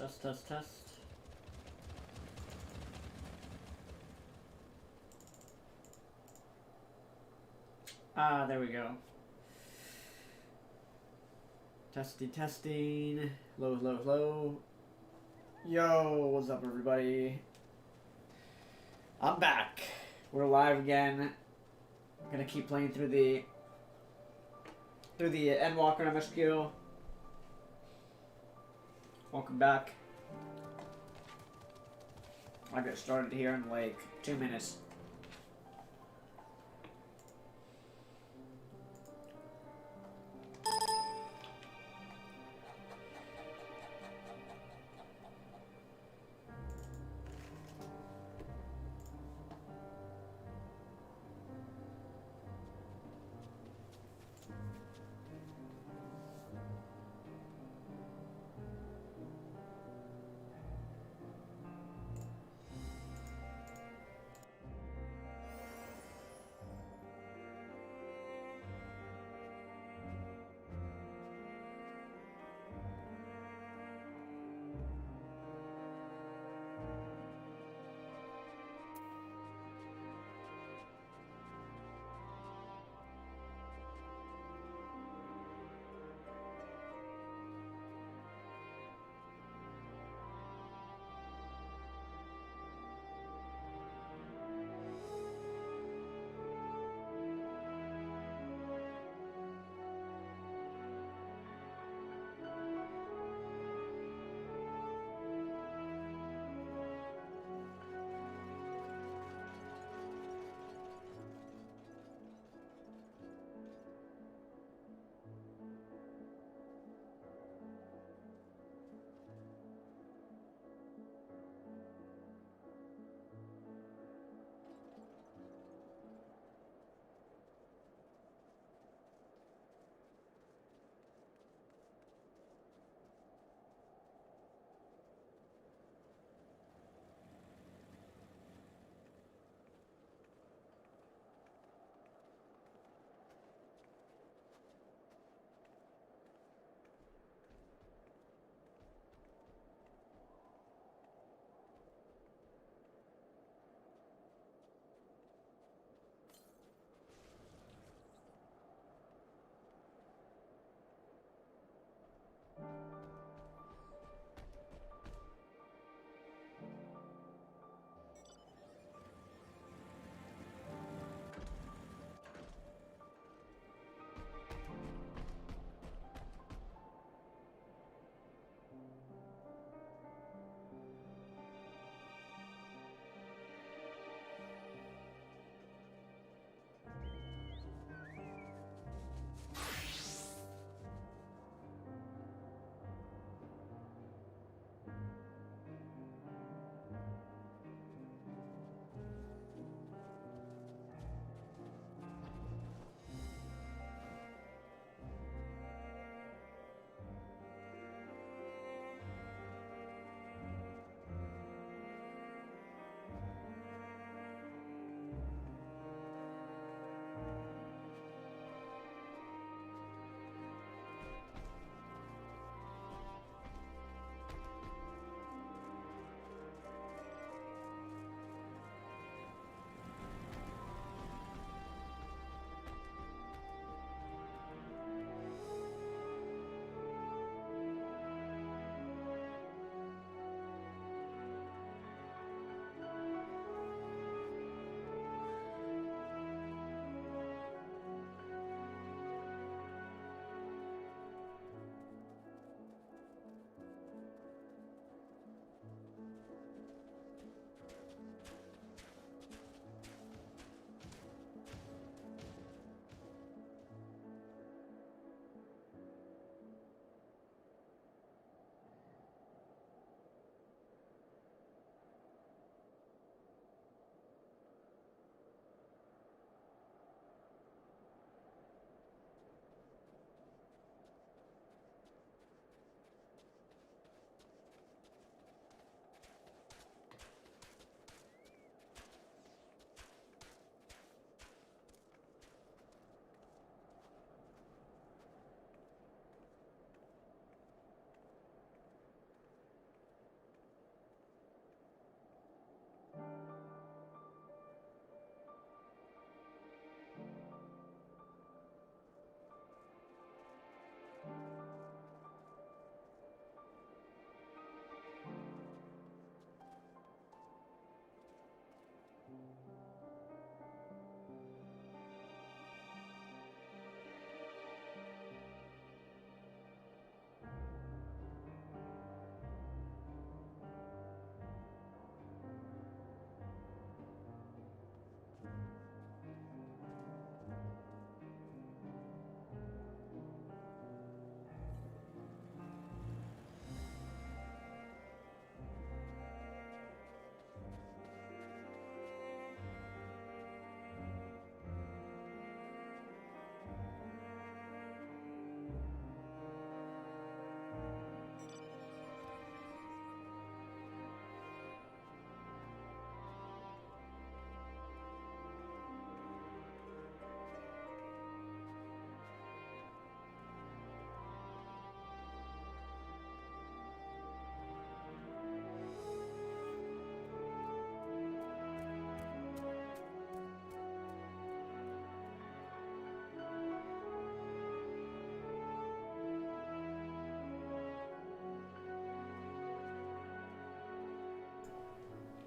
Test, test, test. Ah, there we go. Testing, testing. Low, low, low. Yo, what's up, everybody? I'm back. We're live again. I'm gonna keep playing through the Endwalker MSQ. Welcome back. I'll get started here in like 2 minutes.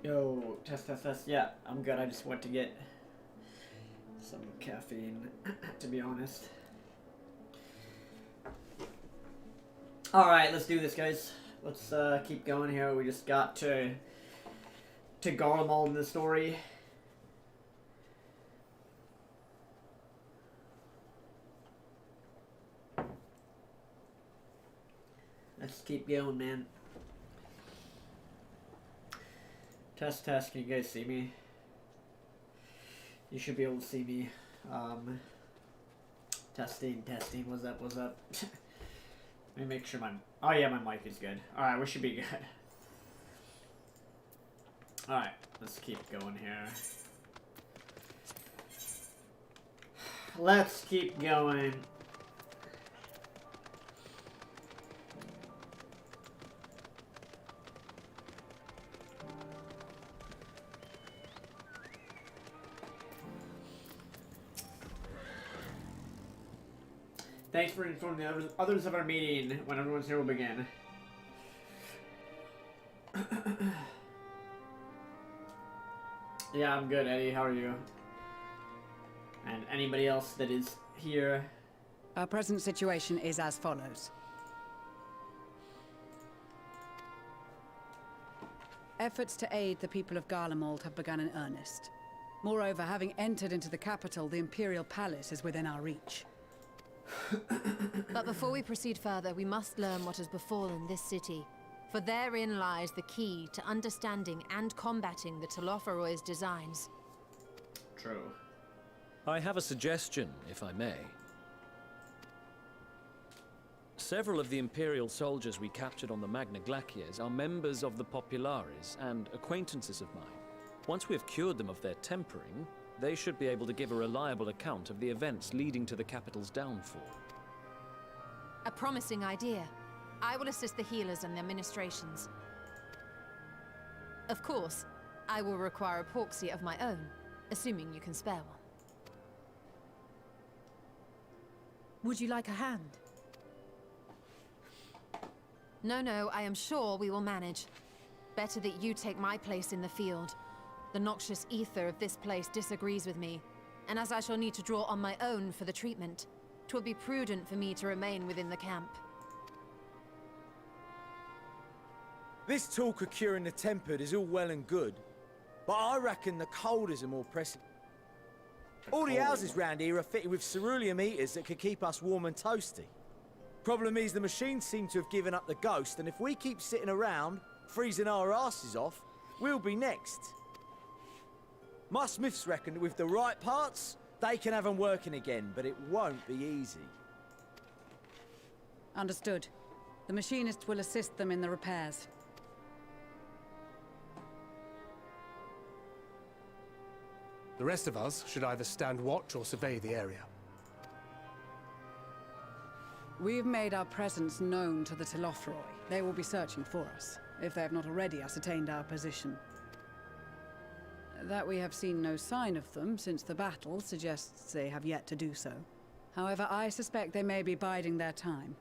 Yo, test. Yeah, I'm good. I just went to get some caffeine, to be honest. Alright, let's do this, guys. Let's keep going here. We just got to Garlemald in the story. Let's keep going, man. Test, can you guys see me? You should be able to see me. Testing, what's up? Let me make sure oh yeah, my mic is good. Alright, we should be good. Alright, let's keep going here. Let's keep going. Thanks for informing the others of our meeting. When everyone's here, we'll begin. Yeah, I'm good, Eddie. How are you? And anybody else that is here? Our present situation is as follows. Efforts to aid the people of Garlemald have begun in earnest. Moreover, having entered into the capital, the Imperial Palace is within our reach. But before we proceed further, we must learn what has befallen this city. For therein lies the key to understanding and combating the Telophoroid's designs. True. I have a suggestion, if I may. Several of the Imperial soldiers we captured on the Magna Glaciers are members of the Populares and acquaintances of mine. Once we have cured them of their tempering, they should be able to give a reliable account of the events leading to the capital's downfall. A promising idea. I will assist the healers and their ministrations. Of course, I will require a proxy of my own, assuming you can spare one. Would you like a hand? No, I am sure we will manage. Better that you take my place in the field. The noxious ether of this place disagrees with me, and as I shall need to draw on my own for the treatment, 'twill be prudent for me to remain within the camp. This talk of curing the tempered is all well and good, but I reckon the cold is a more pressing. All the houses round here are fitted with ceruleum heaters that could keep us warm and toasty. Problem is the machines seem to have given up the ghost, and if we keep sitting around, freezing our asses off, we'll be next. My smiths reckon that with the right parts, they can have them working again, but it won't be easy. Understood. The machinist will assist them in the repairs. The rest of us should either stand watch or survey the area. We've made our presence known to the Telophoroi. They will be searching for us, if they have not already ascertained our position. That we have seen no sign of them since the battle suggests they have yet to do so. However, I suspect they may be biding their time.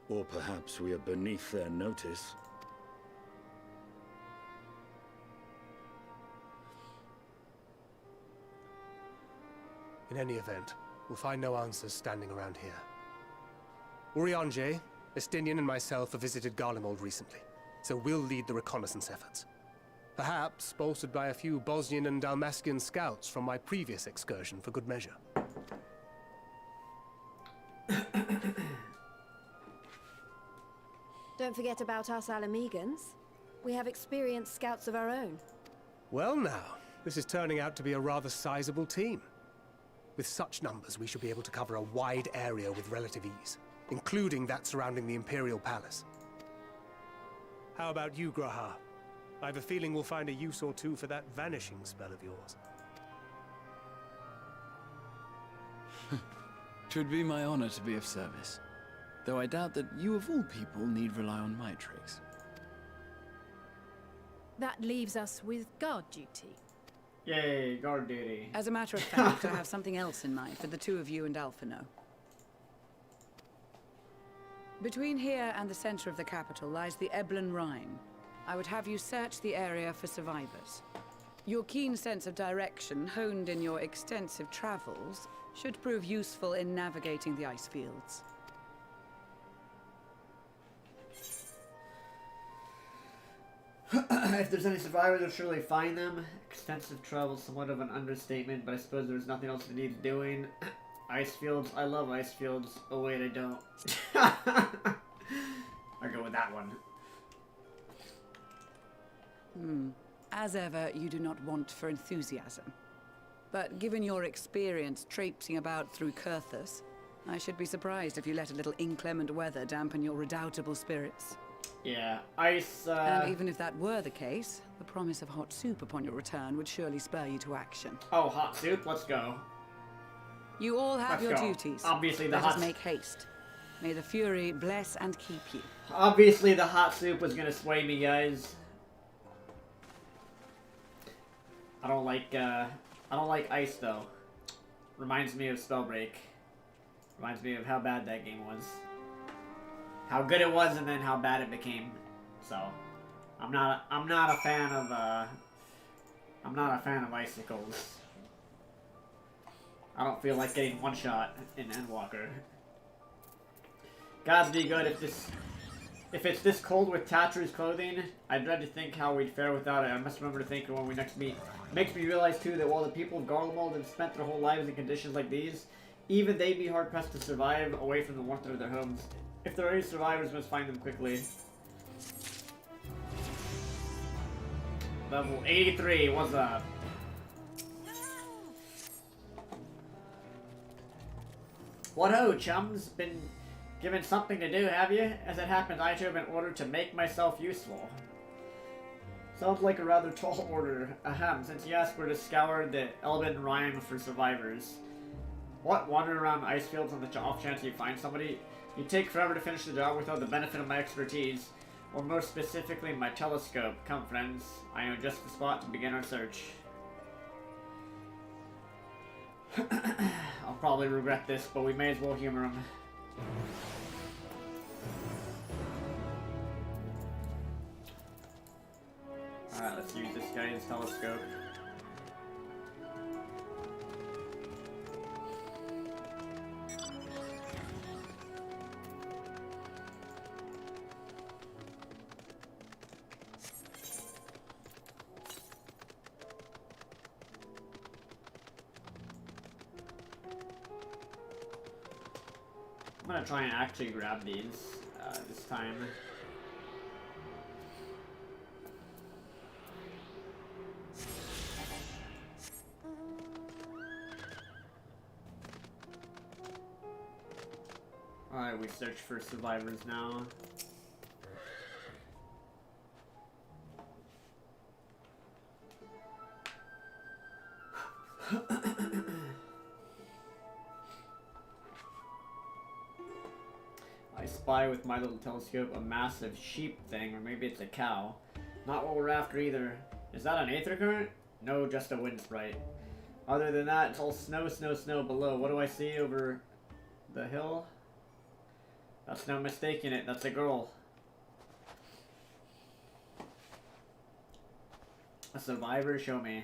Or perhaps we are beneath their notice. In any event, we'll find no answers standing around here. Urianger, Estinian and myself have visited Garlemald recently, so we'll lead the reconnaissance efforts. Perhaps bolstered by a few Bosnian and Dalmatian scouts from my previous excursion for good measure. Don't forget about us Alamegans. We have experienced scouts of our own. Well now, this is turning out to be a rather sizable team. With such numbers, we should be able to cover a wide area with relative ease, including that surrounding the Imperial Palace. How about you, Graha? I have a feeling we'll find a use or two for that vanishing spell of yours. Twould be my honor to be of service, though I doubt that you of all people need rely on my tricks. That leaves us with guard duty. Yay, guard duty. As a matter of fact, I have something else in mind for the two of you and Alphino. Between here and the center of the capital lies the Eblan Rhine. I would have you search the area for survivors. Your keen sense of direction, honed in your extensive travels, should prove useful in navigating the ice fields. If there's any survivors, I'll surely find them. Extensive travel, somewhat of an understatement, but I suppose there's nothing else that needs doing. Ice fields, I love ice fields. Oh wait, I don't. I go with that one. As ever, you do not want for enthusiasm. But given your experience traipsing about through Kurthus, I should be surprised if you let a little inclement weather dampen your redoubtable spirits. Yeah, ice, And even if that were the case, the promise of hot soup upon your return would surely spur you to action. Oh, hot soup, let's go. You all have Let's your go. duties. Obviously the Let hot... us make haste. May the Fury bless and keep you. Obviously the hot soup was gonna sway me, guys. I don't like ice, though. Reminds me of Spellbreak. Reminds me of how bad that game was. How good it was and then how bad it became. So, I'm not a fan of icicles. I don't feel like getting one shot in Endwalker. Gods be good if it's this cold with Tatru's clothing, I dread to think how we'd fare without it. I must remember to think when we next meet. Makes me realize too that while the people of Garlemald have spent their whole lives in conditions like these, even they'd be hard pressed to survive away from the warmth of their homes. If there are any survivors, we must find them quickly. Level 83, what's up? What ho, chums? Been given something to do, have you? As it happens, I too have been ordered to make myself useful. Sounds like a rather tall order. Ahem, since you asked, we're to scour the Elben Rhine for survivors. What? Wandering around ice fields on the off chance you find somebody? You'd take forever to finish the job without the benefit of my expertise. Or more specifically, my telescope. Come, friends. I know just the spot to begin our search. I'll probably regret this, but we may as well humor him. Alright, let's use this guy's telescope. I'm gonna try and actually grab these this time. Alright, we search for survivors now. I spy with my little telescope a massive sheep thing, or maybe it's a cow. Not what we're after either. Is that an aether current? No, just a wind sprite. Other than that, it's all snow, snow, snow below. What do I see over the hill? That's no mistaking it. That's a girl. A survivor? Show me.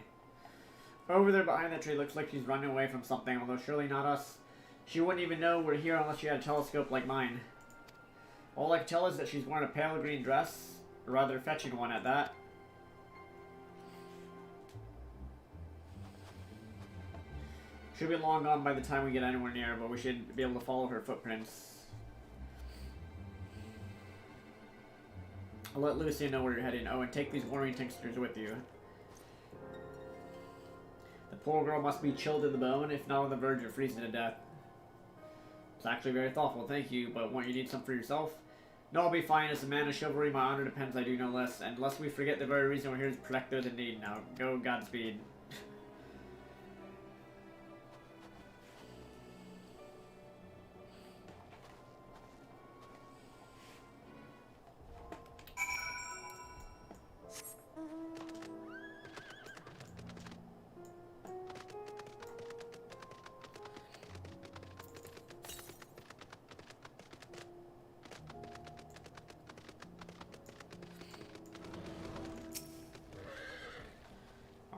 Over there behind that tree, looks like she's running away from something, although surely not us. She wouldn't even know we're here unless she had a telescope like mine. All I can tell is that she's wearing a pale green dress, a rather fetching one at that. Should be long gone by the time we get anywhere near, but we should be able to follow her footprints. I'll let Lucia know where you're heading. Oh, and take these warming tinctures with you. The poor girl must be chilled to the bone, if not on the verge of freezing to death. It's actually very thoughtful, thank you, but won't you need some for yourself? No, I'll be fine. As a man of chivalry, my honor depends, I do no less. And lest we forget the very reason we're here is to protect those in need. Now, go Godspeed.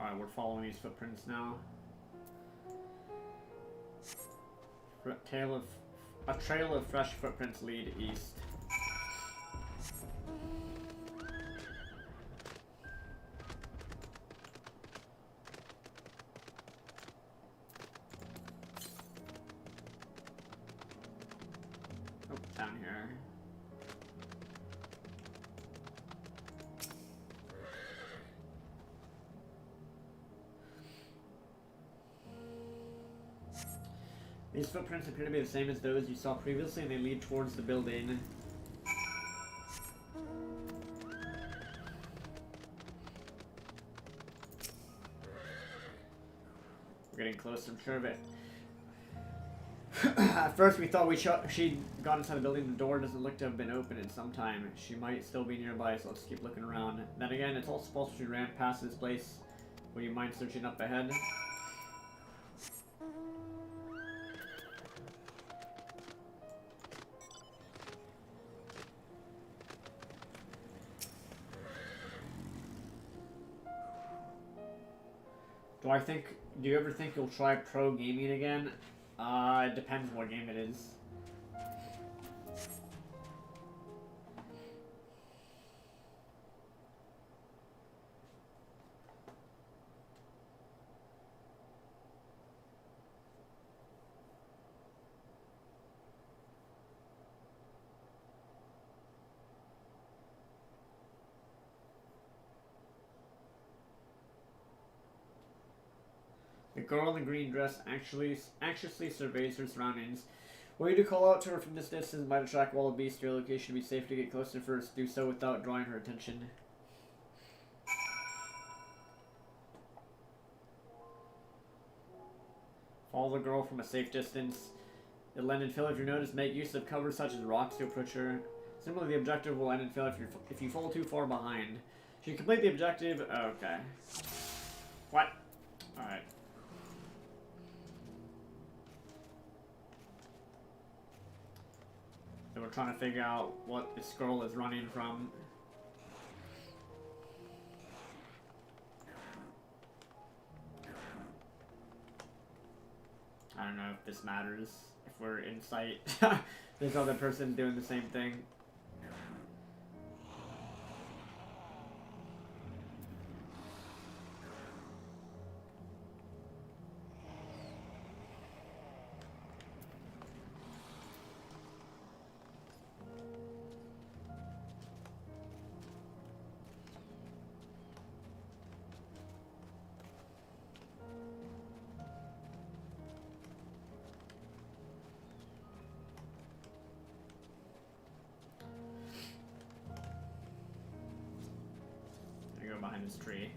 Alright, we're following these footprints now. A trail of fresh footprints lead east. Oh, down here. These footprints appear to be the same as those you saw previously, and they lead towards the building. We're getting close, I'm sure of it. At first we thought she'd gone inside the building. The door doesn't look to have been open in some time. She might still be nearby, so let's keep looking around. Then again, it's also possible she ran past this place. Would you mind searching up ahead? Do you ever think you'll try pro gaming again? It depends what game it is. The girl in the green dress anxiously surveys her surroundings. Were you to call out to her from this distance might attract wild beasts to your location. To be safe to get closer first. Do so without drawing her attention. Follow the girl from a safe distance. It'll end in fail if you notice. Make use of cover such as rocks to approach her. Similarly, the objective will end in fail if you fall too far behind. Should you complete the objective? Okay. What? Alright. So we're trying to figure out what this girl is running from. I don't know if this matters. If we're in sight, this other person doing the same thing. Behind this tree.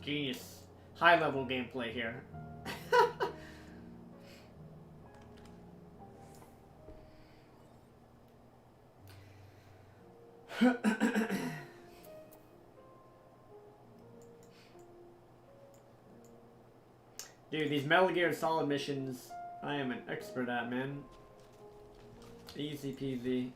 Genius. High level gameplay here. Dude, these Metal Gear Solid missions, I am an expert at, man. Easy peasy.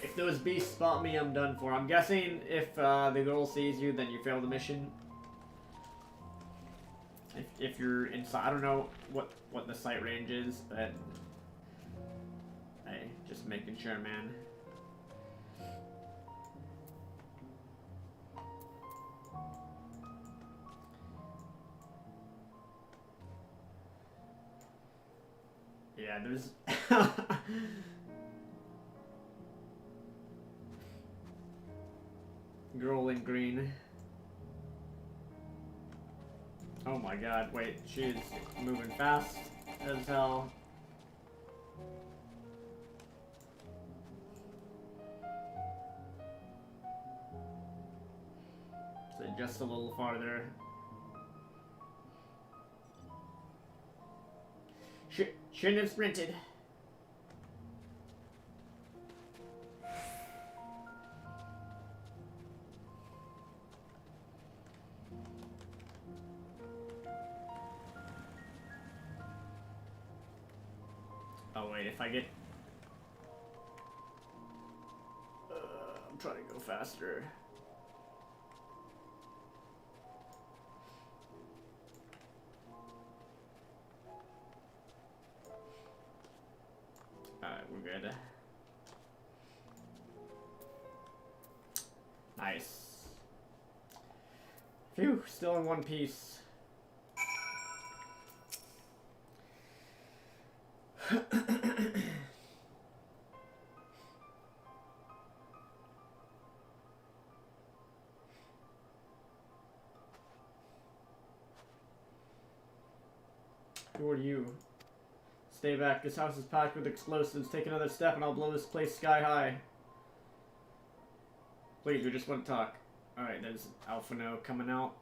If those beasts spot me, I'm done for. I'm guessing if the girl sees you, then you fail the mission. If you're inside, I don't know what the sight range is, but hey, just making sure, man. Yeah, there's girl in green. Oh my god, wait, she's moving fast as hell. So just a little farther. Shouldn't have sprinted. Oh wait, if I get... I'm trying to go faster. Alright, we're good. Nice. Phew, still in one piece. Who are you? Stay back. This house is packed with explosives. Take another step and I'll blow this place sky high. Please, we just want to talk. Alright, there's Alphino coming out.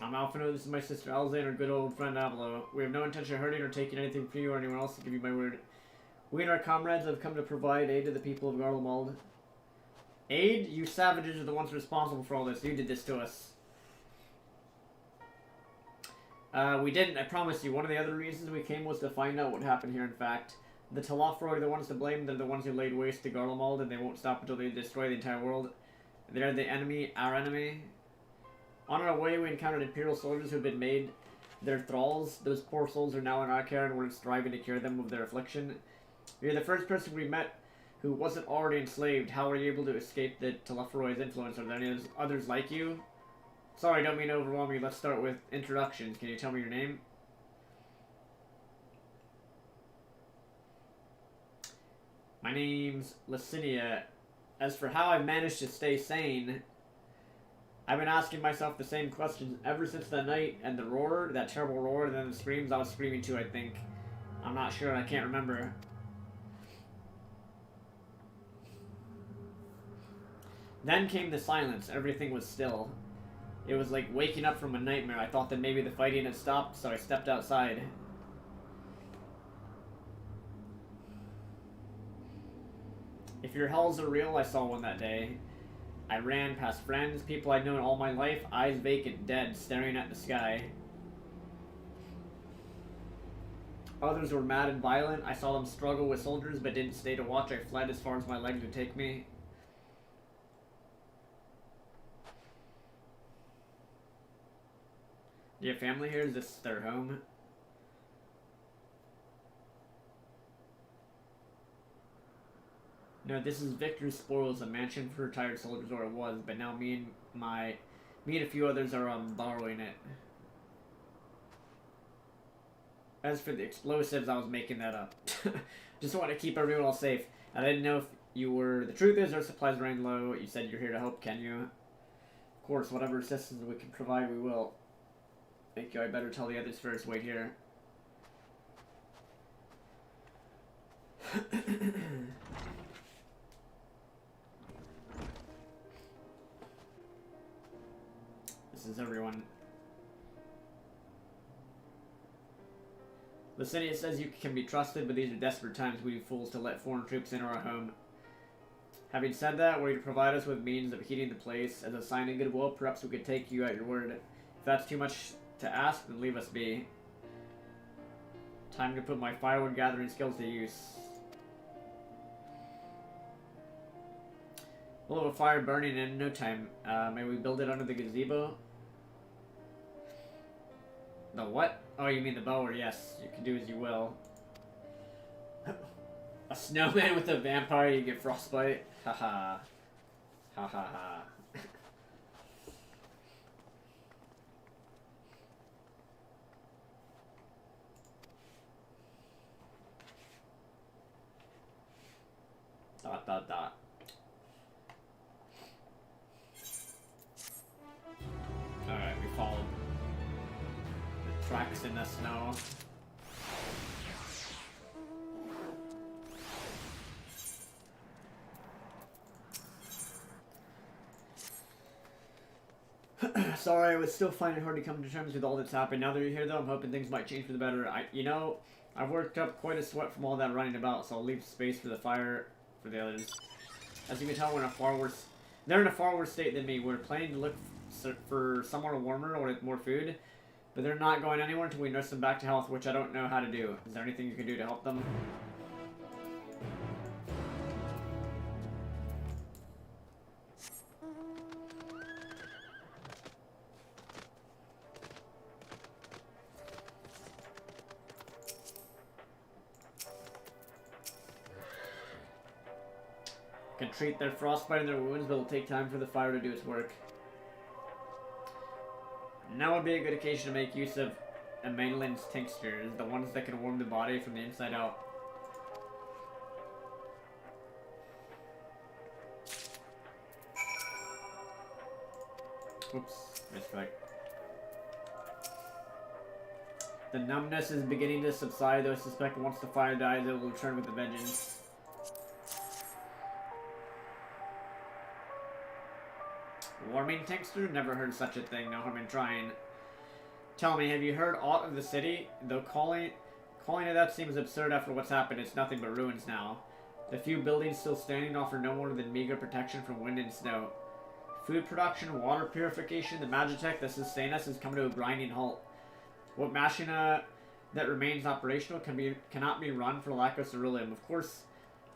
I'm Alphino, this is my sister Alexander, good old friend Avilo. We have no intention of hurting or taking anything from you or anyone else, to give you my word. We and our comrades have come to provide aid to the people of Garlemald. Aid? You savages are the ones responsible for all this. You did this to us. We didn't, I promise you. One of the other reasons we came was to find out what happened here, in fact. The Talafroi are the ones to blame. They're the ones who laid waste to Garlemald, and they won't stop until they destroy the entire world. They're the enemy, our enemy. On our way, we encountered Imperial soldiers who had been made their thralls. Those poor souls are now in our care, and we're striving to cure them of their affliction. You're the first person we met who wasn't already enslaved. How were you able to escape the Talafroi's influence? Are there any others like you? Sorry, I don't mean to overwhelm you. Let's start with introductions. Can you tell me your name? My name's Licinia. As for how I've managed to stay sane, I've been asking myself the same questions ever since that night and the roar, that terrible roar, and then the screams I was screaming too, I think. I'm not sure, I can't remember. Then came the silence. Everything was still. It was like waking up from a nightmare. I thought that maybe the fighting had stopped, so I stepped outside. If your hells are real, I saw one that day. I ran past friends, people I'd known all my life, eyes vacant, dead, staring at the sky. Others were mad and violent. I saw them struggle with soldiers, but didn't stay to watch. I fled as far as my legs would take me. Do you have family here? Is this their home? No, this is Victor's Spoils, a mansion for retired soldiers, or it was, but now me and a few others are borrowing it. As for the explosives, I was making that up. Just want to keep everyone all safe. I didn't know if you were... The truth is, our supplies are running low. You said you're here to help, can you? Of course, whatever assistance we can provide, we will. Thank you. I better tell the others first. Wait here. This is everyone. Licinia says you can be trusted, but these are desperate times. We fools to let foreign troops into our home. Having said that, were you to provide us with means of heating the place as a sign of goodwill, perhaps we could take you at your word. If that's too much to ask, then leave us be. Time to put my firewood gathering skills to use. We'll have a fire burning in no time. May we build it under the gazebo? The what? Oh, you mean the bower? Yes, you can do as you will. A snowman with a vampire, you get frostbite? Haha. Ha ha ha. Dot dot dot. Alright, we followed the tracks in the snow. Sorry, I was still finding it hard to come to terms with all that's happened. Now that you're here, though, I'm hoping things might change for the better. I've worked up quite a sweat from all that running about, so I'll leave space for the fire for the others. As you can tell, they're in a far worse state than me. We're planning to look for somewhere warmer or with more food. But they're not going anywhere until we nurse them back to health, which I don't know how to do. Is there anything you can do to help them? Can treat their frostbite and their wounds, but it'll take time for the fire to do its work. Now would be a good occasion to make use of Amanelin's tinctures, the ones that can warm the body from the inside out. Oops, misclick. The numbness is beginning to subside, though I suspect once the fire dies, it will return with a vengeance. Warming tincture? Never heard such a thing, no harm in trying. Tell me, have you heard aught of the city? Though calling it that seems absurd after what's happened, it's nothing but ruins now. The few buildings still standing offer no more than meager protection from wind and snow. Food production, water purification, the magitech that sustain us has come to a grinding halt. What machina that remains operational cannot be run for lack of ceruleum. Of course,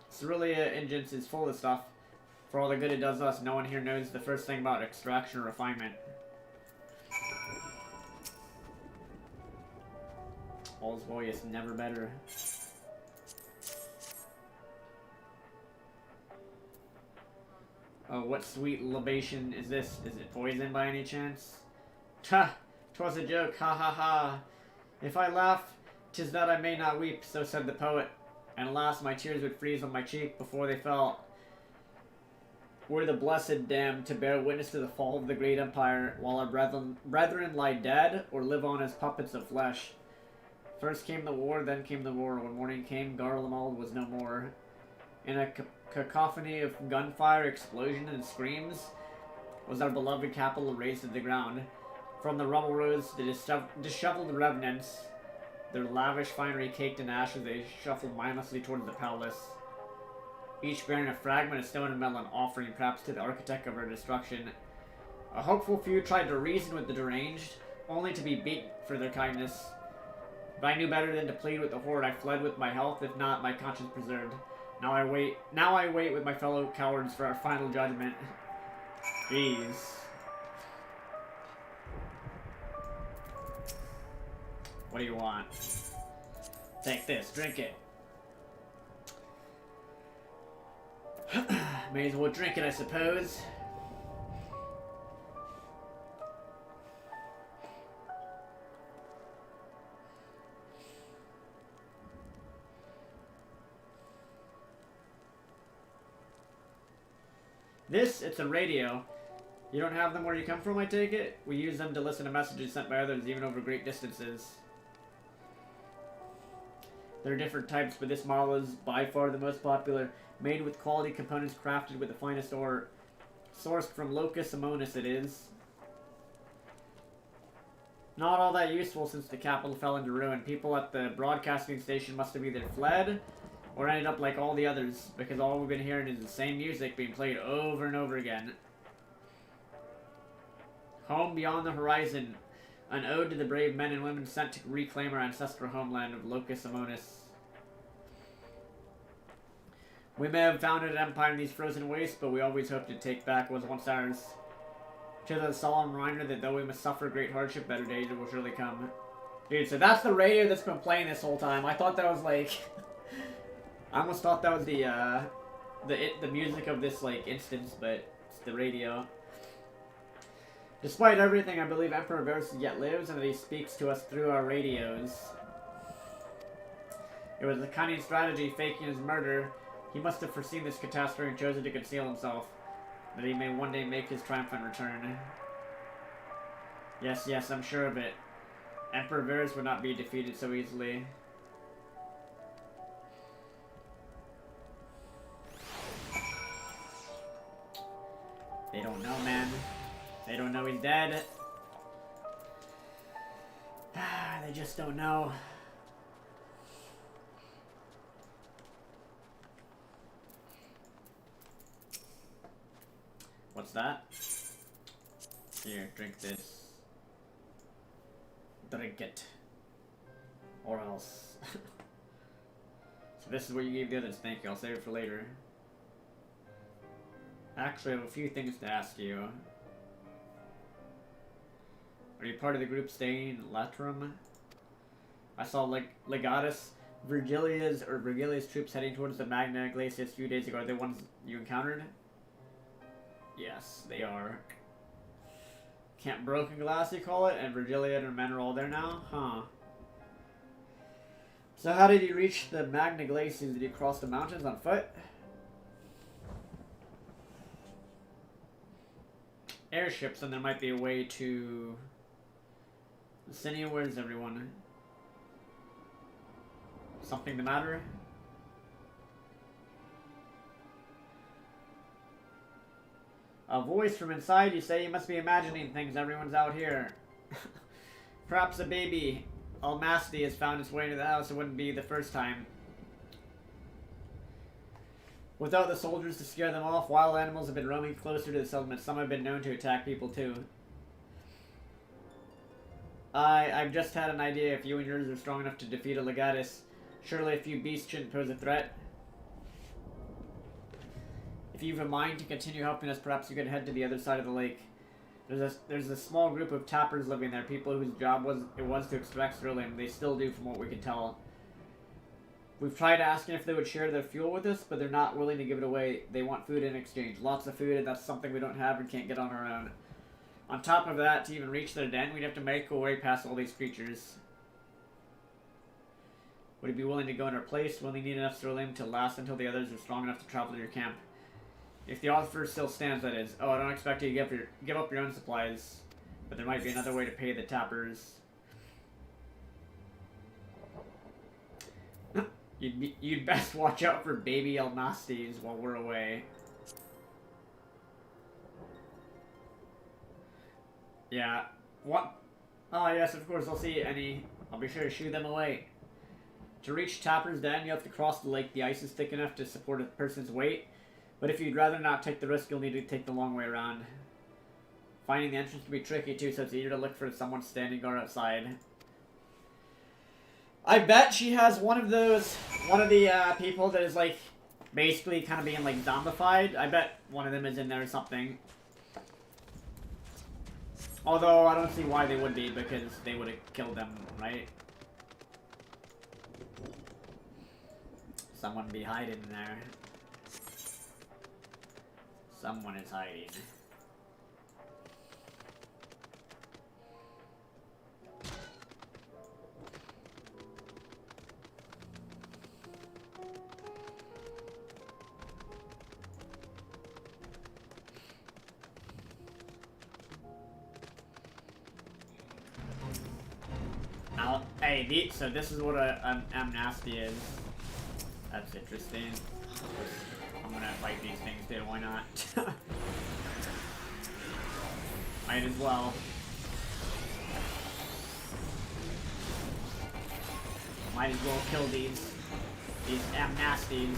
ceruleum engines is full of stuff. For all the good it does us, no one here knows the first thing about extraction or refinement. All's boyish, never better. Oh, what sweet libation is this? Is it poison by any chance? Ha! 'Twas a joke, ha ha ha! If I laugh, 'tis that I may not weep, so said the poet. And alas, my tears would freeze on my cheek before they fell. Were the blessed damned to bear witness to the fall of the great empire, while our brethren lie dead, or live on as puppets of flesh. First came the war, then came the war. When morning came, Garlemald was no more. In a cacophony of gunfire, explosion, and screams, was our beloved capital razed to the ground. From the rubble rose the disheveled revenants, their lavish finery caked in ashes, they shuffled mindlessly towards the palace, each bearing a fragment of stone and metal, an offering perhaps to the architect of our destruction. A hopeful few tried to reason with the deranged, only to be beaten for their kindness. If I knew better than to plead with the horde, I fled with my health, if not, my conscience preserved. Now I wait with my fellow cowards for our final judgment. Jeez. What do you want? Take this, drink it. May as well drink it, I suppose. It's a radio. You don't have them where you come from, I take it? We use them to listen to messages sent by others, even over great distances. There are different types, but this model is by far the most popular. Made with quality components crafted with the finest ore. Sourced from heuheu it is. Not all that useful since the capital fell into ruin. People at the broadcasting station must have either fled or ended up like all the others, because all we've been hearing is the same music being played over and over again. Home beyond the horizon. An ode to the brave men and women sent to reclaim our ancestral homeland of heuheu. We may have founded an empire in these frozen wastes, but we always hoped to take back what was once ours. To the solemn reminder that though we must suffer great hardship, better days will surely come. Dude, so that's the radio that's been playing this whole time. I thought that was like... I almost thought that was the music of this, like, instance, but it's the radio. Despite everything, I believe Emperor Varus yet lives, and that he speaks to us through our radios. It was a cunning strategy, faking his murder. He must have foreseen this catastrophe and chosen to conceal himself, that he may one day make his triumphant return. Yes, yes, I'm sure of it. Emperor Varus would not be defeated so easily. They don't know, man. They don't know he's dead. They just don't know. What's that? Here, drink this. drink it. Or else. So this is what you gave the others. Thank you. I'll save it for later. Actually, I have a few things to ask you. Are you part of the group staying in Latrum? I saw Legatus Virgilia's troops heading towards the Magna Glacier a few days ago. Are they ones you encountered? Yes, they are. Camp Broken Glass, you call it? And Virgilia and her men are all there now? Huh. So how did you reach the Magna Glaciers? Did you cross the mountains on foot? Airships, and there might be a way to... Lucinia, where's everyone? Something the matter? A voice from inside, you say? You must be imagining things. Everyone's out here. Perhaps a baby Almasty has found its way into the house. It wouldn't be the first time. Without the soldiers to scare them off, wild animals have been roaming closer to the settlement. Some have been known to attack people too. I've just had an idea. If you and yours are strong enough to defeat a Legatus, surely a few beasts shouldn't pose a threat. If you've a mind to continue helping us, perhaps you could head to the other side of the lake. There's a small group of tappers living there, people whose job was to extract sterling. They still do, from what we can tell. We've tried asking if they would share their fuel with us, but they're not willing to give it away. They want food in exchange. Lots of food, and that's something we don't have and can't get on our own. On top of that, to even reach their den, we'd have to make our way past all these creatures. Would you be willing to go in our place? Will you need enough sterling to last until the others are strong enough to travel to your camp? If the offer still stands, that is. Oh, I don't expect you to give up your own supplies, but there might be another way to pay the tappers. You'd best watch out for baby Almasties while we're away. Yeah. What? Oh, yes, of course. I'll see any. I'll be sure to shoo them away. To reach Tapper's Den, you have to cross the lake. The ice is thick enough to support a person's weight. But if you'd rather not take the risk, you'll need to take the long way around. Finding the entrance can be tricky, too, so it's easier to look for someone standing guard outside. I bet she has one of the people that is, like, basically kind of being, like, zombified. I bet one of them is in there or something. Although, I don't see why they would be, because they would have killed them, right? Someone be hiding there. Someone is hiding. Now, hey, so this is what an amnesty is. That's interesting. I'm gonna fight these things too, why not? Might as well. Might as well kill these amnesties.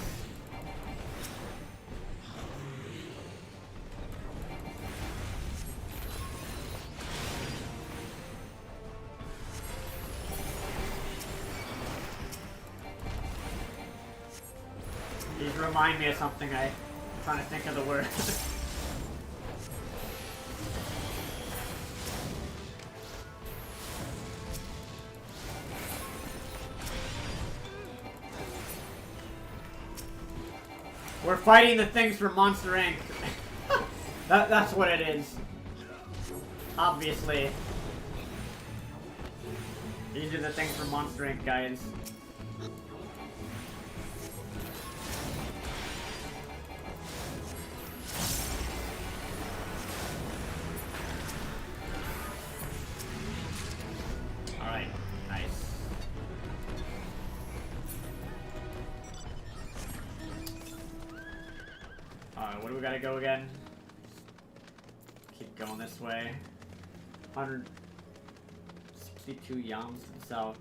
These remind me of something. I'm trying to think of the word. We're fighting the things from Monster Inc. That's what it is. Obviously. These are the things from Monster Inc, guys. Alright, nice. Alright, where do we gotta go again? Keep going this way. 162 yams to the south.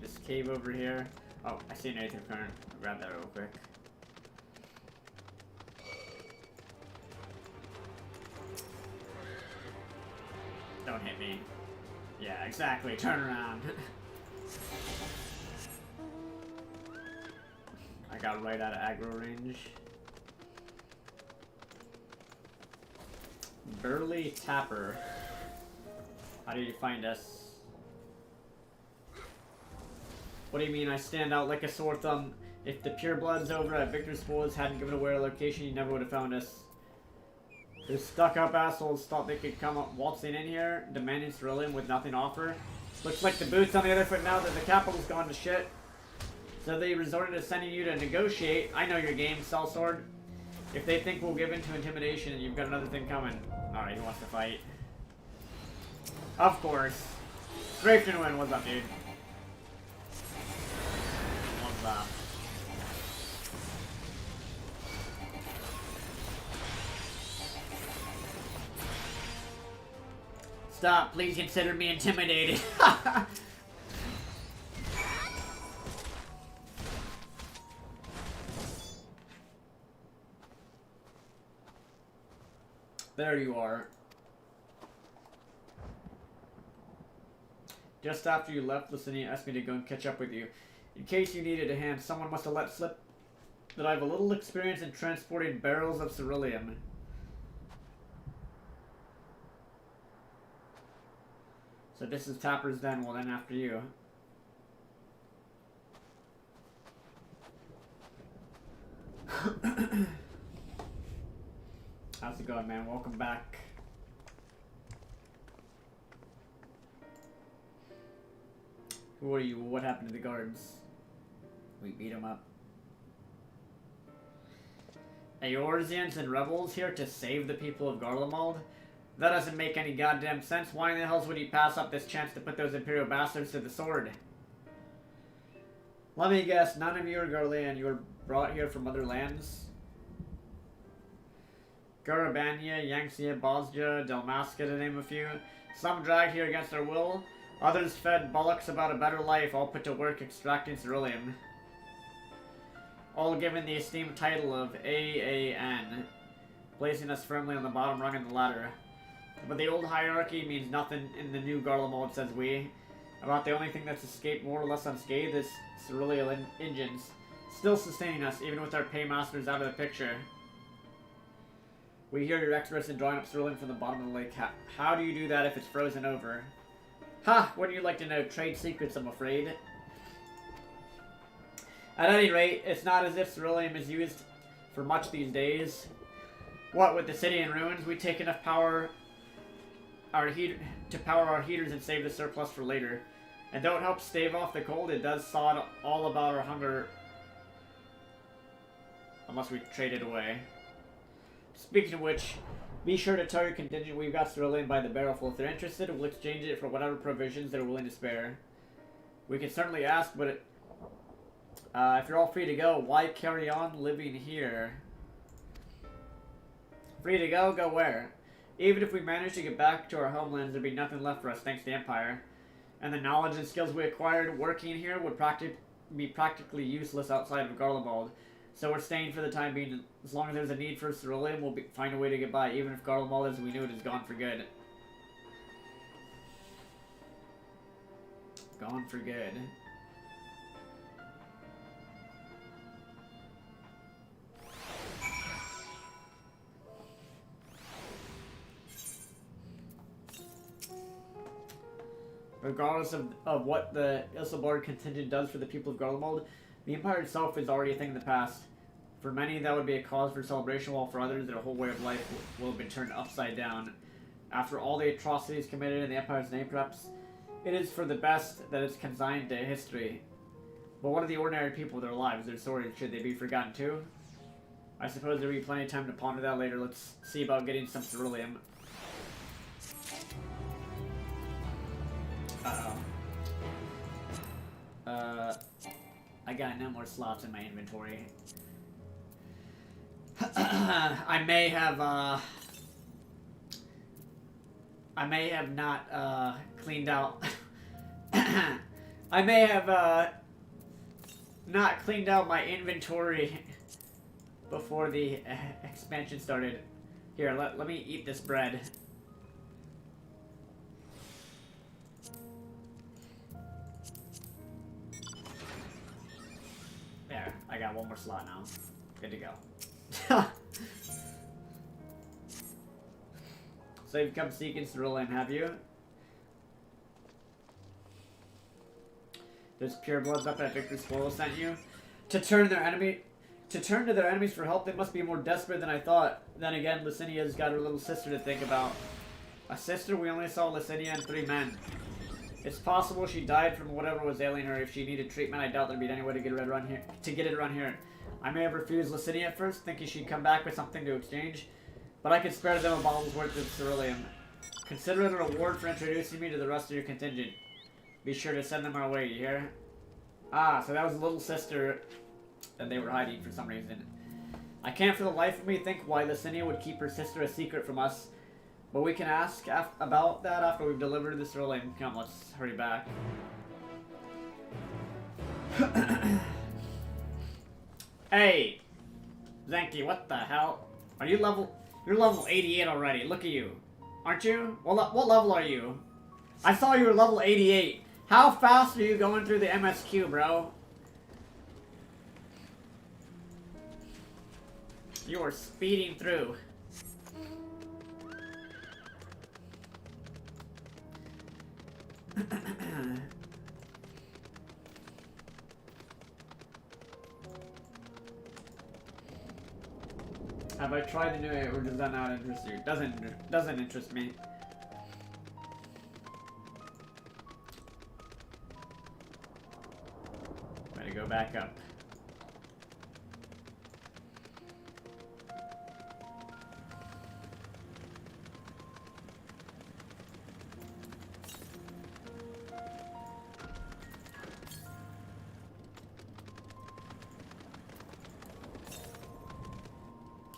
This cave over here. Oh, I see an aether current. I'll grab that real quick. Don't hit me. Yeah, exactly. Turn around. I got right out of aggro range. Burly Tapper. How do you find us? What do you mean I stand out like a sore thumb? If the purebloods over at Victor's Woods hadn't given away our location, you never would have found us. Those stuck-up assholes thought they could come up waltzing in here, demanding cerulean with nothing to offer. Looks like the boot's on the other foot now that the capital's gone to shit. So they resorted to sending you to negotiate. I know your game, Sellsword. If they think we'll give in to intimidation, you've got another thing coming. Alright, he wants to fight. Of course. Grafton win, what's up, dude? What's up? Stop, please consider me intimidated. There you are. Just after you left, Licinia asked me to go and catch up with you. In case you needed a hand, someone must have let slip that I have a little experience in transporting barrels of ceruleum. So this is Tapper's den, well then after you. How's it going, man? Welcome back. Who are you? What happened to the guards? We beat them up. Eorzeans and rebels here to save the people of Garlemald? That doesn't make any goddamn sense. Why in the hell would he pass up this chance to put those Imperial bastards to the sword? Let me guess, none of you are Garlean. You were brought here from other lands? Garabania, Yangtze, Bosja, Dalmasca, to name a few. Some dragged here against their will. Others fed bullocks about a better life, all put to work extracting ceruleum. All given the esteemed title of AAN, placing us firmly on the bottom rung of the ladder. But the old hierarchy means nothing in the new Garlemald, says we. About the only thing that's escaped more or less unscathed is cerulean engines, still sustaining us, even with our paymasters out of the picture. We hear you're experts in drawing up cerulean from the bottom of the lake. How do you do that if it's frozen over? Ha! Wouldn't you like to know? Trade secrets, I'm afraid. At any rate, it's not as if ceruleum is used for much these days. What, with the city in ruins, we take enough power to power our heaters and save the surplus for later. And though it helps stave off the cold, it does sod all about our hunger. Unless we trade it away. Speaking of which, be sure to tell your contingent we've got cerulean by the barrelful. If they're interested, we'll exchange it for whatever provisions they're willing to spare. We can certainly ask, but if you're all free to go, why carry on living here? Free to go? Go where? Even if we manage to get back to our homelands, there'd be nothing left for us thanks to the Empire. And the knowledge and skills we acquired working here would be practically useless outside of Garlemald. So we're staying for the time being. As long as there's a need for ceruleum, we'll find a way to get by, even if Garlemald as we knew it is gone for good. Gone for good. Regardless of what the Isilbard contingent does for the people of Garlemald, the Empire itself is already a thing in the past. For many, that would be a cause for celebration, while for others, their whole way of life will have been turned upside down. After all the atrocities committed in the Empire's name, perhaps, it is for the best that it's consigned to history. But what of the ordinary people with their lives, their stories, should they be forgotten too? I suppose there'll be plenty of time to ponder that later. Let's see about getting some ceruleum. I got no more slots in my inventory. I may have not cleaned out I may have not cleaned out my inventory before the expansion started. Here, let me eat this bread. There, I got one more slot now. Good to go. So you've come seeking Cerulean, have you? There's pure bloods up at Victor Spoil sent you to turn to their enemies for help. They must be more desperate than I thought. Then again, Licinia's got her little sister to think about. A sister? We only saw Licinia and 3 men. It's possible she died from whatever was ailing her. If she needed treatment, I doubt there'd be any way to get it around here. I may have refused Licinia at first, thinking she'd come back with something to exchange, but I could spare them a bottle's worth of ceruleum. Consider it a reward for introducing me to the rest of your contingent. Be sure to send them our way, you hear? Ah, so that was a little sister that they were hiding for some reason. I can't for the life of me think why Licinia would keep her sister a secret from us, but we can ask about that after we've delivered the ceruleum. Come, let's hurry back. Hey! Zenki, what the hell? Are you level... You're level 88 already. Look at you. Aren't you? What level are you? I saw you were level 88. How fast are you going through the MSQ, bro? You are speeding through. Have I tried the new AI, or does that not interest you? Doesn't interest me. Better go back up.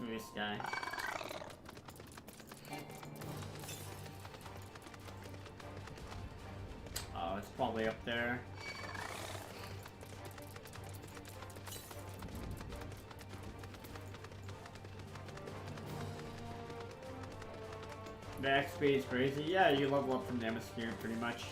This guy. Oh, it's probably up there. The XP is crazy. Yeah, you level up from the MSQ pretty much.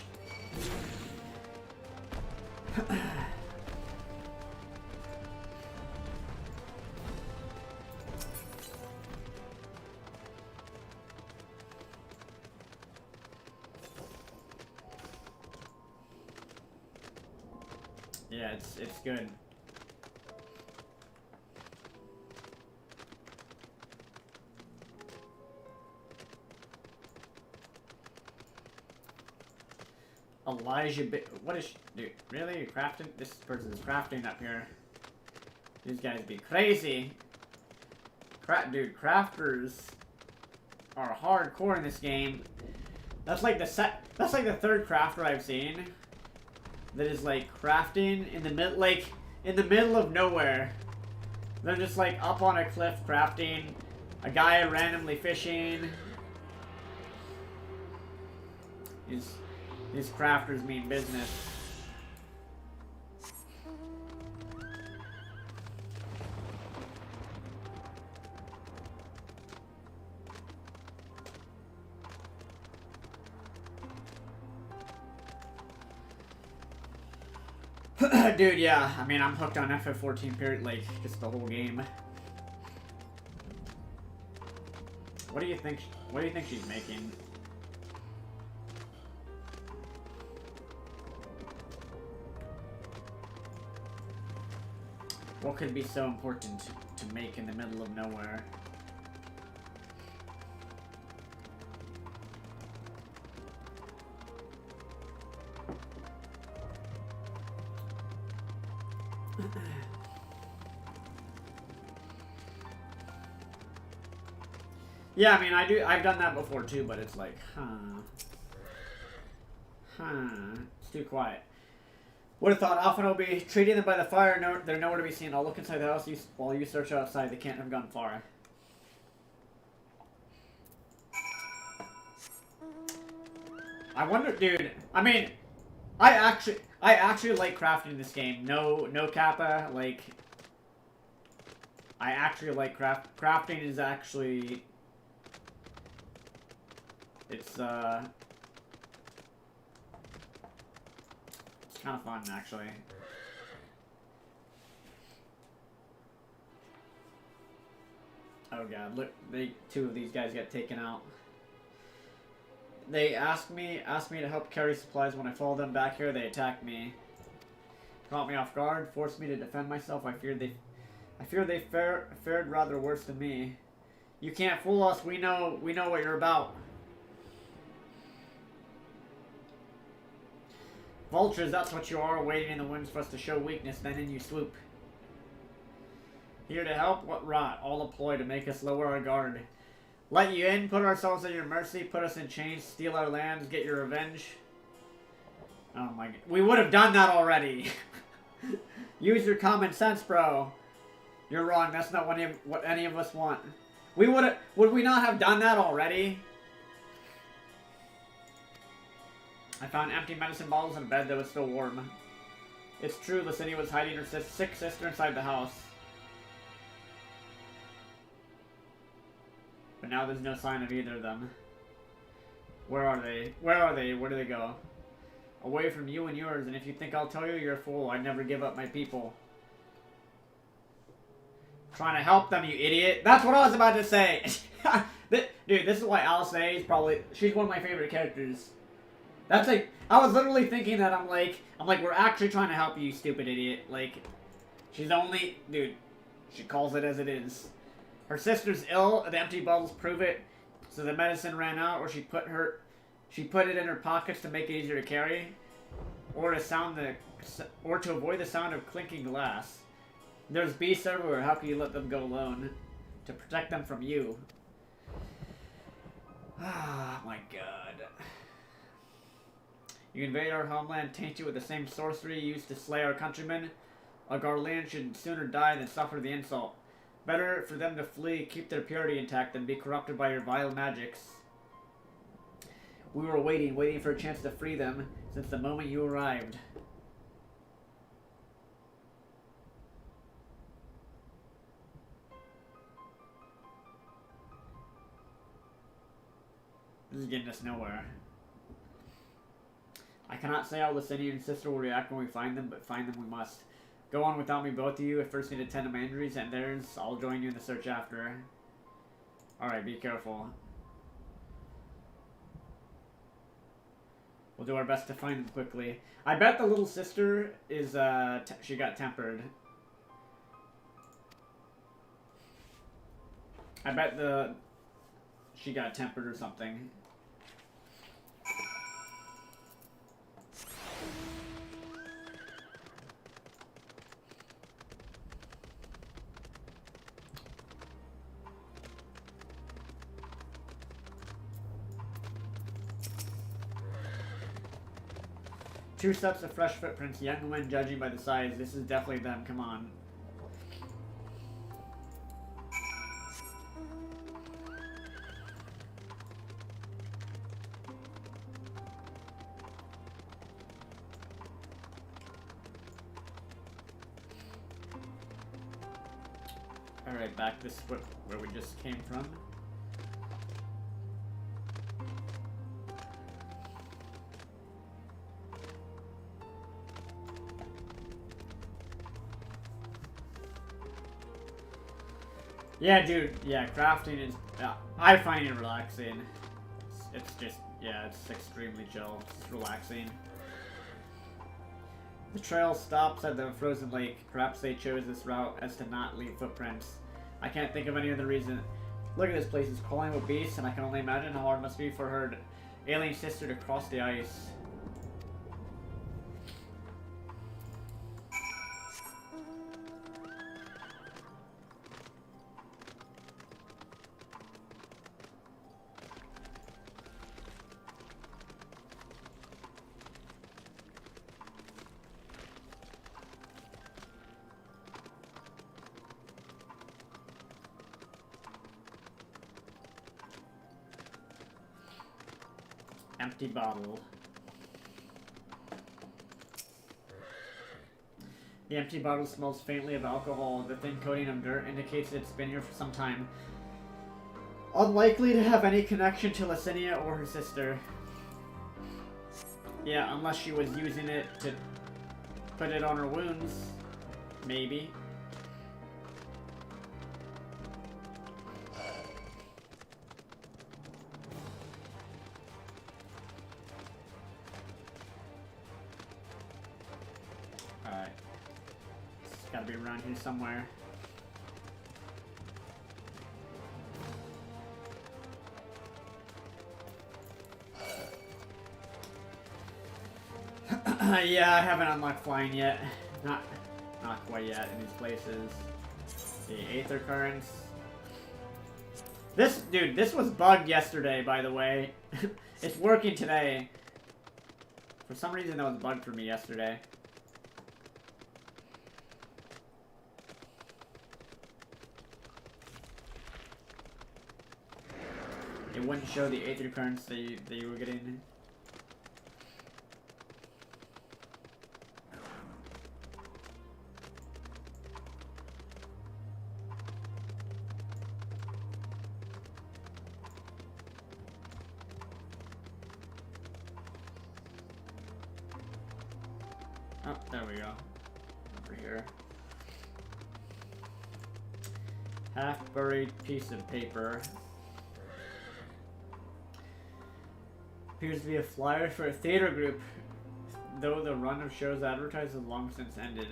Yeah, it's good. What is she, dude? Really? You're crafting? This person is crafting up here. These guys be crazy. Dude, crafters are hardcore in this game. That's like the third crafter I've seen that is like crafting in the middle of nowhere. They're just like up on a cliff crafting. A guy randomly fishing. These crafters mean business. Dude, yeah. I mean, I'm hooked on FF14 period, like, just the whole game. What do you think she's making? What could be so important to make in the middle of nowhere? Yeah, I mean, I've done that before too, but it's like, it's too quiet. Would have thought Alpha will be treating them by the fire. No, they're nowhere to be seen. I'll look inside the house while you search outside. They can't have gone far. I wonder, dude. I mean, I actually like crafting this game. No kappa, like I actually like crafting is actually it's kind of fun actually. Oh god, look, two of these guys got taken out. They asked me to help carry supplies. When I followed them back here, they attacked me. Caught me off guard, forced me to defend myself. I feared they fared rather worse than me. You can't fool us. We know what you're about. Vultures, that's what you are, waiting in the wings for us to show weakness, then in you swoop. Here to help? What rot? All a ploy to make us lower our guard. Let you in, put ourselves at your mercy, put us in chains, steal our lands, get your revenge. Oh my god. We would have done that already. Use your common sense, bro. You're wrong. That's not what any of us want. Would we not have done that already? I found empty medicine bottles in a bed that was still warm. It's true, Licinia was hiding her sick sister inside the house. But now there's no sign of either of them. Where are they? Where are they? Where do they go? Away from you and yours, and if you think I'll tell you, you're a fool. I never give up my people. Trying to help them, you idiot. That's what I was about to say. Dude, this is why aviloSoAmaze is probably... She's one of my favorite characters. That's like... I was literally thinking that I'm like, we're actually trying to help you, stupid idiot. Like, she's only... Dude, she calls it as it is. Her sister's ill, the empty bottles prove it. So the medicine ran out, or she put it in her pockets to make it easier to carry, or to avoid the sound of clinking glass. There's beasts everywhere. How can you let them go alone? To protect them from you. Ah, my god. You invade our homeland, taint you with the same sorcery used to slay our countrymen. A Garlean should sooner die than suffer the insult. Better for them to flee, keep their purity intact, than be corrupted by your vile magics. We were waiting for a chance to free them, since the moment you arrived. This is getting us nowhere. I cannot say how Licinia and sister will react when we find them, but find them we must. Go on without me, both of you. At first need to tend to my injuries and theirs. I'll join you in the search after. Alright, be careful. We'll do our best to find them quickly. I bet the little sister is, she got tempered. I bet she got tempered or something. Two sets of fresh footprints, young men judging by the size. This is definitely them, come on. Alright, back this where we just came from. Yeah, dude. Yeah, crafting is... I find it relaxing. It's just... Yeah, it's extremely chill. It's relaxing. The trail stops at the frozen lake. Perhaps they chose this route as to not leave footprints. I can't think of any other reason. Look at this place. It's crawling with beasts, and I can only imagine how hard it must be for her alien sister to cross the ice. Empty bottle. The empty bottle smells faintly of alcohol. The thin coating of dirt indicates it's been here for some time. Unlikely to have any connection to Licinia or her sister. Yeah, unless she was using it to put it on her wounds. Maybe. Alright. It's gotta be around here somewhere. Yeah, I haven't unlocked flying yet. Not quite yet in these places. The Aether Currents. This was bugged yesterday, by the way. It's working today. For some reason, that was bugged for me yesterday. It wouldn't show the Aether Currents that you were getting. Oh, there we go. Over here. Half-buried piece of paper. Appears to be a flyer for a theater group, though the run of shows advertised has long since ended.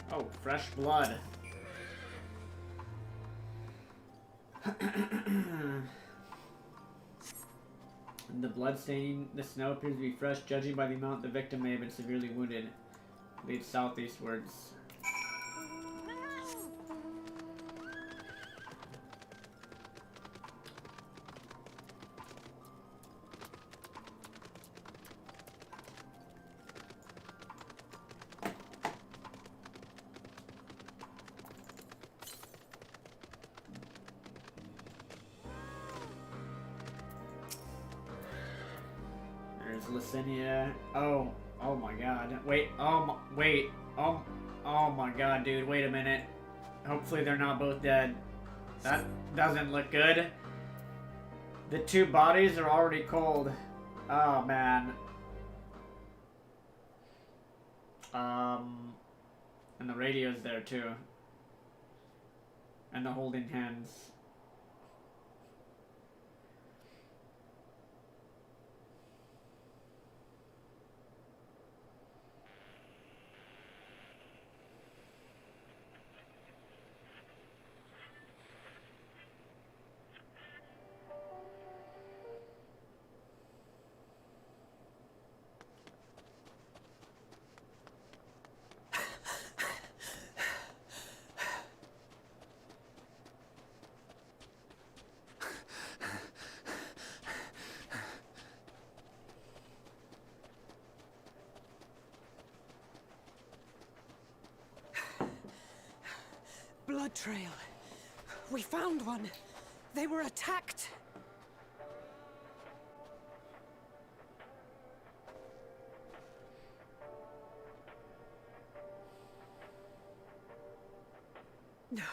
Oh, fresh blood. The blood staining the snow appears to be fresh, judging by the amount the victim may have been severely wounded. Leads southeastwards. Licinia. Oh my god. Wait, oh my god, dude, wait a minute. Hopefully they're not both dead. That doesn't look good. The two bodies are already cold. Oh, man. And the radio's there, too. And the holding hands. Blood trail. We found one. They were attacked. No.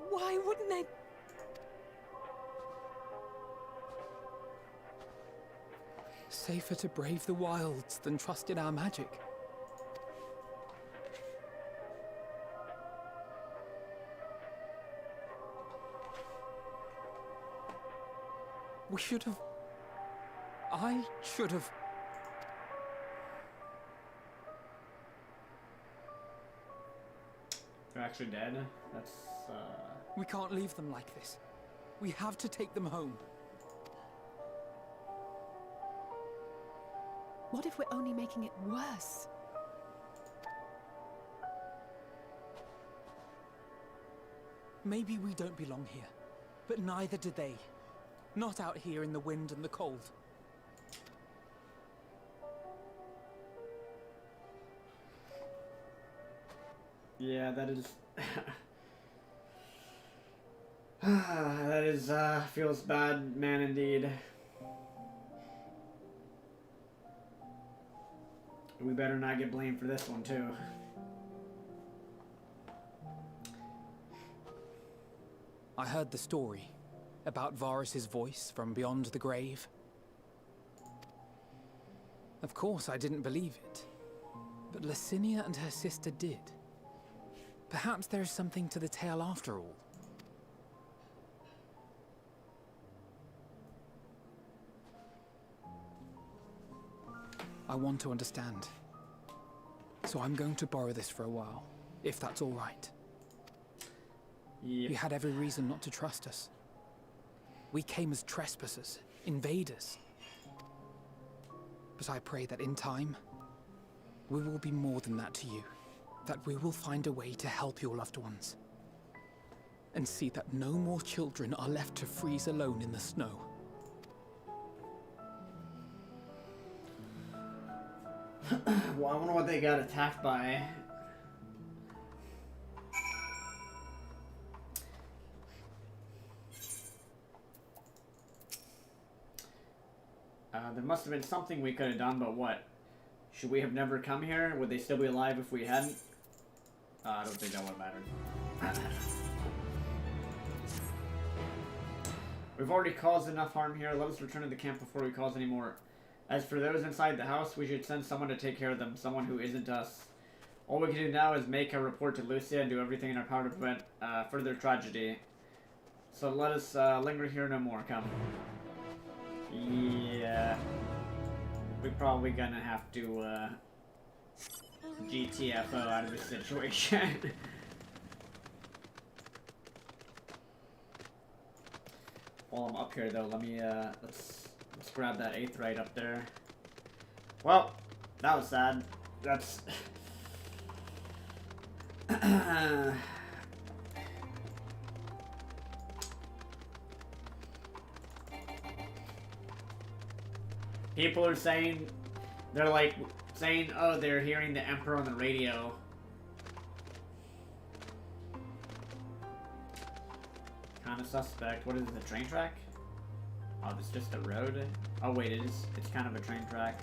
Why wouldn't they? Safer to brave the wilds than trust in our magic. We should have... I should have... They're actually dead? That's, We can't leave them like this. We have to take them home. What if we're only making it worse? Maybe we don't belong here, but neither do they. Not out here in the wind and the cold. yeah, that is... that is, feels bad, man, indeed. We better not get blamed for this one, too. I heard the story about Varus's voice from beyond the grave. Of course, I didn't believe it, but Licinia and her sister did. Perhaps there is something to the tale after all. I want to understand. So I'm going to borrow this for a while, if that's all right. Yep. You had every reason not to trust us. We came as trespassers, invaders. But I pray that in time, we will be more than that to you. That we will find a way to help your loved ones. And see that no more children are left to freeze alone in the snow. Well, I wonder what they got attacked by. There must have been something we could have done, but what? Should we have never come here? Would they still be alive if we hadn't? I don't think that would matter. We've already caused enough harm here. Let us return to the camp before we cause any more. As for those inside the house, we should send someone to take care of them. Someone who isn't us. All we can do now is make a report to Lucia and do everything in our power to prevent further tragedy. So let us linger here no more. Come. Yeah. We're probably gonna have to GTFO out of this situation. While I'm up here though, let me let's grab that 8th right up there. Well, that was sad. That's people are saying, they're like saying, oh, they're hearing the Emperor on the radio. Kind of suspect. What is it, the train track? Oh, it's just a road? Oh wait, it's kind of a train track.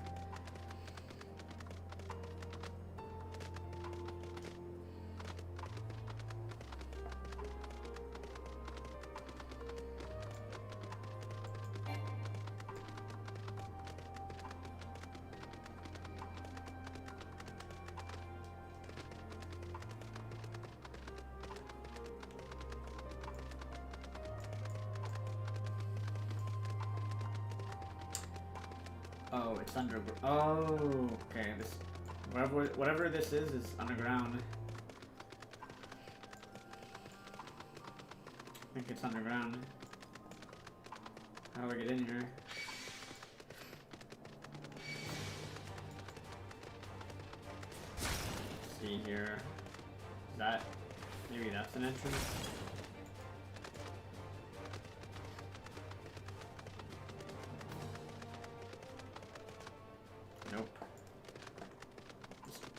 Oh, it's under. Oh, okay. This, whatever this is underground. I think it's underground. How do I get in here? Let's see here. Is that maybe that's an entrance?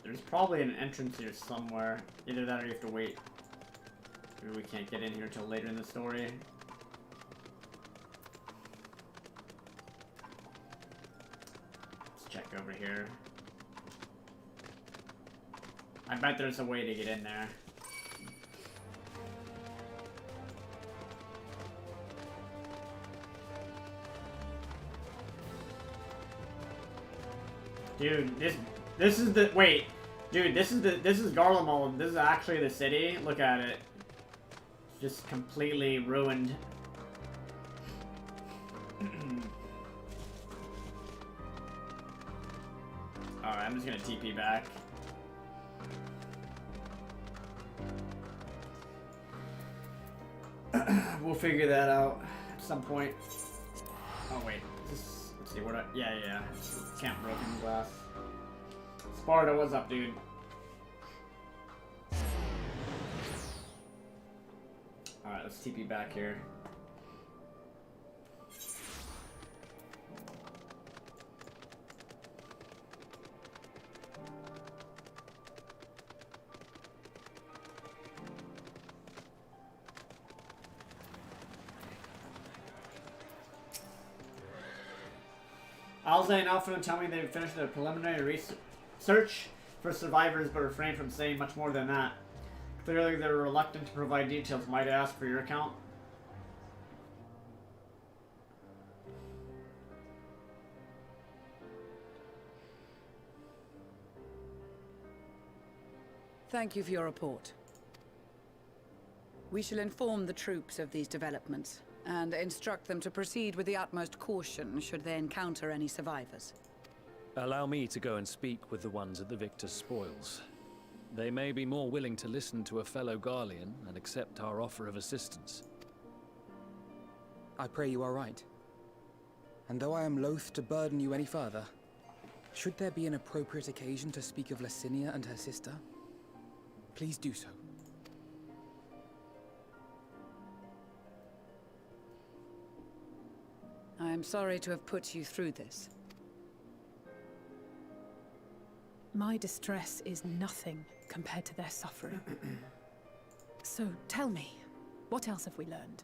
There's probably an entrance here somewhere. Either that or you have to wait. Maybe we can't get in here till later in the story. Let's check over here. I bet there's a way to get in there. Dude, this is the wait. Dude, this is Garlemald. This is actually the city. Look at it. It's just completely ruined. Alright, I'm just gonna TP back. We'll figure that out at some point. Oh wait, let's see what I, yeah. Can't broken glass. Sparta, what's up, dude? Alright, let's TP back here. Alza and Alpha tell me they've finished their preliminary research for survivors, but refrain from saying much more than that. Clearly, they're reluctant to provide details. Might I ask for your account? Thank you for your report. We shall inform the troops of these developments and instruct them to proceed with the utmost caution should they encounter any survivors. Allow me to go and speak with the ones at the victor's spoils. They may be more willing to listen to a fellow Garlean and accept our offer of assistance. I pray you are right. And though I am loath to burden you any further, should there be an appropriate occasion to speak of Licinia and her sister, please do so. I am sorry to have put you through this. My distress is nothing compared to their suffering. So tell me, what else have we learned?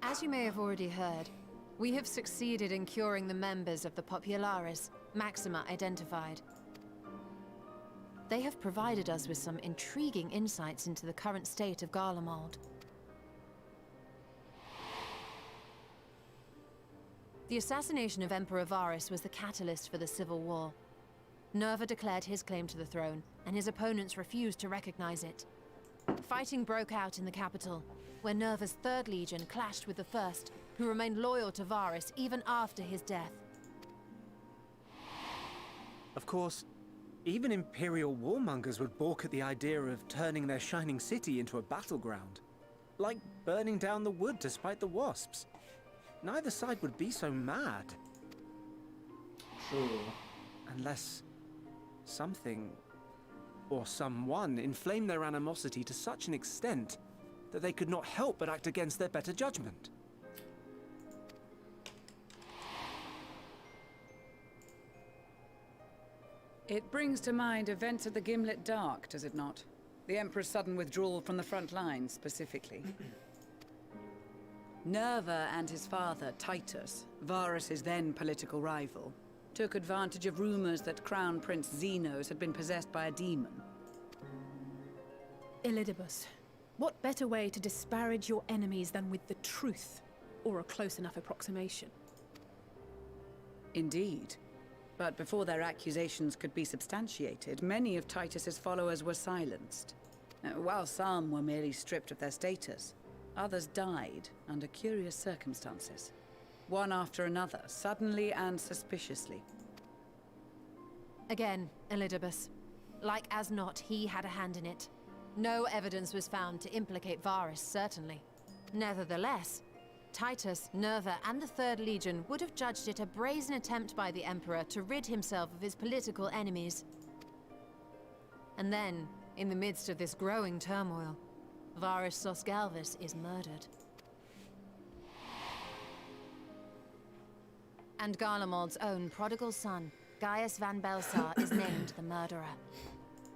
As you may have already heard, we have succeeded in curing the members of the Populares, Maxima identified. They have provided us with some intriguing insights into the current state of Garlemald. The assassination of Emperor Varus was the catalyst for the civil war. Nerva declared his claim to the throne, and his opponents refused to recognize it. Fighting broke out in the capital, where Nerva's Third Legion clashed with the First, who remained loyal to Varus even after his death. Of course, even Imperial warmongers would balk at the idea of turning their shining city into a battleground. Like burning down the wood to spite the wasps. Neither side would be so mad. True. Unless something or someone inflamed their animosity to such an extent that they could not help but act against their better judgment. It brings to mind events at the Gimlet Dark, does it not? The Emperor's sudden withdrawal from the front lines, specifically. Nerva and his father, Titus, Varus's then political rival, took advantage of rumors that Crown Prince Xenos had been possessed by a demon. Elidibus, what better way to disparage your enemies than with the truth, or a close enough approximation? Indeed. But before their accusations could be substantiated, many of Titus's followers were silenced. While some were merely stripped of their status, others died under curious circumstances. One after another, suddenly and suspiciously. Again, Elidibus. Like as not, he had a hand in it. No evidence was found to implicate Varus, certainly. Nevertheless, Titus, Nerva, and the Third Legion would have judged it a brazen attempt by the Emperor to rid himself of his political enemies. And then, in the midst of this growing turmoil, Varus Sosgalvis is murdered. And Garlemald's own prodigal son, Gaius van Belsar, is named the murderer.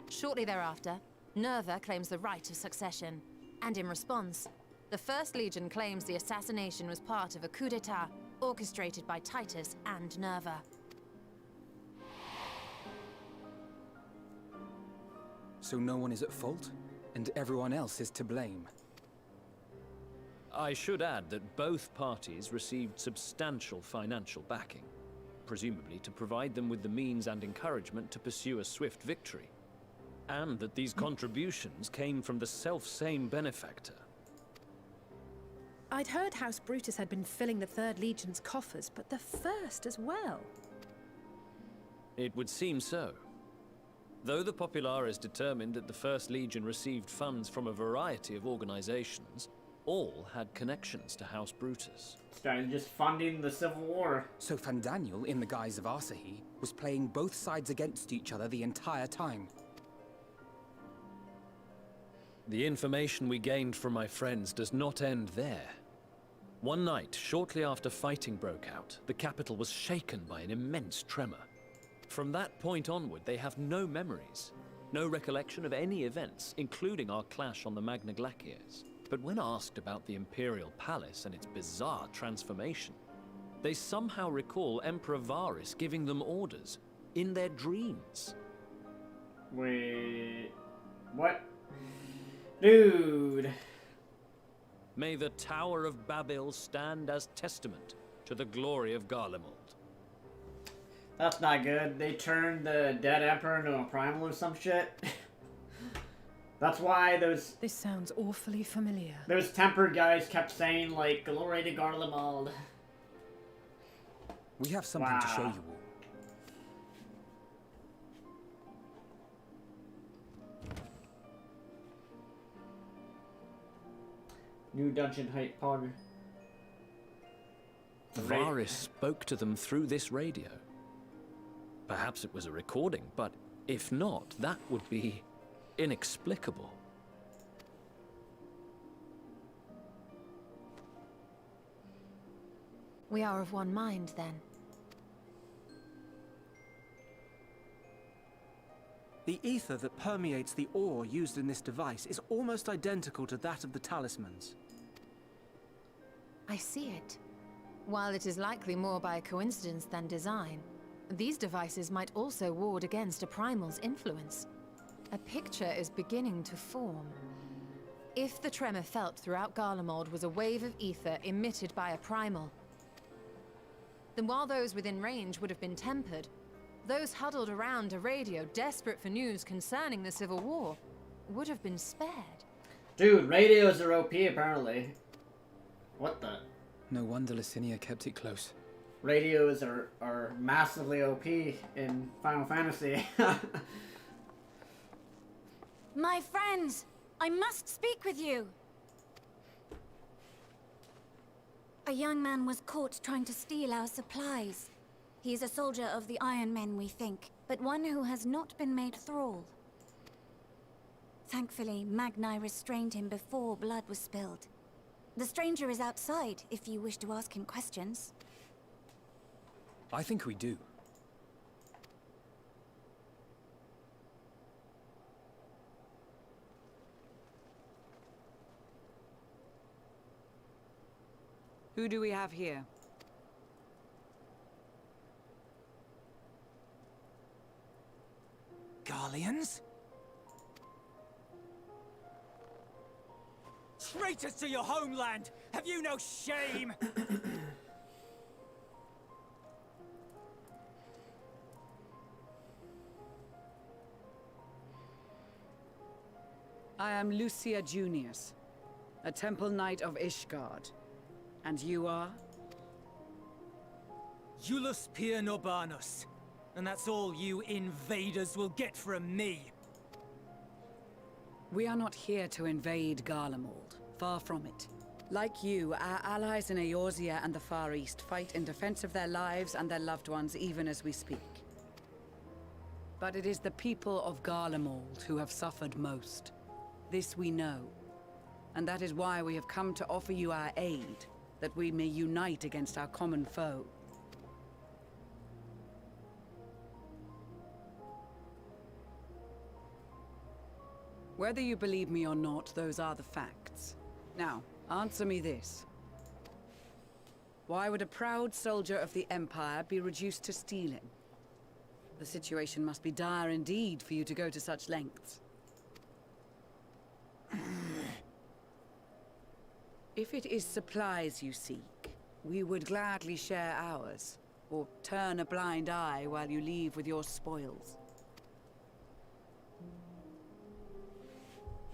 Shortly thereafter, Nerva claims the right of succession, and in response, the First Legion claims the assassination was part of a coup d'etat orchestrated by Titus and Nerva. So no one is at fault, and everyone else is to blame. I should add that both parties received substantial financial backing, presumably to provide them with the means and encouragement to pursue a swift victory. And that these contributions came from the self-same benefactor. I'd heard House Brutus had been filling the Third Legion's coffers, but the First as well. It would seem so. Though the Populares determined that the First Legion received funds from a variety of organizations, all had connections to House Brutus. Started just funding the Civil War. So Fandaniel, in the guise of Asahi, was playing both sides against each other the entire time. The information we gained from my friends does not end there. One night, shortly after fighting broke out, the capital was shaken by an immense tremor. From that point onward, they have no memories, no recollection of any events, including our clash on the Magna Glaciers. But when asked about the Imperial Palace and its bizarre transformation, they somehow recall Emperor Varys giving them orders in their dreams. Wait... what? Dude... May the Tower of Babel stand as testament to the glory of Garlemald. That's not good. They turned the dead emperor into a primal or some shit. That's why those... This sounds awfully familiar. Those tempered guys kept saying, like, glory to Garlemald. We have something to show you all. New dungeon height pog. Varys spoke to them through this radio. Perhaps it was a recording, but if not, that would be inexplicable. We are of one mind, then. The ether that permeates the ore used in this device is almost identical to that of the talismans. I see it. While it is likely more by coincidence than design, these devices might also ward against a primal's influence. A picture is beginning to form. If the tremor felt throughout Garlemald was a wave of ether emitted by a primal, then while those within range would have been tempered, those huddled around a radio desperate for news concerning the Civil War would have been spared. Dude, radios are OP apparently. What the? No wonder Licinia kept it close. Radios are massively OP in Final Fantasy. My friends, I must speak with you. A young man was caught trying to steal our supplies. He is a soldier of the Iron Men, we think, but one who has not been made thrall. Thankfully, Magni restrained him before blood was spilled. The stranger is outside, if you wish to ask him questions. I think we do. Who do we have here? Garleans? Traitors to your homeland! Have you no shame? I am Lucia Junius, a Temple Knight of Ishgard. And you are? Julius Pier Norbanus. And that's all you invaders will get from me. We are not here to invade Garlemald. Far from it. Like you, our allies in Eorzea and the Far East fight in defense of their lives and their loved ones even as we speak. But it is the people of Garlemald who have suffered most. This we know. And that is why we have come to offer you our aid, that we may unite against our common foe. Whether you believe me or not, those are the facts. Now, answer me this. Why would a proud soldier of the Empire be reduced to stealing? The situation must be dire indeed for you to go to such lengths. If it is supplies you seek, we would gladly share ours, or turn a blind eye while you leave with your spoils.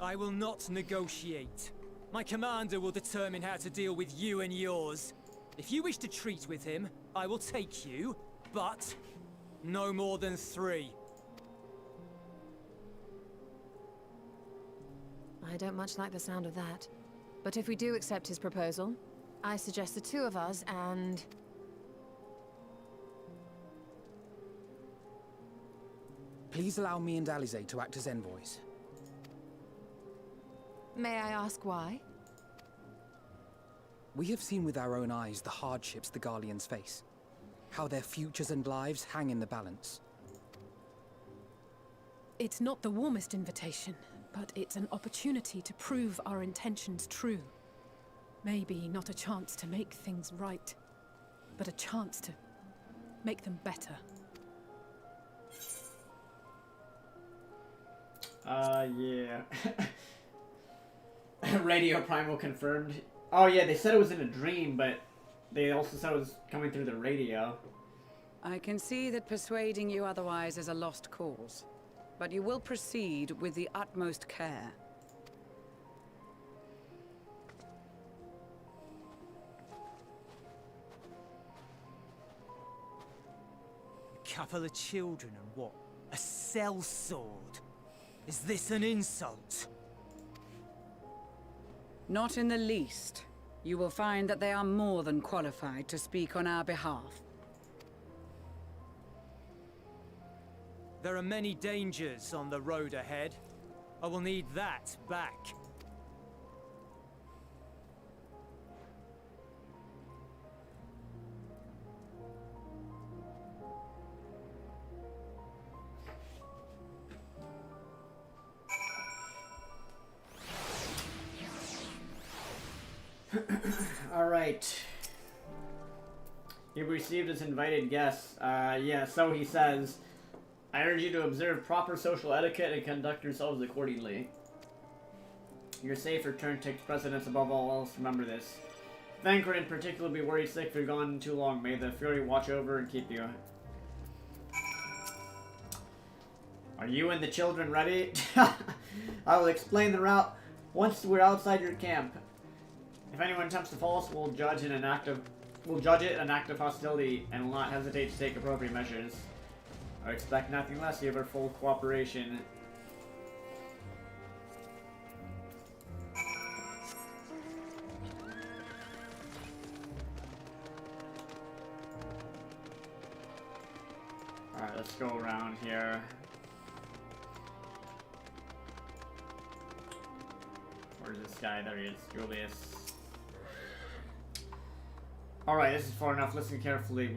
I will not negotiate. My commander will determine how to deal with you and yours. If you wish to treat with him, I will take you, but no more than 3. I don't much like the sound of that. But if we do accept his proposal, I suggest the two of us and... Please allow me and Alize to act as envoys. May I ask why? We have seen with our own eyes the hardships the Garleans face. How their futures and lives hang in the balance. It's not the warmest invitation, but it's an opportunity to prove our intentions true. Maybe not a chance to make things right, but a chance to make them better. Yeah. Radio Primal confirmed. Oh yeah, they said it was in a dream, but they also said it was coming through the radio. I can see that persuading you otherwise is a lost cause, but you will proceed with the utmost care. A couple of children and what? A sellsword? Is this an insult? Not in the least. You will find that they are more than qualified to speak on our behalf. There are many dangers on the road ahead. I will need that back. Alright. You've received as invited guests. Yeah, so he says, I urge you to observe proper social etiquette and conduct yourselves accordingly. Your safe return takes precedence above all else. Remember this. Thancred in particular be worried sick if you're gone too long. May the Fury watch over and keep you. Are you and the children ready? I will explain the route once we're outside your camp. If anyone attempts to follow us, we'll judge it an act of hostility and will not hesitate to take appropriate measures. I expect nothing less. You have our full cooperation. Alright, let's go around here. Where's this guy? There he is. Julius. Alright, this is far enough. Listen carefully.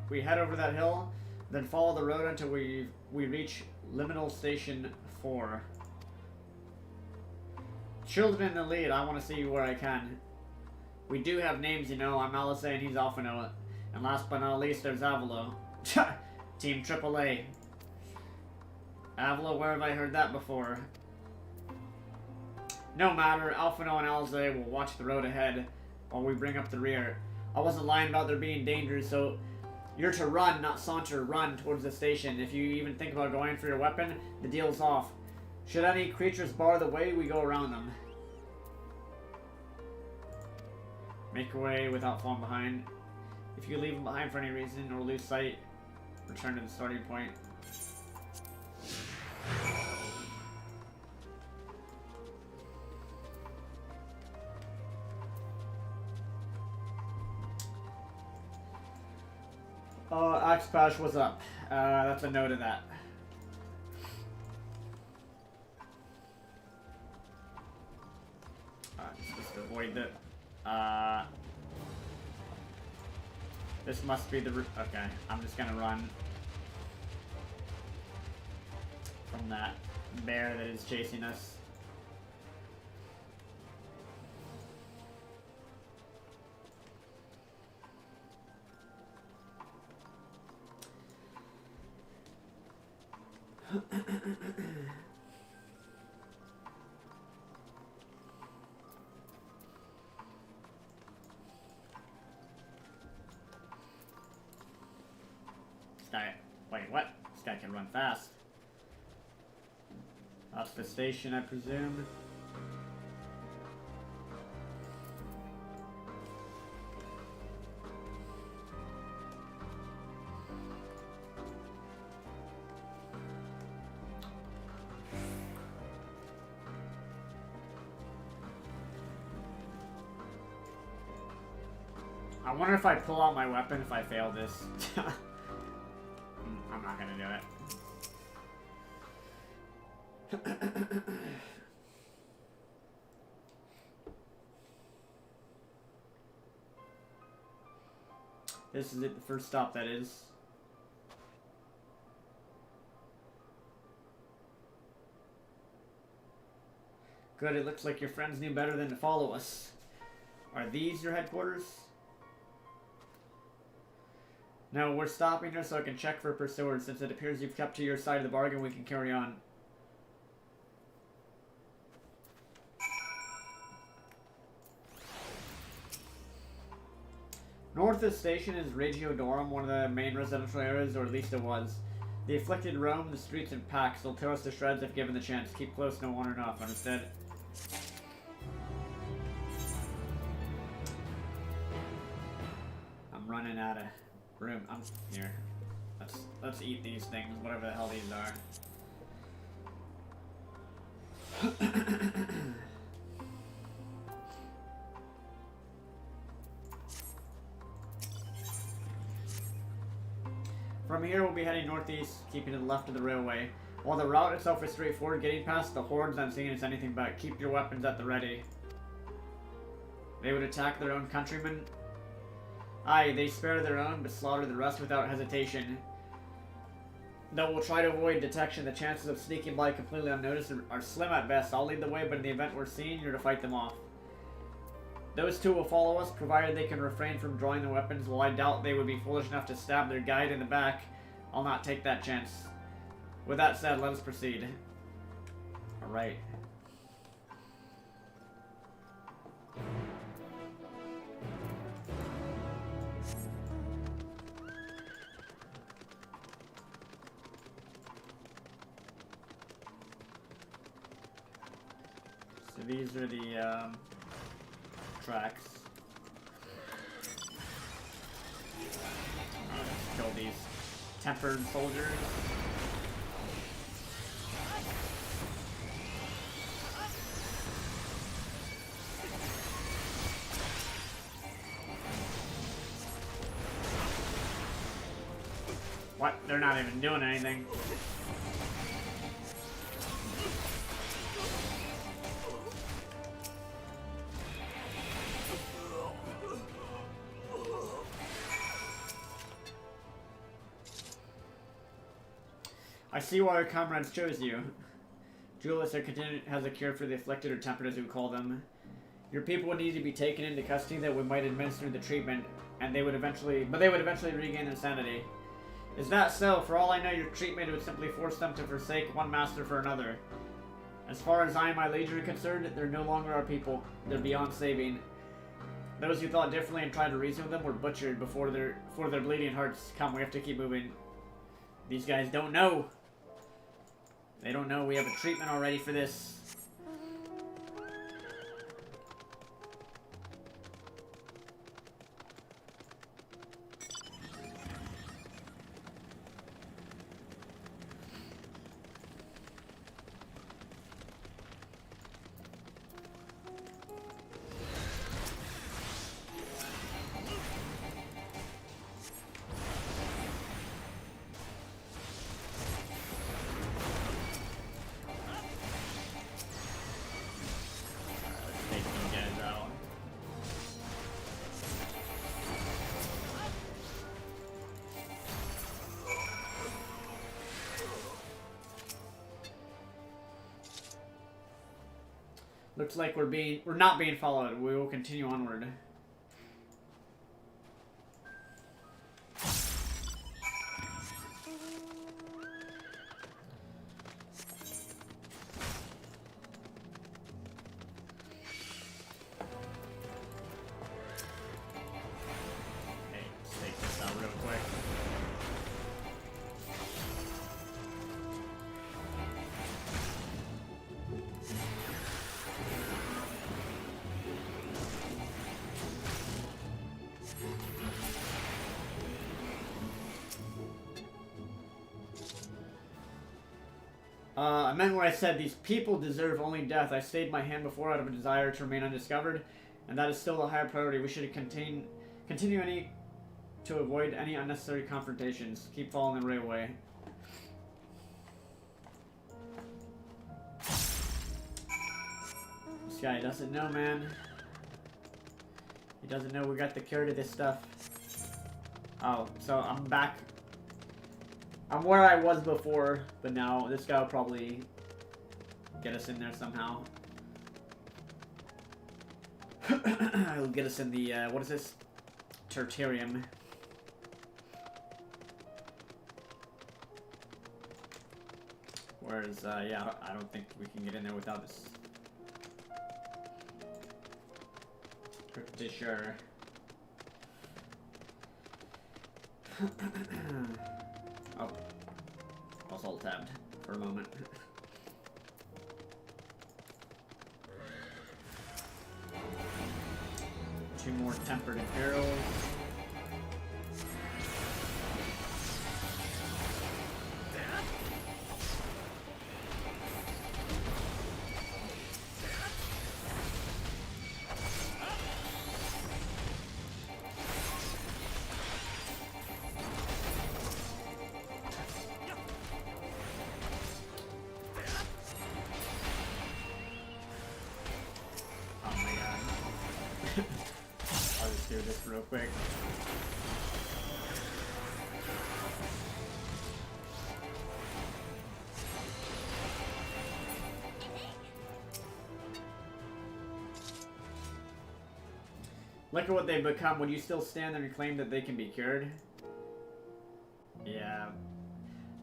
We head over that hill, then follow the road until we reach Liminal Station 4. Children in the lead. I want to see where I can. We do have names, you know. I'm Alice and he's Alphino. And last but not least, there's Avilo. Team AAA. Avilo, where have I heard that before? No matter. Alphino and Alize will watch the road ahead while we bring up the rear. I wasn't lying about there being dangers, so you're to run, not saunter. Run towards the station. If you even think about going for your weapon, the deal's off. Should any creatures bar the way, we go around them. Make your way without falling behind. If you leave them behind for any reason or lose sight, return to the starting point. Axpash, what's up? That's a note of that. Just avoid the... this must be the route. Okay, I'm just gonna run from that bear that is chasing us. This guy, wait, what? This guy can run fast. That's the station, I presume. I wonder if I pull out my weapon if I fail this. I'm not gonna do it. This is it, the first stop, that is. Good, it looks like your friends knew better than to follow us. Are these your headquarters? No, we're stopping here so I can check for pursuers. Since it appears you've kept to your side of the bargain, we can carry on. North of the station is Regiodorum, one of the main residential areas, or at least it was. The afflicted roam the streets in packs. They'll tear us to shreds if given the chance. Keep close, no wander enough. Understood? I'm running out of room. I'm here. Let's eat these things, whatever the hell these are. From here, we'll be heading northeast, keeping to the left of the railway. While the route itself is straightforward, getting past the hordes I'm seeing is anything but. Keep your weapons at the ready. They would attack their own countrymen. Aye, they spare their own, but slaughter the rest without hesitation. Though we'll try to avoid detection, the chances of sneaking by completely unnoticed are slim at best. I'll lead the way, but in the event we're seen, you're to fight them off. Those two will follow us, provided they can refrain from drawing their weapons. While I doubt they would be foolish enough to stab their guide in the back, I'll not take that chance. With that said, let us proceed. Alright. So these are the, tracks. Kill these tempered soldiers. What? They're not even doing anything. I see why your comrades chose you. Julius has a cure for the afflicted, or tempered as we call them. Your people would need to be taken into custody that we might administer the treatment, and they would eventually regain their sanity. Is that so? For all I know, your treatment would simply force them to forsake one master for another. As far as I and my legion are concerned, they're no longer our people. They're beyond saving. Those who thought differently and tried to reason with them were butchered before their bleeding hearts. Come, we have to keep moving. These guys don't know. They don't know we have a treatment already for this. Looks like we're not being followed. We will continue onward. I meant what I said. These people deserve only death. I stayed my hand before out of a desire to remain undiscovered, and that is still a higher priority. We should continue Continue to avoid any unnecessary confrontations. Keep following the railway. This guy doesn't know, man. He doesn't know we got the cure to this stuff. Oh, so I'm back. I'm where I was before, but now this guy will probably get us in there somehow. He'll get us in the, what is this? Tertarium. Whereas, yeah, I don't think we can get in there without this. Pretty sure. Oh. I was alt-tabbed for a moment. Two more tempered imperials. Real quick. Look at what they've become. Would you still stand there and claim that they can be cured? Yeah.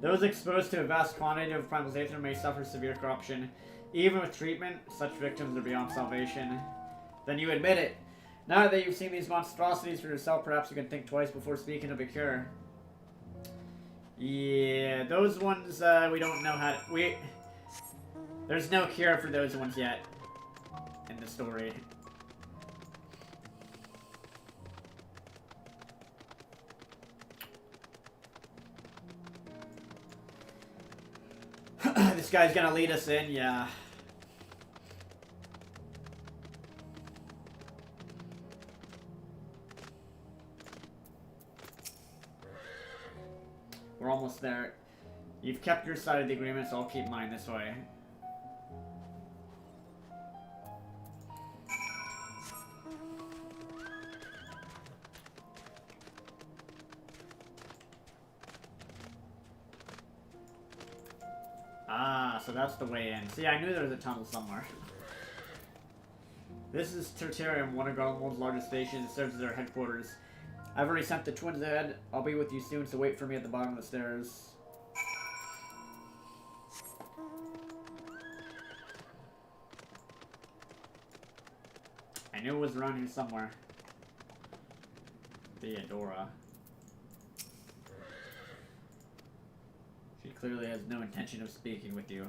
Those exposed to a vast quantity of primal Aether may suffer severe corruption. Even with treatment, such victims are beyond salvation. Then you admit it. Now that you've seen these monstrosities for yourself, perhaps you can think twice before speaking of a cure. Yeah, those ones, we don't know how to... There's no cure for those ones yet in the story. This guy's gonna lead us in, yeah. We're almost there. You've kept your side of the agreement, so I'll keep mine this way. Ah, so that's the way in. See, I knew there was a tunnel somewhere. This is Tertarium, one of Garlemald's largest stations. It serves as their headquarters. I've already sent the twins ahead. I'll be with you soon, so wait for me at the bottom of the stairs. I knew it was around here somewhere. Theodora. She clearly has no intention of speaking with you.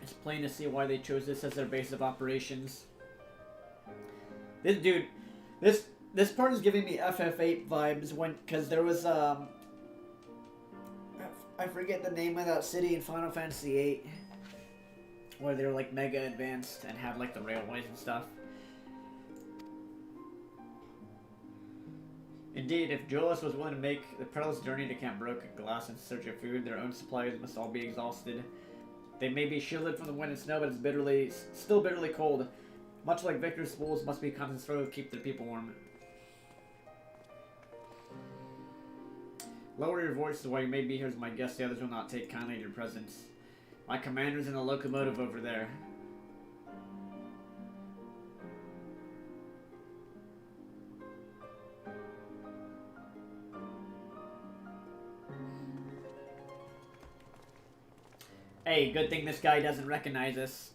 It's plain to see why they chose this as their base of operations. This dude, this part is giving me FF8 vibes because there was I forget the name of that city in Final Fantasy VIII where they're like mega advanced and have like the railways and stuff. Indeed, if Julius was willing to make the perilous journey to Camp Broken Glass in search of food, their own supplies must all be exhausted. They may be shielded from the wind and snow, but it's still bitterly cold. Much like Victor's schools must be concentrated to keep their people warm. Lower your voice while you may be here as my guest. The others will not take kindly to your presence. My commander's in the locomotive over there. Hey, good thing this guy doesn't recognize us.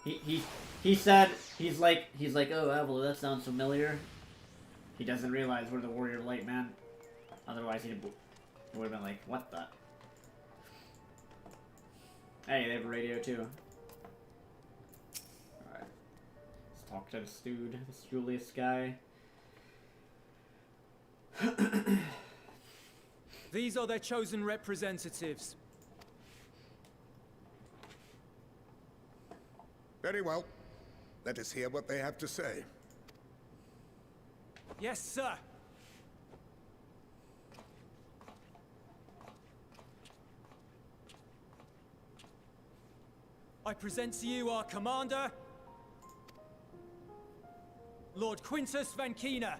He said he's like oh Avilo, that sounds familiar. He doesn't realize we're the Warrior of Light, man. Otherwise he would have been like, what the? Hey, they have a radio too. Alright. Let's talk to this dude, this Julius guy. These are their chosen representatives. Very well. Let us hear what they have to say. Yes, sir. I present to you our commander, Lord Quintus Vankina,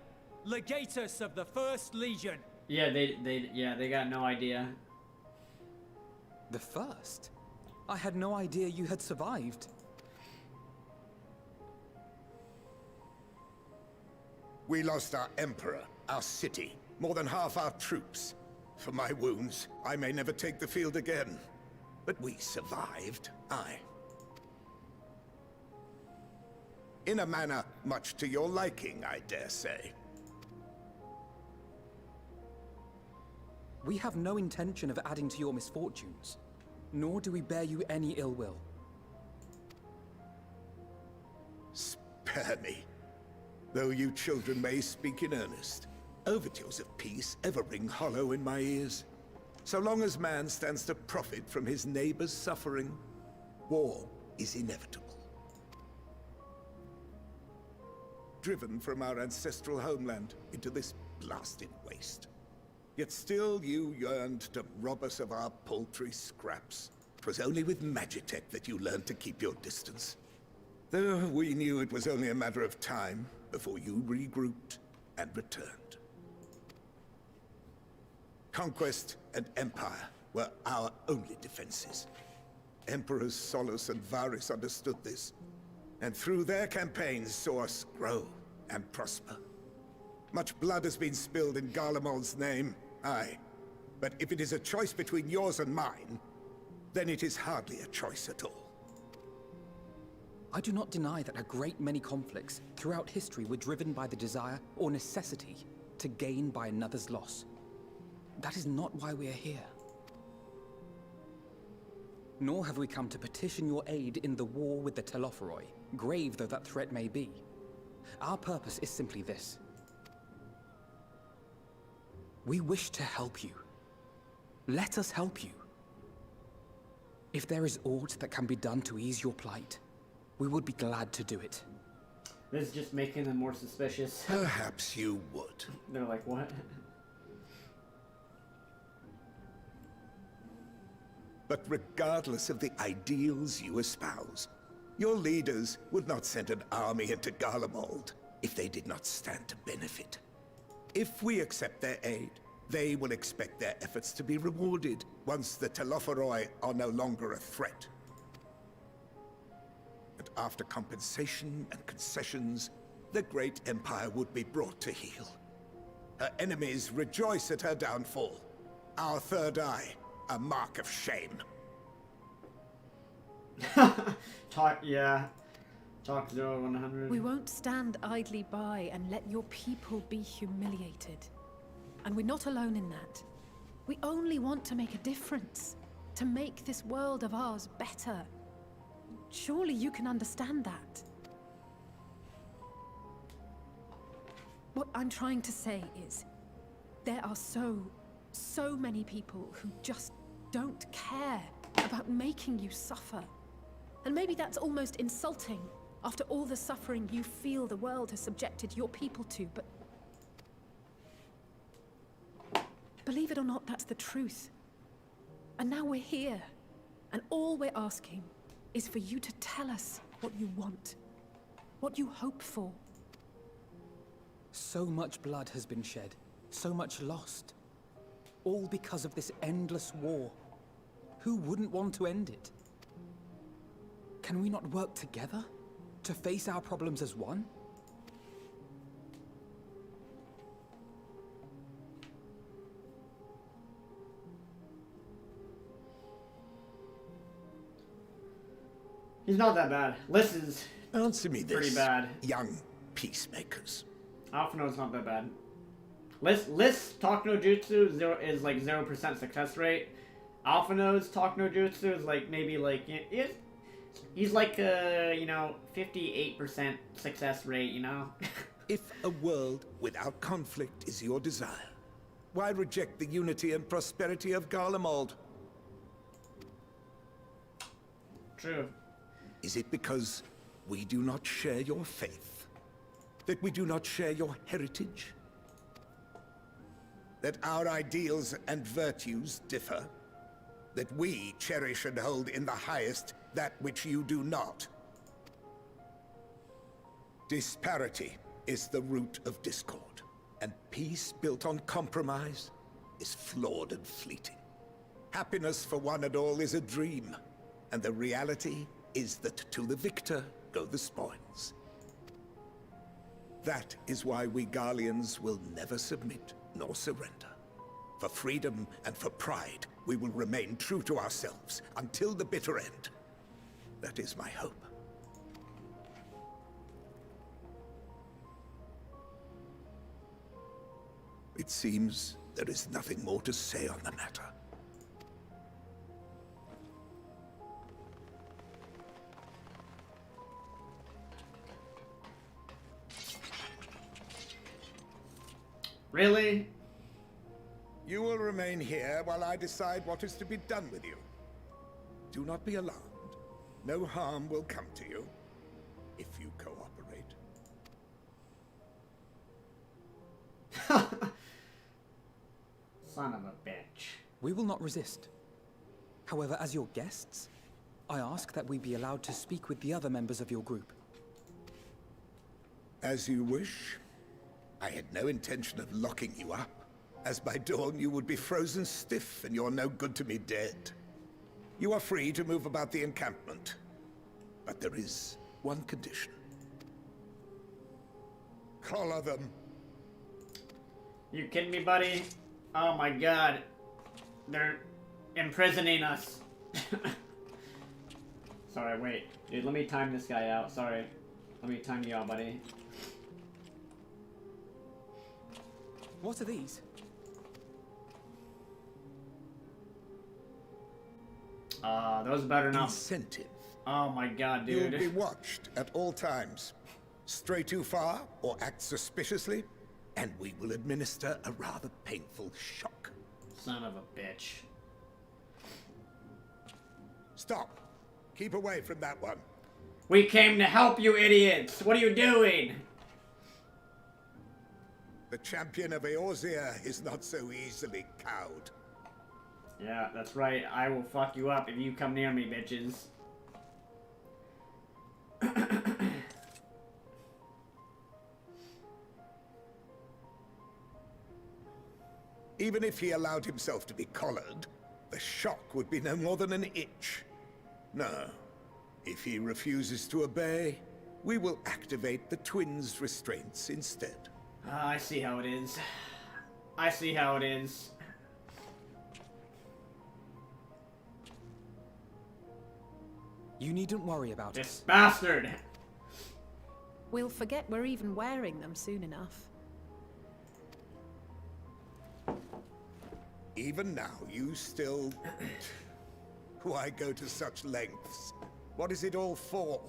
Legatus of the First Legion. Yeah, they got no idea. The first? I had no idea you had survived. We lost our emperor, our city, more than half our troops. For my wounds, I may never take the field again. But we survived, aye. In a manner much to your liking, I dare say. We have no intention of adding to your misfortunes, nor do we bear you any ill will. Spare me. Though you children may speak in earnest, overtures of peace ever ring hollow in my ears. So long as man stands to profit from his neighbor's suffering, war is inevitable. Driven from our ancestral homeland into this blasted waste. Yet still you yearned to rob us of our paltry scraps. 'Twas only with Magitech that you learned to keep your distance. Though we knew it was only a matter of time before you regrouped and returned. Conquest and empire were our only defenses. Emperors Solus and Varus understood this, and through their campaigns saw us grow and prosper. Much blood has been spilled in Garlemald's name, aye. But if it is a choice between yours and mine, then it is hardly a choice at all. I do not deny that a great many conflicts throughout history were driven by the desire or necessity to gain by another's loss. That is not why we are here. Nor have we come to petition your aid in the war with the Telophoroi, grave though that threat may be. Our purpose is simply this. We wish to help you. Let us help you. If there is aught that can be done to ease your plight, we would be glad to do it. This is just making them more suspicious. Perhaps you would. They're like, what? But regardless of the ideals you espouse, your leaders would not send an army into Garlemald if they did not stand to benefit. If we accept their aid, they will expect their efforts to be rewarded once the Telophoroi are no longer a threat. And after compensation and concessions, the great empire would be brought to heel. Her enemies rejoice at her downfall. Our third eye, a mark of shame. Talk 0-100. We won't stand idly by and let your people be humiliated. And we're not alone in that. We only want to make a difference. To make this world of ours better. Surely you can understand that. What I'm trying to say is, there are so many people who just don't care about making you suffer. And maybe that's almost insulting after all the suffering you feel the world has subjected your people to, but believe it or not, that's the truth. And now we're here, and all we're asking is for you to tell us what you want, what you hope for. So much blood has been shed, so much lost. All because of this endless war. Who wouldn't want to end it? Can we not work together to face our problems as one? He's not that bad. Liz is Answer me this, pretty bad. young peacemakers. Alphino's not that bad. Liz talk no jutsu is like 0% success rate. Alphino's talk no jutsu is like maybe like he's like you know 58% success rate, you know. If a world without conflict is your desire, why reject the unity and prosperity of Garlemald? True. Is it because we do not share your faith? That we do not share your heritage? That our ideals and virtues differ? That we cherish and hold in the highest that which you do not? Disparity is the root of discord, and peace built on compromise is flawed and fleeting. Happiness for one and all is a dream, and the reality is that to the victor go the spoils. That is why we Garleans will never submit nor surrender. For freedom and for pride, we will remain true to ourselves until the bitter end. That is my hope. It seems there is nothing more to say on the matter. Really? You will remain here while I decide what is to be done with you. Do not be alarmed. No harm will come to you if you cooperate. Son of a bitch. We will not resist. However, as your guests, I ask that we be allowed to speak with the other members of your group. As you wish. I had no intention of locking you up, as by dawn you would be frozen stiff and you're no good to me dead. You are free to move about the encampment, but there is one condition. Collar them. You kidding me, buddy? Oh my god. They're imprisoning us. Sorry, wait. Dude, let me time this guy out. Sorry. Let me time you out, buddy. What are these? Those better not. Incentive. Oh my god, dude. You'll be watched at all times. Stray too far or act suspiciously, and we will administer a rather painful shock. Son of a bitch. Stop. Keep away from that one. We came to help you, idiots. What are you doing? The champion of Eorzea is not so easily cowed. Yeah, that's right. I will fuck you up if you come near me, bitches. Even if he allowed himself to be collared, the shock would be no more than an itch. No. If he refuses to obey, we will activate the twins' restraints instead. I see how it is. I see how it is. You needn't worry about it. This bastard! We'll forget we're even wearing them soon enough. Even now, you still... Why go to such lengths? What is it all for?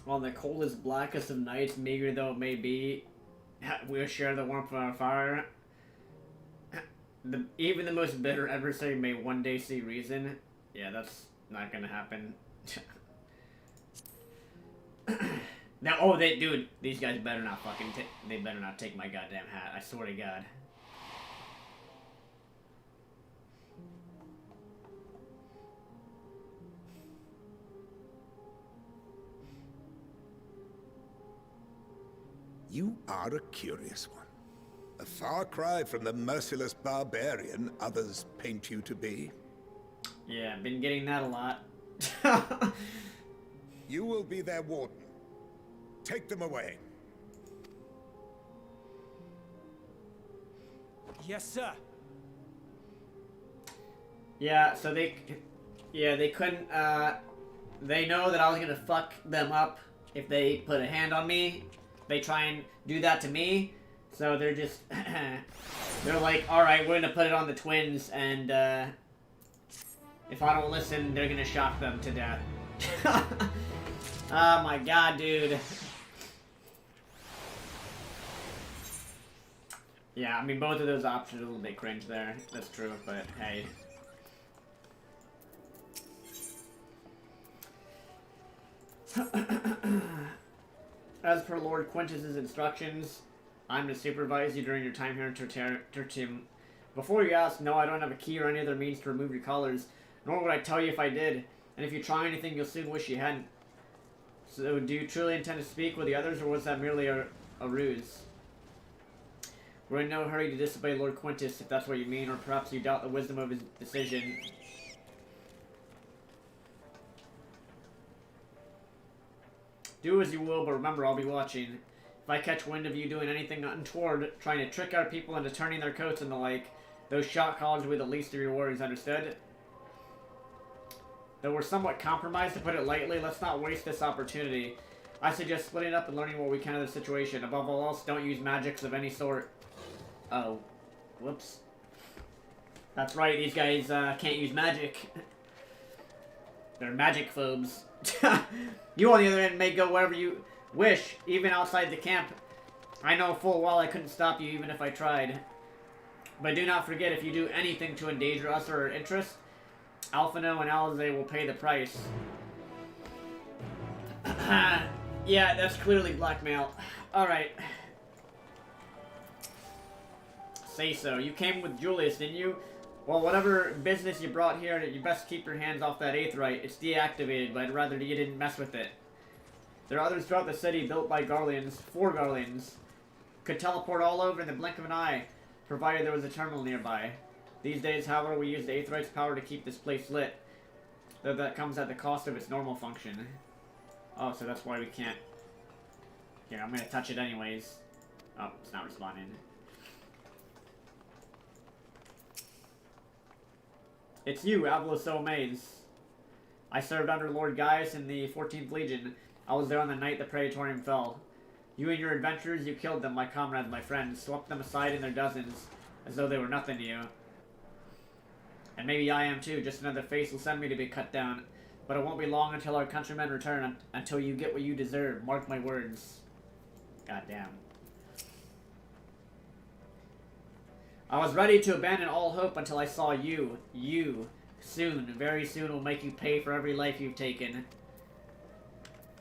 On the coldest, blackest of nights, meager though it may be, we'll share the warmth of our fire. Even the most bitter adversary may one day see reason. Yeah, that's not gonna happen. Now, oh, dude, these guys better not fucking they better not take my goddamn hat. I swear to God. You are a curious one. A far cry from the merciless barbarian others paint you to be. Yeah, been getting that a lot. You will be their warden. Take them away. Yes, sir. Yeah, so they couldn't, they know that I was gonna fuck them up if they put a hand on me. They try and do that to me, so they're just, they're like, alright, we're gonna put it on the twins, and, if I don't listen, they're gonna shock them to death. Oh my god, dude. Yeah, I mean, both of those options are a little bit cringe there. That's true, but hey. As per Lord Quintus's instructions, I'm to supervise you during your time here in Tertium. Before you ask, no, I don't have a key or any other means to remove your colors, nor would I tell you if I did. And if you try anything, you'll soon wish you hadn't. So, do you truly intend to speak with the others, or was that merely a ruse? We're in no hurry to disobey Lord Quintus, if that's what you mean, or perhaps you doubt the wisdom of his decision. Do as you will, but remember, I'll be watching. If I catch wind of you doing anything untoward, trying to trick our people into turning their coats and the like, those shot collars will be the least of your worries, understood? Though we're somewhat compromised, to put it lightly, let's not waste this opportunity. I suggest splitting up and learning what we can of the situation. Above all else, don't use magics of any sort. Oh. Whoops. That's right, these guys can't use magic. They're magic phobes. You, on the other hand, may go wherever you wish, even outside the camp. I know full well I couldn't stop you even if I tried. But do not forget, if you do anything to endanger us or our interests, Alphino and Alize will pay the price. Yeah, that's clearly blackmail. Alright. Say so. You came with Julius, didn't you? Well, whatever business you brought here, you best keep your hands off that Aetheryte. It's deactivated, but I'd rather you didn't mess with it. There are others throughout the city built by Garleans, 4 Garleans. Could teleport all over in the blink of an eye, provided there was a terminal nearby. These days, however, we use the Aetheryte's power to keep this place lit, though that comes at the cost of its normal function. Oh, so that's why we can't... Here, I'm gonna touch it anyways. Oh, it's not responding. It's you, aviloSoAmaze. I served under Lord Gaius in the 14th Legion. I was there on the night the Praetorium fell. You and your adventurers, you killed them, my comrades, my friends, swept them aside in their dozens, as though they were nothing to you. And maybe I am too, just another face will send me to be cut down. But it won't be long until our countrymen return, until you get what you deserve, mark my words. Goddamn. I was ready to abandon all hope until I saw you. You. Soon, very soon, will make you pay for every life you've taken.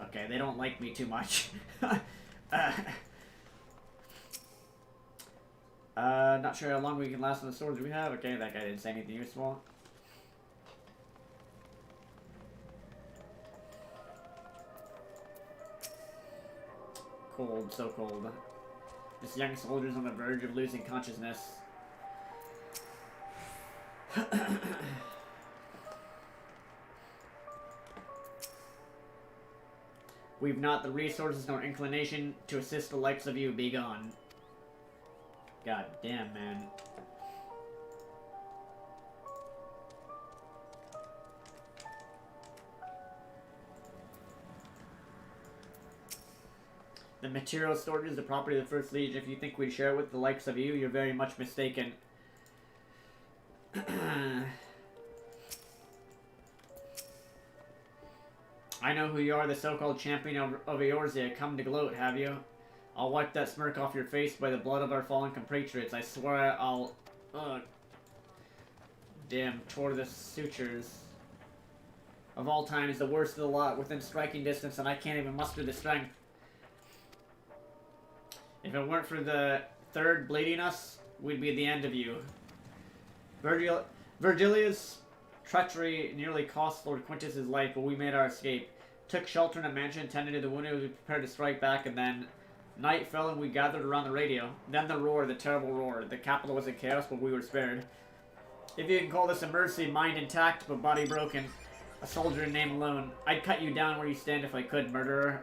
Okay, they don't like me too much. Not sure how long we can last on the swords we have. Okay, that guy didn't say anything useful. Cold, so cold. This young soldier's on the verge of losing consciousness. We've not the resources nor inclination to assist the likes of you. Be gone. God damn, man. The material storage is the property of the First Legion. If you think we'd share it with the likes of you, you're very much mistaken. I know who you are, the so-called champion of Eorzea. Come to gloat, have you? I'll wipe that smirk off your face by the blood of our fallen compatriots. I swear I'll... Damn, tore the sutures. Of all times, the worst of the lot, within striking distance, and I can't even muster the strength. If it weren't for the third bleeding us, we'd be at the end of you. Virgilia's treachery nearly cost Lord Quintus his life, but we made our escape. Took shelter in a mansion, tended to the wounded, we prepared to strike back, and then night fell and we gathered around the radio. Then the roar, the terrible roar. The capital was in chaos, but we were spared. If you can call this a mercy, mind intact, but body broken. A soldier in name alone. I'd cut you down where you stand if I could, murderer.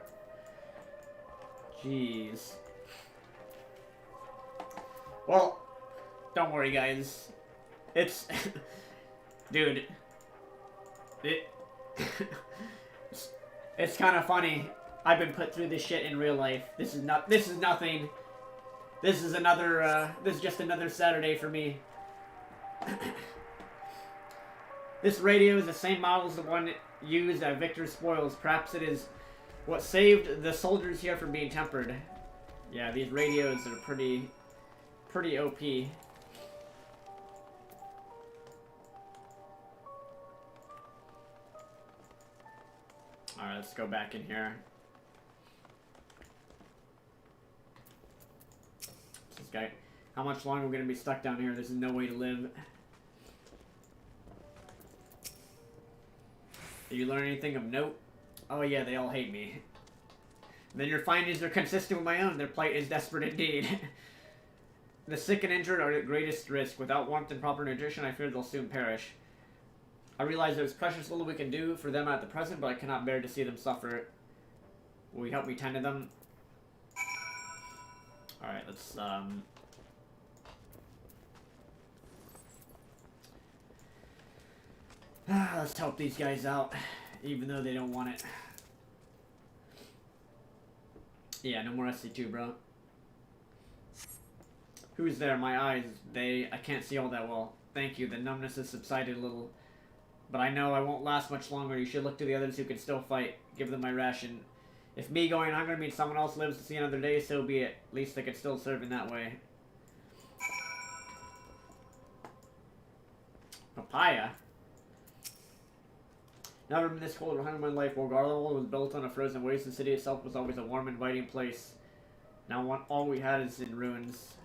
Jeez. Well, don't worry, guys. It's... Dude. It's kind of funny. I've been put through this shit in real life. This is nothing. This is another, this is just another Saturday for me. This radio is the same model as the one used at Victor's spoils. Perhaps it is what saved the soldiers here from being tempered. Yeah, these radios are pretty OP. Alright, let's go back in here. This guy. How much longer are we going to be stuck down here? There's no way to live. Did you learn anything of note? Oh yeah, they all hate me. Then your findings are consistent with my own. Their plight is desperate indeed. The sick and injured are at greatest risk. Without warmth and proper nutrition, I fear they'll soon perish. I realize there's precious little we can do for them at the present, but I cannot bear to see them suffer. Will you help me tend to them? Alright, let's help these guys out, even though they don't want it. Yeah, no more SC2, bro. Who's there? My eyes. I can't see all that well. Thank you, the numbness has subsided a little. But I know I won't last much longer. You should look to the others who can still fight. Give them my ration. If me going hungry means someone else lives to see another day, so be it. At least I can still serve in that way. Papaya? Never been this cold or hungry in my life. While Garlemald was built on a frozen waste, the city itself was always a warm, inviting place. Now all we had is in ruins.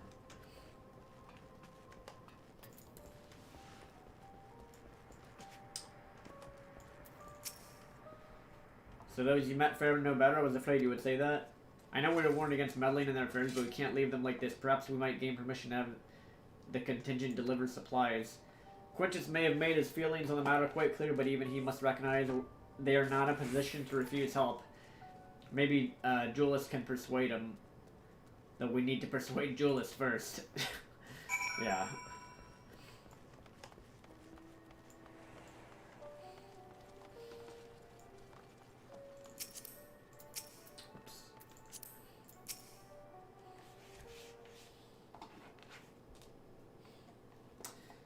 So those you met fared no better. I was afraid you would say that. I know we were warned against meddling in their affairs, but we can't leave them like this. Perhaps we might gain permission to have the contingent deliver supplies. Quintus may have made his feelings on the matter quite clear, but even he must recognize they are not in a position to refuse help. Maybe Julius can persuade him. Though we need to persuade Julius first. Yeah.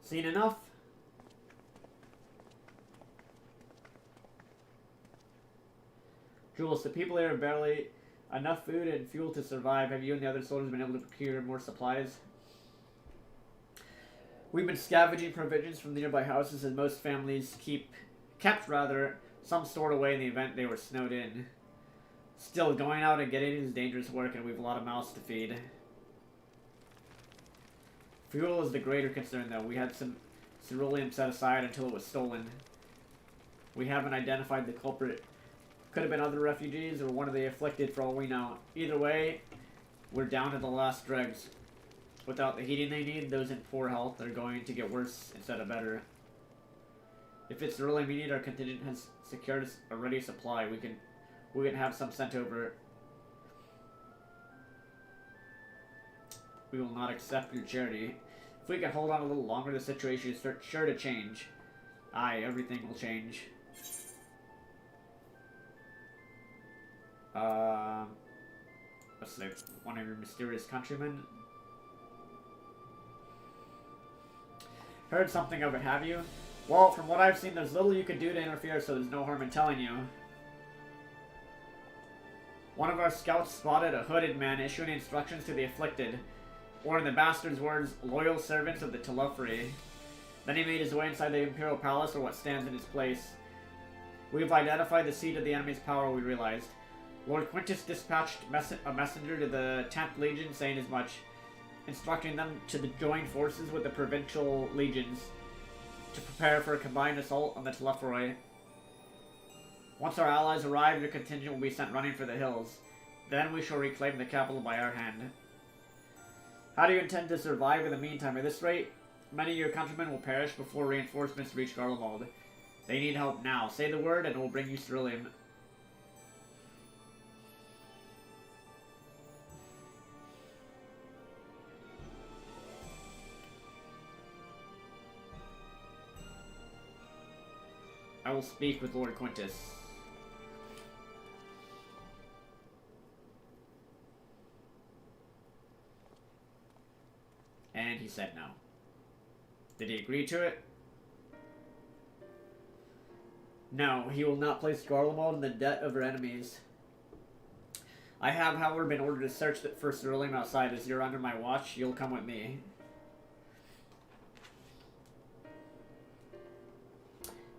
Seen enough? Jules, the people here have barely enough food and fuel to survive. Have you and the other soldiers been able to procure more supplies? We've been scavenging provisions from the nearby houses, and most families kept some stored away in the event they were snowed in. Still, going out and getting it is dangerous work, and we've a lot of mouths to feed. Fuel is the greater concern, though. We had some ceruleum set aside until it was stolen. We haven't identified the culprit. Could have been other refugees or one of the afflicted for all we know. Either way, we're down to the last dregs. Without the heating they need, those in poor health are going to get worse instead of better. If it's ceruleum we need, our contingent has secured a ready supply. We can have some sent over. We will not accept your charity. If we can hold on a little longer, the situation is sure to change. Aye, everything will change. What's like one of your mysterious countrymen? Heard something of it, have you? Well, from what I've seen, there's little you could do to interfere, so there's no harm in telling you. One of our scouts spotted a hooded man issuing instructions to the afflicted, or in the bastard's words, loyal servants of the Ffxiv. Then he made his way inside the Imperial Palace, or what stands in its place. We've identified the seat of the enemy's power, we realized. Lord Quintus dispatched a messenger to the 10th Legion saying as much, instructing them to join forces with the provincial legions to prepare for a combined assault on the Ffxiv. Once our allies arrive, your contingent will be sent running for the hills. Then we shall reclaim the capital by our hand. How do you intend to survive in the meantime? At this rate, many of your countrymen will perish before reinforcements reach Garlemald. They need help now. Say the word and we'll bring you ceruleum. I will speak with Lord Quintus. And he said no. Did he agree to it? No, he will not place Garlemald in the debt of our enemies. I have, however, been ordered to search for ceruleum outside. As you're under my watch, you'll come with me.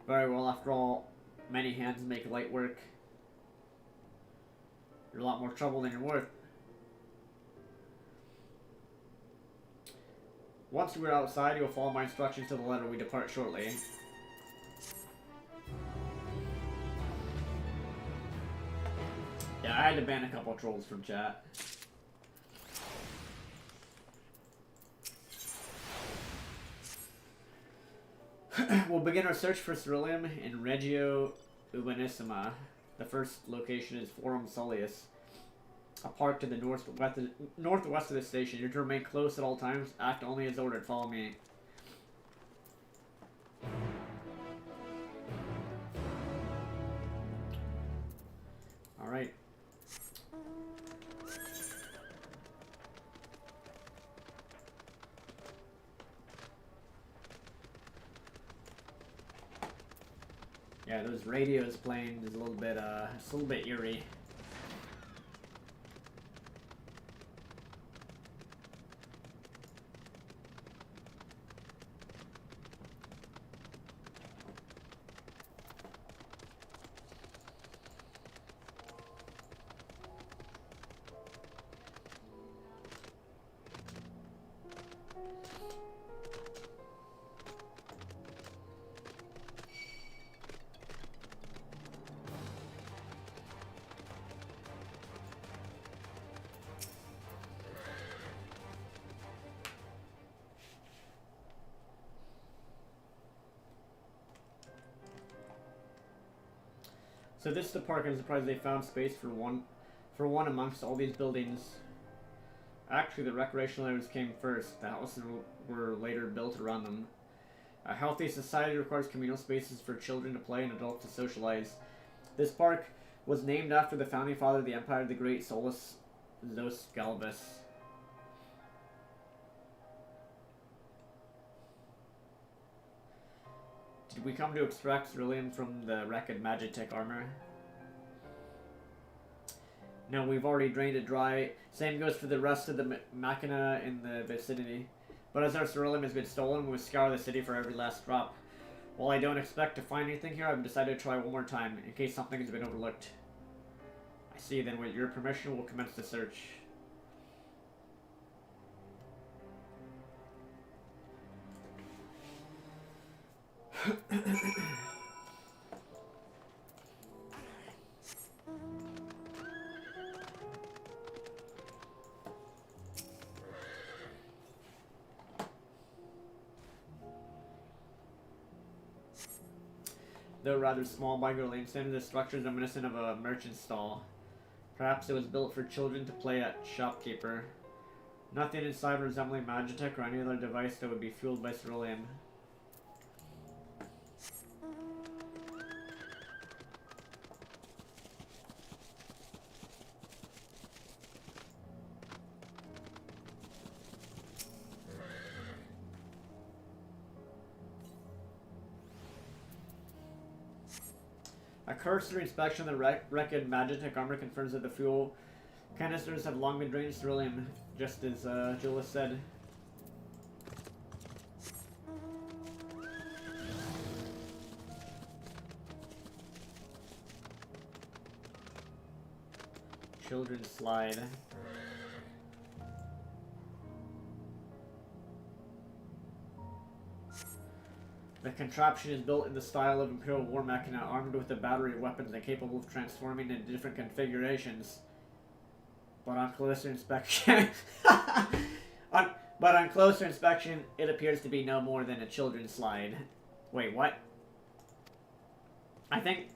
Very well, after all, many hands make light work. You're a lot more trouble than you're worth. Once we're outside, you'll follow my instructions to the letter. We depart shortly. Yeah, I had to ban a couple trolls from chat. We'll begin our search for ceruleum in Regio Ubanissima. The first location is Forum Soleus, a park to the northwest of the station. You're to remain close at all times. Act only as ordered. Follow me. Alright. Yeah, those radios playing is a little bit eerie. So this is the park. I'm surprised they found space for one amongst all these buildings. Actually, the recreational areas came first. The houses were later built around them. A healthy society requires communal spaces for children to play and adults to socialize. This park was named after the founding father of the Empire, the great Solus Zos Galvus. Did we come to extract ceruleum from the wrecked Magitech armor? No, we've already drained it dry. Same goes for the rest of the machina in the vicinity. But as our ceruleum has been stolen, we will scour the city for every last drop. While I don't expect to find anything here, I've decided to try one more time, in case something has been overlooked. I see, then with your permission, we'll commence the search. Though rather small by Gurlane standards, the structure is reminiscent of a merchant stall. Perhaps it was built for children to play at shopkeeper. Nothing inside resembling Magitech or any other device that would be fueled by ceruleum. A cursory inspection of the wrecked Magitech armor confirms that the fuel canisters have long been drained of ceruleum, just as Julius said. Children's slide. The contraption is built in the style of Imperial War Machina, armed with a battery of weapons and capable of transforming into different configurations. But on closer inspection... But on closer inspection, it appears to be no more than a children's slide. Wait, what? I think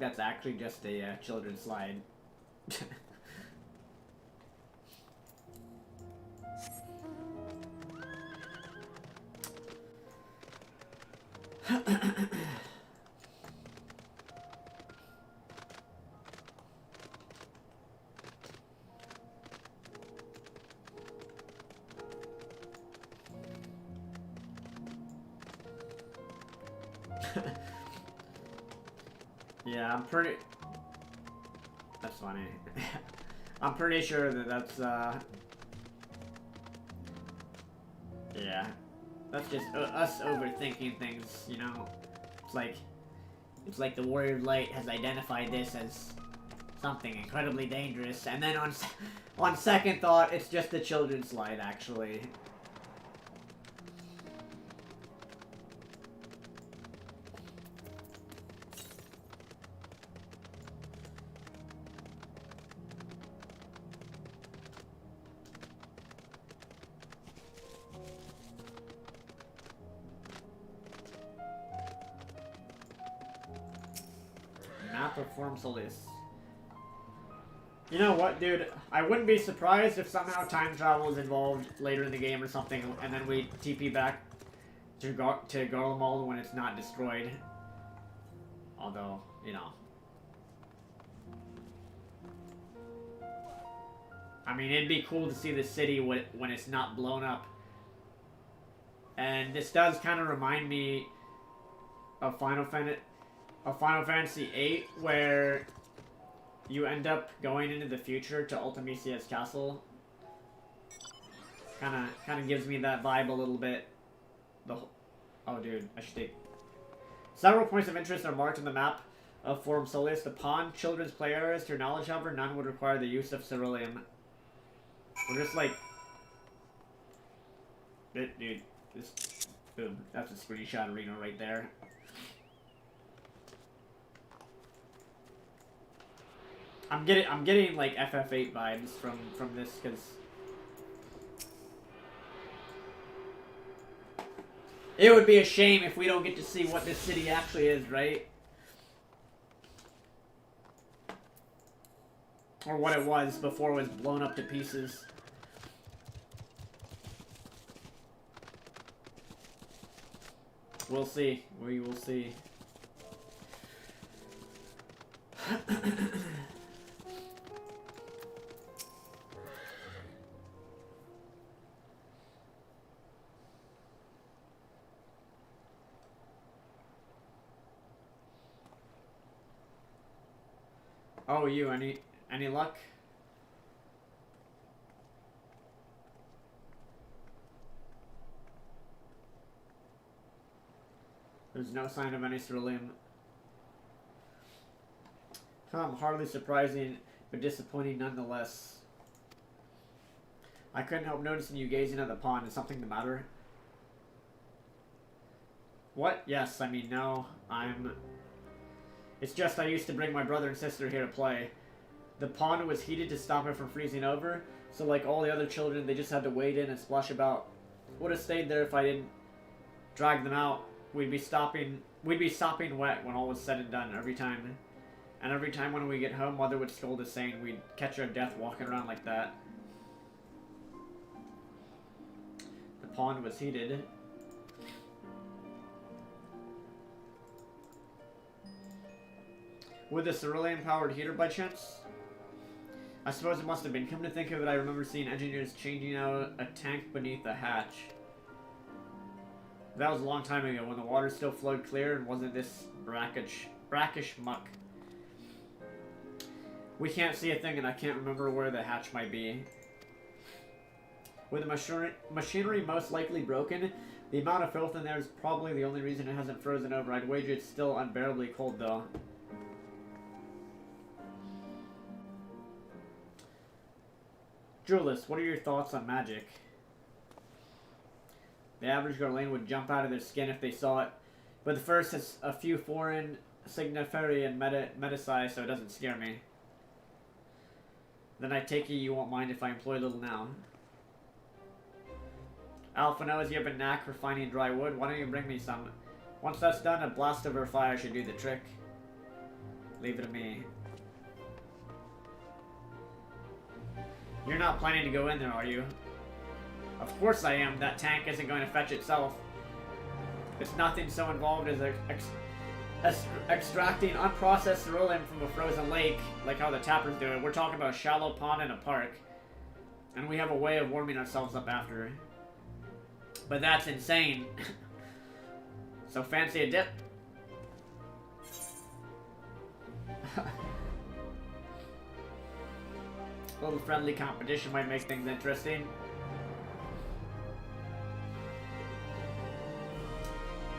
that's actually just a children's slide. Yeah, I'm pretty... That's funny. I'm pretty sure that that's, yeah. That's just us overthinking things, you know? It's like the Warrior of Light has identified this as something incredibly dangerous, and then on second thought, it's just a children's slide, actually. Perform Solis. You know what, dude? I wouldn't be surprised if somehow time travel is involved later in the game or something, and then we TP back to Garlemald when it's not destroyed. Although, you know. I mean, it'd be cool to see the city when it's not blown up. And this does kind of remind me of Final Fantasy VIII, where you end up going into the future to Ultimisia's castle. Kind of gives me that vibe a little bit. Oh, dude, I should take... Several points of interest are marked on the map of Forum Solis. The pawn, children's play areas. To your knowledge, however, none would require the use of ceruleum. We're just like... Dude, this... Boom, that's a screenshot arena right there. I'm getting like FF8 vibes from this, because it would be a shame if we don't get to see what this city actually is, right? Or what it was before it was blown up to pieces. We'll see. We will see. Oh, you, any luck? There's no sign of any ceruleum. Hardly surprising, but disappointing nonetheless. I couldn't help noticing you gazing at the pond. Is something the matter? What? Yes, I mean, no. It's just I used to bring my brother and sister here to play. The pond was heated to stop it from freezing over, so like all the other children, they just had to wade in and splash about. Would have stayed there if I didn't drag them out. We'd be sopping wet when all was said and done every time. And every time when we get home, Mother would scold us saying we'd catch our death walking around like that. The pond was heated. With a cerulean-powered heater by chance? I suppose it must have been. Come to think of it, I remember seeing engineers changing out a tank beneath the hatch. That was a long time ago, when the water still flowed clear and wasn't this brackish muck. We can't see a thing, and I can't remember where the hatch might be. With the machinery most likely broken, the amount of filth in there is probably the only reason it hasn't frozen over. I'd wager it's still unbearably cold, though. Julius, what are your thoughts on magic? The average Garlean would jump out of their skin if they saw it, but the first has a few foreign signiferi and metasize, so it doesn't scare me. Then I take it you won't mind if I employ a little now. Alpha knows you have a knack for finding dry wood. Why don't you bring me some? Once that's done, a blast of our fire should do the trick. Leave it to me. You're not planning to go in there, are you? Of course I am. That tank isn't going to fetch itself. It's nothing so involved as extracting unprocessed cerulean from a frozen lake, like how the tappers do it. We're talking about a shallow pond in a park. And we have a way of warming ourselves up after. But that's insane. So fancy a dip? A little friendly competition might make things interesting.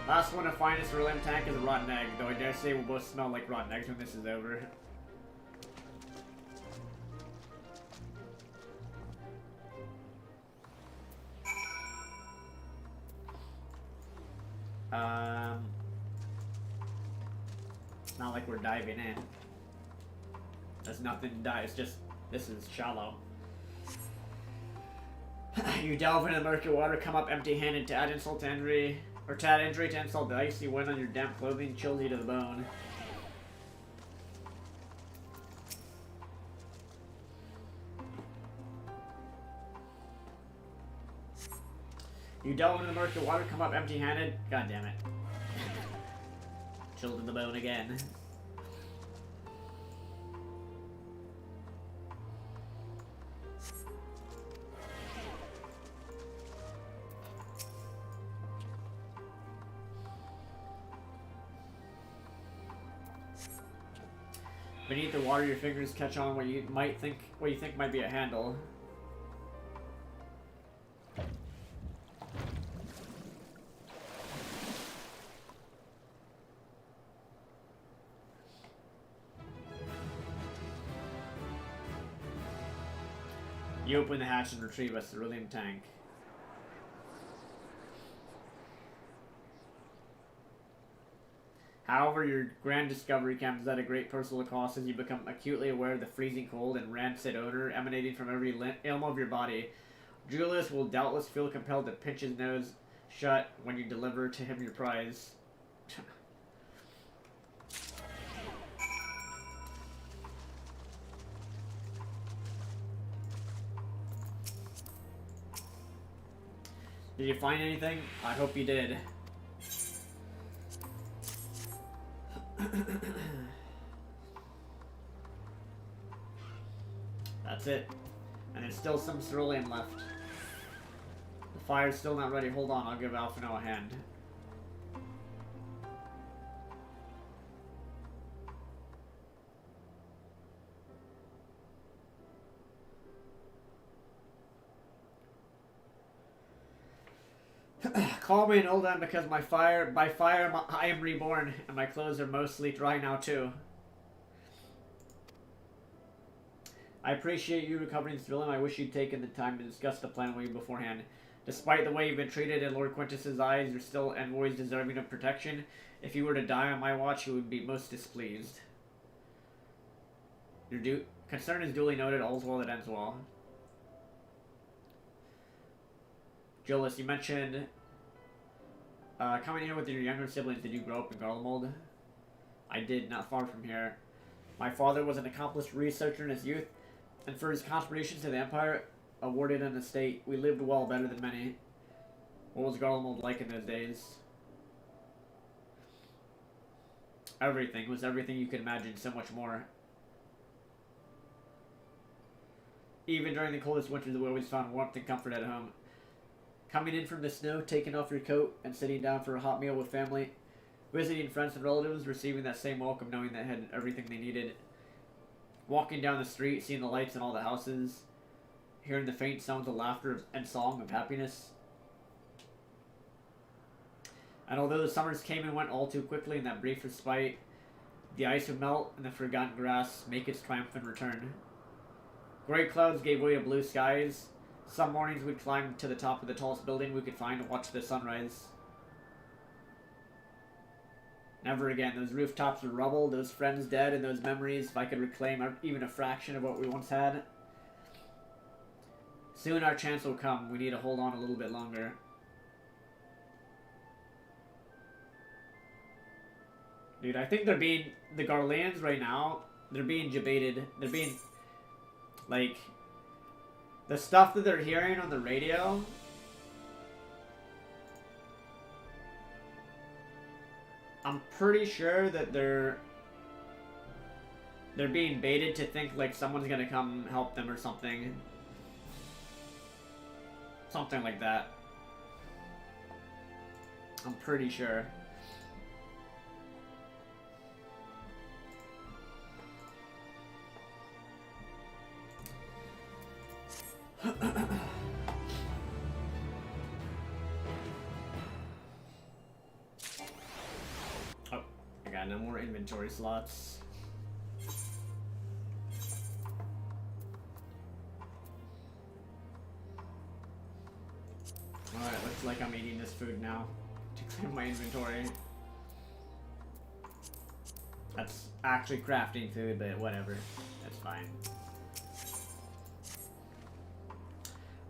Last one to find a cerulean tank is a rotten egg, though I dare say we'll both smell like rotten eggs when this is over. It's not like we're diving in. There's nothing to dive, it's just, this is shallow. You delve into the murky water, come up empty-handed to add insult to injury, or to add injury to insult. The icy wind on your damp clothing chills you to the bone. You delve into the murky water, come up empty-handed. God damn it. Chilled to the bone again. Beneath the water, your fingers catch on what you think might be a handle. You open the hatch and retrieve a cerulean tank. However, your grand discovery comes at a great personal cost as you become acutely aware of the freezing cold and rancid odor emanating from every limb of your body. Julius will doubtless feel compelled to pinch his nose shut when you deliver to him your prize. Did you find anything? I hope you did. That's it. And there's still some cerulean left. The fire's still not ready. Hold on, I'll give Alphino a hand. Call me an old man because by fire I am reborn, and my clothes are mostly dry now too. I appreciate you recovering cerulean. I wish you'd taken the time to discuss the plan with me beforehand. Despite the way you've been treated in Lord Quintus's eyes, you're still envoys deserving of protection. If you were to die on my watch, you would be most displeased. Your concern is duly noted. All's well that ends well. Julius, you mentioned coming here with your younger siblings. Did you grow up in Garlemald? I did, not far from here. My father was an accomplished researcher in his youth, and for his contributions to the Empire, awarded an estate. We lived well, better than many. What was Garlemald like in those days? Everything. It was everything you could imagine, so much more. Even during the coldest winters, we always found warmth and comfort at home. Coming in from the snow, taking off your coat, and sitting down for a hot meal with family. Visiting friends and relatives, receiving that same welcome, knowing they had everything they needed. Walking down the street, seeing the lights in all the houses. Hearing the faint sounds of laughter and song of happiness. And although the summers came and went all too quickly in that brief respite, the ice would melt and the forgotten grass make its triumphant return. Gray clouds gave way to blue skies. Some mornings we'd climb to the top of the tallest building we could find to watch the sunrise. Never again. Those rooftops were rubble, those friends dead, and those memories, if I could reclaim even a fraction of what we once had. Soon our chance will come. We need to hold on a little bit longer. Dude, I think they're being... The Garleans right now, they're being debated. They're being... Like... The stuff that they're hearing on the radio... I'm pretty sure that they're being baited to think like someone's gonna come help them or something. Something like that. I'm pretty sure. Oh, I got no more inventory slots. Alright, looks like I'm eating this food now to clear my inventory. That's actually crafting food, but whatever. That's fine.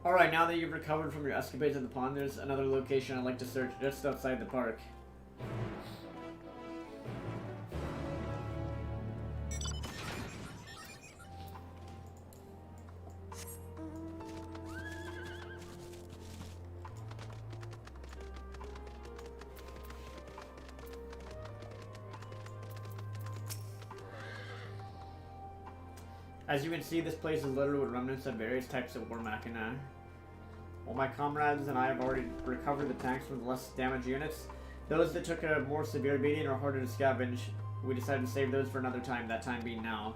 Alright, now that you've recovered from your escapades in the pond, there's another location I'd like to search just outside the park. As you can see, this place is littered with remnants of various types of war machina. While my comrades and I have already recovered the tanks with less damaged units, those that took a more severe beating are harder to scavenge. We decided to save those for another time, that time being now.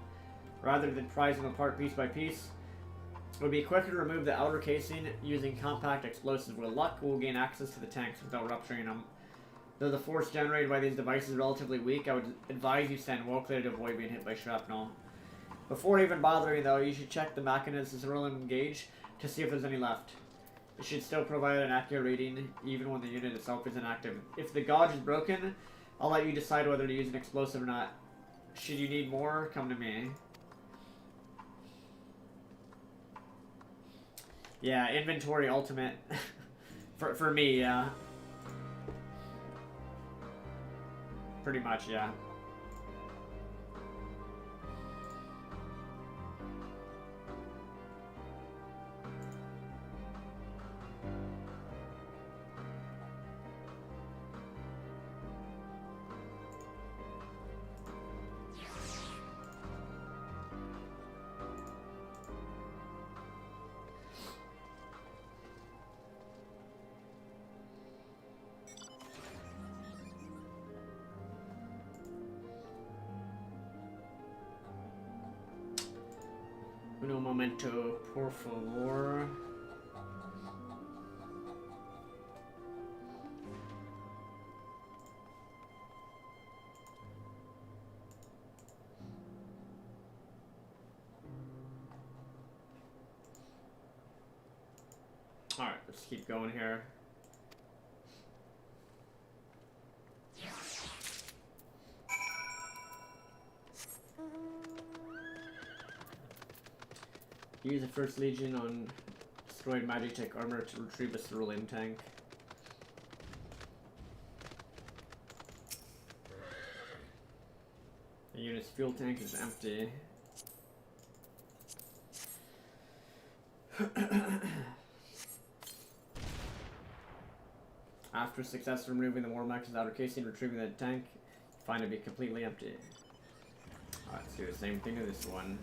Rather than prise them apart piece by piece, it would be quicker to remove the outer casing using compact explosives. With luck, we'll gain access to the tanks without rupturing them. Though the force generated by these devices is relatively weak, I would advise you stand well clear to avoid being hit by shrapnel. Before even bothering though, you should check the Machina's Cerulean gauge to see if there's any left. It should still provide an accurate reading, even when the unit itself is inactive. If the gauge is broken, I'll let you decide whether to use an explosive or not. Should you need more, come to me. Yeah, inventory ultimate. for me, yeah. Pretty much, yeah. Uno momento, por favor. Alright, let's keep going here. Use the First Legion on destroyed Magitech armor to retrieve a cerulean tank. The unit's fuel tank is empty. After success removing the War Mech's outer casing, retrieving the tank, you find it to be completely empty. Alright, let's do the same thing to this one.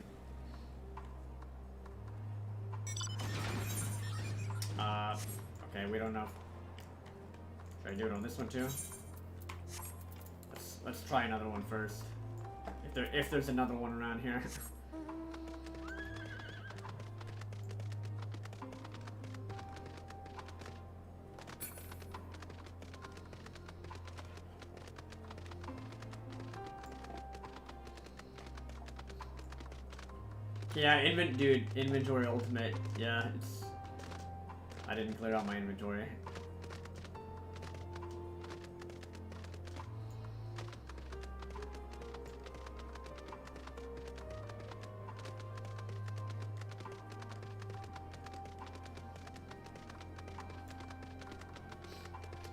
Okay, we don't know. Should I do it on this one too? Let's try another one first. If there's another one around here. Yeah, inventory ultimate. Yeah, it's... I didn't clear out my inventory.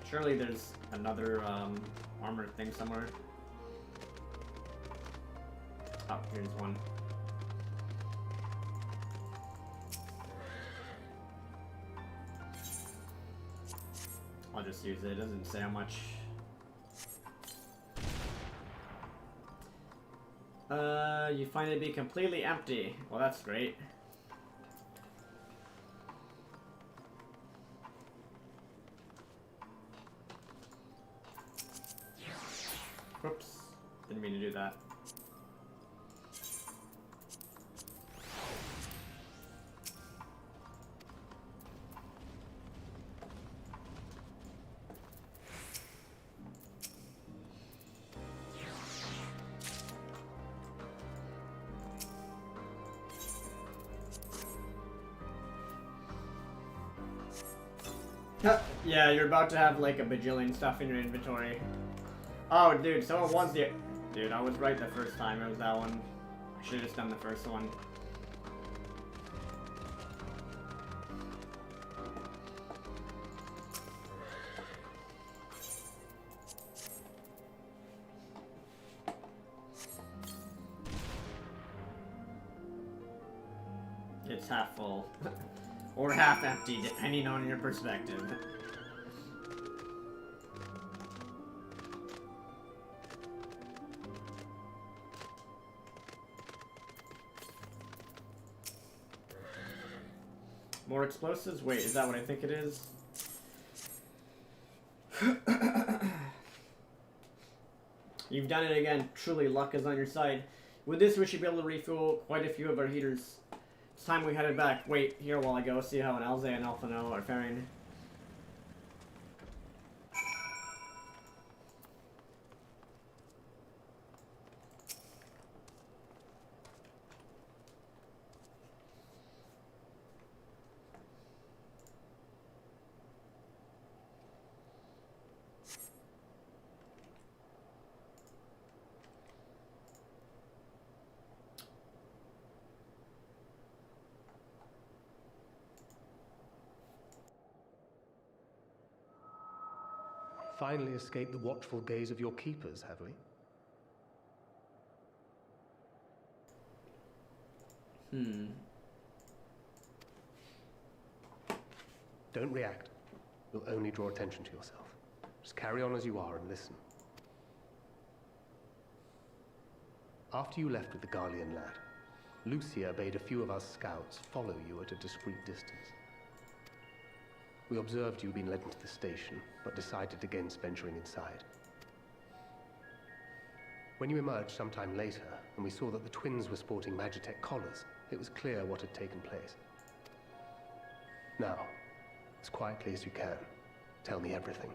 Surely there's another armored thing somewhere. Oh, here's one. I'll just use it. It doesn't say how much. You find it to be completely empty. Well, that's great. Whoops. Didn't mean to do that. Yeah, you're about to have like a bajillion stuff in your inventory. Oh, dude, someone wants the... Dude, I was right the first time. It was that one. I should have just done the first one. It's half full. Or half empty, depending on your perspective. More explosives? Wait, is that what I think it is? You've done it again. Truly, luck is on your side. With this, we should be able to refuel quite a few of our heaters. It's time we headed back. Wait here while I go see how an Elze and Alphano are faring. Finally escaped the watchful gaze of your keepers, have we? Don't react. You'll only draw attention to yourself. Just carry on as you are and listen. After you left with the Garlean lad, Lucia bade a few of us scouts follow you at a discreet distance. We observed you being led into the station, but decided against venturing inside. When you emerged sometime later, and we saw that the twins were sporting Magitech collars, it was clear what had taken place. Now, as quietly as you can, tell me everything.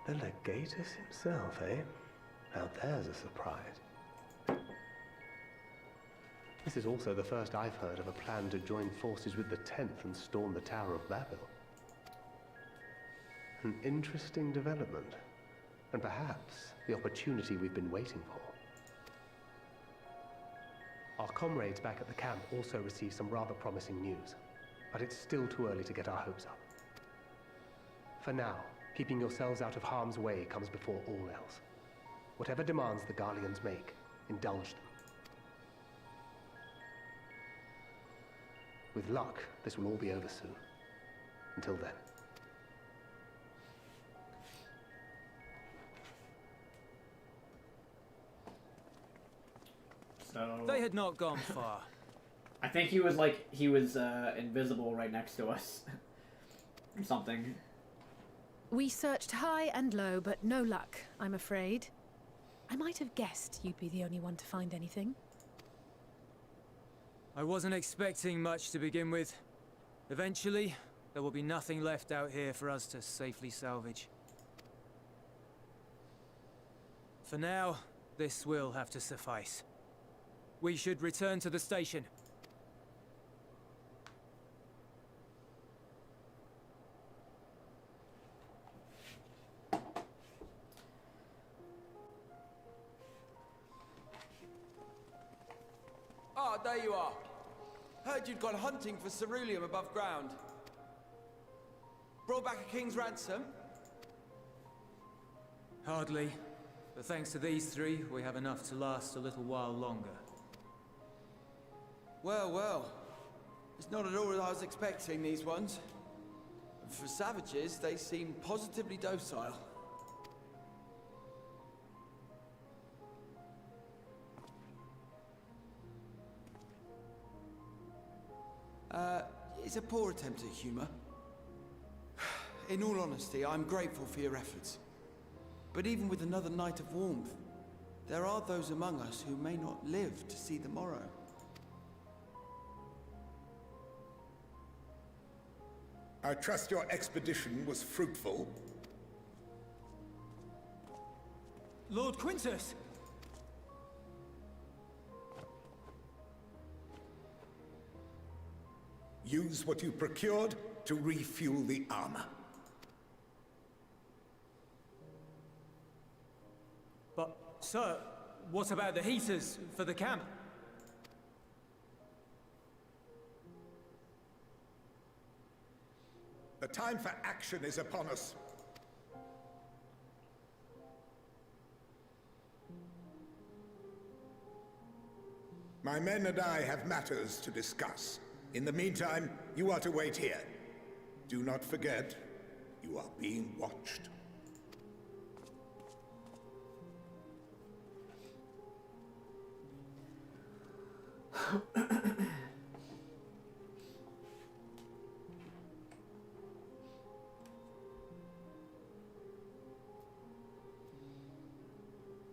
The Legatus himself, eh? Now there's a surprise. This is also the first I've heard of a plan to join forces with the 10th and storm the Tower of Babel. An interesting development, and perhaps the opportunity we've been waiting for. Our comrades back at the camp also received some rather promising news, but it's still too early to get our hopes up. For now, keeping yourselves out of harm's way comes before all else. Whatever demands the Garleans make, indulge them. With luck, this will all be over soon. Until then. So... They had not gone far. I think he was invisible right next to us. Or something. We searched high and low, but no luck, I'm afraid. I might have guessed you'd be the only one to find anything. I wasn't expecting much to begin with. Eventually, there will be nothing left out here for us to safely salvage. For now, this will have to suffice. We should return to the station. Ah, there you are. Heard you'd gone hunting for ceruleum above ground. Brought back a king's ransom? Hardly. But thanks to these three, we have enough to last a little while longer. Well, well. It's not at all as I was expecting, these ones. For savages, they seem positively docile. It's a poor attempt at humor. In all honesty, I'm grateful for your efforts. But even with another night of warmth, there are those among us who may not live to see the morrow. I trust your expedition was fruitful. Lord Quintus! Use what you procured to refuel the armor. But, sir, what about the heaters for the camp? The time for action is upon us. My men and I have matters to discuss. In the meantime, you are to wait here. Do not forget, you are being watched.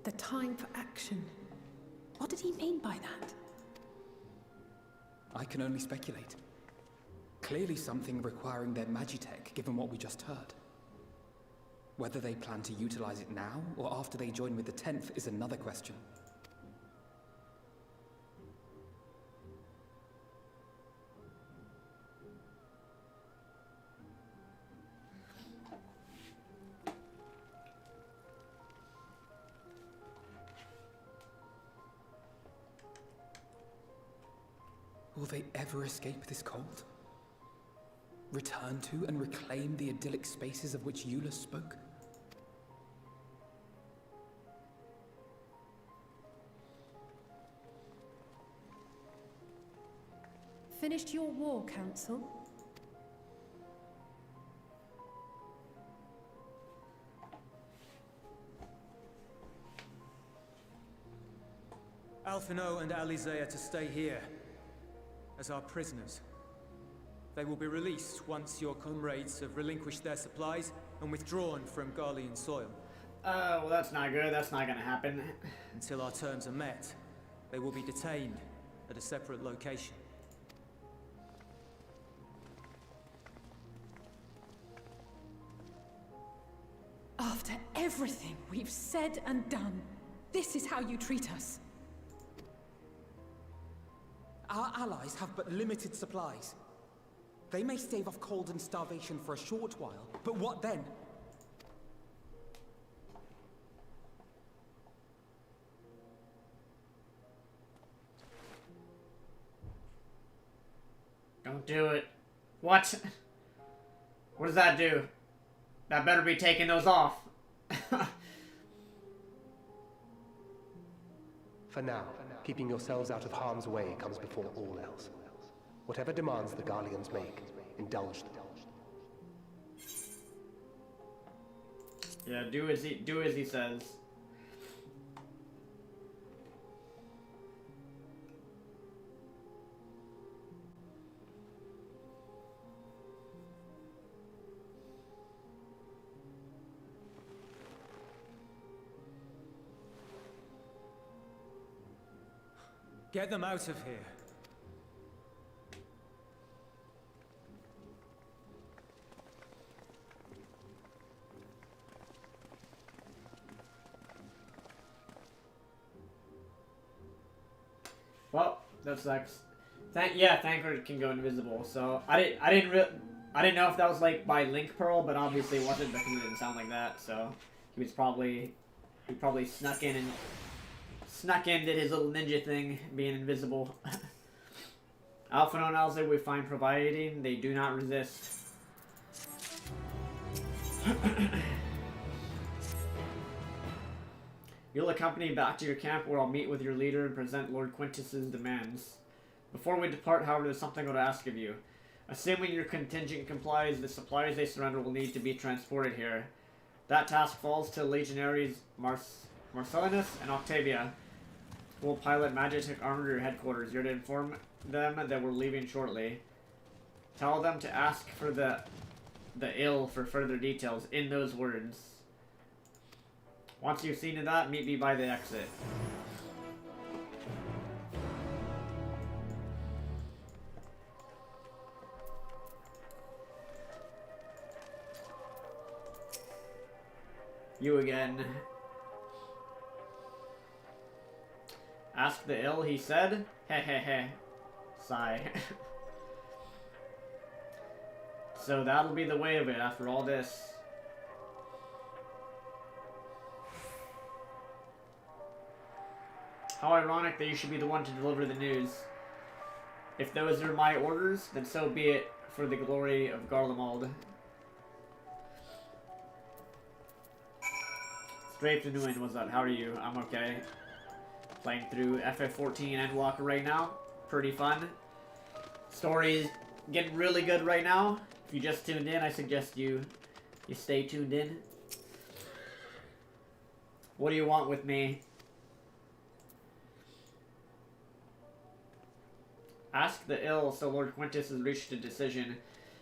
The time for action. What did he mean by that? I can only speculate. Clearly something requiring their magitech, given what we just heard. Whether they plan to utilize it now, or after they join with the 10th, is another question. Will they ever escape this cold? Return to and reclaim the idyllic spaces of which Eula spoke? Finished your war, Council? Alphino and Alize are to stay here as our prisoners. They will be released once your comrades have relinquished their supplies and withdrawn from Garlean soil. Well, that's not good. That's not gonna happen. Until our terms are met, they will be detained at a separate location. After everything we've said and done, this is how you treat us. Our allies have but limited supplies. They may stave off cold and starvation for a short while, but what then? Don't do it. What? What does that do? That better be taking those off. For now, keeping yourselves out of harm's way comes before all else. Whatever demands the Garleans make, indulge them. Yeah, do as he says. Get them out of here. Well, that sucks. Thancred can go invisible. So I didn't know if that was like by Link Pearl, but obviously it wasn't because it didn't sound like that. So he probably snuck in, did his little ninja thing, being invisible. Alphino and Alze we find providing they do not resist. You'll accompany me back to your camp where I'll meet with your leader and present Lord Quintus's demands. Before we depart, however, there's something I want to ask of you. Assuming your contingent complies, the supplies they surrender will need to be transported here. That task falls to Legionaries Marcellinus and Octavia, who will pilot Magitech armor to your headquarters. You're to inform them that we're leaving shortly. Tell them to ask for the ill for further details in those words. Once you've seen to that, meet me by the exit. You again. Ask the ill, he said. Hehehe. Sigh. So that'll be the way of it after all this. How ironic that you should be the one to deliver the news. If those are my orders, then so be it, for the glory of Garlemald. Strafe to Nguyen, what's up? How are you? I'm okay. Playing through FF14 Endwalker right now. Pretty fun. Story's getting really good right now. If you just tuned in, I suggest you stay tuned in. What do you want with me? Ask the ill, so Lord Quintus has reached a decision.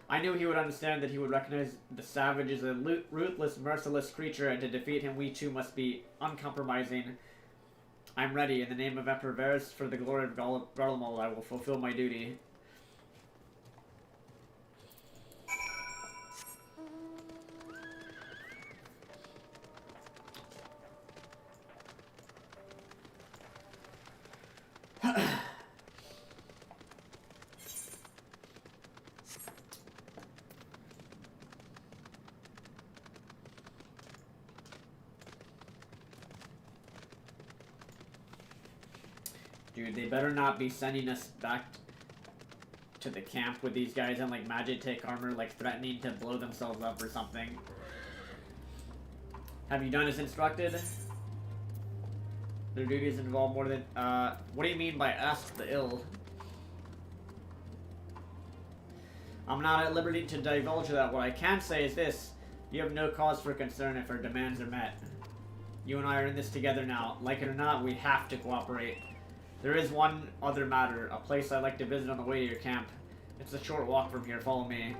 I knew he would understand that he would recognize the savage as a ruthless, merciless creature, and to defeat him we too must be uncompromising. I'm ready. In the name of Emperor Varus, for the glory of Garlemald, I will fulfill my duty. Dude, they better not be sending us back to the camp with these guys in like Magitech armor, like threatening to blow themselves up or something. Have you done as instructed? Their duties involve more than, what do you mean by ask the ill? I'm not at liberty to divulge that. What I can say is this. You have no cause for concern if our demands are met. You and I are in this together now. Like it or not, we have to cooperate. There is one other matter, a place I'd like to visit on the way to your camp. It's a short walk from here. Follow me.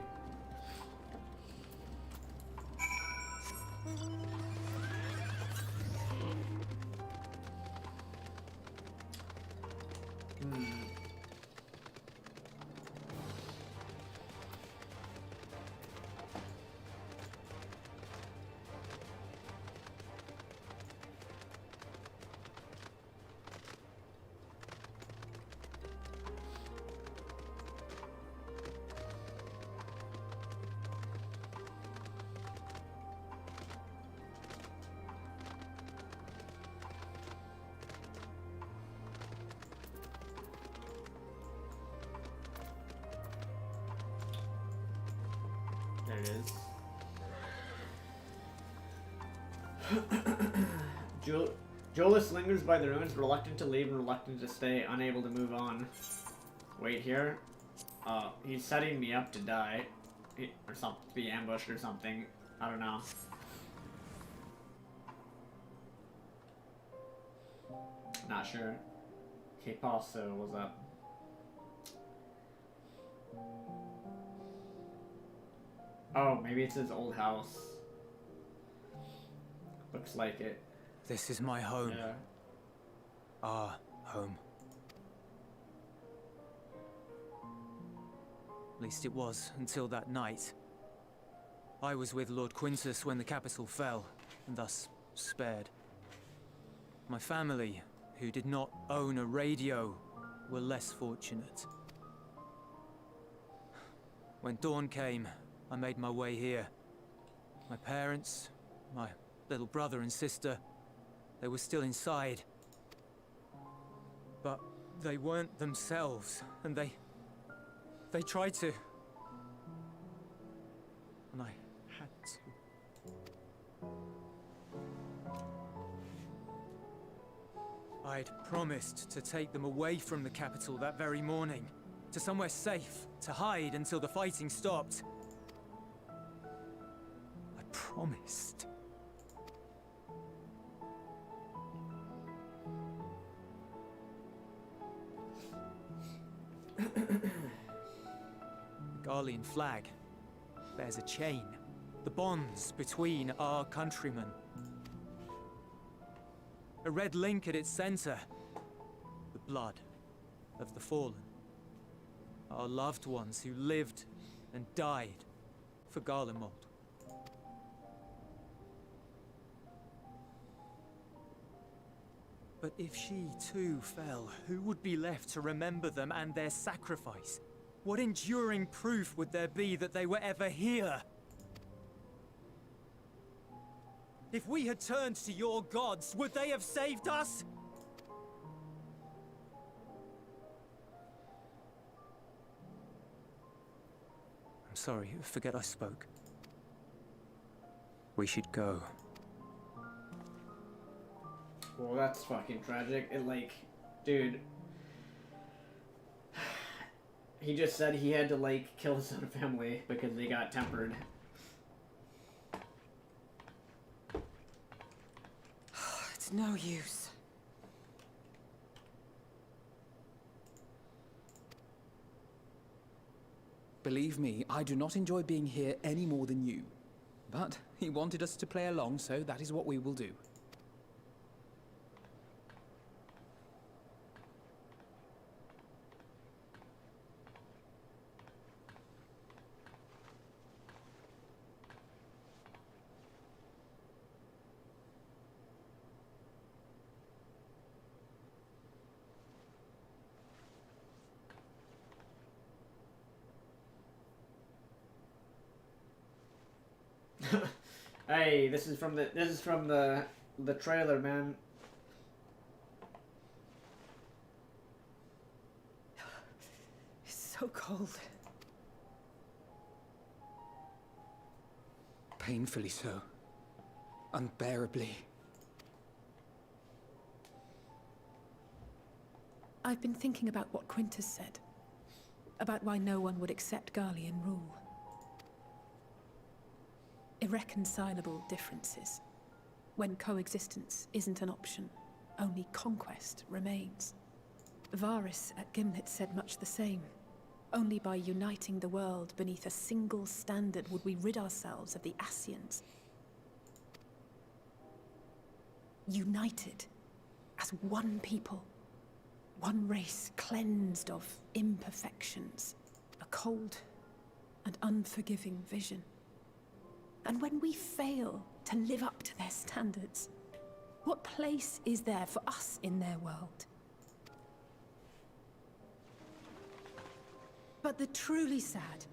There it is. Jolas lingers by the ruins, reluctant to leave and reluctant to stay, unable to move on. Wait here. He's setting me up to die. Or something, to be ambushed or something. I don't know. Not sure. Okay, Paso, what's up? Oh, maybe it's his old house. Looks like it. This is my home. Yeah. Our home. At least it was, until that night. I was with Lord Quintus when the capital fell, and thus spared. My family, who did not own a radio, were less fortunate. When dawn came, I made my way here. My parents, my little brother and sister, they were still inside. But they weren't themselves, and they tried to. And I had to. I'd promised to take them away from the capital that very morning, to somewhere safe, to hide until the fighting stopped. I promised. The Garlean flag bears a chain, the bonds between our countrymen. A red link at its center, the blood of the fallen. Our loved ones who lived and died for Garlemald. But if she too fell, who would be left to remember them and their sacrifice? What enduring proof would there be that they were ever here? If we had turned to your gods, would they have saved us? I'm sorry, forget I spoke. We should go. Well, that's fucking tragic. It, like, dude. He just said he had to, like, kill his own family because they got tempered. It's no use. Believe me, I do not enjoy being here any more than you. But he wanted us to play along, so that is what we will do. Hey, this is from the trailer, man. It's so cold. Painfully so. Unbearably. I've been thinking about what Quintus said. About why no one would accept Garlean rule. Irreconcilable differences. When coexistence isn't an option, only conquest remains. Varys at Gimlet said much the same. Only by uniting the world beneath a single standard would we rid ourselves of the Ascians. United as one people. One race cleansed of imperfections. A cold and unforgiving vision. And when we fail to live up to their standards, what place is there for us in their world? But the truly sad,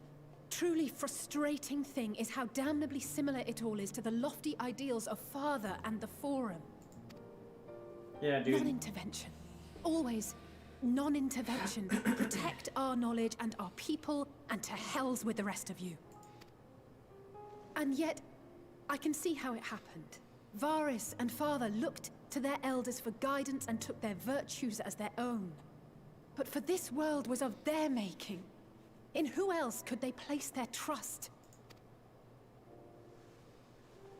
truly frustrating thing is how damnably similar it all is to the lofty ideals of Father and the Forum. Yeah, dude. Non-intervention. Always non-intervention. Protect our knowledge and our people, and to hells with the rest of you. And yet, I can see how it happened. Varys and Father looked to their elders for guidance and took their virtues as their own. But for this world was of their making. In who else could they place their trust?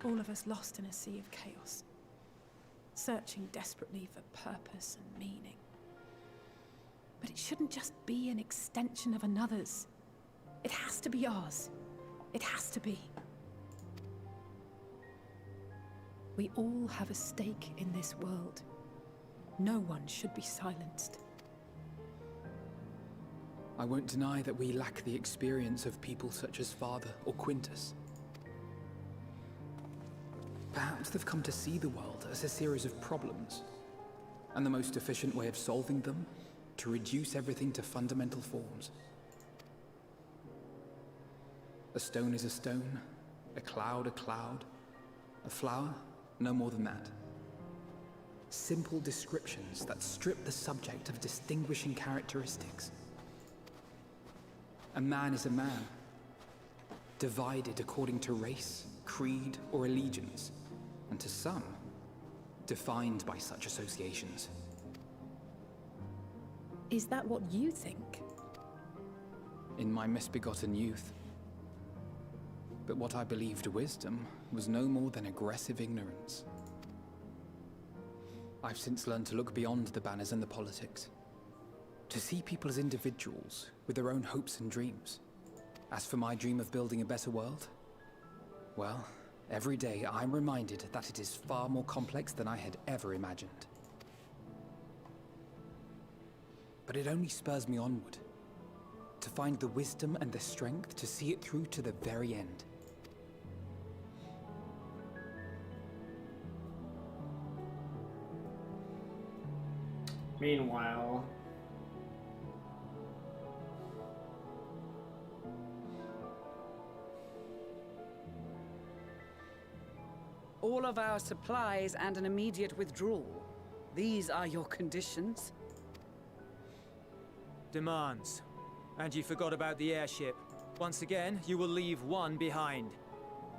All of us lost in a sea of chaos. Searching desperately for purpose and meaning. But it shouldn't just be an extension of another's. It has to be ours. It has to be. We all have a stake in this world. No one should be silenced. I won't deny that we lack the experience of people such as Father or Quintus. Perhaps they've come to see the world as a series of problems, and the most efficient way of solving them, to reduce everything to fundamental forms. A stone is a stone, a cloud, a flower, no more than that. Simple descriptions that strip the subject of distinguishing characteristics. A man is a man, divided according to race, creed, or allegiance, and to some, defined by such associations. Is that what you think? In my misbegotten youth. But what I believed wisdom was no more than aggressive ignorance. I've since learned to look beyond the banners and the politics. To see people as individuals with their own hopes and dreams. As for my dream of building a better world, well, every day I'm reminded that it is far more complex than I had ever imagined. But it only spurs me onward, to find the wisdom and the strength to see it through to the very end. Meanwhile, all of our supplies and an immediate withdrawal. These are your conditions? Demands. And you forgot about the airship. Once again, you will leave one behind.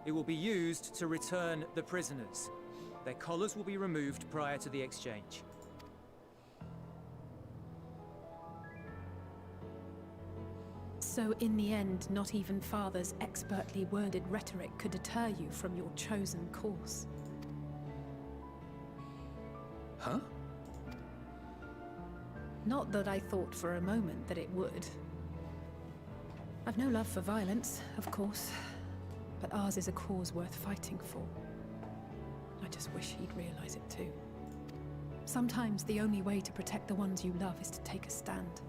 It will be used to return the prisoners. Their collars will be removed prior to the exchange. So in the end, not even Father's expertly worded rhetoric could deter you from your chosen course. Huh? Not that I thought for a moment that it would. I've no love for violence, of course, but ours is a cause worth fighting for. I just wish he'd realize it too. Sometimes the only way to protect the ones you love is to take a stand.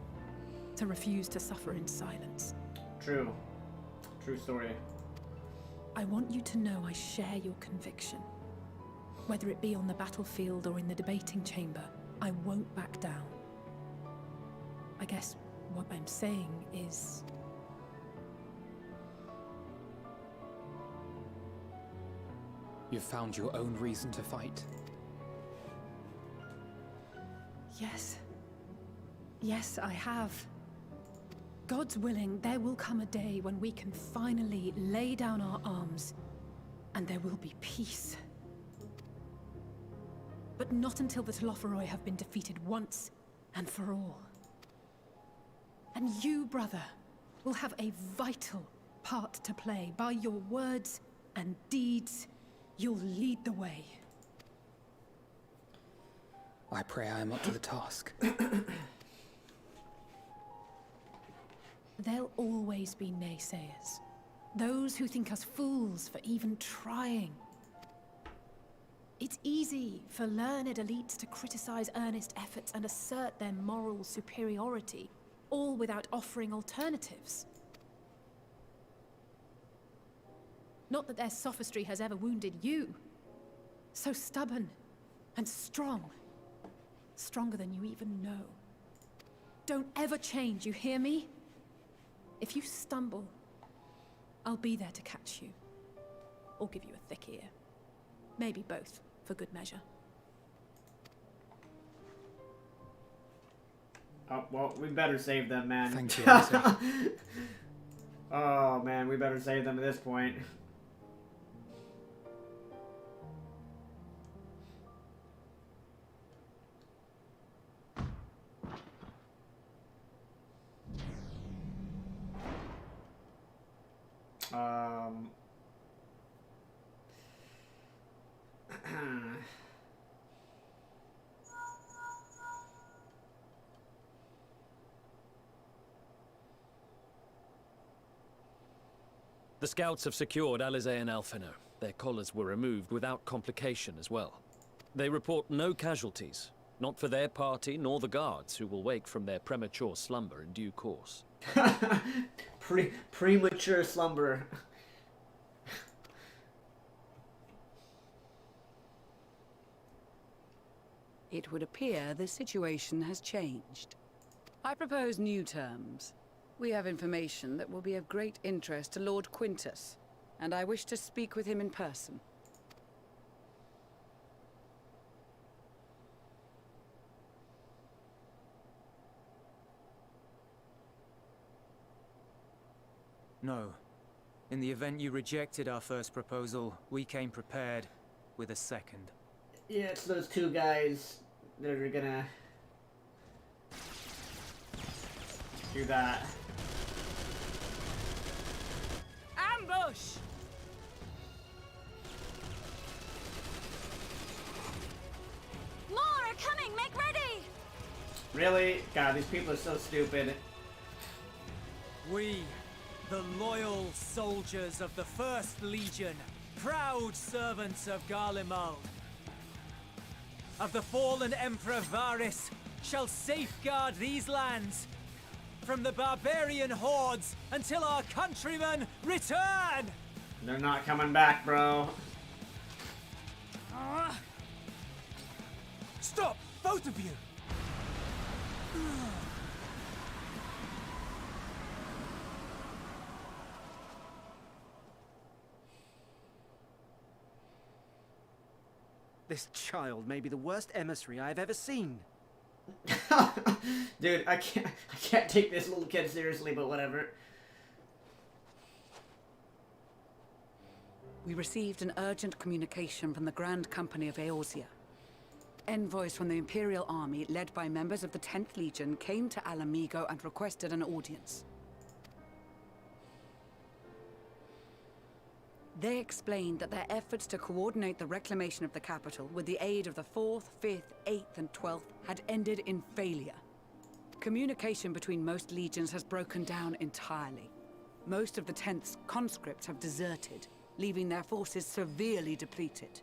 To refuse to suffer in silence. True. True story. I want you to know I share your conviction. Whether it be on the battlefield or in the debating chamber, I won't back down. I guess what I'm saying is... You've found your own reason to fight. Yes. Yes, I have. God's willing, there will come a day when we can finally lay down our arms, and there will be peace. But not until the Telophoroi have been defeated once and for all. And you, brother, will have a vital part to play. By your words and deeds, you'll lead the way. I pray I am up to the task. There'll always be naysayers. Those who think us fools for even trying. It's easy for learned elites to criticize earnest efforts and assert their moral superiority, all without offering alternatives. Not that their sophistry has ever wounded you. So stubborn and strong. Stronger than you even know. Don't ever change, you hear me? If you stumble, I'll be there to catch you. Or give you a thick ear. Maybe both, for good measure. Oh, well, we better save them, man. Thank you, Elsa. Oh, man, we better save them at this point. The scouts have secured Alize and Alphino. Their collars were removed without complication as well. They report no casualties, not for their party nor the guards, who will wake from their premature slumber in due course. Premature slumber. It would appear the situation has changed. I propose new terms. We have information that will be of great interest to Lord Quintus, and I wish to speak with him in person. No. In the event you rejected our first proposal, we came prepared with a second. Yeah, it's those two guys that are gonna Do that. Ambush! More are coming! Make ready! Really? God, these people are so stupid. We, the loyal soldiers of the First Legion, proud servants of Garlemald, of the fallen Emperor Varys, shall safeguard these lands from the barbarian hordes until our countrymen return! They're not coming back, bro. Stop! Both of you! This child may be the worst emissary I've ever seen. Dude, I can't take this little kid seriously, but whatever. We received an urgent communication from the Grand Company of Eorzea. Envoys from the Imperial Army, led by members of the 10th Legion, came to Alamigo and requested an audience. They explained that their efforts to coordinate the reclamation of the capital with the aid of the 4th, 5th, 8th, and 12th had ended in failure. Communication between most legions has broken down entirely. Most of the 10th's conscripts have deserted, leaving their forces severely depleted.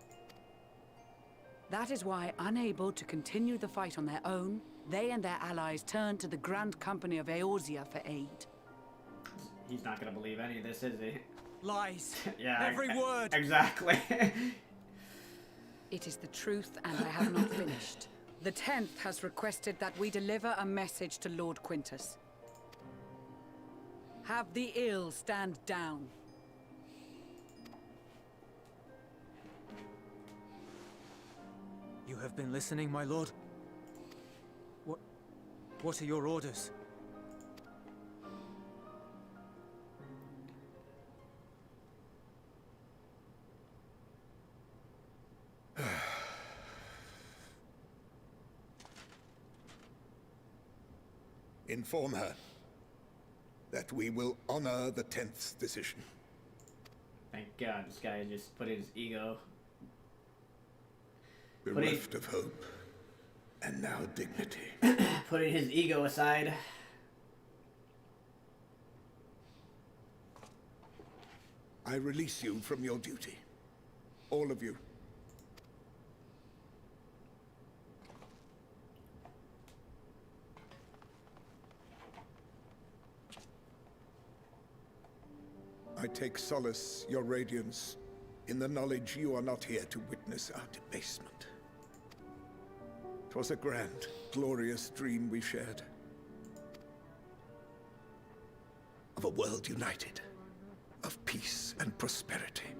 That is why, unable to continue the fight on their own, they and their allies turned to the Grand Company of Eorzea for aid. He's not gonna believe any of this, is he? Lies. Yeah, Every word. Exactly. It is the truth, and I have not finished. The 10th has requested that we deliver a message to Lord Quintus. Have the ill stand down. You have been listening, my lord? What are your orders? Inform her that we will honor the 10th's decision. Thank God this guy just put his ego. Bereft of hope, and now dignity. Putting his ego aside. I release you from your duty. All of you. I take solace, your radiance, in the knowledge you are not here to witness our debasement. 'Twas a grand, glorious dream we shared. Of a world united, of peace and prosperity.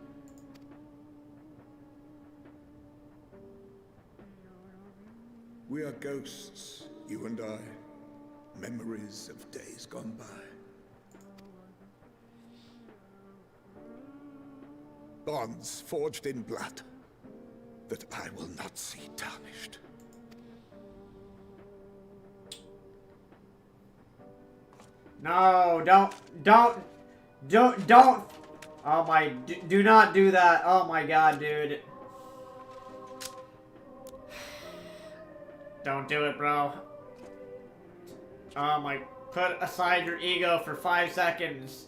We are ghosts, you and I, memories of days gone by. Bonds forged in blood that I will not see tarnished. No, don't. Oh my, do not do that. Oh my God, dude. Don't do it, bro. Oh my, put aside your ego for 5 seconds.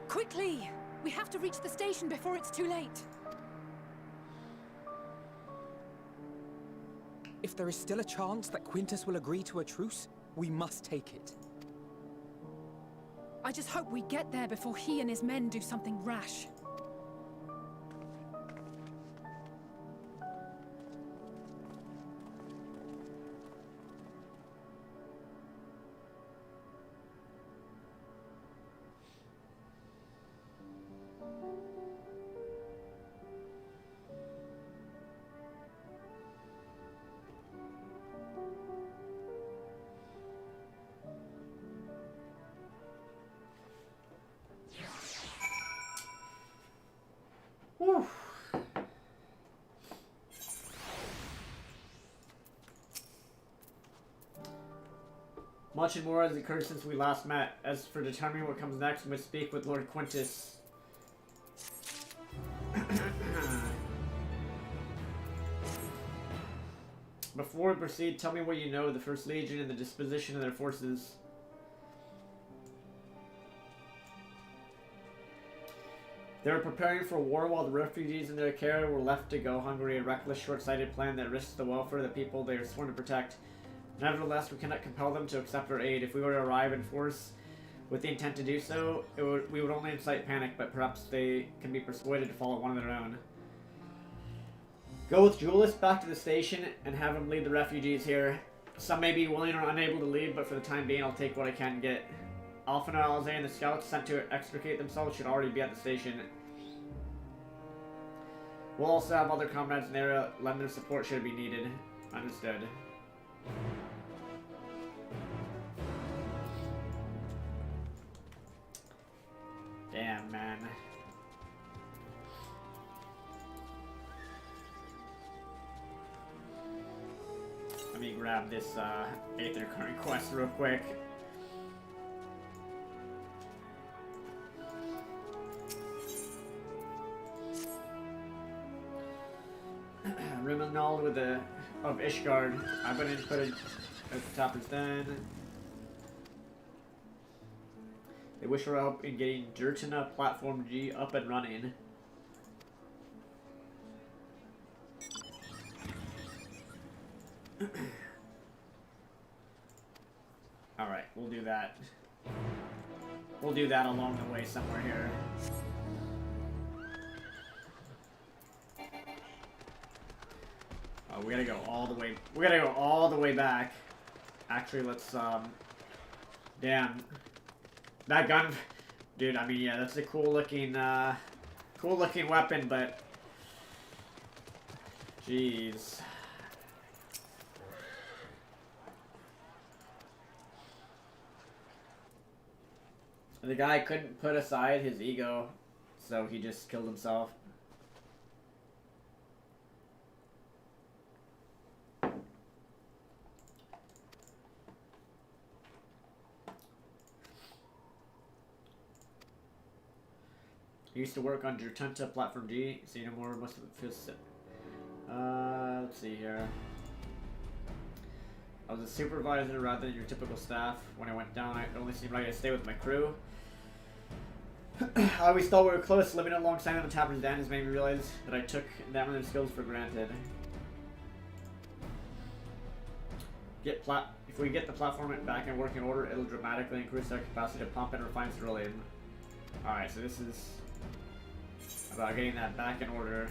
Quickly! We have to reach the station before it's too late. If there is still a chance that Quintus will agree to a truce, we must take it. I just hope we get there before he and his men do something rash. Much and more has occurred since we last met. As for determining what comes next, we must speak with Lord Quintus. Before we proceed, tell me what you know of the First Legion and the disposition of their forces. They were preparing for war while the refugees in their care were left to go hungry, a reckless, short-sighted plan that risks the welfare of the people they are sworn to protect. Nevertheless, we cannot compel them to accept our aid. If we were to arrive in force with the intent to do so, we would only incite panic, but perhaps they can be persuaded to follow one of their own. Go with Julius back to the station and have him lead the refugees here. Some may be willing or unable to leave, but for the time being, I'll take what I can get. Alpha and Alize and the scouts sent to extricate themselves should already be at the station. We'll also have other comrades in the area lend their support should it be needed. Understood. Damn, man. Let me grab this 8th recurring quest real quick. Rimonald with the of Ishgard. I've been inputted at the top is done. They wish for help in getting Dirtina Platform G up and running. Alright, we'll do that. We'll do that along the way somewhere here. Oh, we gotta go all the way. We gotta go all the way back. Actually, let's damn. That gun, dude. I mean, yeah, that's a cool looking weapon, but jeez. The guy couldn't put aside his ego, so he just killed himself. I used to work on Dirtina Platform G, so you know more most of the fifth. Let's see here. I was a supervisor rather than your typical staff. When I went down, it only seemed right to stay with my crew. I always thought we were close. Living alongside them in Tavern's Den has made me realize that I took them and their skills for granted. If we get the platform back in working order, it'll dramatically increase our capacity to pump and refine cerulean. Alright, so this is about getting that back in order.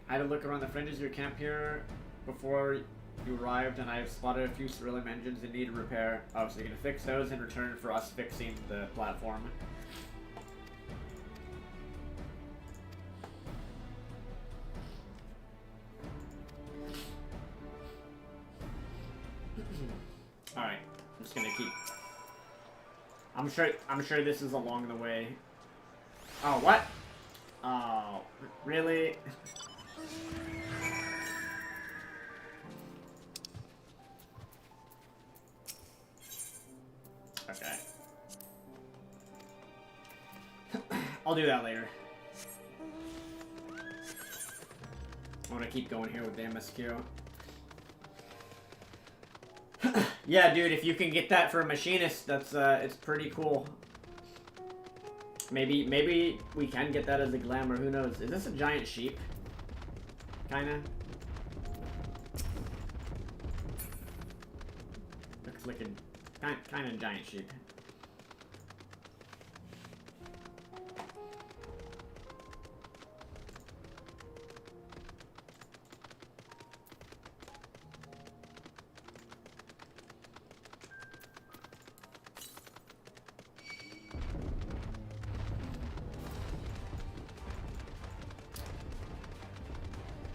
I had to look around the fringes of your camp here before you arrived, and I have spotted a few cerulean engines in need of repair. Oh, so you're gonna fix those in return for us fixing the platform. Alright, I'm just gonna keep... I'm sure this is along the way. Oh, what? Oh, really? Okay. I'll do that later. I want to keep going here with the MSQ. Yeah, dude, if you can get that for a machinist, that's it's pretty cool. Maybe we can get that as a glamour. Who knows? Is this a giant sheep? Kinda. Looks like a kind of giant sheep.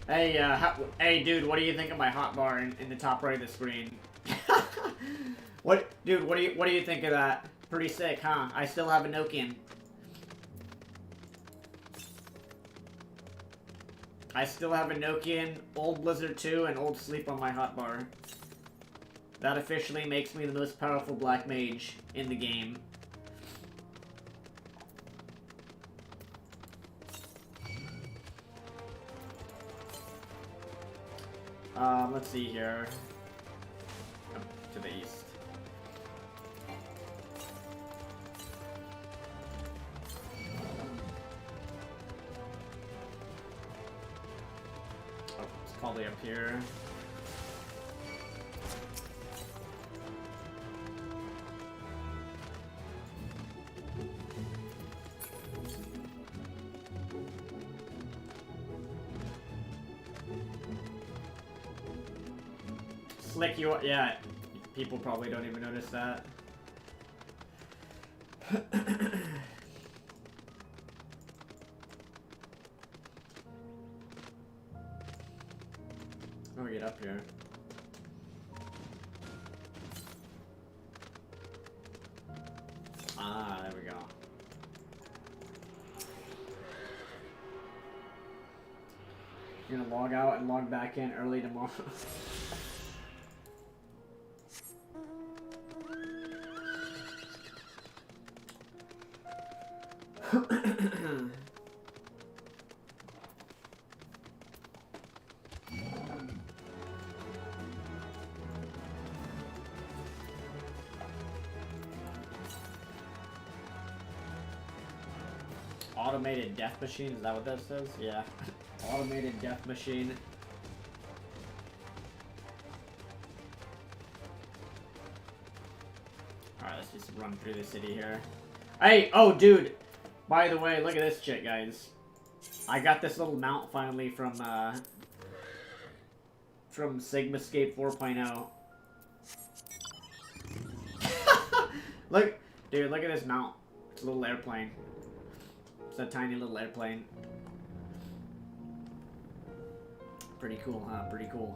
Hey, hey, dude, what do you think of my hotbar in the top right of the screen? What, dude? What do you think of that? Pretty sick, huh? I still have a Nokian. I still have a Nokian, old Blizzard 2, and old Sleep on my hotbar. That officially makes me the most powerful black mage in the game. Let's see here. Up to the east. Oh, it's probably up here. Slick you, yeah. People probably don't even notice that. How do we get up here? Ah, there we go. You're gonna log out and log back in early tomorrow. Automated death machine, is that what that says? Yeah. Automated death machine. Alright, let's just run through the city here. Hey, oh dude! By the way, look at this shit, guys. I got this little mount finally from Sigmascape 4.0. Look, dude, look at this mount. It's a little airplane. It's a tiny little airplane. Pretty cool, huh? Pretty cool.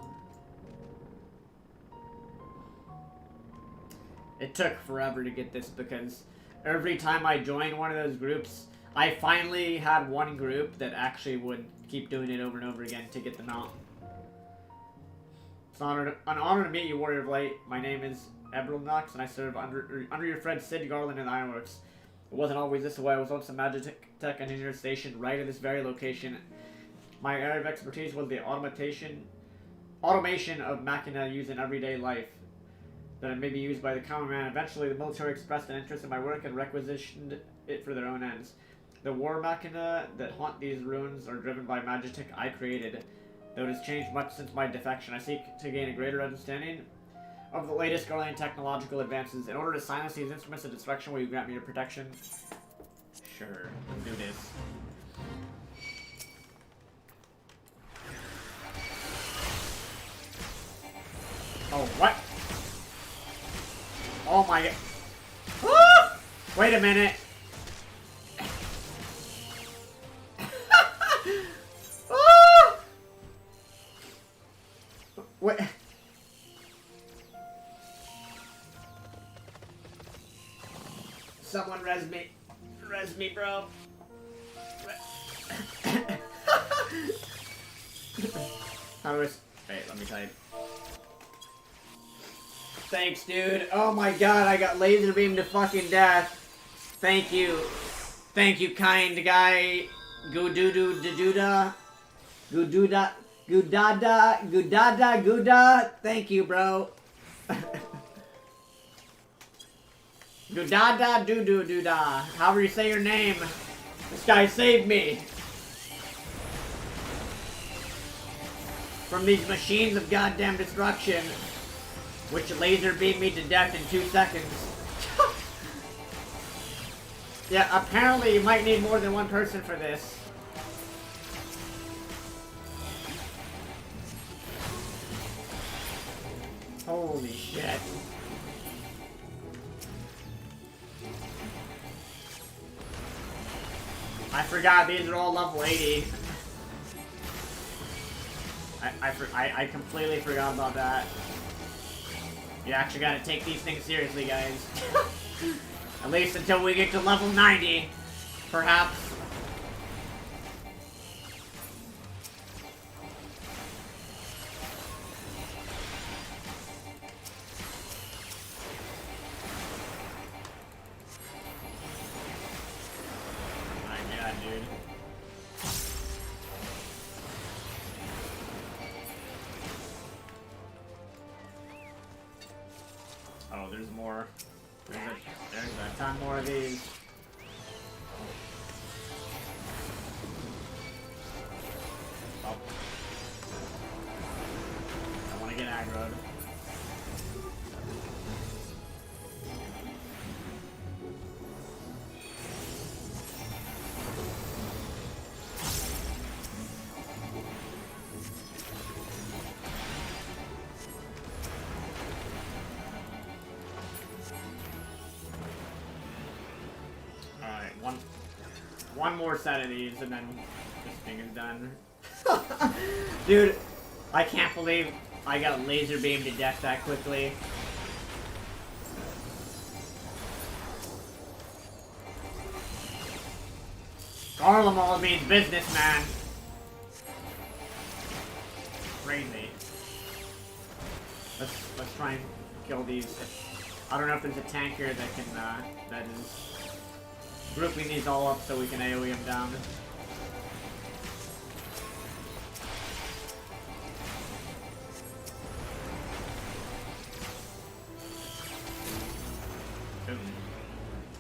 It took forever to get this because every time I joined one of those groups, I finally had one group that actually would keep doing it over and over again to get the mount. It's an honor to meet you, Warrior of Light. My name is Avilo, and I serve under your friend Sid Garland in Ironworks. It wasn't always this way. I was once a Magitech engineer stationed right at this very location. My area of expertise was the automation of machina used in everyday life that it may be used by the common man. Eventually, the military expressed an interest in my work and requisitioned it for their own ends. The war machina that haunt these ruins are driven by Magitech I created. Though it has changed much since my defection, I seek to gain a greater understanding of the latest Guardian technological advances. In order to silence these instruments of destruction, will you grant me your protection? Sure, let's do this. Oh, what? Oh my god. Ah! Wait a minute. Ah! Wait. Someone res me. Res me, bro. How do I... Wait, let me type. Thanks, dude. Oh my god, I got laser beamed to fucking death. Thank you. Thank you, kind guy. Gooduda. Gooduda. Gudada. Gudada. Guda. Thank you, bro. Gudada. Doo-doo-doo-da. However you say your name. This guy saved me. From these machines of goddamn destruction. Which laser beamed me to death in 2 seconds. Yeah, apparently you might need more than one person for this. Holy shit. I forgot these are all level 80. I completely forgot about that. You actually gotta take these things seriously, guys. At least until we get to level 90, perhaps. Oh, there's more. There's a ton more of these. Oh. I want to get aggroed. One more set of these, and then this thing is done. Dude, I can't believe I got laser beamed to death that quickly. Garlemald means business, man. Crazy. Let's try and kill these. I don't know if there's a tank here that can that is grouping these all up so we can AoE them down.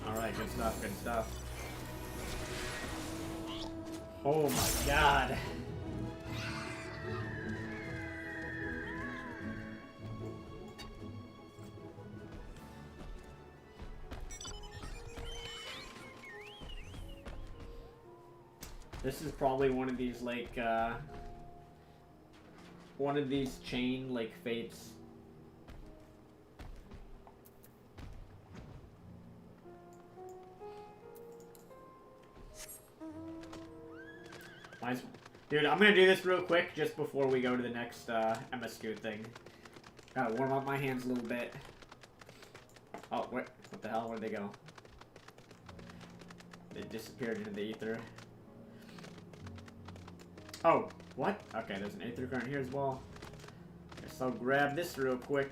Alright, good stuff, good stuff. Oh my god. This is probably one of these, like, one of these chain, like, fates. Dude, I'm gonna do this real quick just before we go to the next, MSQ thing. Gotta warm up my hands a little bit. Oh, what the hell? Where'd they go? They disappeared into the ether. Oh, what? Okay, there's an aether current here as well. Guess I'll grab this real quick.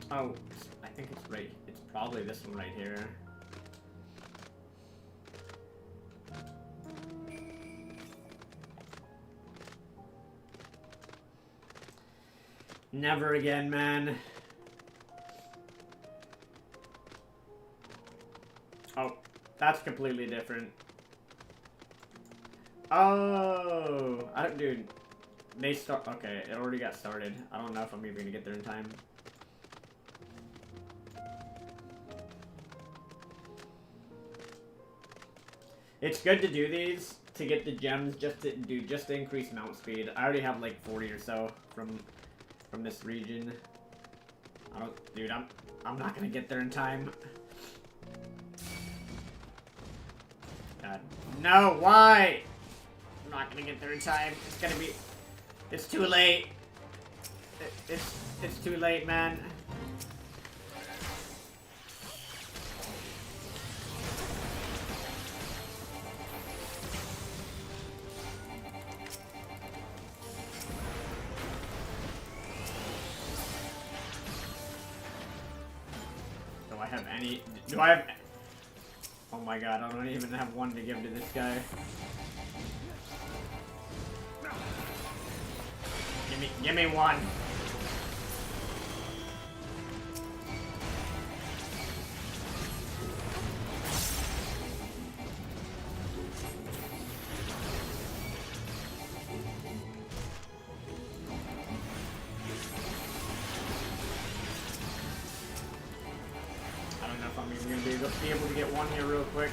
Oh, I think it's right. It's probably this one right here. Never again, man. Oh, that's completely different. Oh, dude, they start. Okay, it already got started. I don't know if I'm even gonna get there in time. It's good to do these to get the gems just to increase mount speed. I already have like 40 or so from this region. Dude, I'm not gonna get there in time. God, no, why? I'm not gonna get there in time. It's too late. It's too late, man. Do I have... Oh my god, I don't even have one to give to this guy. Give me one. Be able to get one here real quick.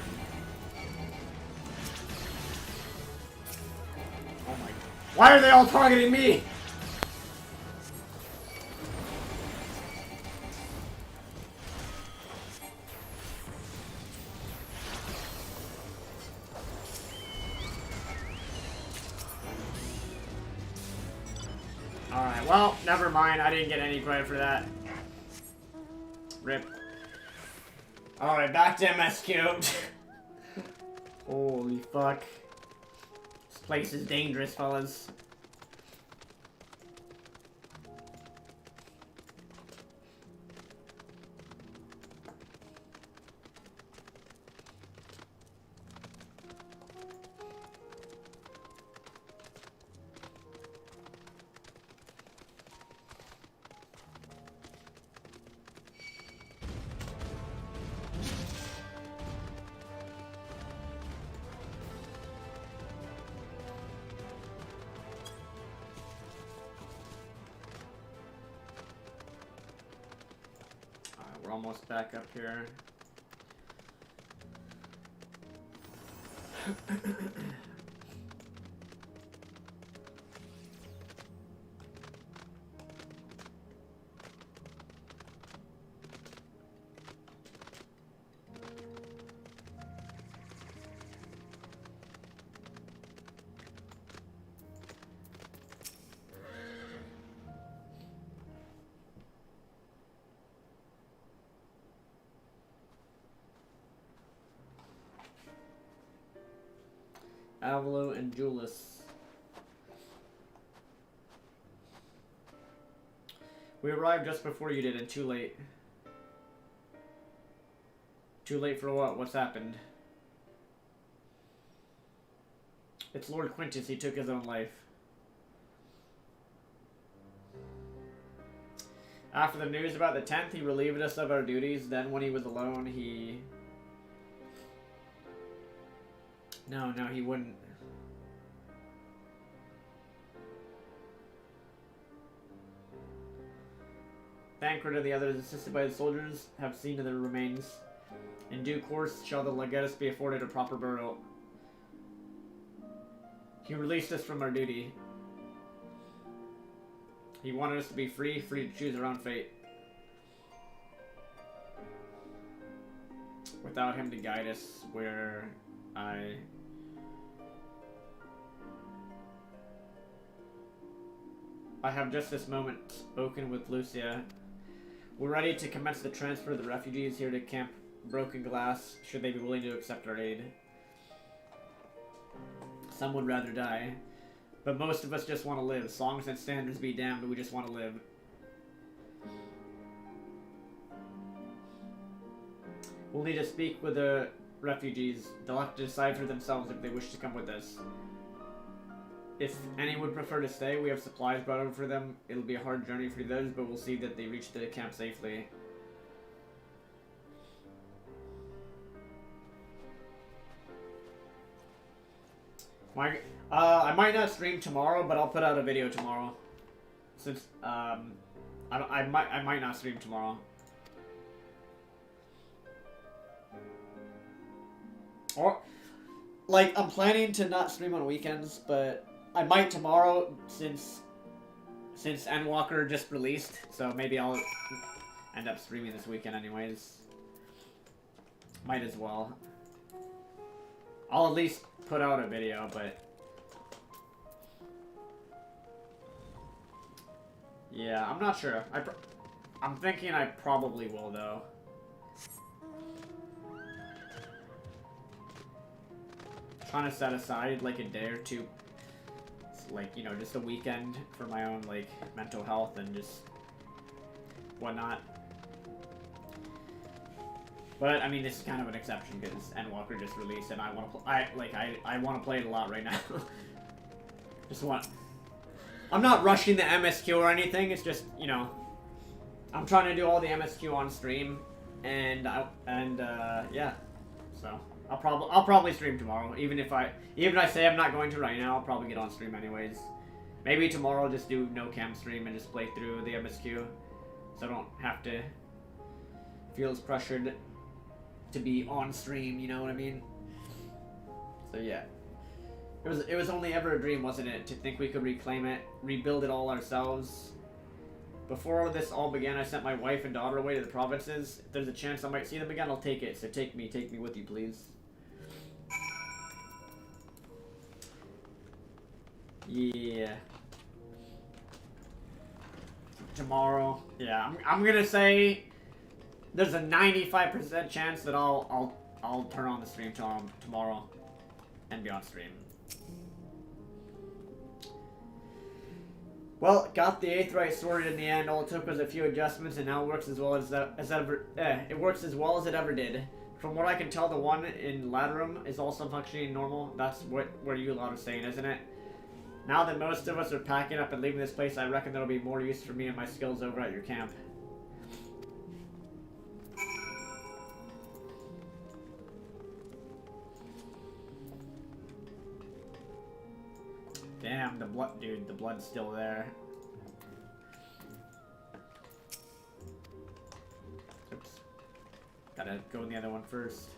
Why are they all targeting me? Alright, well, never mind. I didn't get any credit for that. Rip. Alright, back to MSQ. Holy fuck. This place is dangerous, fellas. We're almost back up here. Avilo and Julius. We arrived just before you did and too late. Too late for what? What's happened? It's Lord Quintus. He took his own life. After the news about the 10th, he relieved us of our duties. Then when he was alone, he... No, he wouldn't. Thancred and the others, assisted by the soldiers, have seen to their remains. In due course shall the legatus be afforded a proper burial. He released us from our duty. He wanted us to be free to choose our own fate. Without him to guide us where I have just this moment spoken with Lucia. We're ready to commence the transfer of the refugees here to Camp Broken Glass, should they be willing to accept our aid. Some would rather die, but most of us just want to live. Songs and standards be damned, we just want to live. We'll need to speak with the refugees. They'll have to decide for themselves if they wish to come with us. If any would prefer to stay, we have supplies brought over for them. It'll be a hard journey for those, but we'll see that they reach the camp safely. I might not stream tomorrow, but I'll put out a video tomorrow. Since I might not stream tomorrow. Or like I'm planning to not stream on weekends, but I might tomorrow since Endwalker just released, so maybe I'll end up streaming this weekend anyways. Might as well. I'll at least put out a video, but yeah, I'm not sure. I'm thinking I probably will though. Trying to set aside like a day or two, like, you know, just a weekend for my own like mental health and just whatnot. But I mean, this is kind of an exception because Endwalker just released and I want to I want to play it a lot right now. I'm not rushing the MSQ or anything. It's just, you know, I'm trying to do all the MSQ on stream, and yeah, so. I'll probably stream tomorrow, even if I say I'm not going to right now. I'll probably get on stream anyways. Maybe tomorrow I'll just do no cam stream and just play through the MSQ, so I don't have to feel as pressured to be on stream. You know what I mean? So yeah. It was only ever a dream, wasn't it, to think we could reclaim it, rebuild it all ourselves. Before this all began, I sent my wife and daughter away to the provinces. If there's a chance I might see them again, I'll take it. So take me with you, please. Yeah. Tomorrow. Yeah, I'm gonna say there's a 95% chance that I'll turn on the stream tomorrow and be on stream. Well, got the Aetheryte sorted in the end. All it took was a few adjustments, and now it works as well as it works as well as it ever did. From what I can tell, the one in Laterum is also functioning normal. That's what you lot are saying, isn't it? Now that most of us are packing up and leaving this place, I reckon there'll be more use for me and my skills over at your camp. Damn, the blood, dude, the blood's still there. Oops. Gotta go in the other one first.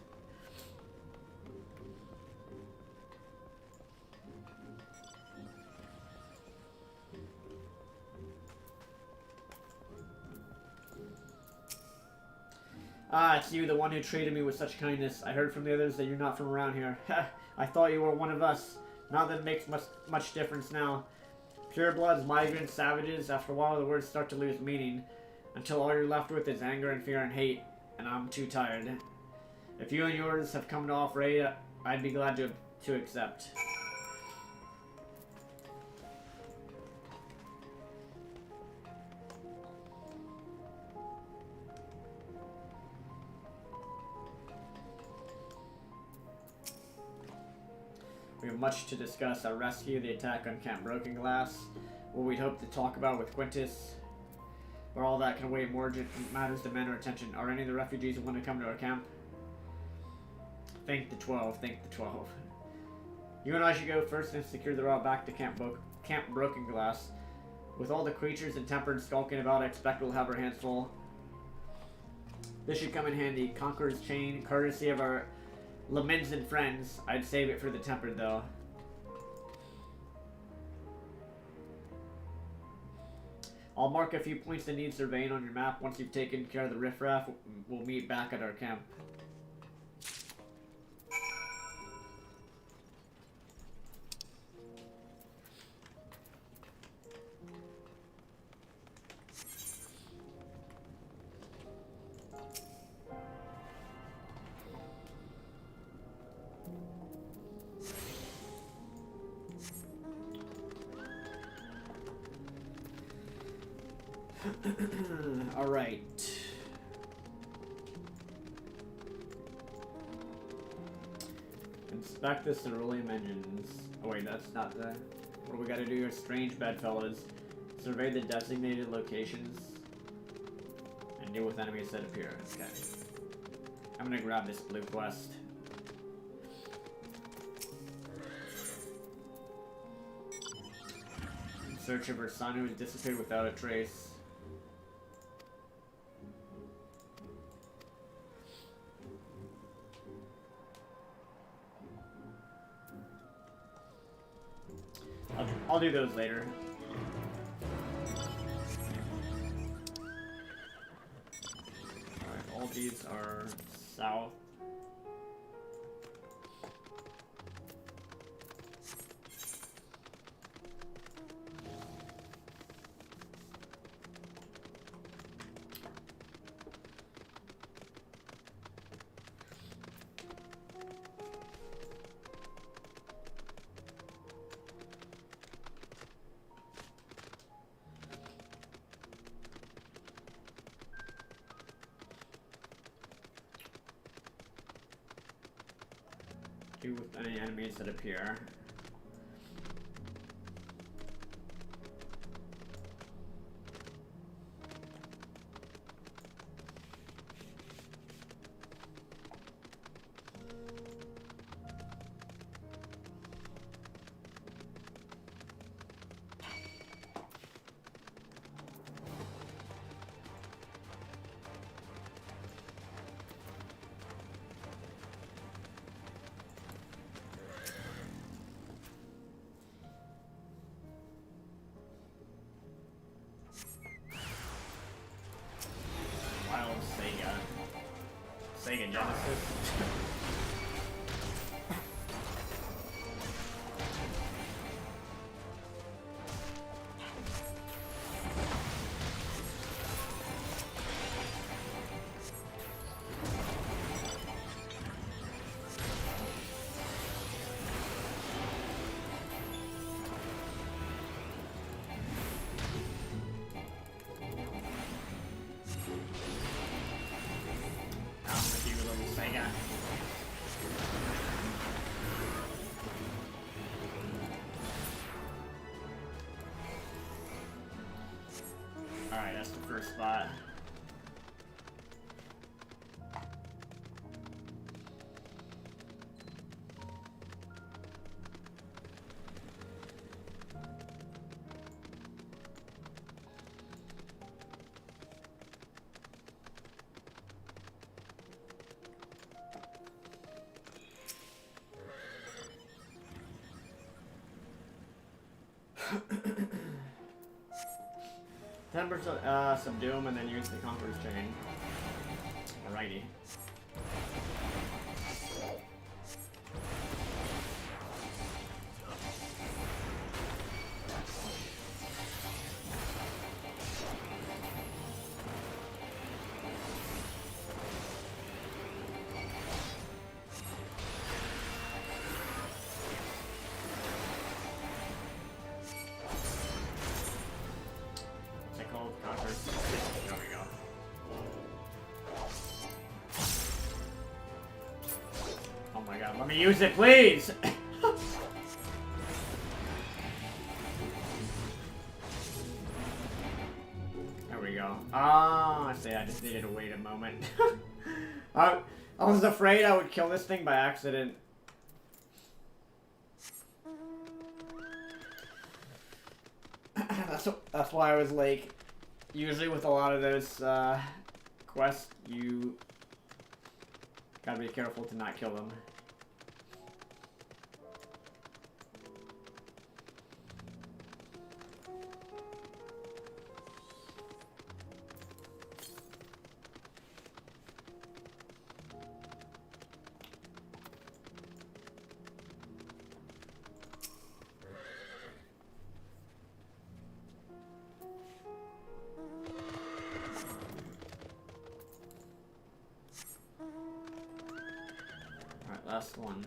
Ah, it's you, the one who treated me with such kindness. I heard from the others that you're not from around here. I thought you were one of us. Not that it makes much difference now. Purebloods, migrants, savages, after a while the words start to lose meaning, until all you're left with is anger and fear and hate, and I'm too tired. If you and yours have come to offer aid, I'd be glad to accept. We have much to discuss: our rescue, the attack on Camp Broken Glass, what we'd hope to talk about with Quintus. But all that can wait. More matters demand our attention. Are any of the refugees who want to come to our camp? Think the 12. Think the 12. You and I should go first and secure the route back to Camp Broken Glass. With all the creatures and tempered skulking about, I expect we'll have our hands full. This should come in handy. Conqueror's Chain, courtesy of our Lamins and friends. I'd save it for the tempered, though. I'll mark a few points that need surveying on your map. Once you've taken care of the riffraff, we'll meet back at our camp. All right. Inspect the cerulean engines. Oh wait, that's not the... What do we gotta do here? Strange bedfellows. Survey the designated locations. And deal with enemies that appear. Okay. I'm gonna grab this blue quest. In search of her son who has disappeared without a trace. I'll do those later. Alright, all these are south. With any enemies that appear. Alright, that's the first spot. Subdue him and then use the Conqueror's Chain. Alrighty. Let me use it, please! There we go. Ah, I see, I just needed to wait a moment. I was afraid I would kill this thing by accident. That's why I was like, usually with a lot of those quests, you gotta be careful to not kill them. Last one.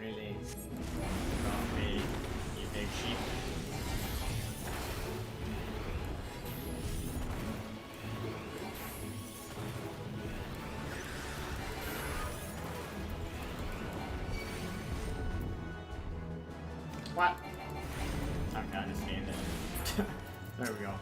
Really? Not me, you big sheep. What? Okay, I just gained it. There we go.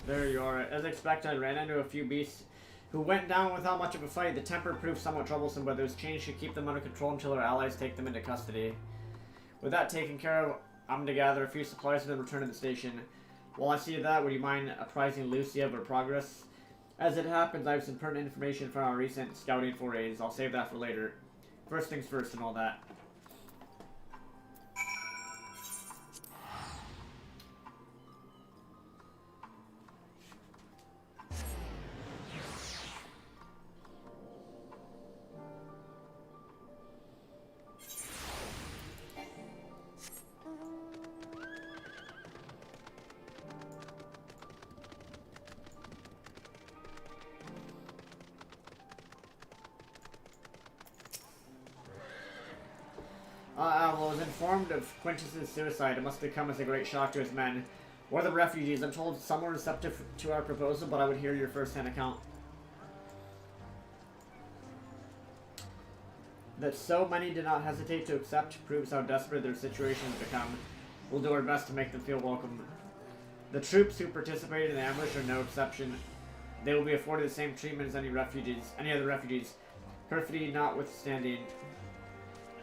There you are. As expected, I ran into a few beasts who went down without much of a fight. The tempered proved somewhat troublesome, but those chains should keep them under control until our allies take them into custody. With that taken care of, I'm to gather a few supplies and then return to the station. While I see to that, would you mind apprising Lucy of her progress? As it happens, I have some pertinent information from our recent scouting forays. I'll save that for later. First things first and all that. Avilo was informed of Quintus's suicide. It must have come as a great shock to his men. Or the refugees. I'm told some were receptive to our proposal, but I would hear your first-hand account. That so many did not hesitate to accept proves how desperate their situation has become. We'll do our best to make them feel welcome. The troops who participated in the ambush are no exception. They will be afforded the same treatment as any other refugees. Perfidy notwithstanding.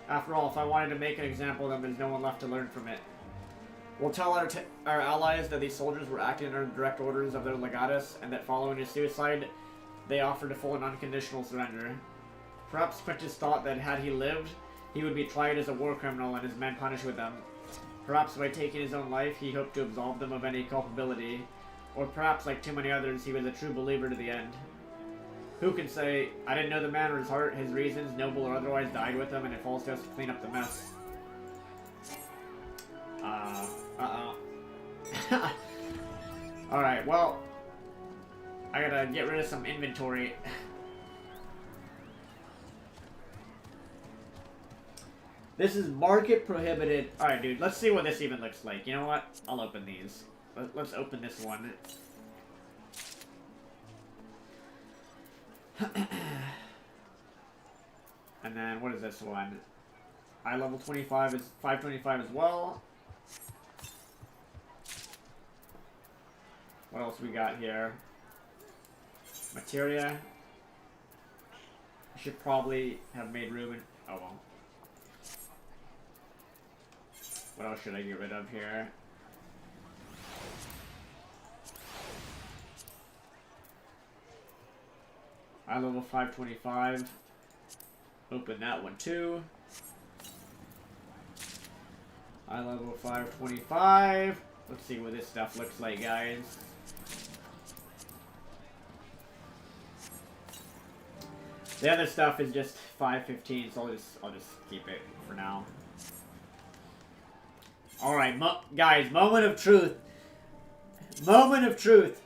After all, if I wanted to make an example of them, there's no one left to learn from it. We'll tell our allies that these soldiers were acting under direct orders of their legatus, and that following his suicide, they offered a full and unconditional surrender. Perhaps Quintus thought that had he lived, he would be tried as a war criminal and his men punished with them. Perhaps by taking his own life, he hoped to absolve them of any culpability. Or perhaps, like too many others, he was a true believer to the end. Who can say, I didn't know the man or his heart, his reasons, noble or otherwise, died with him, and it falls to us to clean up the mess. Alright, well, I gotta get rid of some inventory. This is market prohibited. Alright, dude, let's see what this even looks like. You know what? I'll open these. Let's open this one. And then, what is this one? Eye level 25 is 525 as well. What else we got here? Materia. I should probably have made room in... Oh well. What else should I get rid of here? Eye level 525. Open that one too. Eye level 525. Let's see what this stuff looks like, guys. The other stuff is just 515, so I'll just keep it for now. All right, guys, moment of truth. Moment of truth.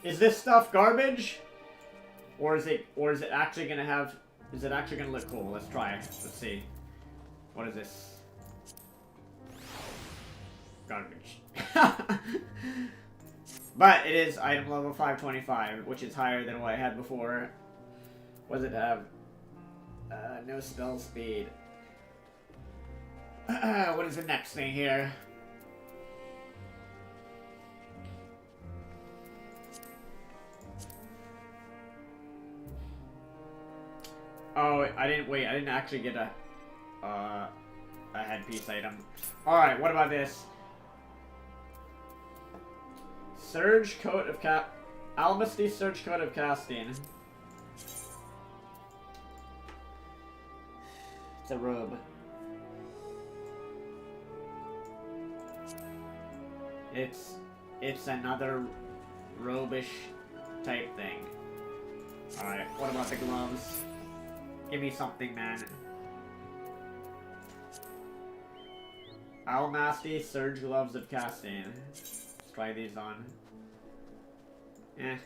Is this stuff garbage? Or is it actually gonna have? Is it actually gonna look cool? Let's try it. Let's see. What is this? Garbage. But it is item level 525, which is higher than what I had before. What does it have? No spell speed. What is the next thing here? Oh, I didn't actually get a headpiece item. Alright, what about this? Surge coat of Almasty Surge coat of casting. It's a robe. It's another robe-ish type thing. Alright, what about the gloves? Give me something, man. Almasty Surge Gloves of Casting. Let's try these on. Eh.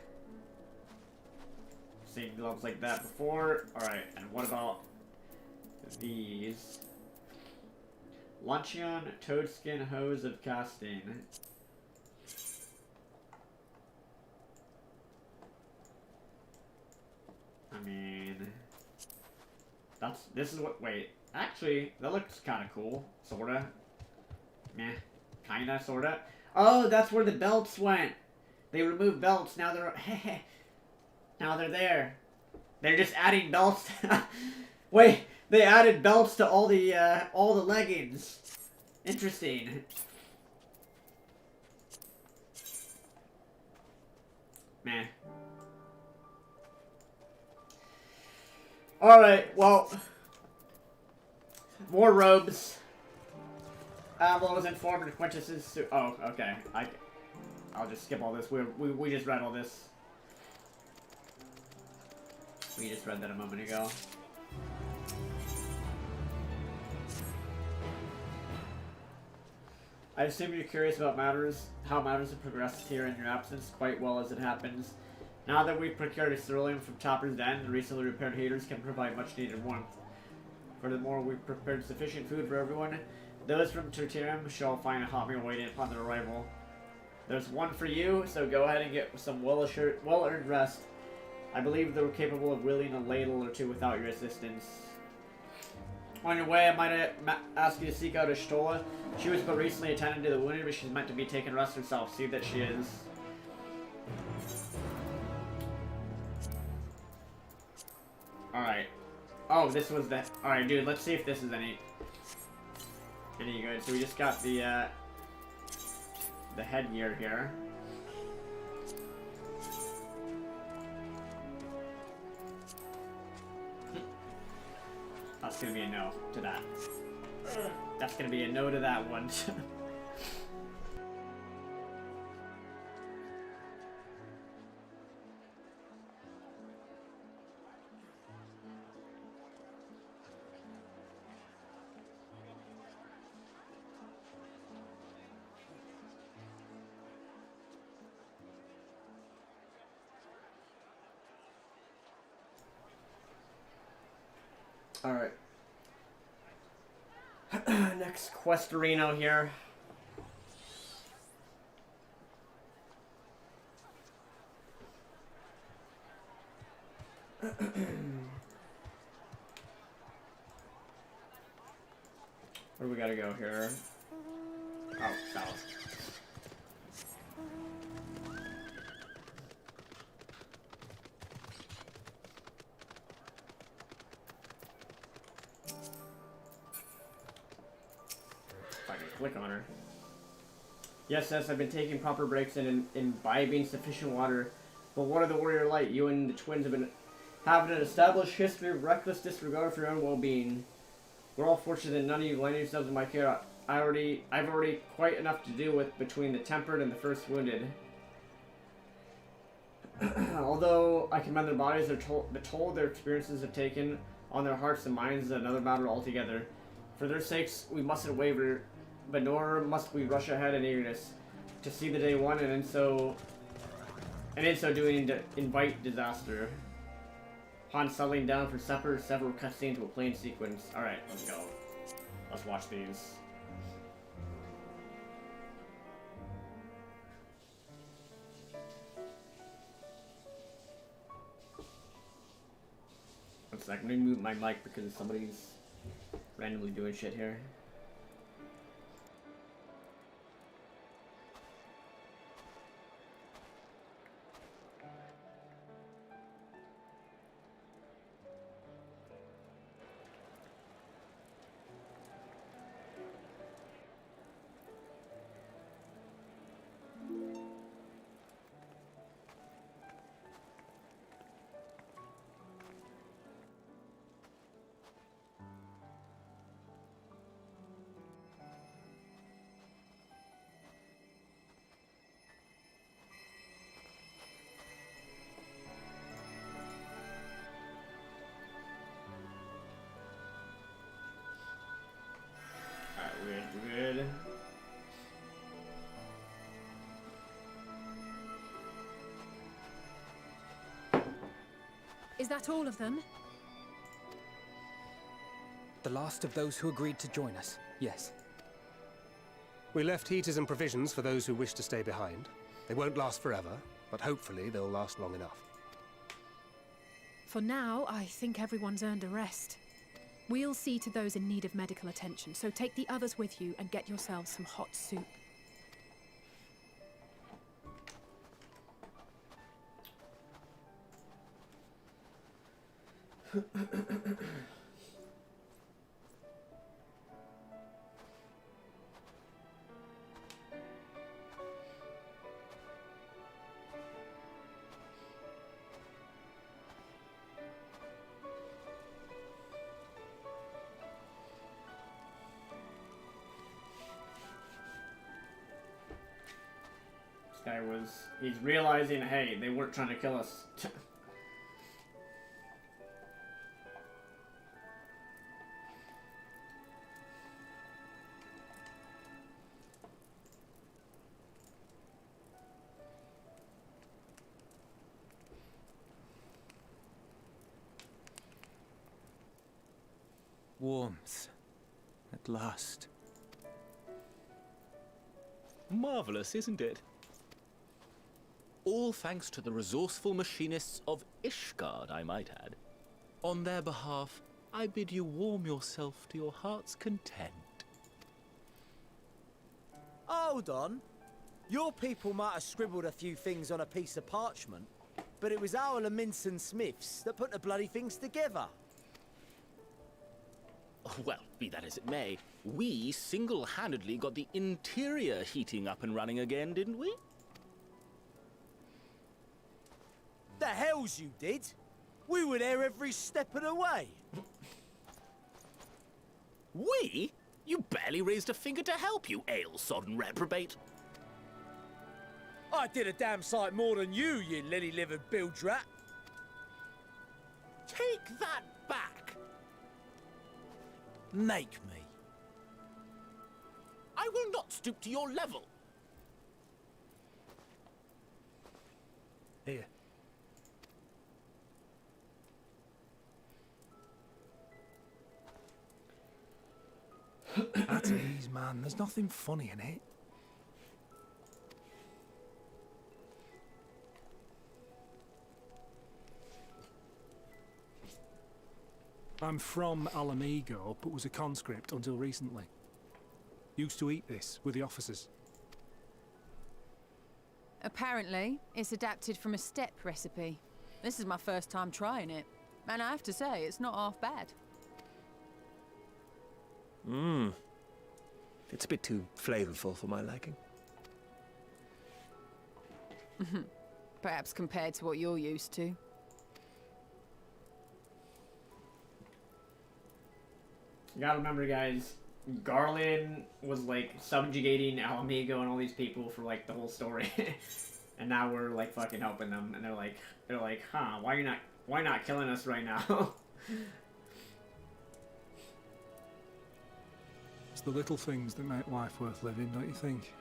Seen gloves like that before. Alright, and what about these? Luncheon Toadskin Hose of Casting. I mean... This is what, wait, actually, that looks kind of cool, sorta. Meh, kinda, sorta. Oh, that's where the belts went. They removed belts, now they're, Now they're there. They're just adding belts. Wait, they added belts to all the leggings. Interesting. Meh. Alright, well. More robes. Avilo was informed of Quintus's... Oh, okay. I'll just skip all this. We just read all this. We just read that a moment ago. I assume you're curious about how matters have progressed here in your absence, quite well as it happens. Now that we've procured a ceruleum from Chopper's Den, the recently repaired heaters can provide much needed warmth. Furthermore, we've prepared sufficient food for everyone. Those from Tertium shall find a hot meal waiting upon their arrival. There's one for you, so go ahead and get some well-earned rest. I believe they were capable of wielding a ladle or two without your assistance. On your way, I might ask you to seek out Ashtola. She was but recently attended to the wounded, but she's meant to be taking rest herself. See that she is. Alright. Oh, this was the... Alright, dude, let's see if this is any good. So we just got the headgear here. That's gonna be a no to that. That's gonna be a no to that one. Alright. Next Questorino here. Where do we gotta go here? Oh, south. Click on her. Yes, I've been taking proper breaks and imbibing sufficient water. But what of the warrior light? You and the twins have been having an established history of reckless disregard for your own well-being. We're all fortunate that none of you landed yourselves in my care. I've already quite enough to deal with between the tempered and the first wounded. Although I commend their bodies, the toll their experiences have taken on their hearts and minds is another matter altogether. For their sakes, we mustn't waver, but nor must we rush ahead in eagerness to see the day one, and in so doing, invite disaster. Upon settling down for supper, several cutscenes will play in sequence. Alright, let's go. Let's watch these. One second, let me mute my mic because somebody's randomly doing shit here. We're good. Is that all of them? The last of those who agreed to join us, yes. We left heaters and provisions for those who wish to stay behind. They won't last forever, but hopefully they'll last long enough. For now, I think everyone's earned a rest. We'll see to those in need of medical attention, so take the others with you and get yourselves some hot soup. Guy he's realizing, hey, they weren't trying to kill us. Warmth. At last. Marvelous, isn't it? All thanks to the resourceful machinists of Ishgard, I might add. On their behalf, I bid you warm yourself to your heart's content. Hold on. Your people might have scribbled a few things on a piece of parchment, but it was our Leminson Smiths that put the bloody things together. Well, be that as it may, we single-handedly got the interior heating up and running again, didn't we? The hells you did! We were there every step of the way! We? You barely raised a finger to help, you ale-sodden reprobate. I did a damn sight more than you, you lily-livered bilge rat! Take that back! Make me. I will not stoop to your level. Here. At ease, man. There's nothing funny in it. I'm from Alamigo, but was a conscript until recently. Used to eat this with the officers. Apparently, it's adapted from a steppe recipe. This is my first time trying it, and I have to say, it's not half bad. It's a bit too flavorful for my liking. Perhaps compared to what you're used to. You gotta remember, guys, Garland was like subjugating Alamigo and all these people for like the whole story, and now we're like fucking helping them, and they're like, huh? Why not killing us right now? It's the little things that make life worth living, don't you think?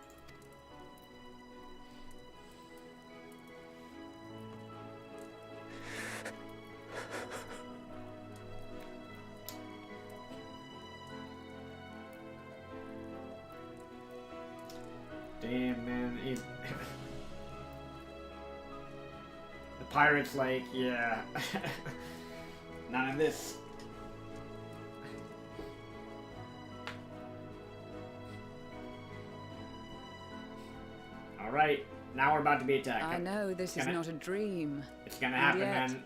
Damn, man. The pirate's like, yeah. None of this. Alright, now we're about to be attacked. I know this is not a dream. It's gonna happen, yet... man.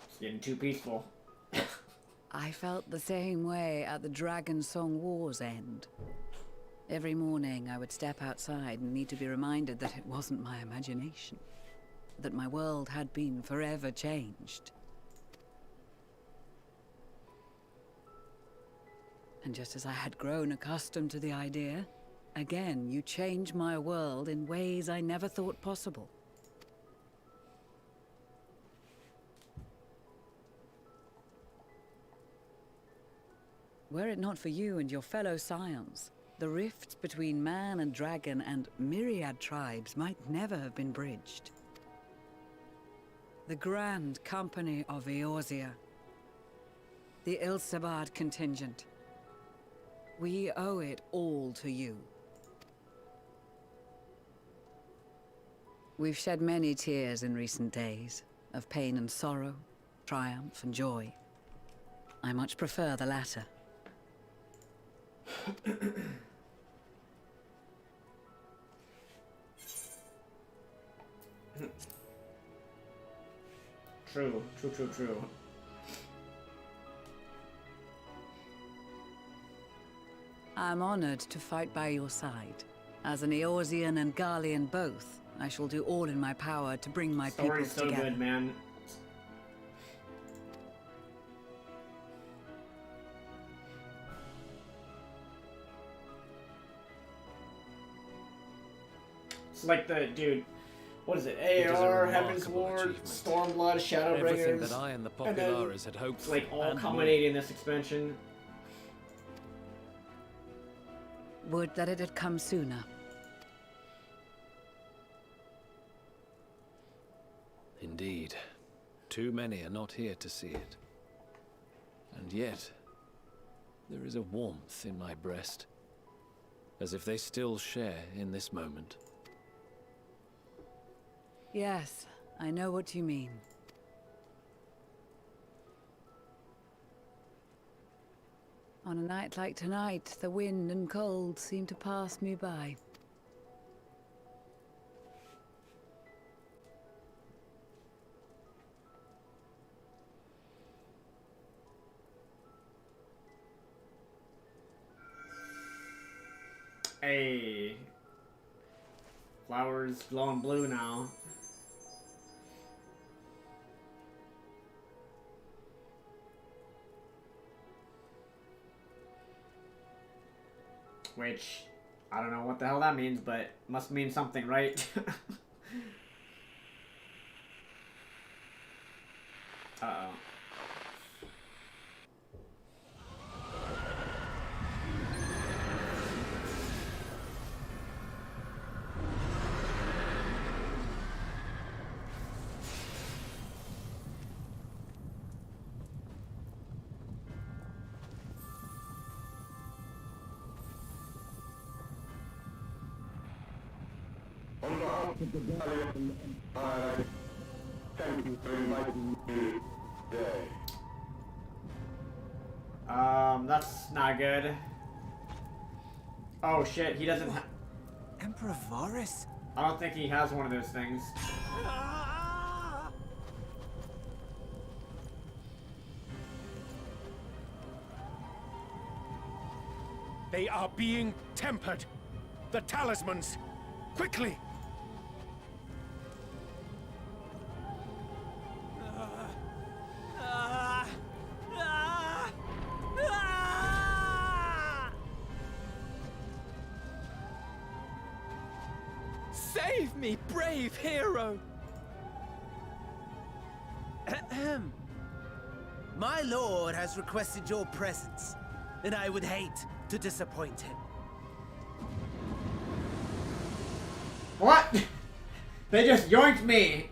It's getting too peaceful. I felt the same way at the Dragon Song War's end. Every morning I would step outside and need to be reminded that it wasn't my imagination. That my world had been forever changed. And just as I had grown accustomed to the idea, again you change my world in ways I never thought possible. Were it not for you and your fellow scions, the rifts between man and dragon and myriad tribes might never have been bridged. The Grand Company of Eorzea, the Ilsabard contingent, we owe it all to you. We've shed many tears in recent days, of pain and sorrow, triumph and joy. I much prefer the latter. True. I'm honored to fight by your side. As an Eorzean and Garlean both, I shall do all in my power to bring my Story's peoples so together. good, man. It's like the dude. What is it? It is a AR, Heaven's remarkable Ward, achievement. Stormblood, Shadowbringers. Everything that I and the and then Populares had hoped it's like for, all and culminating in this expansion. Would that it had come sooner. Indeed. Too many are not here to see it. And yet, there is a warmth in my breast, as if they still share in this moment. Yes, I know what you mean. On a night like tonight, the wind and cold seem to pass me by. Hey. Flowers glowing blue now. Which, I don't know what the hell that means, but must mean something, right? Uh-oh. On behalf of the Galleon, I thank you for inviting me today. That's not good. Oh shit, he doesn't Emperor Varus? I don't think he has one of those things. They are being tempered. The talismans. Quickly! Save me, brave hero! Ahem. My lord has requested your presence, and I would hate to disappoint him. What? They just yoinked me.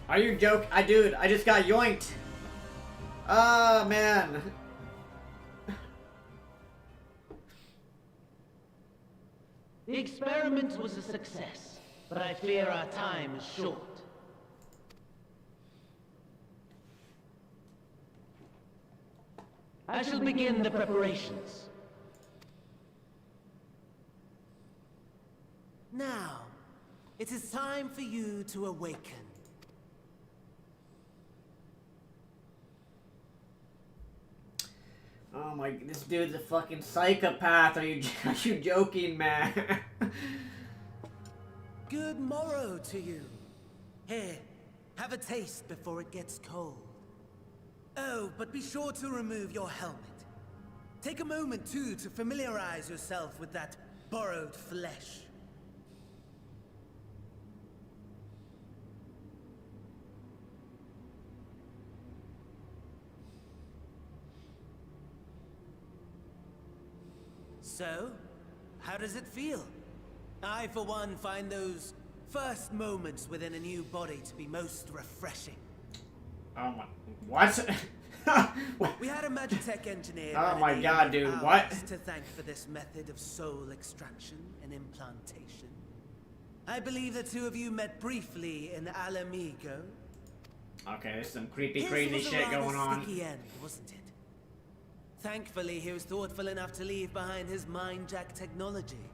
Are you joking? Dude, I just got yoinked. Ah, man. The experiment was a success, but I fear our time is short. I shall begin the preparations. Now, it is time for you to awaken. Oh my, this dude's a fucking psychopath. Are you joking, man? Good morrow to you. Here, have a taste before it gets cold. Oh, but be sure to remove your helmet. Take a moment, too, to familiarize yourself with that borrowed flesh. So, how does it feel? I, for one, find those first moments within a new body to be most refreshing. Oh my... What? We had a Magitech engineer... Oh my god, dude, what? ...to thank for this method of soul extraction and implantation. I believe the two of you met briefly in Alamigo. Okay, there's some creepy, crazy shit His was a going rather on. sticky end, wasn't it? Thankfully, he was thoughtful enough to leave behind his mind-jack technology.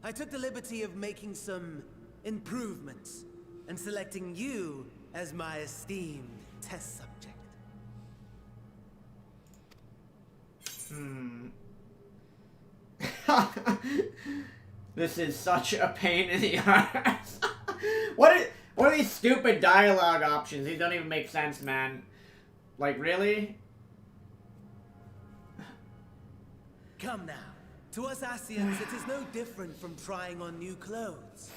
I took the liberty of making some improvements, and selecting you as my esteemed test subject. This is such a pain in the ass. What are these stupid dialogue options? These don't even make sense, man. Like, really? Come now. To us Asians, it is no different from trying on new clothes.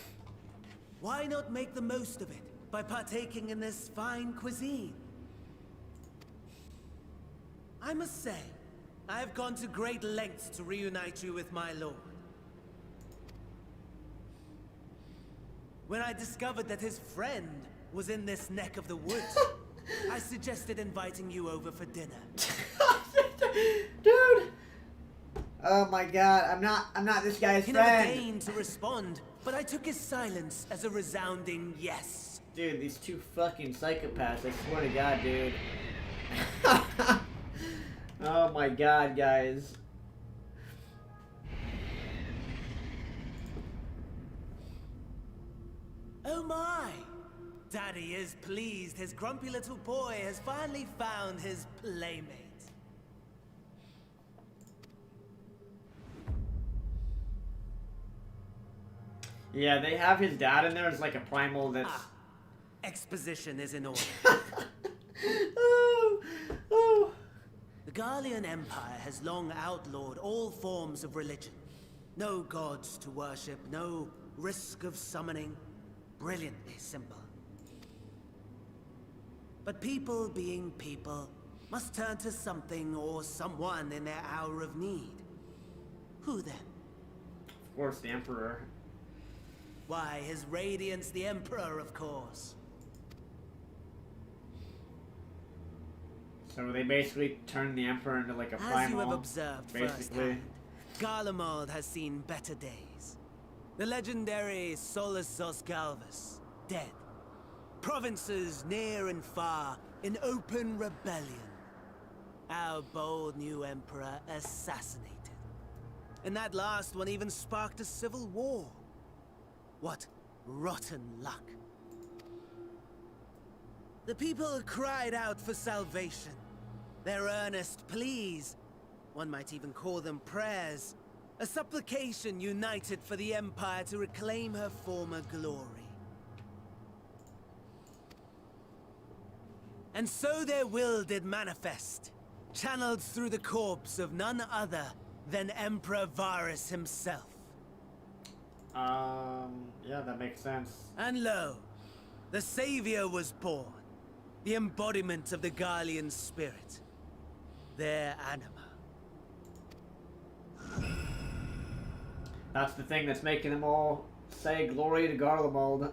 Why not make the most of it by partaking in this fine cuisine? I must say, I have gone to great lengths to reunite you with my lord. When I discovered that his friend was in this neck of the woods, I suggested inviting you over for dinner. Dude! Oh my god, I'm not this guy's He friend. never deigned to respond, but I took his silence as a resounding yes. Dude, these two fucking psychopaths, I swear to god, dude. Oh my god, guys. Oh my! Daddy is pleased his grumpy little boy has finally found his playmate. Yeah, they have his dad in there as like a primal that's... Exposition is in order. Oh. The Garlean Empire has long outlawed all forms of religion. No gods to worship, no risk of summoning. Brilliantly simple. But people being people must turn to something or someone in their hour of need. Who then? Of course, the Emperor. Why, His Radiance the Emperor, of course. So they basically turned the Emperor into like a primal. As you have observed basically. firsthand, Garlemald has seen better days. The legendary Solus Galvus, dead. Provinces near and far in open rebellion. Our bold new emperor assassinated. And that last one even sparked a civil war. What rotten luck. The people cried out for salvation. Their earnest pleas, one might even call them prayers, a supplication united for the Empire to reclaim her former glory. And so their will did manifest, channeled through the corpse of none other than Emperor Varus himself. Yeah, that makes sense. And lo, the Savior was born, the embodiment of the Garlean spirit, their anima. That's the thing that's making them all say glory to Garlemald.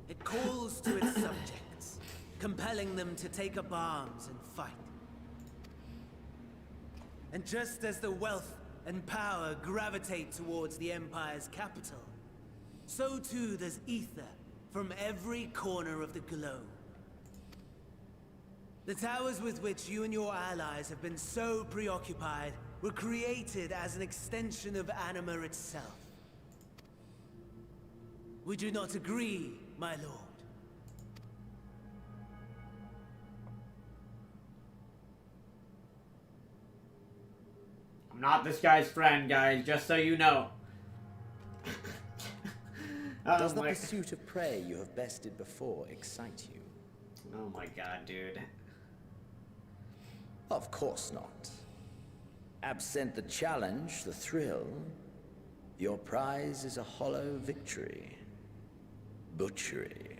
It calls to its subjects, compelling them to take up arms and fight. And just as the wealth and power gravitate towards the Empire's capital, so too does ether from every corner of the globe. The towers with which you and your allies have been so preoccupied were created as an extension of anima itself. Would you not agree, my lord? I'm not this guy's friend, guys, just so you know. Does the pursuit of prey you have bested before excite you? Oh my god, dude. Of course not. Absent the challenge, the thrill, your prize is a hollow victory. Butchery.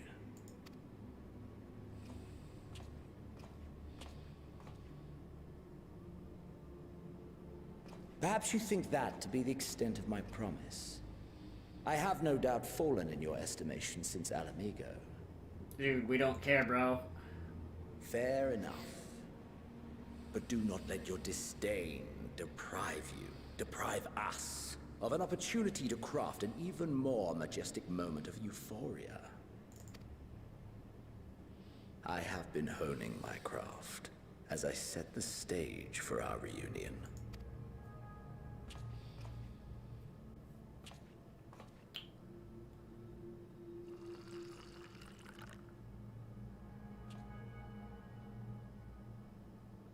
Perhaps you think that to be the extent of my promise. I have no doubt fallen in your estimation since Alamigo. Dude, we don't care, bro. Fair enough. But do not let your disdain deprive us, of an opportunity to craft an even more majestic moment of euphoria. I have been honing my craft as I set the stage for our reunion.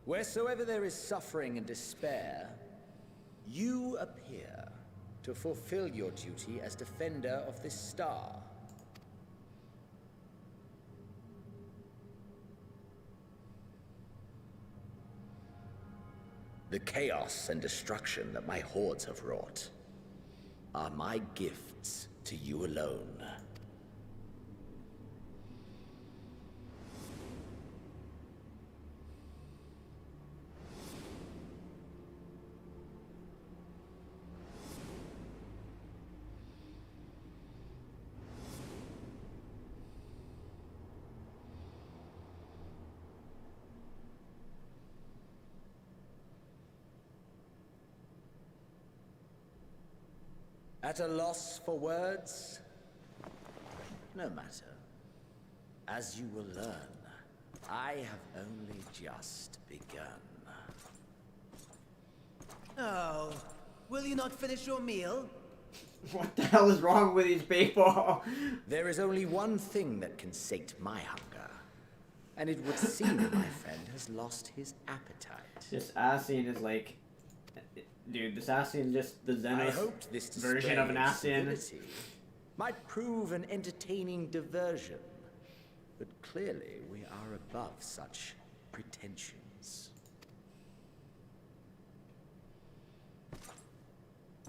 Wheresoever there is suffering and despair, you appear to fulfill your duty as defender of this star. The chaos and destruction that my hordes have wrought are my gifts to you alone. At a loss for words? No matter. As you will learn, I have only just begun. Oh, will you not finish your meal? What the hell is wrong with these people? There is only one thing that can sate my hunger, and it would seem my friend has lost his appetite. This Ascian is like... Dude, this Ascian is just the Xenos version of an Ascian. Might prove an entertaining diversion, but clearly we are above such pretensions.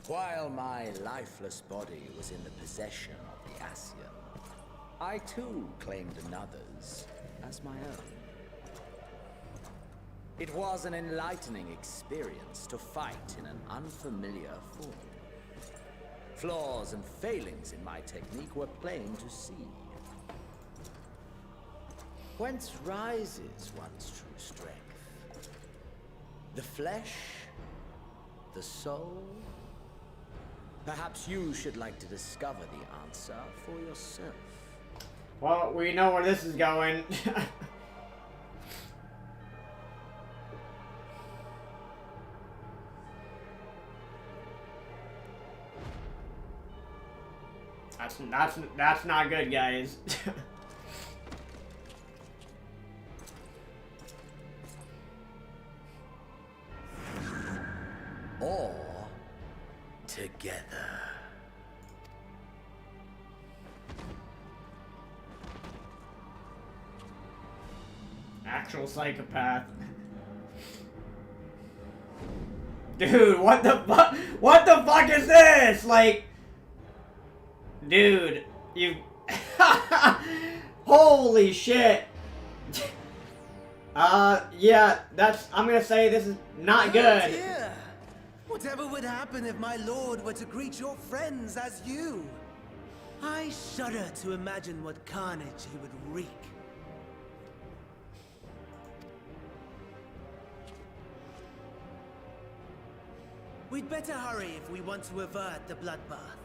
While my lifeless body was in the possession of the Ascian, I too claimed another's as my own. It was an enlightening experience to fight in an unfamiliar form. Flaws and failings in my technique were plain to see. Whence rises one's true strength? The flesh? The soul? Perhaps you should like to discover the answer for yourself. Well, we know where this is going. That's not good, guys. Or together. Actual psychopath. Dude, what the fuck? What the fuck is this? Like, dude, you... Holy shit. Yeah, I'm gonna say this is not good. Dear. Whatever would happen if my lord were to greet your friends as you? I shudder to imagine what carnage he would wreak. We'd better hurry if we want to avert the bloodbath.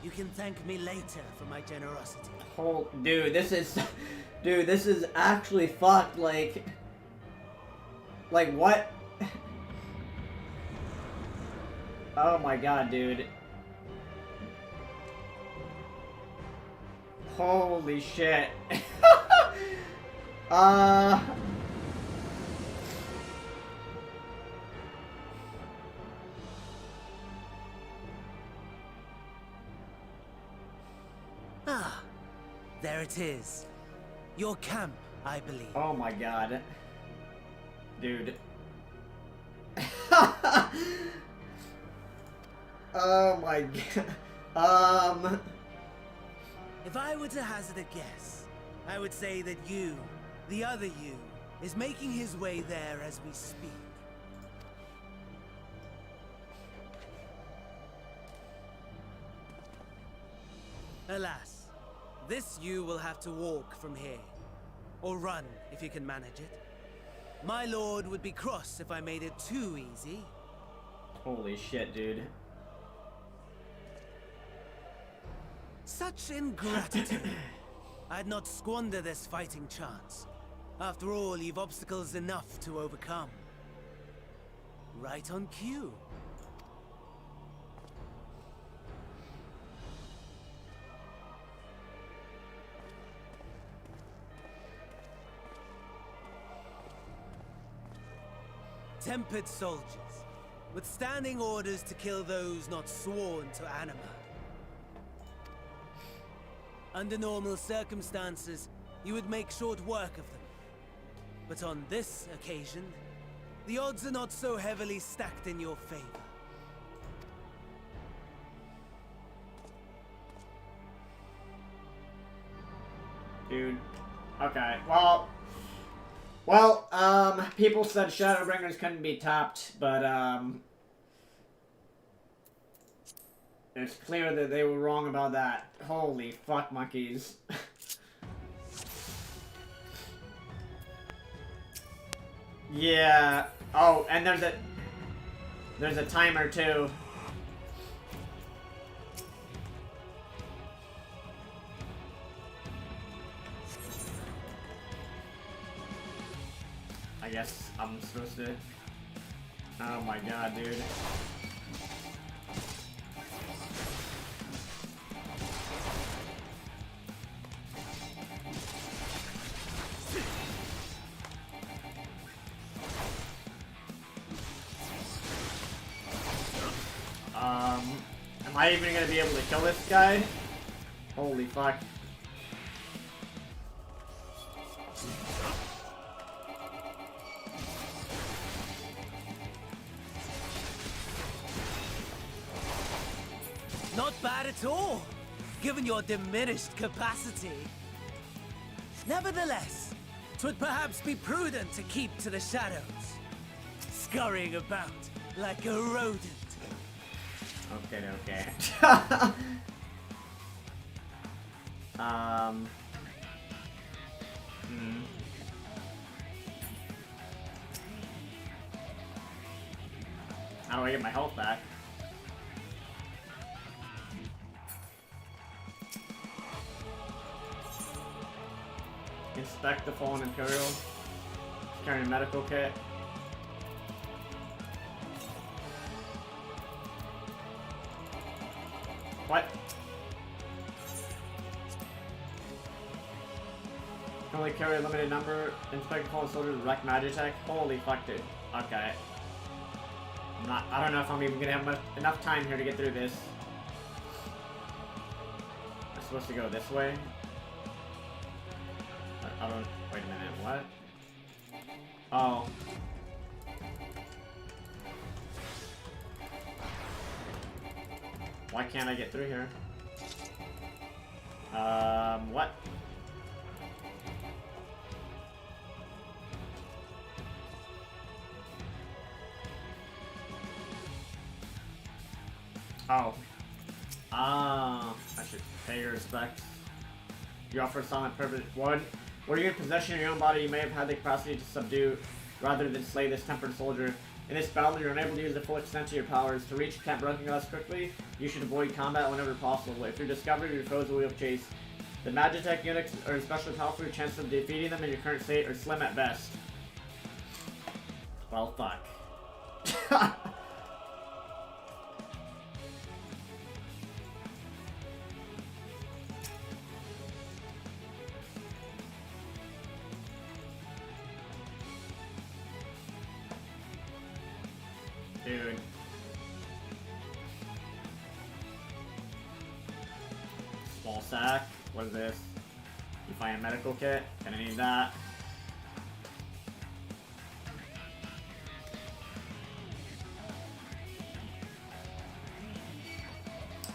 You can thank me later for my generosity. Dude, this is actually fucked. Like what? Oh my god, dude. Holy shit. Ah, there it is. Your camp, I believe. Oh my god. Dude. Oh my god. If I were to hazard a guess, I would say that you, the other you, is making his way there as we speak. Alas, this you will have to walk from here. Or run, if you can manage it. My lord would be cross if I made it too easy. Holy shit, dude. Such ingratitude. I'd not squander this fighting chance. After all, you've obstacles enough to overcome. Right on cue. tempered soldiers, with standing orders to kill those not sworn to anima. Under normal circumstances, you would make short work of them. But on this occasion, the odds are not so heavily stacked in your favor. Dude. Okay, people said Shadowbringers couldn't be topped, but, it's clear that they were wrong about that. Holy fuck monkeys. Yeah. Oh, and there's a timer too. I guess I'm supposed to... Oh my god, dude. Am I even gonna be able to kill this guy? Holy fuck. Not bad at all, given your diminished capacity. Nevertheless, 'twould perhaps be prudent to keep to the shadows, scurrying about like a rodent. Okay. How do I get my health back? Inspect the fallen Imperial. Carry a medical kit. What? Can only carry a limited number. Inspect the fallen soldiers with wreck Magitech. Holy fuck, dude. Okay. I don't know if I'm even gonna have enough time here to get through this. I'm supposed to go this way. I don't... Wait a minute, what? Oh. Why can't I get through here? What? Oh. I should pay your respects. You offer silent purpose. What? Were you in possession of your own body, you may have had the capacity to subdue rather than slay this tempered soldier. In this battle, you're unable to use the full extent of your powers. To reach Camp Broken Glass quickly, you should avoid combat whenever possible. If you're discovered, your foes will chase. The Magitech units are especially powerful. Your chances of defeating them in your current state are slim at best. Well, fuck. Dude. Small sack. What is this? You find a medical kit. Gonna need that.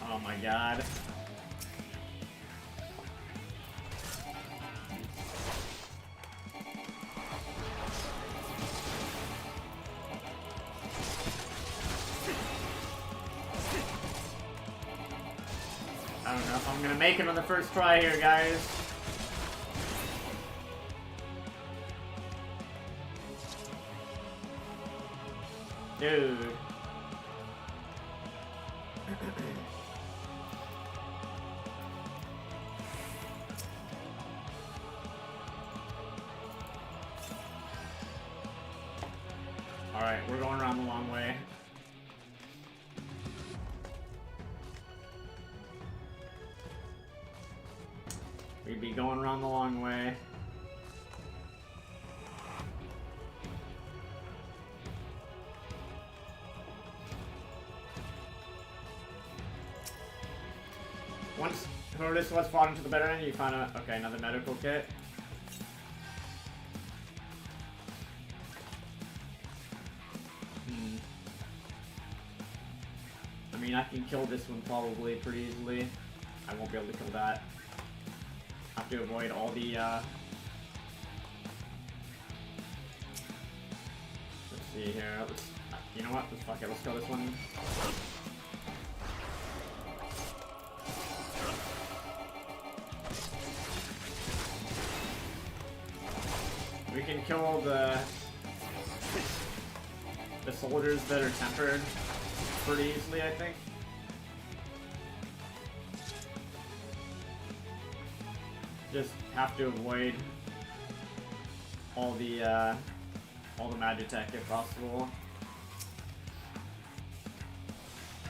Oh my god. I don't know if I'm gonna make it on the first try here, guys. Dude. Alright, we're going around the long way. We'd be going around the long way. Once whoever this was fought into the better end, you found a okay, another medical kit. I mean, I can kill this one probably pretty easily. I won't be able to kill that. I have to avoid all the, let's see here. You know what? Fuck it. Let's kill this one. We can kill the soldiers that are tempered pretty easily, I think. Just have to avoid all the magitech if possible.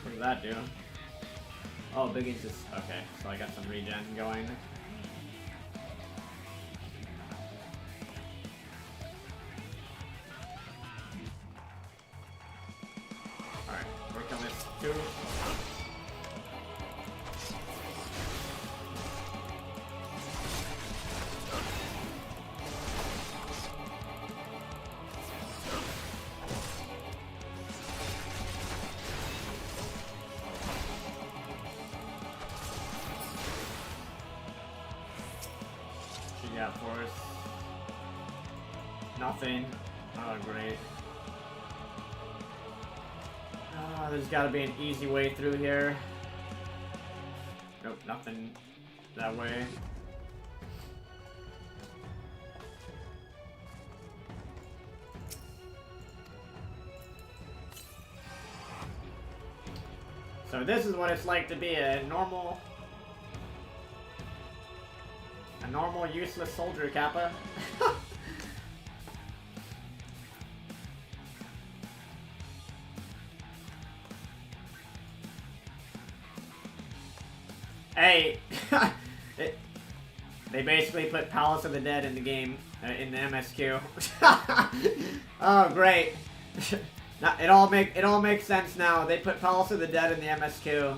What did that do? Oh, Biggie's just okay. So I got some regen going. Alright, work on this too. Yeah, of course. Nothing. Oh, great. Oh, there's gotta be an easy way through here. Nope, nothing that way. So this is what it's like to be a normal useless soldier, Kappa. Hey, they basically put Palace of the Dead in the game, in the MSQ. Oh, great. It all makes sense now. They put Palace of the Dead in the MSQ.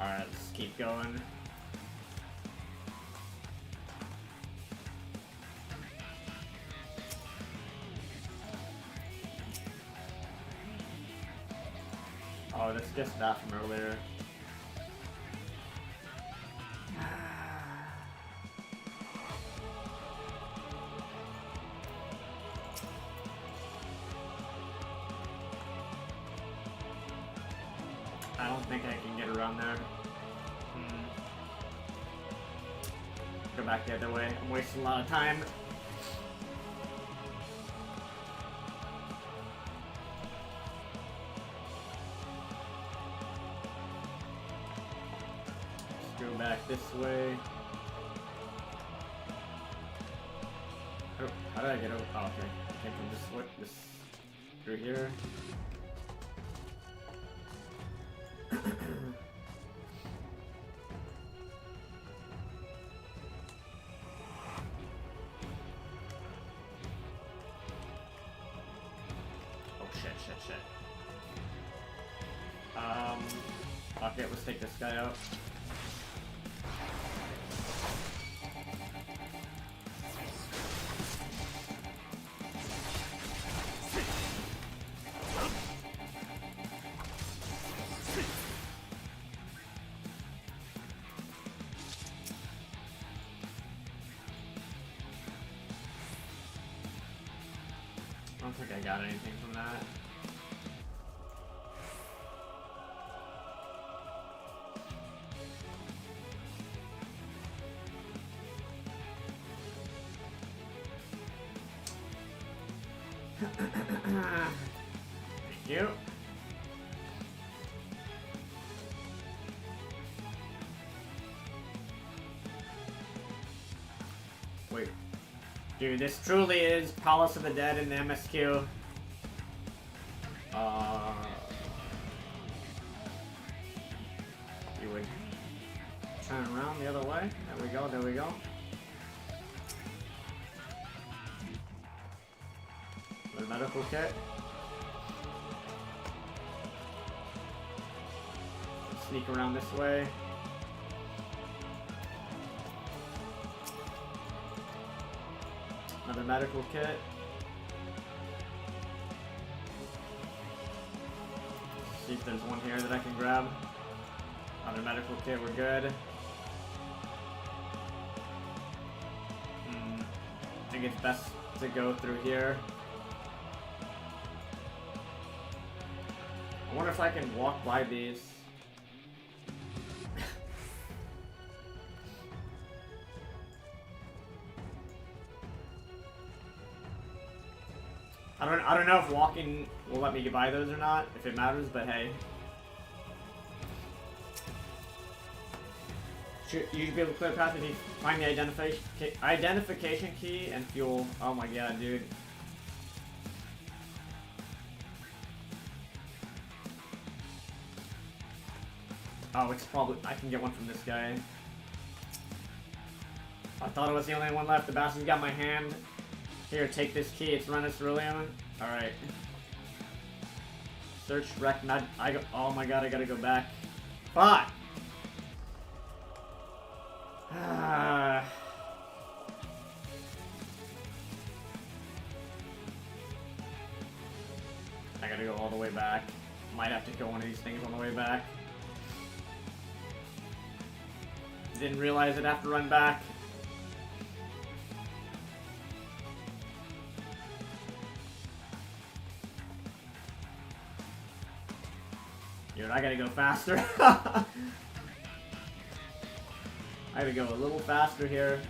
Alright, let's keep going. Oh, that's just that from earlier. I don't think I can get around there. Go back the other way. I'm wasting a lot of time. Let's go back this way. Oh, how did I get over? Oh, okay. I came from this way. This through here. Shit. Okay, let's take this guy out. I don't think I got anything from that. Thank you. Wait. Dude, this truly is Palace of the Dead in the MSQ. You would turn around the other way. There we go, there we go. The medical kit. Sneak around this way. Another medical kit. See if there's one here that I can grab. Another medical kit, we're good. I think it's best to go through here. I wonder if I can walk by these. I don't know if walking will let me get by those or not, if it matters, but hey. You should be able to clear the path if you find the identification key and fuel. Oh my god, dude. Oh, it's probably... I can get one from this guy. I thought it was the only one left. The bastard's got my hand. Here, take this key. It's Renus Ceruleum. Alright. Search rec med... oh my god, I gotta go back. Fuck! I gotta go all the way back. Might have to kill one of these things on the way back. Didn't realize I'd have to run back. Dude, I gotta go faster. I gotta go a little faster here.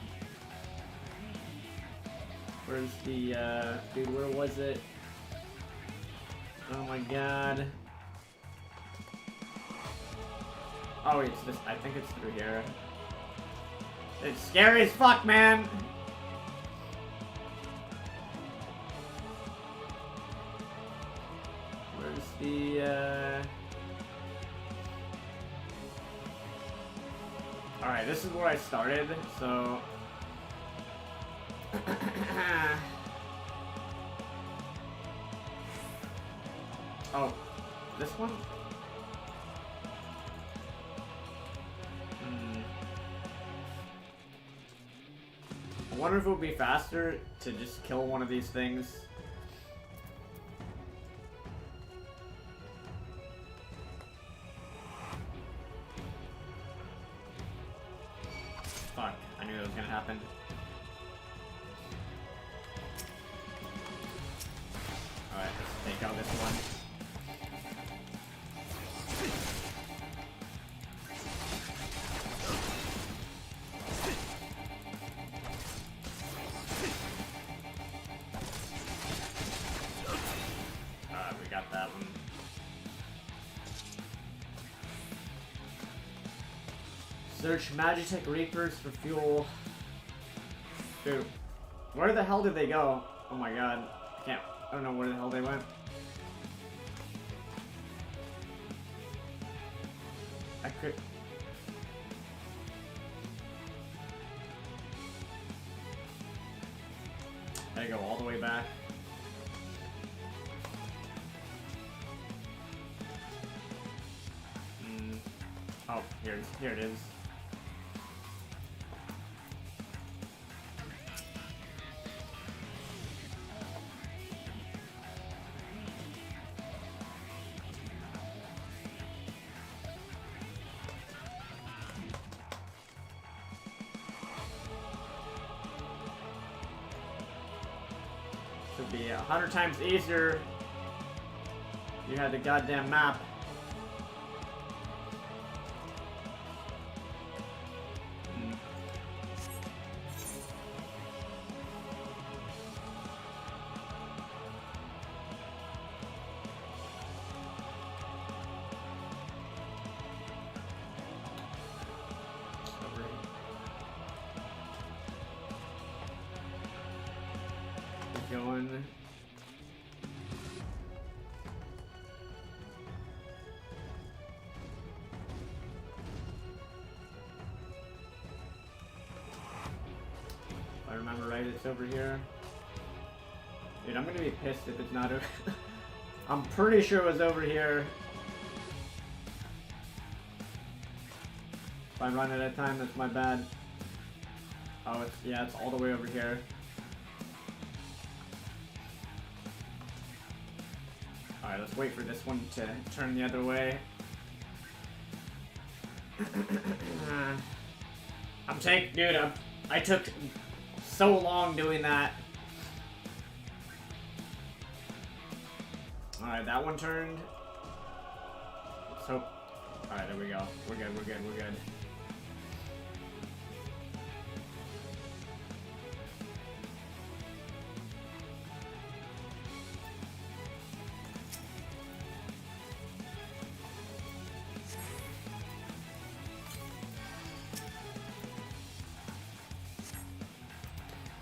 Where's the, dude, where was it? Oh my god. Oh, it's this, I think it's through here. It's scary as fuck, man! Where's the, Alright, this is where I started, so... Oh, this one? I wonder if it would be faster to just kill one of these things. Fuck, I knew that was gonna happen. Alright, let's take out this one. We got that one. Search Magitech Reapers for fuel. Dude, where the hell did they go? Oh my god. I don't know where the hell they went. I could... I gotta go all the way back. Oh, here it is. Should be 100 times easier. You had the goddamn map. keep going. If I remember right, it's over here. Dude, I'm gonna be pissed if it's not over. I'm pretty sure it was over here. If I run out of time, that's my bad. Oh, yeah, it's all the way over here. Alright, let's wait for this one to turn the other way. I took so long doing that. Alright, that one turned. Let's hope. Alright, there we go. We're good, we're good, we're good.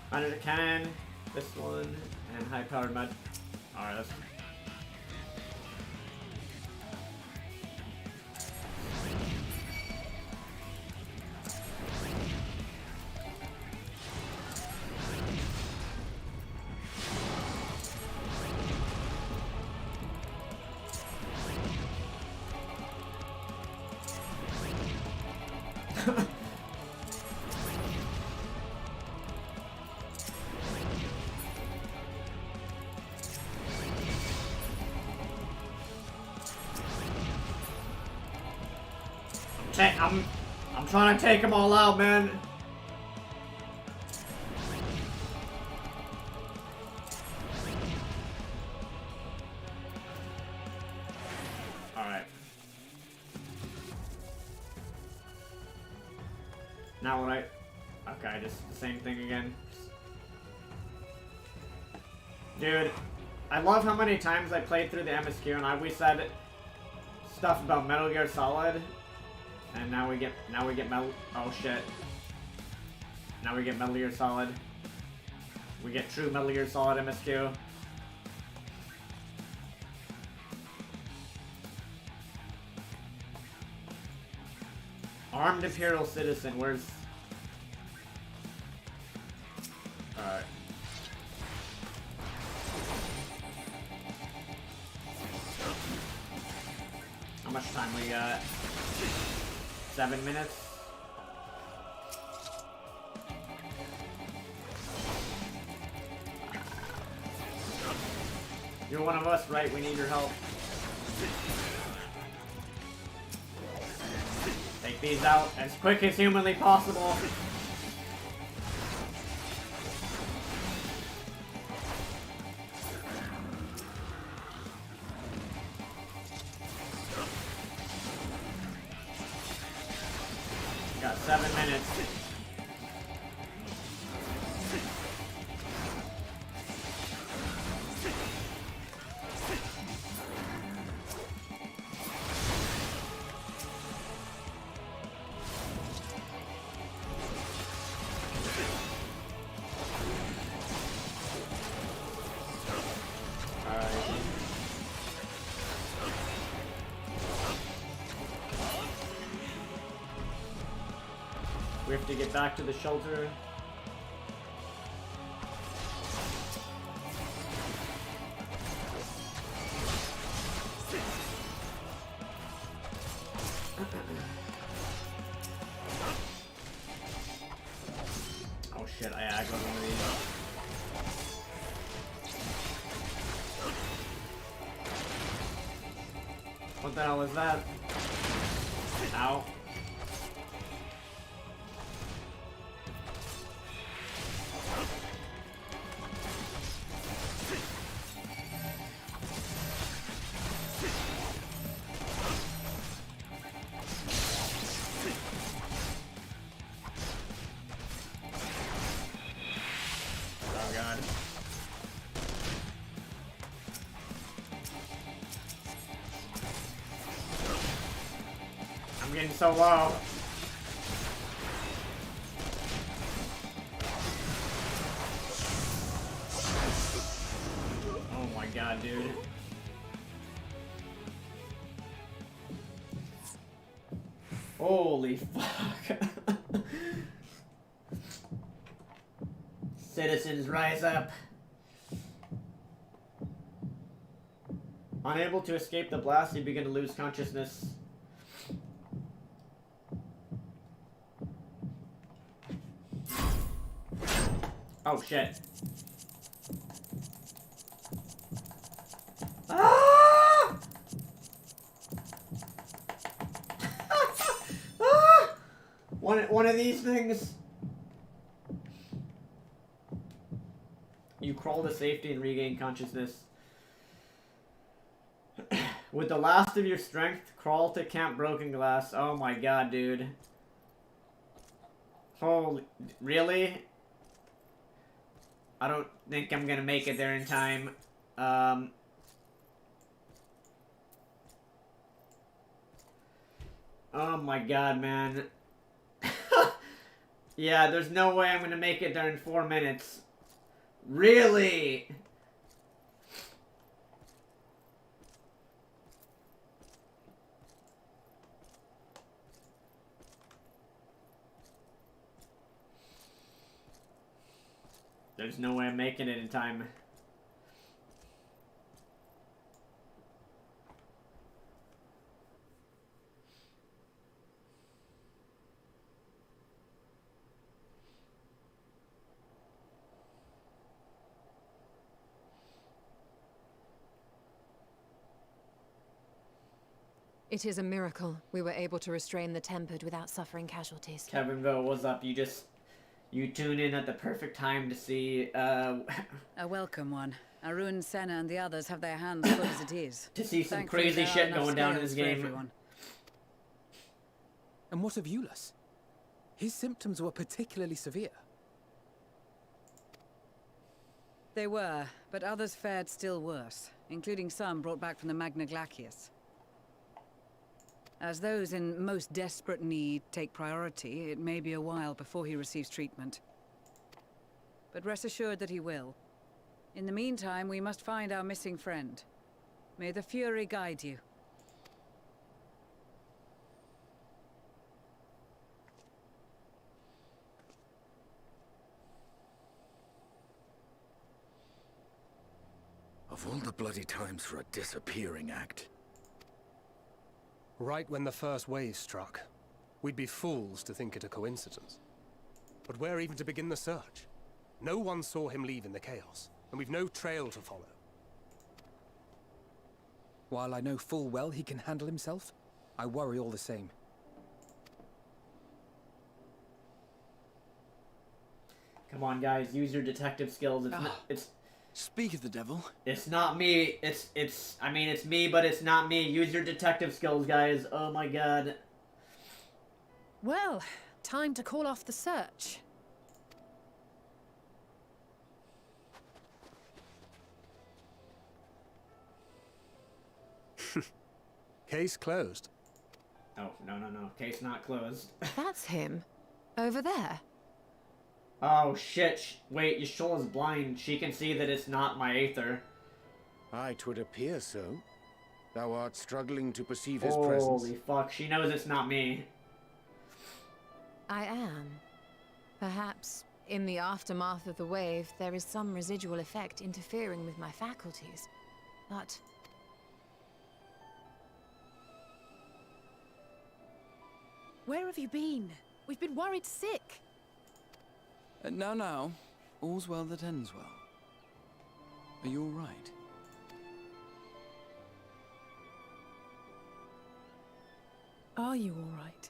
Manage a cannon, this one, and high-powered mud. Alright, let's... I'm trying to take them all out, man. Alright. Now what okay, just the same thing again. Dude, I love how many times I played through the MSQ and I always said stuff about Metal Gear Solid. And now we get Metal. Oh shit! Now we get Metal Gear Solid. We get true Metal Gear Solid MSQ. Armed Imperial Citizen. Where's? Alright. How much time we got? 7 minutes. You're one of us, right? We need your help. Take these out as quick as humanly possible. Got 7 minutes. We have to get back to the shelter. Oh shit, I got one of these. What the hell is that? Ow. I'm getting so low. god, dude. Holy fuck. Citizens, rise up. Unable to escape the blast, you begin to lose consciousness. Oh shit. Ah! Ah! One of these things. You crawl to safety and regain consciousness. With the last of your strength, crawl to Camp Broken Glass. Oh my god, dude. Holy... Really? I don't think I'm gonna make it there in time. Oh my god, man. Yeah, there's no way I'm gonna make it there in 4 minutes. Really? There's no way I'm making it in time. It is a miracle we were able to restrain the Tempered without suffering casualties. Kevinville, what's up? You tune in at the perfect time to see, A welcome one. Arun, Senna, and the others have their hands full as it is. To see some Thankfully, crazy there are shit enough going down in scales this for game. everyone. And what of Euless? His symptoms were particularly severe. They were, but others fared still worse, including some brought back from the Magna Glacius. As those in most desperate need take priority, it may be a while before he receives treatment. But rest assured that he will. In the meantime, we must find our missing friend. May the Fury guide you. Of all the bloody times for a disappearing act. Right when the first wave struck, we'd be fools to think it a coincidence. But where even to begin the search? No one saw him leave in the chaos, and we've no trail to follow. While I know full well he can handle himself, I worry all the same. Come on, guys, use your detective skills. It's Speak of the devil. It's not me. I mean, it's me, but it's not me. Use your detective skills, guys. Oh my god. Well, time to call off the search. Case closed. Oh, no. Case not closed. That's him. Over there. Oh, shit. Wait, Yashol's blind. She can see that it's not my Aether. Aye, 'twould appear so. Thou art struggling to perceive his presence. Holy fuck, she knows it's not me. I am. Perhaps, in the aftermath of the wave, there is some residual effect interfering with my faculties. But... Where have you been? We've been worried sick. Now, all's well that ends well. Are you all right? Are you all right?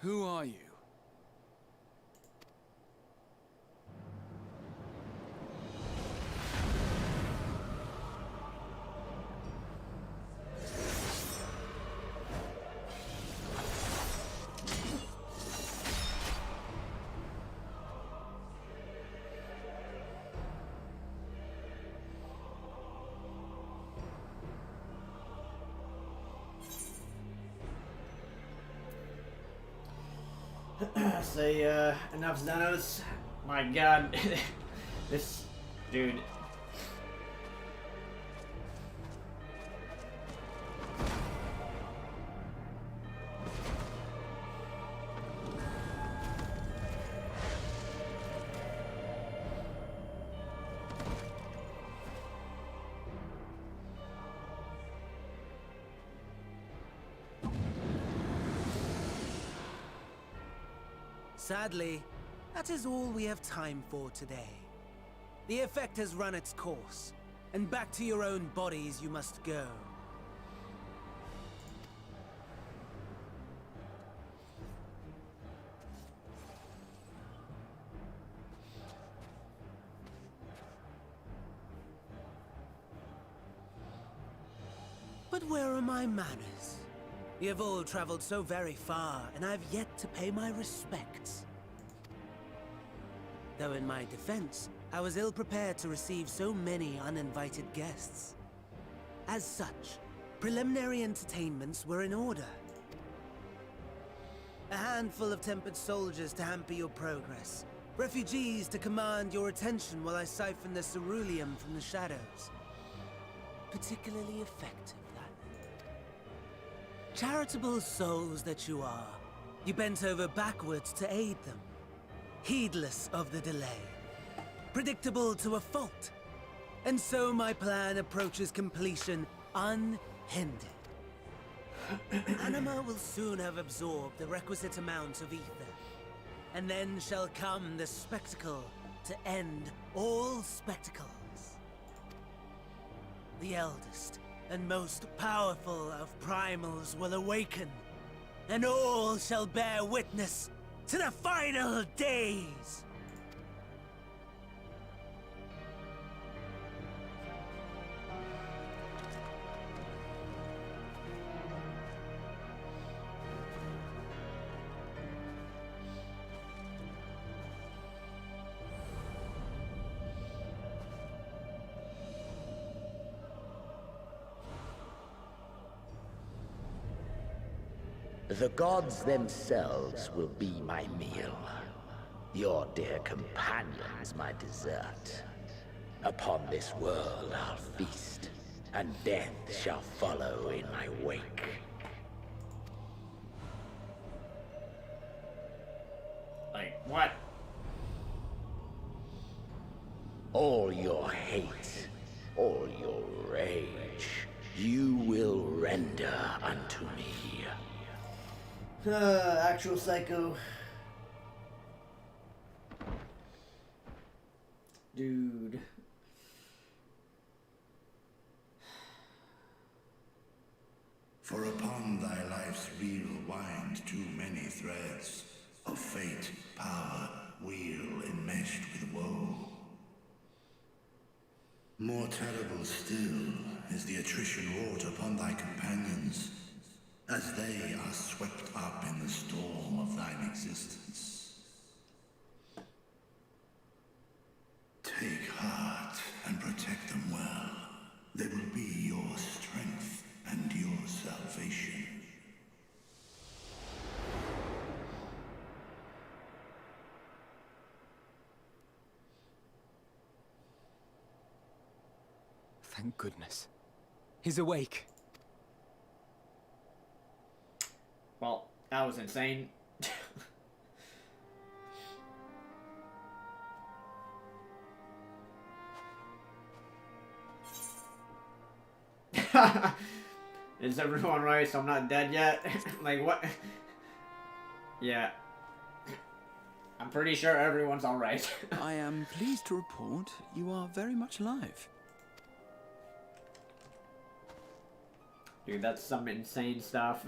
Who are you? Say, enough Xenos. My god. This dude. Sadly, that is all we have time for today. The effect has run its course, and back to your own bodies you must go. But where are my manners? You have all traveled so very far, and I've yet to pay my respects. Though in my defense, I was ill-prepared to receive so many uninvited guests. As such, preliminary entertainments were in order. A handful of tempered soldiers to hamper your progress. Refugees to command your attention while I siphon the ceruleum from the shadows. Particularly effective. Charitable souls that you are, you bent over backwards to aid them, heedless of the delay, predictable to a fault. And so my plan approaches completion unhindered. Anima will soon have absorbed the requisite amount of ether, and then shall come the spectacle to end all spectacles. The eldest and most powerful of primals will awaken, and all shall bear witness to the final days! The gods themselves will be my meal. Your dear companions my dessert. Upon this world I'll feast, and death shall follow in my wake. Like, what? All your hate, all your rage, you will render unto me. Actual psycho. Dude. For upon thy life's reel wind too many threads of fate, power, weal enmeshed with woe. More terrible still is the attrition wrought upon thy companions, as they are swept up in the storm of thine existence. Take heart and protect them well. They will be your strength and your salvation. Thank goodness. He's awake. Well, that was insane. Is everyone right? So I'm not dead yet? Like, what? Yeah. I'm pretty sure everyone's alright. I am pleased to report you are very much alive. Dude, that's some insane stuff.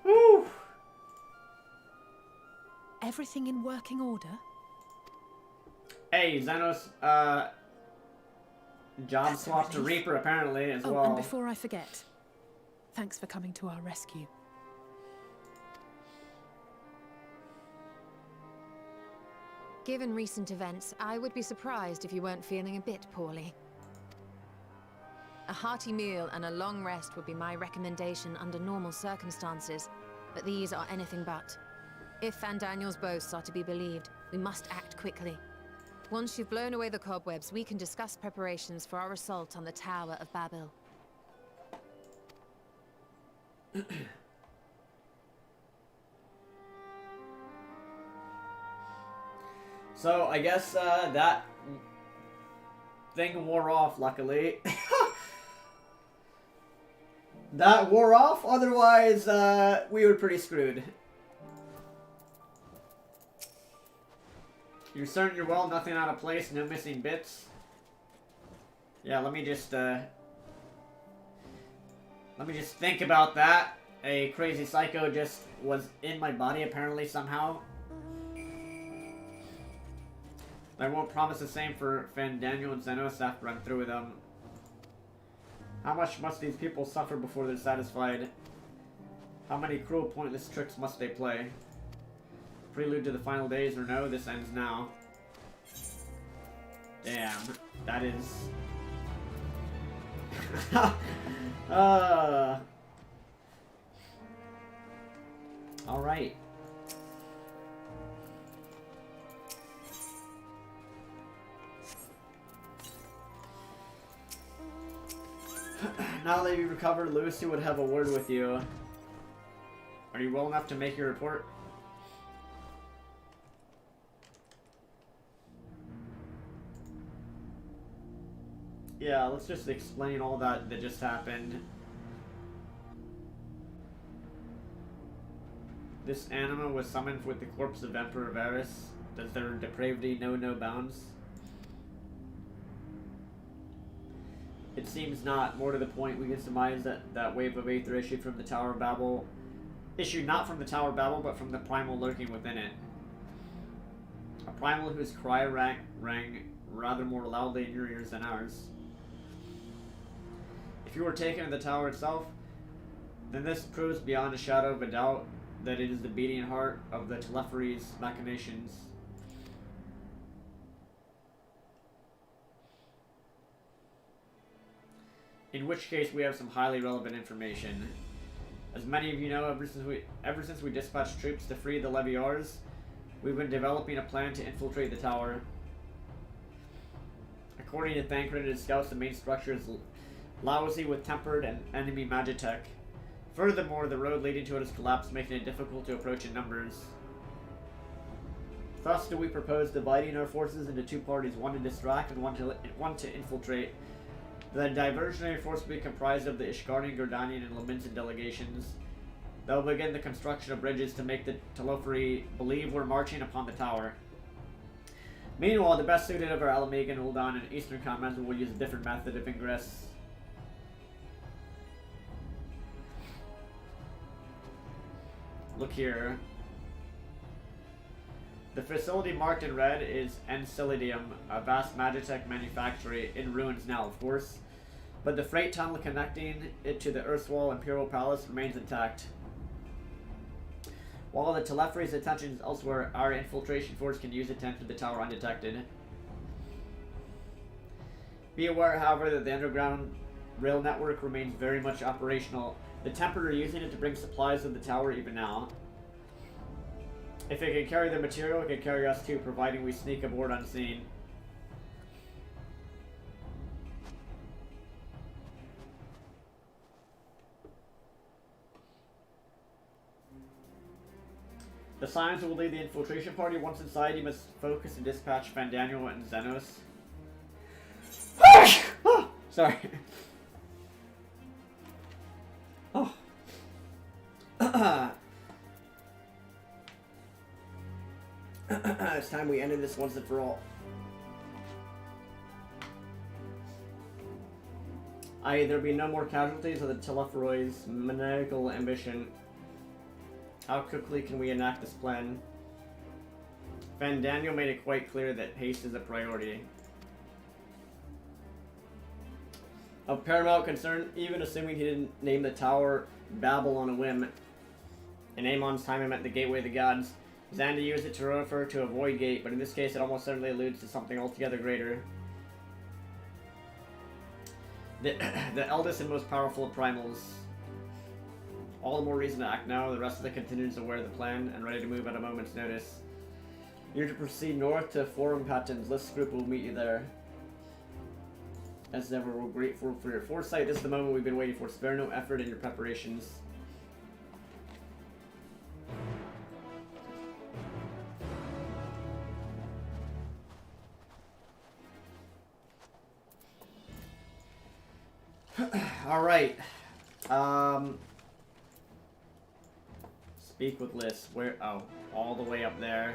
Woo! Everything in working order? Hey, Xenos, job swap to Reaper apparently as well. And before I forget, thanks for coming to our rescue. Given recent events, I would be surprised if you weren't feeling a bit poorly. A hearty meal and a long rest would be my recommendation under normal circumstances, but these are anything but. If Fandaniel's boasts are to be believed, we must act quickly. Once you've blown away the cobwebs, we can discuss preparations for our assault on the Tower of Babel. So, I guess that thing wore off, luckily. That wore off, otherwise we were pretty screwed. You're certain you're well, nothing out of place, no missing bits? Yeah, let me just think about that. A crazy psycho just was in my body apparently somehow. I won't promise the same for Fandaniel and Xenos after I'm through with them. How much must these people suffer before they're satisfied? How many cruel, pointless tricks must they play? Prelude to the final days, or no, this ends now. Damn, that is... Alright. Now that you recovered, Lucy would have a word with you. Are you well enough to make your report? Yeah, let's just explain all that just happened. This anima was summoned with the corpse of Emperor Varus. Does their depravity know no bounds? It seems not. More to the point, we can surmise that wave of Aether issued from the Tower of Babel. Issued not from the Tower of Babel, but from the primal lurking within it. A primal whose cry rang rather more loudly in your ears than ours. If you were taken to the tower itself, then this proves beyond a shadow of a doubt that it is the beating heart of the Ffxiv's machinations. In which case, we have some highly relevant information. As many of you know, ever since we dispatched troops to free the Leviars, we've been developing a plan to infiltrate the tower. According to Thancred and his scouts, the main structure is lousy with tempered and enemy magitech. Furthermore, the road leading to it has collapsed, making it difficult to approach in numbers. Thus do we propose dividing our forces into two parties, one to distract and one to infiltrate. The diversionary force will be comprised of the Ishgardian, Gordanian, and Laminsan delegations. They'll begin the construction of bridges to make the Tlofri believe we're marching upon the tower. Meanwhile, the best suited of our Alamegan, Uldan, and Eastern commands will use a different method of ingress. Look here. The facility marked in red is Enceladium, a vast magitech manufactory in ruins now, of course, but the freight tunnel connecting it to the erstwhile Imperial Palace remains intact. While the Tlofri's attention is elsewhere, our infiltration force can use it to enter the tower undetected. Be aware, however, that the underground rail network remains very much operational. The Tempered are using it to bring supplies to the tower even now. If it can carry the material, it can carry us too, providing we sneak aboard unseen. The Scions will lead the infiltration party. Once inside, you must focus and dispatch Fandaniel and Xenos. Sorry. Oh. It's time we ended this once and for all. There be no more casualties of the Tlofri's maniacal ambition. How quickly can we enact this plan? Fandaniel made it quite clear that haste is a priority. Of paramount concern, even assuming he didn't name the tower Babel on a whim. In Amon's time, it meant the gateway of the gods. Xandi used it to refer to a void gate, but in this case, it almost certainly alludes to something altogether greater. The eldest and most powerful of primals. All the more reason to act now. The rest of the contingent is aware of the plan and ready to move at a moment's notice. You're to proceed north to Forum Patton's. List group will meet you there. As ever, we're grateful for your foresight. This is the moment we've been waiting for. Spare no effort in your preparations. All right. Speak with Liz. Where? Oh, all the way up there.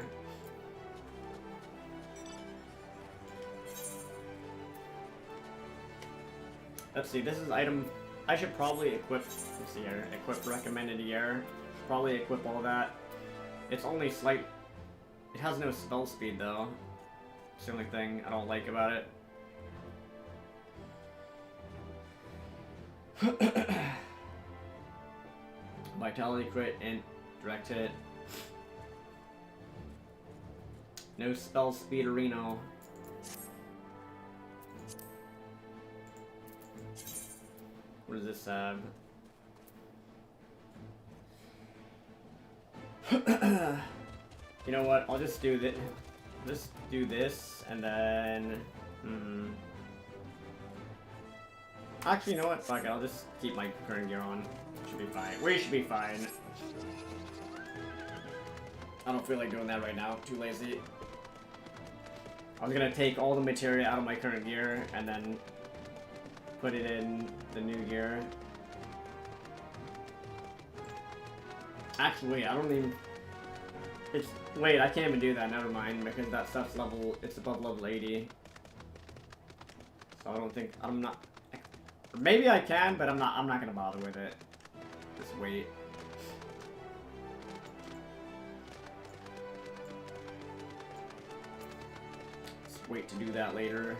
Let's see. This is item. I should probably equip. Let's see here. Equip recommended year. Probably equip all that. It's only slight. It has no spell speed though. It's the only thing I don't like about it. Vitality crit, int, direct hit. No spell speed arena. What does this have? You know what? I'll just do this. Just do this, and then. Actually, you know what? Fuck it. I'll just keep my current gear on. Should be fine. We should be fine. I don't feel like doing that right now. Too lazy. I was gonna take all the materia out of my current gear and then put it in the new gear. Actually, I don't even. It's wait. I can't even do that. Never mind, because that stuff's level. It's above level 80. So I don't think I'm not. Maybe I can, but I'm not gonna bother with it. Just wait. Just wait to do that later.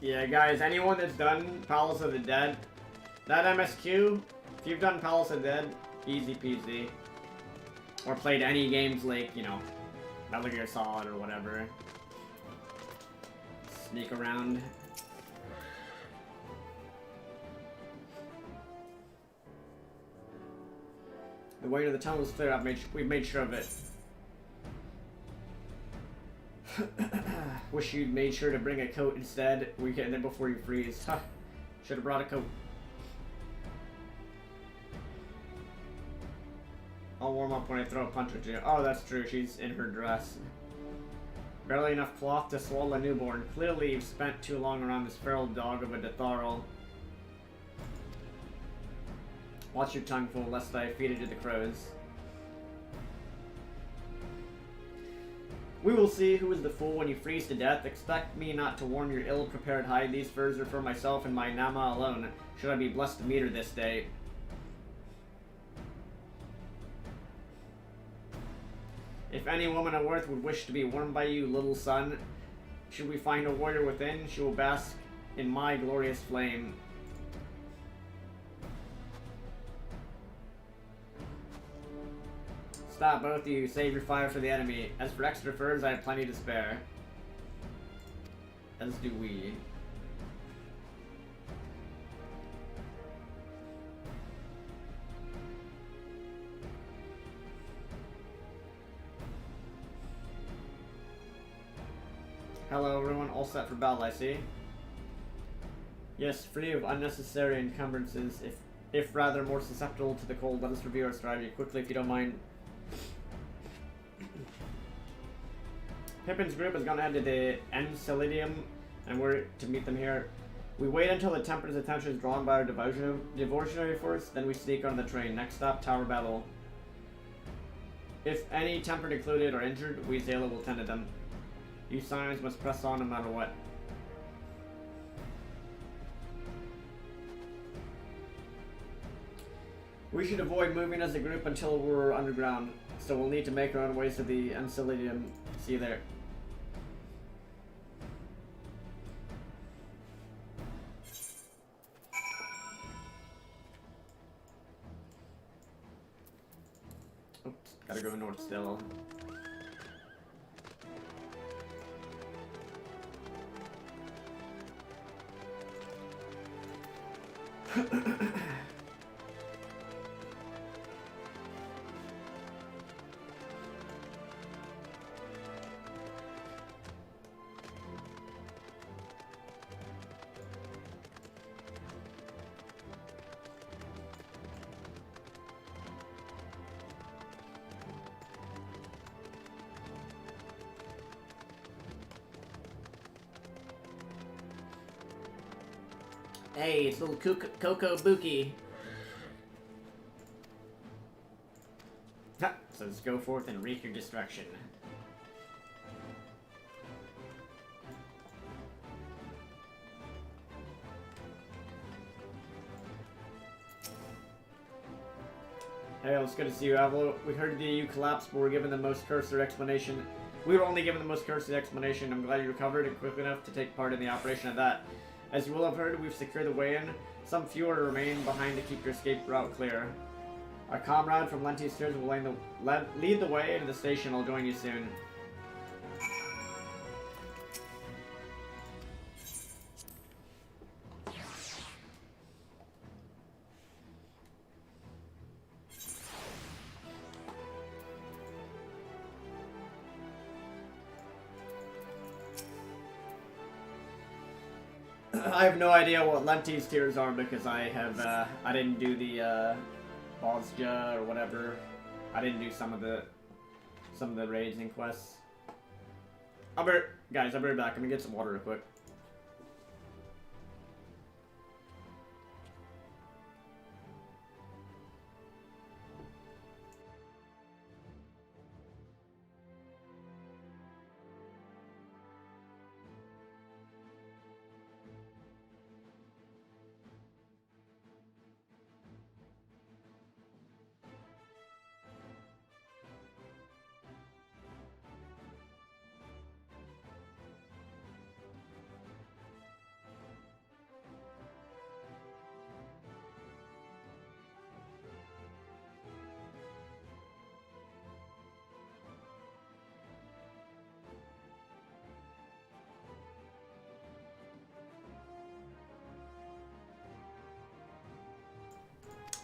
Yeah, guys, anyone that's done Palace of the Dead, that MSQ, if you've done Palace of the Dead, easy peasy. Or played any games like, you know, Metal Gear Solid or whatever. Sneak around. The way to the tunnel is clear. We've made sure of it. Wish you'd made sure to bring a coat instead. We get in there before you freeze. Huh. Should have brought a coat. I'll warm up when I throw a punch at you. Oh, that's true. She's in her dress. Barely enough cloth to swallow a newborn. Clearly, you've spent too long around this feral dog of a Detharl. Watch your tongue, fool, lest I feed it to the crows. We will see who is the fool when you freeze to death. Expect me not to warm your ill-prepared hide. These furs are for myself and my Nama alone, should I be blessed to meet her this day. If any woman of worth would wish to be warmed by you, little son, should we find a warrior within, she will bask in my glorious flame. Stop, both of you. Save your fire for the enemy. As for extra furs, I have plenty to spare. As do we. Hello, everyone. All set for battle, I see. Yes, free of unnecessary encumbrances, if rather more susceptible to the cold. Let us review our strategy quickly, if you don't mind. Pippin's group has gone ahead to the Enceladium, and we're to meet them here. We wait until the Temper's attention is drawn by our devotionary force, then we sneak on the train. Next stop, Tower Battle. If any Tempered included are injured, we Zayla will tend to them. You signs must press on no matter what. We should avoid moving as a group until we're underground, so we'll need to make our own ways to the Enceladium. See you there. Oops, gotta go north still. Hey, it's little Coco Buki. Ha! So let's go forth and wreak your destruction. Hey, it's good to see you, Avilo. We heard the EU collapsed, but we're given the most cursed explanation. We were only given the most cursed explanation. I'm glad you recovered and quick enough to take part in the operation of that. As you will have heard, we've secured the way in. Some few are remaining behind to keep your escape route clear. Our comrade from Lenti's Tears will lead the way into the station. I'll join you soon. I have no idea what Lenti's Tears are because I didn't do the Bosja or whatever. I didn't do some of the raids and quests. Guys, I'll be right back. I'm gonna get some water real quick.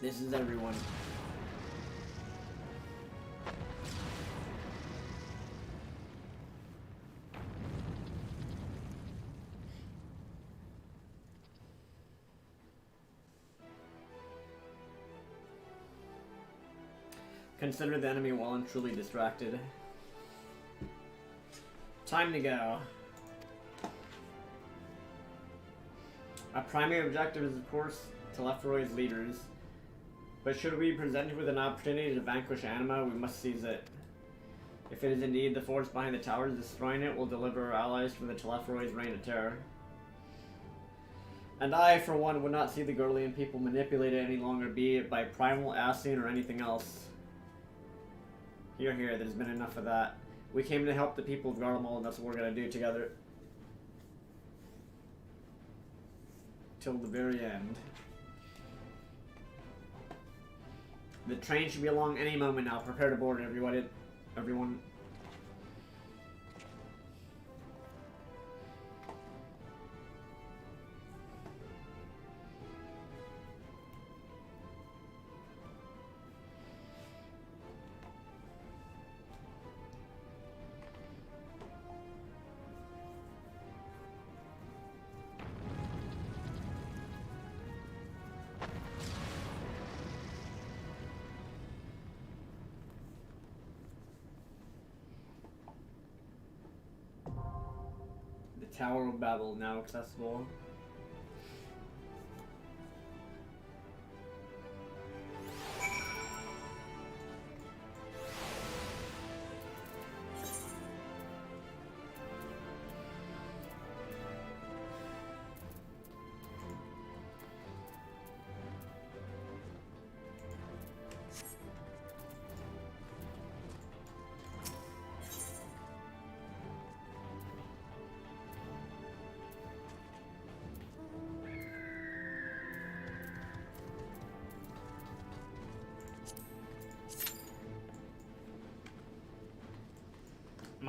This is everyone. Consider the enemy well and truly distracted. Time to go. Our primary objective is, of course, to Lefroy's leaders. But should we be presented with an opportunity to vanquish Anima, we must seize it. If it is indeed the force behind the towers destroying it, will deliver our allies from the Telepharoid's reign of terror. And I, for one, would not see the Gorlian people manipulated any longer, be it by primal Ascian or anything else. Hear, hear, there's been enough of that. We came to help the people of Garlemald, and that's what we're going to do together. Till the very end. The train should be along any moment now. Prepare to board, everyone. Tower of Babel now accessible.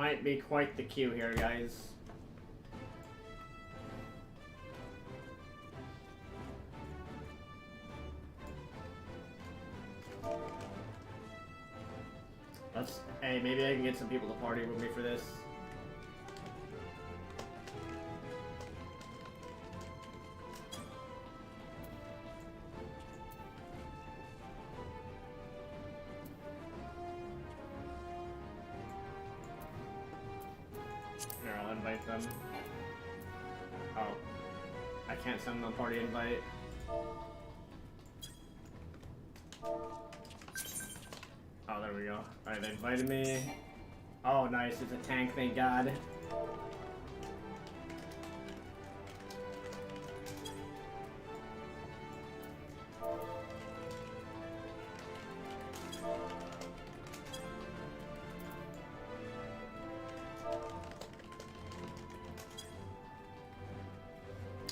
Might be quite the queue here, guys. Hey, maybe I can get some people to party with me for this. Here, I'll invite them. Oh. I can't send them a party invite. Oh, there we go. Alright, they invited me. Oh, nice. It's a tank, thank God.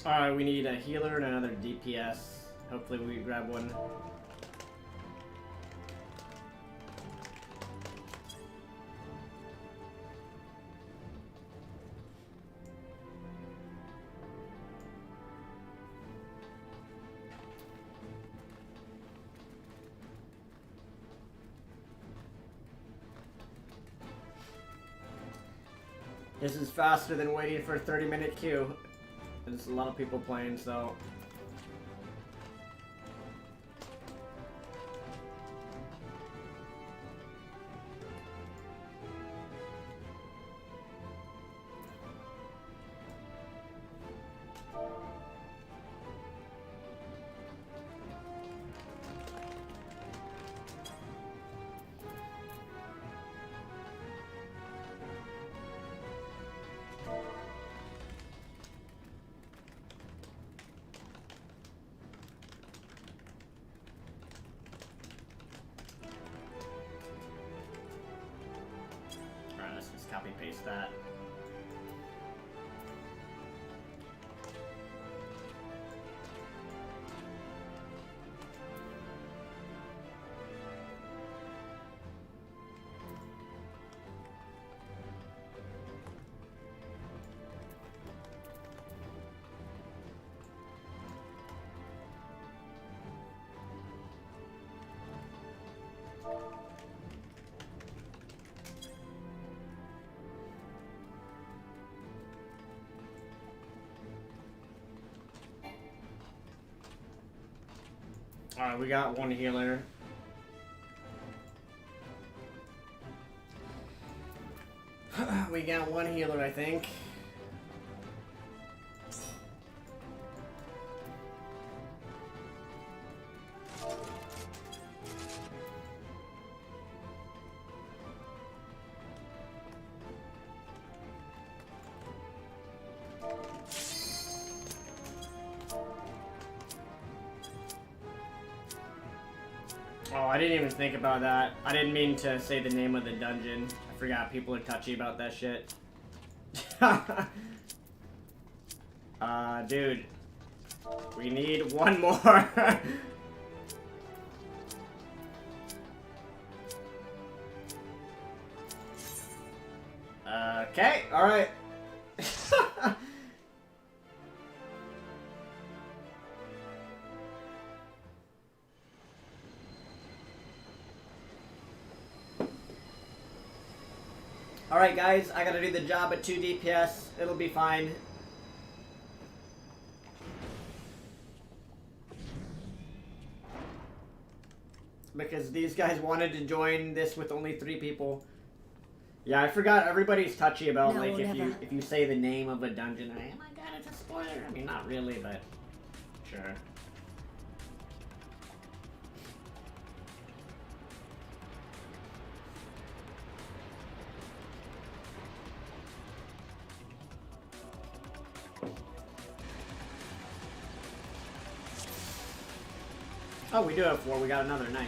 Alright, we need a healer and another DPS. Hopefully we grab one. This is faster than waiting for a 30-minute queue. There's a lot of people playing, so... Copy paste that. Alright, we got one healer. We got one healer, I think. Oh, I didn't even think about that. I didn't mean to say the name of the dungeon. I forgot people are touchy about that shit. Dude. We need one more. Okay, alright. Alright guys, I gotta do the job at 2 DPS. It'll be fine. Because these guys wanted to join this with only 3 people. Yeah, I forgot everybody's touchy about Now like or never. if you say the name of a dungeon, oh my god, it's a spoiler. I mean, not really, but sure. Oh, we do have 4. We got another. Nice.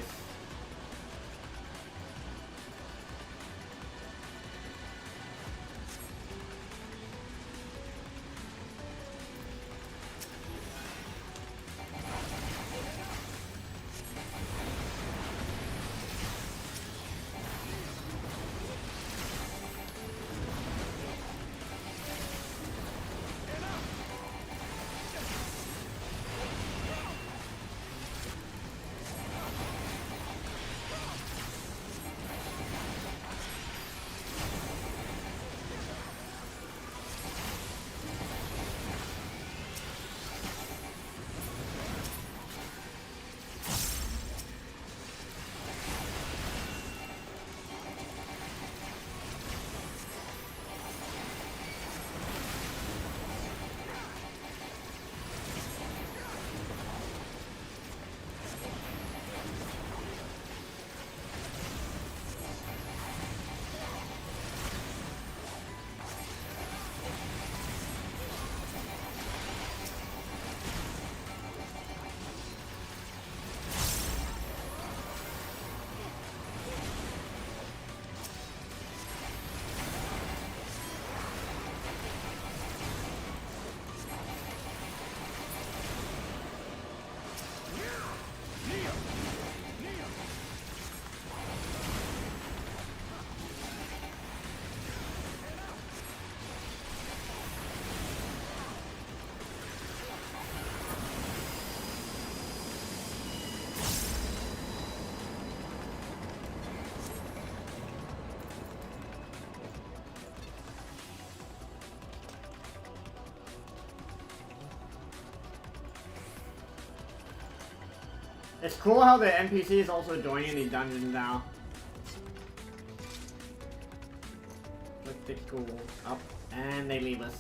It's cool how the NPCs also joining these dungeons now. Pretty cool. Up, and they leave us.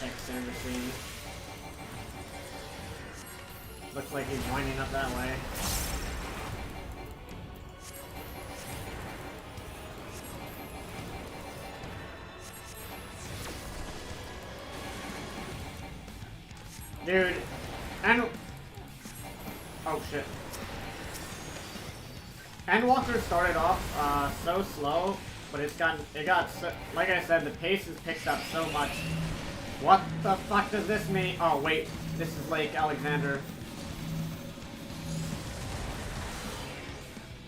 Tech servicing. Looks like he's winding up that way. Dude, and oh shit. Endwalker started off so slow, but it got so, like I said, the pace has picked up so much. What the fuck does this mean? Oh wait, this is Lake Alexander.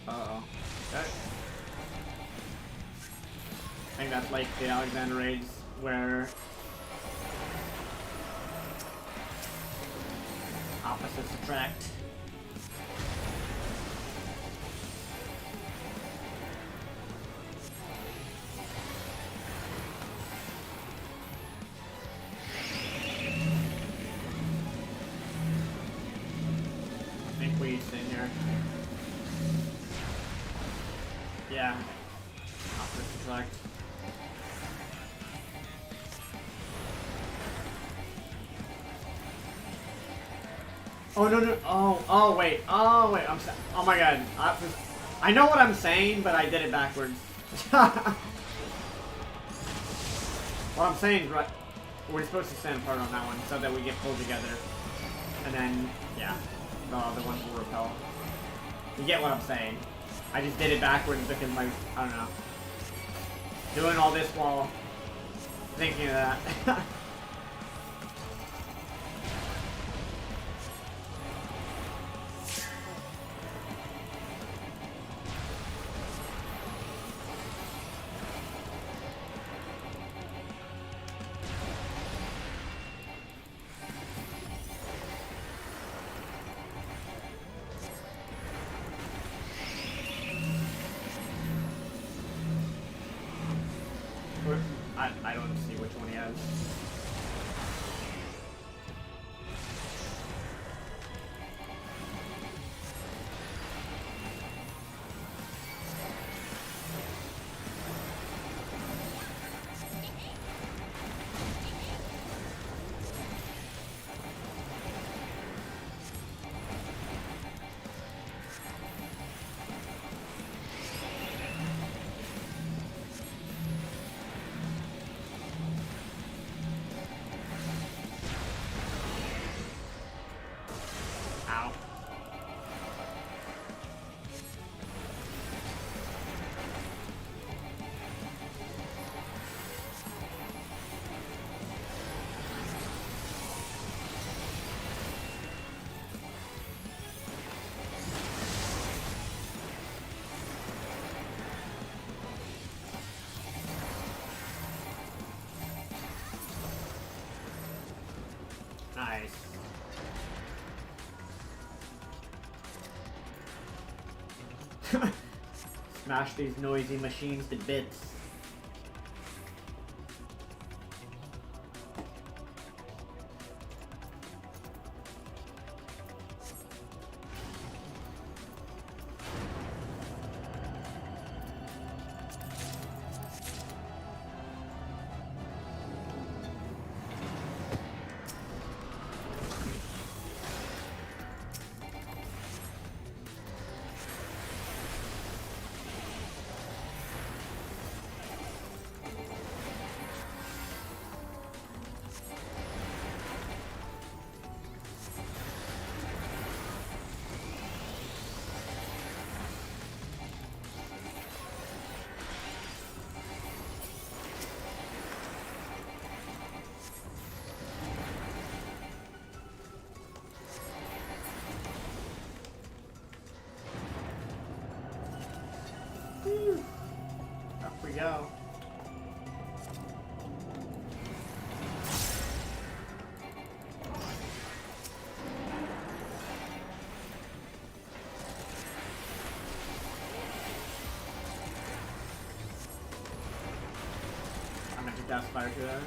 Uh-oh. Okay. I think that's like the Alexander raids where opposites attract. In here. Yeah. Opposite attract. Oh no no! Oh wait! Oh wait! Oh my god! I know what I'm saying, but I did it backwards. What I'm saying is right. We're supposed to stand apart on that one so that we get pulled together, and then yeah. The other ones will repel. You get what I'm saying. I just did it backwards because I don't know. Doing all this while thinking of that. I don't see which one he has. Nice. Smash these noisy machines to bits. Death Fire to there.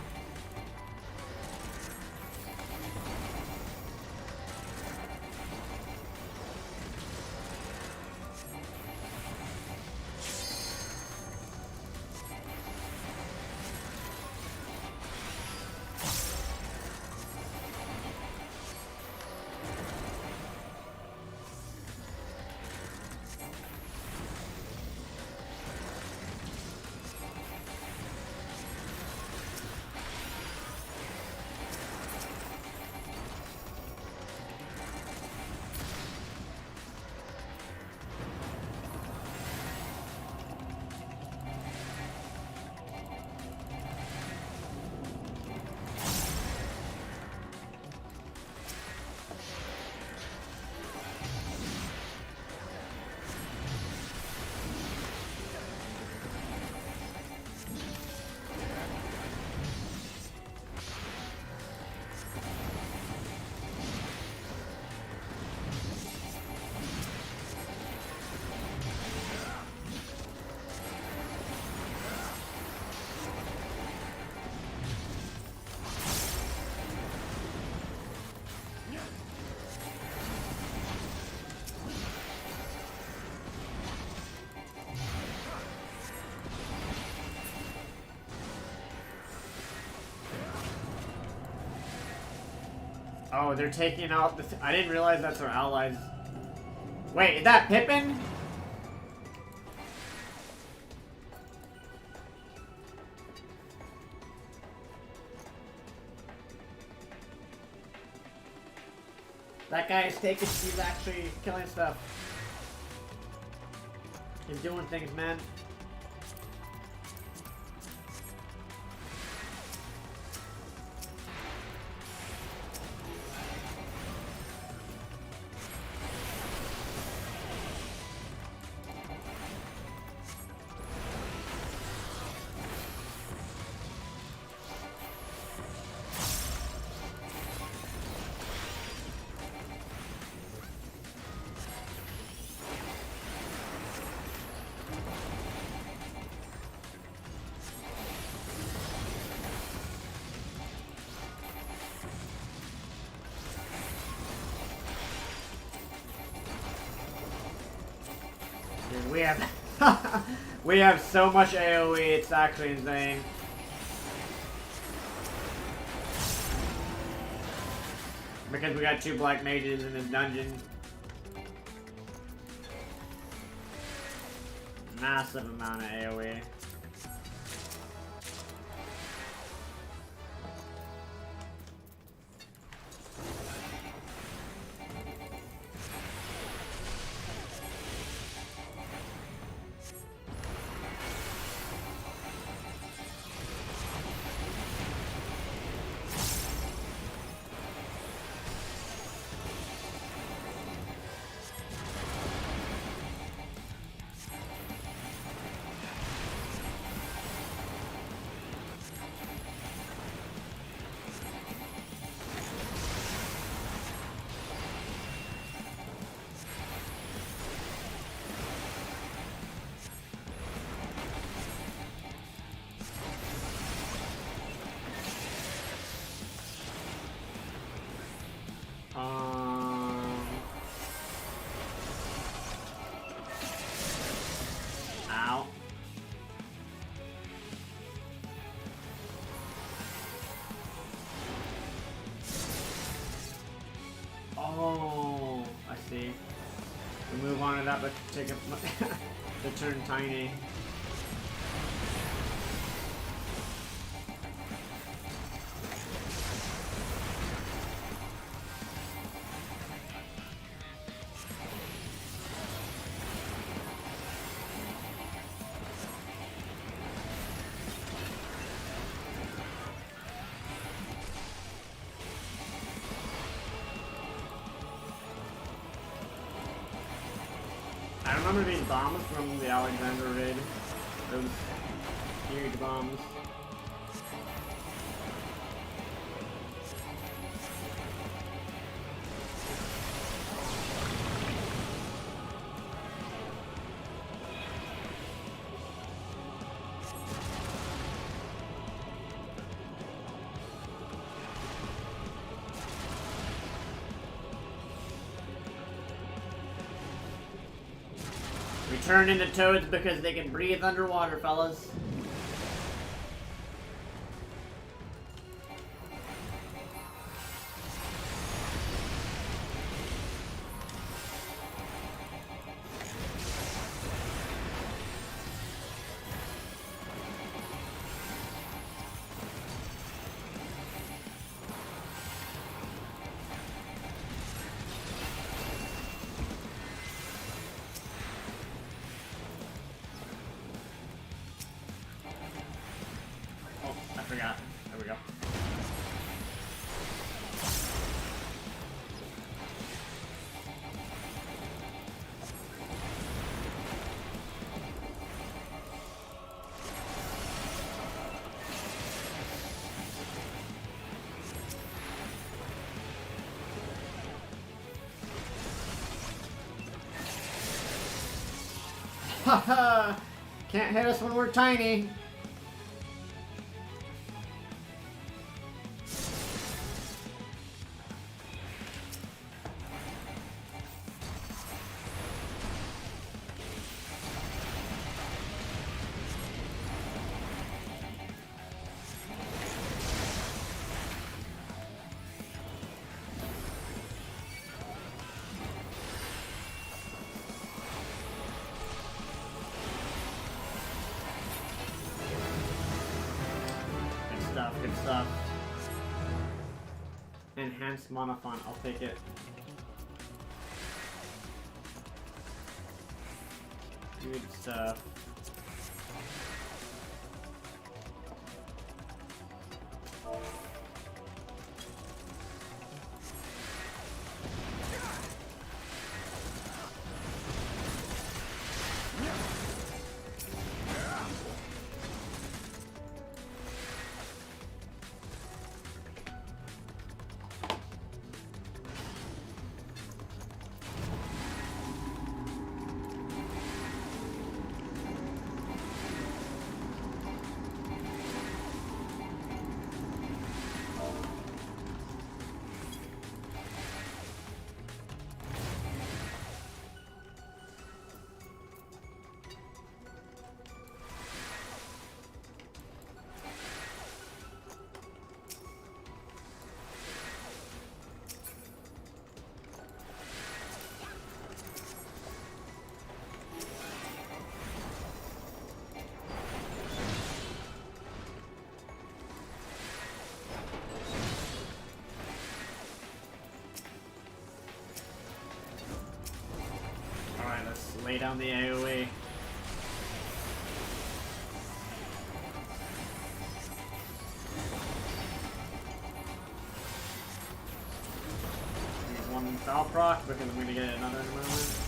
Oh, they're taking out the... I didn't realize that's our allies. Wait, is that Pippin? That guy is taking... He's actually killing stuff. He's doing things, man. We have we have so much AoE, it's actually insane. Because we got 2 black mages in this dungeon. Massive amount of AoE. Ow. Oh, I see. We move on to that, but take a to turn tiny. I remember these bombs from the Alexander raid. Those huge bombs. turn into toads because they can breathe underwater, fellas. I forgot. There we go. Haha! Can't hit us when we're tiny. Good stuff. Enhanced monofont, I'll take it. Good stuff. Lay down the AoE. Use one foul proc because I'm gonna get another in a moment.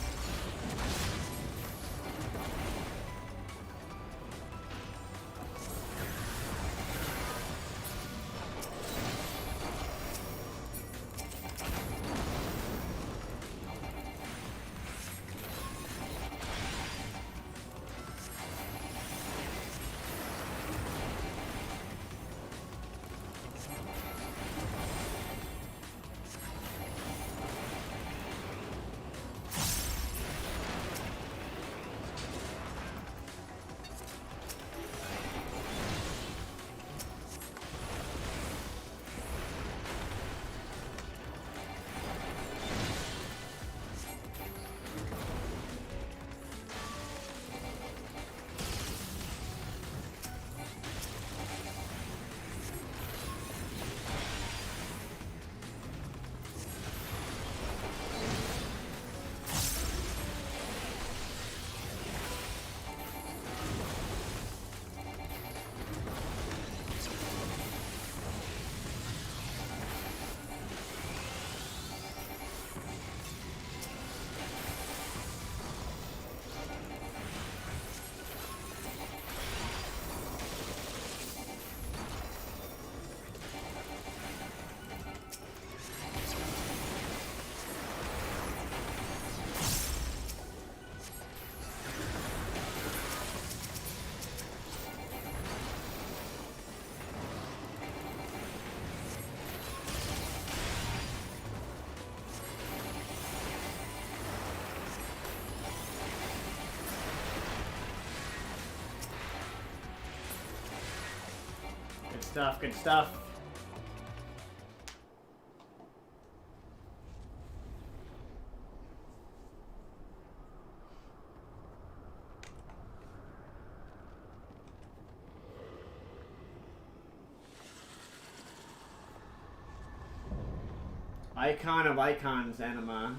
stuff, good stuff. Icon of icons, Anima.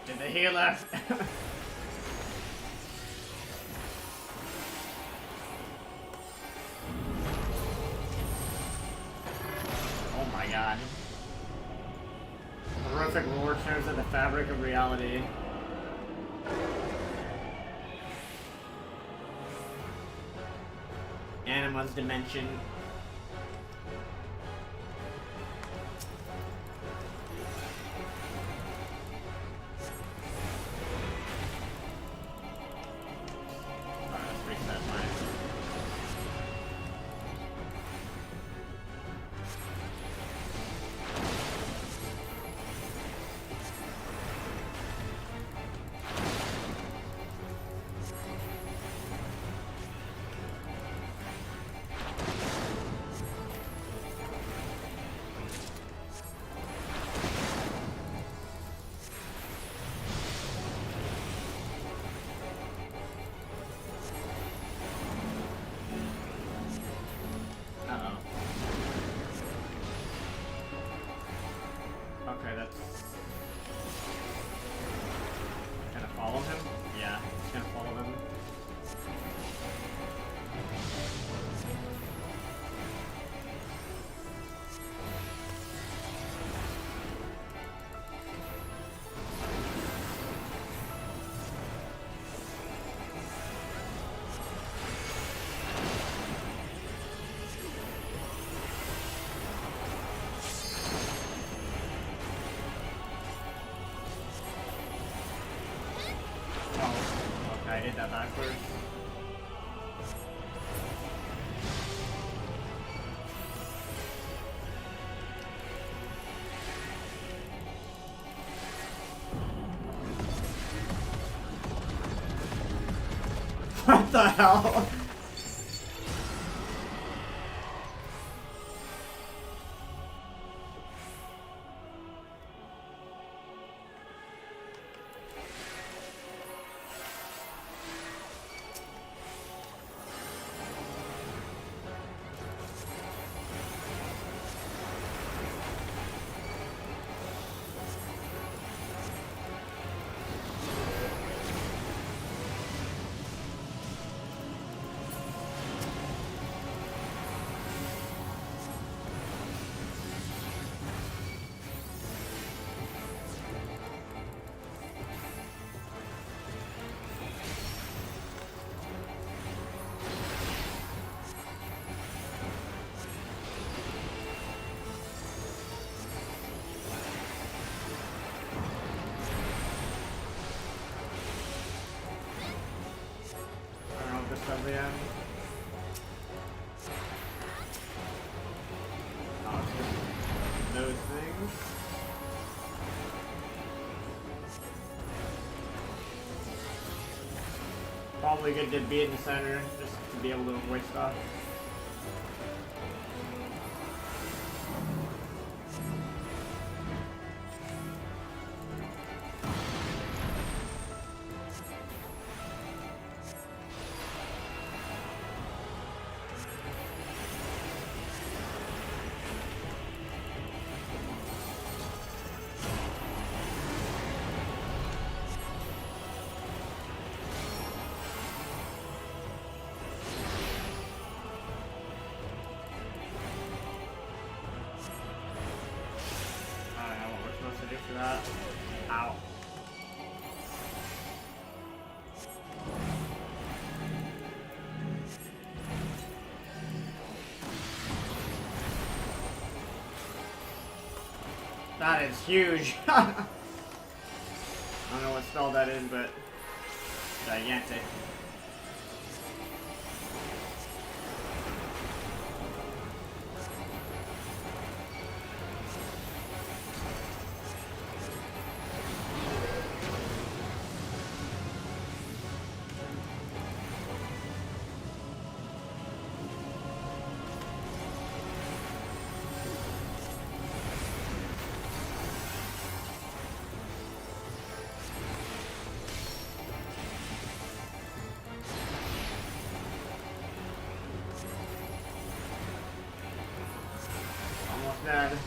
To the healer. Oh my god. Horrific roar tears at the fabric of reality. Anima's dimension. Okay, that's... Gonna follow him? Yeah, it's gonna follow him. I did that backwards. What the hell? those things. Probably good to be in the center, just to be able to avoid stuff. For that. Ow. That is huge. I don't know what spell that is, but gigantic. Dead.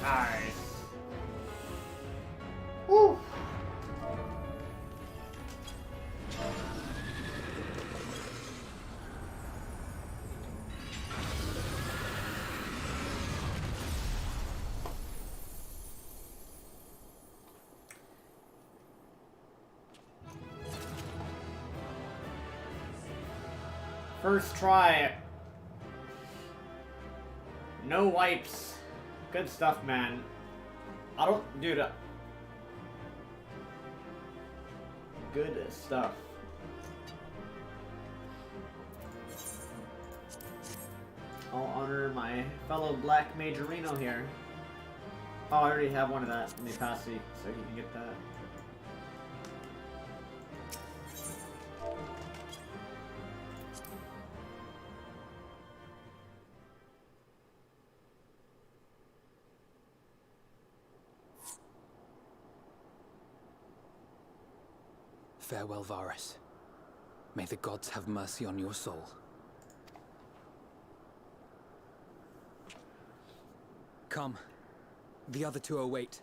Nice. Woo. First try. No wipes. Good stuff, man. I don't... Dude. Good stuff. I'll honor my fellow Black Majorino here. Oh, I already have one of that in the capacity, so you can get that. Farewell, Varus. May the gods have mercy on your soul. Come. The other two await.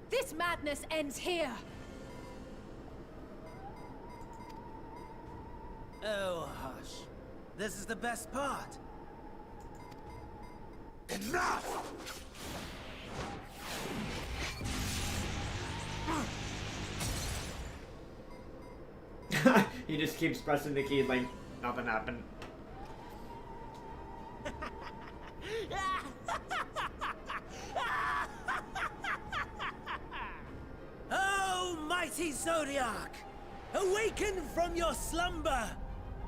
This madness ends here! Oh, hush. This is the best part. Enough! He just keeps pressing the keys like nothing happened. Oh, mighty Zodiac! Awaken from your slumber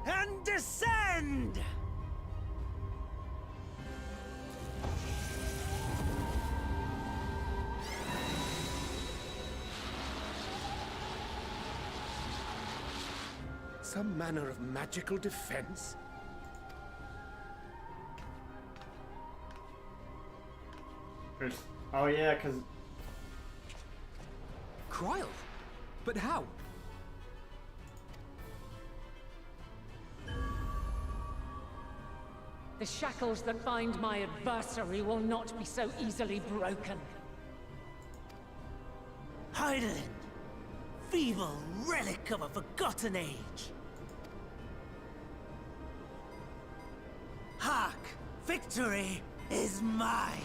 and descend! Some manner of magical defense? Oh yeah, cause... Cryle? But how? The shackles that bind my adversary will not be so easily broken. Heidelin! Feeble relic of a forgotten age! Hark! Victory is mine!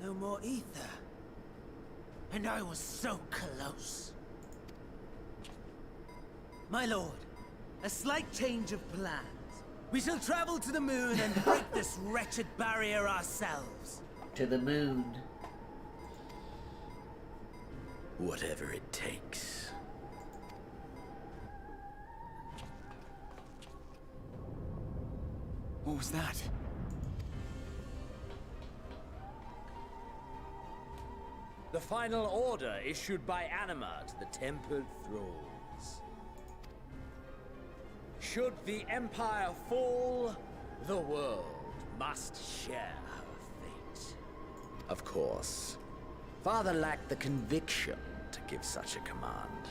No more ether. And I was so close. My lord, a slight change of plans. We shall travel to the moon and break this wretched barrier ourselves. To the moon. Whatever it takes. What was that? The final order issued by Anima to the Tempered Thralls. Should the Empire fall, the world must share her fate. Of course, Father lacked the conviction to give such a command.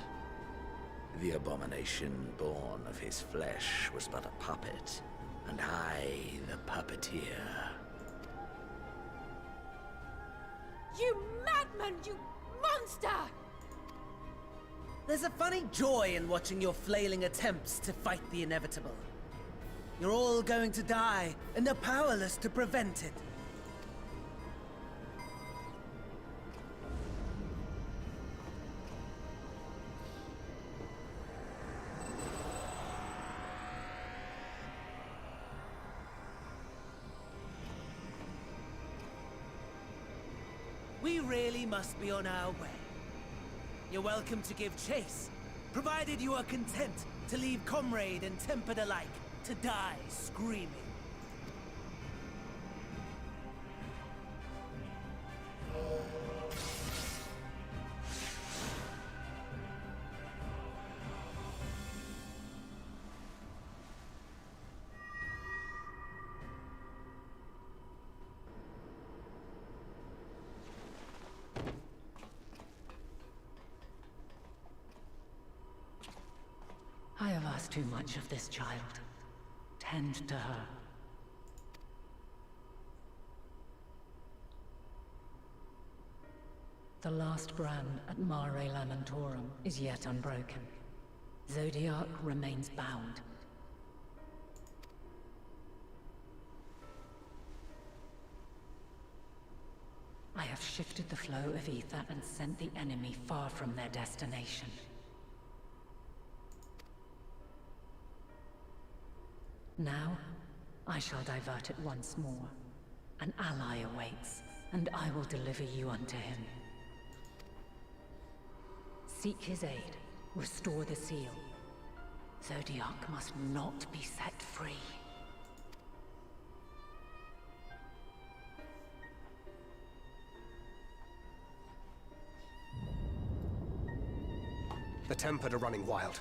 The abomination born of his flesh was but a puppet, and I the puppeteer. You madman, you monster! There's a funny joy in watching your flailing attempts to fight the inevitable. You're all going to die, and are powerless to prevent it. We really must be on our way. You're welcome to give chase, provided you are content to leave comrade and tempered alike to die screaming. I have asked too much of this child. Tend to her. The last brand at Mare Lamentorum is yet unbroken. Zodiac remains bound. I have shifted the flow of ether and sent the enemy far from their destination. Now, I shall divert it once more. An ally awaits, and I will deliver you unto him. Seek his aid, restore the seal. Zodiac must not be set free. The Tempered are running wild.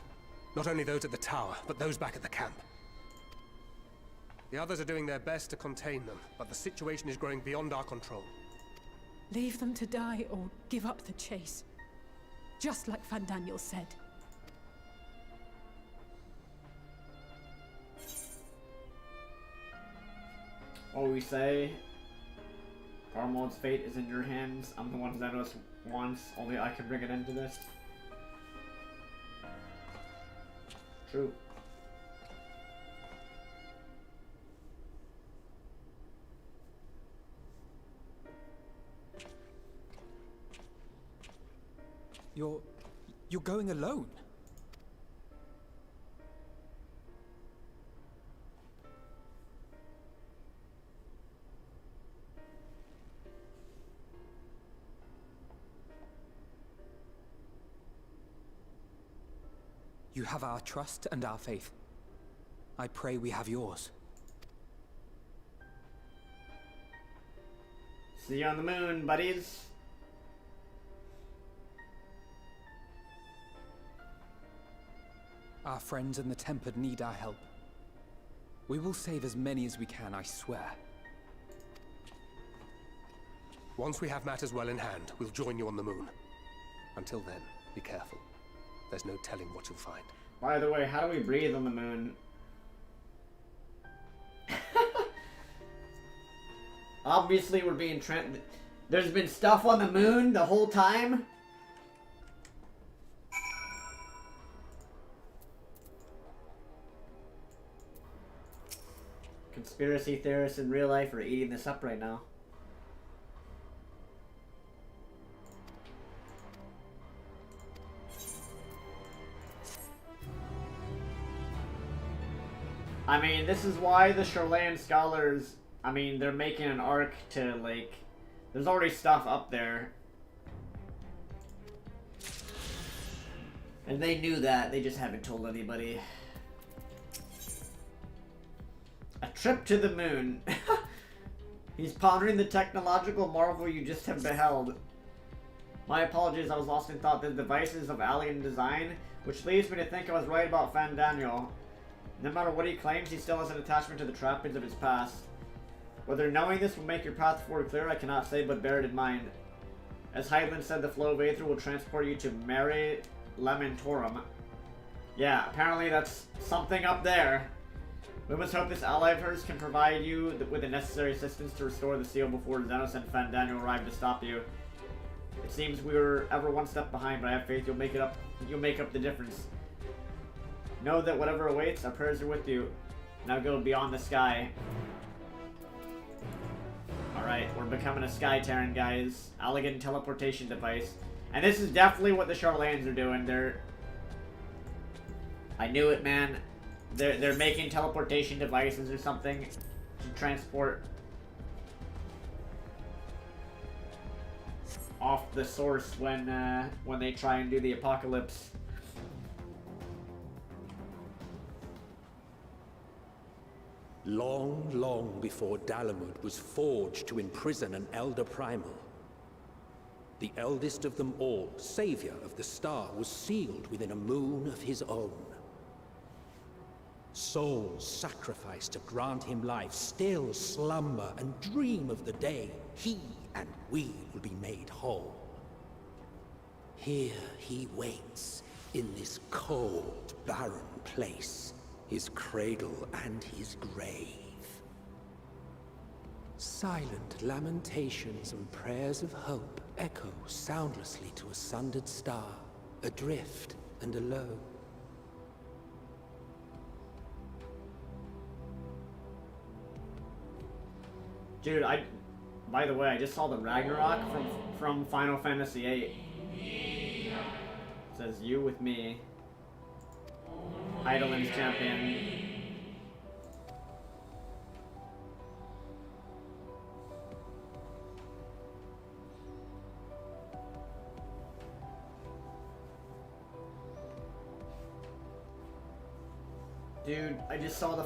Not only those at the tower, but those back at the camp. The others are doing their best to contain them, but the situation is growing beyond our control. Leave them to die or give up the chase. Just like Van Daniel said. What we say? Garmold's fate is in your hands. I'm the one who knows once. Only I can bring an end to this. True. You're going alone? You have our trust and our faith. I pray we have yours. See you on the moon, buddies. Our friends in the Tempered need our help. We will save as many as we can, I swear. Once we have matters well in hand, we'll join you on the moon. Until then, be careful. There's no telling what you'll find. By the way, how do we breathe on the moon? Obviously, we're being there's been stuff on the moon the whole time. Conspiracy theorists in real life are eating this up right now. I mean, this is why the Shoreland Scholars, I mean, they're making an arc to, like, there's already stuff up there. And they knew that, they just haven't told anybody. A trip to the moon. He's pondering the technological marvel you just have beheld. My apologies, I was lost in thought. The devices of alien design, which leads me to think I was right about Fandaniel. No matter what he claims, he still has an attachment to the trappings of his past. Whether knowing this will make your path forward clear, I cannot say, but bear it in mind. As Hyland said, the flow of Aether will transport you to Mare Lamentorum. Yeah, apparently that's something up there. We must hope this ally of hers can provide you with the necessary assistance to restore the seal before Xenos and Fandaniel arrive to stop you. It seems we were ever one step behind, but I have faith you'll make it up. You'll make up the difference. Know that whatever awaits, our prayers are with you. Now go beyond the sky. Alright, we're becoming a Sky Terran, guys. Elegant teleportation device. And this is definitely what the Charlatans are doing. I knew it, man. They're making teleportation devices or something to transport off the source when they try and do the apocalypse. Long, long before Dalamud was forged to imprison an Elder Primal, the eldest of them all, savior of the star, was sealed within a moon of his own. Souls sacrificed to grant him life still slumber and dream of the day he and we will be made whole. Here he waits, in this cold, barren place, his cradle and his grave. Silent lamentations and prayers of hope echo soundlessly to a sundered star, adrift and alone. Dude, by the way, I just saw the Ragnarok from Final Fantasy VIII. It says, you with me. Eidolon's champion. Dude, I just saw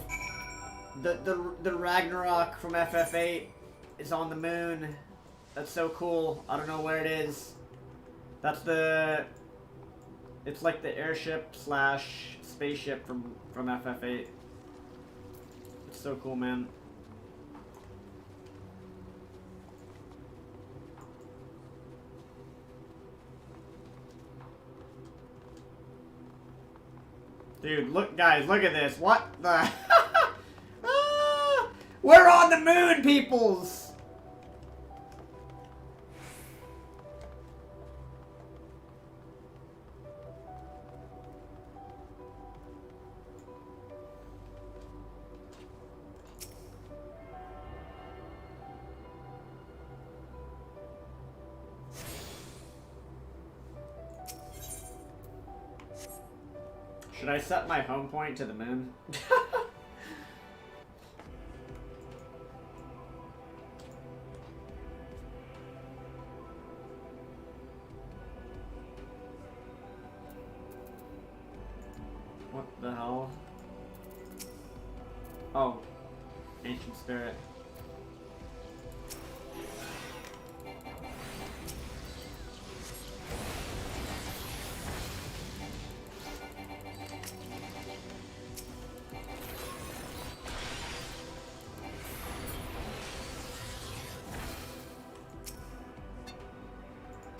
the Ragnarok from FF8 is on the moon. That's so cool. I don't know where it is. It's like the airship slash spaceship from FF8. It's so cool, man. Dude, look, guys, look at this. What the? We're on the moon, peoples! Should I set my home point to the moon? What the hell? Oh, ancient spirit.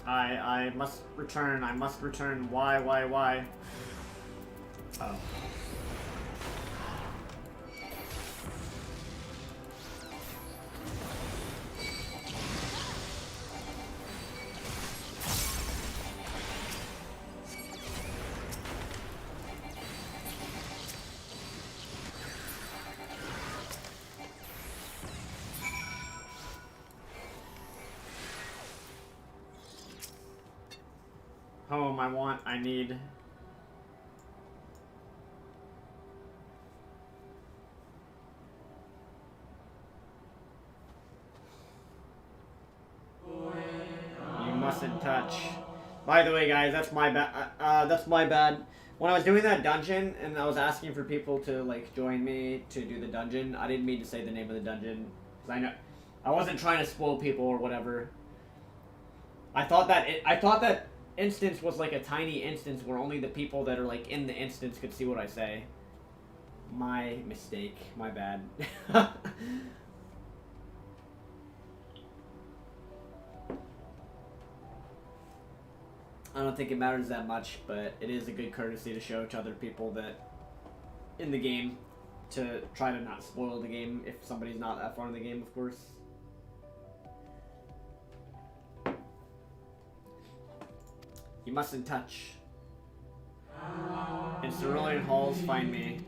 I must return. I must return. Why? Oh. Home, I need. You mustn't touch. By the way, guys, that's my bad. That's my bad. When I was doing that dungeon and I was asking for people to like join me to do the dungeon, I didn't mean to say the name of the dungeon because I wasn't trying to spoil people or whatever. I thought that instance was like a tiny instance where only the people that are like in the instance could see what I say. My mistake. My bad. I don't think it matters that much, but it is a good courtesy to show to other people that in the game to try to not spoil the game if somebody's not that far in the game, of course. You mustn't touch. In Cerulean Halls, find me.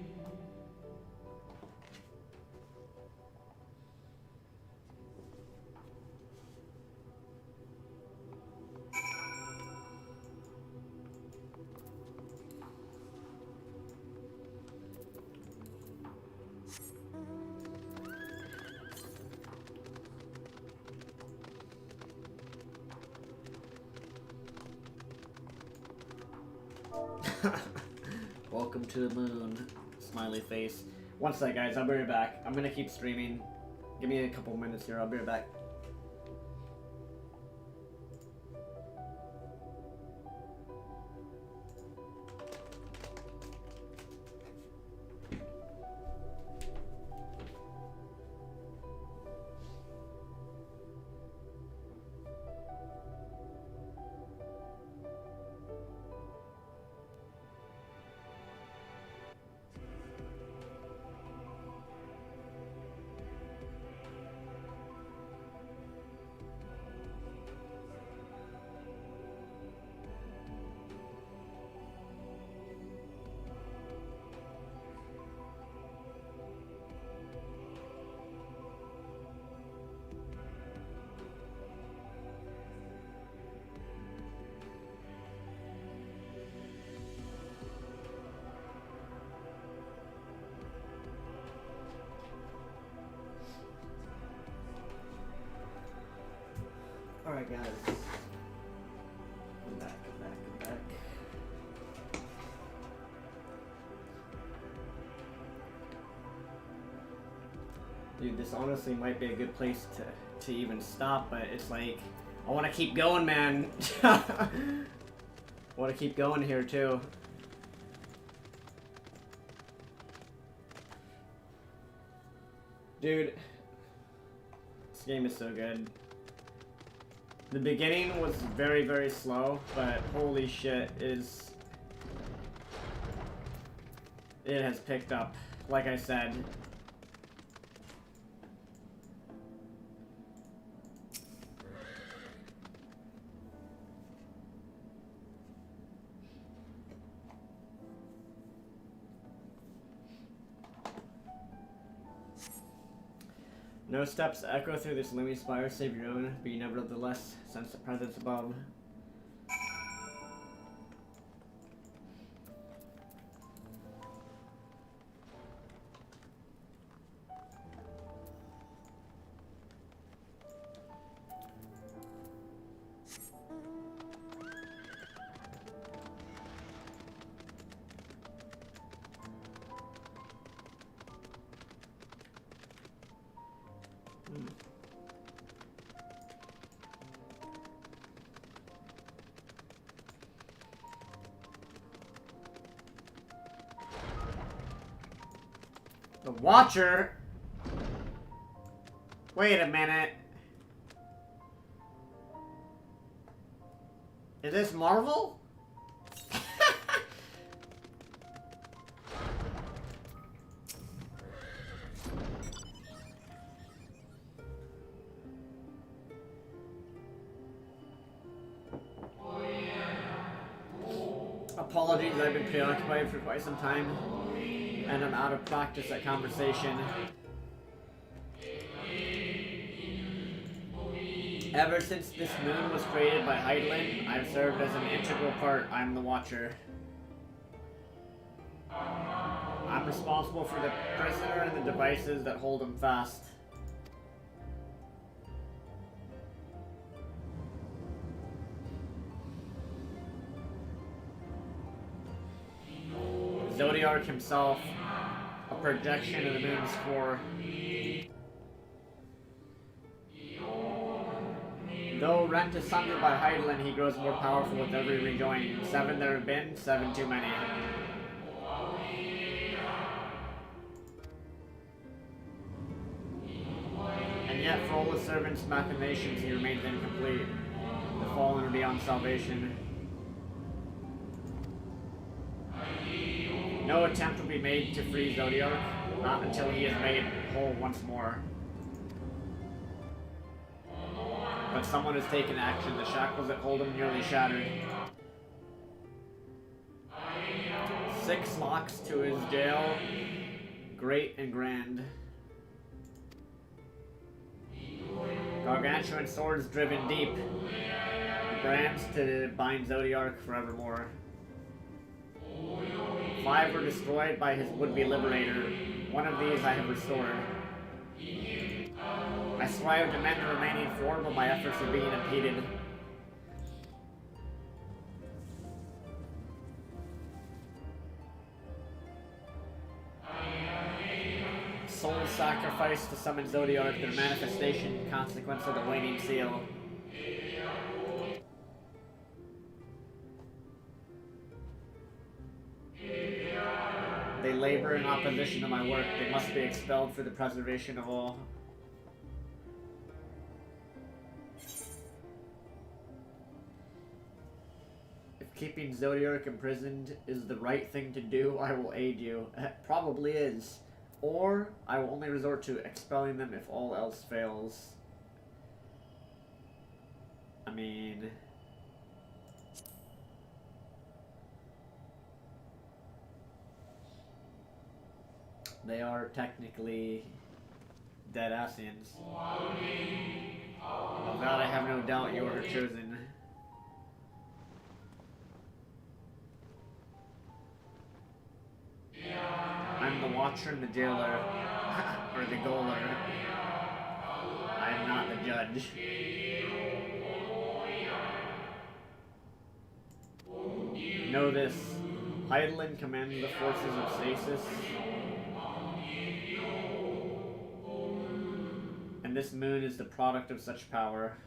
Welcome to the moon. Smiley face. One sec, guys. I'll be right back. I'm gonna keep streaming. Give me a couple minutes here. I'll be right back. Alright, guys. Come back. Dude, this honestly might be a good place to even stop, but it's like, I want to keep going, man. I want to keep going here, too. Dude, this game is so good. The beginning was very, very slow, but holy shit, it has picked up, like I said. No steps echo through this looming spire save your own, but you nevertheless sense the presence above. The Watcher? Wait a minute. Is this Marvel? Apologies, I've been preoccupied for quite some time, and I'm out of practice at conversation. Ever since this moon was created by Heidelin, I've served as an integral part. I'm the Watcher. I'm responsible for the prisoner and the devices that hold him fast. Zodiark himself, a projection of the moon's core. Though rent asunder by Heidelin, he grows more powerful with every rejoin. 7 there have been, 7 too many. And yet, for all the servant's machinations, he remains incomplete. The fallen are beyond salvation. No attempt will be made to free Zodiark, not until he is made whole once more. But someone has taken action. The shackles that hold him nearly shattered. 6 locks to his jail. Great and grand. Gargantuan swords driven deep. Brands to bind Zodiark forevermore. 5 were destroyed by his would-be liberator. 1 of these I have restored. I strive to mend the remaining 4, but my efforts are being impeded. Souls sacrificed to summon Zodiark, their manifestation, consequence of the waning seal. They labor in opposition to my work. They must be expelled for the preservation of all. If keeping Zodiark imprisoned is the right thing to do, I will aid you. It probably is. Or, I will only resort to expelling them if all else fails. I mean... they are technically dead Asians. Oh god, I have no doubt you are chosen. I'm the Watcher and the Jailer. Or the Goaler. I am not the Judge. Know this. Heidelin commands the forces of stasis. And this moon is the product of such power.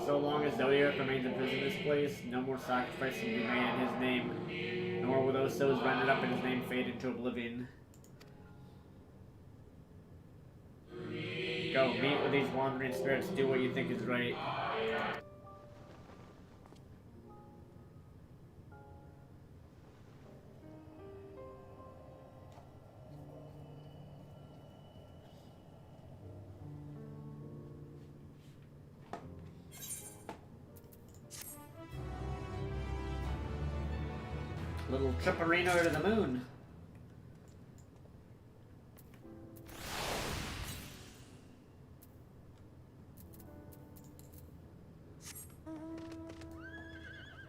So long as Zodiark remains imprisoned in this place, no more sacrifice will be made in his name, nor will those souls rendered up in his name fade into oblivion. Go, meet with these wandering spirits, do what you think is right. Little tripperino to the moon.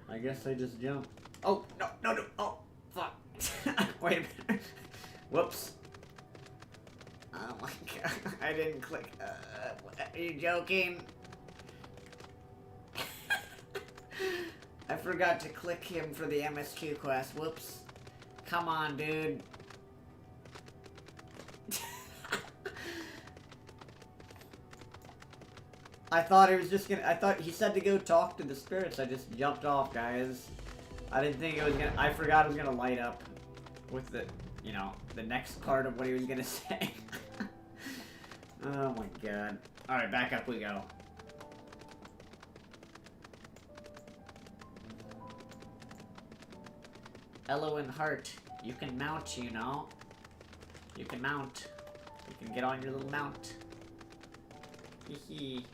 I guess I just jumped. Oh, no, no, no. Oh, fuck. Wait a minute. Whoops. Oh my god. I didn't click. Are you joking? I forgot to click him for the MSQ quest. Whoops. Come on, dude. I thought he was just gonna... I thought he said to go talk to the spirits. I just jumped off, guys. I didn't think it was gonna... I forgot it was gonna light up with the, you know, the next part of what he was gonna say. Oh my god. Alright, back up we go. Elo and Heart, you can mount, you know. You can mount. You can get on your little mount. Hee hee.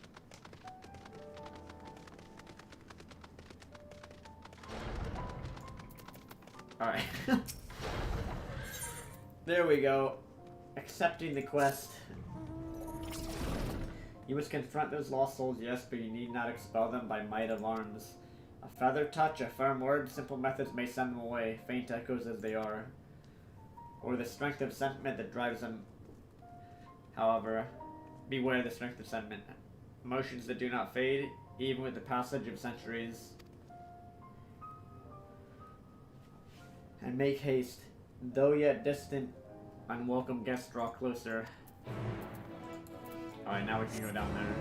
Alright. There we go. Accepting the quest. You must confront those lost souls, yes, but you need not expel them by might of arms. A feather touch, a firm word, simple methods may send them away, faint echoes as they are. Or the strength of sentiment that drives them. However, beware the strength of sentiment. Emotions that do not fade, even with the passage of centuries. And make haste. Though yet distant, unwelcome guests draw closer. Alright, now we can go down there.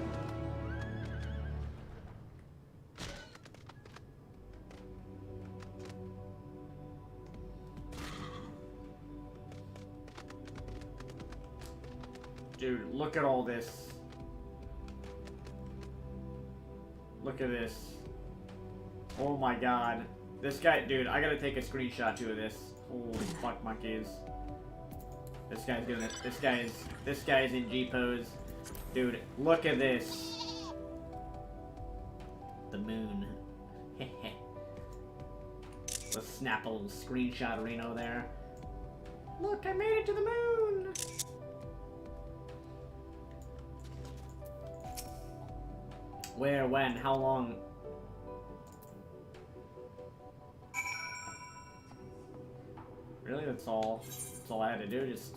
Dude, look at all this. Look at this. Oh my god. This guy, dude, I gotta take a screenshot too of this. Holy fuck monkeys. This guy's doing it. This guy's in G pose. Dude, look at this. The moon. Let's snap a little screenshot Reno there. Look, I made it to the moon! Where, when, how long? Really, that's all I had to do, just...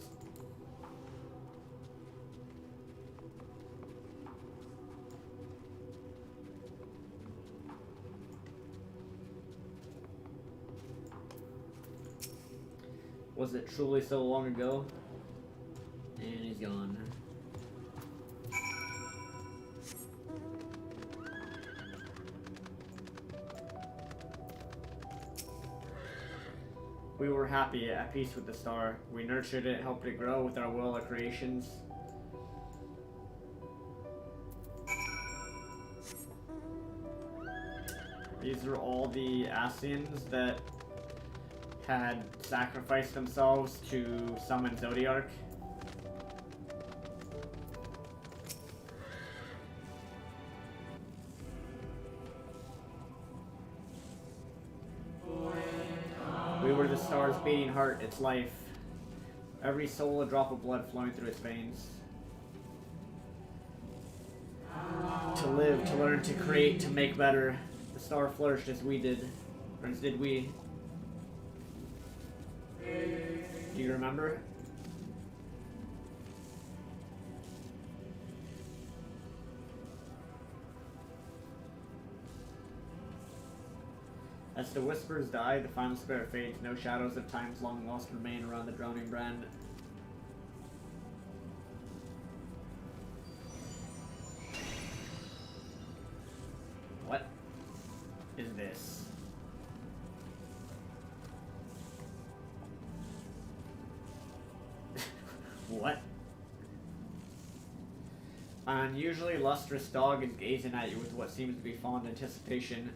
Was it truly so long ago? And he's gone. We were happy, at peace with the star. We nurtured it, helped it grow with our will of creations. These are all the Asians that had sacrificed themselves to summon Zodiark. We were the star's beating heart, its life. Every soul a drop of blood flowing through its veins. To live, to learn, to create, to make better. The star flourished as we did. Or as did we. Do you remember? As the whispers die, the final spirit fades. No shadows of times long lost remain around the drowning brand. What is this? What? An unusually lustrous dog is gazing at you with what seems to be fond anticipation.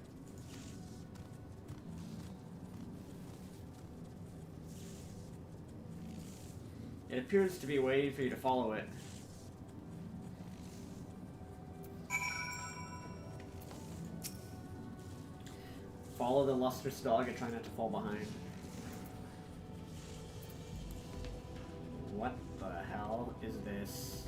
It appears to be waiting for you to follow it. Follow the lustrous dog and try not to fall behind. What the hell is this?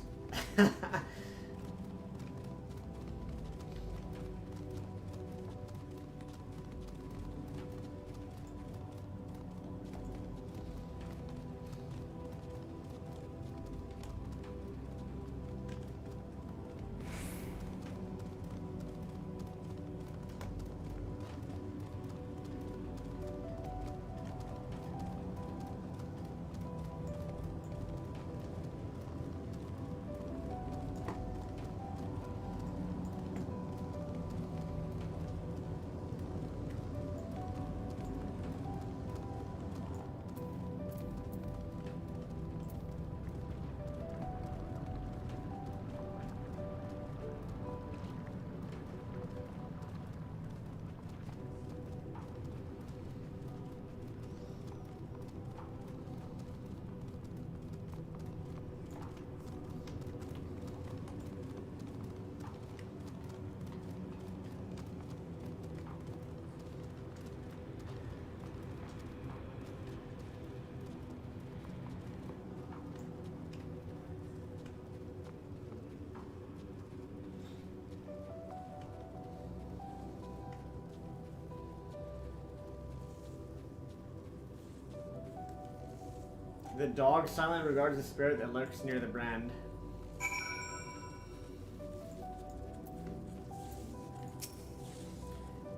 The dog silently regards the spirit that lurks near the brand.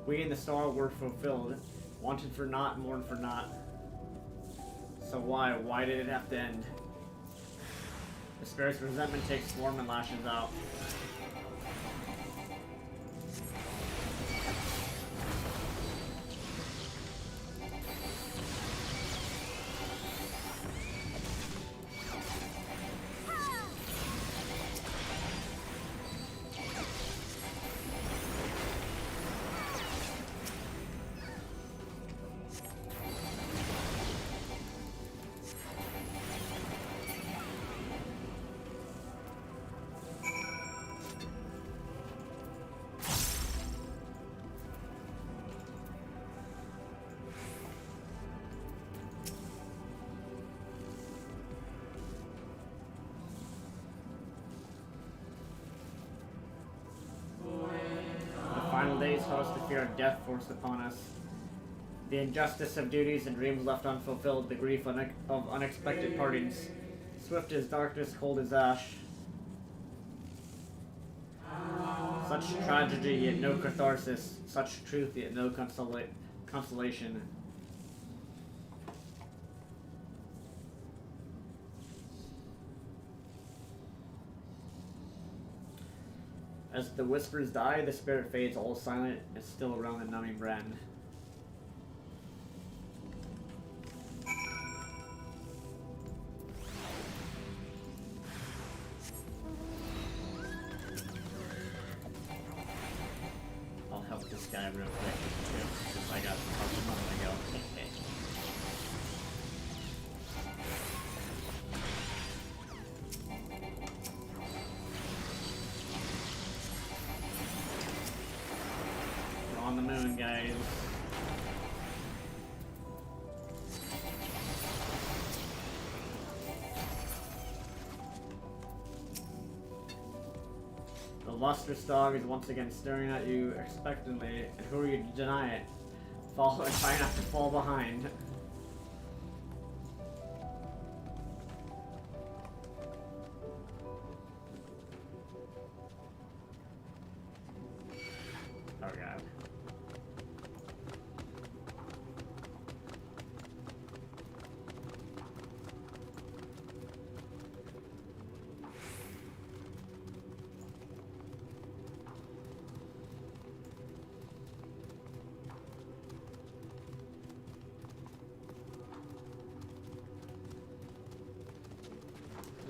We in the star were fulfilled. Wanted for naught, mourned for naught. So why? Why did it have to end? The spirit's resentment takes form and lashes out. Final days host the fear of death forced upon us. The injustice of duties and dreams left unfulfilled, the grief of unexpected partings. Swift as darkness, cold as ash. Such tragedy, yet no catharsis. Such truth, yet no consolation. As the whispers die, the spirit fades, all silent and still around the numbing brand. I'll help this guy real quick, too, since I got help a moment ago. On the moon, guys. The lustrous dog is once again staring at you expectantly, and who are you to deny it? Follow and try not to fall behind. Oh god.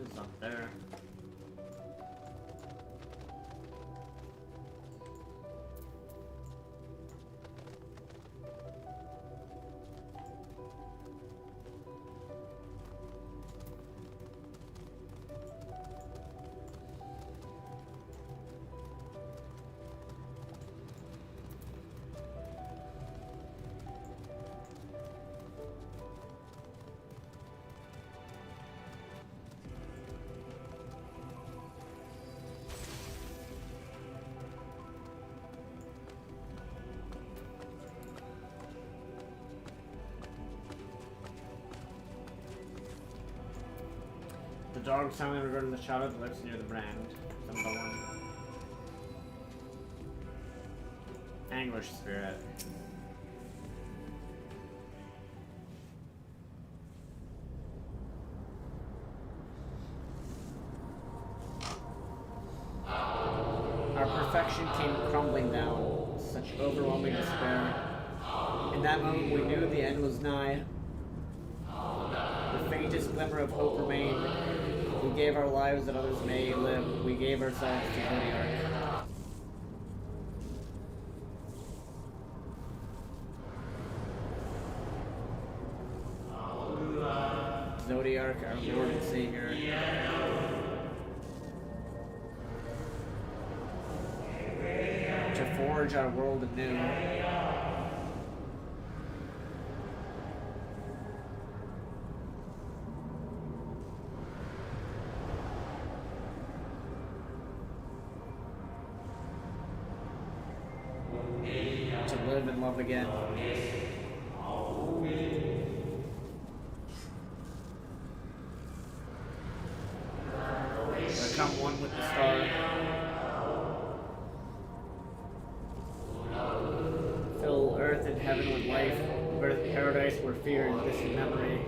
It's up there. The dog silently regarded the shadow that lurks near the brand. Number one. Anguish spirit. Our perfection came crumbling down. Such overwhelming despair. In that moment we knew the end was nigh. The faintest glimmer of hope remained. We gave our lives that others may live. We gave ourselves to Zodiark. Zodiark, our Lord and Savior. To forge our world anew. To live and love again. the star. Fill earth and heaven with life. Birth paradise where fear and distant memory.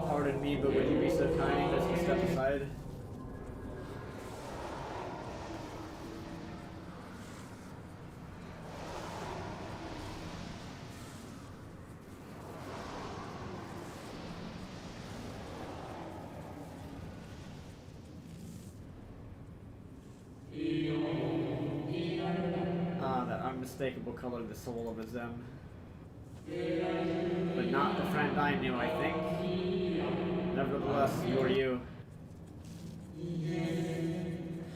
Pardon me, but would you be so kind as to step aside? That unmistakable color, the soul of a Zem. But not the friend I knew, I think. Nevertheless, you are you.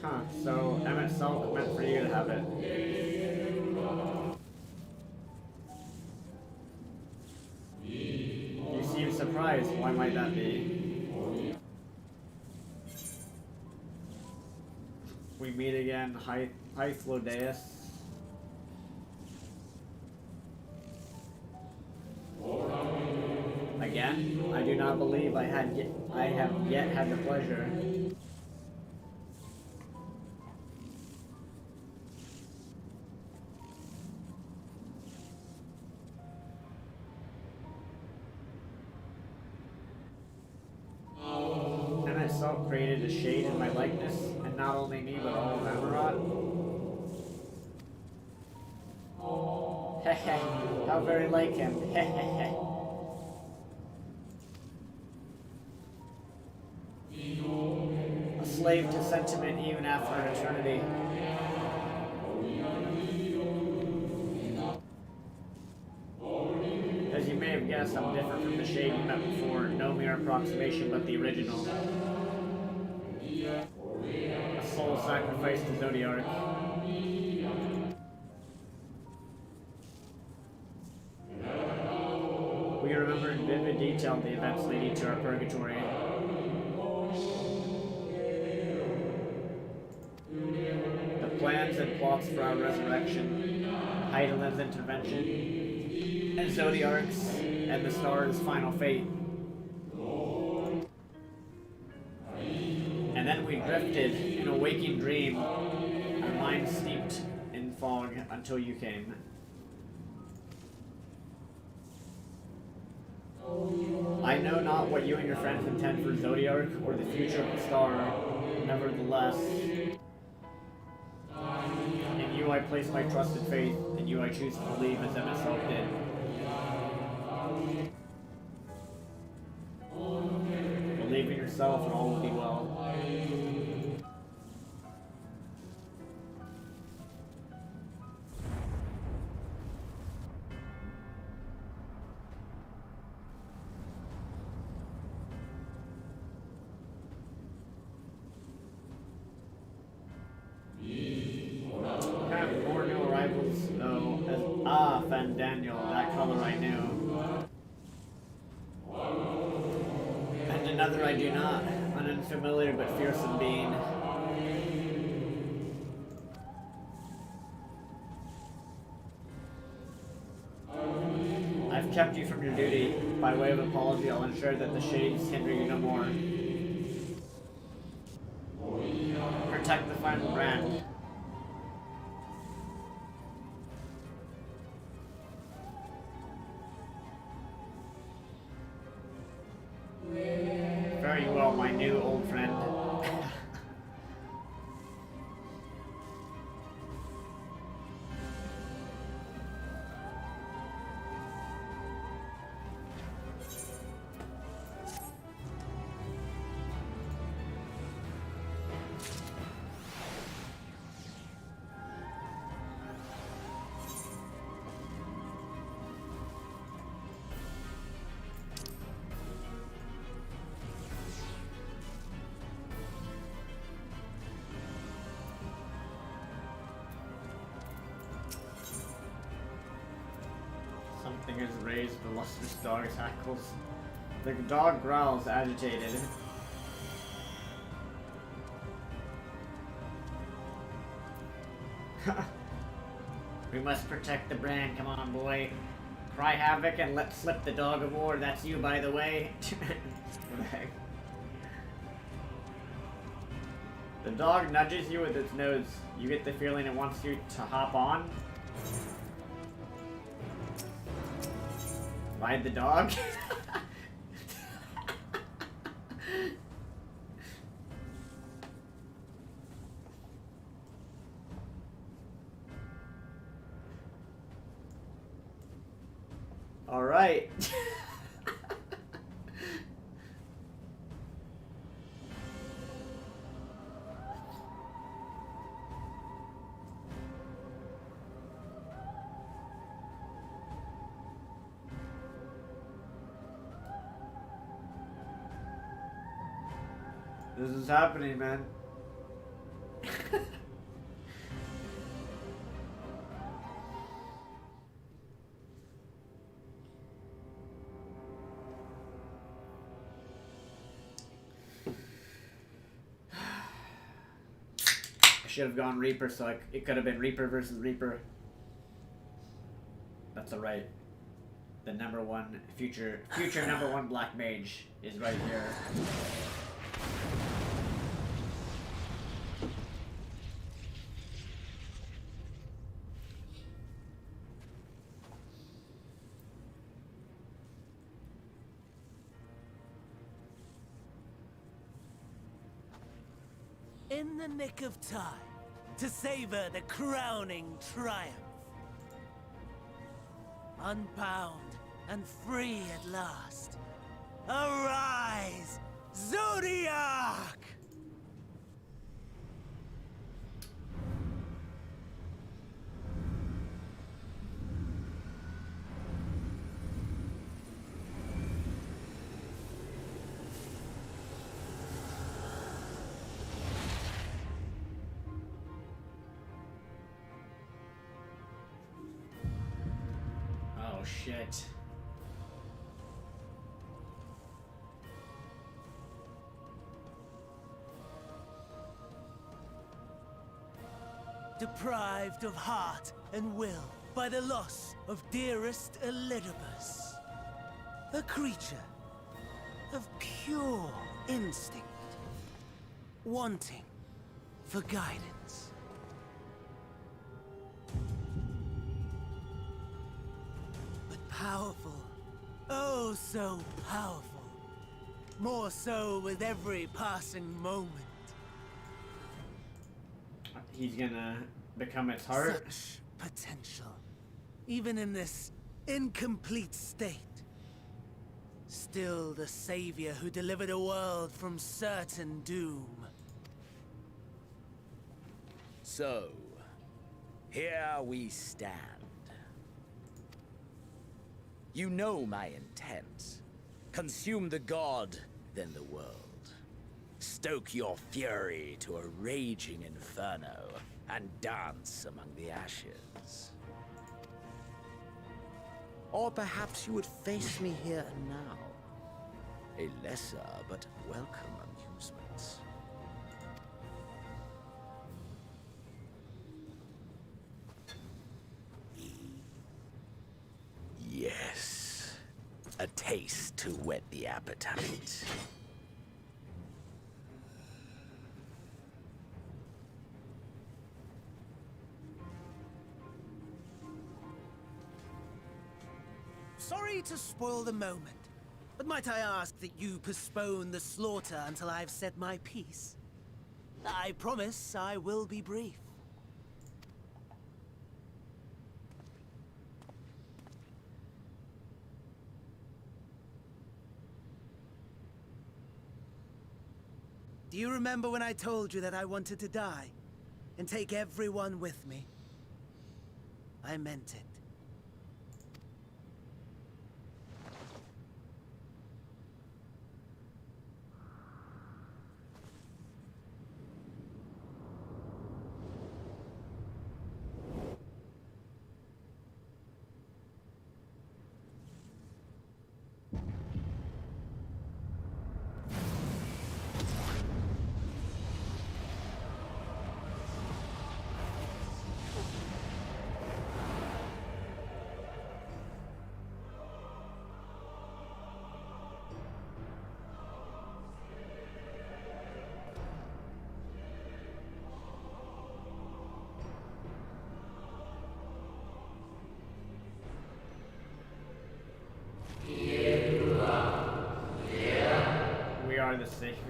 Huh, so Emmett Selk meant for you to have it. You seem surprised. Why might that be? We meet again, Hythlodeus. Again? I do not believe I have yet had the pleasure. And I self created a shade in my likeness, and not only me, but all of Amarot. Hehe, how very like him. Hehehe. A slave to sentiment even after an eternity. As you may have guessed, I'm different from the shade you met before. No mere approximation, but the original. A soul sacrificed to Zodiark. We remember in vivid detail the events leading to our purgatory. The plans and plots for our resurrection, Heidelin's intervention, and Zodiark's and the star's final fate. And then we drifted in a waking dream, our minds steeped in fog until you came. I know not what you and your friends intend for Zodiark or the future of the star. Nevertheless, in you I place my trusted faith, in you I choose to believe as Emmett Selk did. Believe in yourself and all will be well. More new arrivals, though, as Fen Daniel, that color I knew. And another I do not, an unfamiliar but fearsome being. I've kept you from your duty. By way of apology, I'll ensure that the shades hinder you no more. Protect the final brand. Very well, my new old friend. Something has raised the lustrous dog's hackles. The dog growls, agitated. We must protect the brand. Come on, boy. Cry havoc and let slip the dog of war. That's you, by the way. What the heck? The dog nudges you with its nose. You get the feeling it wants you to hop on. Ride the dog? All right. This is happening, man. I should have gone Reaper, so it could have been Reaper versus Reaper. That's alright. The number one future number one black mage is right here. In the nick of time, to savor the crowning triumph. Unbound and free at last. Arise, Zodiac! Oh shit. Deprived of heart and will by the loss of dearest Elidibus. A creature of pure instinct, wanting for guidance. But powerful, oh so powerful. More so with every passing moment. He's gonna become its heart. Such potential, even in this incomplete state. Still the savior who delivered a world from certain doom. So, here we stand. You know my intent. Consume the god, then the world. Stoke your fury to a raging inferno, and dance among the ashes. Or perhaps you would face me here and now. A lesser but welcome amusement. Yes. A taste to whet the appetite. Sorry to spoil the moment, but might I ask that you postpone the slaughter until I've said my piece? I promise I will be brief. Do you remember when I told you that I wanted to die and take everyone with me? I meant it.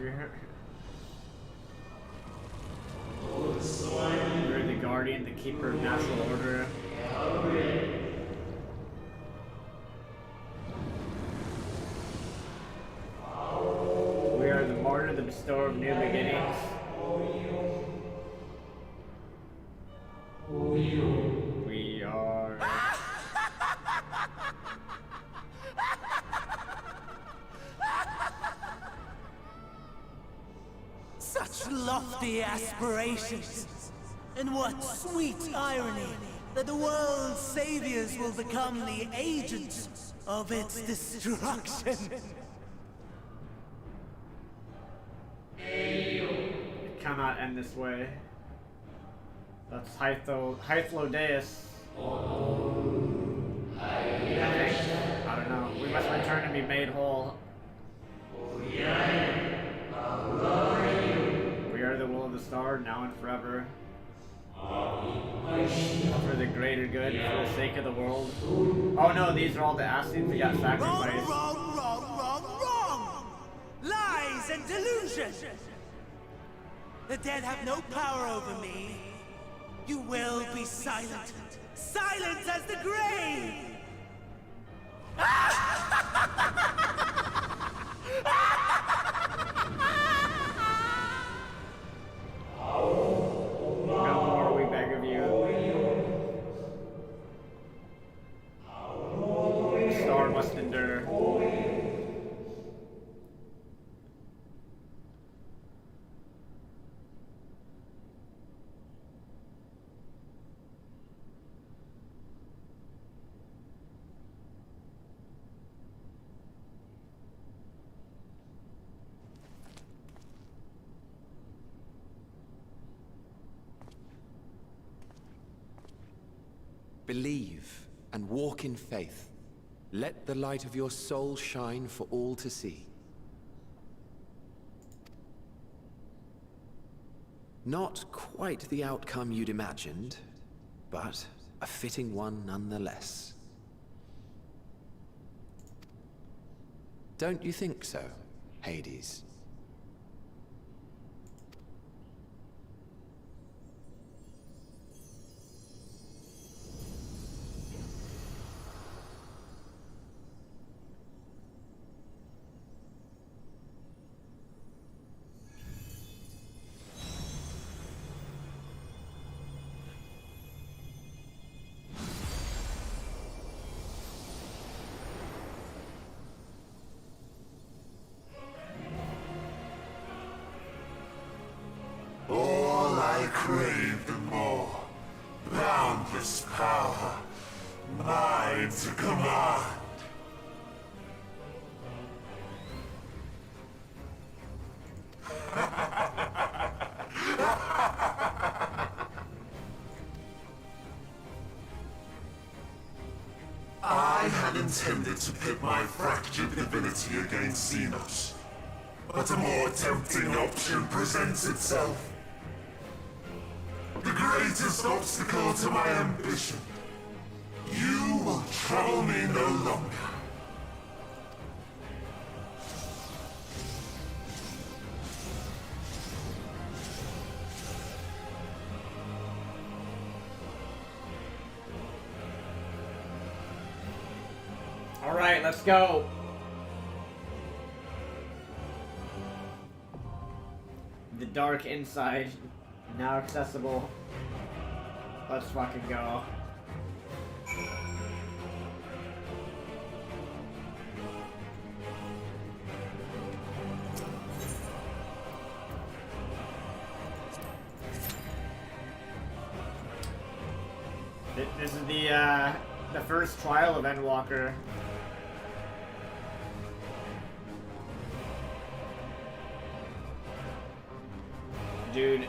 We're the guardian, the keeper of natural order. We are the martyr, the bestower of new beginnings. We are... Such lofty aspirations! And what sweet irony that the world's saviors will become the agents of its destruction! It cannot end this way. That's Hythlodeus. I don't know. We must return and be made whole. We are the will of the star, now and forever. For the greater good, for the sake of the world. Oh no, these are all the Ascians that got sacrificed. Wrong! Lies and delusion! The dead have no power over me. You will be silent. Silent as the grave! No more, we beg of you. The star must endure. Believe and walk in faith. Let the light of your soul shine for all to see. Not quite the outcome you'd imagined, but a fitting one nonetheless. Don't you think so, Hades? All I crave the more. Boundless power. Mine to command. I had intended to pit my fractured divinity against Xenos, but a more tempting option presents itself. The greatest obstacle to my ambition. You will trouble me no longer. All right, let's go. The dark inside, now accessible. Let's fucking go. This is the first trial of Endwalker. Dude,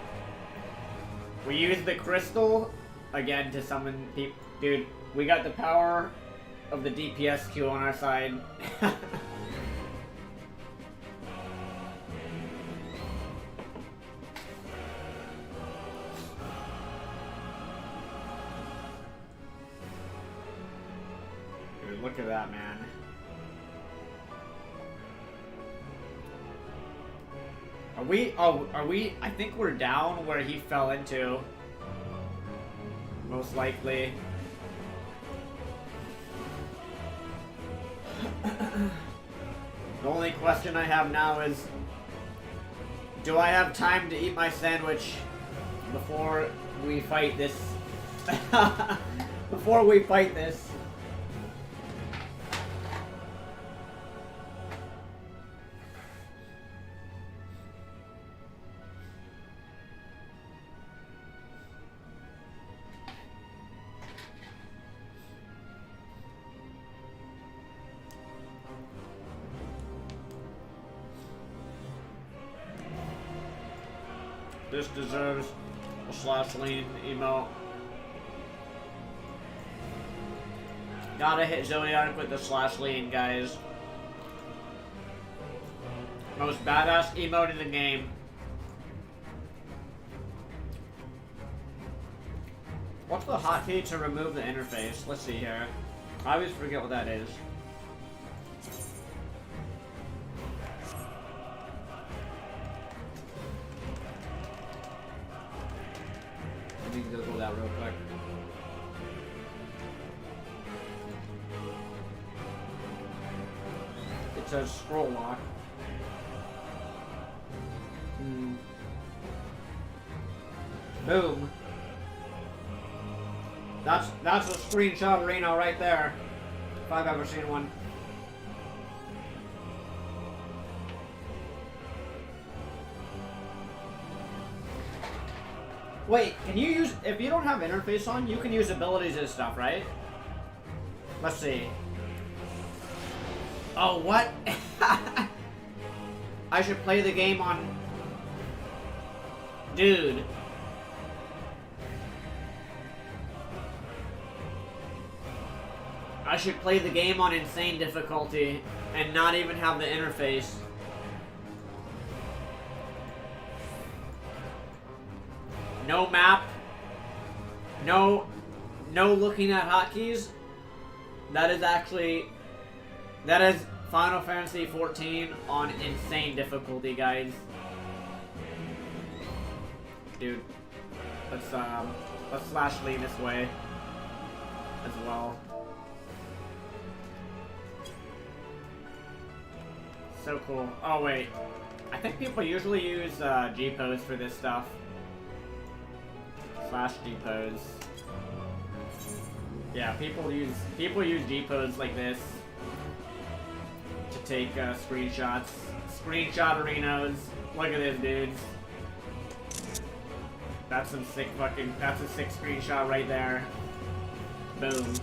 we used the crystal again to summon people. Dude, we got the power of the DPS queue on our side. Dude, look at that, man. Are we? Oh, are we? I think we're down where he fell into. Most likely. The only question I have now is, do I have time to eat my sandwich before we fight this? Before we fight this. This deserves a /lean emote. Gotta hit Zodiac with the /lean, guys. Most badass emote in the game. What's the hotkey to remove the interface? Let's see here. I always forget what that is. We can go that real quick. It says scroll lock. Boom. That's a screenshot arena right there. If I've ever seen one. Wait, can you use, if you don't have interface on, you can use abilities and stuff, right? Let's see. Oh, what? I should play the game on... Dude. I should play the game on insane difficulty and not even have the interface. No map. No looking at hotkeys. That is Final Fantasy 14 on insane difficulty, guys. Dude, let's /lean this way as well. So cool. Oh wait, I think people usually use G-pose for this stuff. /G-pose. Yeah, people use G-pose like this to take screenshots. Screenshot arenas. Look at this, dudes. That's some sick fucking. That's a sick screenshot right there. Boom.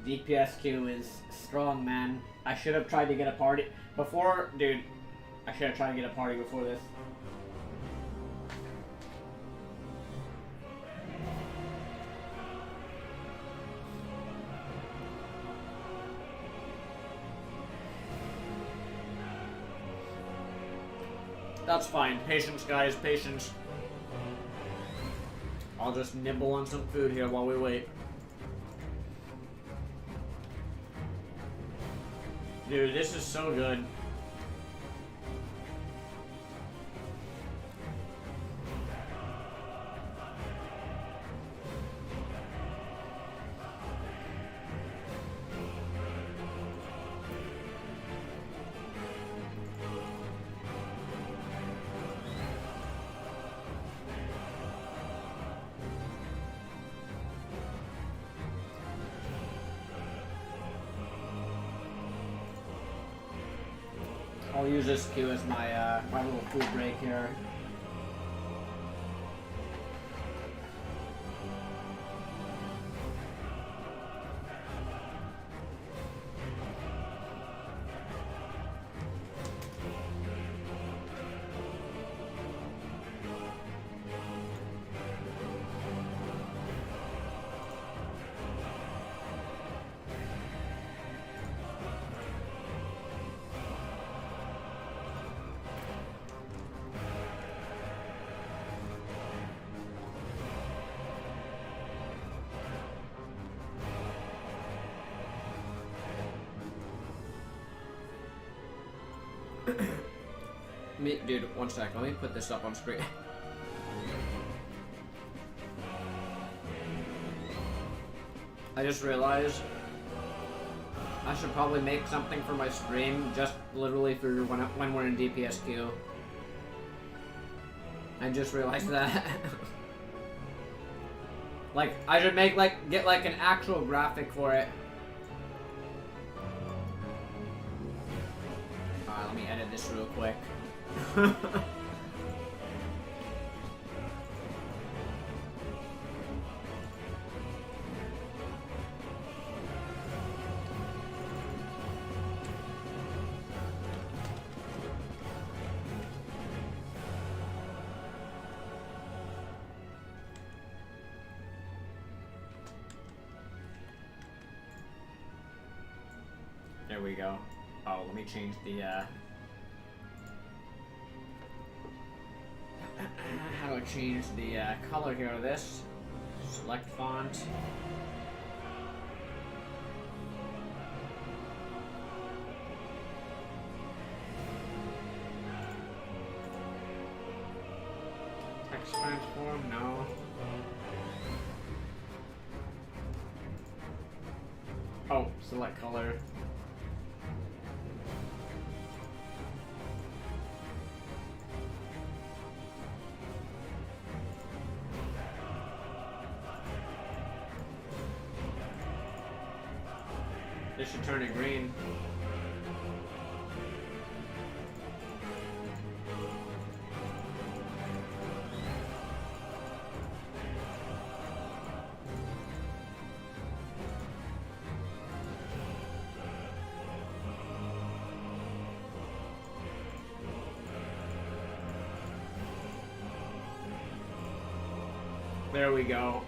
DPSQ is strong, man. I should have tried to get a party before, dude. I should have tried to get a party before this. That's fine. Patience, guys. Patience. I'll just nibble on some food here while we wait. Dude, this is so good. I'll use this queue as my my little food break here. Dude, one sec. Let me put this up on screen. I just realized I should probably make something for my stream, just literally for when we're in DPSQ. I just realized that. Like, I should make, like, get, like, an actual graphic for it. Alright, let me edit this real quick. There we go. Oh, let me change the, how do I change the, color here of this? Select font. Text transform? No. Oh, select color. This should turn it green. There we go.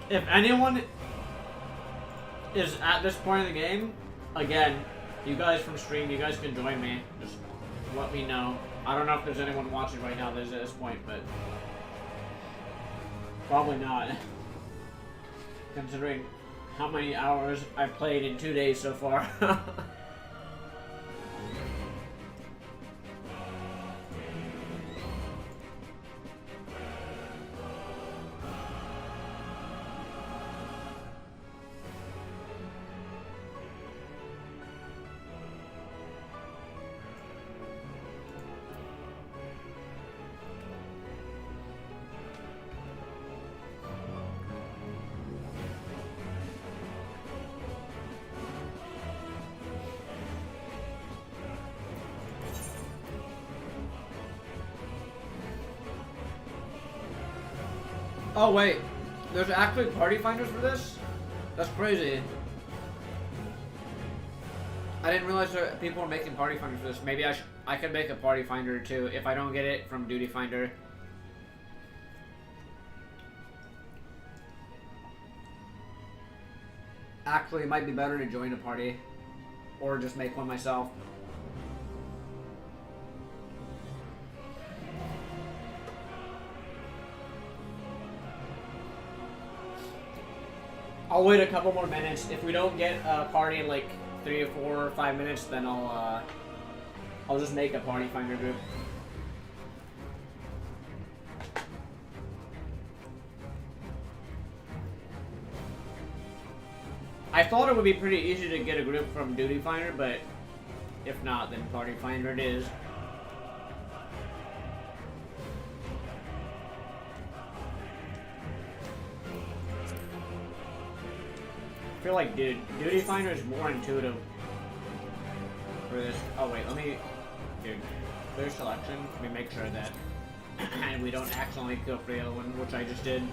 If anyone is at this point in the game, again, you guys from stream, you guys can join me. Just let me know. I don't know if there's anyone watching right now that is at this point, but probably not. Considering how many hours I've played in 2 days so far. Oh wait, there's actually party finders for this? That's crazy. I didn't realize that people were making party finders for this. Maybe I could make a party finder too if I don't get it from Duty Finder. Actually, it might be better to join a party or just make one myself. I'll wait a couple more minutes. If we don't get a party in like 3 or 4 or 5 minutes, then I'll just make a party finder group. I thought it would be pretty easy to get a group from Duty Finder, but if not, then Party Finder it is. I feel like, dude, Duty Finder is more intuitive for this. Oh wait, let me, dude, clear selection. Let me make sure that we don't accidentally kill for the other one, which I just did.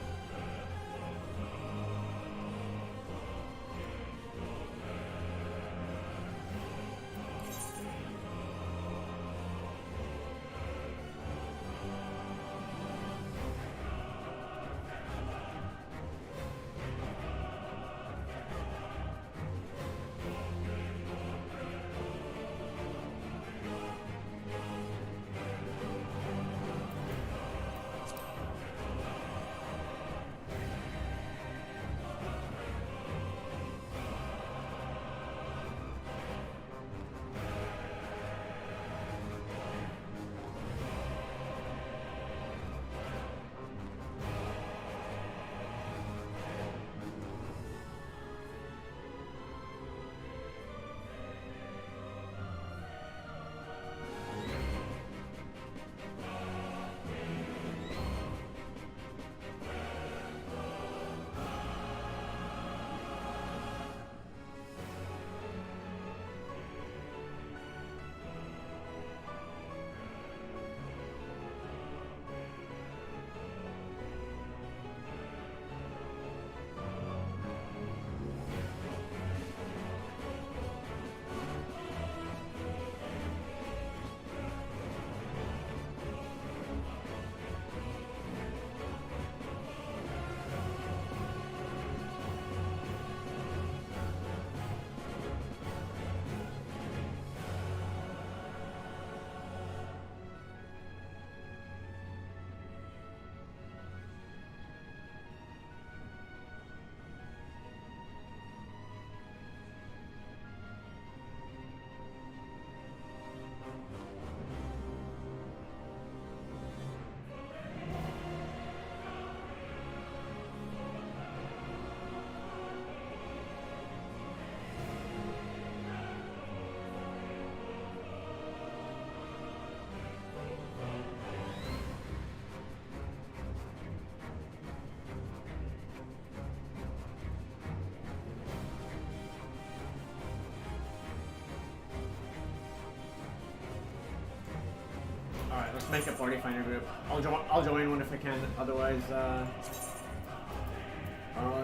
Let's make a party finder group. I'll join one if I can. Otherwise, oh,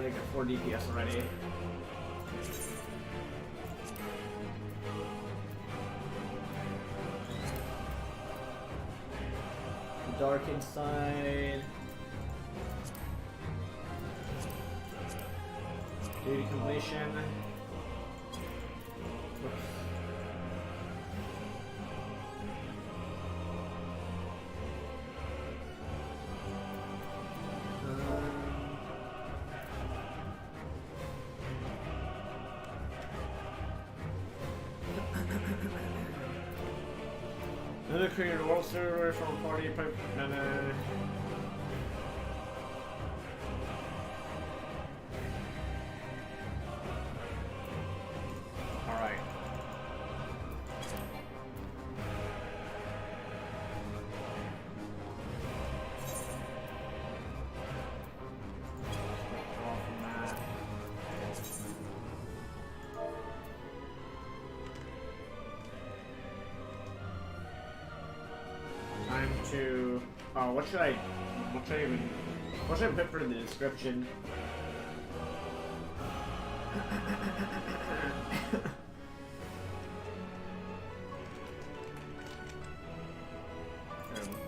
they got 4 DPS already. Dark inside. Duty completion. Another created a world server from a party pipe. Alright. Time to... Oh, what should I put for the description?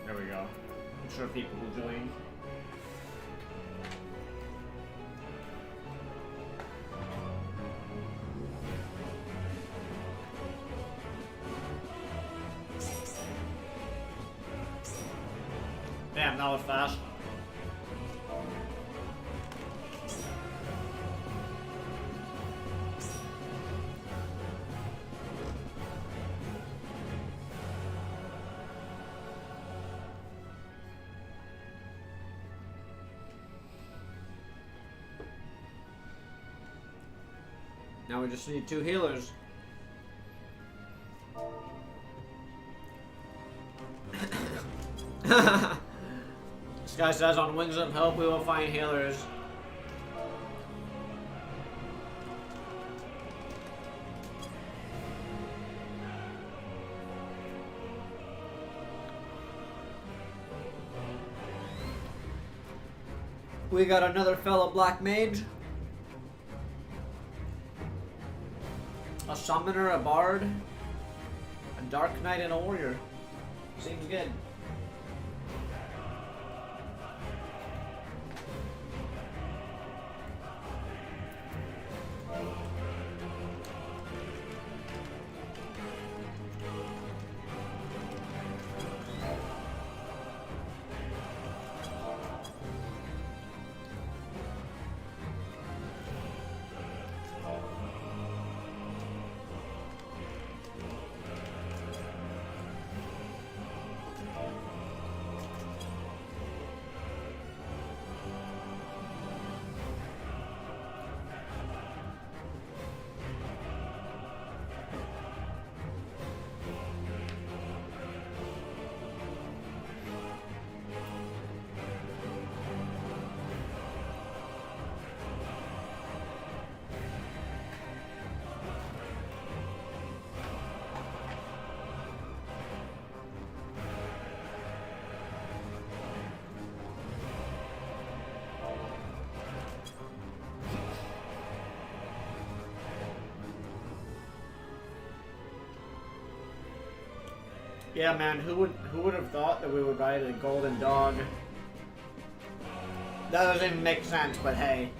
There we go. I'm sure people will join. Damn, that was fast. Now we just need 2 healers. This guy says, on Wings of Hope we will find healers. We got another fellow black mage. A summoner, a bard, a dark knight, and a warrior. Seems good. Yeah, man, who would have thought that we would ride a golden dog? That doesn't even make sense, but hey.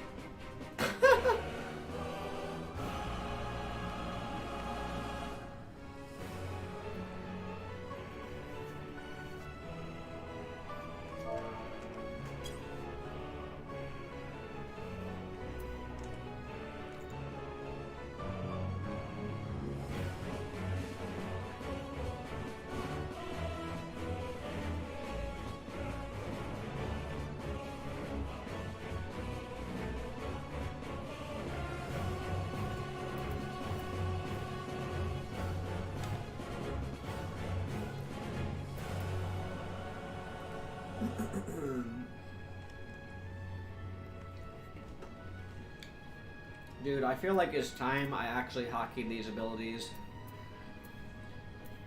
Dude, I feel like it's time I actually hockey these abilities.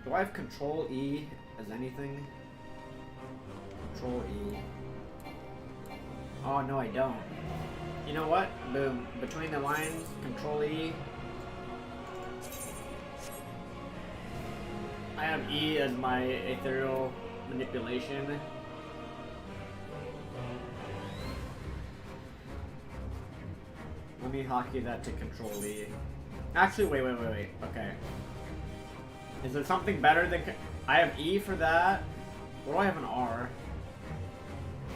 Do I have Control E as anything? Control E. Oh, no, I don't. You know what? Boom. Between the lines, Control E. I have E as my ethereal manipulation. Let me hockey that to Control E. Actually, wait. Okay. Is there something better than... I have E for that. What do I have an R?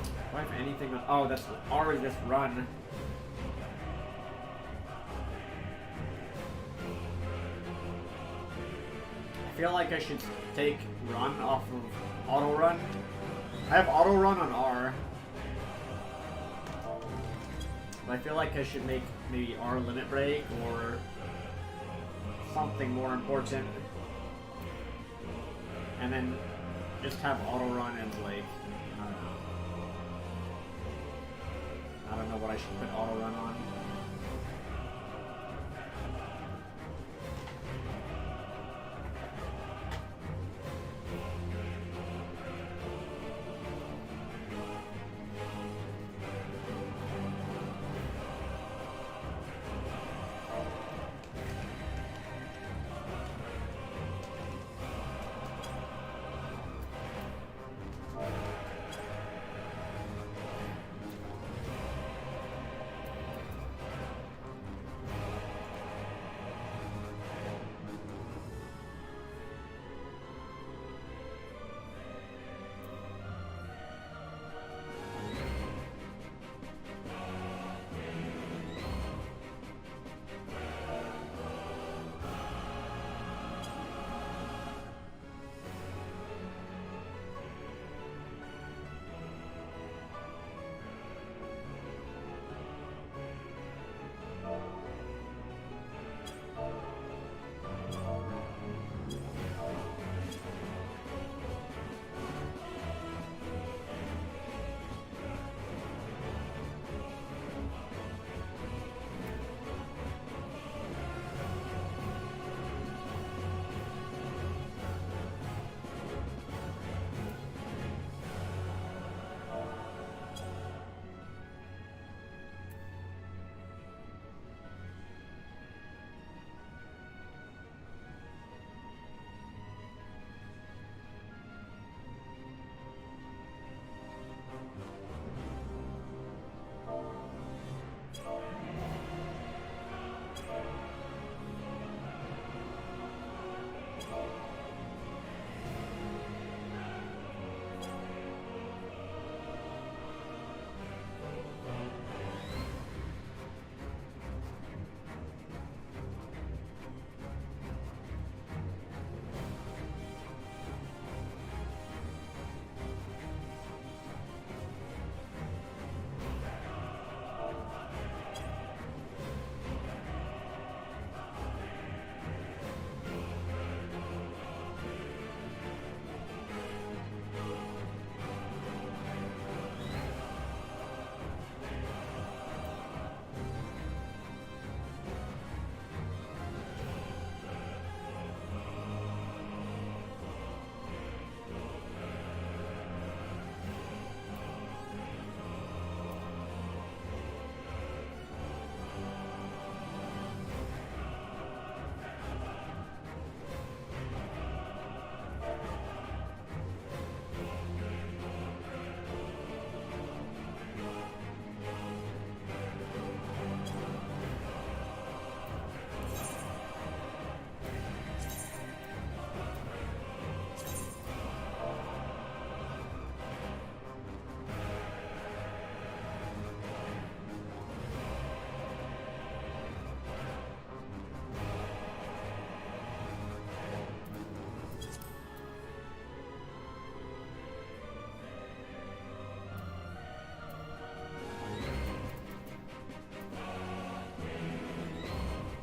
Do I have anything on... Oh, that's... R is just run. I feel like I should take run off of auto run. I have auto run on R. But I feel like I should make maybe R limit break or something more important. And then just have auto run and like, I don't know. I don't know what I should put auto run on.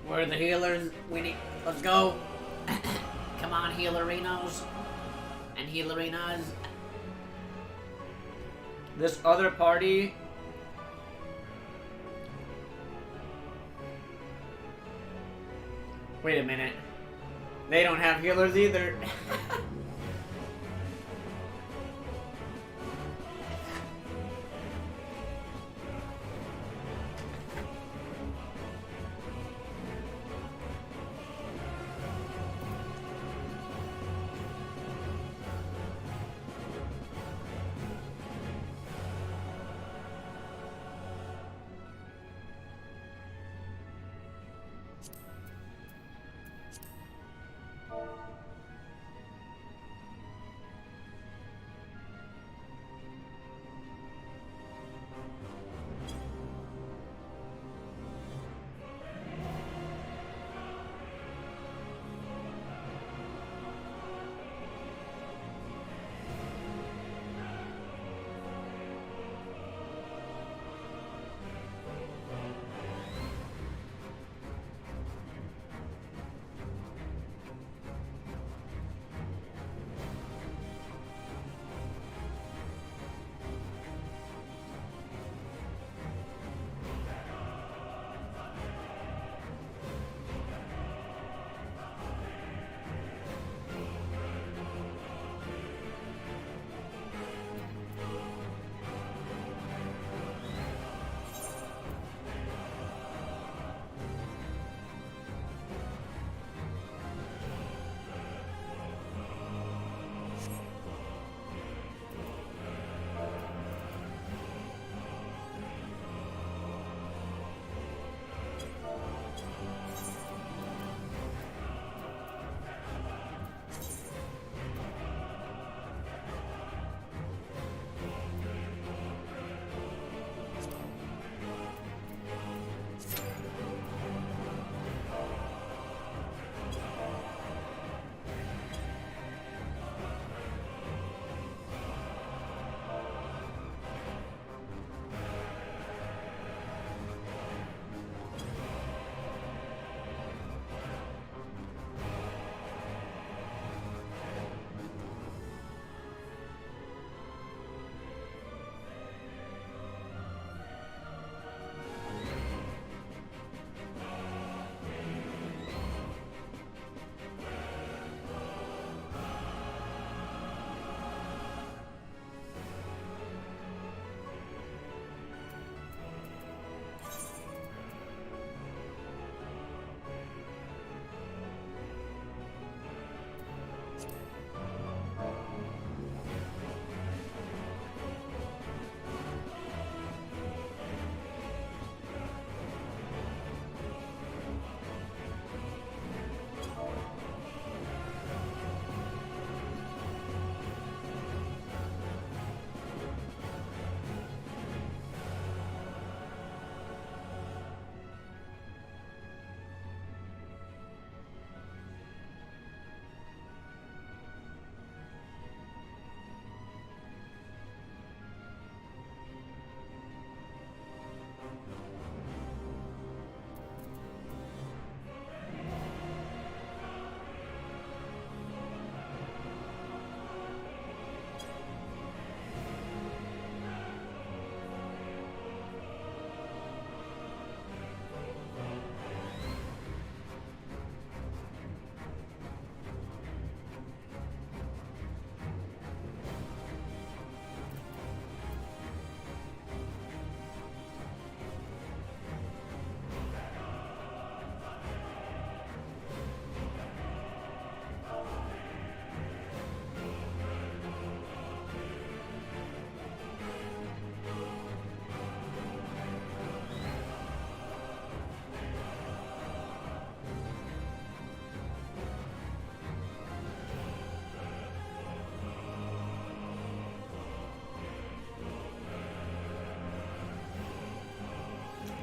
Where are the healers? We need. Let's go. Come on, healerinos and healerinas. This other party. Wait a minute. They don't have healers either.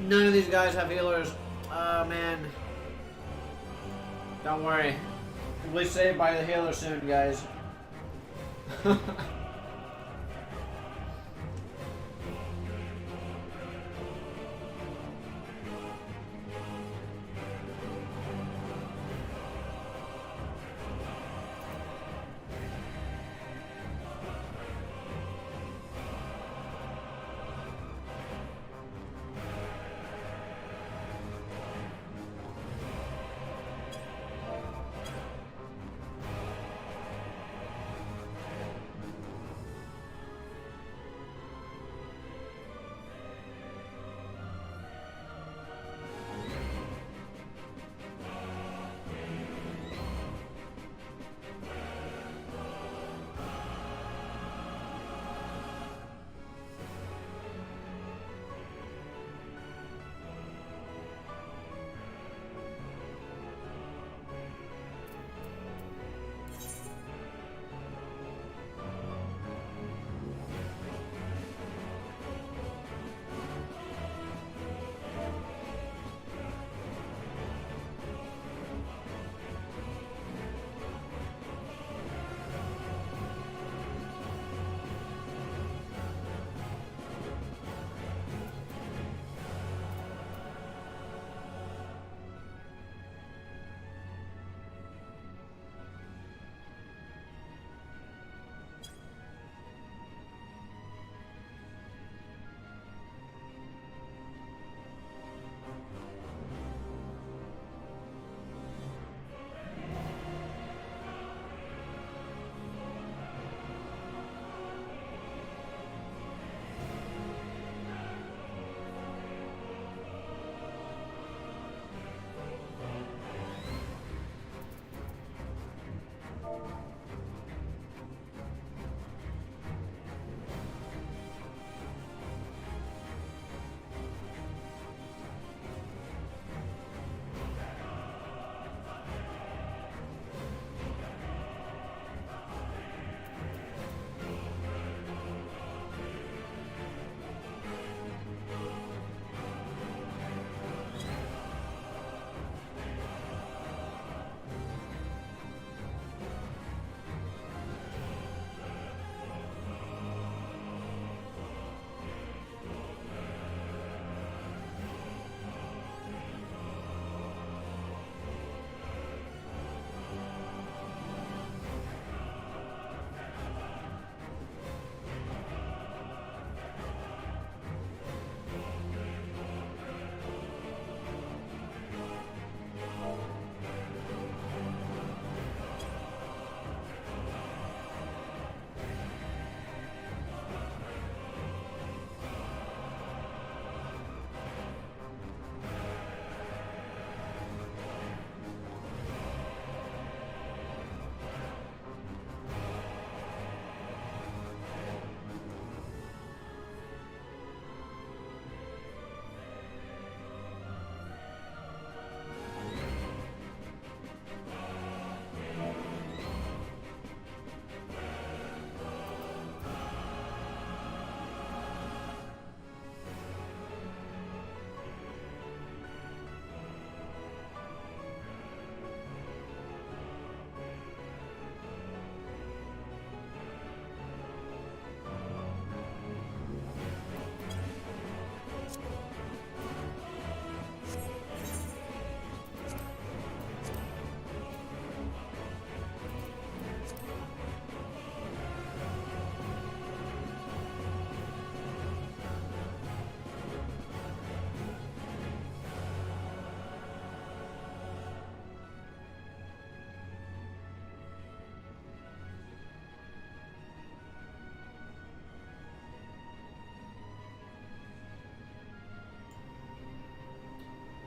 None of these guys have healers. Oh, man. Don't worry. We'll be saved by the healer soon, guys.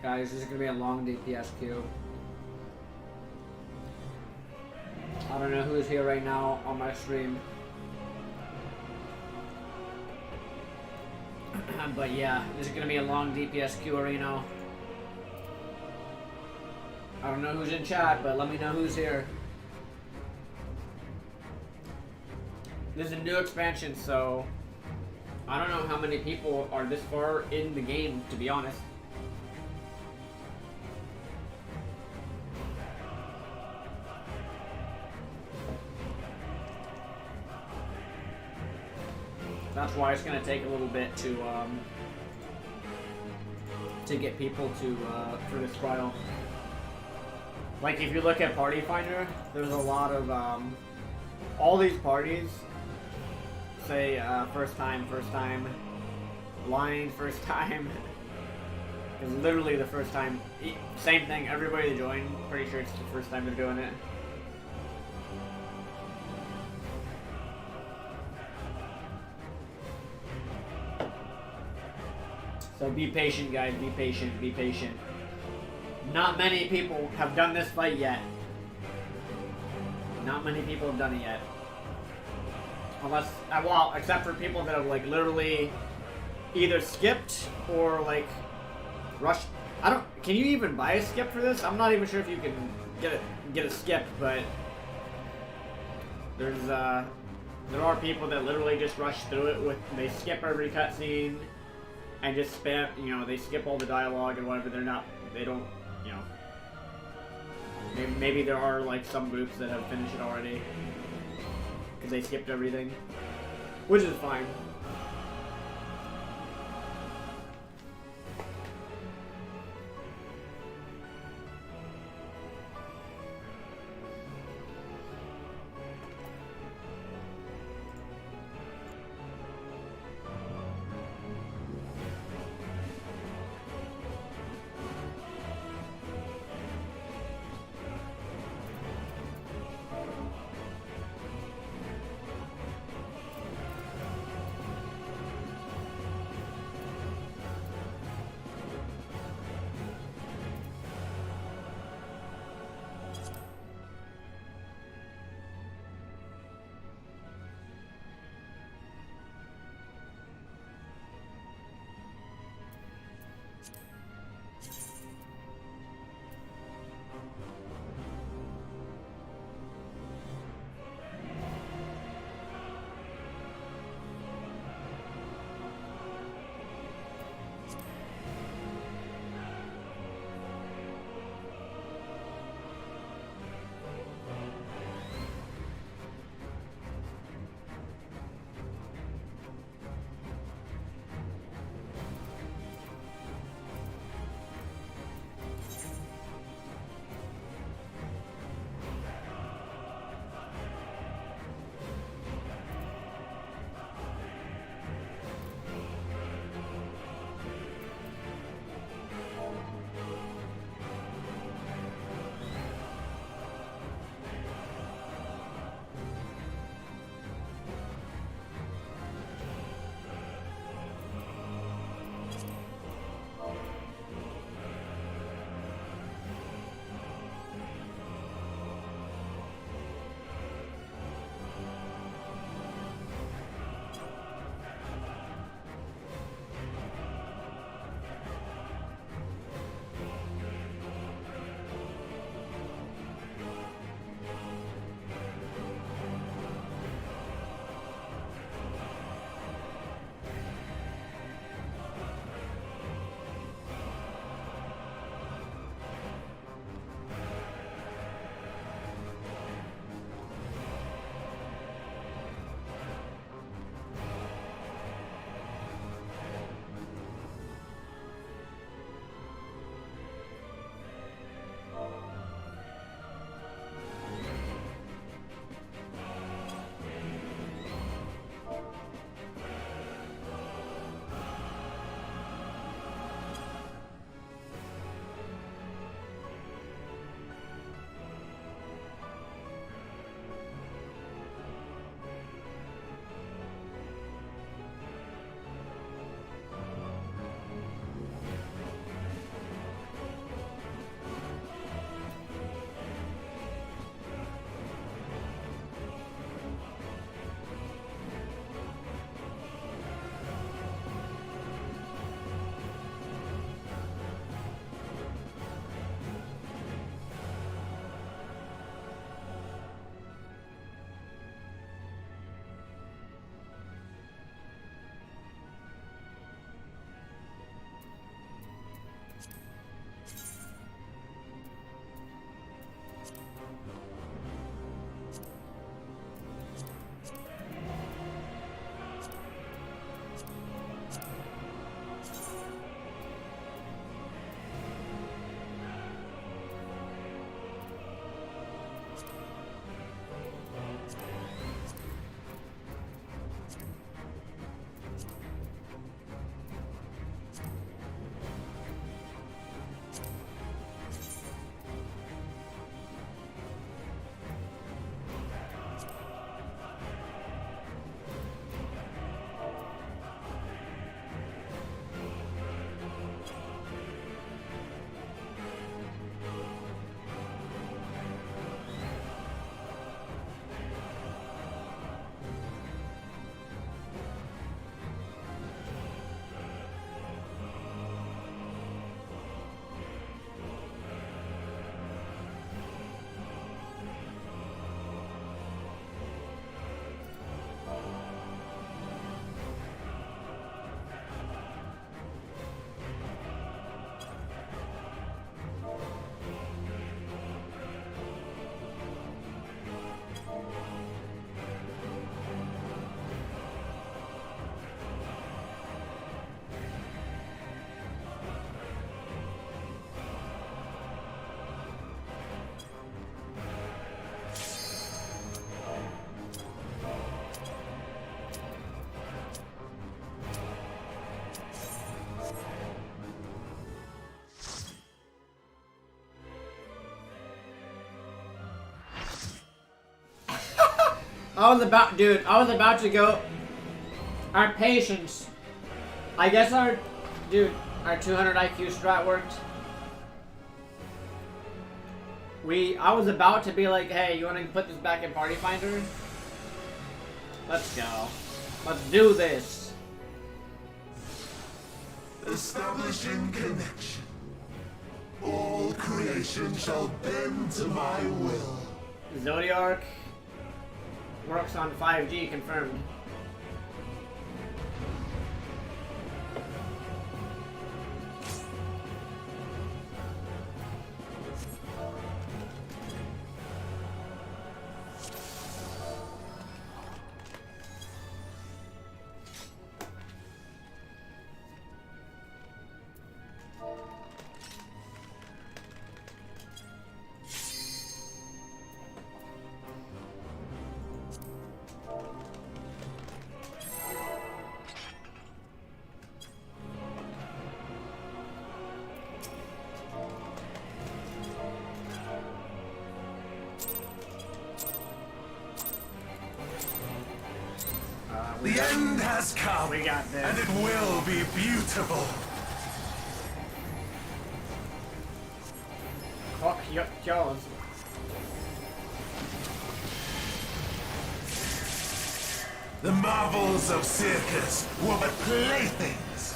Guys, this is gonna be a long DPS queue. I don't know who's here right now on my stream. But yeah, this is gonna be a long DPS queue arena. I don't know who's in chat, but let me know who's here. This is a new expansion, so I don't know how many people are this far in the game, to be honest. That's why it's gonna take a little bit to get people to for this trial. Like if you look at Party Finder, there's a lot of all these parties say first time, blind first time. It's literally the first time. Same thing. Everybody that joined, pretty sure it's the first time they're doing it. So be patient, guys. Be patient. Be patient. Not many people have done this fight yet. Not many people have done it yet. Unless, well, except for people that have like literally either skipped or like rushed. I don't. Can you even buy a skip for this? I'm not even sure if you can get a skip, but there are people that literally just rush through it with. They skip every cutscene and just spam. You know, they skip all the dialogue and whatever. They don't. You know. Maybe there are like some groups that have finished it already because they skipped everything, which is fine. I was about, dude, I was about to go. Our patience. I guess our 200 IQ strat worked. I was about to be like, hey, you want to put this back in Party Finder? Let's go. Let's do this. Establishing connection. All creation shall bend to my will. Zodiac works on 5G, confirmed. The end has come, we got this. and it will be beautiful. Cock your jaws. The marvels of circus were but playthings.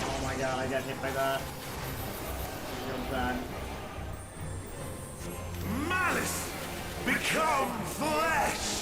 Oh my god, I got hit by that. Feels bad. Malice become flesh.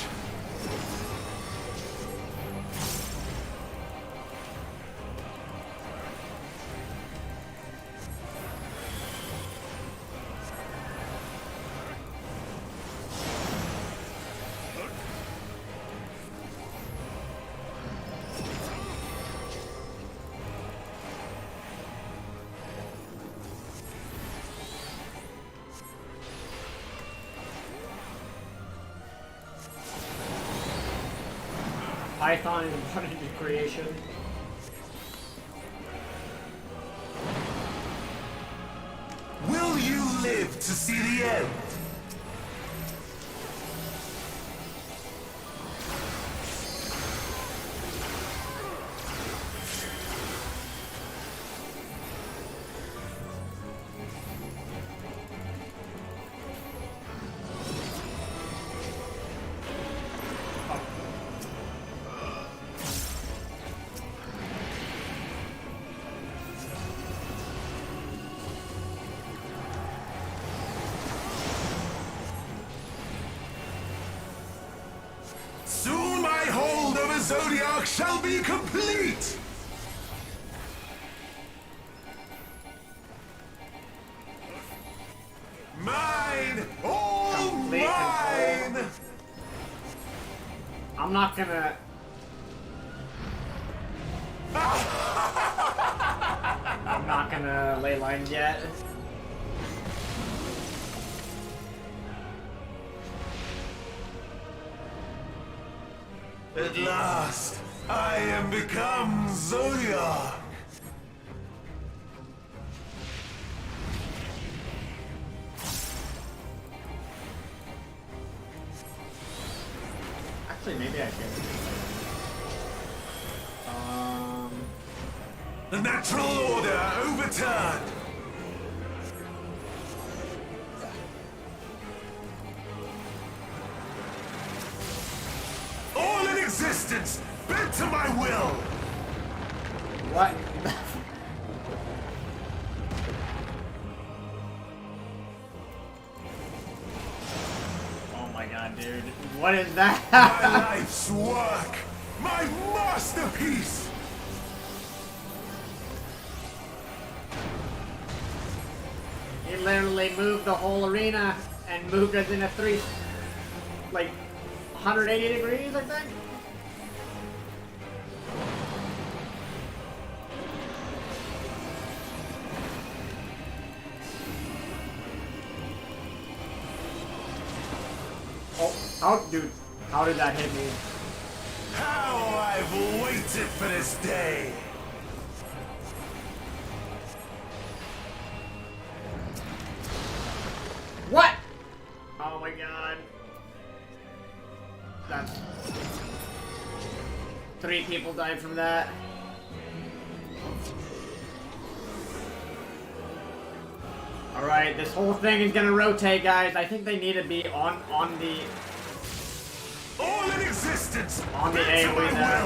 Python is running to creation. Will you live to see the end? Soon my hold of a Zodiac shall be complete! Mine! All Complete mine! control. I'm not gonna... I'm not gonna lay lines yet. At last, I am become Zodiac! Actually, maybe I can. The natural order overturned! All in existence, bent to my will! What? Oh my god, dude. What is that? My life's work! My masterpiece! He literally moved the whole arena and moved us in a 3, like, 180 degrees, I think. Oh, dude, how did that hit me? How I've waited for this day! What? Oh my god. That's... 3 people died from that. Alright, this whole thing is gonna rotate, guys. I think they need to be on the... All in existence! On the AoE there.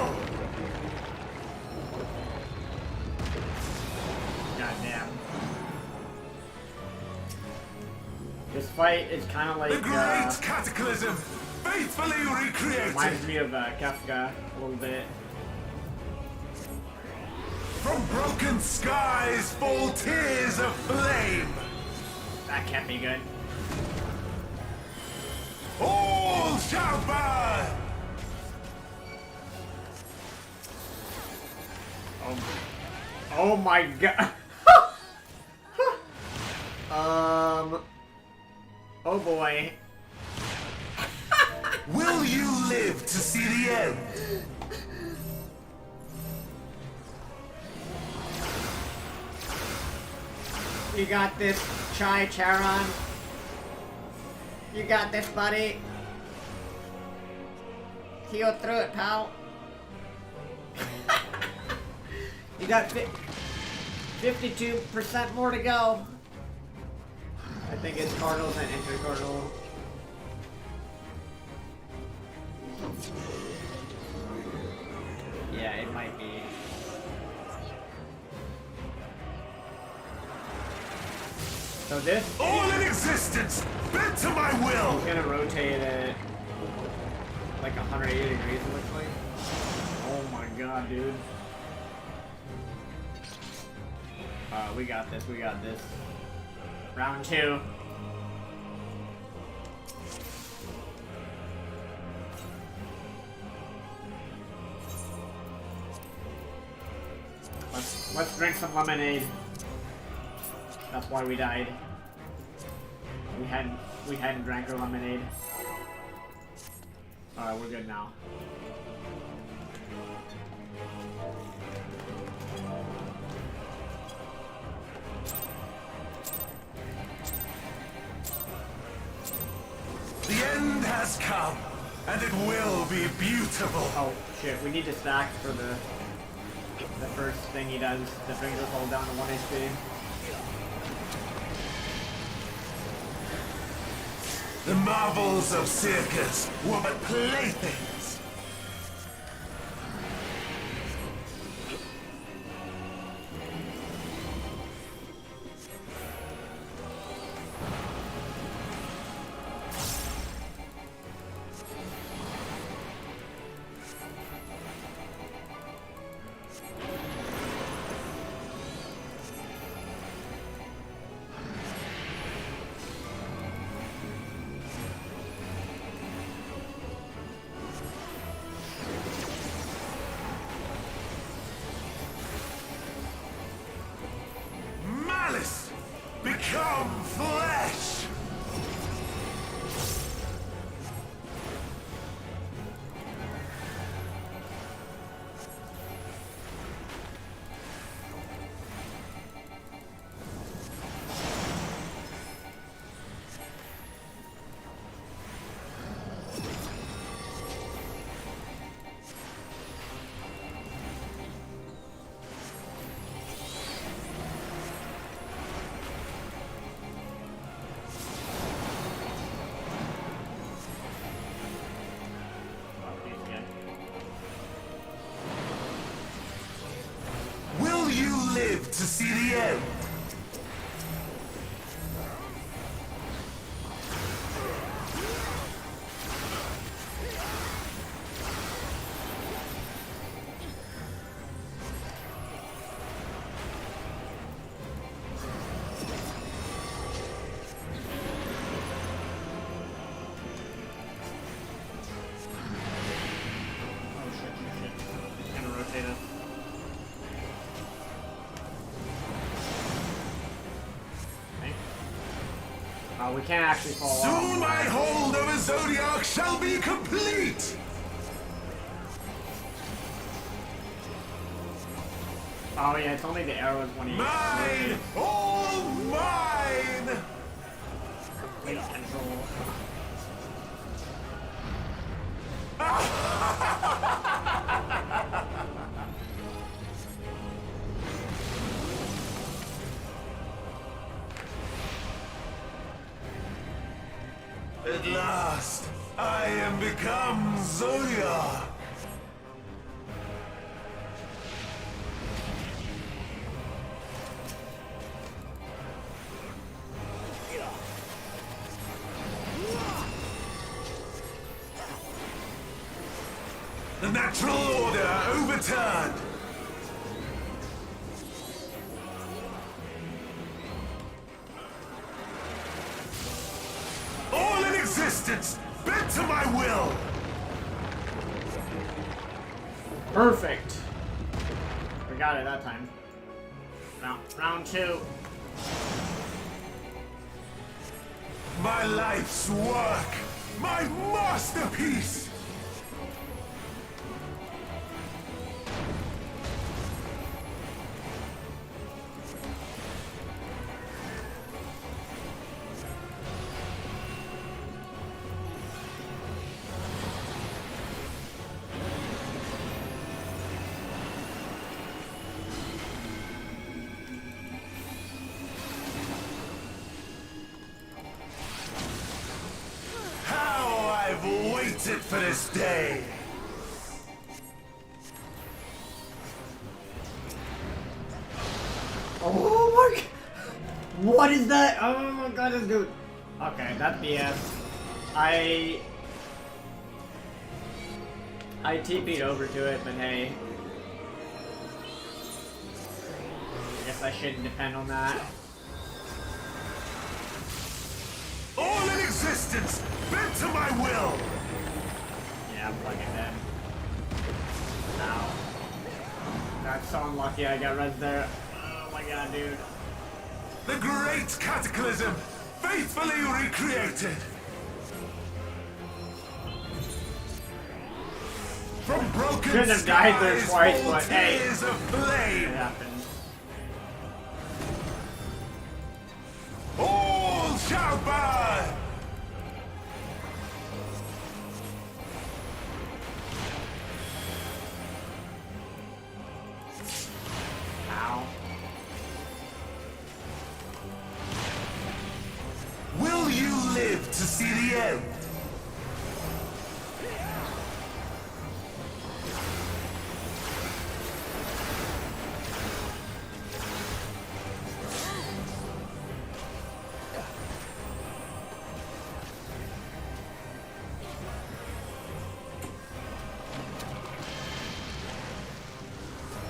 Goddamn. This fight is kind of like... The great cataclysm! Faithfully recreated! Reminds me of Kafka a little bit. From broken skies fall tears of flame! That can't be good. All shall burn! Oh my god. Oh boy. Will you live to see the end? You got this, Charon. You got this, buddy. Heal through it, pal. You got 52% more to go. I think it's Cardinals and Enter Cardinal. Yeah, it might be. So this... All in existence! Bent to my will! He's gonna rotate it like 180 degrees, it looks like. Oh my god, dude. We got this, we got this. Round 2. Let's drink some lemonade. That's why we died. We hadn't drank our lemonade. Alright, we're good now. The end has come, and it will be beautiful. Oh shit, we need to stack for the first thing he does that brings us all down to 1 HP. The marvels of circus were but playthings. Malice, become flesh! Will you live to see the end? see this. Okay. Oh, we can't actually fall off. Soon my hold over Zodiac shall be complete! Oh yeah, it's only the arrows when he... Mine! All mine! Complete control. At last, I am become Zodiac! The natural order overturned! All in existence, bent to my will! Perfect. We got it that time. Round 2. My life's work! My masterpiece! Waited for this day. Oh my god! What is that? Oh my god, that's good. Okay, that's BS. I TP'd over to it, but hey. I guess I shouldn't depend on that. All in existence, bent to my will! Yeah, I'm fucking dead. Ow. That's so unlucky I got res there. Oh my god, dude. The great cataclysm, faithfully recreated! From broken Couldn't have died there twice, full but hey. tears of flame! It happened. All shall burn! Ow. Will you live to see the end?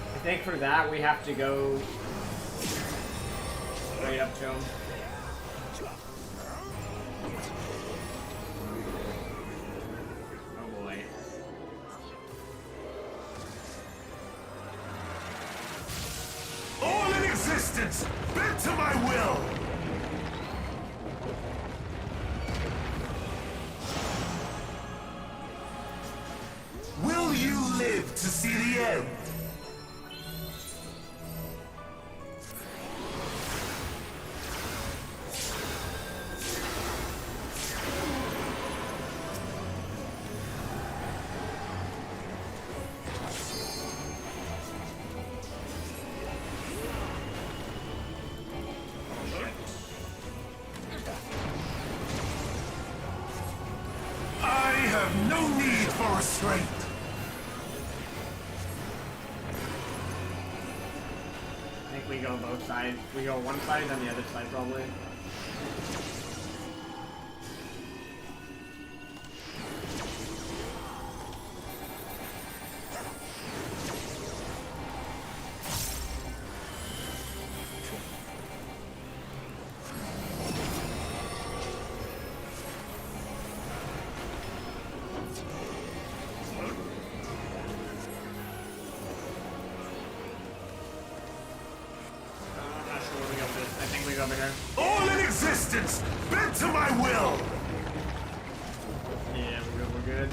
I think for that we have to go straight up to him. Oh boy. All in existence, bent to my will! Will you live to see the end? I have no need for restraint. I think we go both sides. We go one side, then the other side probably. over here. All in existence, bent to my will! Yeah, we're good.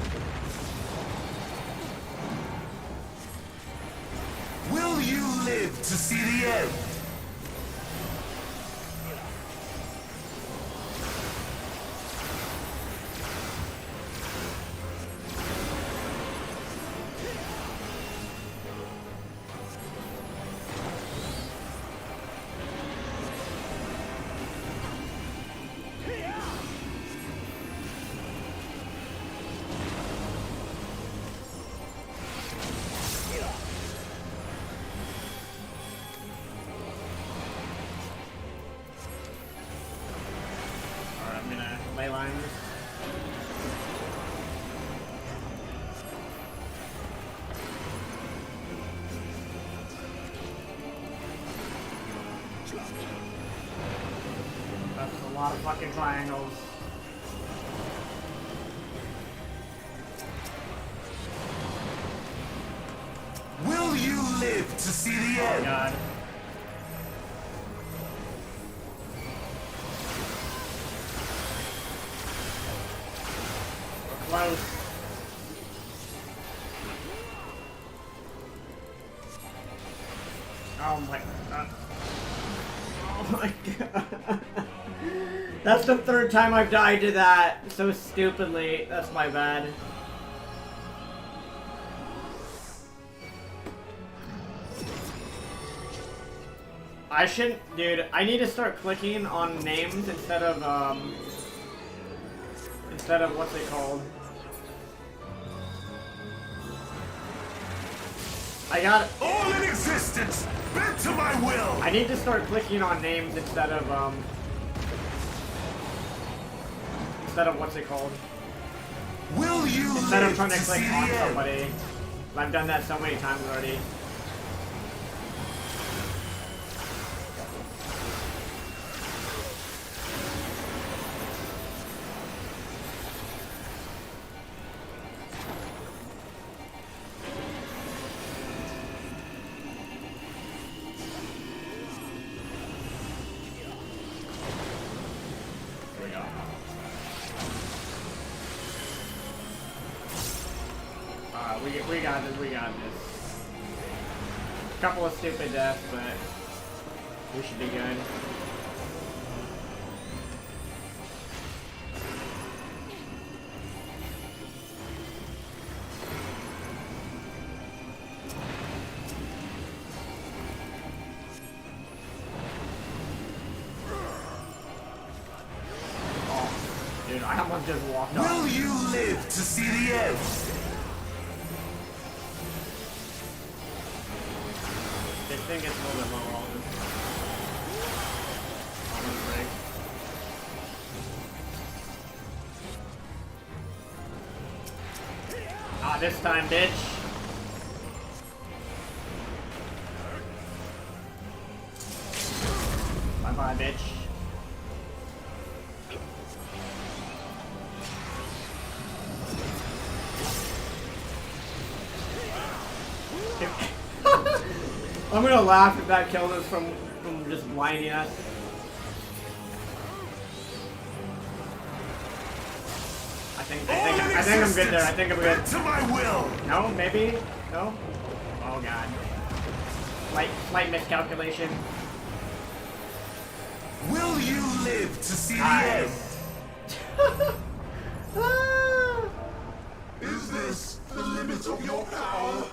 Will you live to see the end? Ley lines. That's a lot of fucking triangles. Will you live to see the end? Oh god. Close. Oh my god. Oh my god. That's the third time I've died to that so stupidly. That's my bad. I shouldn't, dude. I need to start clicking on names instead of what's it called? I got all in existence, bent to my will. I need to start clicking on names instead of what's it called? Will you instead of live trying to to click see on the end? somebody. I've done that so many times already. We got this, we got this. Couple of stupid deaths, but we should be good. Oh, dude, I almost just walked off. Will you live to see the end? I think it's a little bit low all this. Almost break. Ah, this time, bitch. Bye-bye, bitch. I'm gonna laugh if that killed us from just blinding us. I think I'm good there. I think I'm good. To my will. No, maybe? No? Oh god. Slight miscalculation. Will you live to see the Nice. end? Is this the limit of your power?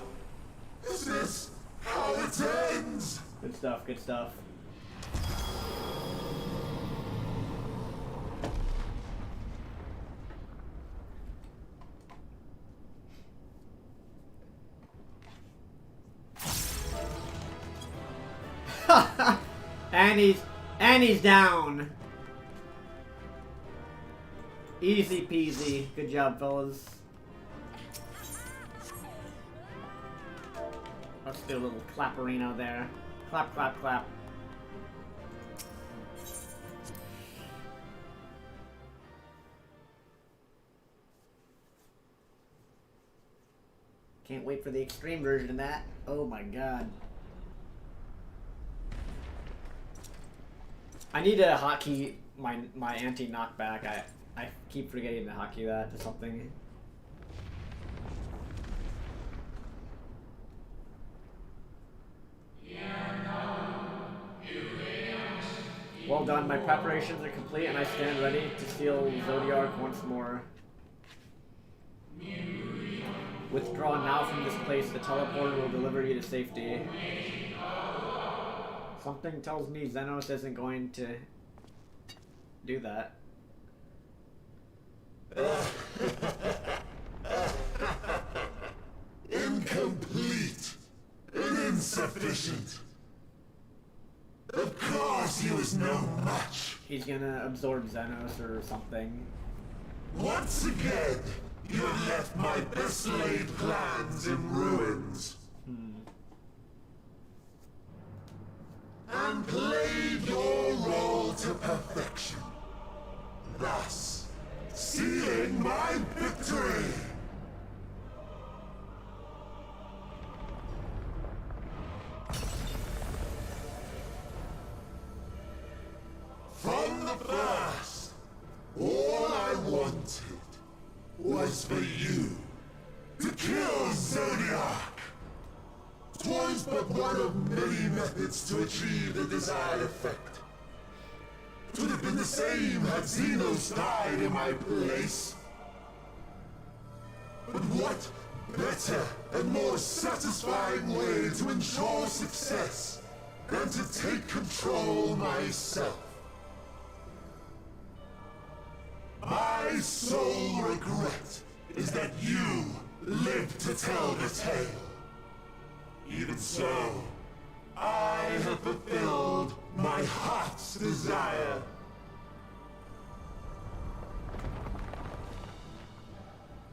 Is this how it ends? Good stuff, good stuff. and he's down. Easy peasy. Good job, fellas. Let's do a little clapperino there. Clap, clap, clap. Can't wait for the extreme version of that. Oh my god. I need to hotkey my anti-knockback. I keep forgetting to hotkey that to something. Well done, my preparations are complete and I stand ready to steal Zodiark once more. Withdraw now from this place, the teleporter will deliver you to safety. Something tells me Xenos isn't going to do that. Incomplete and insufficient. Of course he was no match. He's gonna absorb Xenos or something. Once again, you have left my best laid plans in ruins. And played your role to perfection. Thus, sealing my victory. From the first, all I wanted was for you to kill Zodiac. 'Twas but one of many methods to achieve the desired effect. 'Twould have been the same had Xenos died in my place. But what better and more satisfying way to ensure success than to take control myself? My sole regret is that you lived to tell the tale. Even so, I have fulfilled my heart's desire.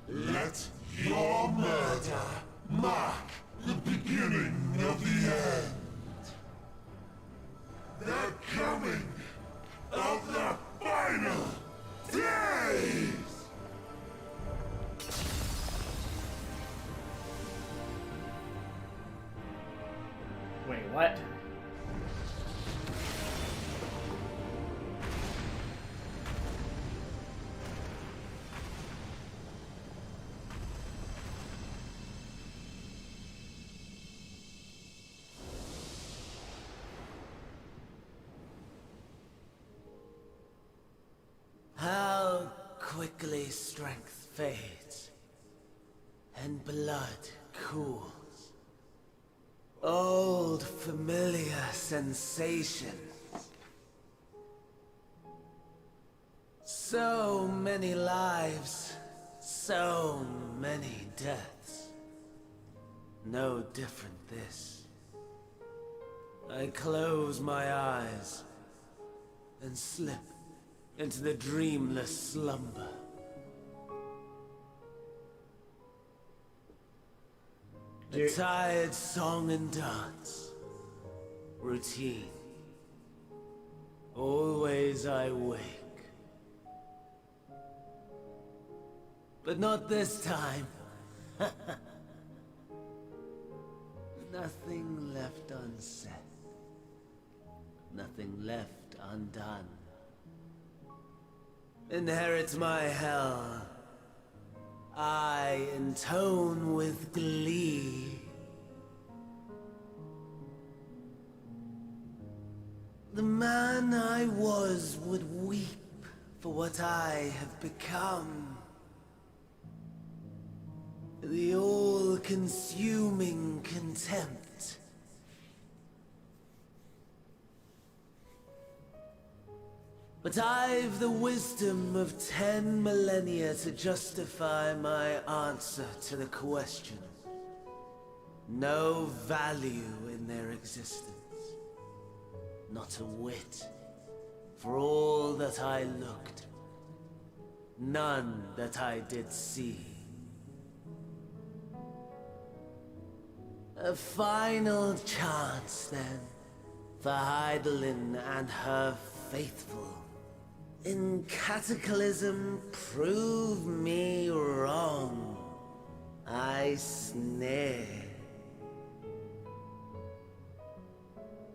Let your murder mark the beginning of the end. The coming of the final days! Wait, what? How quickly strength fades and blood cools. Old familiar sensations. So many lives, so many deaths. No different this. I close my eyes and slip into the dreamless slumber. A tired song and dance. Routine. Always I wake. But not this time. Nothing left unsaid. Nothing left undone. Inherit my hell. I intone with glee. The man I was would weep for what I have become. The all-consuming contempt. But I've the wisdom of 10 millennia to justify my answer to the question. No value in their existence. Not a whit. For all that I looked. None that I did see. A final chance, then, for Heidelin and her faithful. In Cataclysm, prove me wrong. I snare.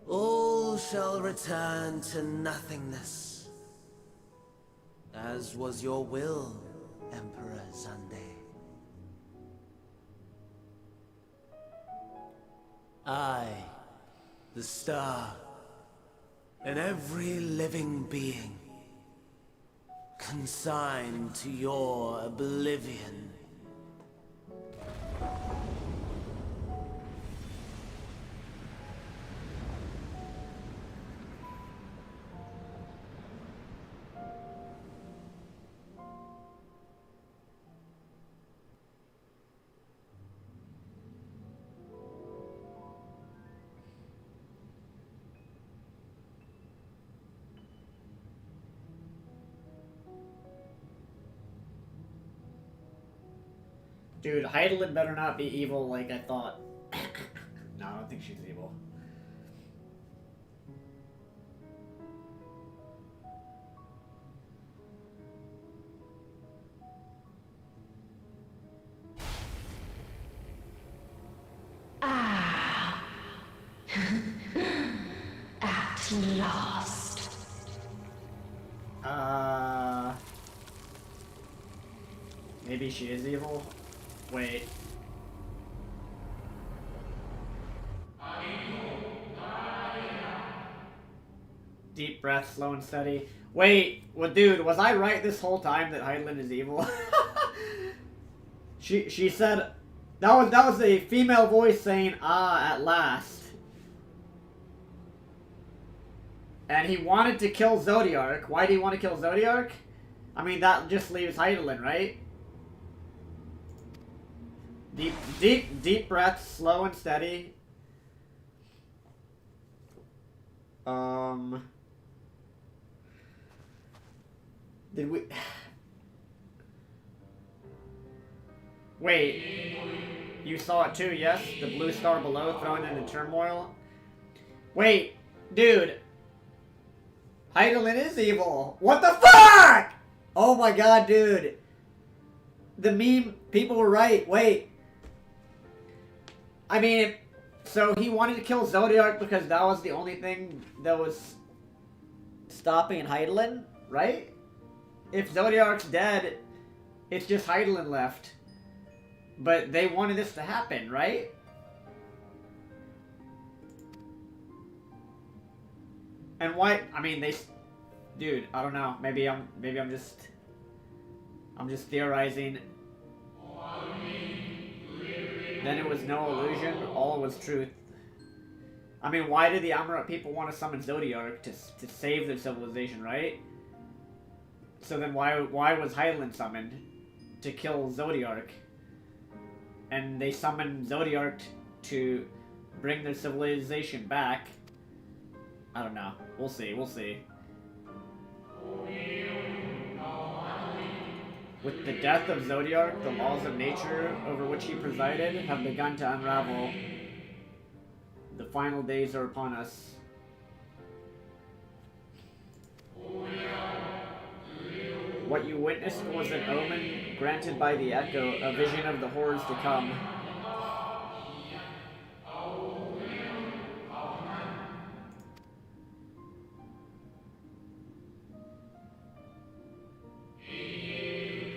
All shall return to nothingness, as was your will, Emperor Zande. I, the star, and every living being, consigned to your oblivion. Dude, Heidelin better not be evil like I thought. No, I don't think she's evil. Ah. At last. Maybe she is evil? Wait. Deep breath, slow and steady. Wait, well, dude, was I right this whole time that Heidelin is evil? she said that was a female voice saying "ah" at last. And he wanted to kill Zodiark. Why do you want to kill Zodiark? I mean, that just leaves Heidelin, right? Deep breath, slow and steady. Did we... Wait. You saw it too, yes? The blue star below thrown into turmoil? Wait, dude. Heidelin is evil. What the fuck? Oh my god, dude. The meme, people were right. Wait. I mean, so he wanted to kill Zodiark because that was the only thing that was stopping Heidelin, right? If Zodiark's dead, it's just Heidelin left. But they wanted this to happen, right? And why? I mean, they, dude. I don't know. Maybe I'm just theorizing. Then it was no illusion. All was truth. I mean, why did the Amarat people want to summon Zodiark to save their civilization, right? So then why was Heidelin summoned to kill Zodiark? And they summoned Zodiark to bring their civilization back. I don't know. We'll see. We'll see. With the death of Zodiark, the laws of nature over which he presided have begun to unravel. The final days are upon us. What you witnessed was an omen granted by the echo, a vision of the horrors to come.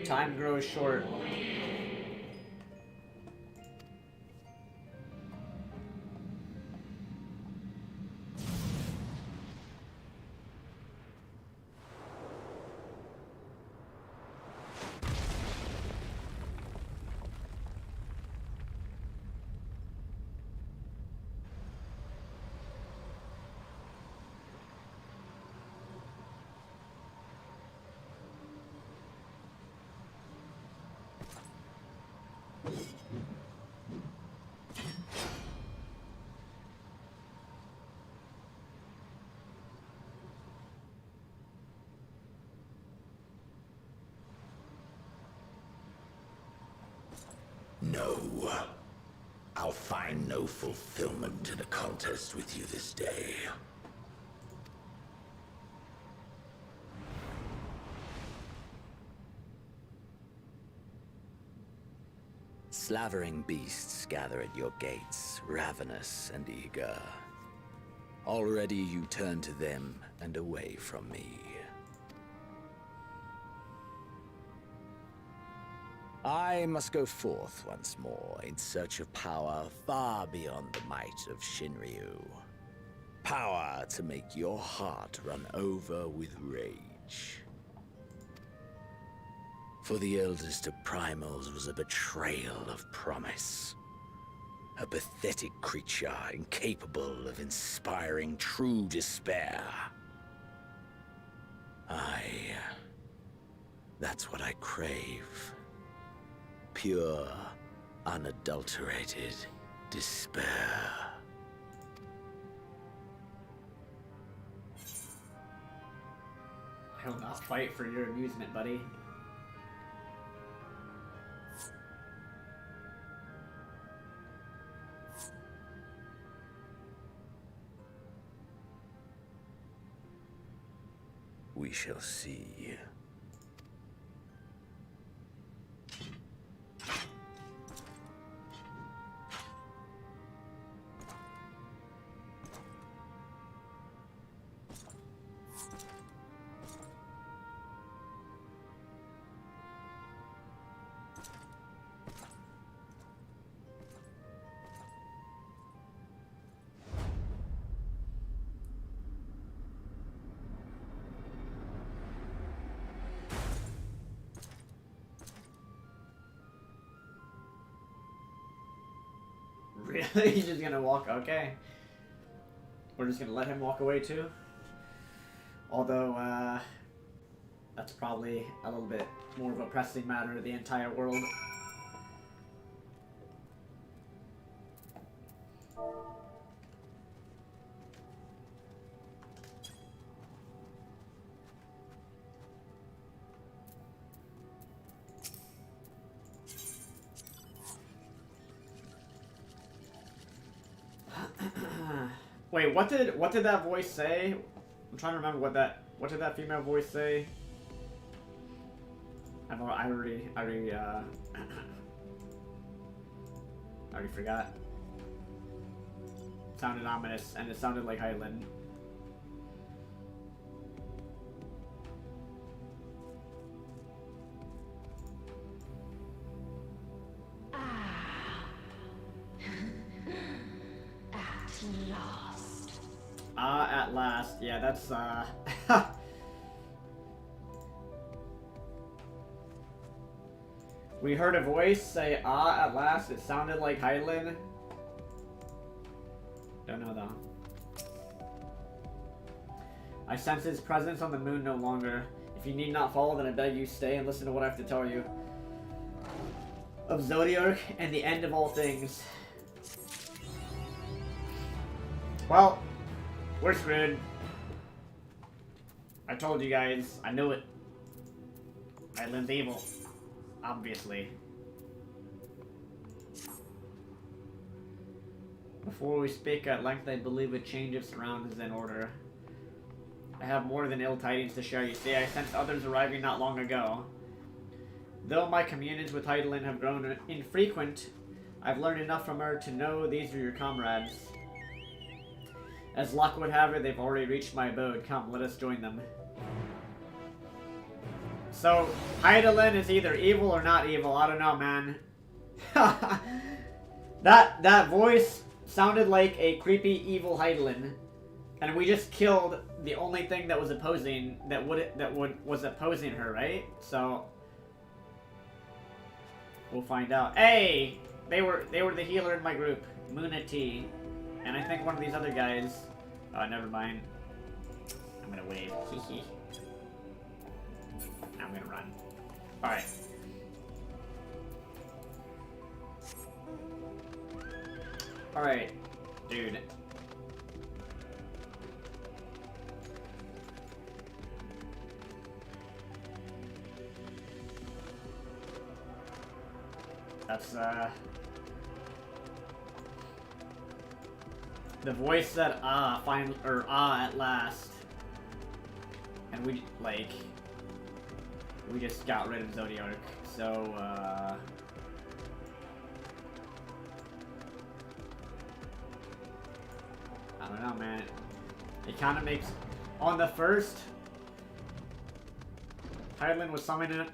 Time grows short. No. I'll find no fulfillment in a contest with you this day. Slavering beasts gather at your gates, ravenous and eager. Already you turn to them and away from me. I must go forth once more in search of power far beyond the might of Shinryu. Power to make your heart run over with rage. For the eldest of primals was a betrayal of promise. A pathetic creature incapable of inspiring true despair. That's what I crave. Pure, unadulterated despair. I will not fight for your amusement, buddy. We shall see. Really? He's just gonna walk? Okay. We're just gonna let him walk away too? Although, that's probably a little bit more of a pressing matter to the entire world. Wait, what did that voice say? I'm trying to remember what did that female voice say? I already forgot. It sounded ominous, and it sounded like Highland. At last. Yeah, that's, We heard a voice say, at last. It sounded like Highland. Don't know, though. I sense his presence on the moon no longer. If you need not follow, then I beg you stay and listen to what I have to tell you. Of Zodiac and the end of all things. Well, we're screwed. I told you guys. I knew it. Highland's evil. Obviously. Before we speak at length, I believe a change of surroundings is in order. I have more than ill tidings to share. You see, I sensed others arriving not long ago. Though my communions with Heidelin have grown infrequent, I've learned enough from her to know these are your comrades. As luck would have it, they've already reached my abode. Come, let us join them. So, Heidelin is either evil or not evil. I don't know, man. That voice sounded like a creepy, evil Heidelin, and we just killed the only thing that was opposing was opposing her, right? So we'll find out. Hey, they were the healer in my group, Muna T, and I think one of these other guys. Oh, never mind. I'm gonna wave. Hee. I'm gonna run. All right. All right, dude. That's the voice said at last, and we just got rid of Zodiac, so I don't know, man. It kind of makes... On the first... Hydaelyn was summoning it.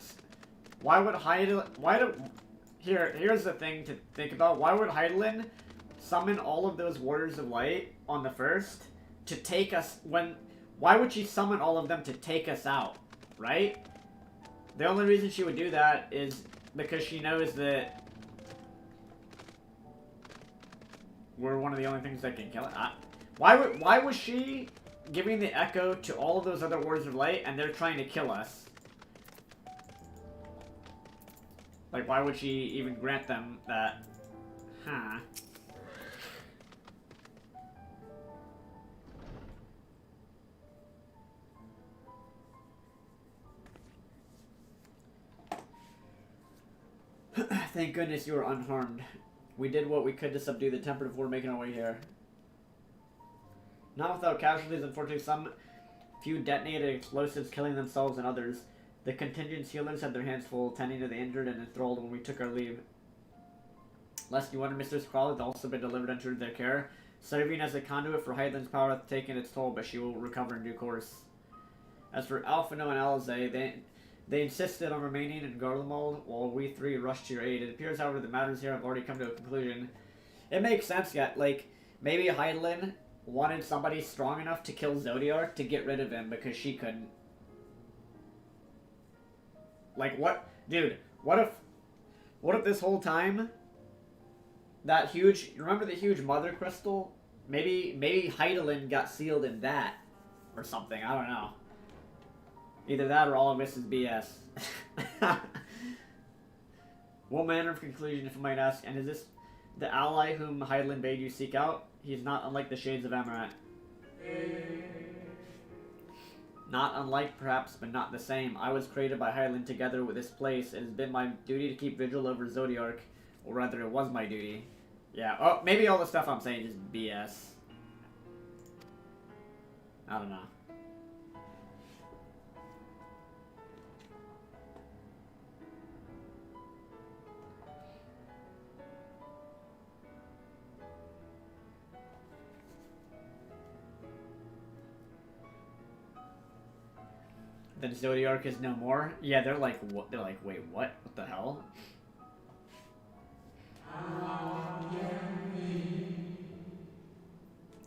Why would Hydaelyn... Here's the thing to think about. Why would Hydaelyn summon all of those Warriors of Light on the first to take us... Why would she summon all of them to take us out? Right? The only reason she would do that is because she knows that we're one of the only things that can kill it. Why was she giving the echo to all of those other Warriors of Light and they're trying to kill us? Like, why would she even grant them that? Huh. Thank goodness you were unharmed. We did what we could to subdue the temper before making our way here. Not without casualties, unfortunately. Some few detonated explosives, killing themselves and others. The contingent's healers had their hands full, tending to the injured and enthralled when we took our leave. Lest you wonder, Mistress Crawl has also been delivered into their care, serving as a conduit for Hydaelyn's power hath taken its toll, but she will recover in due course. As for Alphino and Alize, they insisted on remaining in Garlemald while we three rushed to your aid. It appears, however, the matters here have already come to a conclusion. It makes sense, yet. Like, maybe Hydaelyn wanted somebody strong enough to kill Zodiark to get rid of him because she couldn't. Like, what? Dude, what if this whole time that huge... Remember the huge mother crystal? Maybe Hydaelyn got sealed in that or something. I don't know. Either that or all of this is BS. What manner of conclusion, if I might ask, and is this the ally whom Hydaelyn bade you seek out? He's not unlike the Shades of Amaranth. Not unlike, perhaps, but not the same. I was created by Hydaelyn together with this place. It has been my duty to keep vigil over Zodiark, or rather, it was my duty. Yeah, oh, maybe all the stuff I'm saying is BS. I don't know. That Zodiark is no more? Yeah, they're like, what? They're like, wait, what? What the hell?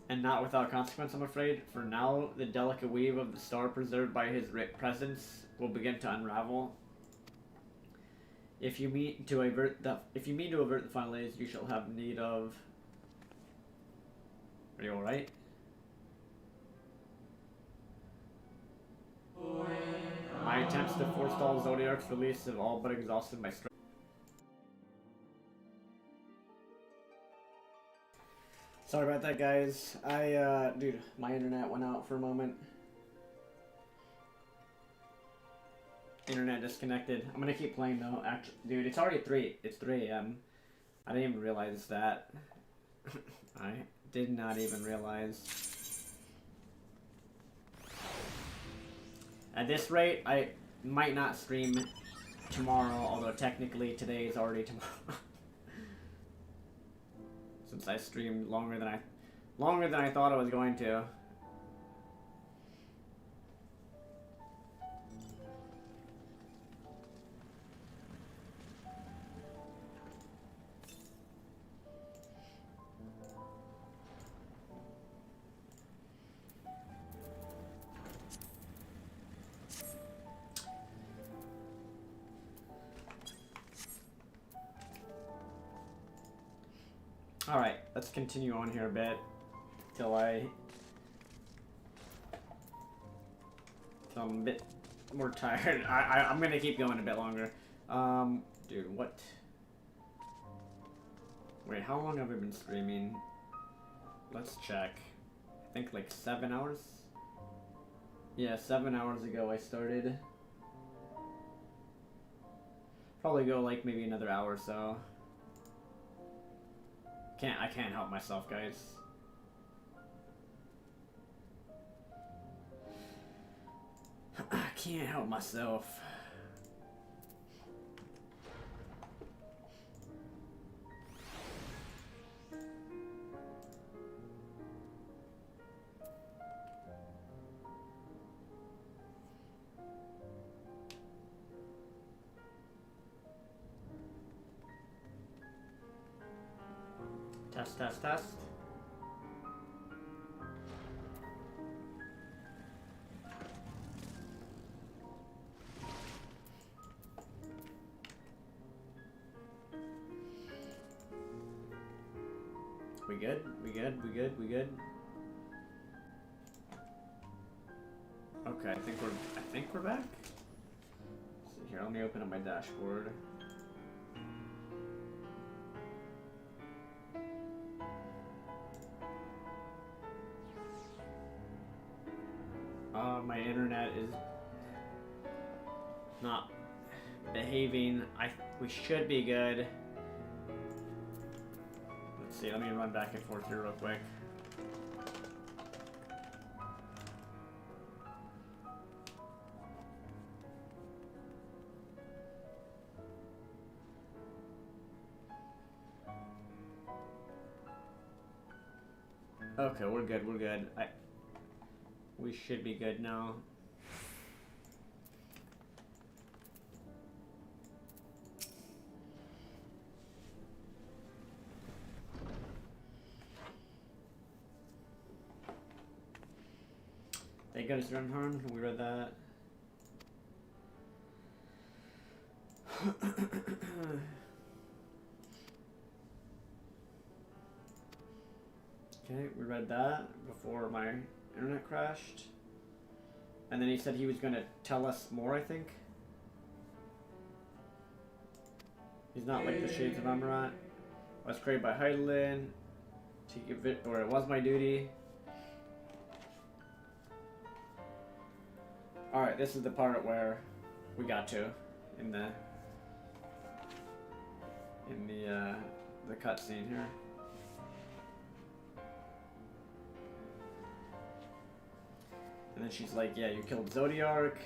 And not without consequence, I'm afraid. For now, the delicate weave of the star preserved by his presence will begin to unravel. If you mean to avert the final age, you shall have need of. Are you all right? My attempts to forestall Zodiark's release have all but exhausted my strength. Sorry about that, guys. Dude, my internet went out for a moment. Internet disconnected. I'm gonna keep playing though. Actually, dude, it's already 3 a.m. I didn't even realize that. I did not even realize. At this rate, I might not stream tomorrow, although technically today is already tomorrow. Since I streamed longer than I thought I was going to. Alright, let's continue on here a bit till I'm a bit more tired. I'm gonna keep going a bit longer. Dude, what? Wait, how long have I been streaming? Let's check. I think like 7 hours? Yeah, 7 hours ago I started. Probably go like maybe another hour or so. I can't help myself, guys. I can't help myself. Test, test, test. We good? We good? We good? We good? Okay, I think we're back. So here, let me open up my dashboard. My internet is not behaving. We should be good. Let's see, let me run back and forth here real quick. Okay, we're good, we're good. We should be good now. Thank goodness you're unharmed. We read that. Okay, we read that before my internet crashed. And then he said he was going to tell us more, I think. He's not like the Shades of Amarat. I was created by Heidelin. To give it, or it was my duty. Alright, this is the part where we got to in the cutscene here. And then she's like, yeah, you killed Zodiark.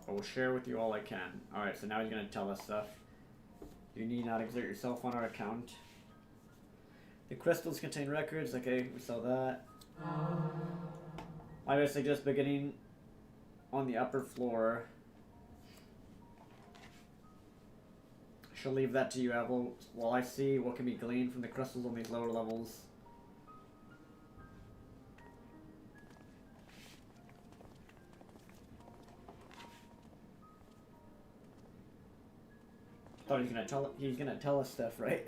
I will share with you all I can. Alright, so now he's going to tell us stuff. You need not exert yourself on our account. The crystals contain records. Okay, we saw that. I would suggest beginning on the upper floor. I shall leave that to you, Avilo, while I see what can be gleaned from the crystals on these lower levels. Thought he's gonna tell us stuff, right?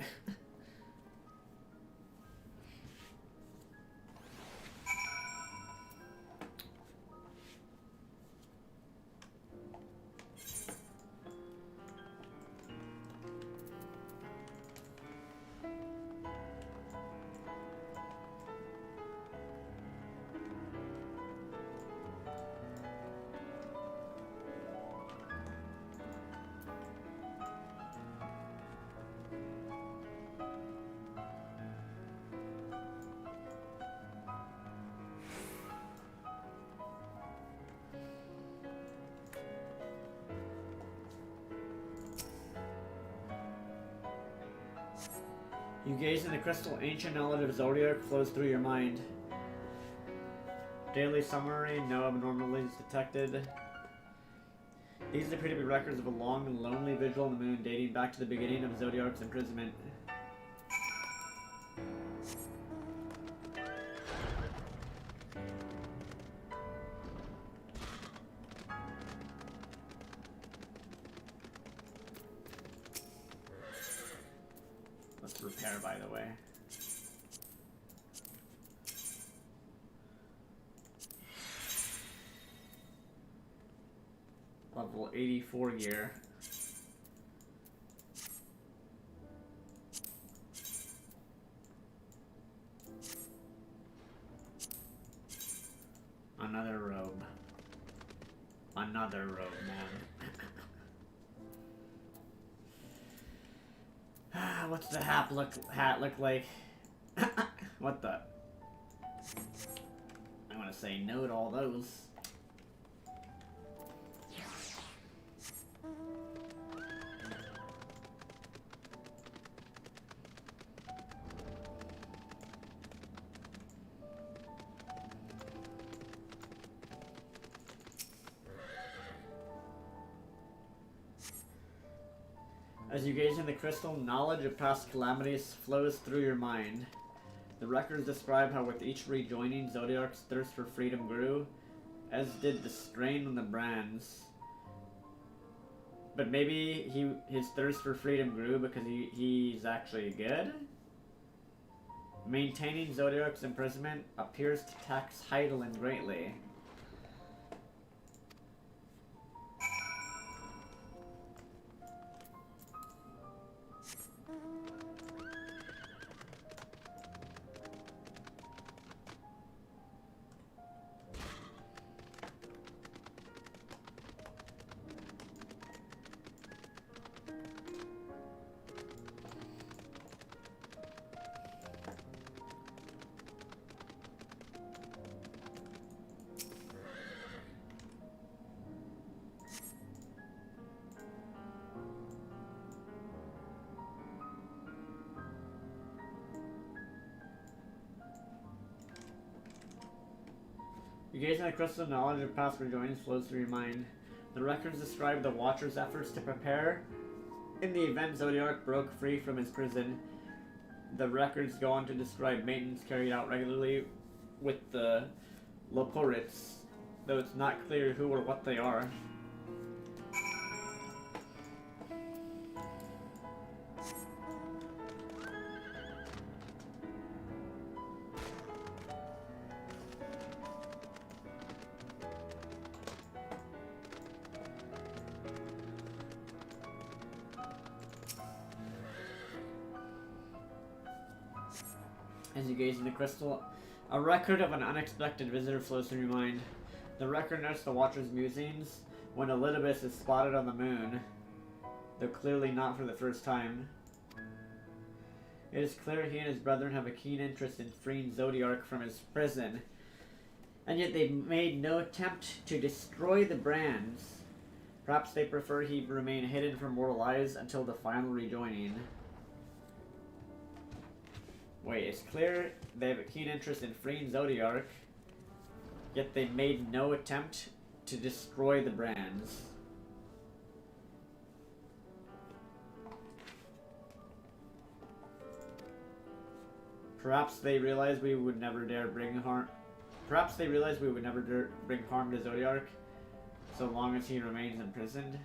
You gaze in the crystal, ancient knowledge of Zodiac flows through your mind. Daily summary, no abnormalities detected. These appear to be records of a long and lonely vigil on the moon dating back to the beginning of Zodiac's imprisonment. Let's repair, by the way. Level 84 gear. Another robe. Another robe, man. What's the hat look like? What the? I want to say no to all those. As you gaze in the crystal, knowledge of past calamities flows through your mind. The records describe how with each rejoining, Zodiark's thirst for freedom grew, as did the strain on the brands. But maybe his thirst for freedom grew because he's actually good? Maintaining Zodiark's imprisonment appears to tax Heidelin greatly. You gaze in the crystal, knowledge of past rejoinings flows through your mind. The records describe the Watcher's efforts to prepare in the event Zodiark broke free from his prison. The records go on to describe maintenance carried out regularly with the Loporits, though it's not clear who or what they are. As you gaze in the crystal, a record of an unexpected visitor flows through your mind. The record notes the Watcher's musings when Elidibus is spotted on the moon, though clearly not for the first time. It is clear he and his brethren have a keen interest in freeing Zodiark from his prison, and yet they've made no attempt to destroy the brands. Perhaps they prefer he remain hidden from mortal eyes until the final rejoining. Wait, it's clear they have a keen interest in freeing Zodiark, yet they made no attempt to destroy the brands. Perhaps they realized we would never dare bring harm. Perhaps they realized we would never dare bring harm to Zodiark, so long as he remains imprisoned.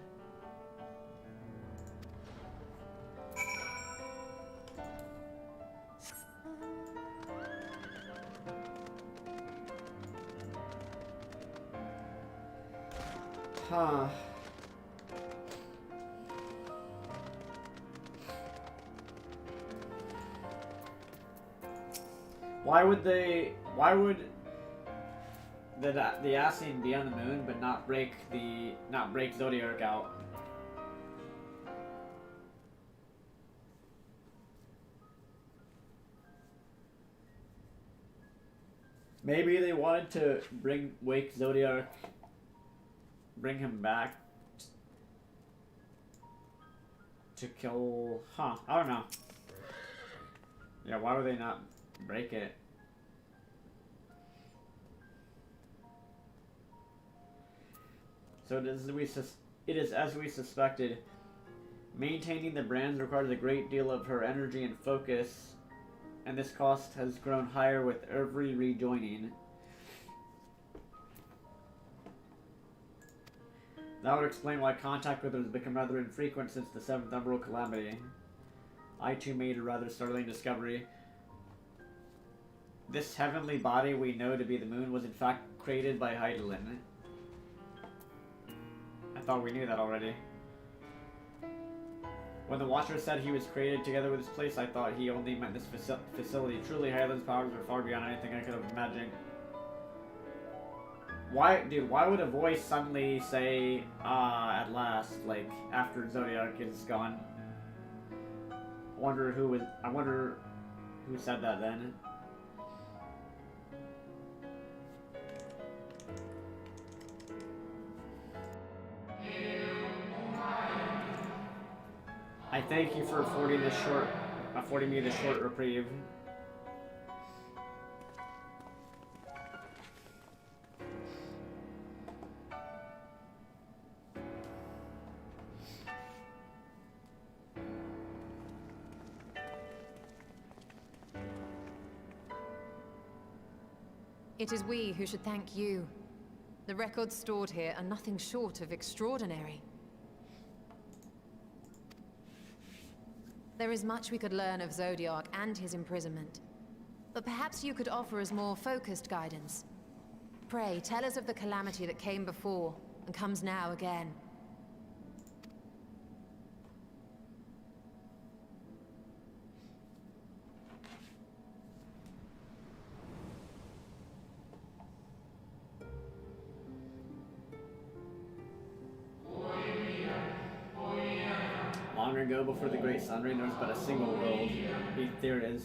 Huh. Why would the Asine be on the moon but not break Zodiark out? Maybe they wanted to wake Zodiark, bring him back to kill. Huh? I don't know. Yeah, why would they not break it? So it is as we suspected. Maintaining the brands requires a great deal of her energy and focus, and this cost has grown higher with every rejoining. That would explain why contact with her has become rather infrequent since the 7th Emerald Calamity. I too made a rather startling discovery. This heavenly body we know to be the moon was in fact created by Heidelin. I thought we knew that already. When the Watcher said he was created together with this place, I thought he only meant this facility. Truly, Heidelin's powers are far beyond anything I could have imagined. Why would a voice suddenly say, at last, like, after Zodiark is gone? I wonder who said that then. I thank you for affording me this short reprieve. It is we who should thank you. The records stored here are nothing short of extraordinary. There is much we could learn of Zodiac and his imprisonment. But perhaps you could offer us more focused guidance. Pray, tell us of the calamity that came before, and comes now again. Long ago, before the Great Sunray, there was but a single world. There it is.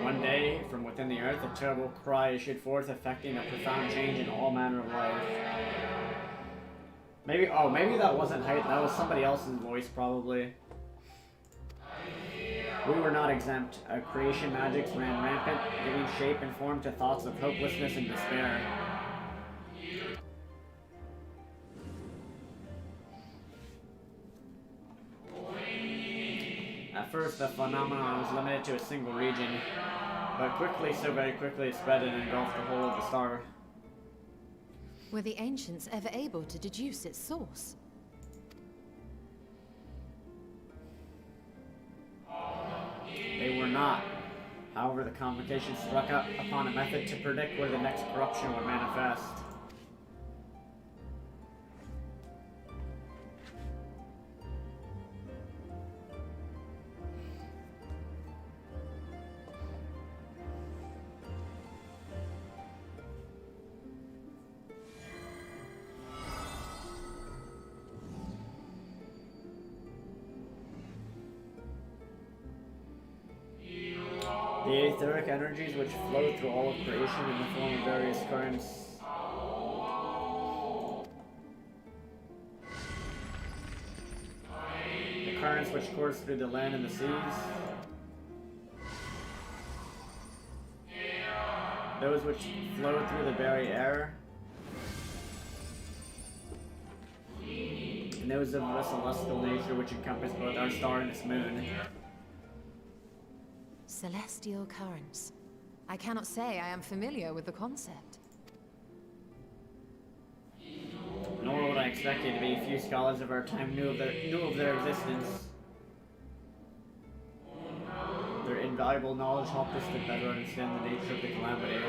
One day, from within the earth, a terrible cry issued forth, affecting a profound change in all manner of life. Maybe that wasn't Height, that was somebody else's voice, probably. We were not exempt. Our creation magics ran rampant, giving shape and form to thoughts of hopelessness and despair. At first, the phenomenon was limited to a single region, but quickly, so very quickly, it spread and engulfed the whole of the star. Were the ancients ever able to deduce its source? They were not. However, the convocation struck up upon a method to predict where the next corruption would manifest. The etheric energies which flow through all of creation in the form of various currents. The currents which course through the land and the seas. Those which flow through the very air. And those of a celestial nature which encompass both our star and its moon. Celestial currents. I cannot say I am familiar with the concept. Nor would I expect it to be. Few scholars of our time knew of their existence. Their invaluable knowledge helped us to better understand the nature of the calamity.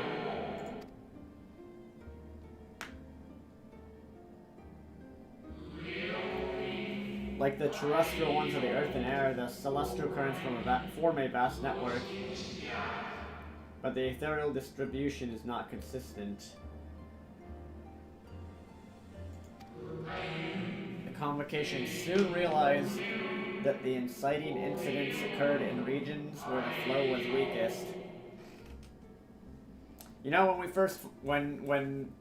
Like the terrestrial ones of the earth and air, the celestial currents form a vast network, but the ethereal distribution is not consistent. The convocation soon realized that the inciting incidents occurred in regions where the flow was weakest. You know, when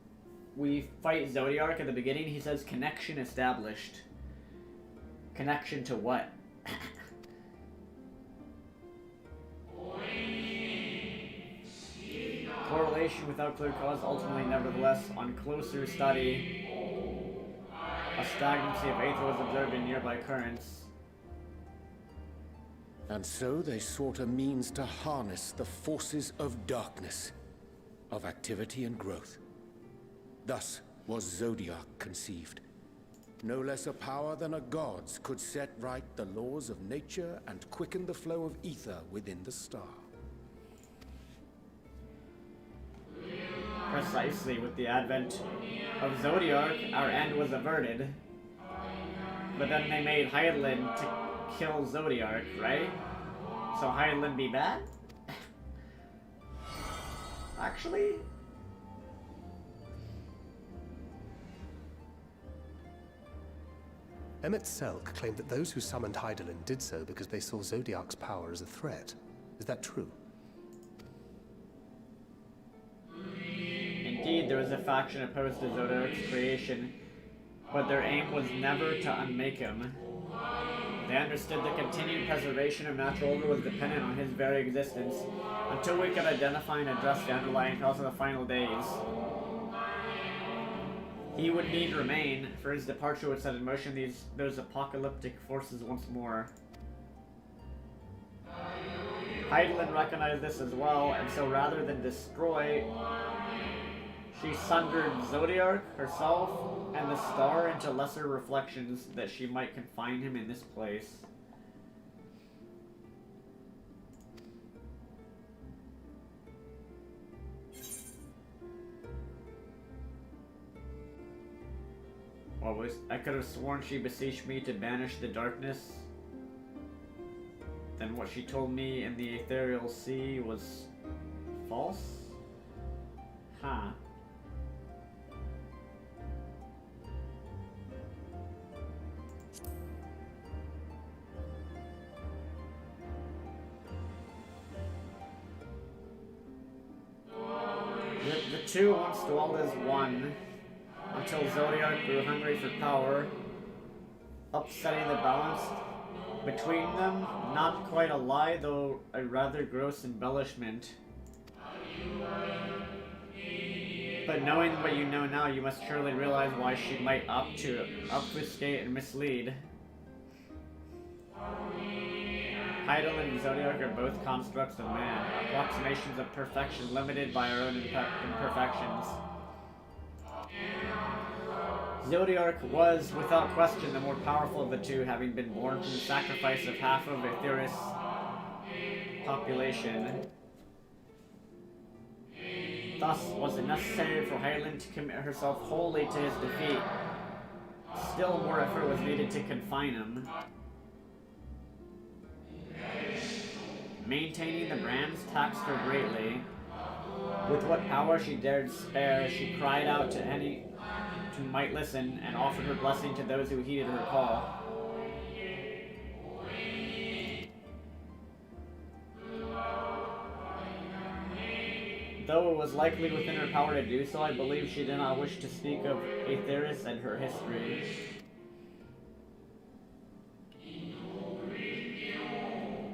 we fight Zodiac at the beginning, he says connection established. Connection to what? Correlation without clear cause, ultimately, nevertheless, on closer study, a stagnancy of aether was observed in nearby currents. And so they sought a means to harness the forces of darkness, of activity and growth. Thus was Zodiac conceived. No less a power than a god's could set right the laws of nature and quicken the flow of ether within the star. Precisely, with the advent of Zodiac, our end was averted. But then they made Hydaelyn to kill Zodiac, right? So Hydaelyn be bad? Actually? Emmett Selk claimed that those who summoned Hydaelyn did so because they saw Zodiac's power as a threat. Is that true? Indeed, there was a faction opposed to Zodiac's creation, but their aim was never to unmake him. They understood the continued preservation of natural order was dependent on his very existence, until we could identify and address the underlying cause of the final days. He would need remain, for his departure would set in motion those apocalyptic forces once more. Hydaelyn recognized this as well, and so rather than destroy, she sundered Zodiark herself and the star into lesser reflections that she might confine him in this place. I could have sworn she beseeched me to banish the darkness. Then what she told me in the ethereal sea was false? Huh. The two once dwelled as one, until Zodiark grew hungry for power, upsetting the balance between them. Not quite a lie, though a rather gross embellishment. But knowing what you know now, you must surely realize why she might opt to obfuscate and mislead. Hydaelyn and Zodiark are both constructs of man, approximations of perfection limited by our own imperfections. Zodiark was, without question, the more powerful of the two, having been born from the sacrifice of half of Aetheris' population. Thus, was it necessary for Hydaelyn to commit herself wholly to his defeat. Still more effort was needed to confine him. Maintaining the brands taxed her greatly. With what power she dared spare, she cried out to any who might listen, and offered her blessing to those who heeded her call. Though it was likely within her power to do so, I believe she did not wish to speak of Aetheris and her history.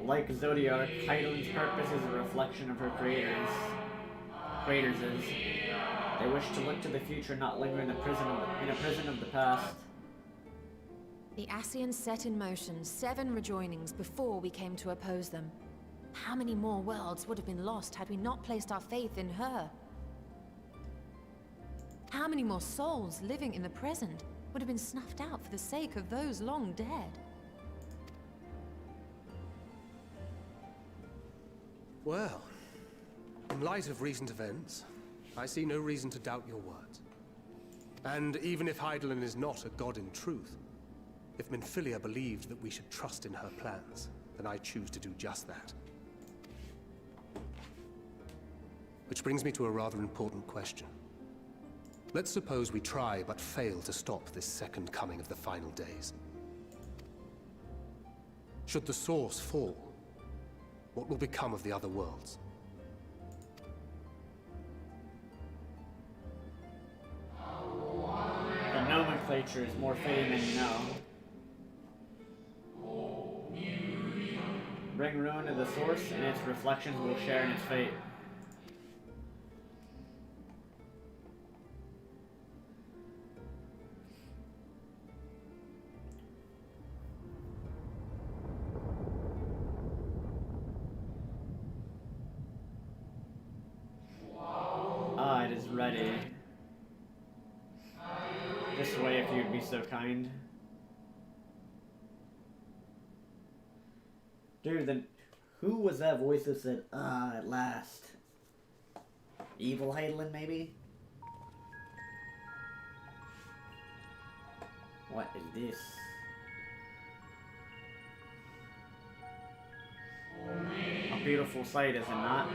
Like Zodiark, Hydaelyn's purpose is a reflection of her creators'. They wish to look to the future, not linger in a prison of the past. The Ascians set in motion 7 rejoinings before we came to oppose them. How many more worlds would have been lost had we not placed our faith in her? How many more souls living in the present would have been snuffed out for the sake of those long dead? Well, in light of recent events, I see no reason to doubt your words. And even if Hydaelyn is not a god in truth, if Minfilia believed that we should trust in her plans, then I choose to do just that. Which brings me to a rather important question. Let's suppose we try but fail to stop this second coming of the final days. Should the source fall, what will become of the other worlds? The nomenclature is more fitting than you know. Bring ruin to the source, and its reflections will share in its fate. Ah, it is ready. This way, if you'd be so kind. Dude, then who was that voice that said, "Ah, at last"? Evil Hydaelyn, maybe? What is this? A beautiful sight, is it not?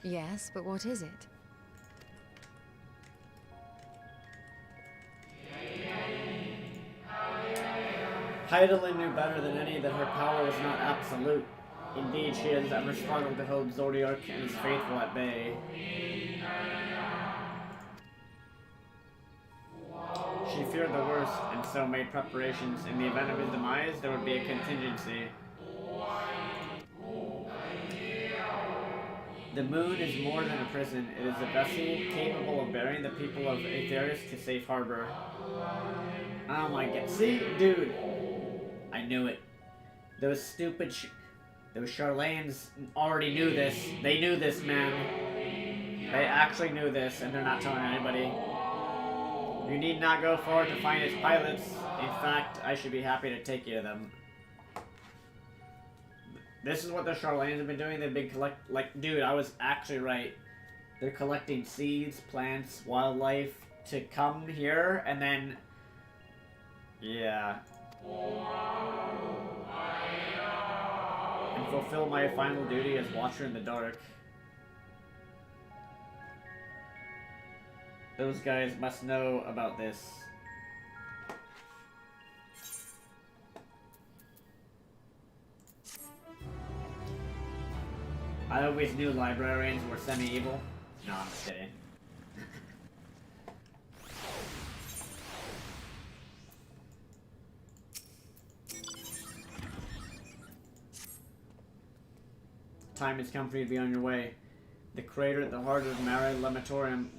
Yes, but what is it? Hydaelyn knew better than any that her power was not absolute. Indeed, she has ever struggled to hold Zodiark and his faithful at bay. She feared the worst, and so made preparations. In the event of his demise, there would be a contingency. The moon is more than a prison. It is a vessel capable of bearing the people of Aetheris to safe harbor. Oh my god. See? Dude. I knew it. Those stupid those Charlanes already knew this. They knew this, man. They actually knew this, and they're not telling anybody. You need not go forward to find its pilots. In fact, I should be happy to take you to them. This is what the Charlanes have been doing. They've been dude, I was actually right. They're collecting seeds, plants, wildlife to come here, and then... yeah. And fulfill my final duty as Watcher in the Dark. Those guys must know about this. I always knew librarians were semi-evil. No, I'm just kidding. Time has come for you to be on your way. The crater at the heart of Mare Lematorum,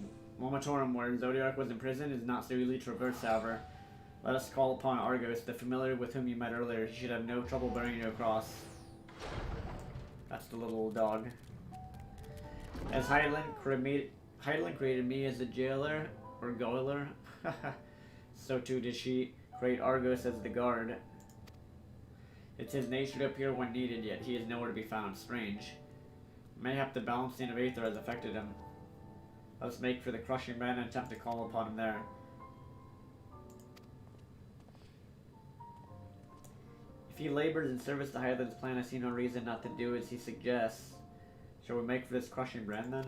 where Zodiac was imprisoned, is not so easily traversed, however. Let us call upon Argos, the familiar with whom you met earlier. He should have no trouble bearing you across. That's the little dog. As Hydaelyn created me as a jailer, or goiler, so too did she create Argos as the guard. It's his nature to appear when needed, yet he is nowhere to be found. Strange. Mayhap the balancing of Aether has affected him. Let us make for the crushing man and attempt to call upon him there. If he labors in service to Hydaelyn's plan, I see no reason not to do as he suggests. Shall we make for this crushing brand then?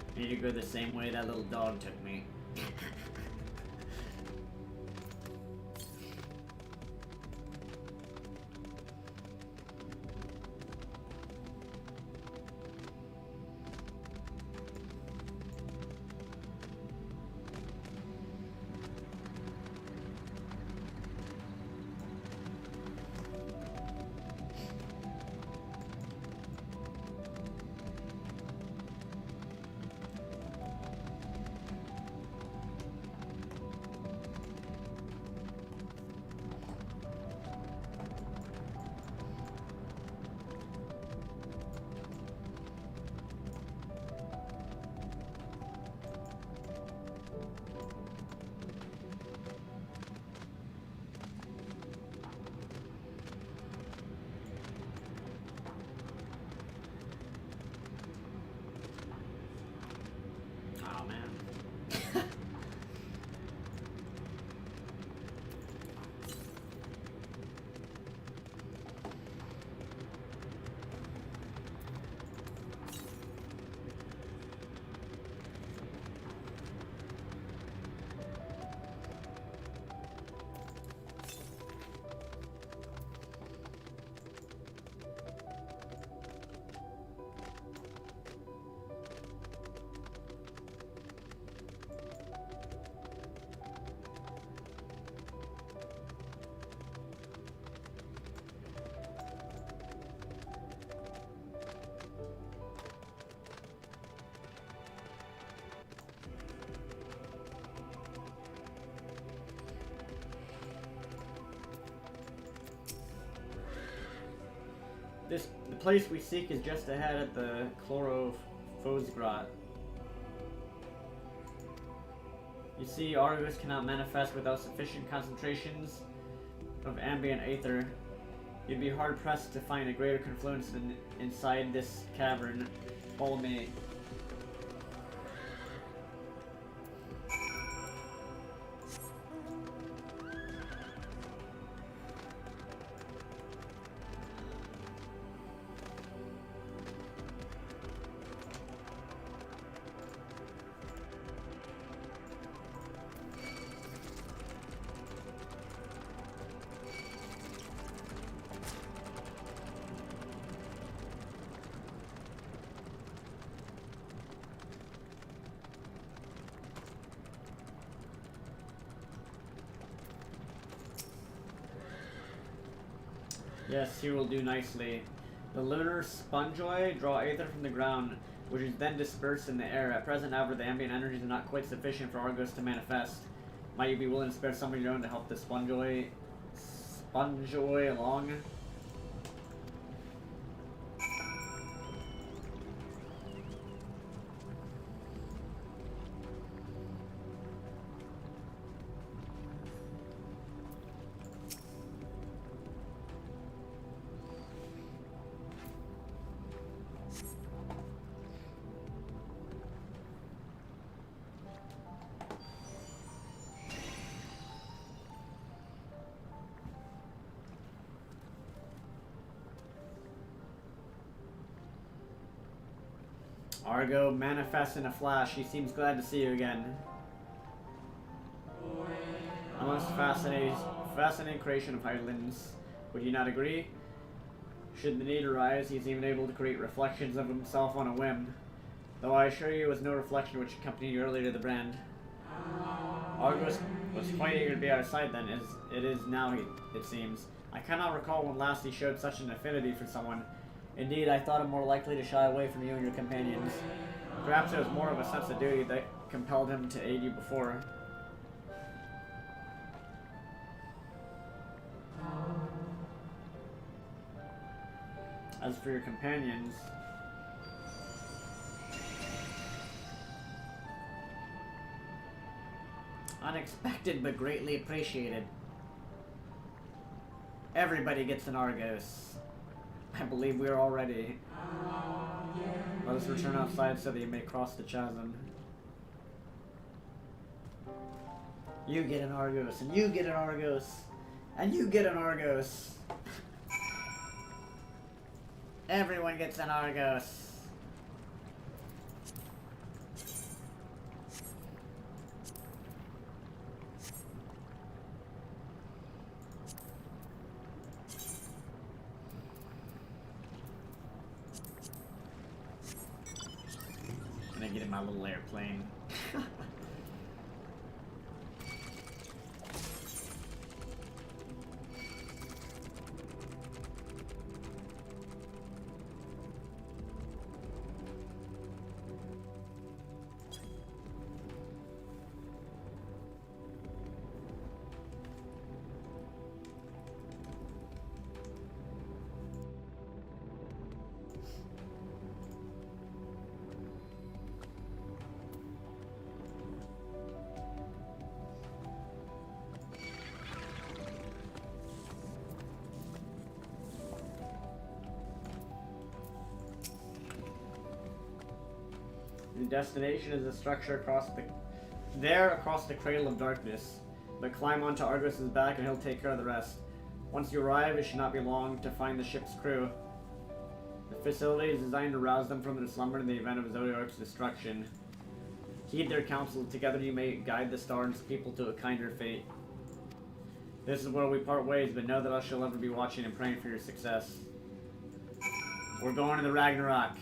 I need to go the same way that little dog took me. The place we seek is just ahead at the Chlorophosgrat. You see, Argus cannot manifest without sufficient concentrations of ambient aether. You'd be hard-pressed to find a greater confluence than inside this cavern. Follow me. Yes, he will do nicely. The lunar spongoi draw aether from the ground, which is then dispersed in the air. At present, however, the ambient energies are not quite sufficient for Argos to manifest. Might you be willing to spare some of your own to help the spongoi along? Argo manifests in a flash. He seems glad to see you again. A most fascinating creation of Highlands. Would you not agree? Should the need arise, he's even able to create reflections of himself on a whim. Though I assure you it was no reflection which accompanied you earlier to the brand. Argos was quite eager to be outside then, as it is now, it seems. I cannot recall when last he showed such an affinity for someone. Indeed, I thought him more likely to shy away from you and your companions. Perhaps it was more of a sense of duty that compelled him to aid you before. As for your companions... Unexpected but greatly appreciated. Everybody gets an Argos. I believe we are all ready. Let us return outside so that you may cross the chasm. You get an Argos, and you get an Argos, and you get an Argos. Everyone gets an Argos. Gonna get in my little airplane. The destination is a structure across the cradle of darkness. But climb onto Argos's back and he'll take care of the rest. Once you arrive, it should not be long to find the ship's crew. The facility is designed to rouse them from their slumber in the event of Zodiark's destruction. Heed their counsel, together you may guide the Star's people to a kinder fate. This is where we part ways, but know that I shall ever be watching and praying for your success. We're going to the Ragnarok.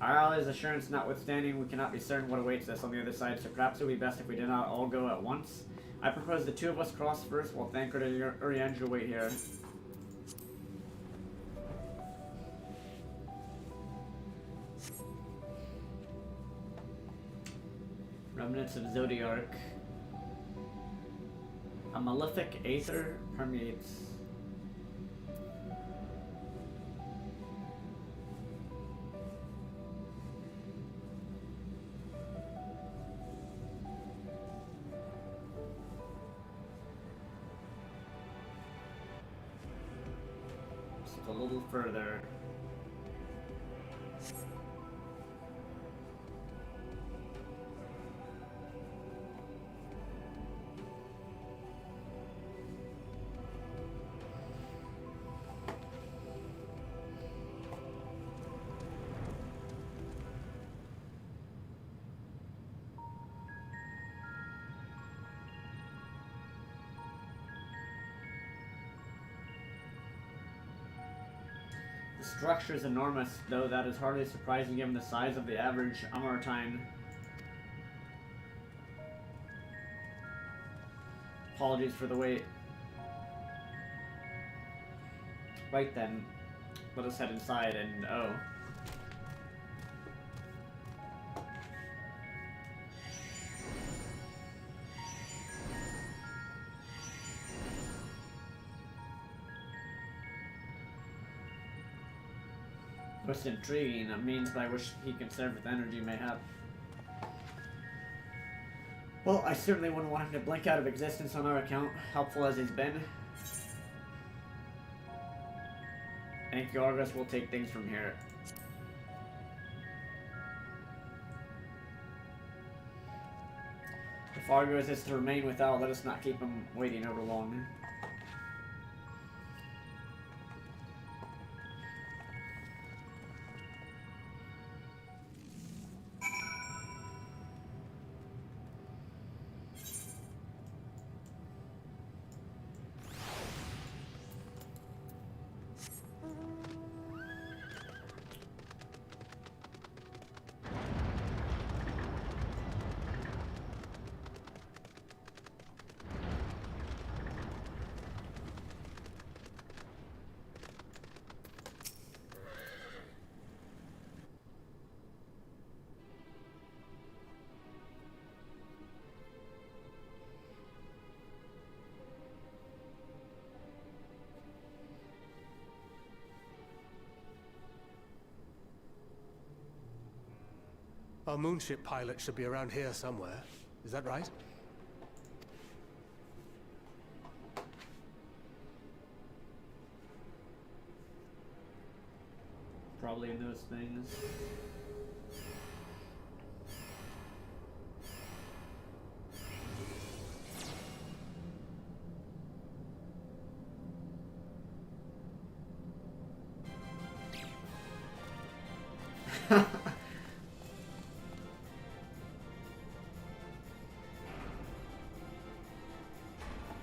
Our allies' assurance notwithstanding, we cannot be certain what awaits us on the other side, so perhaps it would be best if we did not all go at once. I propose the two of us cross first, while Thancred and Uriandra wait here. Remnants of Zodiark. A malefic aether permeates. Just a little further. The structure is enormous, though that is hardly surprising given the size of the average Amartine. Apologies for the wait. Right then. Let us head inside and oh. What's intriguing, a means by which he can serve with energy may have. Well, I certainly wouldn't want him to blink out of existence on our account, helpful as he's been. I think Yorgos will take things from here. If Argos is to remain without, let us not keep him waiting over long. Our moonship pilot should be around here somewhere. Is that right? Probably in those things.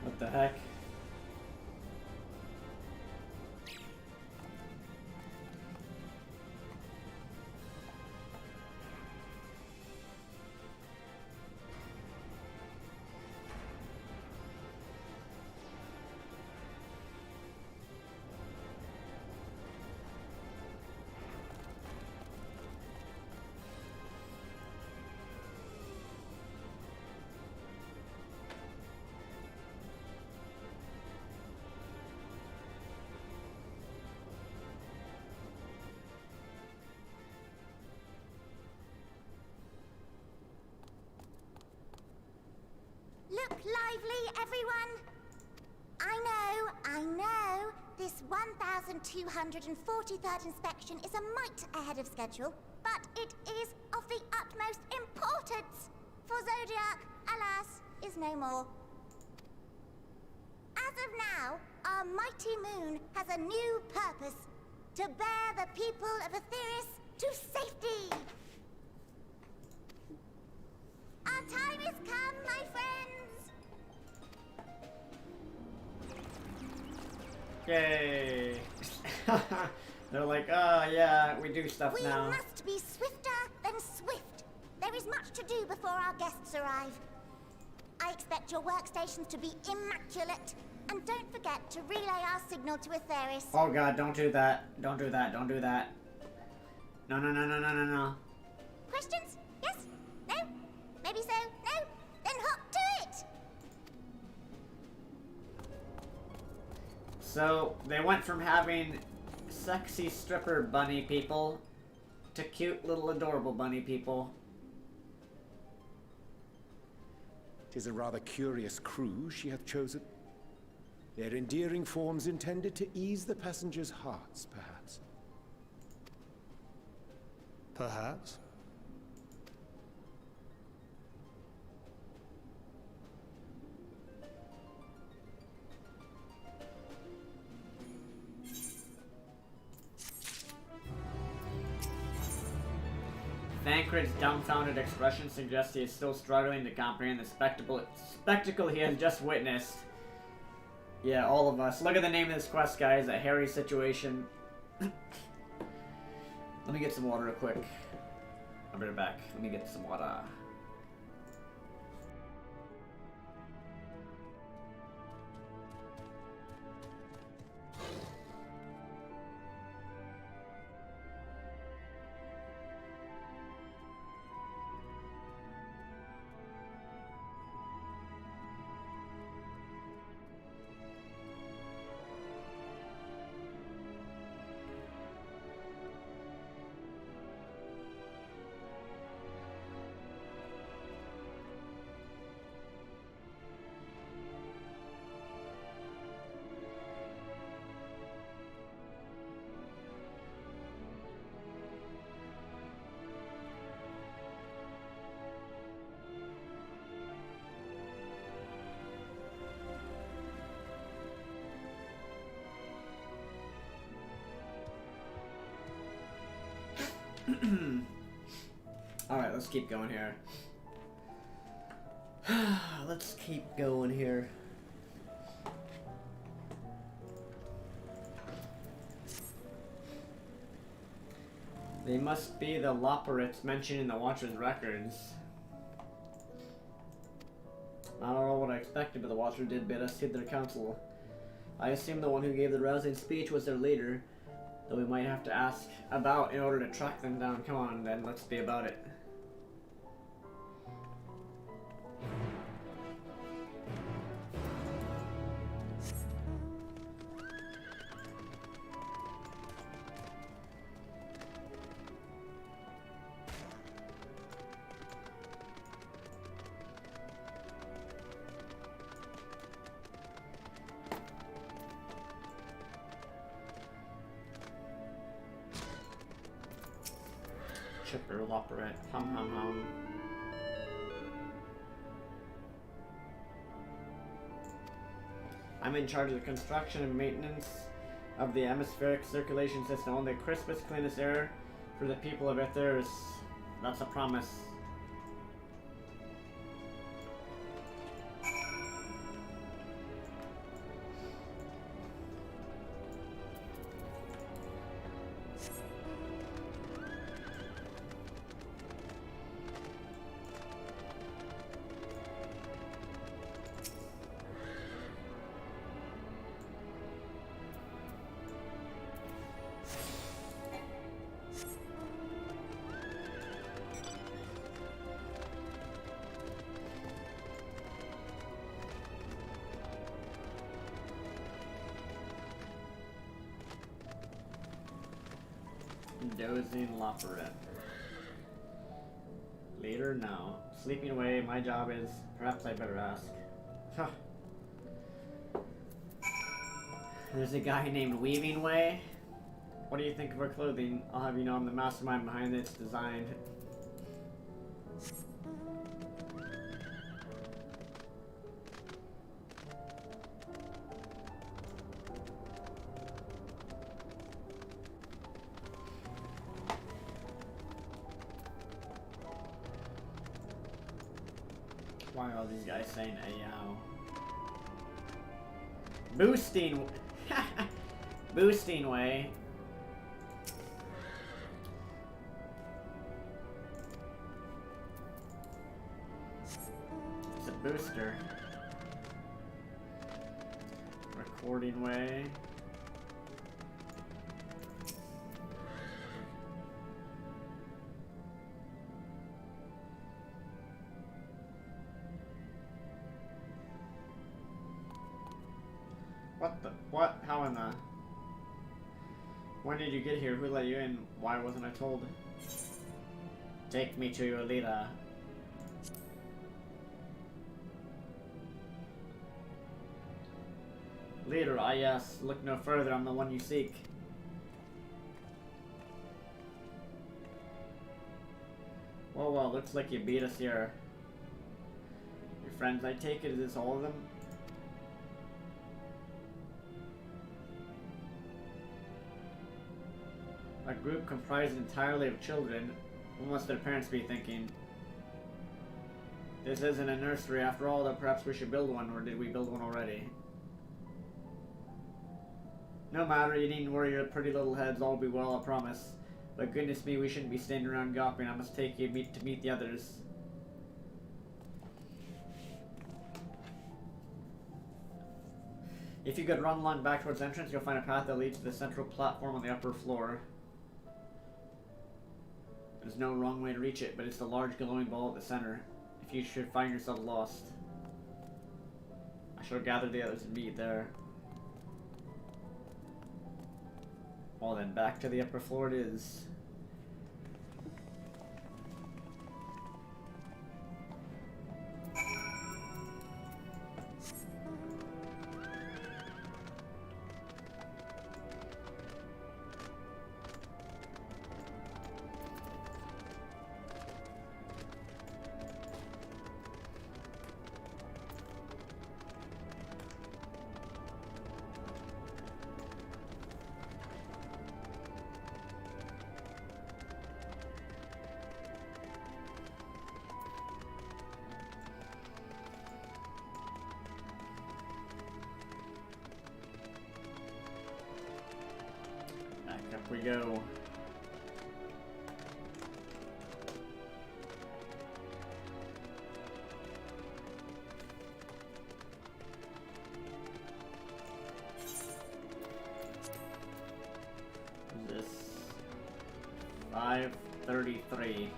What the heck? Look lively, everyone! I know, this 1243rd inspection is a mite ahead of schedule, but it is of the utmost importance, for Zodiac, alas, is no more. As of now, our mighty moon has a new purpose, to bear the people of Aetheris to safety! Our time has come, my friends! Yay! They're like, oh yeah, we do stuff now. We must be swifter than swift. There is much to do before our guests arrive. I expect your workstations to be immaculate. And don't forget to relay our signal to Aetheris. Oh god, don't do that. Don't do that, don't do that. No, no, no, no, no, no, no. Questions? Yes? No? Maybe so? No? Then hop to it! So, they went from having sexy stripper bunny people to cute little adorable bunny people. 'Tis a rather curious crew she hath chosen. Their endearing forms intended to ease the passengers' hearts, perhaps. Perhaps. Thancred's dumbfounded expression suggests he is still struggling to comprehend the spectacle he has just witnessed. Yeah, all of us. Look at the name of this quest, guys. A hairy situation. Let me get some water real quick. I'll be right back. Let me get some water. let's keep going here. Let's keep going here. They must be the Loporits mentioned in the Watcher's records. Not all what I expected, but the Watcher did bid us heed their counsel. I assume the one who gave the rousing speech was their leader, though we might have to ask about in order to track them down. Come on, then, let's be about it. Chipper, Loporet, hum hum hum. I'm in charge of the construction and maintenance of the atmospheric circulation system. Only the crispest, cleanest air for the people of Ithers. That's a promise. Dozing Loporet. Later now. Sleeping away, my job is... Perhaps I better ask. Huh. There's a guy named Weaving Way. What do you think of her clothing? I'll have you know I'm the mastermind behind its design. Why are all these guys saying ayow? Boosting Boosting Way. It's a booster. Recording Way. What the? What? How in the? When did you get here? Who let you in? Why wasn't I told? Take me to your leader. Leader, ah yes. Look no further, I'm the one you seek. Well, well, looks like you beat us here. Your friends, I take it, is this all of them? A group comprised entirely of children. What must their parents be thinking? This isn't a nursery after all, though perhaps we should build one, or did we build one already? No matter, you needn't worry your pretty little heads, all will be well, I promise. But goodness me, we shouldn't be standing around gawping. I must take you to meet the others. If you could run along back towards the entrance, you'll find a path that leads to the central platform on the upper floor. There's no wrong way to reach it, but it's the large glowing ball at the center. If you should find yourself lost, I shall gather the others and meet there. Well then, back to the upper floor it is. we go. What is this? 533.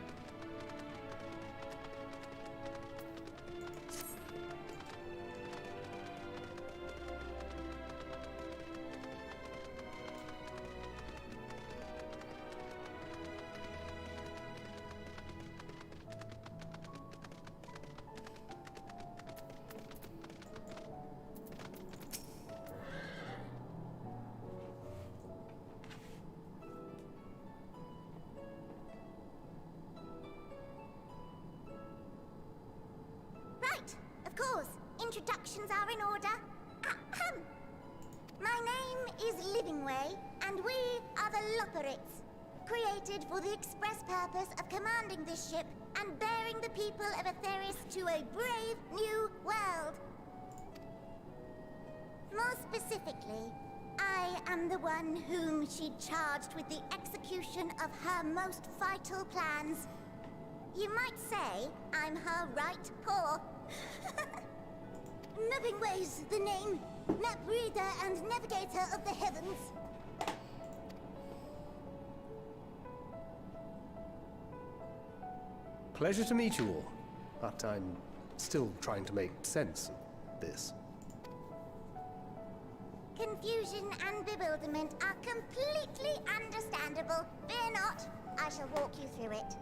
Right, of course. Introductions are in order. Ahem. My name is Livingway, and we are the Loporrits, created for the express purpose of commanding this ship and bearing the people of Aetheris to a brave new world. More specifically, I am the one whom she charged with the execution of her most vital plans. You might say I'm her right paw. Livingway's the name, map reader and navigator of the heavens. Pleasure to meet you all, but I'm still trying to make sense of this. Confusion and bewilderment are completely understandable. Fear not, I shall walk you through it.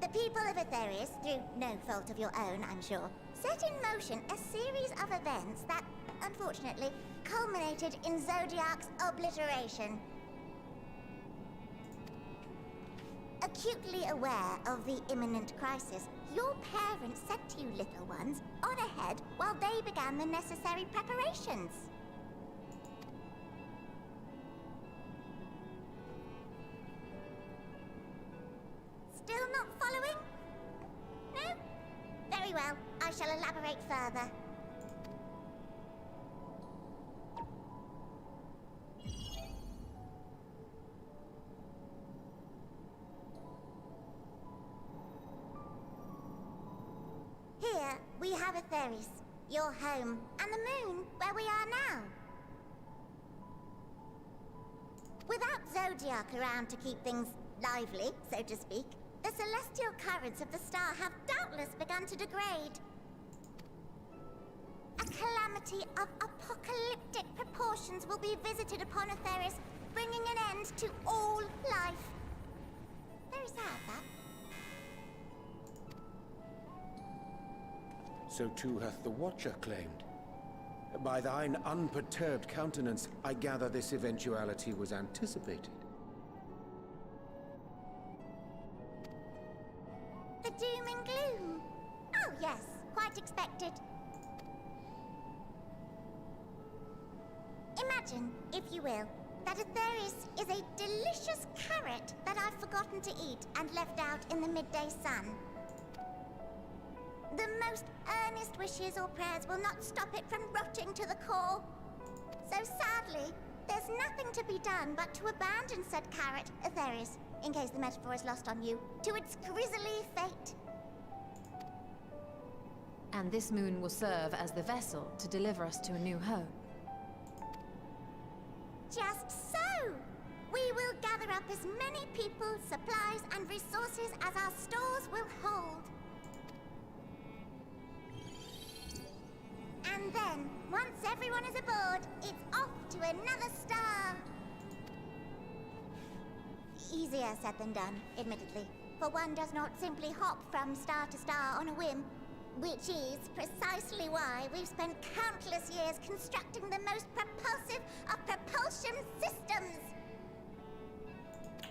The people of Aetheris, through no fault of your own, I'm sure, set in motion a series of events that, unfortunately, culminated in Zodiac's obliteration. Acutely aware of the imminent crisis, your parents said to you little ones, on ahead while they began the necessary preparations. Still not following? No? Very well, I shall elaborate further. Here, we have Aetheris, your home, and the moon, where we are now. Without Zodiac around to keep things lively, so to speak, the celestial currents of the star have doubtless begun to degrade. A calamity of apocalyptic proportions will be visited upon Aetheris, bringing an end to all life. Very sad, that. So too hath the Watcher claimed. By thine unperturbed countenance, I gather this eventuality was anticipated. The doom and gloom. Oh yes, quite expected. Imagine, if you will, that Aetheris is a delicious carrot that I've forgotten to eat and left out in the midday sun. The most earnest wishes or prayers will not stop it from rotting to the core. So sadly, there's nothing to be done but to abandon said carrot, Aetheris, in case the metaphor is lost on you, to its grisly fate. And this moon will serve as the vessel to deliver us to a new home. Just so! We will gather up as many people, supplies, and resources as our stores will hold. And then, once everyone is aboard, it's off to another star. Easier said than done, admittedly, for one does not simply hop from star to star on a whim, which is precisely why we've spent countless years constructing the most propulsive of propulsion systems.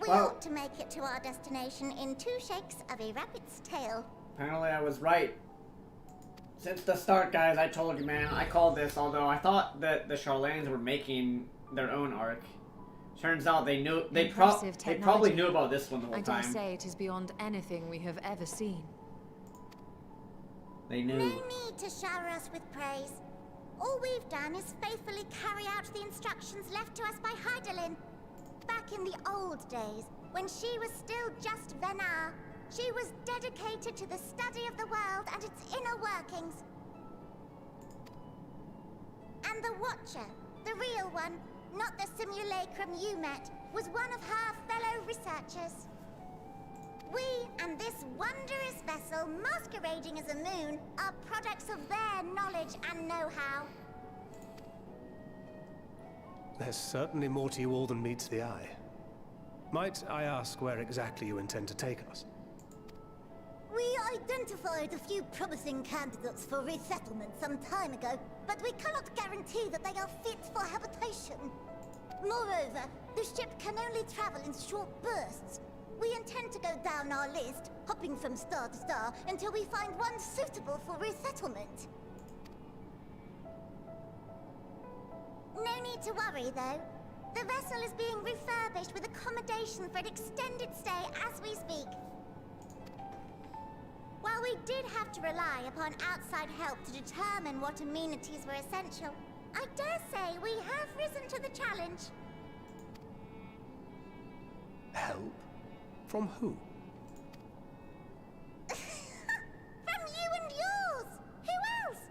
We ought to make it to our destination in 2 shakes of a rabbit's tail. Apparently I was right. Since the start, guys, I told you, man. I called this, although I thought that the Charlanes were making their own arc. Turns out they knew. They probably knew about this one the whole time. I dare say it is beyond anything we have ever seen. They knew. No need to shower us with praise. All we've done is faithfully carry out the instructions left to us by Hydaelyn. back in the old days, when she was still just Venar, she was dedicated to the study of the world and its inner workings. And the Watcher, the real one, not the simulacrum you met, was one of her fellow researchers. We and this wondrous vessel masquerading as a moon are products of their knowledge and know-how. There's certainly more to you all than meets the eye. Might I ask where exactly you intend to take us? We identified a few promising candidates for resettlement some time ago, but we cannot guarantee that they are fit for habitation. Moreover, the ship can only travel in short bursts. We intend to go down our list, hopping from star to star, until we find one suitable for resettlement. No need to worry, though. The vessel is being refurbished with accommodation for an extended stay as we speak. While we did have to rely upon outside help to determine what amenities were essential, I dare say we have risen to the challenge. Help? From who? From you and yours! Who else?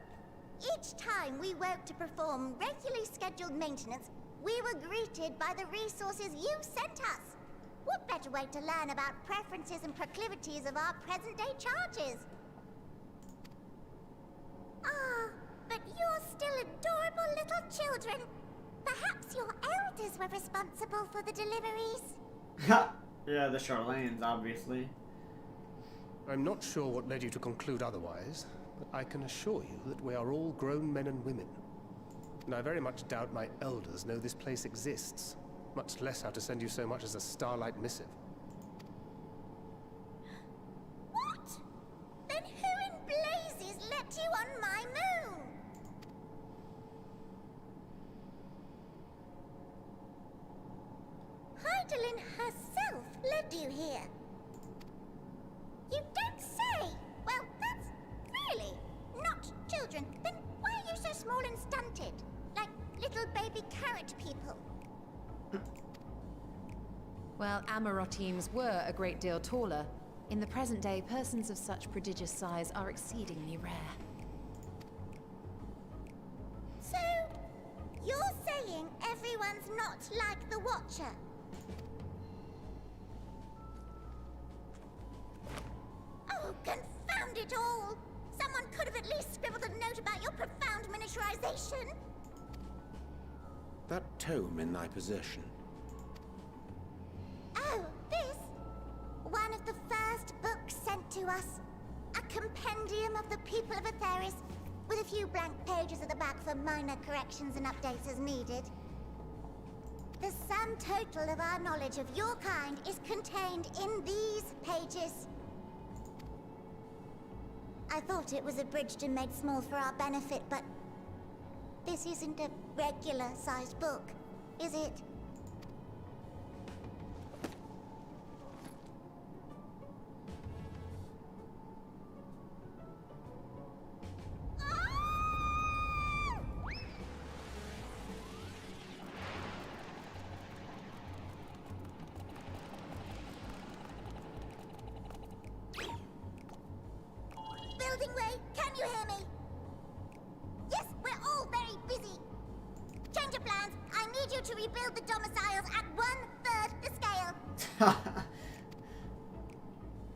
Each time we woke to perform regularly scheduled maintenance, we were greeted by the resources you sent us. What better way to learn about preferences and proclivities of our present-day charges? Ah, but you're still adorable little children. Perhaps your elders were responsible for the deliveries. Yeah, the Charlanes, obviously. I'm not sure what led you to conclude otherwise, but I can assure you that we are all grown men and women. And I very much doubt my elders know this place exists, much less how to send you so much as a starlight missive. What? Then who in blazes let you on my moon? Heidelin herself led you here. You don't say! Well, that's really not children. Then why are you so small and stunted? Like little baby carrot people. Well, Amarotines were a great deal taller. In the present day, persons of such prodigious size are exceedingly rare. So, you're saying everyone's not like the Watcher? Oh, confound it all! Someone could have at least scribbled a note about your profound miniaturization. That tome in thy possession. Oh, this? One of the first books sent to us. A compendium of the people of Aetheris, with a few blank pages at the back for minor corrections and updates as needed. The sum total of our knowledge of your kind is contained in these pages. I thought it was abridged and made small for our benefit, but this isn't a regular-sized book, is it? Building way, can you hear me? Yes, we're all very busy. Change of plans. I need you to rebuild the domiciles at 1/3 the scale.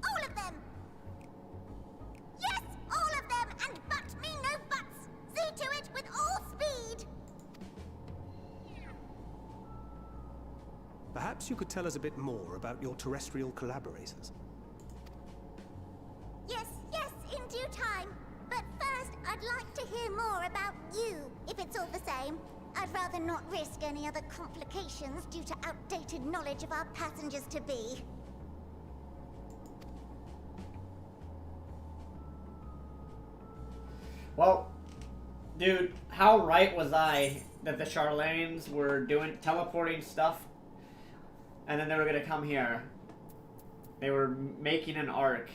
All of them. Yes, all of them, and but me no buts. See to it with all speed. Perhaps you could tell us a bit more about your terrestrial collaborators. Yes, in due time. But first, I'd like to hear more about you, if it's all the same. I'd rather not risk any other complications due to outdated knowledge of our passengers-to-be. Well, dude, how right was I that the Charlanes were teleporting stuff, and then they were gonna come here? They were making an arc.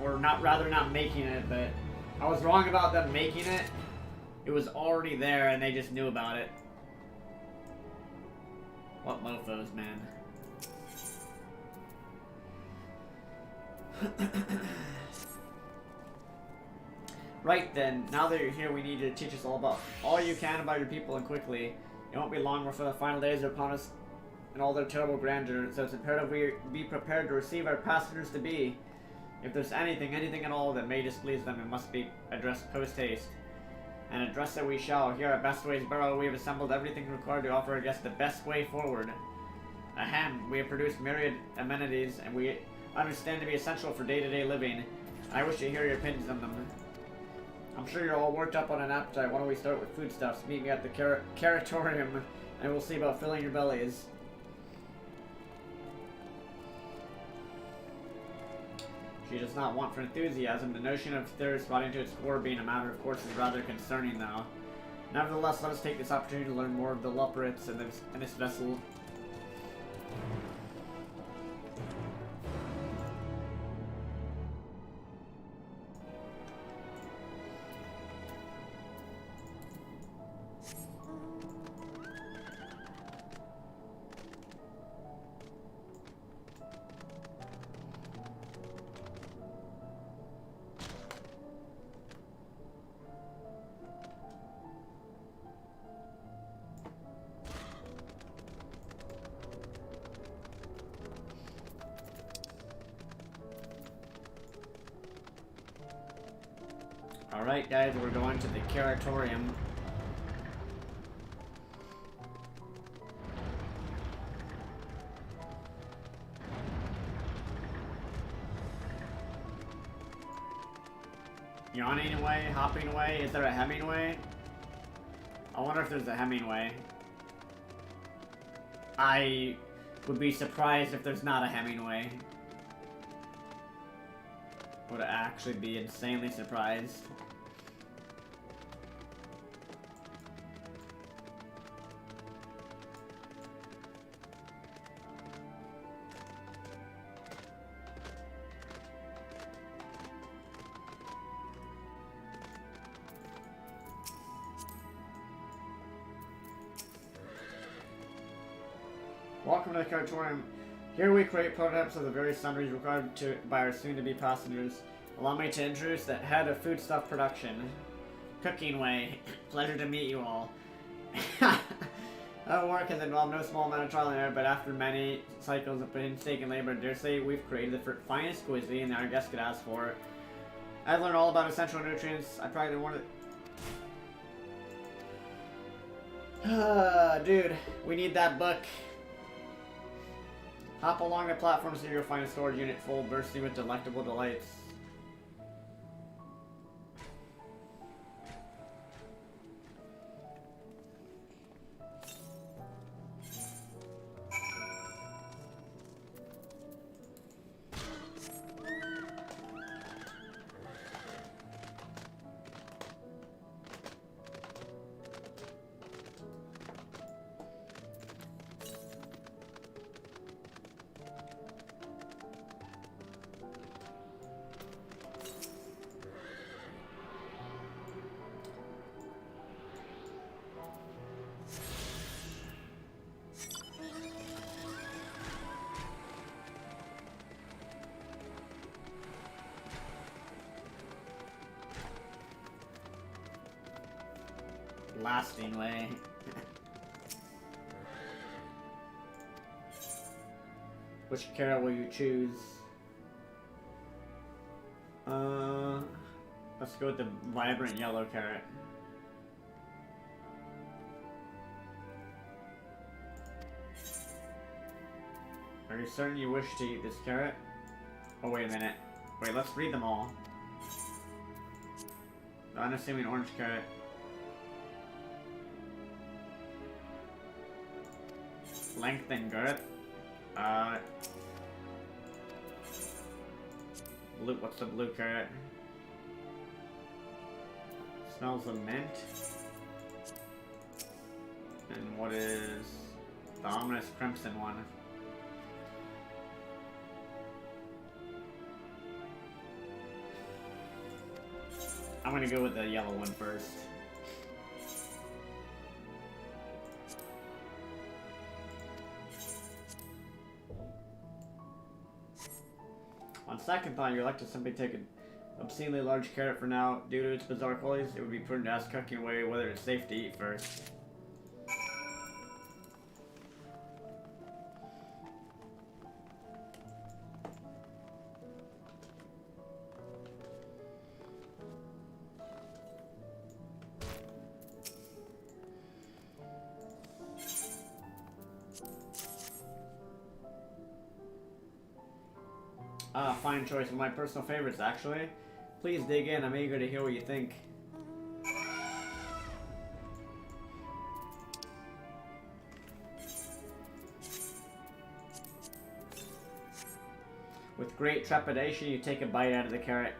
Or not making it, but I was wrong about them making it. It was already there and they just knew about it. What mofos, man. Right then, now that you're here, we need you to teach us all you can about your people and quickly. It won't be long before the final days are upon us and all their terrible grandeur, so it's imperative we be prepared to receive our passengers to be. If there's anything at all that may displease them, it must be addressed post-haste. And address it we shall. Here at Bestway's Burrow, we have assembled everything required to offer our guests the best way forward. Ahem, we have produced myriad amenities, and we understand to be essential for day-to-day living. I wish to hear your opinions on them. I'm sure you're all worked up on an appetite. Why don't we start with foodstuffs? Meet me at the Caratorium, and we'll see about filling your bellies. She does not want for enthusiasm. The notion of thirst rotting to its core being a matter of course is rather concerning, though. Nevertheless, let us take this opportunity to learn more of the Luperits in this vessel. Alright guys, we're going to the Caratorium. Yawning away, hopping away, is there a Hemingway? I wonder if there's a Hemingway. I would be surprised if there's not a Hemingway. Would actually be insanely surprised. Welcome to the Caratorium. Here we create prototypes of the various sundries required by our soon-to-be passengers. Allow me to introduce the head of foodstuff production. Cooking Way. Pleasure to meet you all. Our work has involved no small amount of trial and error, but after many cycles of painstaking labor, I dare say we've created the finest cuisine that our guests could ask for. I've learned all about essential nutrients. I probably wanted... Dude, we need that book. Hop along the platforms and you'll find a storage unit full, bursting with delectable delights. Lasting way. Which carrot will you choose? Let's go with the vibrant yellow carrot. Are you certain you wish to eat this carrot? Oh, wait a minute. Wait, let's read them all. The unassuming orange carrot. Length and girth. Blue, what's the blue carrot? Smells of mint. And what is the ominous crimson one? I'm gonna go with the yellow one first. second thought, you're like to simply take an obscenely large carrot for now. Due to its bizarre qualities, it would be prudent to ask cooking away whether it's safe to eat first. Ah, fine choice. One of my personal favorites, actually. Please dig in. I'm eager to hear what you think. With great trepidation, you take a bite out of the carrot.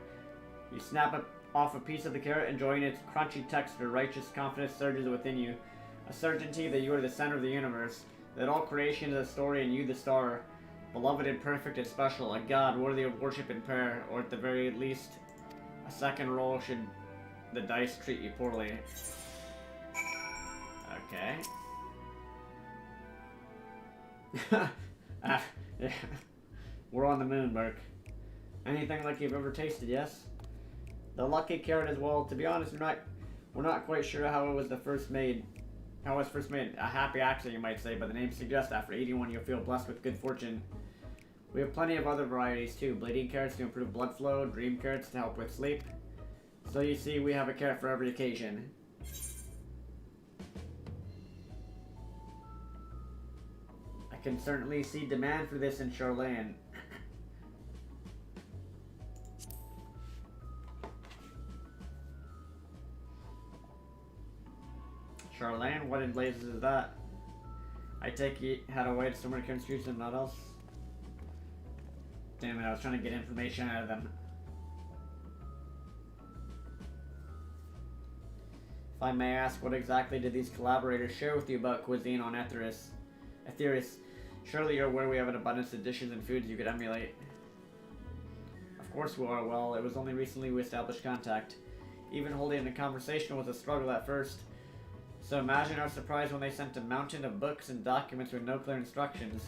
You snap off a piece of the carrot, enjoying its crunchy texture. Righteous confidence surges within you. A certainty that you are the center of the universe. That all creation is a story and you the star. Beloved and perfect and special, a god worthy of worship and prayer, or at the very least, a second roll should the dice treat you poorly. Okay. Yeah. We're on the moon, Burke. Anything like you've ever tasted, yes? The lucky carrot as well. To be honest, we're not quite sure how it was first made. How it was first made. A happy accident, you might say, but the name suggests after eating one, you'll feel blessed with good fortune. We have plenty of other varieties too. Bleeding carrots to improve blood flow, dream carrots to help with sleep. So you see, we have a carrot for every occasion. I can certainly see demand for this in Charlaine. Charlaine? What in blazes is that? I take it had a way to somewhere to streets and not else. Damn it, I was trying to get information out of them. If I may ask, what exactly did these collaborators share with you about cuisine on Etheris? Surely you're aware we have an abundance of dishes and foods you could emulate. Of course we are. Well, it was only recently we established contact. Even holding a conversation was a struggle at first. So imagine our surprise when they sent a mountain of books and documents with no clear instructions.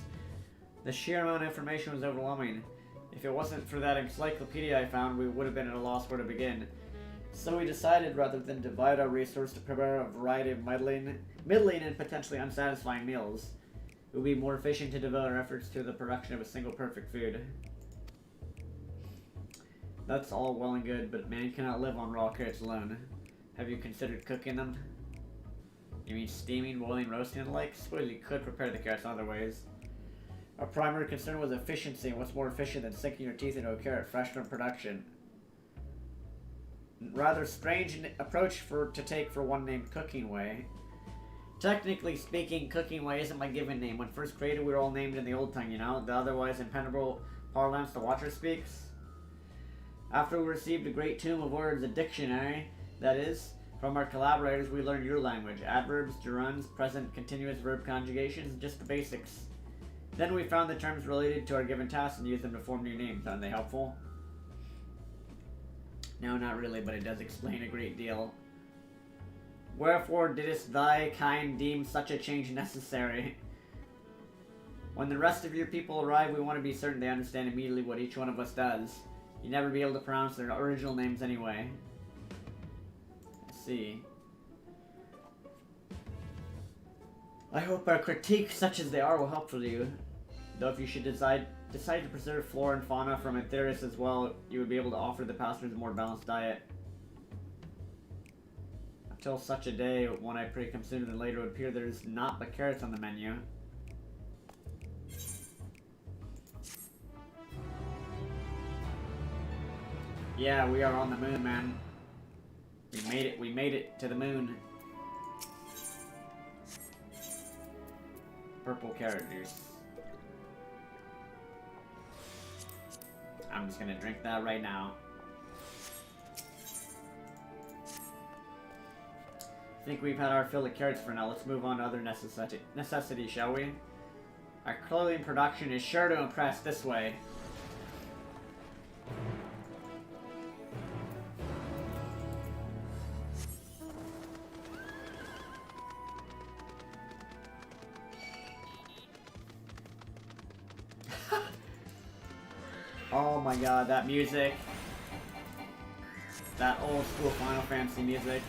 The sheer amount of information was overwhelming. If it wasn't for that encyclopedia I found, we would have been at a loss where to begin. So we decided, rather than divide our resources to prepare a variety of middling and potentially unsatisfying meals, it would be more efficient to devote our efforts to the production of a single perfect food. That's all well and good, but man cannot live on raw carrots alone. Have you considered cooking them? You mean steaming, boiling, roasting, and the like? Suppose you could prepare the carrots in other ways. Our primary concern was efficiency, and what's more efficient than sinking your teeth into a carrot fresh from production? Rather strange approach to take for one named Cooking Way. Technically speaking, Cooking Way isn't my given name. When first created, we were all named in the old tongue, you know? The otherwise impenetrable parlance the Watcher speaks. After we received a great tomb of words, a dictionary, that is, from our collaborators, we learned your language. Adverbs, gerunds, present continuous verb conjugations, just the basics. Then we found the terms related to our given tasks and used them to form new names. Aren't they helpful? No, not really, but it does explain a great deal. Wherefore didst thy kind deem such a change necessary? When the rest of your people arrive, we want to be certain they understand immediately what each one of us does. You'd never be able to pronounce their original names anyway. Let's see. I hope our critiques, such as they are, will help you. Though if you should decide to preserve flora and fauna from Etheris as well, you would be able to offer the passengers a more balanced diet. Until such a day, when I pray come sooner than later, it would appear there is not but carrots on the menu. Yeah, we are on the moon, man. We made it to the moon. Purple carrot juice. I'm just gonna drink that right now. I think we've had our fill of carrots for now. Let's move on to other necessities, shall we? Our clothing production is sure to impress this way. Oh Oh my god, that music. That old school Final Fantasy music.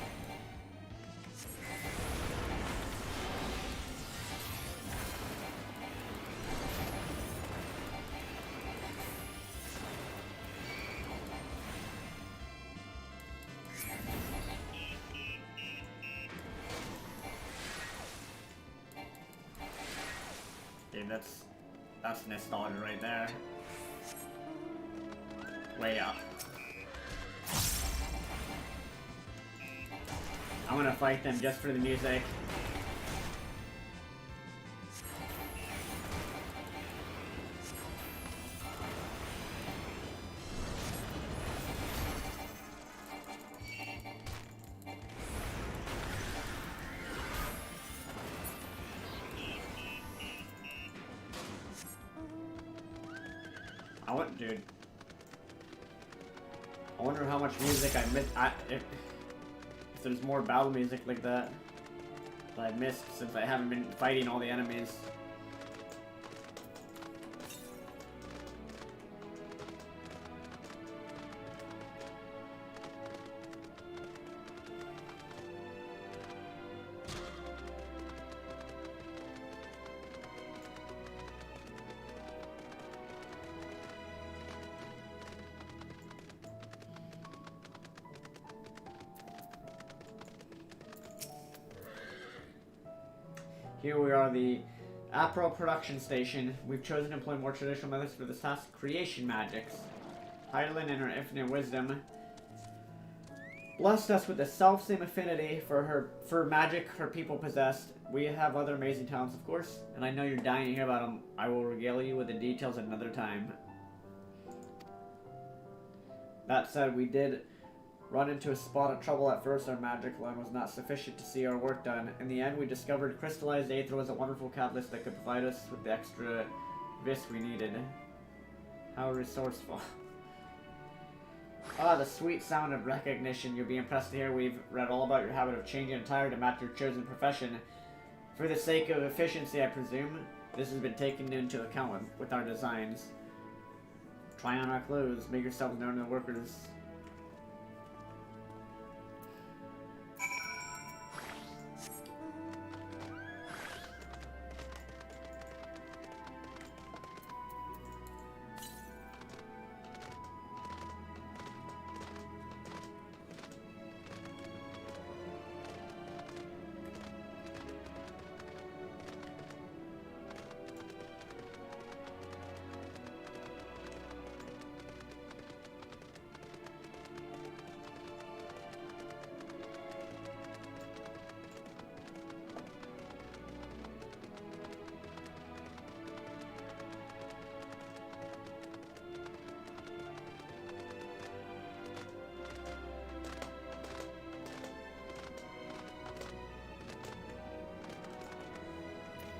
Okay, that's nostalgia right there. Way up. I'm gonna fight them just for the music. Dude. I wonder how much music I missed. If there's more battle music like that I missed since I haven't been fighting all the enemies. Here we are, the Apro production station. We've chosen to employ more traditional methods for this task. Creation magics. Hydaelyn, in her infinite wisdom, blessed us with the self-same affinity for magic her people possessed. We have other amazing talents, of course, and I know you're dying to hear about them. I will regale you with the details at another time. That said, we did run into a spot of trouble at first. Our magic alone was not sufficient to see our work done. In the end, we discovered crystallized aether was a wonderful catalyst that could provide us with the extra vis we needed. How resourceful. Ah, the sweet sound of recognition. You'll be impressed to hear we've read all about your habit of changing attire to match your chosen profession. For the sake of efficiency, I presume, this has been taken into account with our designs. Try on our clothes. Make yourselves known to the workers.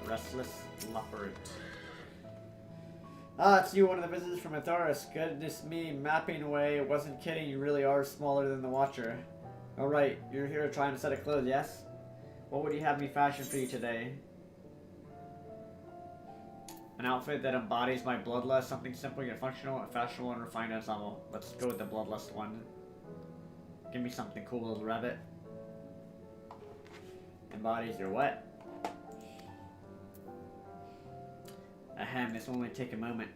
Restless leopard. Ah, it's you, one of the visitors from Atharis. Goodness me, mapping away. Wasn't kidding, you really are smaller than the Watcher. Alright, you're here to try and set of clothes, yes? What would you have me fashion for you today? An outfit that embodies my bloodlust, something simple yet functional, fashionable, and refined ensemble. Let's go with the bloodlust one. Give me something cool, little rabbit. Embodies your what? Ahem, this will only take a moment.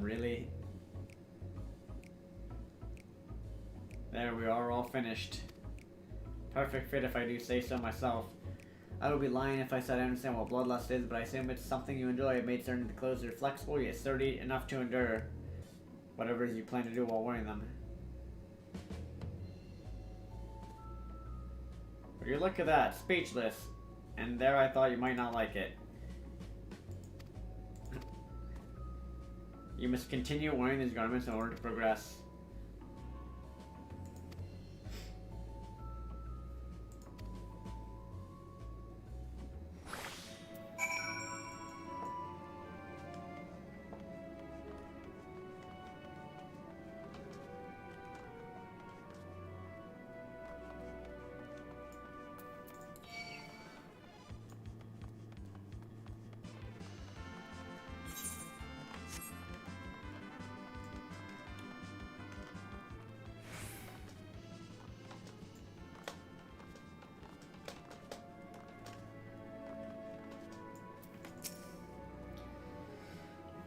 Really? There we are, all finished. Perfect fit if I do say so myself. I would be lying if I said I understand what bloodlust is, but I assume it's something you enjoy. It made certain the clothes are flexible yet sturdy enough to endure whatever it is you plan to do while wearing them. Would you look at that? Speechless. And there I thought you might not like it. You must continue wearing these garments in order to progress.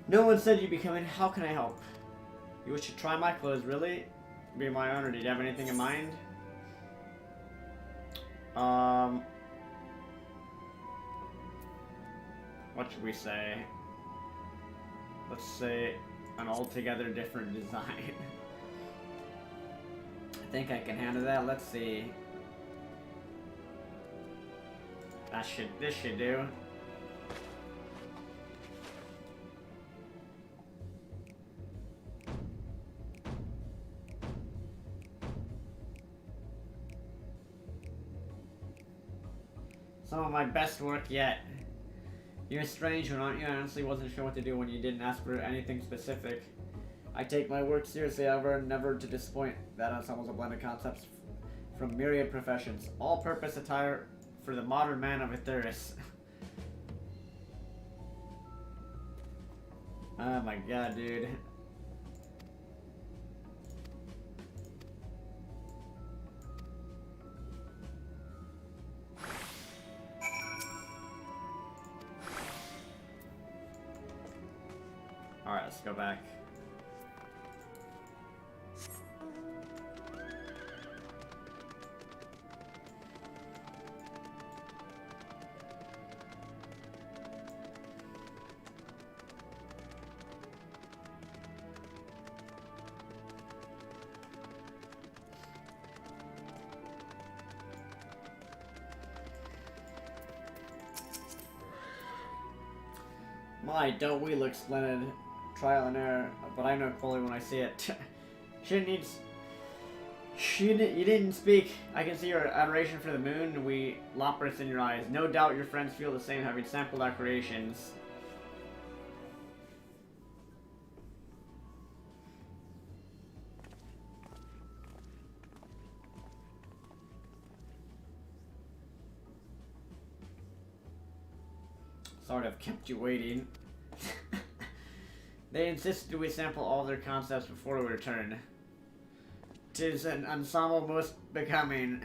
No one said you'd be coming. How can I help? You wish to try my clothes, really? Be my honor. Did you have anything in mind? What should we say? Let's say an altogether different design. I think I can handle that. Let's see. This should do. Some of my best work yet. You're a strange one, aren't you? I honestly wasn't sure what to do when you didn't ask for anything specific. I take my work seriously, however, never to disappoint. That ensemble is a blend of concepts from myriad professions. All-purpose attire for the modern man of Etheris. Oh my god, dude. Alright, let's go back. My, don't we look splendid. Trial and error, but I know quality when I see it. You didn't speak. I can see your adoration for the moon. We loppers in your eyes. No doubt your friends feel the same, having sampled our creations. Sorry to have kept you waiting. They insisted we sample all their concepts before we return. 'Tis an ensemble most becoming.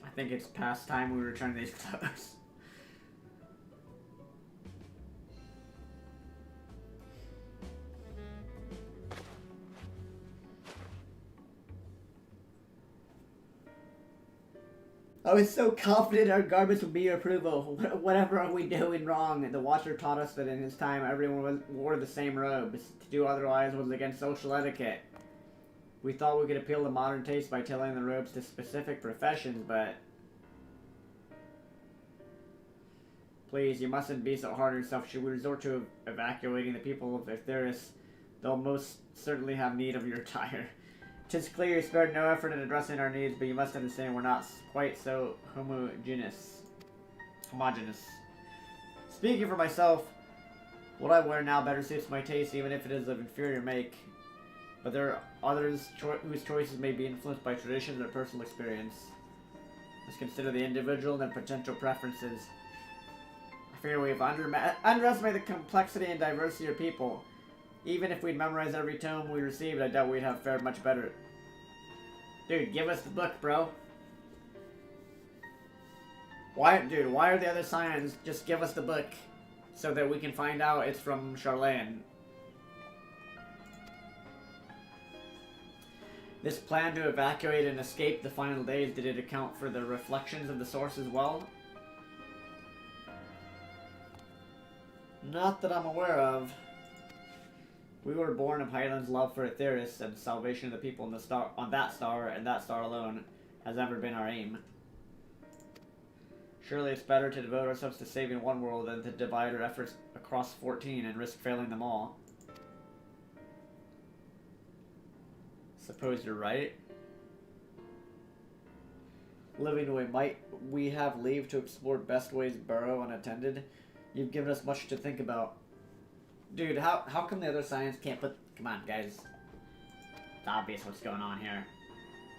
I think it's past time we return these clothes. I was so confident our garments would be your approval. Whatever are we doing wrong? The Watcher taught us that in his time everyone wore the same robes. To do otherwise was against social etiquette. We thought we could appeal to modern taste by tailoring the robes to specific professions, but... Please, you mustn't be so hard on yourself. Should we resort to evacuating the people of Etheris? They'll most certainly have need of your attire. 'Tis clear you spared no effort in addressing our needs, but you must understand we're not quite so homogeneous. Speaking for myself, what I wear now better suits my taste, even if it is of inferior make. But there are others whose choices may be influenced by tradition or personal experience. Let's consider the individual and their potential preferences. I fear we've underestimated the complexity and diversity of people. Even if we'd memorized every tome we received, I doubt we'd have fared much better. Dude, give us the book, bro. Why are the other signs? Just give us the book so that we can find out it's from Charlene. This plan to evacuate and escape the final days, did it account for the reflections of the source as well? Not that I'm aware of. We were born of Highland's love for Etheris, and the salvation of the people on that star, and that star alone, has ever been our aim. Surely it's better to devote ourselves to saving one world than to divide our efforts across 14 and risk failing them all. Suppose you're right. Living away, might we have leave to explore best ways burrow unattended? You've given us much to think about. Dude, how come the other science can't put... Come on, guys. It's obvious what's going on here.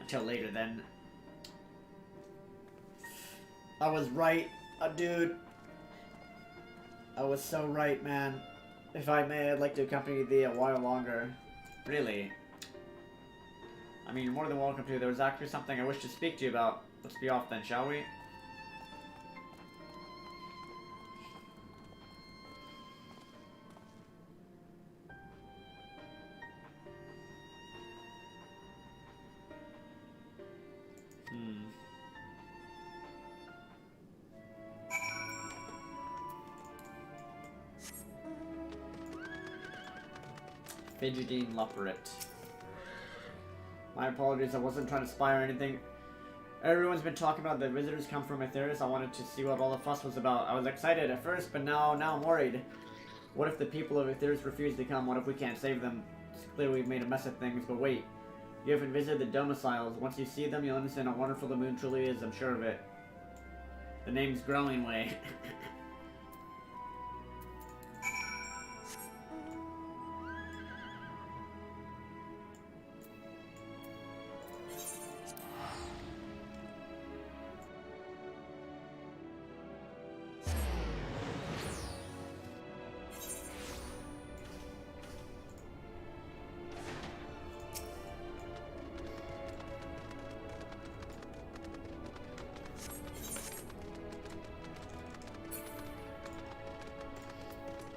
Until later, then. I was right, dude. I was so right, man. If I may, I'd like to accompany thee a while longer. Really? I mean, you're more than welcome to. There was actually something I wish to speak to you about. Let's be off then, shall we? Fidgeting Lupperet. My apologies, I wasn't trying to spy or anything. Everyone's been talking about the visitors come from Aetheris. I wanted to see what all the fuss was about. I was excited at first, but now I'm worried. What if the people of Aetheris refuse to come? What if we can't save them? It's clear we've made a mess of things, but wait. You haven't visited the domiciles. Once you see them, you'll understand how wonderful the moon truly is, I'm sure of it. The name's Growing Way.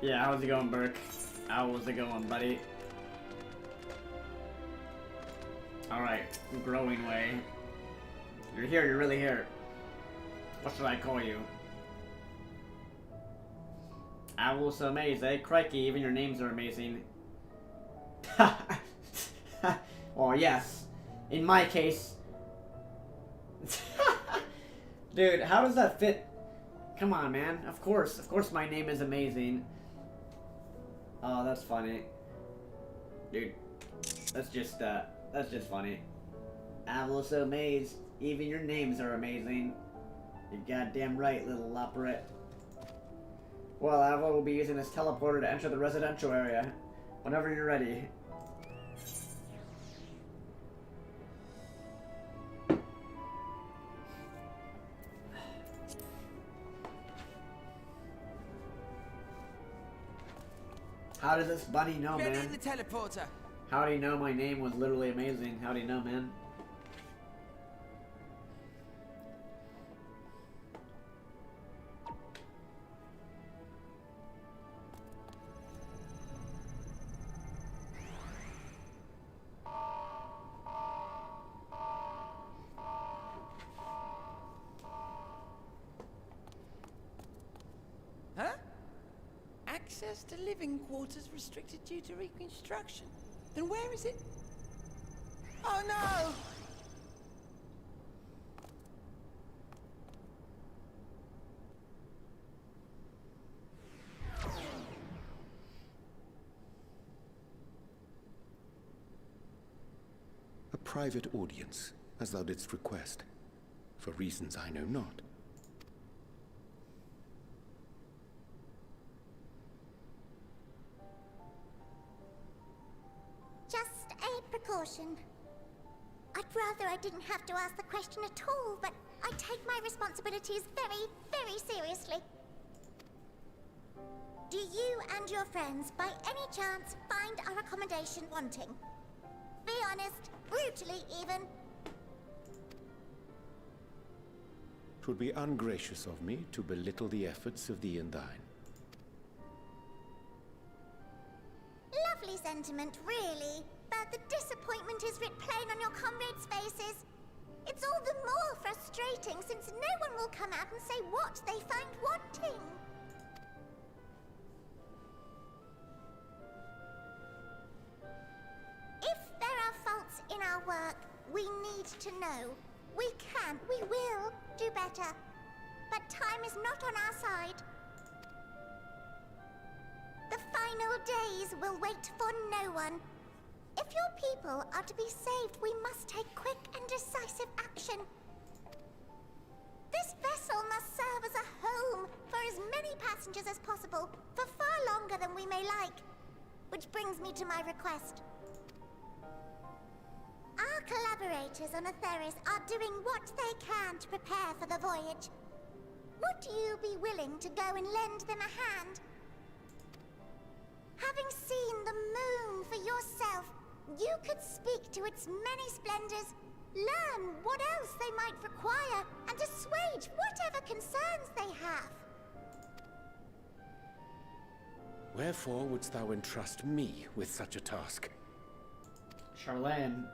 Yeah, how's it going, Burke? How's it going, buddy? Alright, Growing Way. You're here, you're really here. What should I call you? aviloSoAmaze, eh? Crikey, even your names are amazing. Oh, yes. In my case. Dude, how does that fit? Come on, man. Of course my name is amazing. Oh, that's funny. Dude, that's just funny. aviloSoAmaze, even your names are amazing. You're goddamn right, little Lupperet. Well, Avilo will be using this teleporter to enter the residential area. Whenever you're ready. How does this bunny know, man? Ready in the teleporter. How do you know my name was literally amazing? How do you know, man? Huh? Access to living quarters restricted due to reconstruction. Then where is it? Oh no! A private audience, as thou didst request, for reasons I know not. Just a precaution. I'd rather I didn't have to ask the question at all, but I take my responsibilities very, very seriously. Do you and your friends, by any chance, find our accommodation wanting? Be honest, brutally even. 'Twould be ungracious of me to belittle the efforts of thee and thine. Lovely sentiment, really. But the disappointment is writ plain on your comrades' faces. It's all the more frustrating since no one will come out and say what they find wanting. If there are faults in our work, we need to know. We can, we will do better. But time is not on our side. The final days will wait for no one. If your people are to be saved, we must take quick and decisive action. This vessel must serve as a home for as many passengers as possible, for far longer than we may like. Which brings me to my request. Our collaborators on Aetheris are doing what they can to prepare for the voyage. Would you be willing to go and lend them a hand? Having seen the moon for yourself, you could speak to its many splendors, learn what else they might require, and assuage whatever concerns they have. Wherefore wouldst thou entrust me with such a task? Charlene.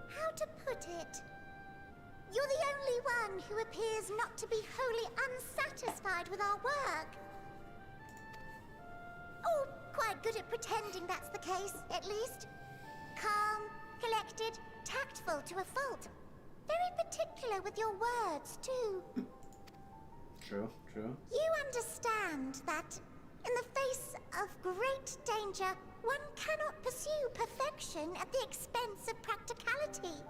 How to put it? You're the only one who appears not to be wholly unsatisfied with our work. Or quite good at pretending that's the case, at least. Calm, collected, tactful to a fault. Very particular with your words, too. True, true. You understand that, in the face of great danger, one cannot pursue perfection at the expense of practicality.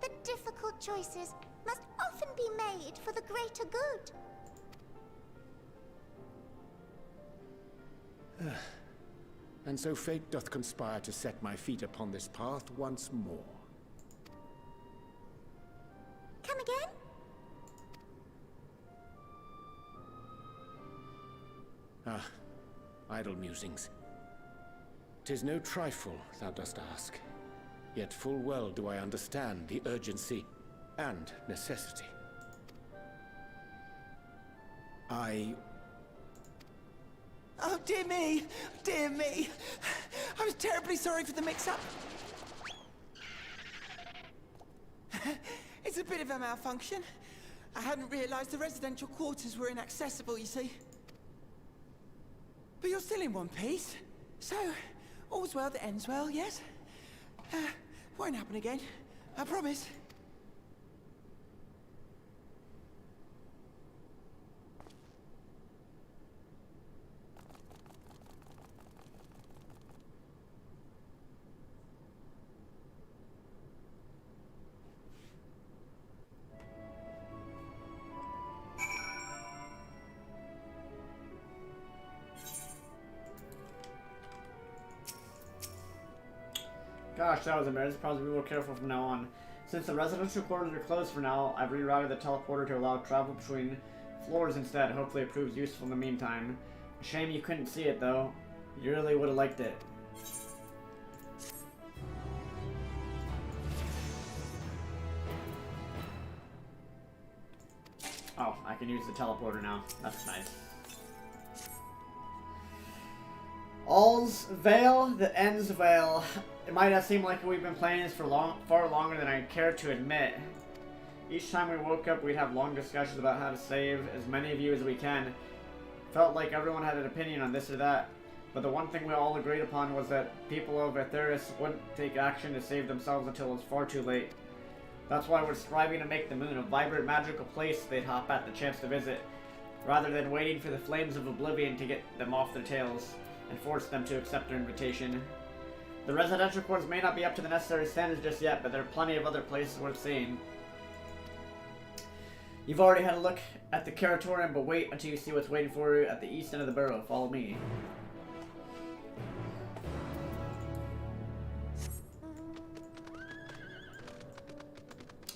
The difficult choices must often be made for the greater good. And so fate doth conspire to set my feet upon this path once more. Come again? Ah, idle musings. 'Tis no trifle thou dost ask, yet full well do I understand the urgency and necessity. Oh, dear me! Dear me! I was terribly sorry for the mix-up. It's a bit of a malfunction. I hadn't realized the residential quarters were inaccessible, you see. But you're still in one piece. So, all's well that ends well, yes? Won't happen again. I promise. Gosh, that was embarrassing. Probably be more careful from now on. Since the residential quarters are closed for now, I've rerouted the teleporter to allow travel between floors instead. Hopefully it proves useful in the meantime. Shame you couldn't see it though. You really would have liked it. Oh, I can use the teleporter now. That's nice. All's Veil that ends well. It might not seem like we've been playing this for far longer than I care to admit. Each time we woke up, we'd have long discussions about how to save as many of you as we can. Felt like everyone had an opinion on this or that, but the one thing we all agreed upon was that people of Aetheris wouldn't take action to save themselves until it was far too late. That's why we're striving to make the moon a vibrant, magical place they'd hop at the chance to visit, rather than waiting for the flames of oblivion to get them off their tails and force them to accept their invitation. The residential quarters may not be up to the necessary standards just yet, but there are plenty of other places worth seeing. You've already had a look at the Curatorium, but wait until you see what's waiting for you at the east end of the borough. Follow me.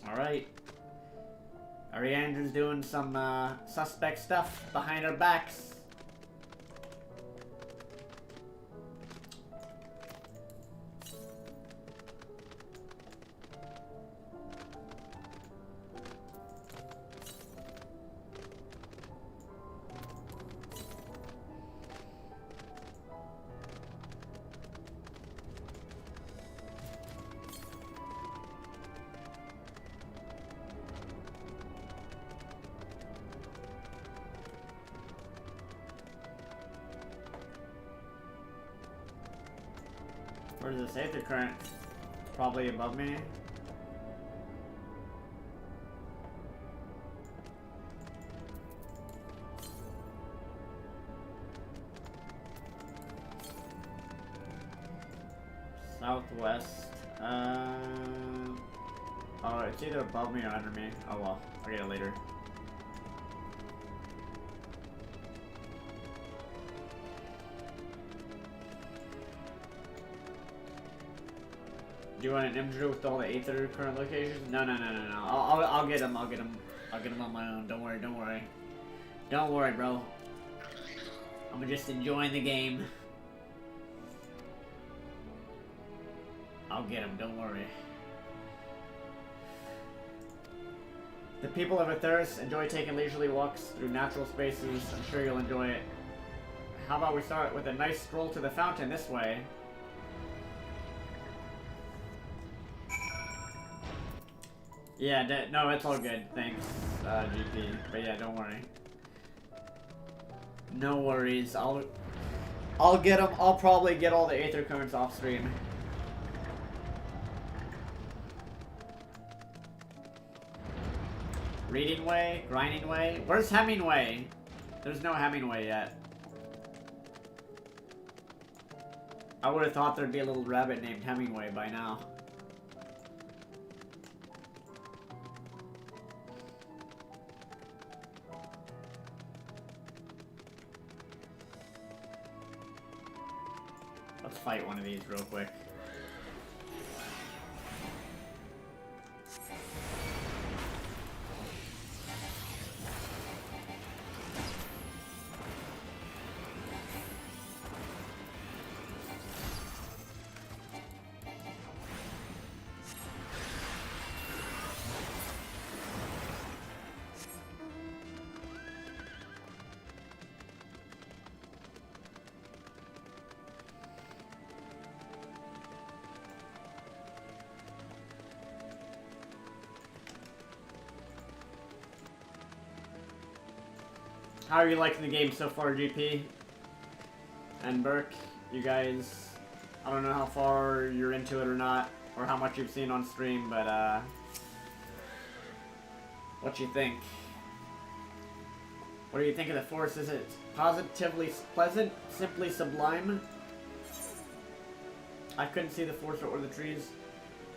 Alright. Ariandra's doing some suspect stuff behind our backs. Where does it say the current? Probably above me. Southwest. Oh, it's either above me or under me. Oh well, I'll get it later. Do you want an image with all the Aether current locations? No. I'll get them. I'll get them on my own. Don't worry. Don't worry, bro. I'm just enjoying the game. I'll get him, don't worry. The people of Aetheris enjoy taking leisurely walks through natural spaces. I'm sure you'll enjoy it. How about we start with a nice stroll to the fountain this way? Yeah, no, it's all good. Thanks, GP. But yeah, don't worry. No worries. I'll get them. I'll probably get all the Aether currents off stream. Reading way, grinding way. Where's Hemingway? There's no Hemingway yet. I would have thought there'd be a little rabbit named Hemingway by now. Let's fight one of these real quick. How are you liking the game so far, GP? And Burke, you guys, I don't know how far you're into it or not, or how much you've seen on stream, but what you think? What do you think of the forest? Is it positively pleasant? Simply sublime? I couldn't see the forest or the trees.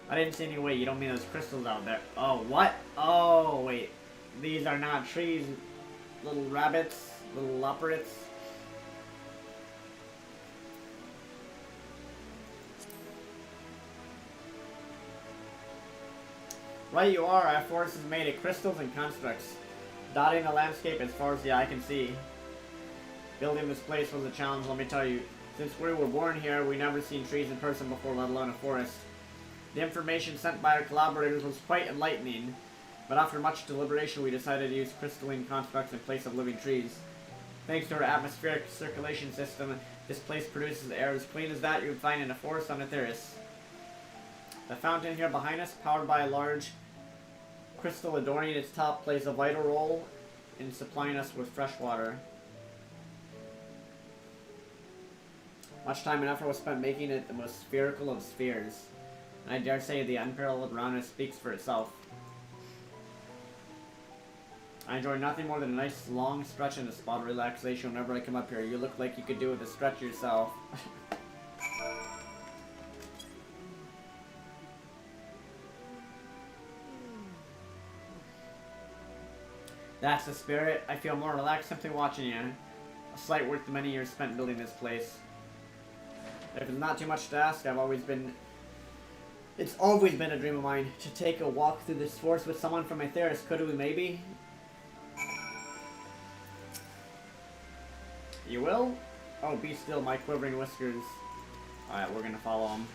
I didn't see any way. You don't mean those crystals out there. Oh, what? Oh, wait. These are not trees. Little rabbits, little operates. Right you are, our forest is made of crystals and constructs, dotting the landscape as far as the eye can see. Building this place was a challenge, let me tell you. Since we were born here, we never seen trees in person before, let alone a forest. The information sent by our collaborators was quite enlightening. But after much deliberation, we decided to use crystalline constructs in place of living trees. Thanks to our atmospheric circulation system, this place produces air as clean as that you would find in a forest on Aetheris. The fountain here behind us, powered by a large crystal adorning its top, plays a vital role in supplying us with fresh water. Much time and effort was spent making it the most spherical of spheres. And I dare say the unparalleled roundness speaks for itself. I enjoy nothing more than a nice long stretch and a spot of relaxation whenever I come up here. You look like you could do with a stretch yourself. That's the spirit. I feel more relaxed simply watching you. A sight worth the many years spent building this place. If it's not too much to ask, it's always been a dream of mine to take a walk through this forest with someone from Aetheris. Could we maybe? You will? Oh, be still, my quivering whiskers. Alright, we're gonna follow him.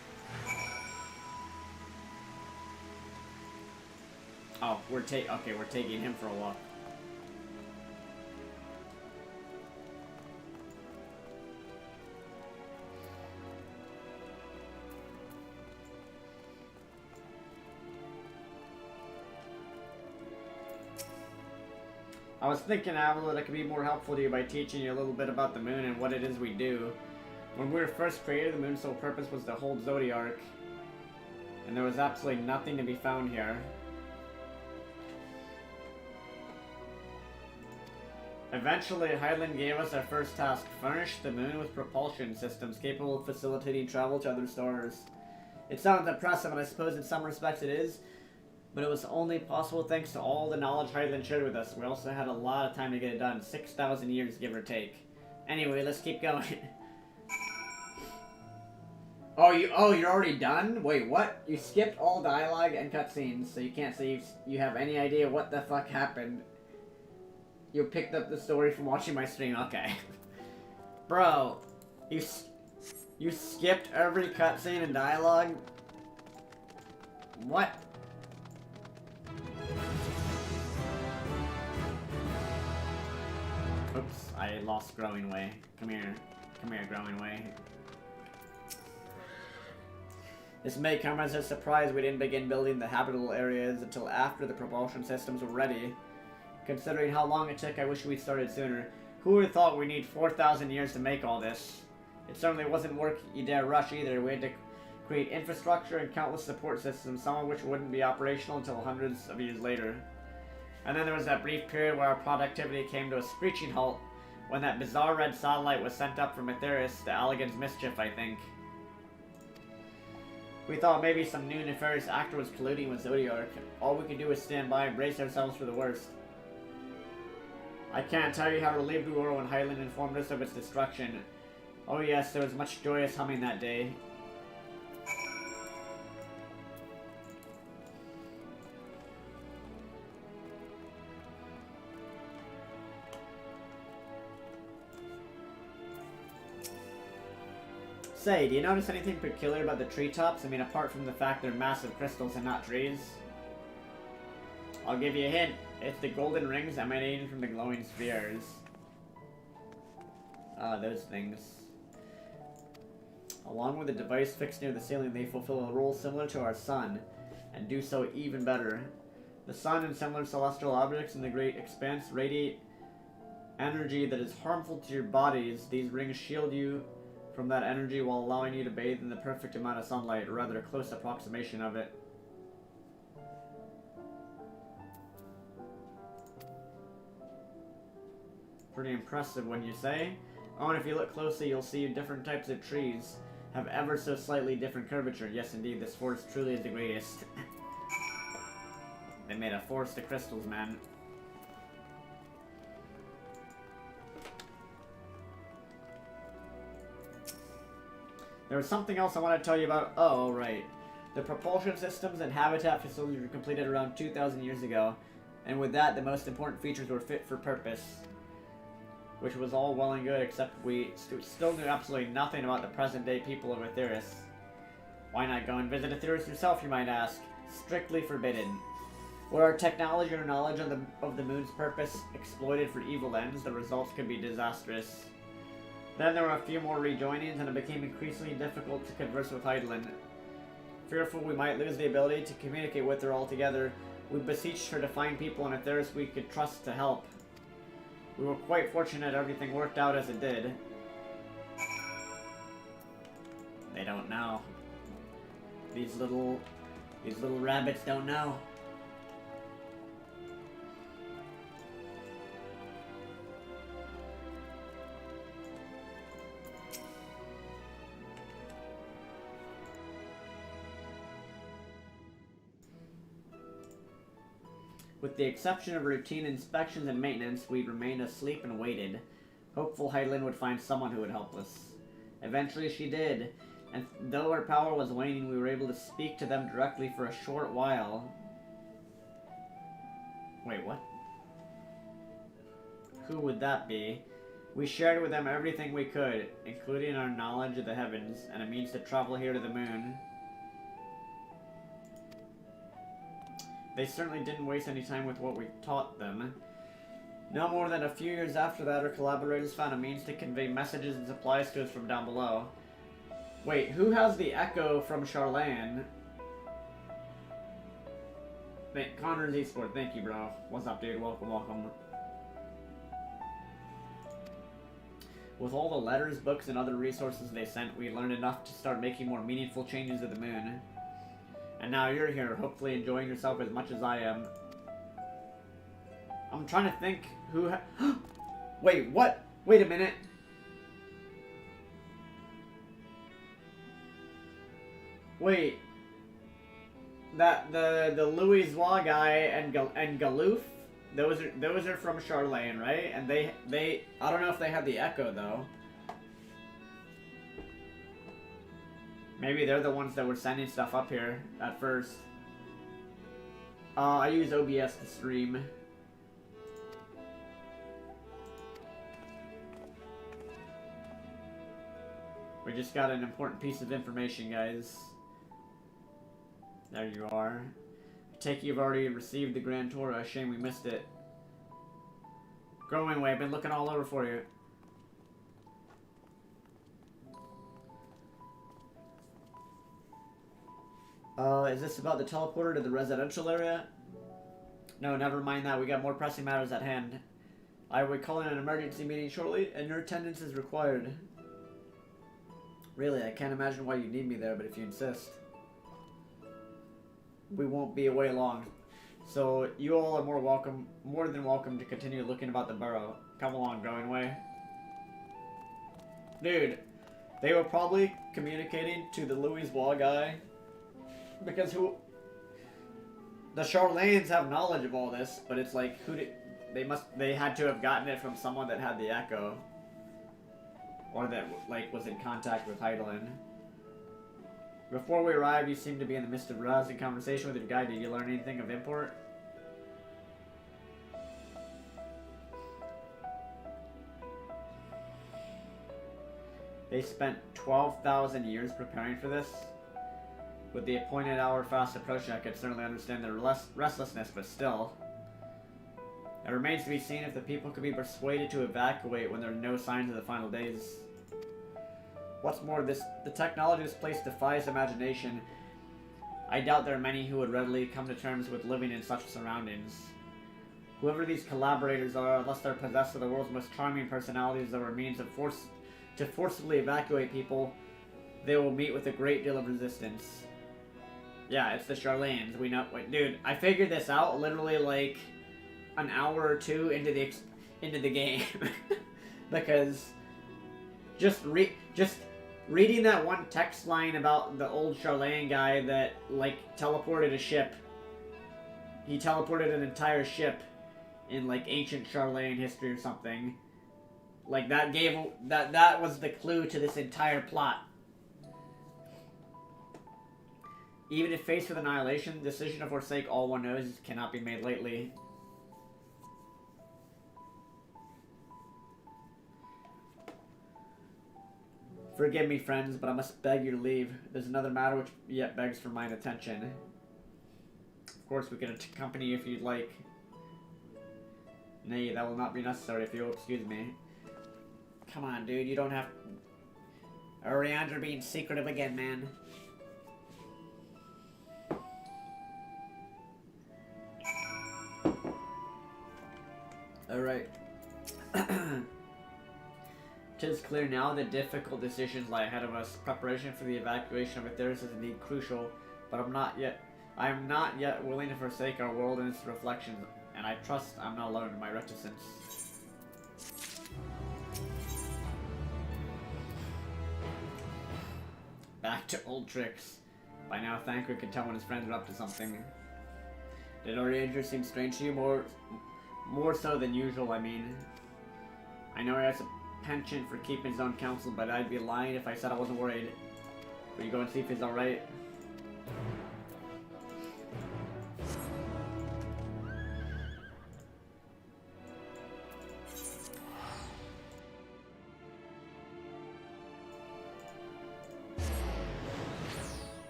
Oh, we're taking him for a walk. I was thinking, Avilo, that I could be more helpful to you by teaching you a little bit about the moon and what it is we do. When we were first created, the moon's sole purpose was to hold Zodiark. And there was absolutely nothing to be found here. Eventually, Hyland gave us our first task, furnish the moon with propulsion systems capable of facilitating travel to other stars. It sounds impressive, and I suppose in some respects it is. But it was only possible thanks to all the knowledge Hyland shared with us. We also had a lot of time to get it done. 6,000 years, give or take. Anyway, let's keep going. You're already done? Wait, what? You skipped all dialogue and cutscenes, so you can't say you have any idea what the fuck happened. You picked up the story from watching my stream. Okay. Bro, you skipped every cutscene and dialogue? What? Oops, I lost Growing Way. Come here. Come here, Growing Way. This may come as a surprise we didn't begin building the habitable areas until after the propulsion systems were ready. Considering how long it took, I wish we'd started sooner. Who would have thought we'd need 4,000 years to make all this? It certainly wasn't work you dare rush either. We had to create infrastructure and countless support systems, some of which wouldn't be operational until hundreds of years later. And then there was that brief period where our productivity came to a screeching halt when that bizarre red satellite was sent up from Aetheris to Allagan's mischief, I think. We thought maybe some new nefarious actor was colluding with Zodiac. All we could do was stand by and brace ourselves for the worst. I can't tell you how relieved we were when Highland informed us of its destruction. Oh yes, there was much joyous humming that day. Say, do you notice anything peculiar about the treetops? I mean, apart from the fact they're massive crystals and not trees. I'll give you a hint. It's the golden rings emanating from the glowing spheres. Ah, those things. Along with a device fixed near the ceiling, they fulfill a role similar to our sun, and do so even better. The sun and similar celestial objects in the great expanse radiate energy that is harmful to your bodies. These rings shield you from that energy while allowing you to bathe in the perfect amount of sunlight, or rather a close approximation of it. Pretty impressive, when you say. Oh, and if you look closely, you'll see different types of trees have ever so slightly different curvature. Yes, indeed, this forest truly is the greatest. They made a forest of crystals, man. There was something else I want to tell you about. Oh, right. The propulsion systems and habitat facilities were completed around 2,000 years ago, and with that, the most important features were fit for purpose. Which was all well and good, except we still knew absolutely nothing about the present-day people of Aetheris. Why not go and visit Aetheris yourself, you might ask? Strictly forbidden. Were our technology or knowledge of the moon's purpose exploited for evil ends, the results could be disastrous. Then there were a few more rejoinings, and it became increasingly difficult to converse with Heidelin. Fearful we might lose the ability to communicate with her altogether, we beseeched her to find people in Aetheris we could trust to help. We were quite fortunate everything worked out as it did. They don't know. These little rabbits don't know. With the exception of routine inspections and maintenance, we remained asleep and waited. Hopeful Heidelin would find someone who would help us. Eventually she did, and though our power was waning, we were able to speak to them directly for a short while. Wait, what? Who would that be? We shared with them everything we could, including our knowledge of the heavens, and a means to travel here to the moon. They certainly didn't waste any time with what we taught them. No more than a few years after that, our collaborators found a means to convey messages and supplies to us from down below. Wait, who has the echo from Charlane? Connor's Esport, thank you, bro. What's up, dude? Welcome, welcome. With all the letters, books, and other resources they sent, we learned enough to start making more meaningful changes to the moon. And now you're here, hopefully enjoying yourself as much as I am. I'm trying to think who Wait, what? Wait a minute. Wait. The Louisois guy and Galoof, those are from Charlane, right? And they I don't know if they have the echo though. Maybe they're the ones that were sending stuff up here at first. I use OBS to stream. We just got an important piece of information, guys. There you are. I take it you've already received the Grand Tour. A shame we missed it. Growing way, I've been looking all over for you. Is this about the teleporter to the residential area? No, never mind that. We got more pressing matters at hand. I will call in an emergency meeting shortly, and your attendance is required. Really, I can't imagine why you need me there, but if you insist. We won't be away long. So, you all are more than welcome to continue looking about the burrow. Come along, Growing Way. Dude, they were probably communicating to the Louis Bois guy. Because the Charlanes have knowledge of all this, but it's like, they had to have gotten it from someone that had the echo. Or that, like, was in contact with Heidelin. Before we arrived, you seemed to be in the midst of rousing conversation with your guide. Did you learn anything of import? They spent 12,000 years preparing for this. With the appointed hour fast approaching, I could certainly understand their restlessness, but still. It remains to be seen if the people could be persuaded to evacuate when there are no signs of the final days. What's more, the technology of this place defies imagination. I doubt there are many who would readily come to terms with living in such surroundings. Whoever these collaborators are, unless they're possessed of the world's most charming personalities or a means of to forcibly evacuate people, they will meet with a great deal of resistance. Yeah, it's the Charlanes. We know. Wait, dude, I figured this out literally like an hour or two into the game, because just reading that one text line about the old Charlane guy that like teleported a ship. He teleported an entire ship in like ancient Charlane history or something. Like that was the clue to this entire plot. Even if faced with annihilation, the decision to forsake all one knows cannot be made lightly. Forgive me, friends, but I must beg you to leave. There's another matter which yet begs for mine attention. Of course, we can accompany you if you'd like. Nay, that will not be necessary if you'll excuse me. Come on, dude, you don't have... Oriander being secretive again, man. Alright. 'Tis clear now that difficult decisions lie ahead of us. Preparation for the evacuation of Aetheris is indeed crucial, but I am not yet willing to forsake our world and its reflections, and I trust I'm not alone in my reticence. Back to old tricks. By now, Thancred can tell when his friends are up to something. Did Oriander seem strange to you? More so than usual, I mean. I know he has a penchant for keeping his own counsel, but I'd be lying if I said I wasn't worried. Will you go and see if he's alright?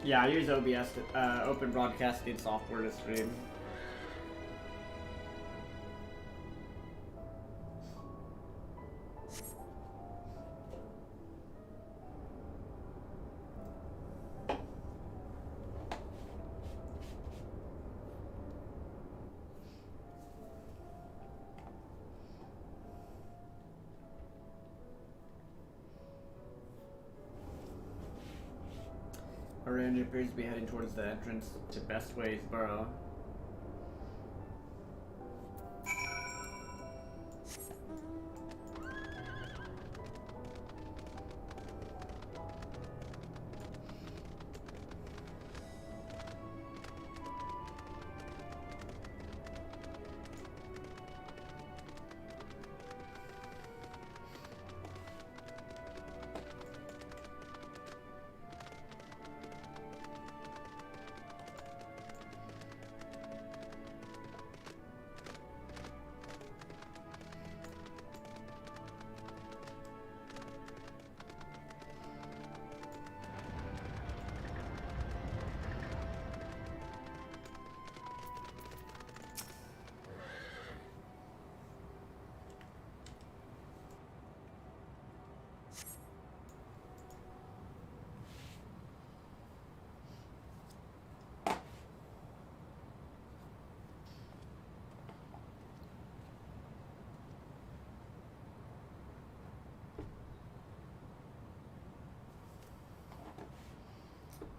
Yeah, I use OBS, Open Broadcasting software to stream. Oriander appears to be heading towards the entrance to Bestway's burrow.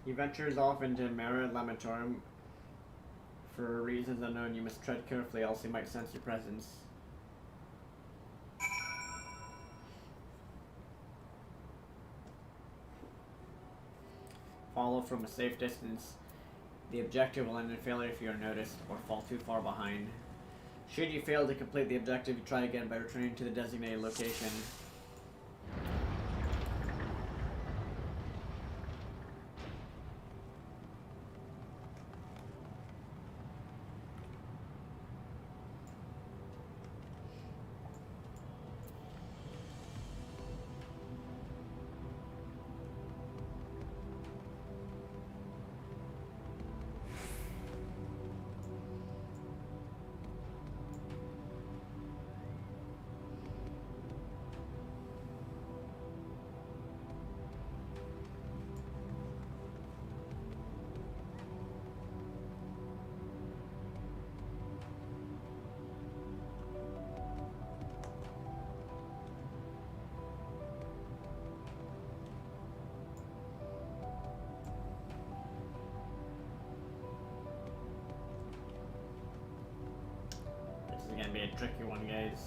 He ventures off into Mara Lamatorum. For reasons unknown, you must tread carefully, else he might sense your presence. Follow from a safe distance. The objective will end in failure if you are noticed or fall too far behind. Should you fail to complete the objective, you try again by returning to the designated location. This is gonna be a tricky one, guys.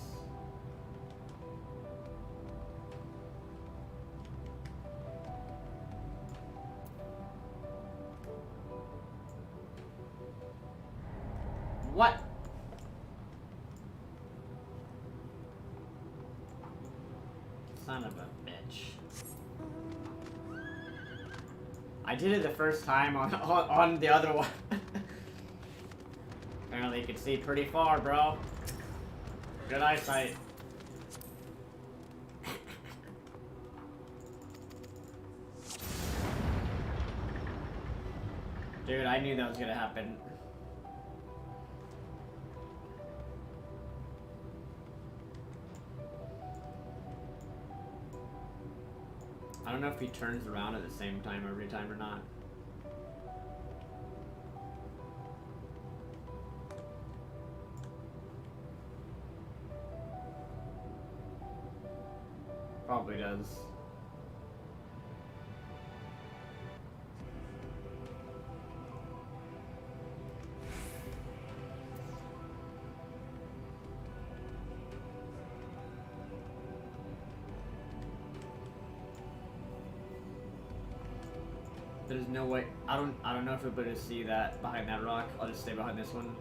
What? Son of a bitch. I did it the first time on the other one. Apparently you can see pretty far, bro. Good eyesight. Dude, I knew that was gonna happen. I don't know if he turns around at the same time every time or not. Probably does. There's no way. I don't know if we'll be able to see that behind that rock. I'll just stay behind this one.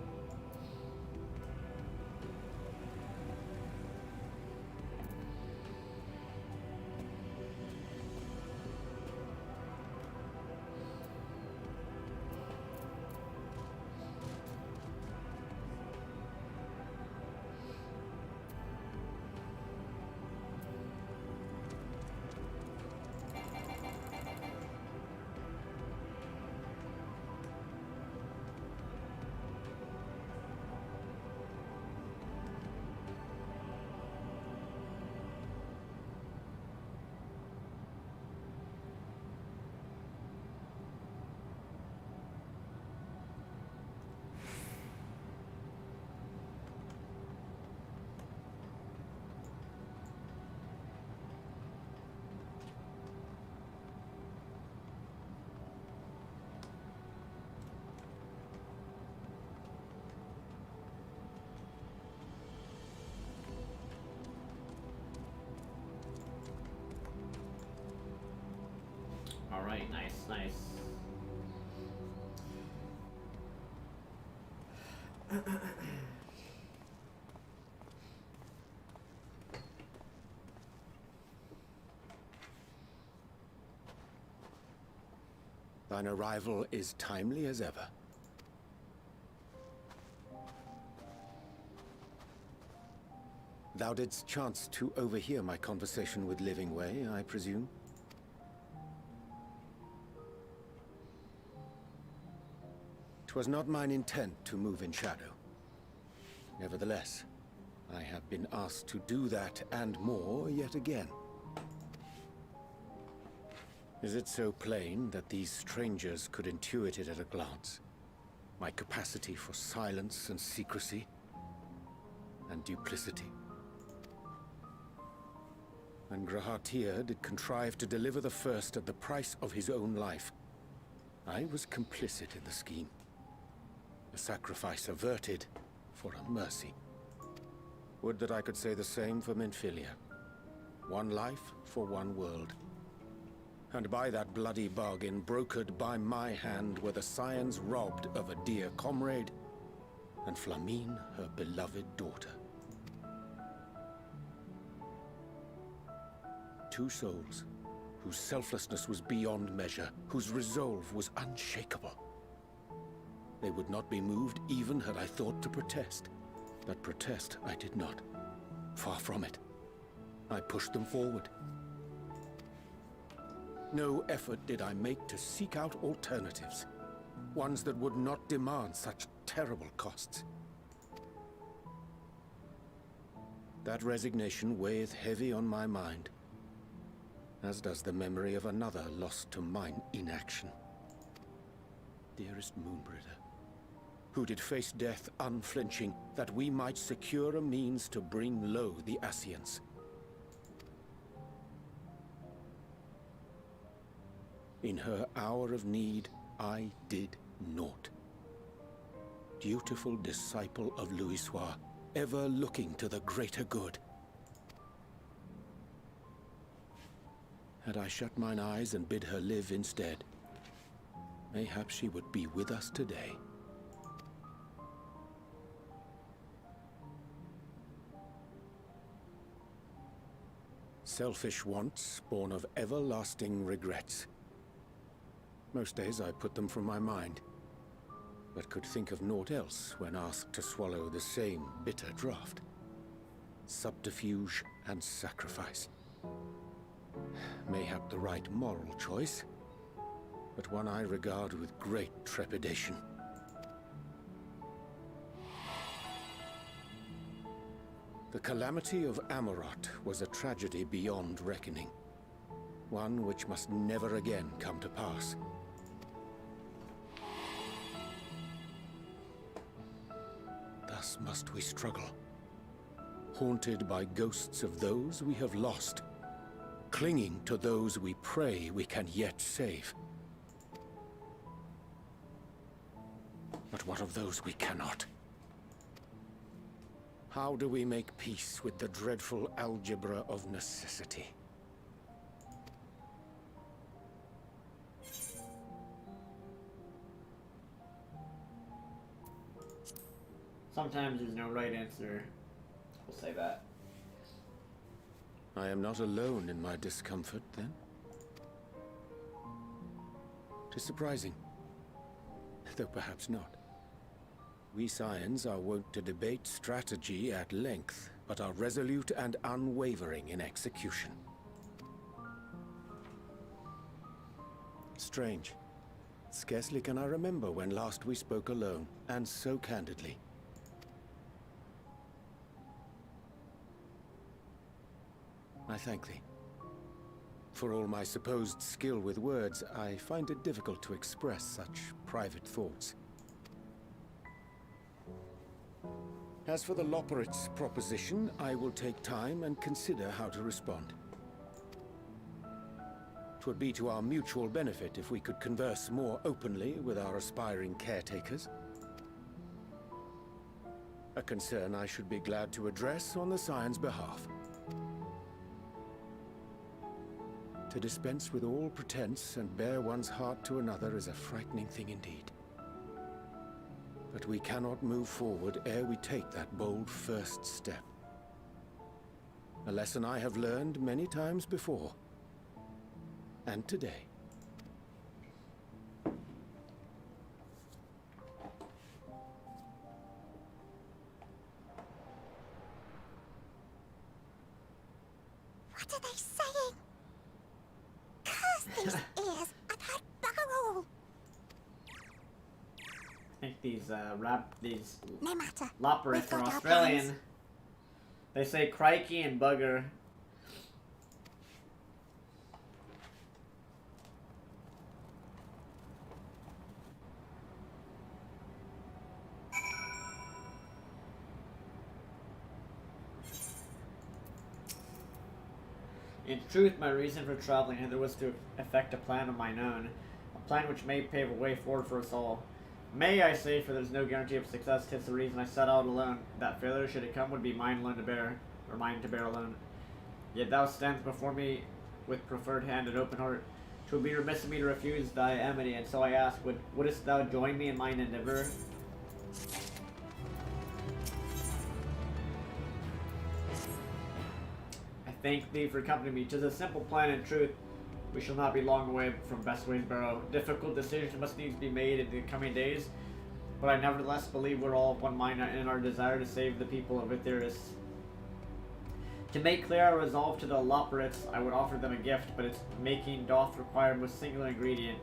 Alright, nice, nice. Thine arrival is timely as ever. Thou didst chance to overhear my conversation with Living Way, I presume? 'Twas not mine intent to move in shadow. Nevertheless, I have been asked to do that and more yet again. Is it so plain that these strangers could intuit it at a glance? My capacity for silence and secrecy and duplicity. And Grahatir did contrive to deliver the first at the price of his own life. I was complicit in the scheme. A sacrifice averted for a mercy. Would that I could say the same for Menphilia. One life for one world. And by that bloody bargain, brokered by my hand, were the Scions robbed of a dear comrade, and Flamine her beloved daughter. Two souls, whose selflessness was beyond measure, whose resolve was unshakable. They would not be moved even had I thought to protest. But protest I did not. Far from it. I pushed them forward. No effort did I make to seek out alternatives. Ones that would not demand such terrible costs. That resignation weigheth heavy on my mind, as does the memory of another lost to mine inaction. Dearest Moonbringer, who did face death unflinching, that we might secure a means to bring low the Ascians. In her hour of need, I did naught. Dutiful disciple of Louisoix, ever looking to the greater good. Had I shut mine eyes and bid her live instead, mayhap she would be with us today. Selfish wants, born of everlasting regrets. Most days I put them from my mind, but could think of naught else when asked to swallow the same bitter draught. Subterfuge and sacrifice. Mayhap the right moral choice, but one I regard with great trepidation. The calamity of Amarot was a tragedy beyond reckoning. One which must never again come to pass. Thus must we struggle, haunted by ghosts of those we have lost, clinging to those we pray we can yet save. But what of those we cannot? How do we make peace with the dreadful algebra of necessity? Sometimes there's no right answer. We'll say that. I am not alone in my discomfort, then? 'Tis surprising, though perhaps not. We Scions are wont to debate strategy at length, but are resolute and unwavering in execution. Strange. Scarcely can I remember when last we spoke alone, and so candidly. I thank thee. For all my supposed skill with words, I find it difficult to express such private thoughts. As for the Loporrit's proposition, I will take time and consider how to respond. 'Twould be to our mutual benefit if we could converse more openly with our aspiring caretakers. A concern I should be glad to address on the Scion's behalf. To dispense with all pretense and bare one's heart to another is a frightening thing indeed. But we cannot move forward ere we take that bold first step. A lesson I have learned many times before. And today. What are they saying? Curse these ears! I've heard bugger all! I think these No matter. Loporrits are We've got our Australian. plans. They say crikey and bugger. In truth, my reason for traveling hither was to effect a plan of mine own. A plan which may pave a way forward for us all. May, I say, for there's no guarantee of success. 'Tis the reason I set out alone. That failure, should it come, would be mine alone to bear, or mine to bear alone. Yet thou standst before me with proffered hand and open heart. 'Twould be remiss of me to refuse thy amity, and so I ask, wouldst thou join me in mine endeavor? I thank thee for accompanying me. 'Tis a simple plan in truth. We shall not be long away from Bestways Barrow. Difficult decisions must needs be made in the coming days, but I nevertheless believe we're all of one mind in our desire to save the people of Etheirys. To make clear our resolve to the Loporrits, I would offer them a gift, but its making doth require a most singular ingredient.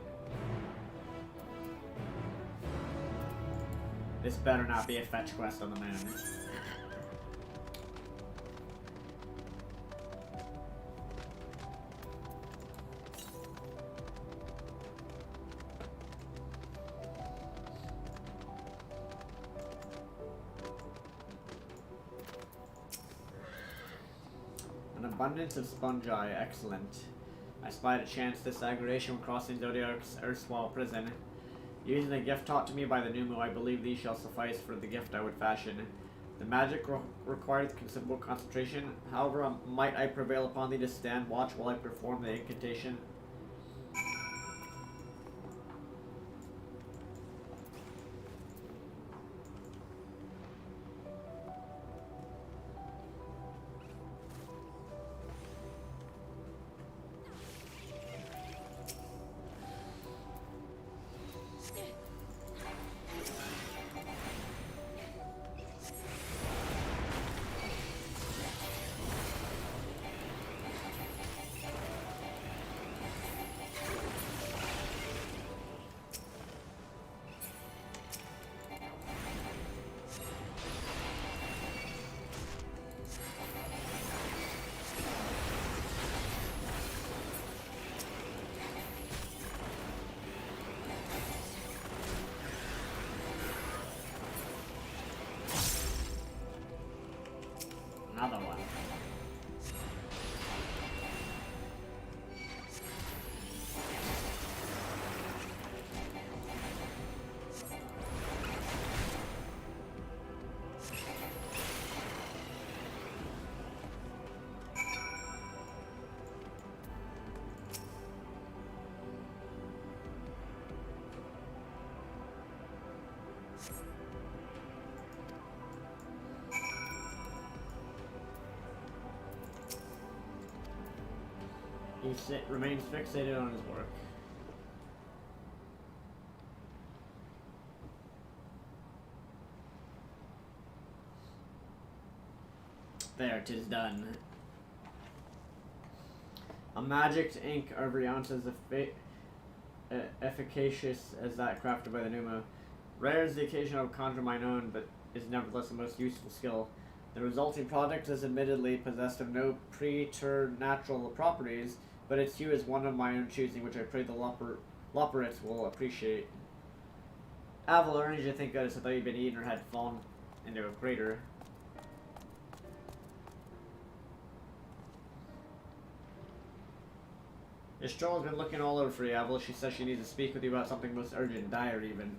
This better not be a fetch quest on the man. Abundance of spongi, excellent. I spied a chance this aggregation when crossing Zodiac's erstwhile prison. Using the gift taught to me by the Numu, I believe these shall suffice for the gift I would fashion. The magic requires considerable concentration. However, might I prevail upon thee to stand watch while I perform the incantation? Another one. He remains fixated on his work. There, 'tis done. A magic ink every ounce as efficacious as that crafted by the Numu. Rare is the occasion I would conjure mine own, but is nevertheless a most useful skill. The resulting product is admittedly possessed of no preternatural properties, but its hue is one of my own choosing, which I pray the Loporrits will appreciate. Avilo, earnings you think of this, I thought you'd been eaten or had fallen into a crater. Estrella has been looking all over for you, Avilo. She says she needs to speak with you about something most urgent, dire even.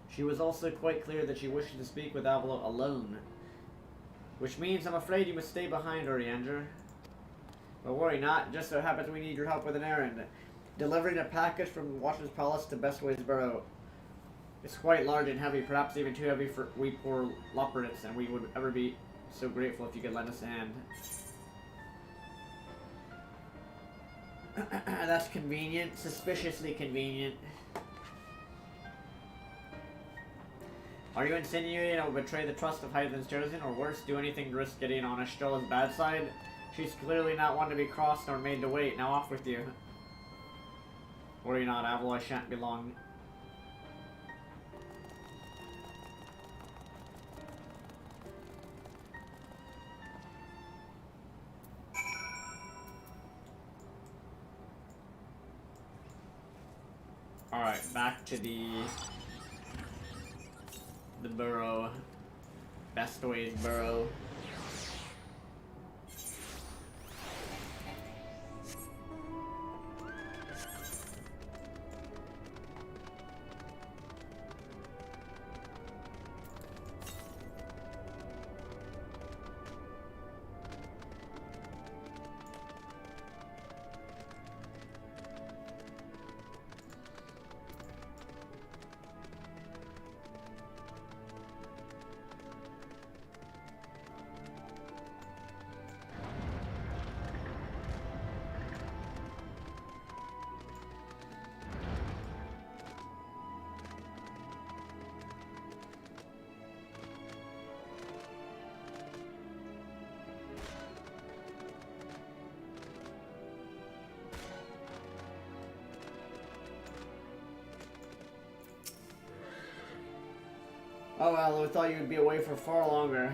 She was also quite clear that she wishes to speak with Avilo alone. Which means I'm afraid you must stay behind, Oriander. But worry not, just so happens we need your help with an errand. Delivering a package from Watcher's Palace to Bestways Barrow. It's quite large and heavy, perhaps even too heavy for we poor Loporrits, and we would ever be so grateful if you could lend us a hand. That's convenient, suspiciously convenient. Are you insinuating I will betray the trust of Hyden's chosen, or worse, do anything to risk getting on Estrella's bad side? She's clearly not one to be crossed nor made to wait. Now off with you. Worry not, Avilo, I shan't be long. Alright, back to the burrow. Bestways Barrow. Oh well, I thought you'd be away for far longer.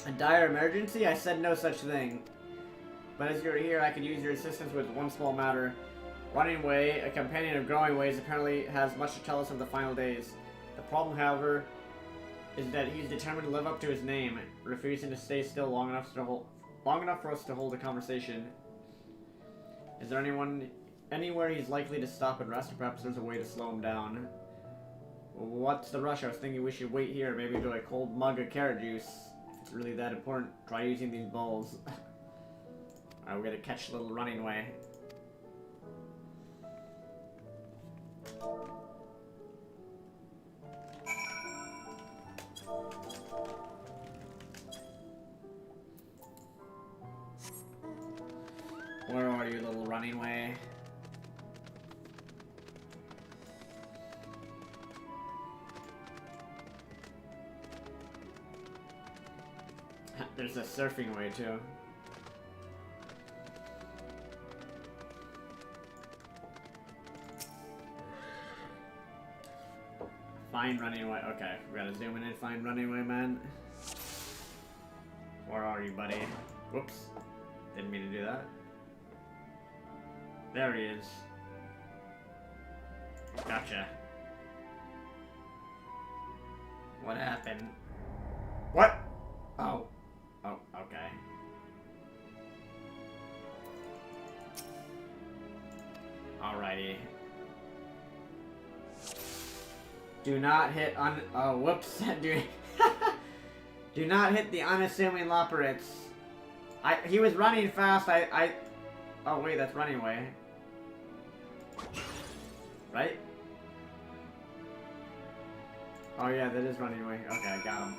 A dire emergency? I said no such thing. But as you're here, I could use your assistance with one small matter. Running Way, a companion of Growing Ways, apparently has much to tell us of the final days. The problem, however, is that he's determined to live up to his name, refusing to stay still long enough for us to hold a conversation. Is there anywhere he's likely to stop and rest, or perhaps there's a way to slow him down? What's the rush? I was thinking we should wait here, maybe do a cold mug of carrot juice. If it's really that important, try using these balls. Alright, we're gonna catch the little Running Way. Where are you, little Running Way? There's a surfing way too. Find Running Way. Okay, we gotta zoom in and find Running Way, man. Where are you, buddy? Whoops. Didn't mean to do that. There he is. Gotcha. What happened? What? Oh. Oh, okay. Alrighty. Do not hit oh, whoops. Do not hit the unassuming Loporits. He was running fast. Oh wait, that's Running Way. Right? Oh yeah, that is Running Way. Okay, I got him.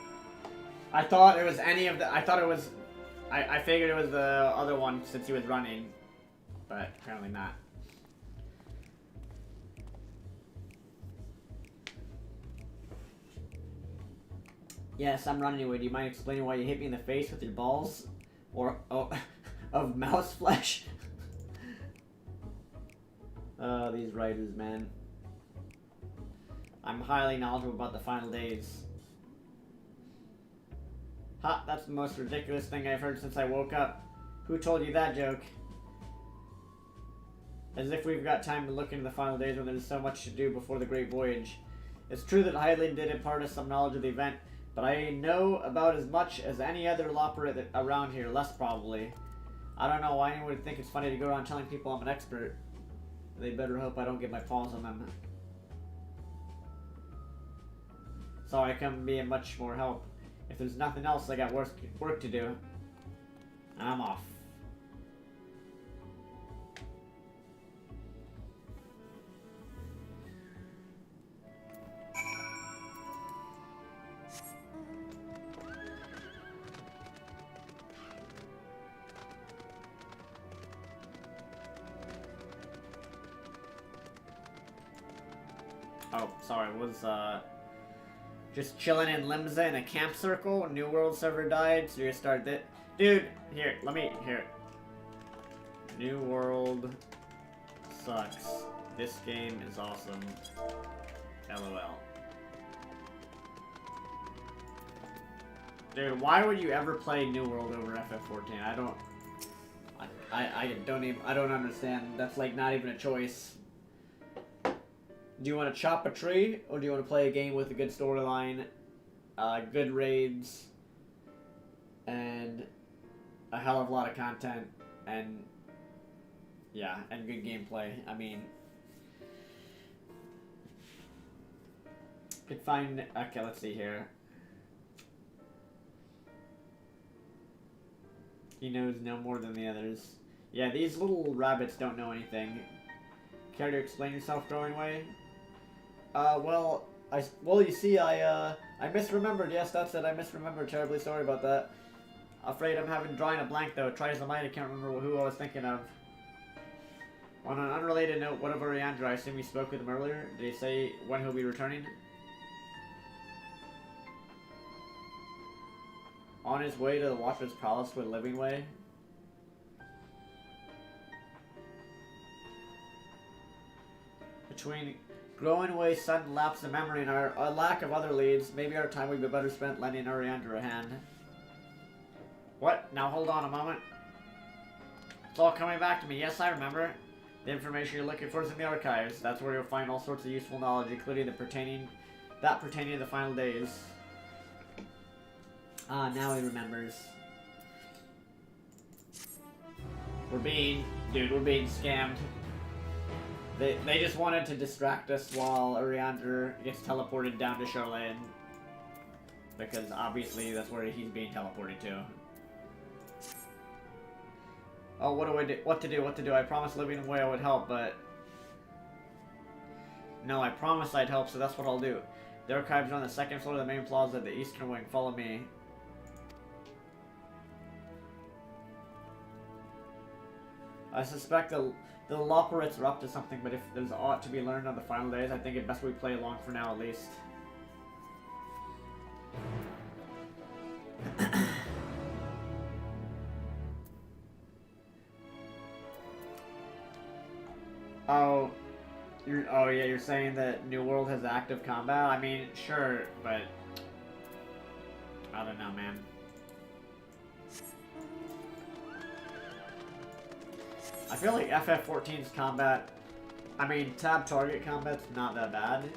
I thought it was any of the... I thought it was... I figured it was the other one since he was running. But apparently not. Yes, I'm Running Away. Do you mind explaining why you hit me in the face with your balls? Or... oh, of mouse flesh? Oh, these writers, man. I'm highly knowledgeable about the final days. Ha, that's the most ridiculous thing I've heard since I woke up. Who told you that joke? As if we've got time to look into the final days when there's so much to do before the Great Voyage. It's true that Hylian did impart us some knowledge of the event, but I know about as much as any other Loporit around here, less probably. I don't know why anyone would think it's funny to go around telling people I'm an expert. They better hope I don't get my paws on them. So I can be of much more help. If there's nothing else, I got work to do. And I'm off. Oh, sorry, was just chilling in Limsa in a camp circle. New World server died, so you start it. Dude, here, here. New World sucks. This game is awesome. LOL. Dude, why would you ever play New World over FF14? I don't understand. That's like not even a choice. Do you want to chop a tree, or do you want to play a game with a good storyline, good raids, and a hell of a lot of content, and yeah, and good gameplay? I mean, could find. Okay, let's see here. He knows no more than the others. Yeah, these little rabbits don't know anything. Care to explain yourself, Growing Way? Well, you see, I misremembered. Yes, that's it. I misremembered. Terribly sorry about that. Afraid I'm drawing a blank, though. Try as I might, I can't remember who I was thinking of. On an unrelated note, what of Oriandra? I assume you spoke with him earlier. Did he say when he'll be returning? On his way to the Watcher's Palace with Living Way? Between growing away sudden lapse of memory and our lack of other leads, maybe our time would be better spent lending Ariander a hand. What? Now hold on a moment. It's all coming back to me. Yes, I remember. The information you're looking for is in the archives. That's where you'll find all sorts of useful knowledge, including pertaining to the final days. Ah, now he remembers. We're being scammed. They just wanted to distract us while Ariander gets teleported down to Charlene. Because obviously that's where he's being teleported to. Oh, what do I do? What to do? I promised living away I would help, but... No, I promised I'd help, so that's what I'll do. The archives are on the second floor of the main plaza of the eastern wing. Follow me. I suspect the Loperates are up to something, but if there's aught to be learned on the final days, I think it best we play along for now at least. You're saying that New World has active combat? I mean, sure, but I don't know, man. I feel like FF14's combat, I mean, tab target combat's not that bad.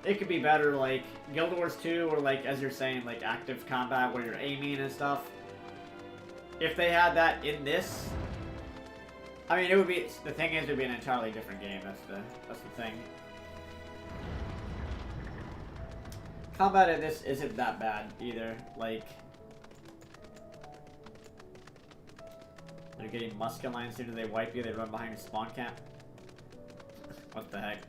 It could be better, like, Guild Wars 2, or like, as you're saying, like, active combat where you're aiming and stuff. If they had that in this, I mean, it would be, the thing is, it would be an entirely different game, that's the thing. Combat in this isn't that bad, either, like... They're getting musculine as soon as they wipe you, they run behind your spawn camp. What the heck?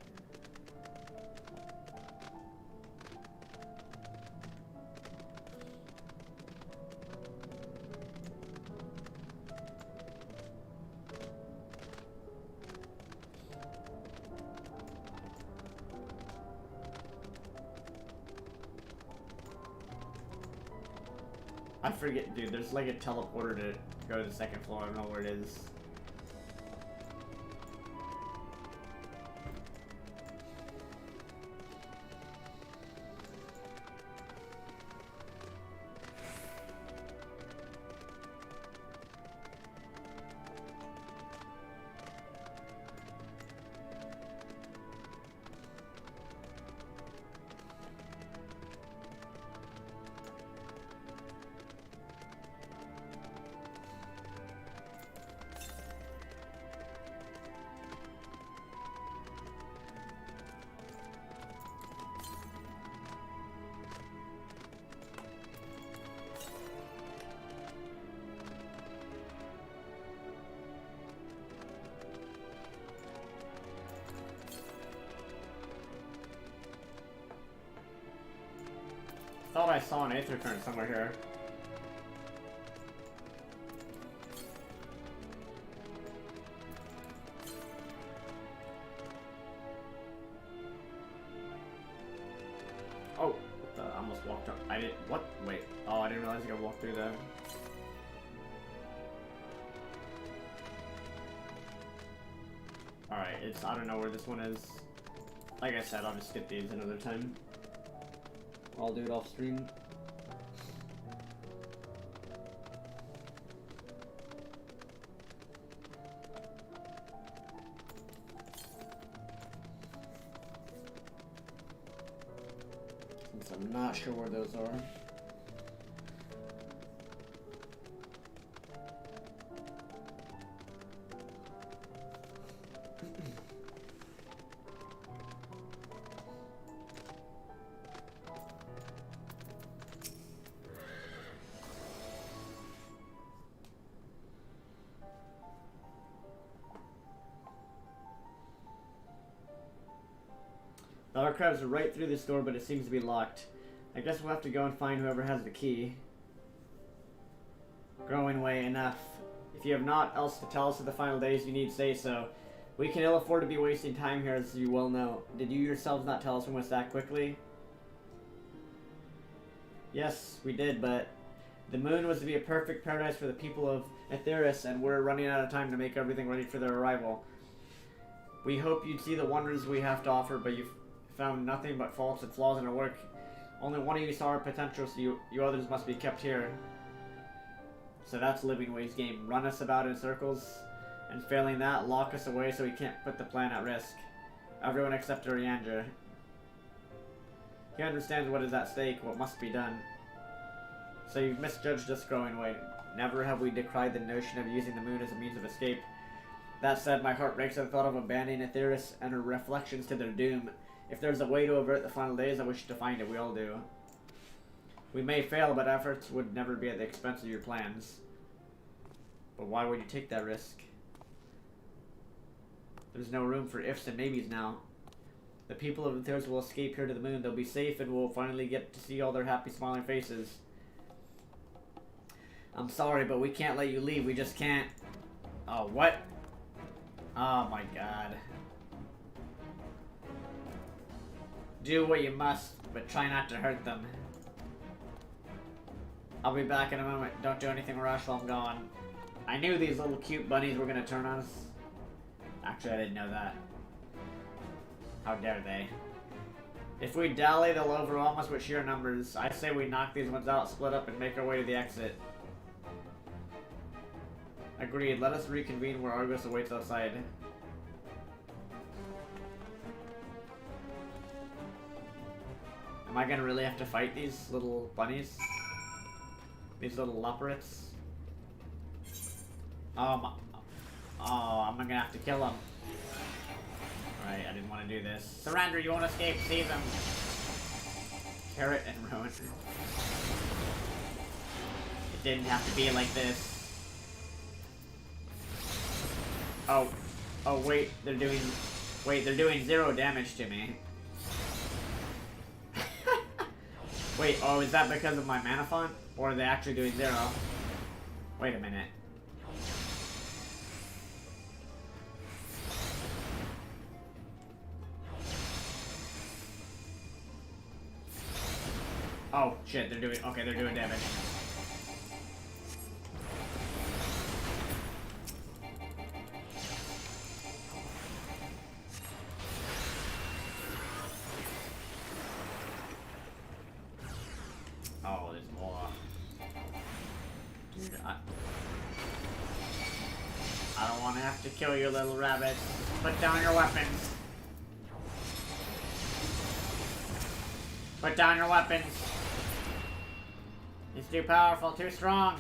I forget, dude, there's like a teleporter to go to the second floor, I don't know where it is. Thought I saw an Aether Current somewhere here. Oh, what the, I almost walked up. I didn't, what? Wait. Oh, I didn't realize you could walk through there. Alright, I don't know where this one is. Like I said, I'll just skip these another time. I'll do it off stream. Since I'm not sure where those are. The archives are right through this door, but it seems to be locked. I guess we'll have to go and find whoever has the key. Growing away enough. If you have naught else to tell us of the final days, you need say so. We can ill afford to be wasting time here, as you well know. Did you yourselves not tell us we must act quickly? Yes, we did, but the moon was to be a perfect paradise for the people of Aetheris, and we're running out of time to make everything ready for their arrival. We hope you'd see the wonders we have to offer, but you've found nothing but faults and flaws in our work. Only one of you saw our potential, so you others must be kept here. So that's Living Way's game. Run us about in circles, and failing that, lock us away so we can't put the plan at risk. Everyone except Oriandra. He understands what is at stake, what must be done. So you've misjudged us, Growing Way. Never have we decried the notion of using the moon as a means of escape. That said, my heart breaks at the thought of abandoning Aetheris and her reflections to their doom. If there's a way to avert the final days, I wish to find it. We all do. We may fail, but efforts would never be at the expense of your plans. But why would you take that risk? There's no room for ifs and maybes now. The people of Aetheris will escape here to the moon. They'll be safe and we'll finally get to see all their happy, smiling faces. I'm sorry, but we can't let you leave. We just can't. Oh, what? Oh my god. Do what you must, but try not to hurt them. I'll be back in a moment. Don't do anything rash while I'm gone. I knew these little cute bunnies were gonna turn on us. Actually, I didn't know that. How dare they? If we dally, they'll overwhelm us with sheer numbers. I say we knock these ones out, split up, and make our way to the exit. Agreed. Let us reconvene where Argos awaits outside. Am I gonna really have to fight these little bunnies? These little leopards? Oh, I'm gonna have to kill them. Right, I didn't want to do this. Surrender, you won't escape. Seize them. Carrot and ruin. It didn't have to be like this. Oh, wait, they're doing 0 damage to me. Wait, oh, is that because of my mana font? Or are they actually doing 0? Wait a minute. Oh, shit, they're doing damage. Oh, there's more. Dude, I don't want to have to kill you, little rabbit. Put down your weapons. Put down your weapons. It's too powerful, too strong.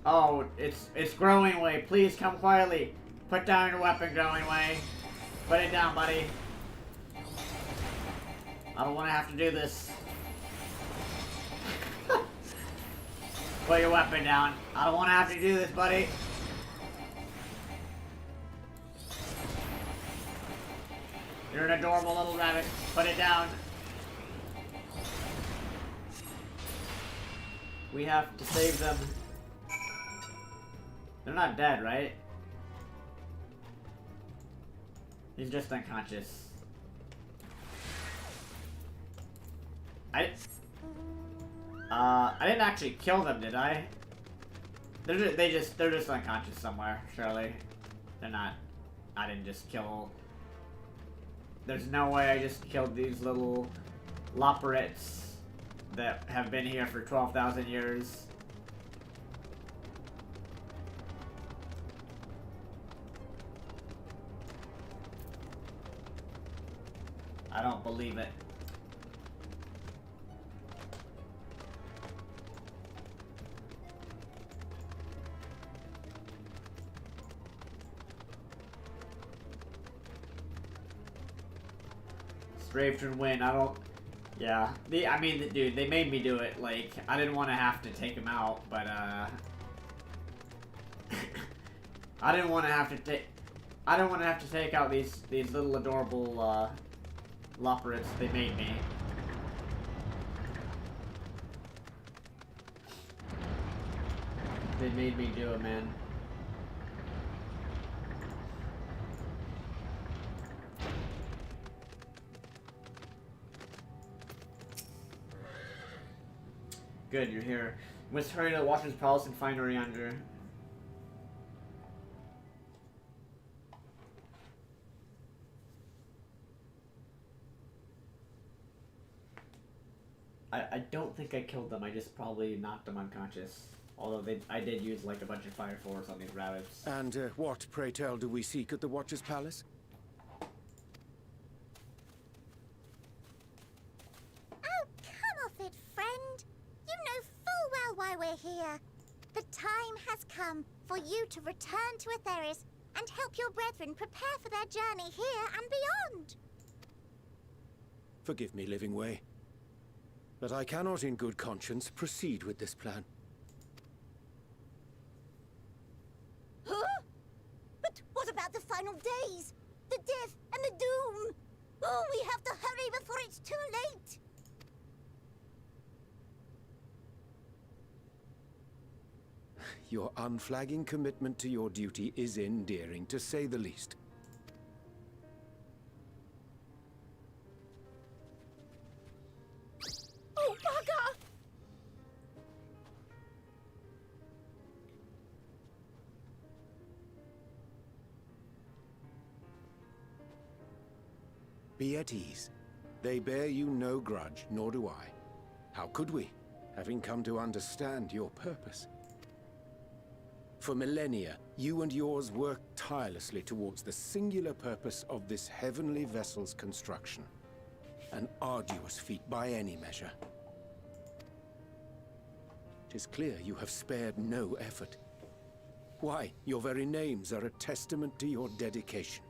Oh, it's Growing Way. Please come quietly. Put down your weapon, Growing Way. Put it down, buddy. I don't want to have to do this. Put your weapon down. I don't want to have to do this, buddy. You're an adorable little rabbit. Put it down. We have to save them. They're not dead, right? He's just unconscious. I didn't actually kill them, did I? They're just unconscious somewhere, surely. They're not. I didn't just kill. There's no way I just killed these little loporits that have been here for 12,000 years. I don't believe it. Strafe and win. I don't. Yeah. I mean, dude, they made me do it. Like, I didn't want to have to take him out, but I didn't want to have to take. I didn't want to have to take out these little adorable loporits. They made me. They made me do it, man. Good, you're here. We must hurry to the Watchman's Palace and find Oriandra. I don't think I killed them. I just probably knocked them unconscious. Although I did use like a bunch of fire force on these rabbits. And what, pray tell, do we seek at the Watcher's Palace? Oh, come off it, friend. You know full well why we're here. The time has come for you to return to Aetheris and help your brethren prepare for their journey here and beyond. Forgive me, Living Way, but I cannot in good conscience proceed with this plan. Huh? But what about the final days? The death and the doom? Oh, we have to hurry before it's too late. Your unflagging commitment to your duty is endearing, to say the least. Oh, bugger! Be at ease. They bear you no grudge, nor do I. How could we, having come to understand your purpose? For millennia, you and yours worked tirelessly towards the singular purpose of this heavenly vessel's construction. An arduous feat by any measure. It is clear you have spared no effort. Why, your very names are a testament to your dedication.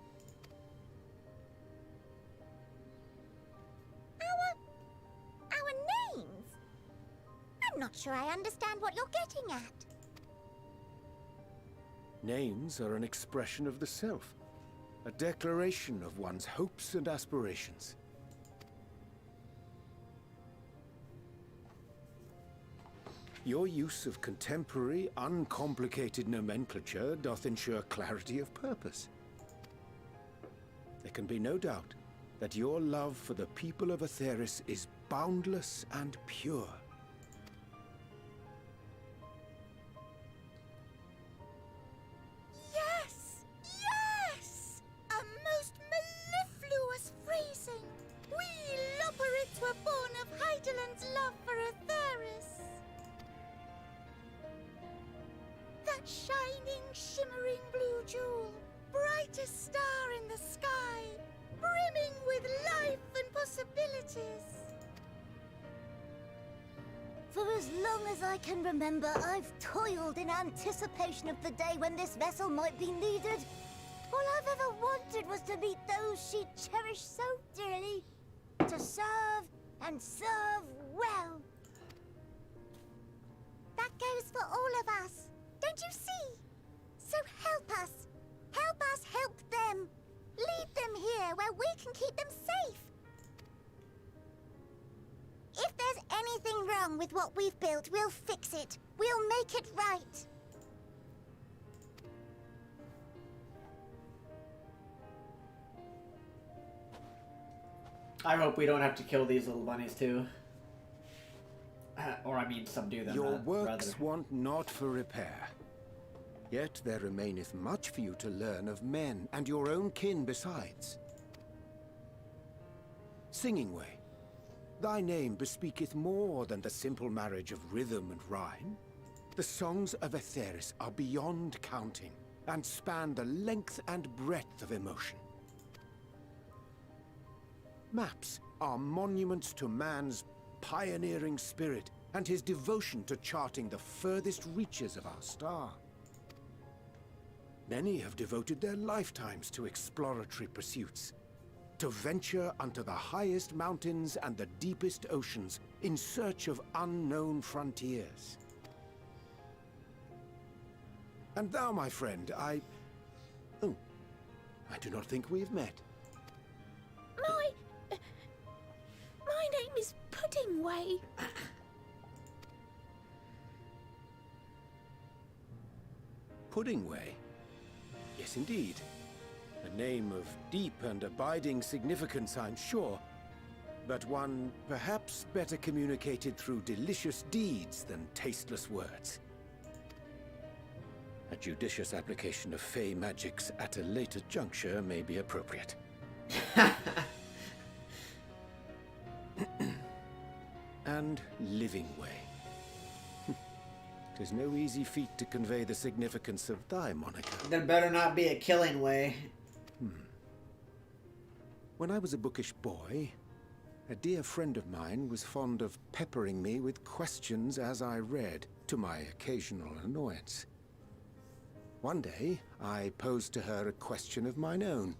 Our names? I'm not sure I understand what you're getting at. Names are an expression of the self, a declaration of one's hopes and aspirations. Your use of contemporary, uncomplicated nomenclature doth ensure clarity of purpose. There can be no doubt that your love for the people of Aetheris is boundless and pure. Yes! Yes! A most mellifluous phrasing! We Loporrits were born of Hydaelyn's love for Aetheris. That shining, shimmering blue jewel, brightest star in the sky, brimming with life and possibilities. For as long as I can remember, I've toiled in anticipation of the day when this vessel might be needed. All I've ever wanted was to meet those she cherished so dearly. To serve, and serve well. That goes for all of us. Don't you see? So help us. Help us help them. Lead them here where we can keep them safe. If there's anything wrong with what we've built, we'll fix it. We'll make it right. I hope we don't have to kill these little bunnies too. Or I mean subdue them. Your works rather. want not for repair. Yet there remaineth much for you to learn of men, and your own kin besides. Singing Way, thy name bespeaketh more than the simple marriage of rhythm and rhyme. The songs of Aetheris are beyond counting, and span the length and breadth of emotion. Maps are monuments to man's pioneering spirit and his devotion to charting the furthest reaches of our star. Many have devoted their lifetimes to exploratory pursuits, to venture unto the highest mountains and the deepest oceans in search of unknown frontiers. And thou, my friend, I do not think we've met. My name is Puddingway. Puddingway? Yes, indeed. A name of deep and abiding significance, I'm sure, but one perhaps better communicated through delicious deeds than tasteless words. A judicious application of fey magics at a later juncture may be appropriate. and living way. 'Tis no easy feat to convey the significance of thy moniker. There better not be a killing way. When I was a bookish boy, a dear friend of mine was fond of peppering me with questions as I read, to my occasional annoyance. One day, I posed to her a question of mine own.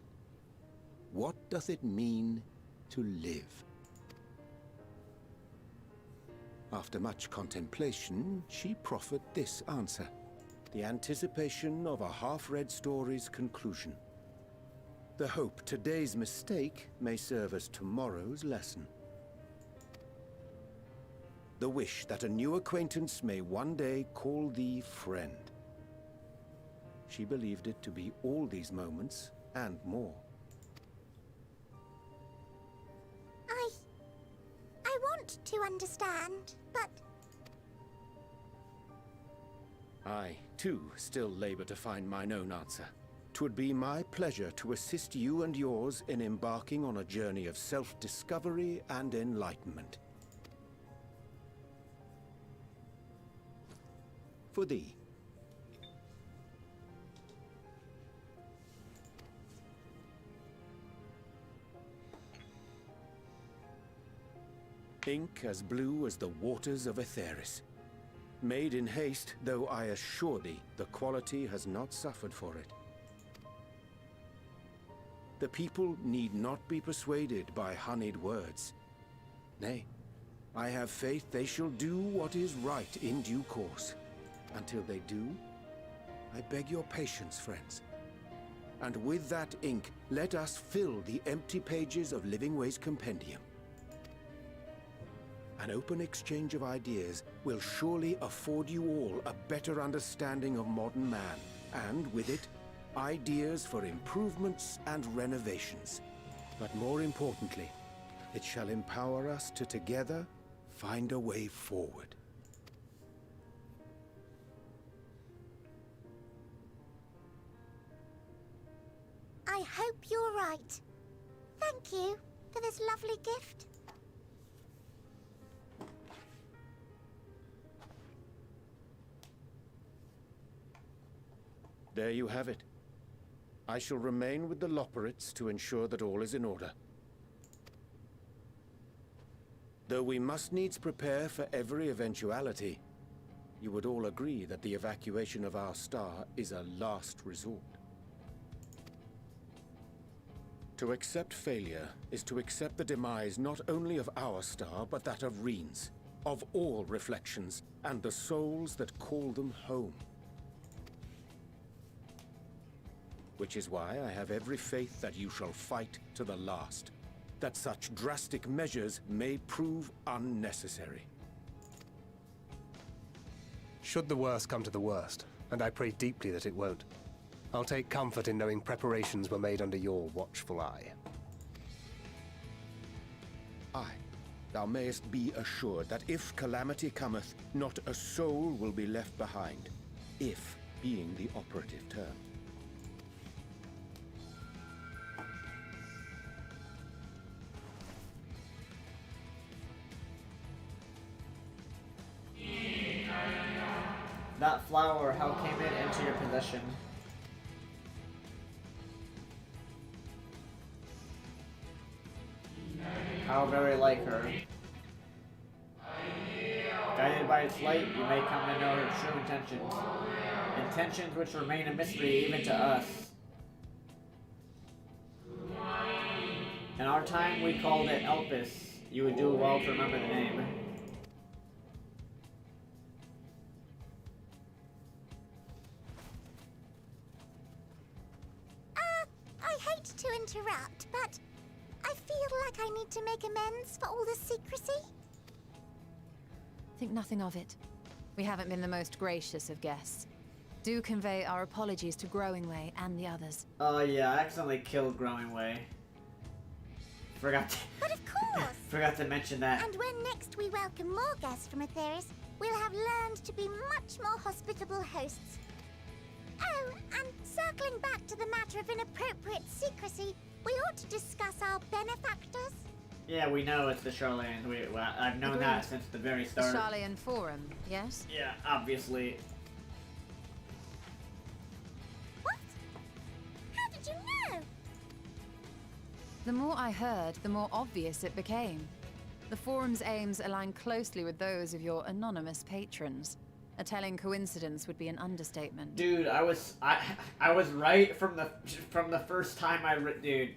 What doth it mean to live? After much contemplation, she proffered this answer. The anticipation of a half-read story's conclusion. The hope today's mistake may serve as tomorrow's lesson. The wish that a new acquaintance may one day call thee friend. She believed it to be all these moments and more. I want to understand, but... I, too, still labor to find mine own answer. 'Twould be my pleasure to assist you and yours in embarking on a journey of self-discovery and enlightenment. For thee. Ink as blue as the waters of Aetheris. Made in haste, though I assure thee, the quality has not suffered for it. The people need not be persuaded by honeyed words. Nay, I have faith they shall do what is right in due course. Until they do, I beg your patience, friends. And with that ink, let us fill the empty pages of Living Way's compendium. An open exchange of ideas will surely afford you all a better understanding of modern man, and with it, ideas for improvements and renovations. But more importantly, it shall empower us to together find a way forward. I hope you're right. Thank you for this lovely gift. There you have it. I shall remain with the Loporrits to ensure that all is in order. Though we must needs prepare for every eventuality, you would all agree that the evacuation of our star is a last resort. To accept failure is to accept the demise not only of our star, but that of Reen's, of all reflections, and the souls that call them home. Which is why I have every faith that you shall fight to the last, that such drastic measures may prove unnecessary. Should the worst come to the worst, and I pray deeply that it won't, I'll take comfort in knowing preparations were made under your watchful eye. Aye, thou mayest be assured that if calamity cometh, not a soul will be left behind, if being the operative term. That flower, how came it into your possession? How very like her. Guided by its light, you may come to know her true intentions. Intentions which remain a mystery even to us. In our time, we called it Elpis. You would do well to remember the name. I hate to interrupt, but I feel like I need to make amends for all the secrecy. Think nothing of it. We haven't been the most gracious of guests. Do convey our apologies to Growing Way and the others. Oh yeah, I accidentally killed Growing Way. Forgot to... But of course! Forgot to mention that. And when next we welcome more guests from Aetheris, we'll have learned to be much more hospitable hosts. Oh, and circling back to the matter of inappropriate secrecy, we ought to discuss our benefactors. Yeah, we know it's the Charlayan. I've known Agreed. that since the very The start. Charlayan Forum, yes? Yeah, obviously. How did you know? The more I heard, the more obvious it became. The Forum's aims align closely with those of your anonymous patrons. A telling coincidence would be an understatement. Dude, I was right from the first time dude.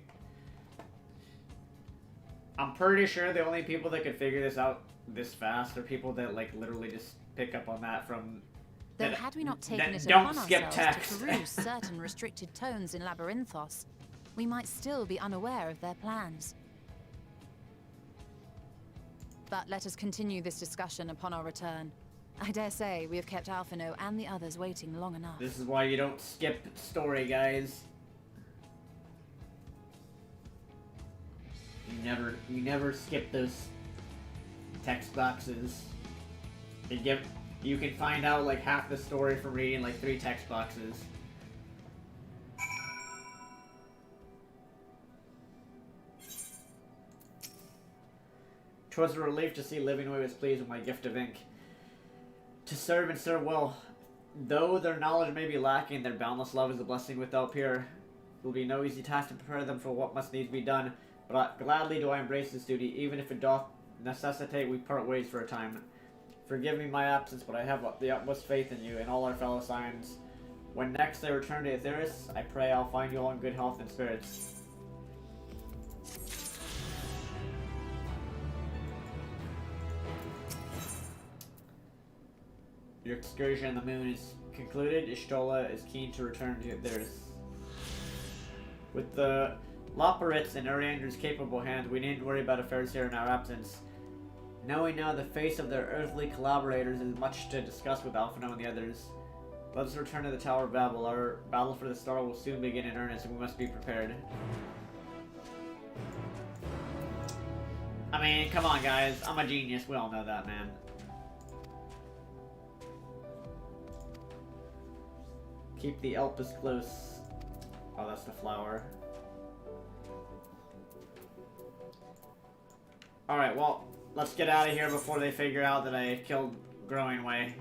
I'm pretty sure the only people that could figure this out this fast are people that like literally just pick up on that from. Though had we not taken it don't upon skip ourselves text. to peruse certain restricted tones in Labyrinthos, we might still be unaware of their plans. But let us continue this discussion upon our return. I dare say we have kept Alphino and the others waiting long enough. This is why you don't skip story, guys. You never skip those text boxes. You can find out like half the story from reading like 3 text boxes. "'Twas a relief to see Livingway was pleased with my gift of ink. To serve and serve well. Though their knowledge may be lacking, their boundless love is a blessing without peer. It will be no easy task to prepare them for what must needs be done, but gladly do I embrace this duty, even if it doth necessitate we part ways for a time. Forgive me my absence, but I have the utmost faith in you and all our fellow Scions. When next I return to Aetheris, I pray I'll find you all in good health and spirits." Your excursion on the moon is concluded. Ishtola is keen to return to Aetheris. With the Loporrit's in Uriander's capable hand, we needn't worry about affairs here in our absence. Knowing now the face of their earthly collaborators is much to discuss with Alphino and the others. Let us return to the Tower of Babel. Our battle for the star will soon begin in earnest, and we must be prepared. I mean, come on, guys. I'm a genius. We all know that, man. Keep the Elpis close. Oh, that's the flower. Alright, well, let's get out of here before they figure out that I killed Growingway.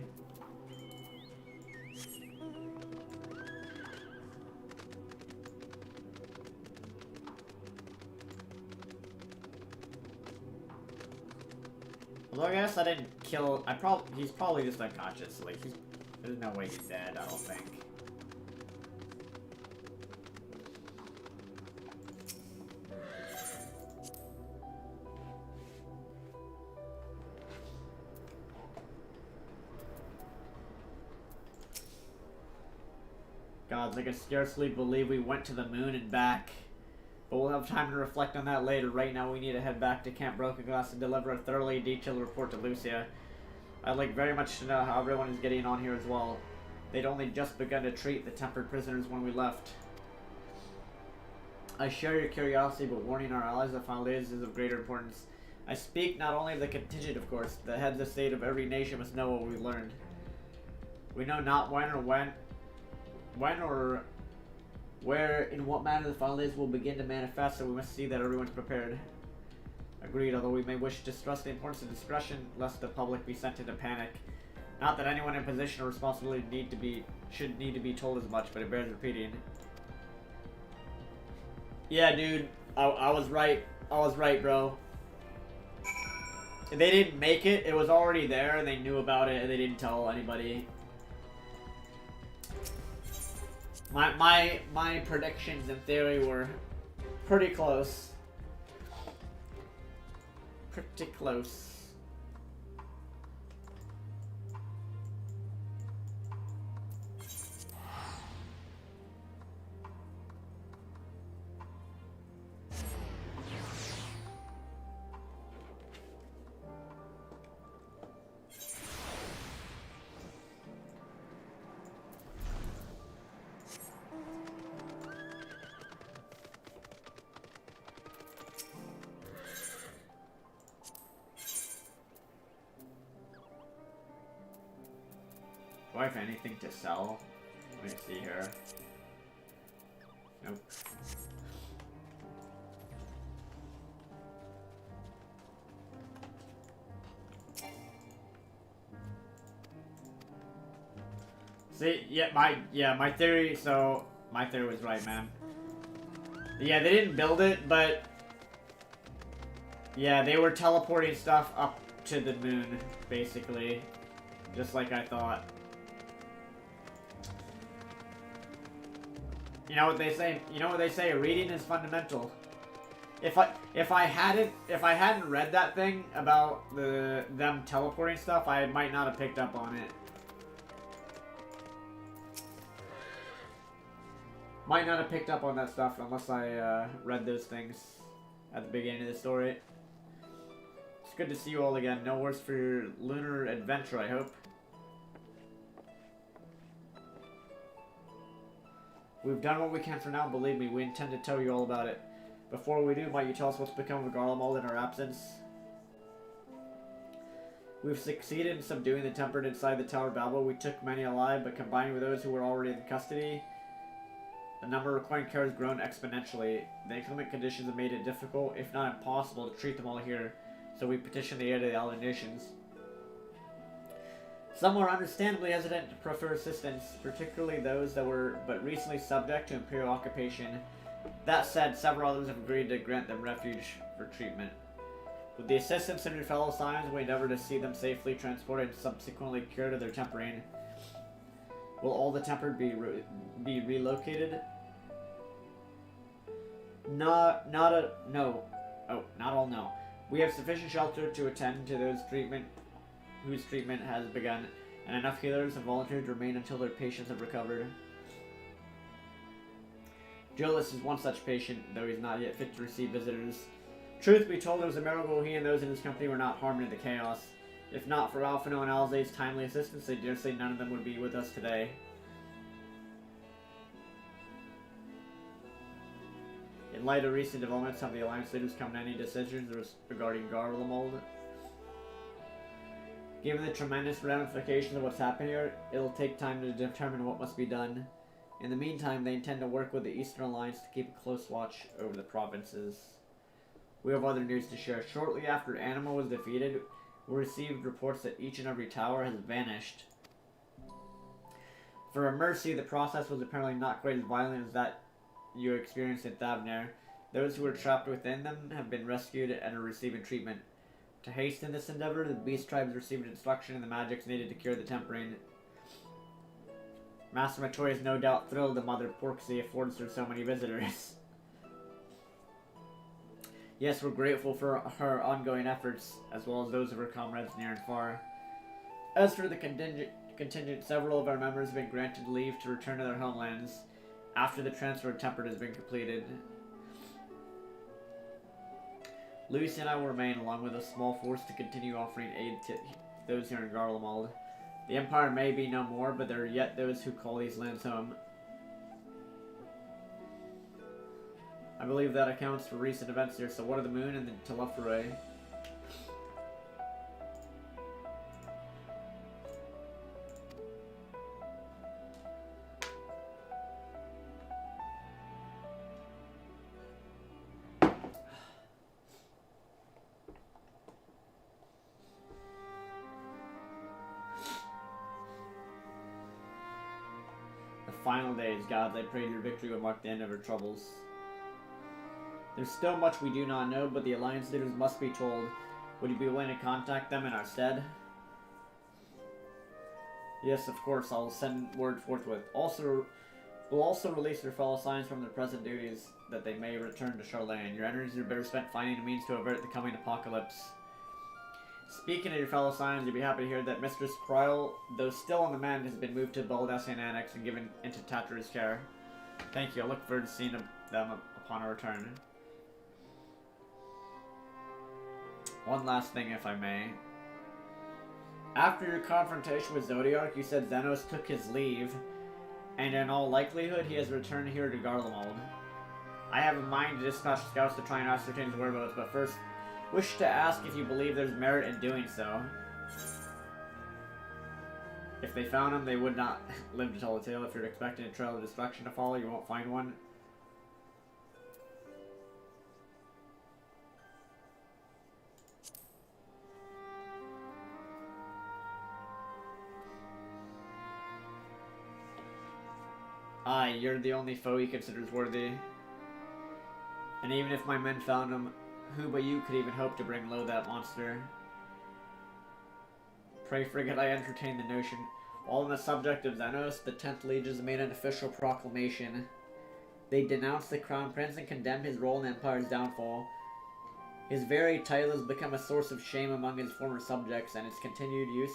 Although I guess I didn't kill... he's probably just unconscious. Like, there's no way he's dead, I don't think. Gods, I can scarcely believe we went to the moon and back. But we'll have time to reflect on that later. Right now we need to head back to Camp Broken Glass and deliver a thoroughly detailed report to Lucia. I'd like very much to know how everyone is getting on here as well. They'd only just begun to treat the tempered prisoners when we left. I share your curiosity, but warning our allies of Falaise is of greater importance. I speak not only of the contingent, of course. The heads of state of every nation must know what we've learned. We know not when or where, in what manner the Falaise will begin to manifest, so we must see that everyone's prepared. Agreed, although we may wish to stress the importance of discretion, lest the public be sent into panic. Not that anyone in position or responsibility should need to be told as much, but it bears repeating. Yeah, dude, I was right. I was right, bro. They didn't make it. It was already there, and they knew about it, and they didn't tell anybody. My predictions in theory were pretty close. Pretty close. Do I have anything to sell? Let me see here. Nope. See, my theory. So my theory was right, man. Yeah, they didn't build it, but yeah, they were teleporting stuff up to the moon, basically, just like I thought. You know what they say? You know what they say? Reading is fundamental. If I hadn't read that thing about them teleporting stuff, I might not have picked up on it. Might not have picked up on that stuff unless I read those things at the beginning of the story. It's good to see you all again. No worse for your lunar adventure, I hope. We've done what we can for now, believe me. We intend to tell you all about it. Before we do, might you tell us what's become of Garlemald in our absence? We've succeeded in subduing the tempered inside the Tower of Babel. We took many alive, but combined with those who were already in custody, the number requiring care has grown exponentially. The inclement conditions have made it difficult, if not impossible, to treat them all here, so we petitioned the aid of the allied nations. Some were understandably hesitant to proffer assistance, particularly those that were but recently subject to imperial occupation. That said, several others have agreed to grant them refuge for treatment. With the assistance of your fellow Scions, we endeavor to see them safely transported and subsequently cured of their tempering. Will all the tempered be relocated? No. Oh, not all, no. We have sufficient shelter to attend to those whose treatment has begun, and enough healers have volunteered to remain until their patients have recovered. Julius is one such patient, though he's not yet fit to receive visitors. Truth be told, it was a miracle he and those in his company were not harmed in the chaos. If not for Alphino and Alze's timely assistance, I dare say none of them would be with us today. In light of recent developments, have the Alliance leaders come to any decisions regarding Garlemald? Given the tremendous ramifications of what's happened here, it'll take time to determine what must be done. In the meantime, they intend to work with the Eastern Alliance to keep a close watch over the provinces. We have other news to share. Shortly after Anima was defeated, we received reports that each and every tower has vanished. For a mercy, the process was apparently not quite as violent as that you experienced in Thavner. Those who were trapped within them have been rescued and are receiving treatment. To hasten this endeavor, the Beast Tribes received instruction in the magics needed to cure the tempering. Master Matoy is no doubt thrilled the Mother Porksy affords her so many visitors. Yes, we're grateful for her ongoing efforts, as well as those of her comrades near and far. As for the contingent, several of our members have been granted leave to return to their homelands after the transfer of Tempered has been completed. Lucy and I will remain, along with a small force, to continue offering aid to those here in Garlemald. The Empire may be no more, but there are yet those who call these lands home. I believe that accounts for recent events here, so what of the moon and the Telephoray? Final days, gods, I pray your victory will mark the end of our troubles. There's still much we do not know, but the Alliance leaders must be told. Would you be willing to contact them in our stead? Yes, of course, I'll send word forthwith. We'll also release your fellow Scions from their present duties, that they may return to Charlane. Your energies are better spent finding a means to avert the coming apocalypse. Speaking of your fellow Scions, you'll be happy to hear that Mistress Kryl, though still on the mend, has been moved to Baldassian Annex and given into Tatru's care. Thank you. I look forward to seeing them upon our return. One last thing, if I may. After your confrontation with Zodiark, you said Xenos took his leave, and in all likelihood, he has returned here to Garlemald. I have in mind to dispatch scouts to try and ascertain his whereabouts, but first, wish to ask if you believe there's merit in doing so. If they found him, they would not live to tell the tale. If you're expecting a trail of destruction to follow, you won't find one. Aye, you're the only foe he considers worthy. And even if my men found him, who but you could even hope to bring low that monster? Pray forget I entertain the notion. While on the subject of Xenos, the 10th Legions made an official proclamation. They denounced the Crown Prince and condemned his role in the Empire's downfall. His very title has become a source of shame among his former subjects, and its continued use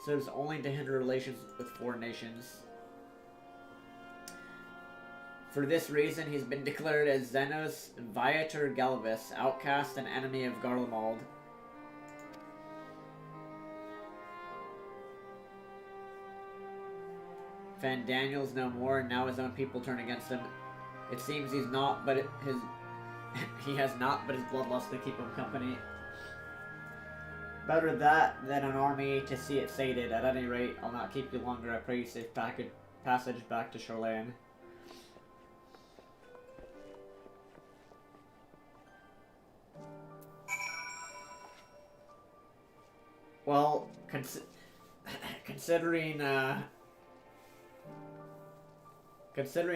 serves only to hinder relations with foreign nations. For this reason, he's been declared as Xenos Viator Galvus, outcast and enemy of Garlemald. Van Daniel's no more, and now his own people turn against him. It seems he's not, but he has not, but his bloodlust to keep him company. Better that than an army to see it sated. At any rate, I'll not keep you longer. I pray you safe passage back to Shoreland. Well, considering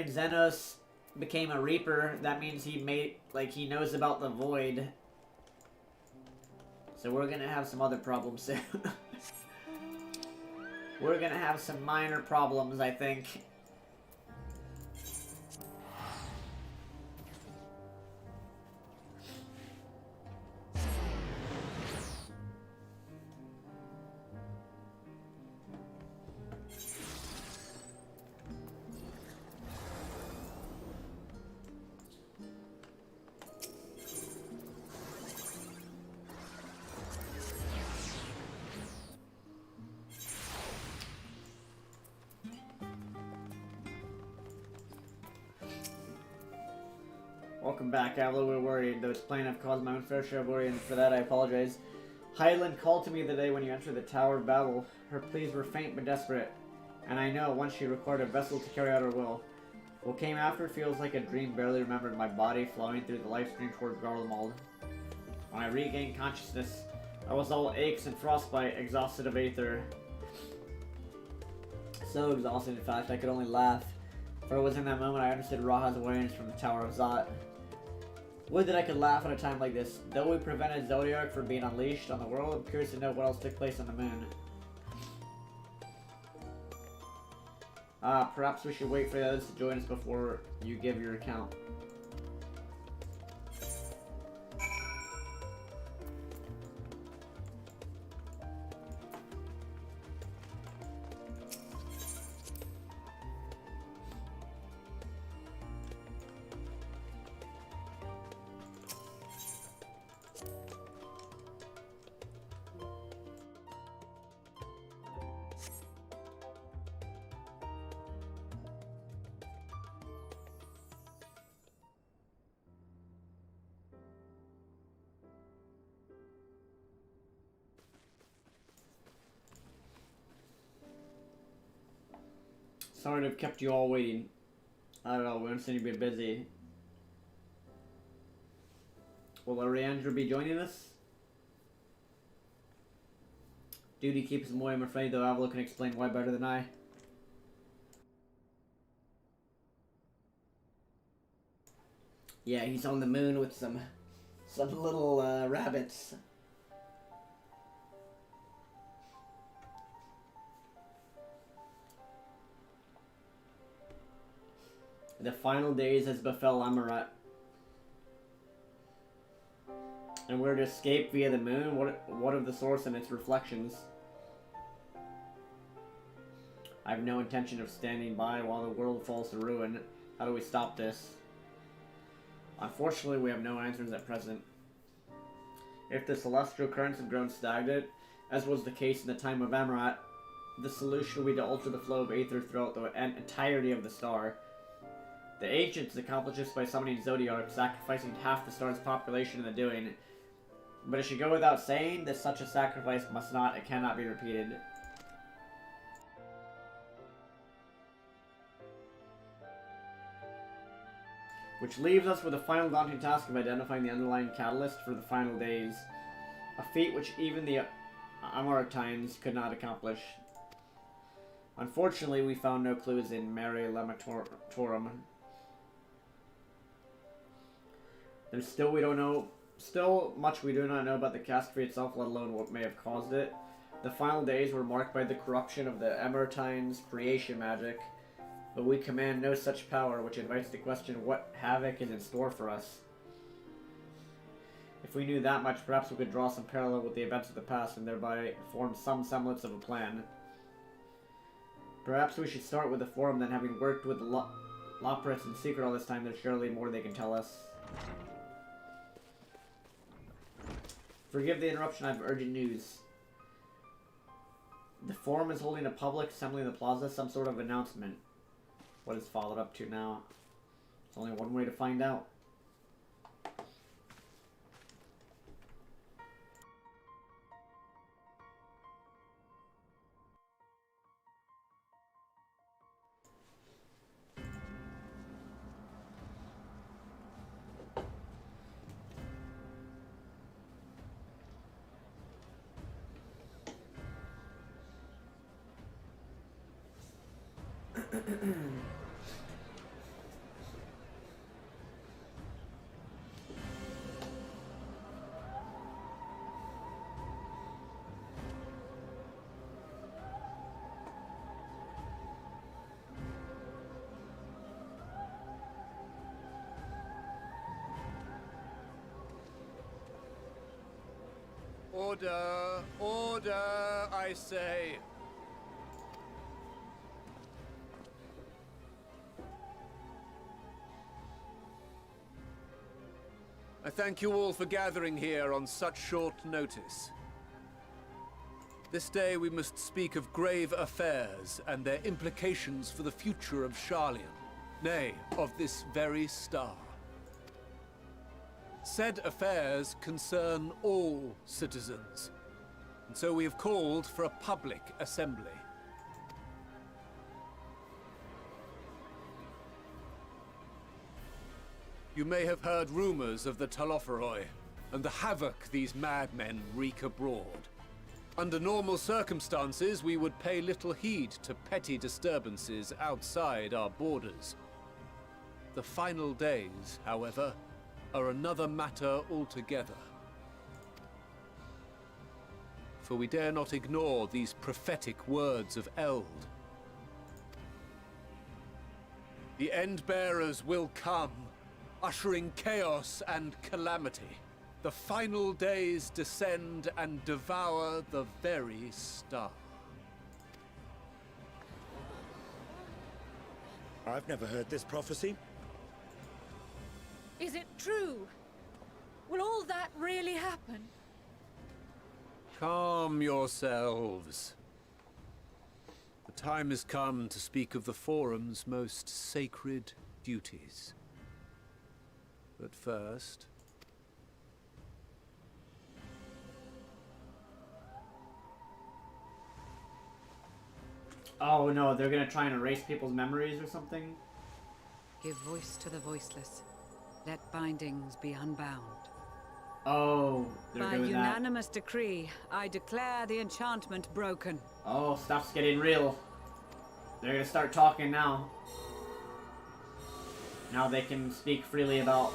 Xenos became a Reaper, that means he knows about the Void. So we're gonna have some other problems soon. We're gonna have some minor problems, I think. Welcome back, Avilo. We're worried, though it's plain I've caused my own fair share of worry, and for that I apologize. Hyland called to me the day when you entered the Tower of Battle. Her pleas were faint but desperate, and I know once she required a vessel to carry out her will. What came after feels like a dream barely remembered, my body flowing through the life stream toward Garlemald. When I regained consciousness, I was all aches and frostbite, exhausted of aether. So exhausted, in fact, I could only laugh. For it was in that moment I understood Raha's awareness from the Tower of Zot. Would that I could laugh at a time like this. Though we prevented Zodiac from being unleashed on the world, I'm curious to know what else took place on the moon. Perhaps we should wait for the others to join us before you give your account. Sorry to have kept you all waiting. I don't know, we understand you've been busy. Will Ariandra be joining us? Duty keeps him away, I'm afraid, though Avilo can explain why better than I. Yeah, he's on the moon with some little rabbits. The final days has befell Amarat. And we're to escape via the moon? What of the source and its reflections? I have no intention of standing by while the world falls to ruin. How do we stop this? Unfortunately, we have no answers at present. If the celestial currents have grown stagnant, as was the case in the time of Amarat, the solution will be to alter the flow of aether throughout the entirety of the star. The ancients accomplished this by summoning Zodiac, sacrificing half the star's population in the doing. But it should go without saying that such a sacrifice must not and cannot be repeated. Which leaves us with the final daunting task of identifying the underlying catalyst for the final days. A feat which even the Amaratines could not accomplish. Unfortunately, we found no clues in Mare Lamatorum. There's still much we do not know about the catastrophe itself, let alone what may have caused it. The final days were marked by the corruption of the Emeritine's creation magic, but we command no such power, which invites the question what havoc is in store for us. If we knew that much, perhaps we could draw some parallel with the events of the past and thereby form some semblance of a plan. Perhaps we should start with the Forum, then having worked with the Loprits in secret all this time, there's surely more they can tell us. Forgive the interruption, I have urgent news. The Forum is holding a public assembly in the plaza, some sort of announcement. What is followed up to now? There's only one way to find out. Order! Order, I say! I thank you all for gathering here on such short notice. This day we must speak of grave affairs and their implications for the future of Sharlayan, nay, of this very star. Said affairs concern all citizens, and so we have called for a public assembly. You may have heard rumors of the Talopheroi and the havoc these madmen wreak abroad. Under normal circumstances, we would pay little heed to petty disturbances outside our borders. The final days, however, are another matter altogether. For we dare not ignore these prophetic words of Eld. The Endbearers will come, ushering chaos and calamity. The final days descend and devour the very star. I've never heard this prophecy. Is it true? Will all that really happen? Calm yourselves. The time has come to speak of the Forum's most sacred duties. But first... Oh no, they're gonna try and erase people's memories or something? Give voice to the voiceless. Let bindings be unbound. Oh, they're By doing unanimous decree, I declare the enchantment broken. Oh, stuff's getting real. They're gonna start talking now. Now they can speak freely about...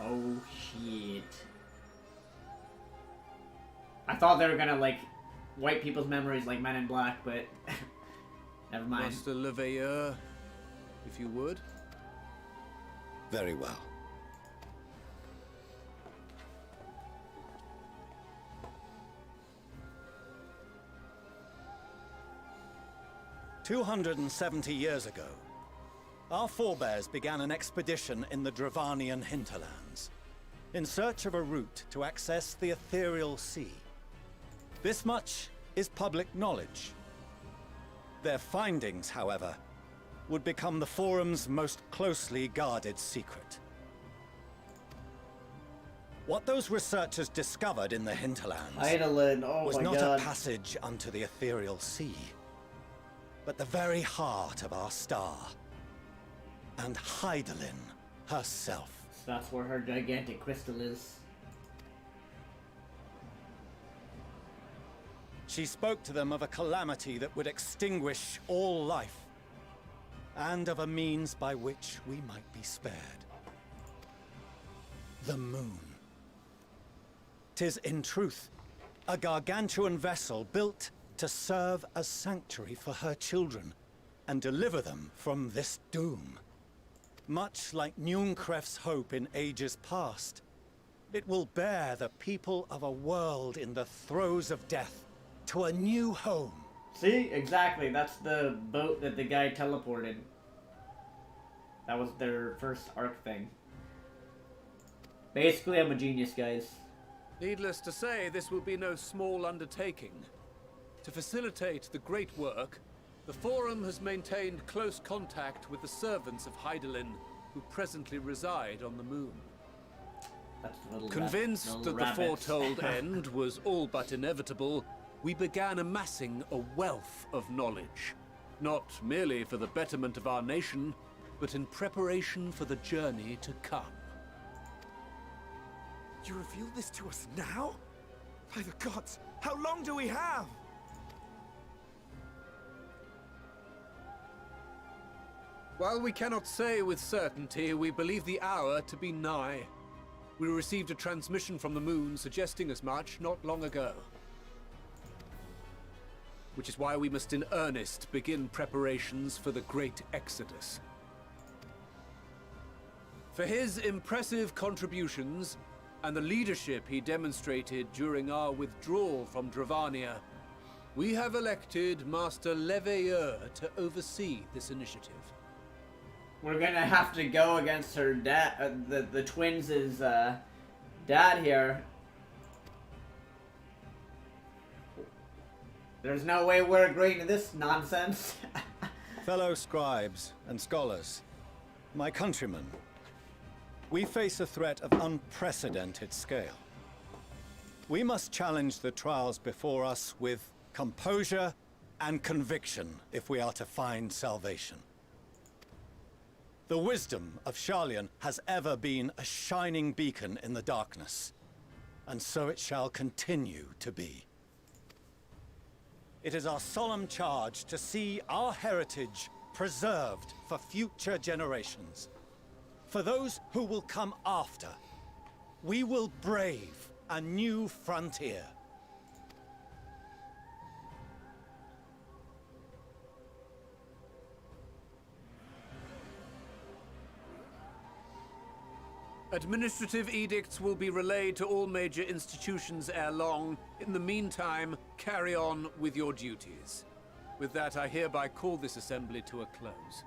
Oh, shit. I thought they were gonna, like, wipe people's memories like Men in Black, but... never mind. Master Leveilleur, if you would. Very well. "270 years ago, our forebears began an expedition in the Dravanian hinterlands, in search of a route to access the ethereal sea. This much is public knowledge. Their findings, however, would become the Forum's most closely guarded secret. What those researchers discovered in the hinterlands was not a passage unto the ethereal sea, but the very heart of our star, and Hydaelyn herself. So that's where her gigantic crystal is. She spoke to them of a calamity that would extinguish all life, and of a means by which we might be spared. The moon. 'Tis in truth a gargantuan vessel built to serve as sanctuary for her children and deliver them from this doom. Much like Njunkref's hope in ages past, it will bear the people of a world in the throes of death to a new home. See? Exactly. That's the boat that the guy teleported. That was their first arc thing. Basically, I'm a genius, guys. Needless to say, this will be no small undertaking. To facilitate the great work, the Forum has maintained close contact with the servants of Hydaelyn, who presently reside on the moon. That's the little Convinced that the foretold end was all but inevitable, we began amassing a wealth of knowledge, not merely for the betterment of our nation, but in preparation for the journey to come. You reveal this to us now? By the gods, how long do we have? While we cannot say with certainty, we believe the hour to be nigh. We received a transmission from the moon suggesting as much not long ago. Which is why we must in earnest begin preparations for the great exodus. For his impressive contributions, and the leadership he demonstrated during our withdrawal from Dravania, we have elected Master Leveyeur to oversee this initiative. We're gonna have to go against her dad, the twins' dad here. There's no way we're agreeing to this nonsense. Fellow scribes and scholars, my countrymen, we face a threat of unprecedented scale. We must challenge the trials before us with composure and conviction if we are to find salvation. The wisdom of Sharlayan has ever been a shining beacon in the darkness, and so it shall continue to be. It is our solemn charge to see our heritage preserved for future generations. For those who will come after, we will brave a new frontier. Administrative edicts will be relayed to all major institutions ere long. In the meantime, carry on with your duties. With that, I hereby call this assembly to a close.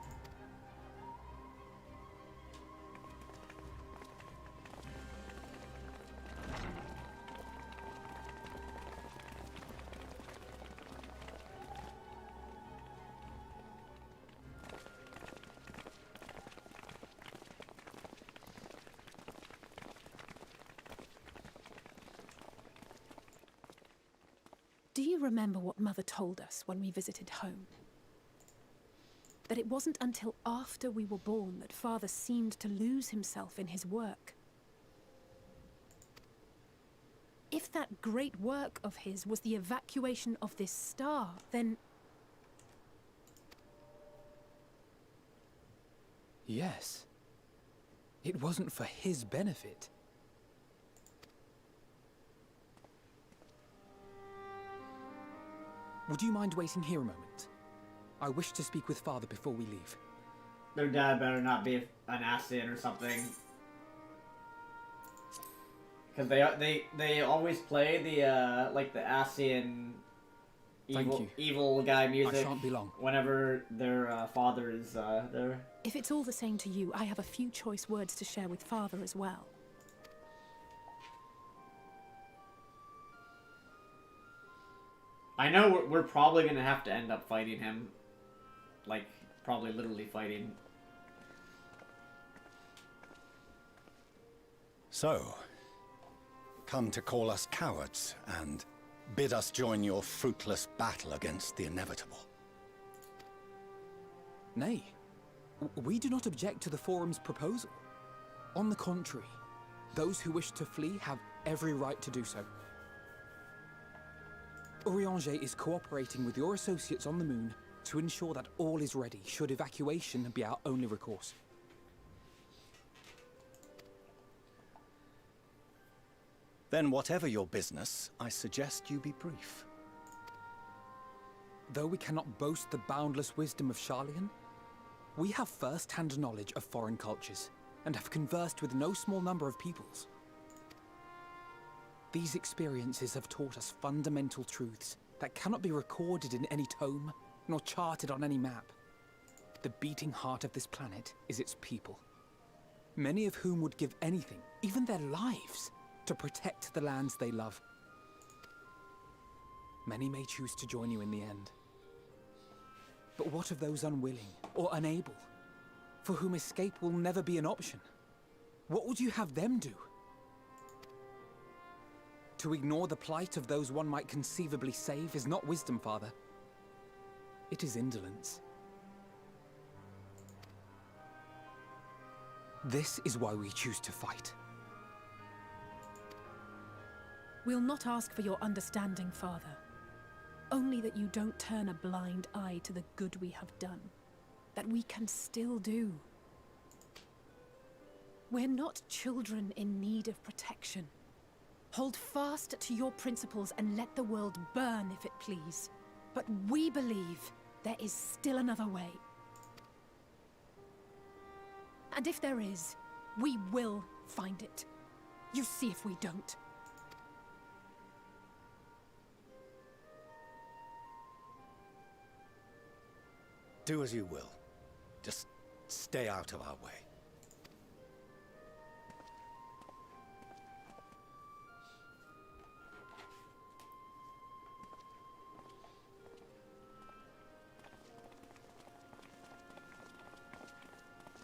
Do you remember what Mother told us when we visited home? That it wasn't until after we were born that Father seemed to lose himself in his work. If that great work of his was the evacuation of this star, then... Yes. It wasn't for his benefit. Would you mind waiting here a moment? I wish to speak with Father before we leave. Their dad better not be an Ascian or something. Because they always play the like the Ascian evil guy music. I shan't be long. Whenever their father is there. If it's all the same to you, I have a few choice words to share with Father as well. I know we're probably gonna have to end up fighting him. Like, probably literally fighting. So, come to call us cowards and bid us join your fruitless battle against the inevitable. Nay, we do not object to the Forum's proposal. On the contrary, those who wish to flee have every right to do so. Urianger is cooperating with your associates on the moon to ensure that all is ready should evacuation be our only recourse. Then whatever your business, I suggest you be brief. Though we cannot boast the boundless wisdom of Sharlayan, we have first-hand knowledge of foreign cultures, and have conversed with no small number of peoples. These experiences have taught us fundamental truths that cannot be recorded in any tome, nor charted on any map. The beating heart of this planet is its people, many of whom would give anything, even their lives, to protect the lands they love. Many may choose to join you in the end. But what of those unwilling or unable, for whom escape will never be an option? What would you have them do? To ignore the plight of those one might conceivably save is not wisdom, Father. It is indolence. This is why we choose to fight. We'll not ask for your understanding, Father. Only that you don't turn a blind eye to the good we have done. That we can still do. We're not children in need of protection. Hold fast to your principles and let the world burn if it please. But we believe there is still another way. And if there is, we will find it. You see if we don't. Do as you will. Just stay out of our way.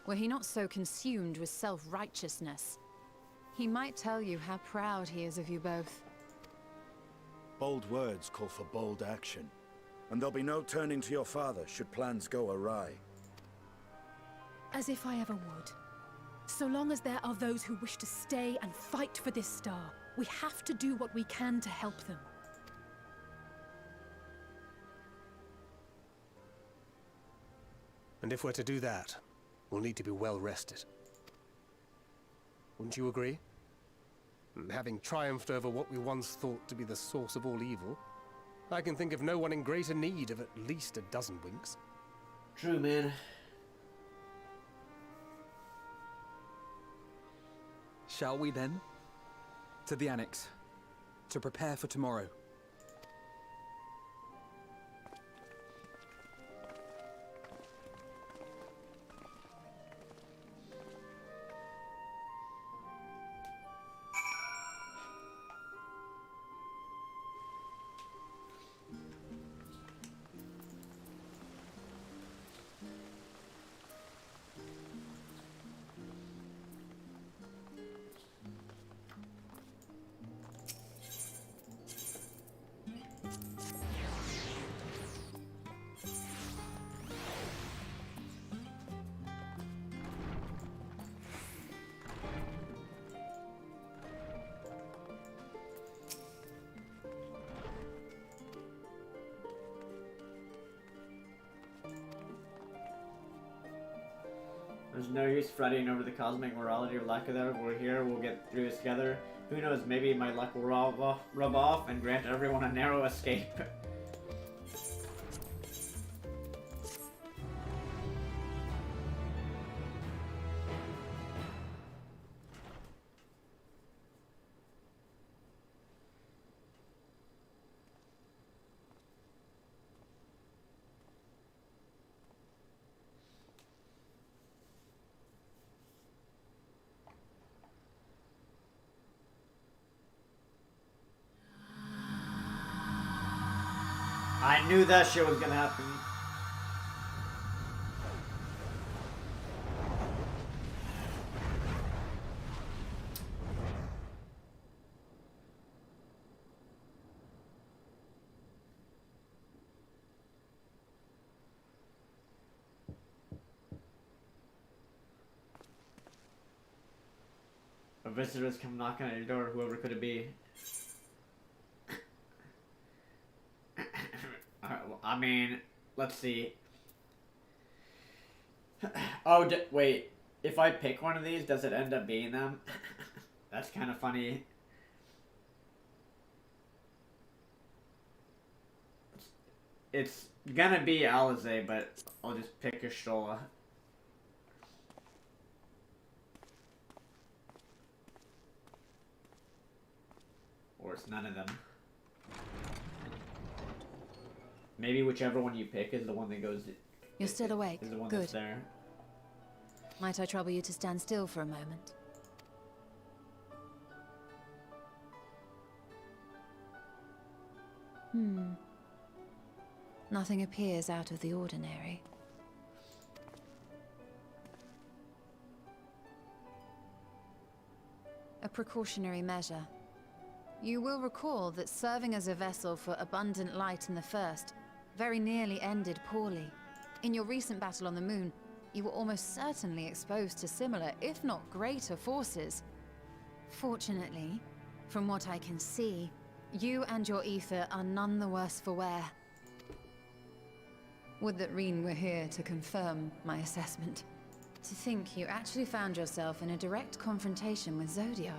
Were he not so consumed with self-righteousness, he might tell you how proud he is of you both. Bold words call for bold action. And there'll be no turning to your father should plans go awry. As if I ever would. So long as there are those who wish to stay and fight for this star, we have to do what we can to help them. And if we're to do that, we'll need to be well rested. Wouldn't you agree? And having triumphed over what we once thought to be the source of all evil, I can think of no one in greater need of at least a dozen winks. True, man. Shall we then? To the Annex, to prepare for tomorrow. There's no use fretting over the cosmic morality or lack of that. We're here, we'll get through this together. Who knows, maybe my luck will rub off and grant everyone a narrow escape. I knew that shit was gonna happen. A visitor has come knocking at your door, whoever could it be? I mean, let's see. Oh, wait. If I pick one of these, does it end up being them? That's kind of funny. It's gonna be Alize, but I'll just pick a Stola. Or it's none of them. Maybe whichever one you pick is the one that goes... You're still awake. Is the one Good. that's there. Might I trouble you to stand still for a moment? Nothing appears out of the ordinary. A precautionary measure. You will recall that serving as a vessel for abundant light in the First very nearly ended poorly. In your recent battle on the Moon, you were almost certainly exposed to similar, if not greater, forces. Fortunately, from what I can see, you and your ether are none the worse for wear. Would that Reen were here to confirm my assessment. To think you actually found yourself in a direct confrontation with Zodiac.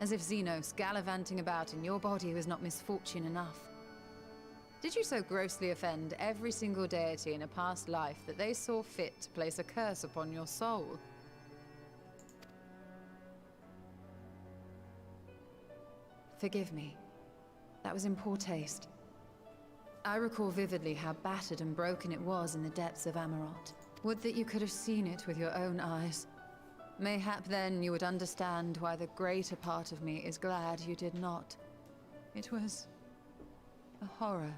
As if Xenos gallivanting about in your body was not misfortune enough. Did you so grossly offend every single deity in a past life that they saw fit to place a curse upon your soul? Forgive me. That was in poor taste. I recall vividly how battered and broken it was in the depths of Amarot. Would that you could have seen it with your own eyes. Mayhap then you would understand why the greater part of me is glad you did not. It was a horror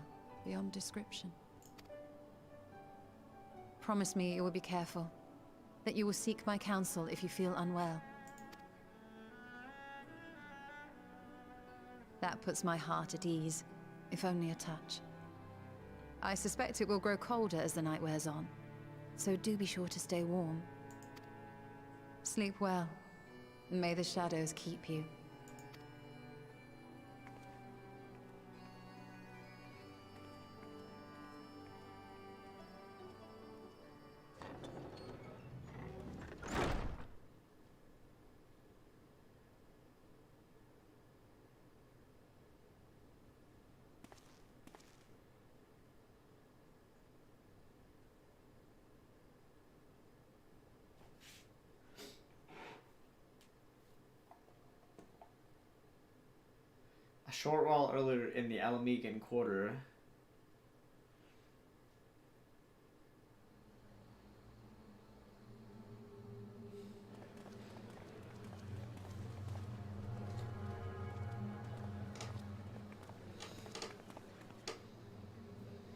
beyond description. Promise me you will be careful, that you will seek my counsel if you feel unwell. That puts my heart at ease, if only a touch. I suspect it will grow colder as the night wears on, so do be sure to stay warm. Sleep well. May the shadows keep you. A short while earlier in the Alamegan quarter.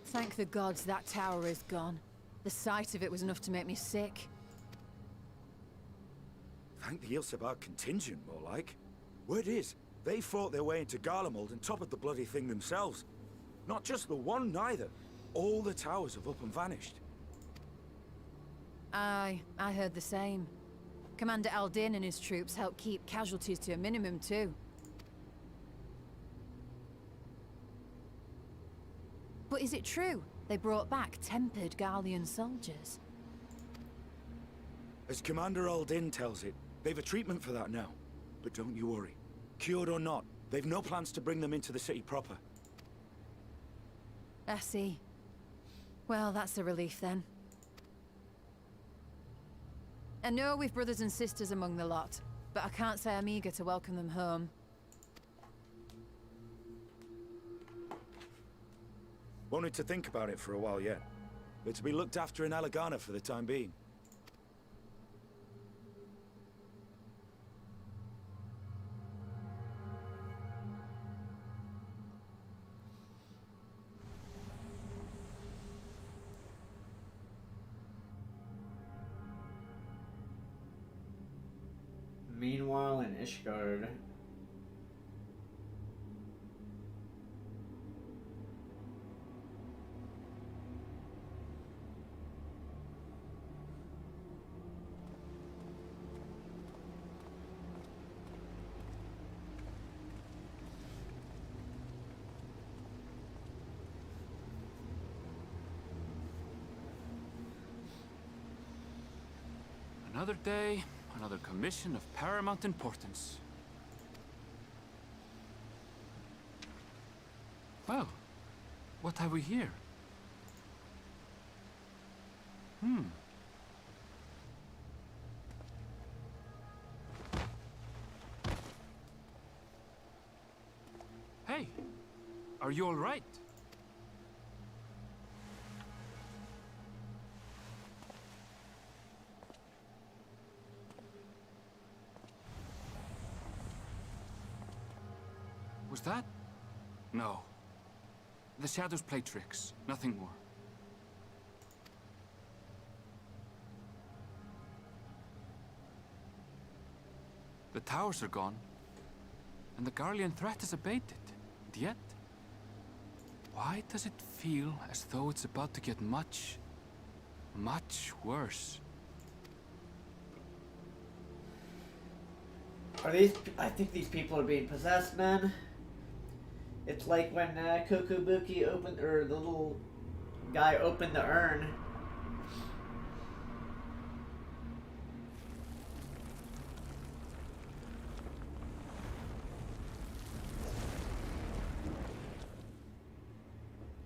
Thank the gods that tower is gone. The sight of it was enough to make me sick. Thank the Ilsabar contingent, more like. Word is, they fought their way into Garlemald and toppled the bloody thing themselves. Not just the one, neither. All the towers have up and vanished. Aye, I heard the same. Commander Aldin and his troops helped keep casualties to a minimum, too. But is it true they brought back tempered Garlean soldiers? As Commander Aldin tells it, they've a treatment for that now. But don't you worry. Cured or not, they've no plans to bring them into the city proper. I see. Well, that's a relief then. I know we've brothers and sisters among the lot, but I can't say I'm eager to welcome them home. Wanted to think about it for a while yet. They're to be looked after in Alagana for the time being. Meanwhile, in Ishgard. Another day, another commission of paramount importance. Well, what have we here? Hey, are you all right? Was that? No. The shadows play tricks, nothing more. The towers are gone, and the Garlean threat is abated. And yet, why does it feel as though it's about to get much, much worse? Are these... I think these people are being possessed, man. It's like when Kokobuki opened, or the little guy opened the urn.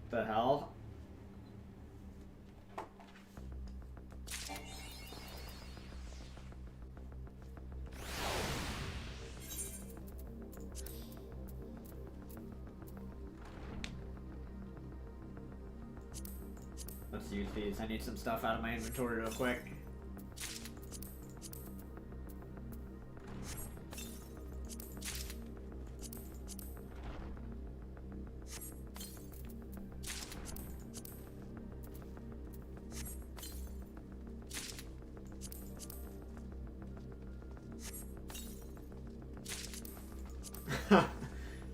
The hell? Let's use these. I need some stuff out of my inventory real quick.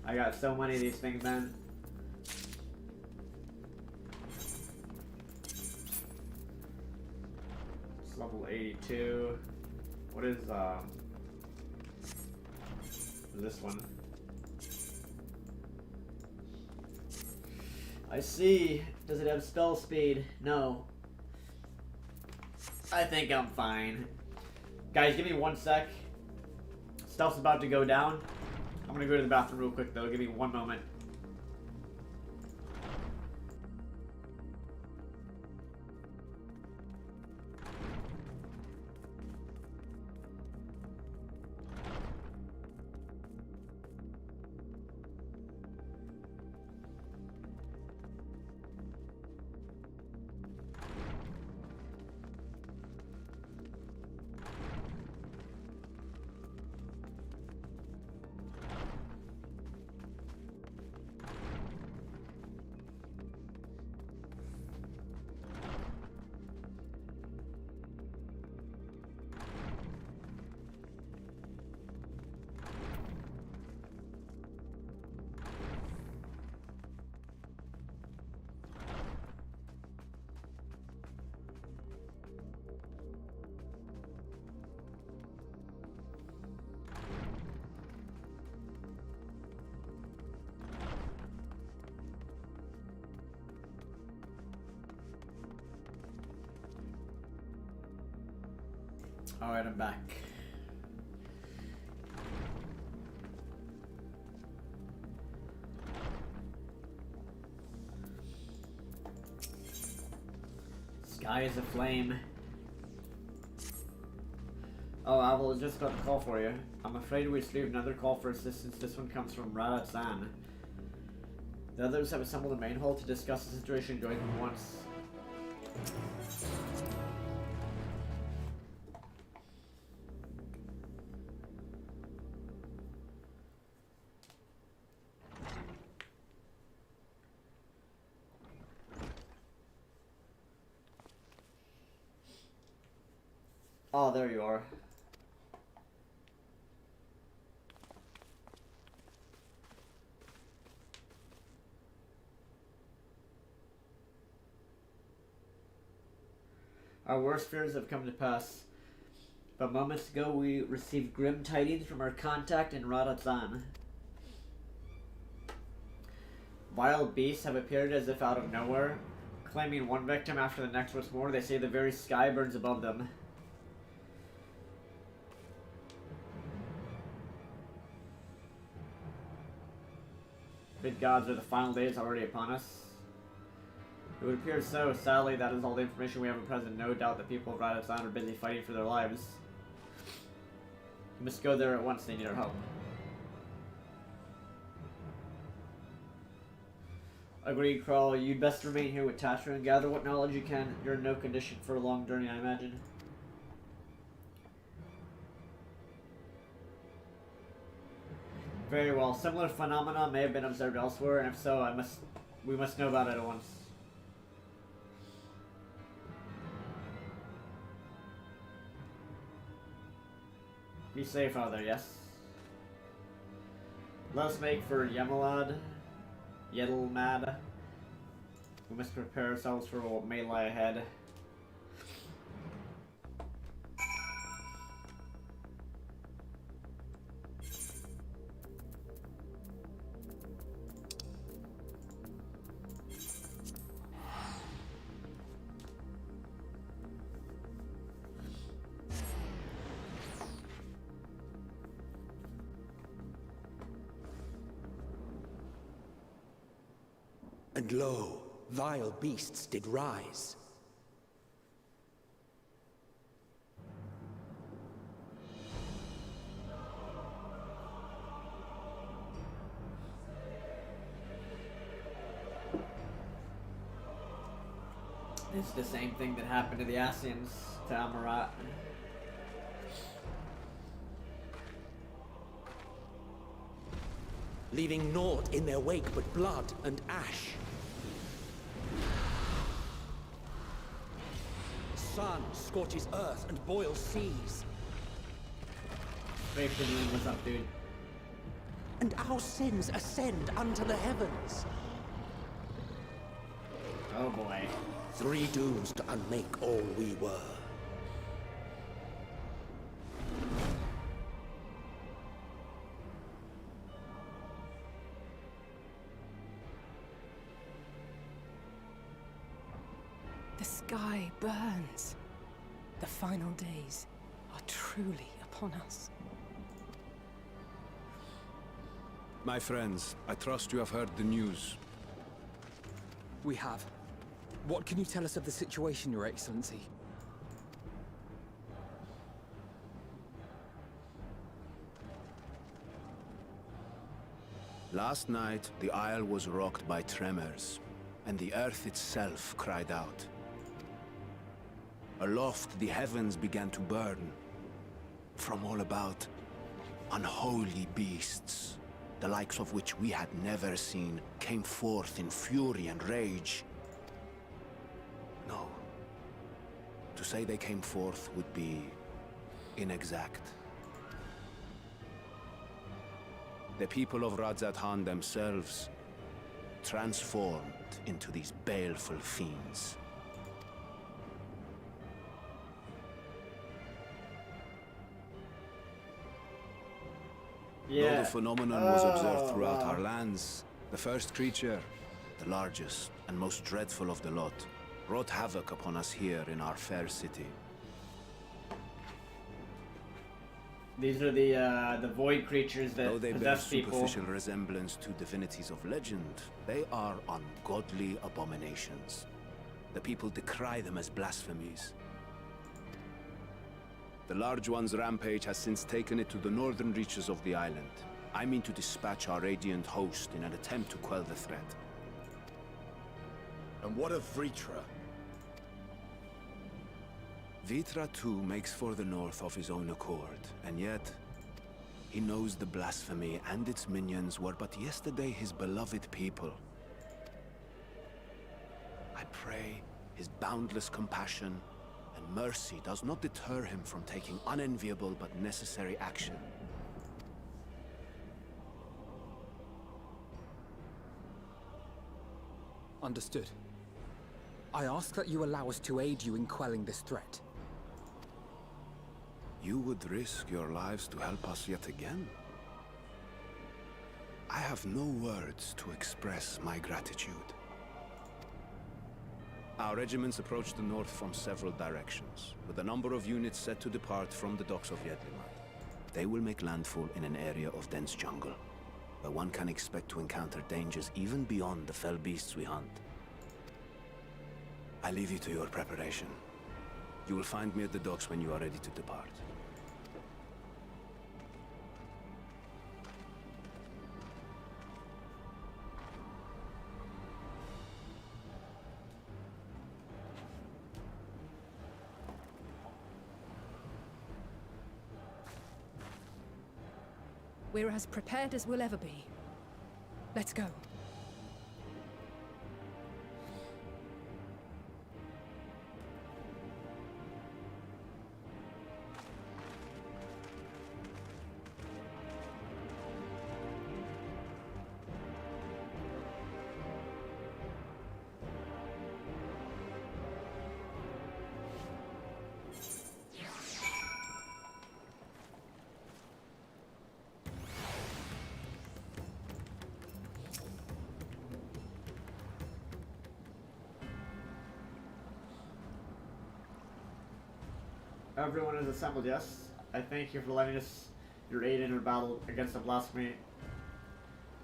I got so many of these things, man. It's level 82. What is this one? I see. Does it have spell speed? No. I think I'm fine. Guys, give me 1 sec. Stuff's about to go down. I'm gonna go to the bathroom real quick though. Give me 1 moment. Alright, I'm back. Sky is aflame. Oh, Avilo is just about to call for you. I'm afraid we received another call for assistance. This one comes from Radat-san. The others have assembled a main hall to discuss the situation. Join them once. Oh, there you are. Our worst fears have come to pass. But moments ago we received grim tidings from our contact in Radat-san. Vile beasts have appeared as if out of nowhere, claiming one victim after the next. What's more, they say the very sky burns above them. Good gods, are the final days already upon us? It would appear so. Sadly, that is all the information we have at present. No doubt the people of Radisson are busy fighting for their lives. You must go there at once, they need our help. Agreed, Crawl. You'd best remain here with Tasha and gather what knowledge you can. You're in no condition for a long journey, I imagine. Very well. Similar phenomena may have been observed elsewhere, and if so, we must know about it at once. Be safe out there, yes? Let us make for Yedelmad. We must prepare ourselves for what may lie ahead. And lo, vile beasts did rise. It's the same thing that happened to the Asians, to Amarat. Leaving naught in their wake but blood and ash. Sun scorches earth and boils seas. What's up, dude? And our sins ascend unto the heavens. Oh boy. 3 dooms to unmake all we were. The sky burns. The final days are truly upon us. My friends, I trust you have heard the news. We have. What can you tell us of the situation, Your Excellency? Last night, the Isle was rocked by tremors, and the earth itself cried out. Aloft, the heavens began to burn. From all about, unholy beasts, the likes of which we had never seen, came forth in fury and rage. No. To say they came forth would be inexact. The people of Radzat-Han themselves transformed into these baleful fiends. Yeah. Though the phenomenon was observed throughout our lands, the first creature, the largest and most dreadful of the lot, wrought havoc upon us here in our fair city. These are the void creatures that Though they bear possess people. superficial resemblance to divinities of legend, they are ungodly abominations. The people decry them as blasphemies. The Large One's rampage has since taken it to the northern reaches of the island. I mean to dispatch our radiant host in an attempt to quell the threat. And what of Vritra? Vritra too makes for the north of his own accord, and yet he knows the blasphemy and its minions were but yesterday his beloved people. I pray his boundless compassion and mercy does not deter him from taking unenviable but necessary action. Understood. I ask that you allow us to aid you in quelling this threat. You would risk your lives to help us yet again? I have no words to express my gratitude. Our regiments approach the north from several directions, with a number of units set to depart from the docks of Yedlimat. They will make landfall in an area of dense jungle. where one can expect to encounter dangers even beyond the fell beasts we hunt. I leave you to your preparation. You will find me at the docks when you are ready to depart. We're as prepared as we'll ever be. Let's go. Everyone is assembled, yes? I thank you for lending us your aid in our battle against the blasphemy.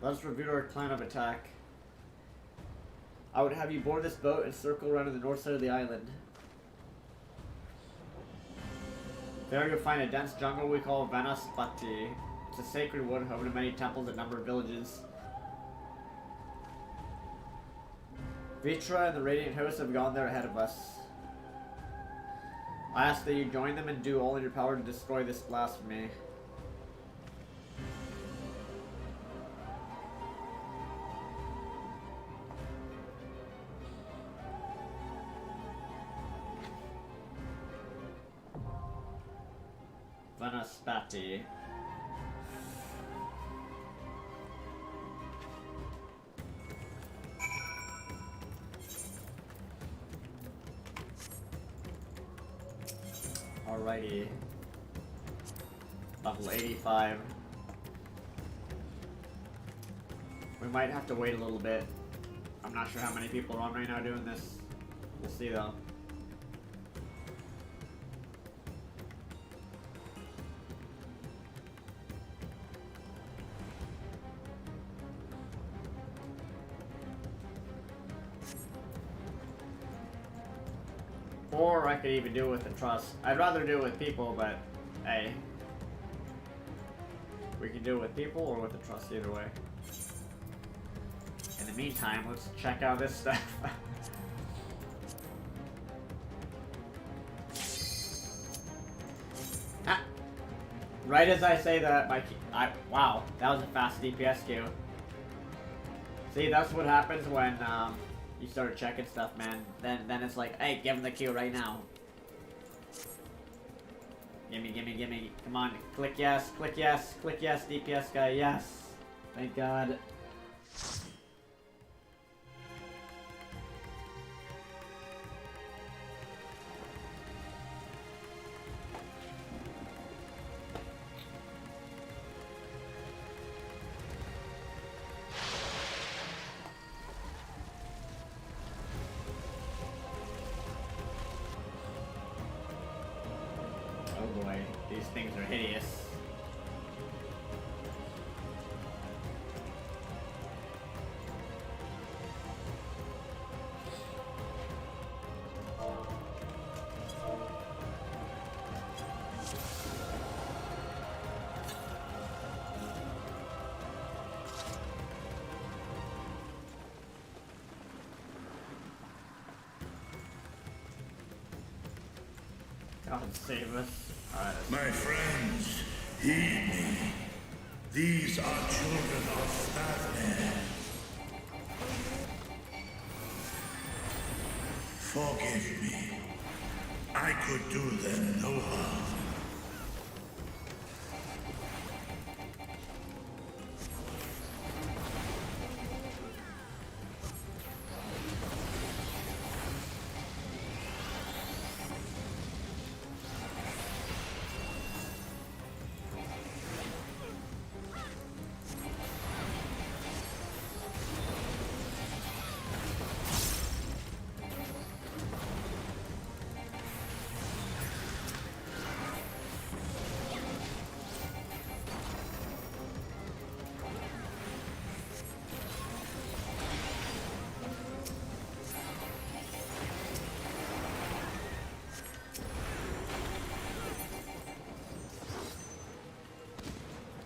Let us review our plan of attack. I would have you board this boat and circle around to the north side of the island. There you'll find a dense jungle we call Vanaspati. It's a sacred wood home to many temples and a number of villages. Vitra and the Radiant Host have gone there ahead of us. I ask that you join them and do all in your power to destroy this blasphemy. Vanaspati. Alrighty. Level 85. We might have to wait a little bit. I'm not sure how many people are on right now doing this. We'll see though. Or I could even do it with the trust. I'd rather do it with people, but hey. We can do it with people or with the trust, either way. In the meantime, let's check out this stuff. Ah. Right as I say that, wow, that was a fast DPS queue. See, that's what happens when, you start checking stuff, man. Then it's like, hey, give him the queue right now. Gimme, gimme, gimme. Come on, click yes, DPS guy, yes. Thank God. Oh boy, these things are hideous. God save us. My friends, heed me. These are children of Ffxiv. Forgive me. I could do them no harm.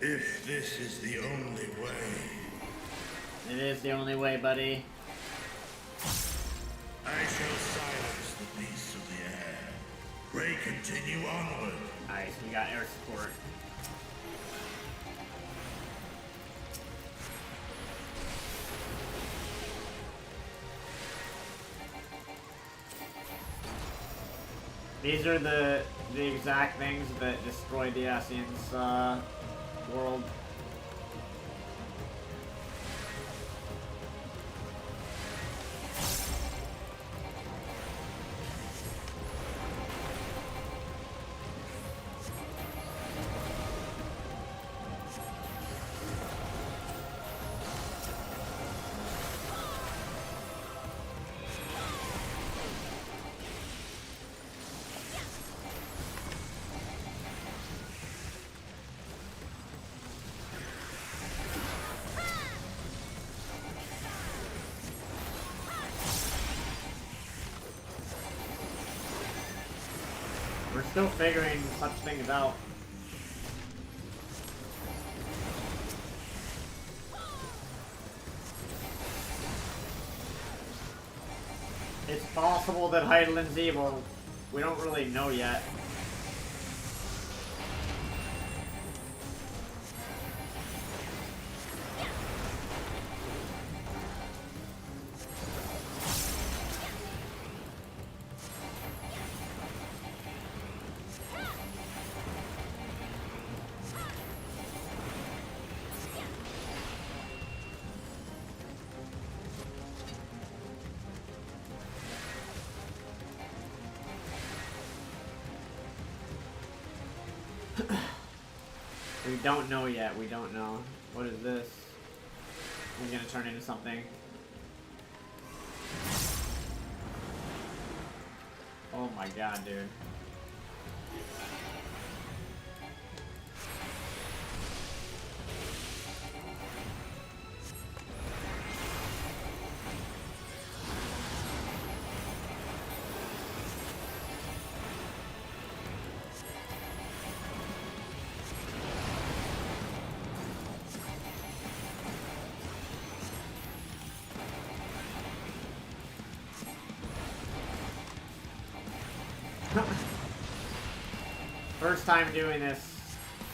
If this is the only way... It is the only way, buddy. I shall silence the beasts of the air. Pray continue onward. Nice, we got air support. These are the exact things that destroyed the Ascians world. We're still figuring such things out. It's possible that Heidelin's evil. We don't really know yet. We don't know yet. We don't know. What is this? He's gonna turn into something. Oh my god, dude. First time doing this,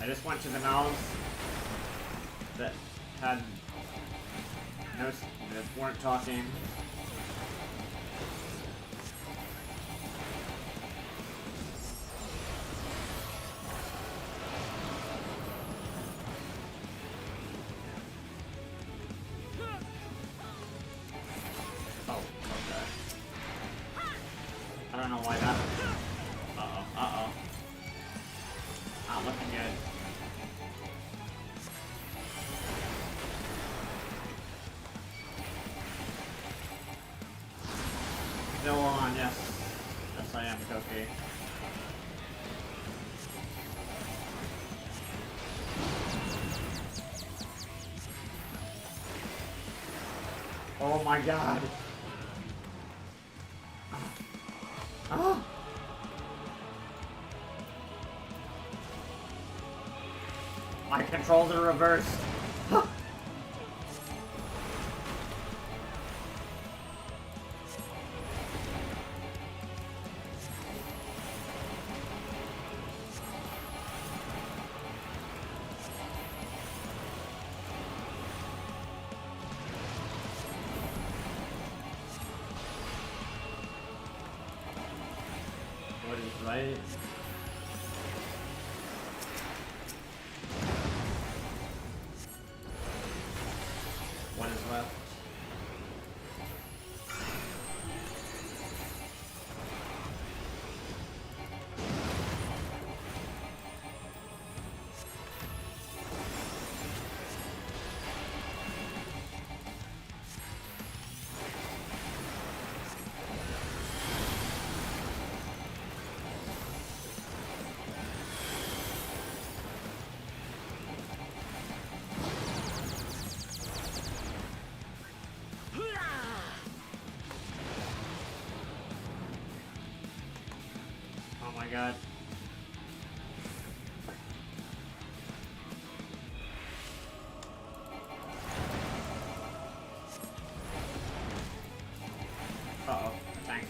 I just went to the mouths that had no, that weren't talking. Oh, okay. I don't know why that. Uh-oh. Not looking good. Still on, yes. Yes, I am, Koki. Oh my god. Ah! My controls are reversed. What is right? One is left.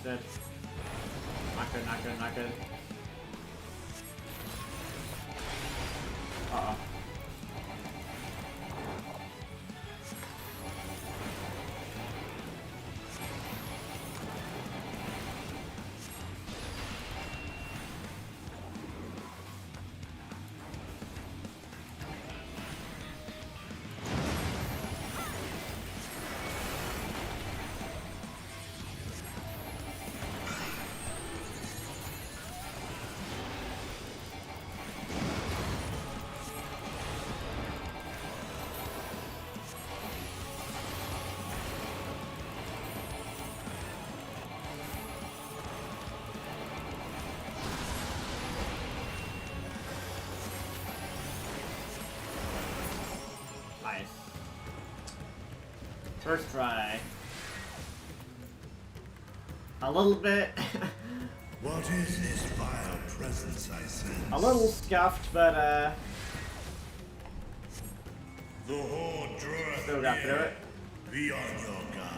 Shit. Not good, not good, not good. Uh-oh. Nice. First try. A little bit. What is this vile presence I sense? A little scuffed, but The horde draweth still got through it. Be on your guard.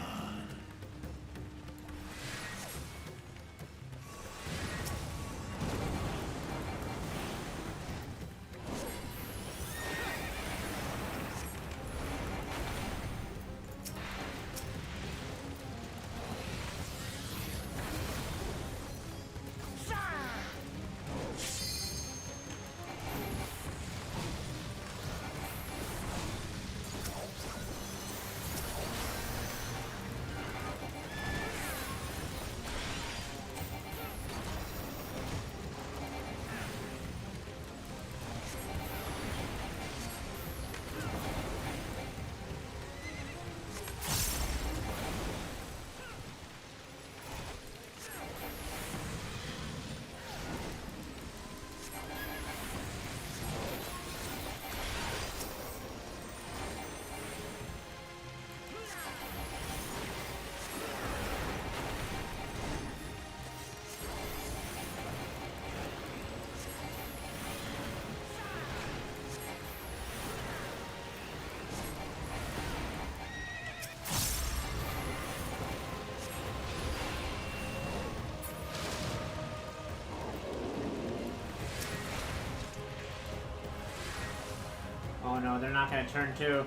Oh no, they're not gonna turn two.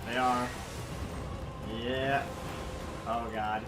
They are. Yeah. Oh god.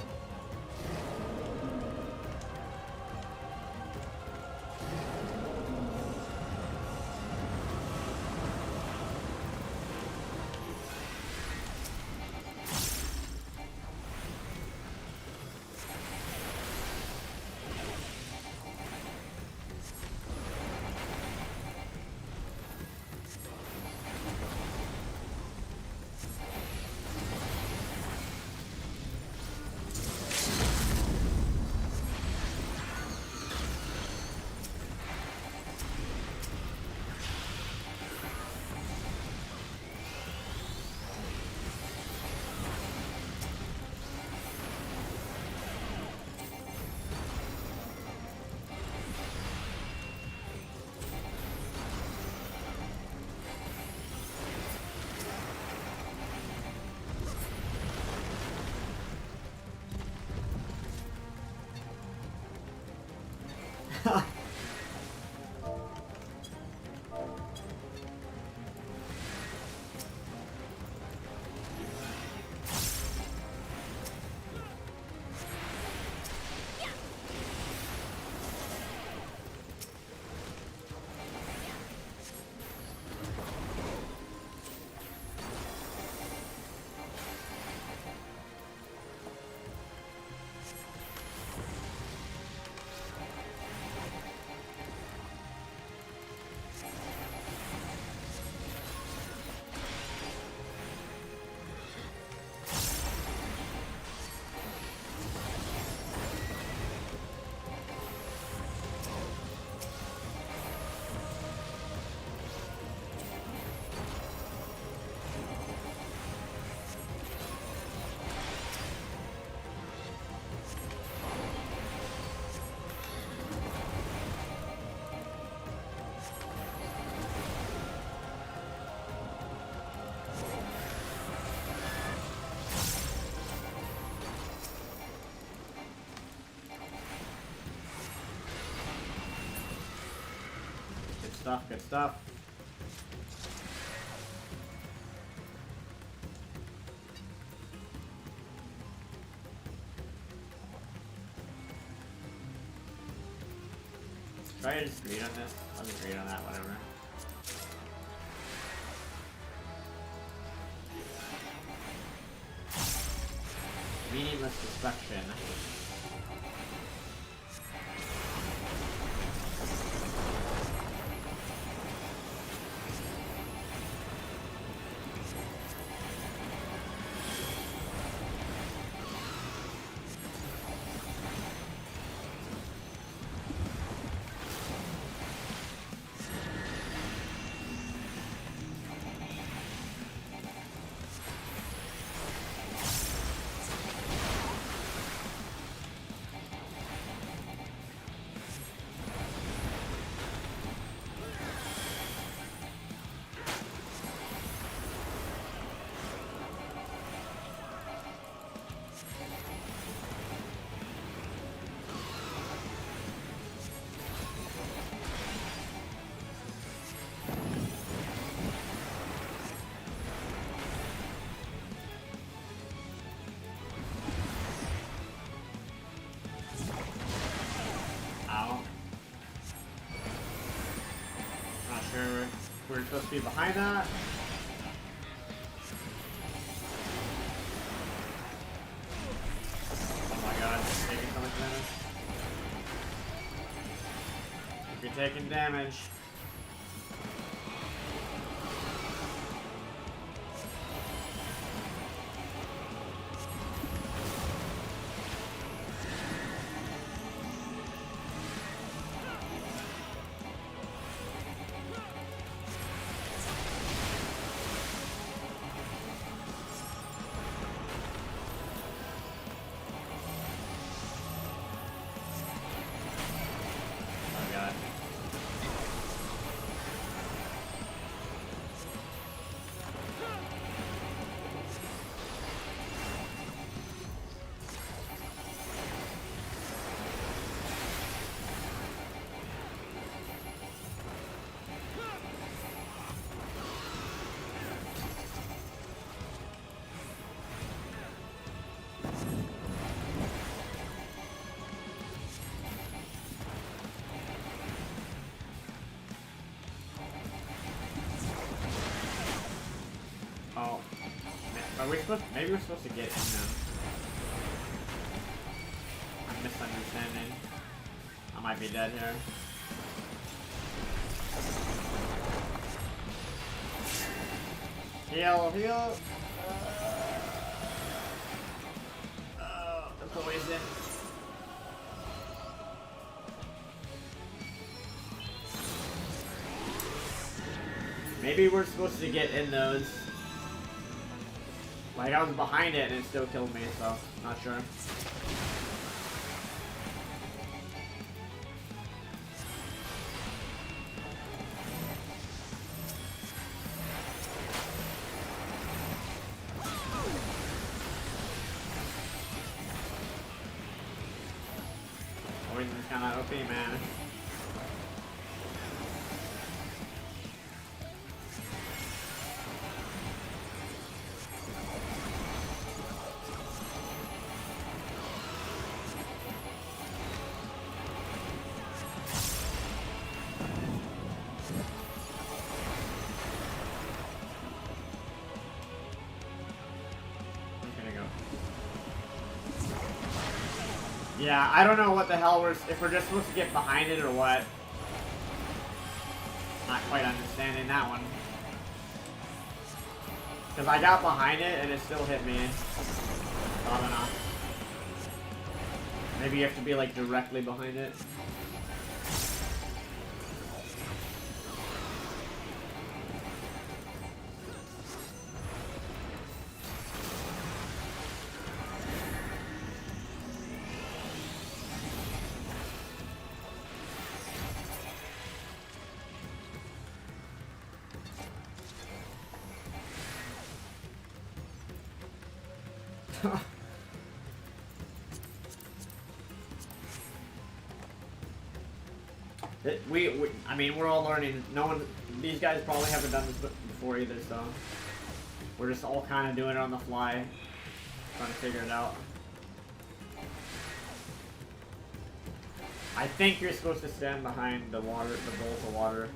stuff, good stuff. Try to just read on this. I'll just read on that, whatever. Meaningless destruction. We're supposed to be behind that. Oh my god, it's taking so much damage. You're taking damage. Oh. Are we supposed maybe we're supposed to get in them. I'm misunderstanding. I might be dead here. Heal, heal! Oh, the poison. Maybe we're supposed to get in those. Like, I was behind it and it still killed me, so not sure. Poison's kinda OP, man. Yeah, I don't know what the hell if we're just supposed to get behind it or what. Not quite understanding that one. Because I got behind it and it still hit me. So I don't know. Maybe you have to be like directly behind it. I mean, we're all learning. No one, these guys probably haven't done this before either, so we're just all kind of doing it on the fly, trying to figure it out. I think you're supposed to stand behind the water, the bowls of water.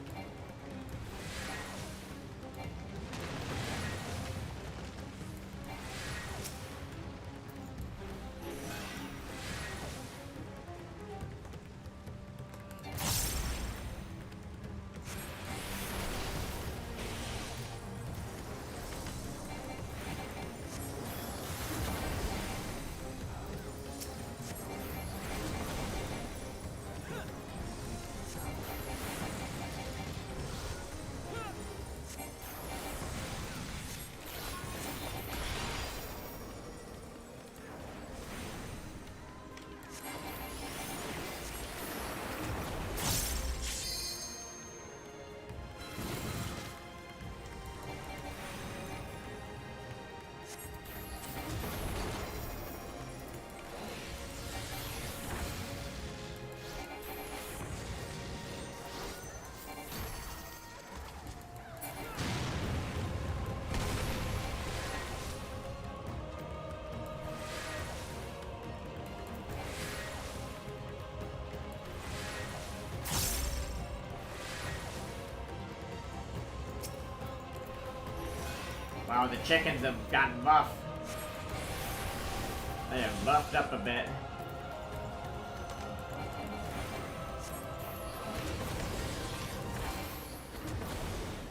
Wow, the chickens have gotten buff. They have buffed up a bit.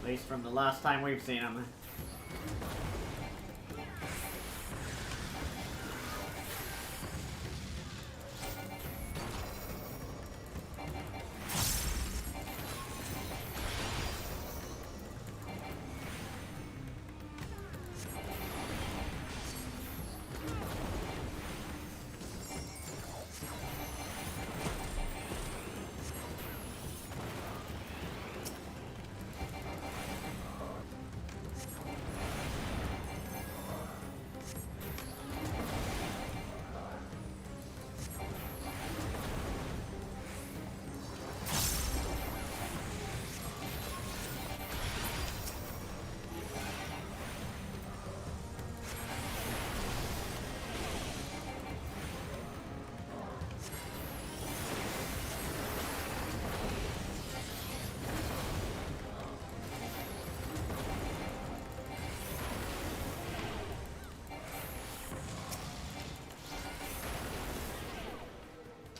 At least from the last time we've seen them.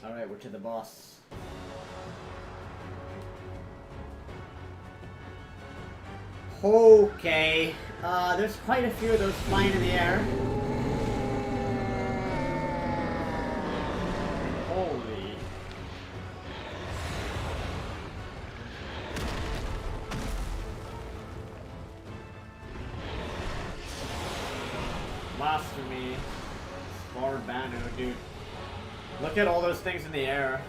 Alright, we're to the boss. Okay. There's quite a few of those flying in the air. Holy. Blasphemy. Sparbanu, dude. Look at all those things in the air.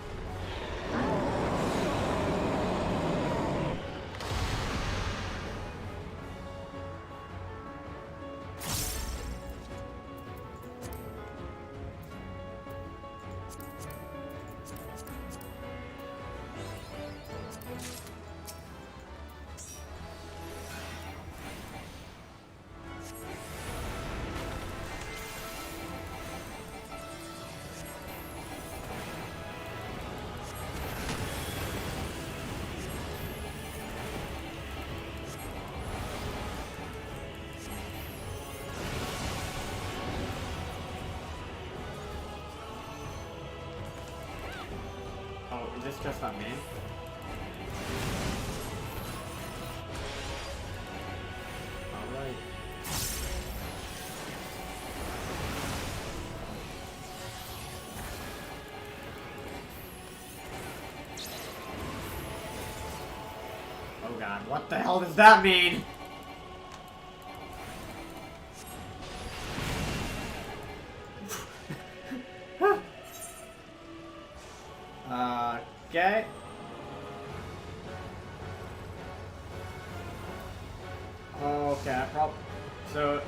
Is this just on me? Alright. Oh god, what the hell does that mean? Okay. Okay, so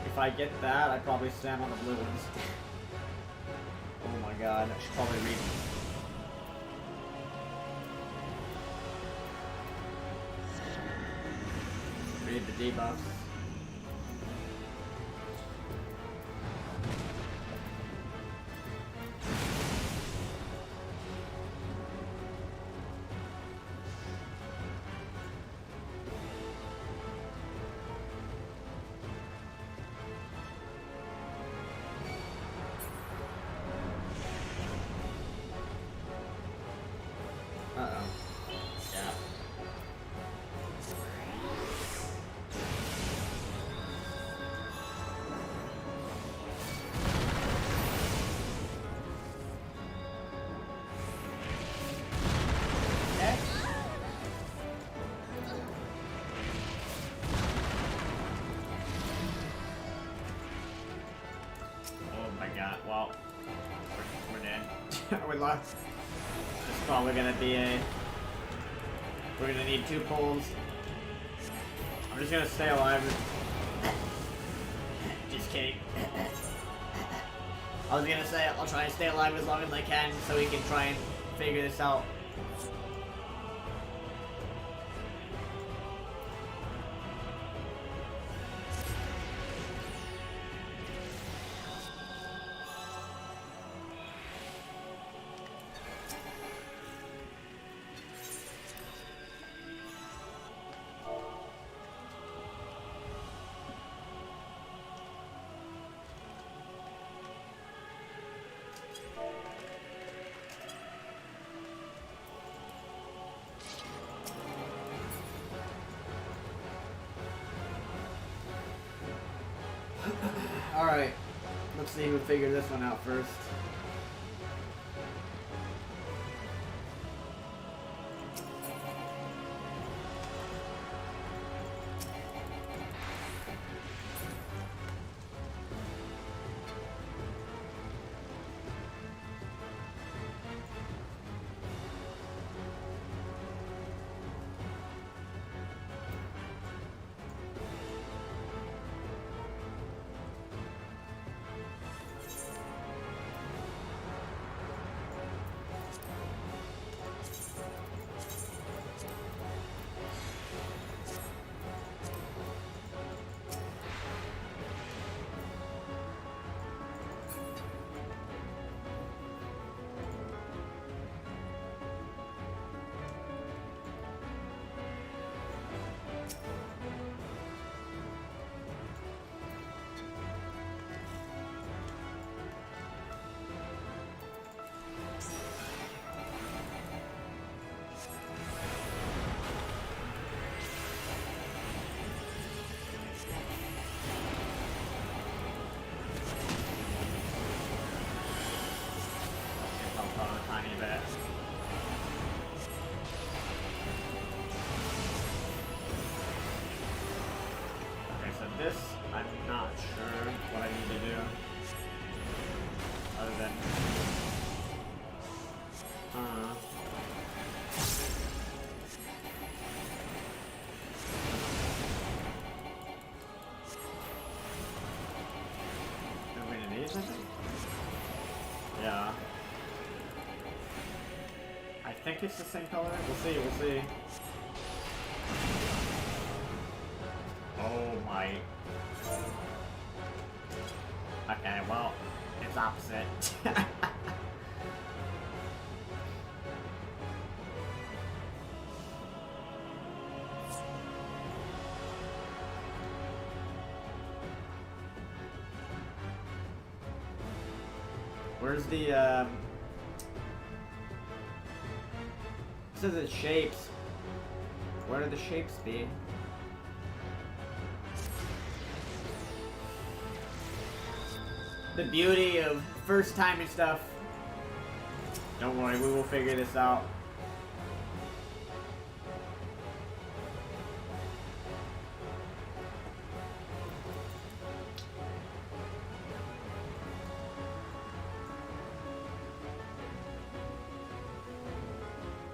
if I get that, I probably stand on the blue ones. Oh my god, I should probably read. need the debuffs. Well, we're dead. We lost. It's probably gonna be a... We're gonna need 2 pulls. I'm just gonna stay alive. Just kidding. I was gonna say I'll try and stay alive as long as I can so we can try and figure this out. Alright, let's see who figured this one out first. This, I'm not sure what I need to do. Other than... Am I gonna need something? Yeah. I think it's the same color. We'll see, we'll see. Oh my. Okay, well, it's opposite. Where's the, it says it's shapes. Where do the shapes be? The beauty of first time and stuff. Don't worry, we will figure this out.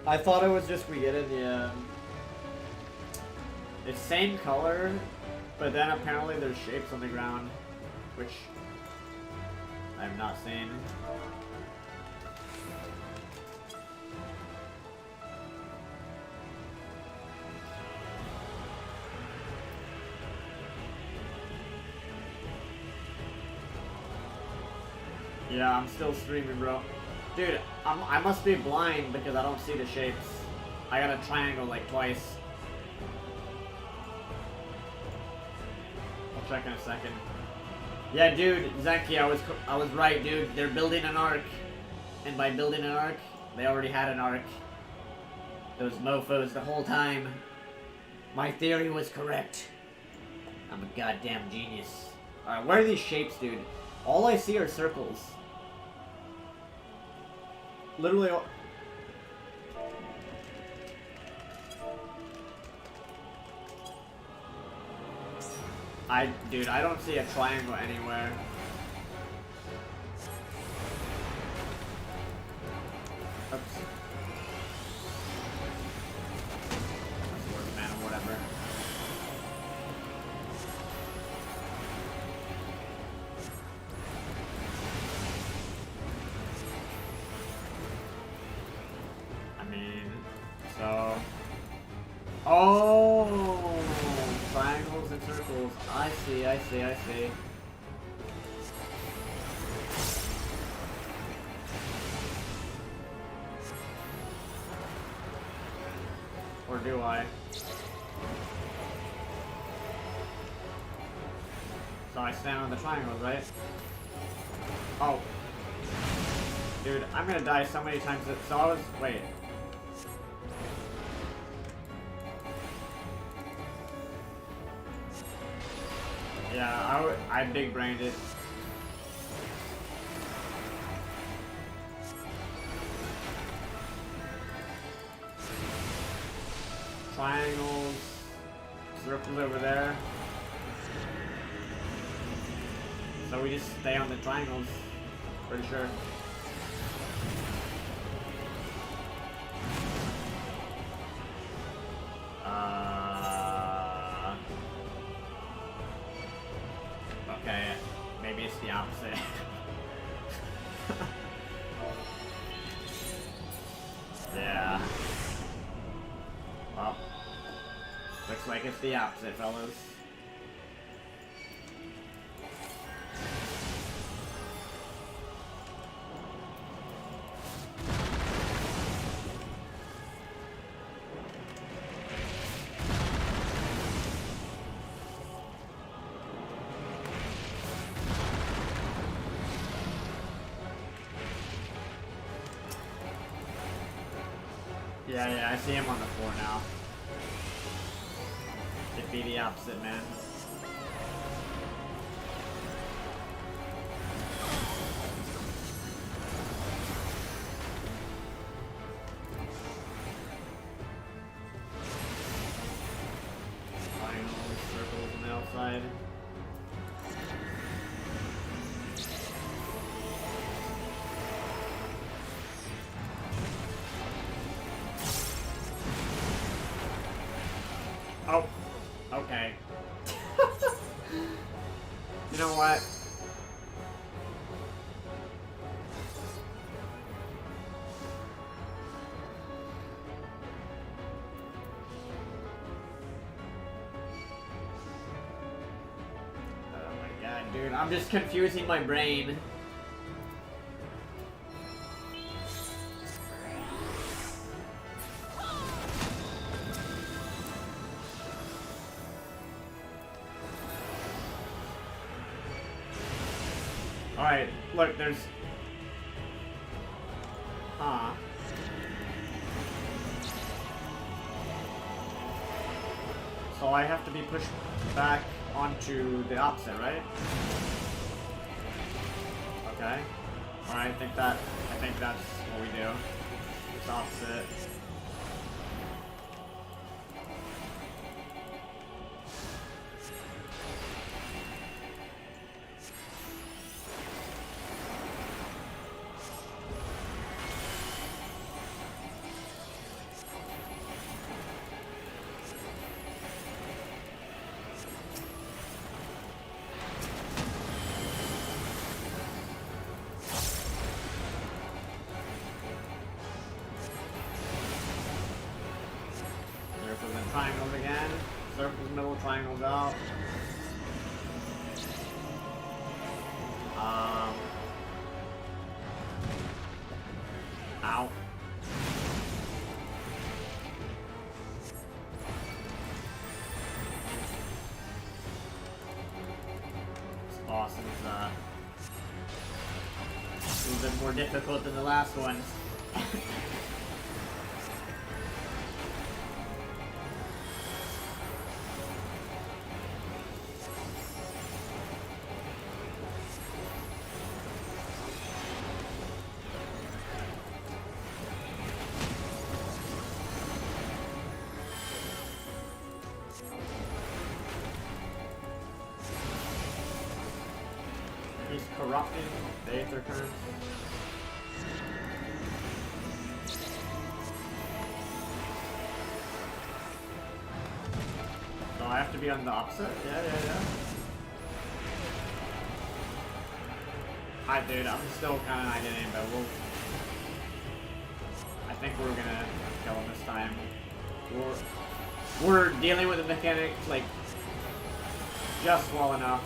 I thought it was just we get it the same color, but then apparently there's shapes on the ground, which I've not seen. Yeah, I'm still streaming, bro. Dude, I must be blind because I don't see the shapes. I got a triangle like twice. I'll check in a second. Yeah, dude, Zenki, I was right, dude. They're building an arc, and by building an arc, they already had an arc. Those mofos the whole time. My theory was correct. I'm a goddamn genius. Alright, where are these shapes, dude? All I see are circles. Literally all... Dude, I don't see a triangle anywhere. Oops. Man, or whatever. I mean, so... Oh! Triangles and circles. I see. Or do I? So I stand on the triangles, right? Oh. Dude, I'm gonna die so many times. So I was... Wait. Yeah, I big-brained it. Triangles, circles over there. So we just stay on the triangles, pretty sure. Okay, maybe it's the opposite. Yeah. Well, looks like it's the opposite, fellas. Yeah, I see him on the floor now. It'd be the opposite, man. Triangles, circles on the outside. Oh, okay. You know what? Oh my god, dude, I'm just confusing my brain. Alright, look, there's... Huh. So I have to be pushed back onto the opposite, right? Okay. Alright, I think that's what we do. It's opposite. boss is a little bit more difficult than the last one. He's corrupting the Aether Current. So I have to be on the opposite? Yeah. Hi dude, I'm still kinda not getting it, but I think we're gonna kill him this time. We're dealing with the mechanic, like, just well enough.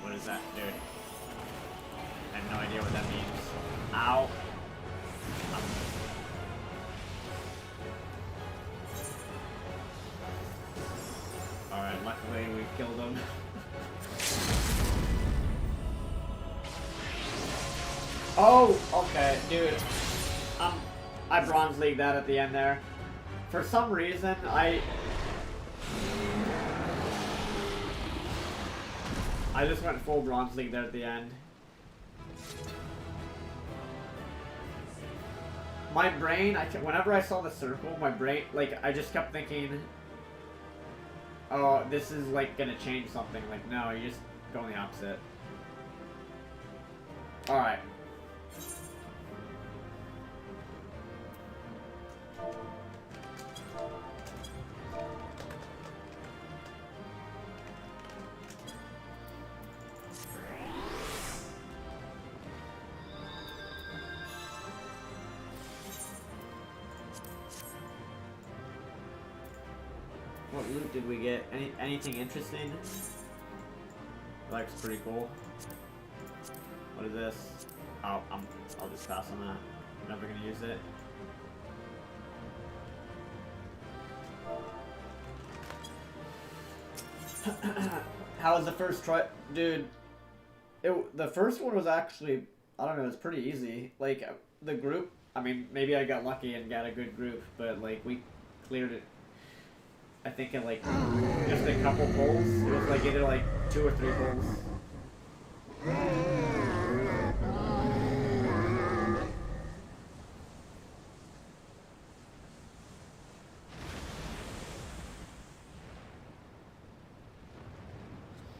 What is that, dude? I have no idea what that means. Ow. Alright, luckily we killed him. Oh, okay, dude. I Bronze Leagued that at the end there. For some reason, I just went full Bronze League there at the end. My brain, whenever I saw the circle, my brain, like, I just kept thinking, oh, this is, like, gonna change something. Like, no, you just go in the opposite. Alright. What loot did we get? Anything interesting? Looks pretty cool. What is this? Oh, I'll just pass on that. Never gonna use it. How was the first try? Dude, the first one was actually, I don't know, it was pretty easy. Like, the group, I mean, maybe I got lucky and got a good group, but, like, we cleared it, I think, in, like, just a couple pulls. It was, like, either, like, 2 or 3 pulls.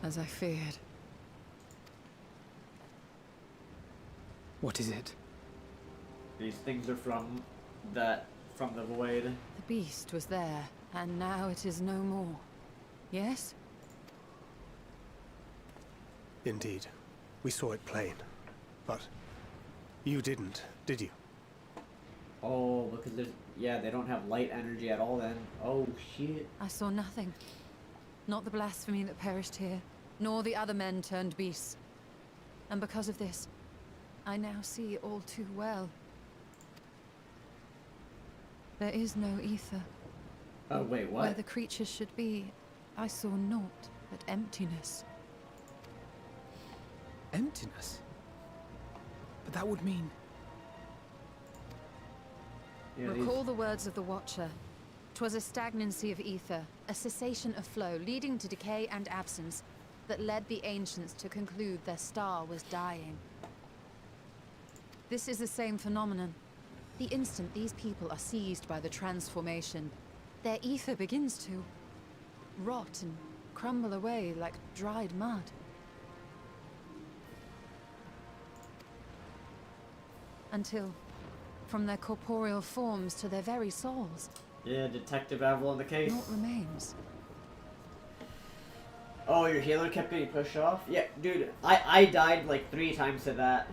As I feared. What is it? These things are from the void. The beast was there, and now it is no more. Yes? Indeed. We saw it plain. But you didn't, did you? Oh, because there's, yeah, they don't have light energy at all then. Oh, shit. I saw nothing. Not the blasphemy that perished here, nor the other men turned beasts. And because of this, I now see all too well. There is no ether. Oh, wait, what? Where the creatures should be, I saw naught but emptiness. Emptiness? But that would mean... Yeah, Recall the words of the Watcher. 'Twas a stagnancy of ether, a cessation of flow, leading to decay and absence, that led the ancients to conclude their star was dying. This is the same phenomenon. The instant these people are seized by the transformation, their ether begins to rot and crumble away like dried mud. Until, from their corporeal forms to their very souls, yeah, Detective Avilo in the case. naught remains. Oh, your healer kept getting pushed off? Yeah, dude, I died like 3 times to that.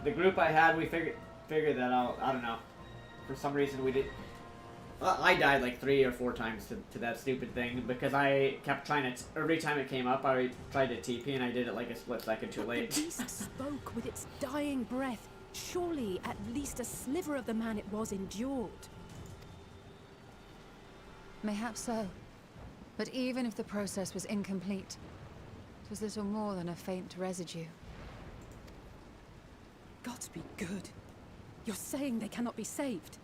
The group I had, we figured that out. I don't know. For some reason we did. I died like 3 or 4 times to that stupid thing because I kept trying to. Every time it came up, I tried to TP and I did it like a split second too late. The beast spoke with its dying breath. Surely at least a sliver of the man it was endured. Mayhaps so. But even if the process was incomplete, it was little more than a faint residue. Gods be good. You're saying they cannot be saved?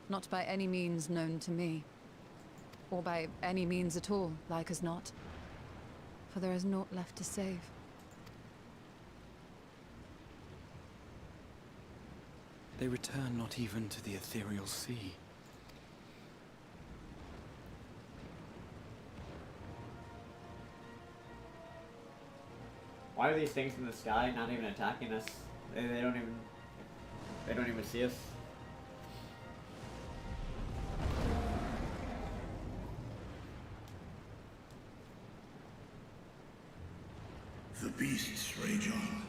Not by any means known to me. Or by any means at all, like as not. For there is naught left to save. They return not even to the ethereal sea. Why are these things in the sky not even attacking us? They don't even see us. The beasts rage on,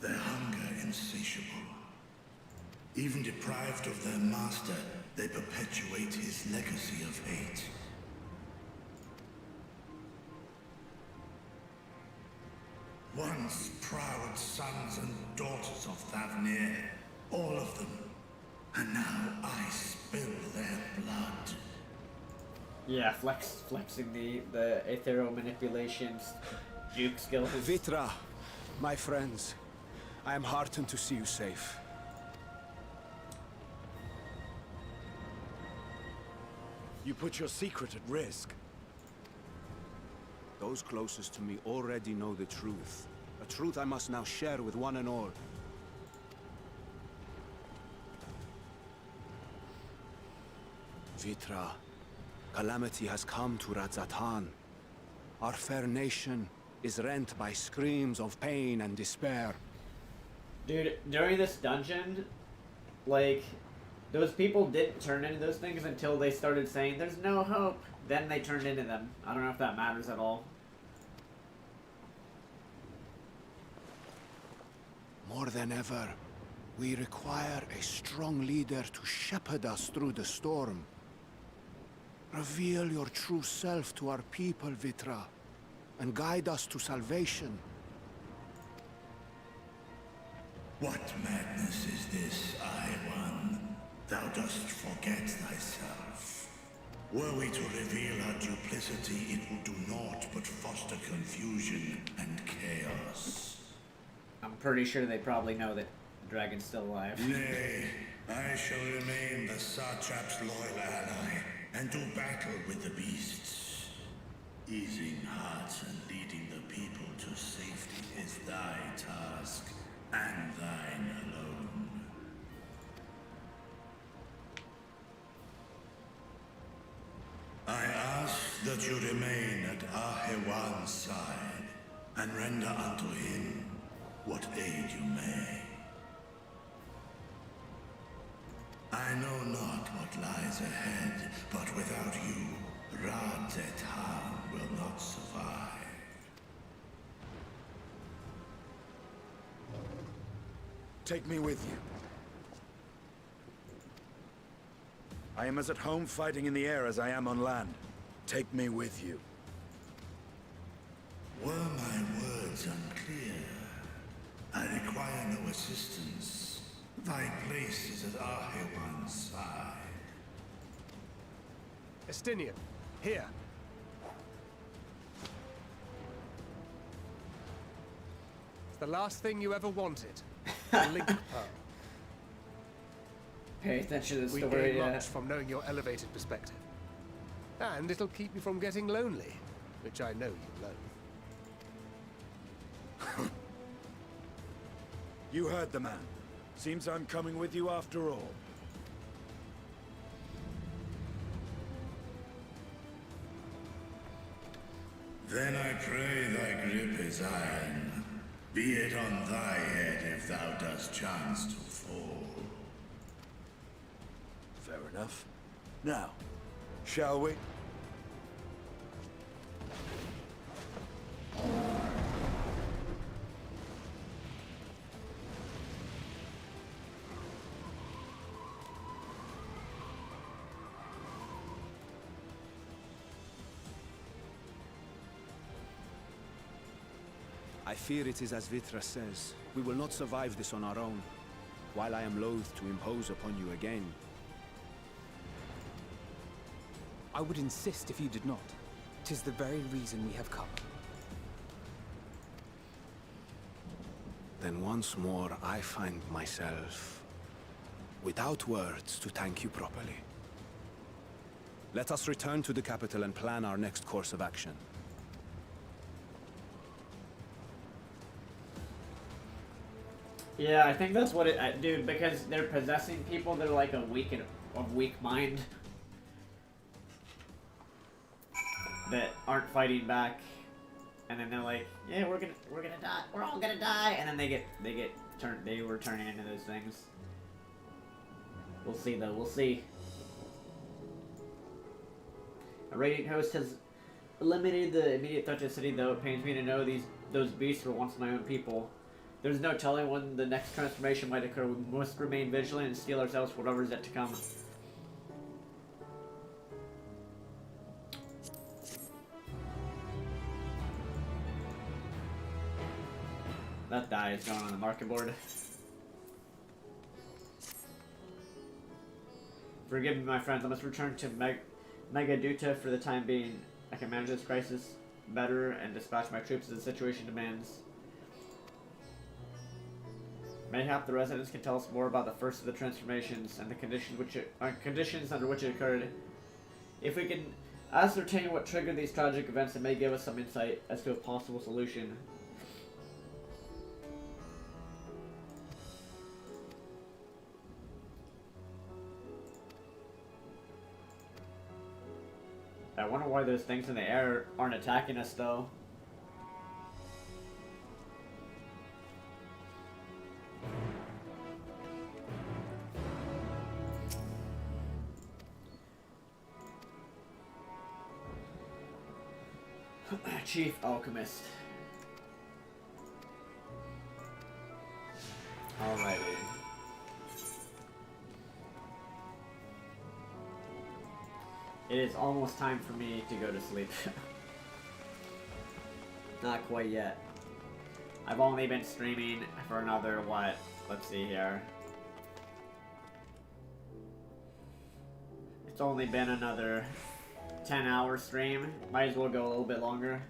their hunger insatiable. Even deprived of their master, they perpetuate his legacy of hate. Once proud sons and daughters of Thavnir, all of them, and now I spill their blood. Yeah, flexing the ethereal manipulations, juke skills. Vitra, my friends, I am heartened to see you safe. You put your secret at risk. Those closest to me already know the truth. A truth I must now share with one and all. Vitra, calamity has come to Radzatan. Our fair nation is rent by screams of pain and despair. Dude, during this dungeon, like, those people didn't turn into those things until they started saying, "There's no hope." Then they turned into them. I don't know if that matters at all. More than ever, we require a strong leader to shepherd us through the storm. Reveal your true self to our people, Vitra, and guide us to salvation. What madness is this, One? Thou dost forget thyself. Were we to reveal our duplicity, it will do naught but foster confusion and chaos. I'm pretty sure they probably know that the dragon's still alive. Nay, I shall remain the Satrap's loyal ally, and do battle with the beasts. Easing hearts and leading the people to safety is thy task, and thine alone. I ask that you remain at Ahewan's side, and render unto him what aid you may. I know not what lies ahead, but without you, Radzatan will not survive. Take me with you. I am as at home fighting in the air as I am on land. Take me with you. Were my words unclear? I require no assistance. Thy place is at Ahewan's side. Estinian, here. It's the last thing you ever wanted. The link pearl. Pay attention to the We story, gain much from knowing your elevated perspective. And it'll keep you from getting lonely, which I know you love. You heard the man. Seems I'm coming with you after all. Then I pray thy grip is iron. Be it on thy head if thou dost chance to fall. Fair enough. Now, Shall we? I fear it is as Vitra says. We will not survive this on our own. While I am loath to impose upon you again. I would insist if you did not. 'Tis the very reason we have come. Then once more I find myself without words to thank you properly. Let us return to the capital and plan our next course of action. Yeah, I think that's what it, dude. Because they're possessing people that are like a weak mind, that aren't fighting back, and then they're like, yeah, we're gonna die, we're all gonna die, and then they were turning into those things. We'll see though. We'll see. A radiant host has eliminated the immediate threat to the city, though it pains me to know those beasts were once my own people. There's no telling when the next transformation might occur. We must remain vigilant and steel ourselves for whatever is yet to come. That die is going on the market board. Forgive me, my friends. I must return to Megaduta for the time being. I can manage this crisis better and dispatch my troops as the situation demands. Mayhap the residents can tell us more about the first of the transformations and the conditions under which it occurred. If we can ascertain what triggered these tragic events, it may give us some insight as to a possible solution. I wonder why those things in the air aren't attacking us, though. Chief Alchemist. Alrighty. It is almost time for me to go to sleep. Not quite yet. I've only been streaming for another, what? Let's see here. It's only been another 10-hour stream. Might as well go a little bit longer.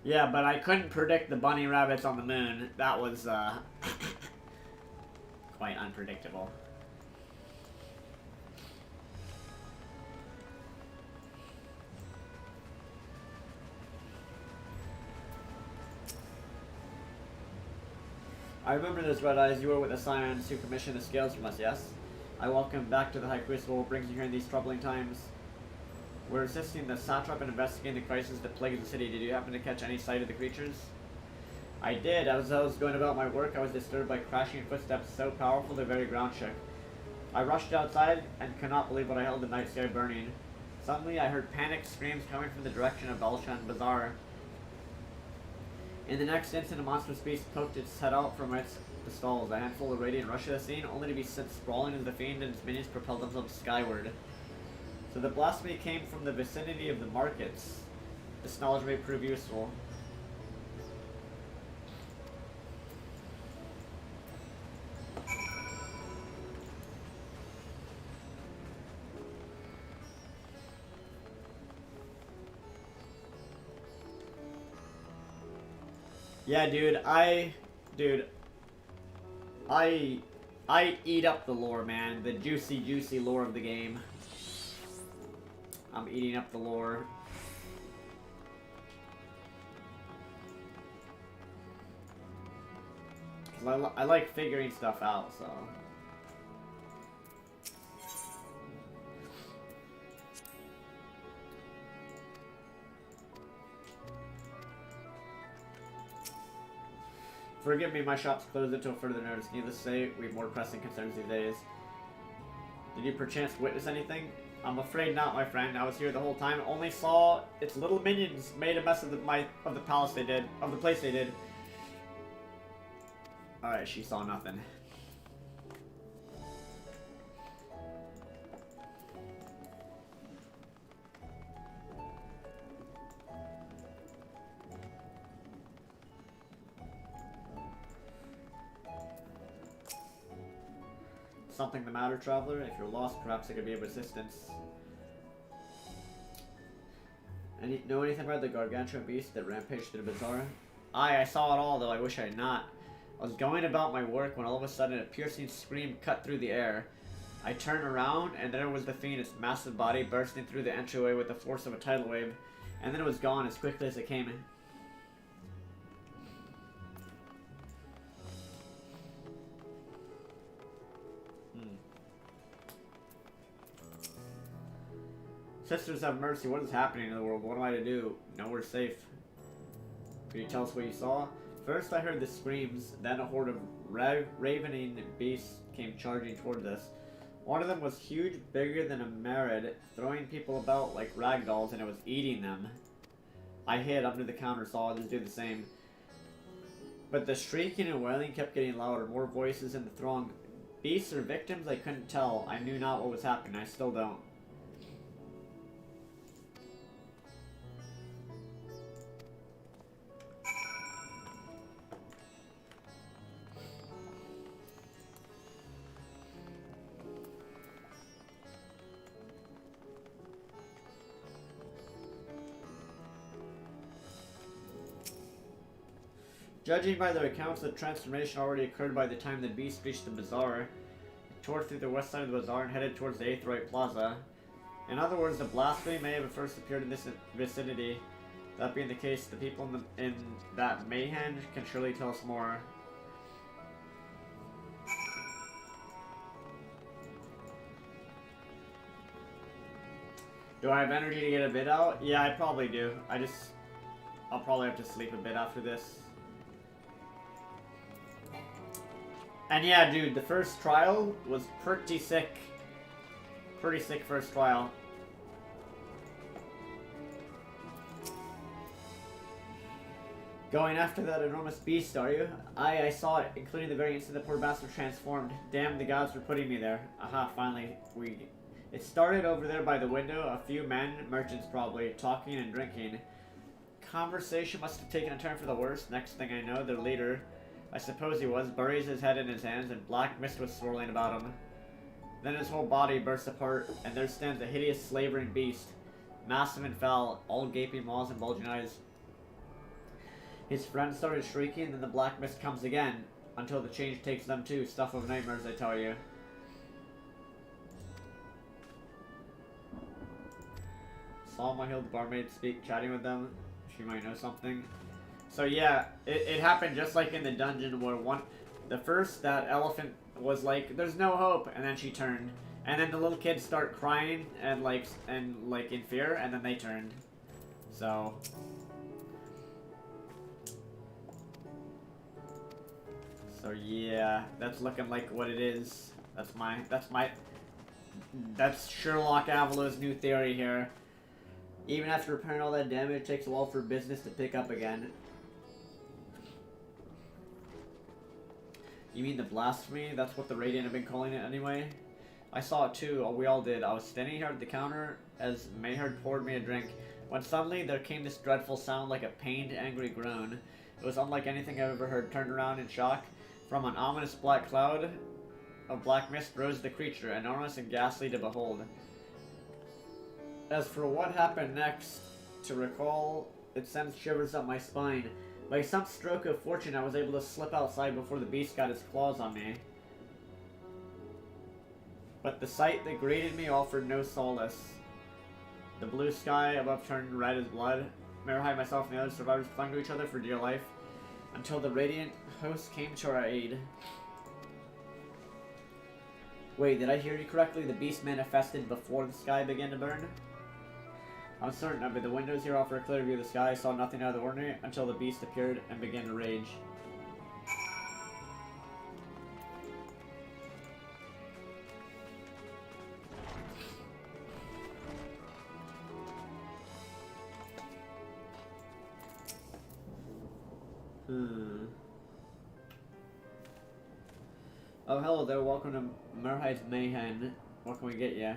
Yeah, but I couldn't predict the bunny rabbits on the moon. That was quite unpredictable. I remember those red eyes. You were with the Scions who commissioned the scales from us, yes? I welcome back to the High Crucible. What brings you here in these troubling times? We're assisting the satrap in investigating the crisis that plagues the city. Did you happen to catch any sight of the creatures? I did. As I was going about my work, I was disturbed by crashing footsteps so powerful the very ground shook. I rushed outside and could not believe what I held the night sky burning. Suddenly, I heard panicked screams coming from the direction of Balshan Bazaar. In the next instant, a monstrous beast poked its head out from the stalls. A handful of radiant rushed to the scene, only to be sent sprawling as the fiend and its minions propelled themselves skyward. So the blasphemy came from the vicinity of the markets. This knowledge may prove useful. Yeah, dude, I eat up the lore, man. The juicy lore of the game. I'm eating up the lore. I like figuring stuff out, so. Forgive me, my shop's closed until further notice. Needless to say, we have more pressing concerns these days. Did you perchance witness anything? I'm afraid not, my friend. I was here the whole time. Only saw its little minions made a mess of the palace they did. Of the place they did. Alright, she saw nothing. Something the matter, traveler? If you're lost, perhaps I could be of assistance. Know anything about the gargantuan beast that rampaged through the bazaar? Aye, I saw it all, though I wish I had not. I was going about my work when all of a sudden a piercing scream cut through the air. I turned around, and there was the fiend, its massive body bursting through the entryway with the force of a tidal wave, and then it was gone as quickly as it came in. Sisters have mercy, what is happening in the world? What am I to do? Nowhere safe. Can you tell us what you saw? First I heard the screams, then a horde of ravening beasts came charging towards us. One of them was huge, bigger than a Merid, throwing people about like ragdolls, and it was eating them. I hid under the counter, saw others do the same. But the shrieking and wailing kept getting louder, more voices in the throng. Beasts or victims, I couldn't tell. I knew not what was happening, I still don't. Judging by their accounts, the transformation already occurred by the time the beast reached the bazaar. It tore through the west side of the bazaar and headed towards the Aetheroid Plaza. In other words, the blasphemy may have first appeared in this vicinity. That being the case, the people in that mayhem can surely tell us more. Do I have energy to get a bit out? Yeah, I probably do. I'll probably have to sleep a bit after this. And yeah, dude, the first trial was pretty sick. Pretty sick first trial. Going after that enormous beast, are you? I saw it, including the very instant the poor bastard transformed. Damn, the gods for putting me there. Aha, finally, It started over there by the window, a few men, merchants probably, talking and drinking. Conversation must have taken a turn for the worse. Next thing I know, their leader, I suppose he was, buries his head in his hands and black mist was swirling about him. Then his whole body bursts apart, and there stands a hideous slavering beast, massive and foul, all gaping maws and bulging eyes. His friends started shrieking, then the black mist comes again, until the change takes them too. Stuff of nightmares, I tell you. Saw my healed barmaid speak, chatting with them. She might know something. So yeah, it happened just like in the dungeon where that elephant was like, there's no hope, and then she turned. And then the little kids start crying and like in fear, and then they turned. So yeah, that's looking like what it is. That's Sherlock Avilo's new theory here. Even after repairing all that damage, it takes a while for business to pick up again. You mean the blasphemy? That's what the Radiant have been calling it anyway? I saw it too, we all did. I was standing here at the counter as Mayhard poured me a drink, when suddenly there came this dreadful sound like a pained, angry groan. It was unlike anything I've ever heard. Turned around in shock. From an ominous black cloud of black mist rose the creature, enormous and ghastly to behold. As for what happened next, to recall, it sends shivers up my spine. By some stroke of fortune, I was able to slip outside before the beast got its claws on me. But the sight that greeted me offered no solace. The blue sky above turned red as blood. Merihai, myself, and the other survivors clung to each other for dear life, until the Radiant host came to our aid. Wait, did I hear you correctly? The beast manifested before the sky began to burn? I'm certain of it. The windows here offer a clear view of the sky. I saw nothing out of the ordinary until the beast appeared and began to rage. Oh, hello there. Welcome to Merheid's Mayhem. What can we get ya?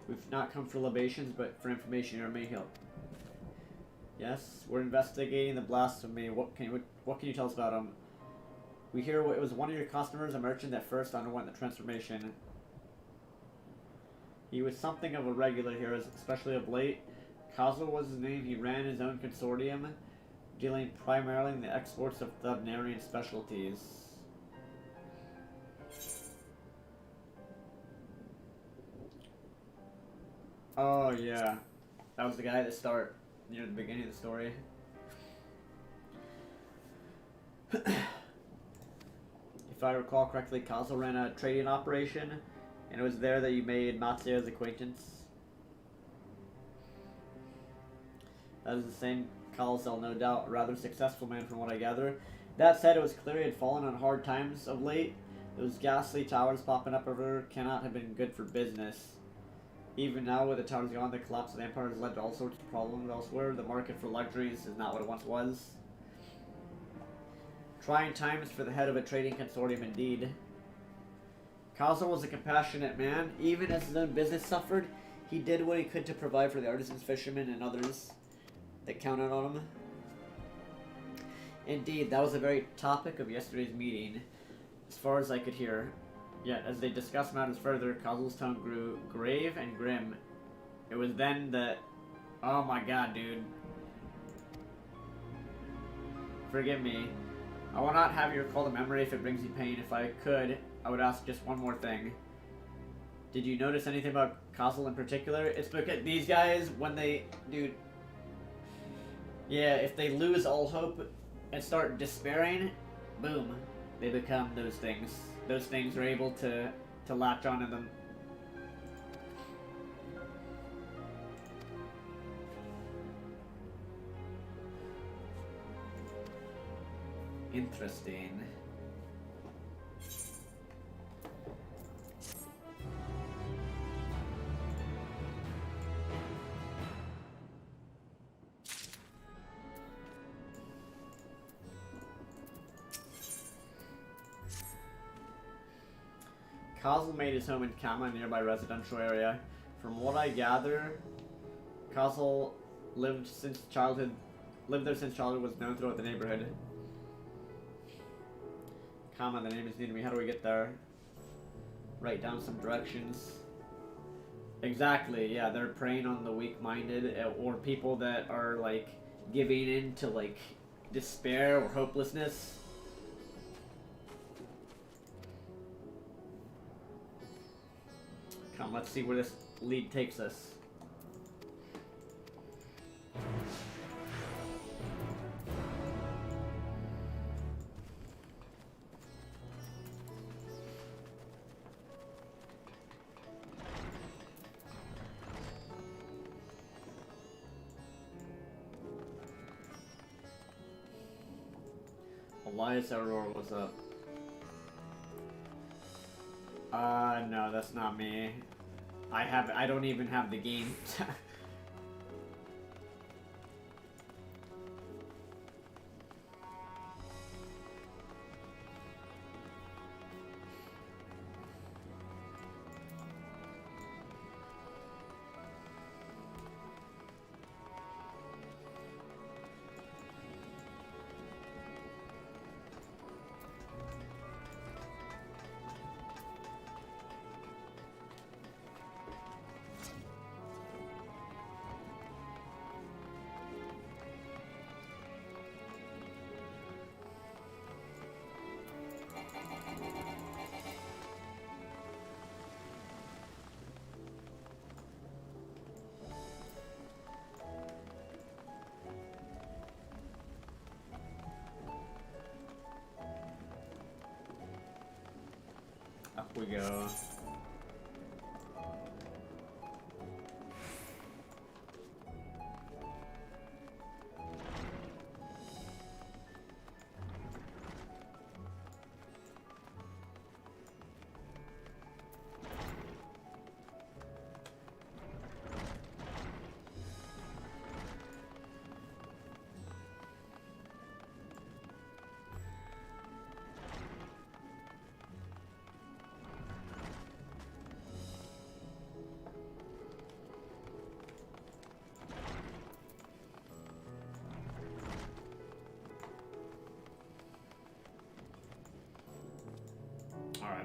We've not come for libations, but for information or may help. Yes, we're investigating the blasphemy. What can you tell us about him? We hear it was one of your customers, a merchant that first underwent the transformation. He was something of a regular here, especially of late. Kazo was his name. He ran his own consortium, dealing primarily in the exports of Thubnarian specialties. Oh yeah, that was the guy at the start, near the beginning of the story. If I recall correctly, Kazo ran a trading operation, and it was there that you made Matsuyo's acquaintance. That is the same Kazo, no doubt, a rather successful man from what I gather. That said, it was clear he had fallen on hard times of late. Those ghastly towers popping up over cannot have been good for business. Even now, with the towers gone, the collapse of the empire has led to all sorts of problems elsewhere. The market for luxuries is not what it once was. Trying times for the head of a trading consortium indeed. Kazo was a compassionate man. Even as his own business suffered, he did what he could to provide for the artisans, fishermen, and others that counted on him. Indeed, that was the very topic of yesterday's meeting, as far as I could hear. Yet, as they discussed matters further, Kazu's tone grew grave and grim. It was then that... Oh my god, dude. Forgive me. I will not have you recall the memory if it brings you pain. If I could, I would ask just one more thing. Did you notice anything about Kazu in particular? It's because these guys, when they... Dude. Yeah, if they lose all hope and start despairing, boom. They become those things. Those things are able to latch onto them. Interesting. Kazu made his home in Kama, a nearby residential area. From what I gather, Kazu lived there since childhood, was known throughout the neighborhood. Kama, the name is new to me. How do we get there? Write down some directions. Exactly, yeah, they're preying on the weak-minded, or people that are, like, giving in to, like, despair or hopelessness. Come, let's see where this lead takes us. Elias Aurora, what's up? No, that's not me. I don't even have the game. Up we go.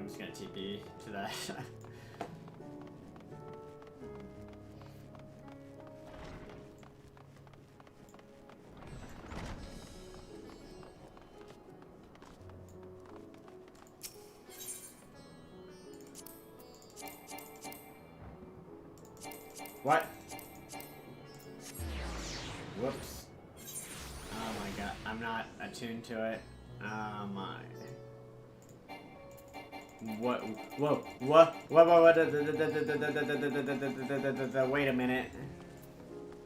I'm just gonna TP to that. What? Whoops. Oh my god, I'm not attuned to it. Oh my. What? Whoa, what? Wait a minute.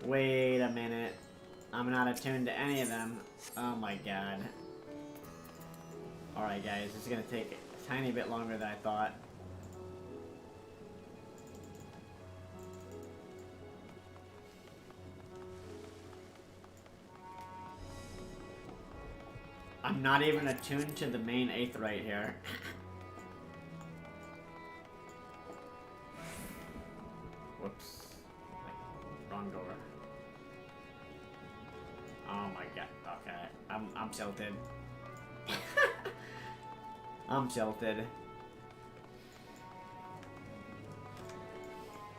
Wait a minute. I'm not attuned to any of them. Oh my god. Alright guys, this is gonna take a tiny bit longer than I thought. I'm not even attuned to the main 8th right here. Whoops. Wrong door. Oh my god. Okay. I'm tilted. I'm tilted.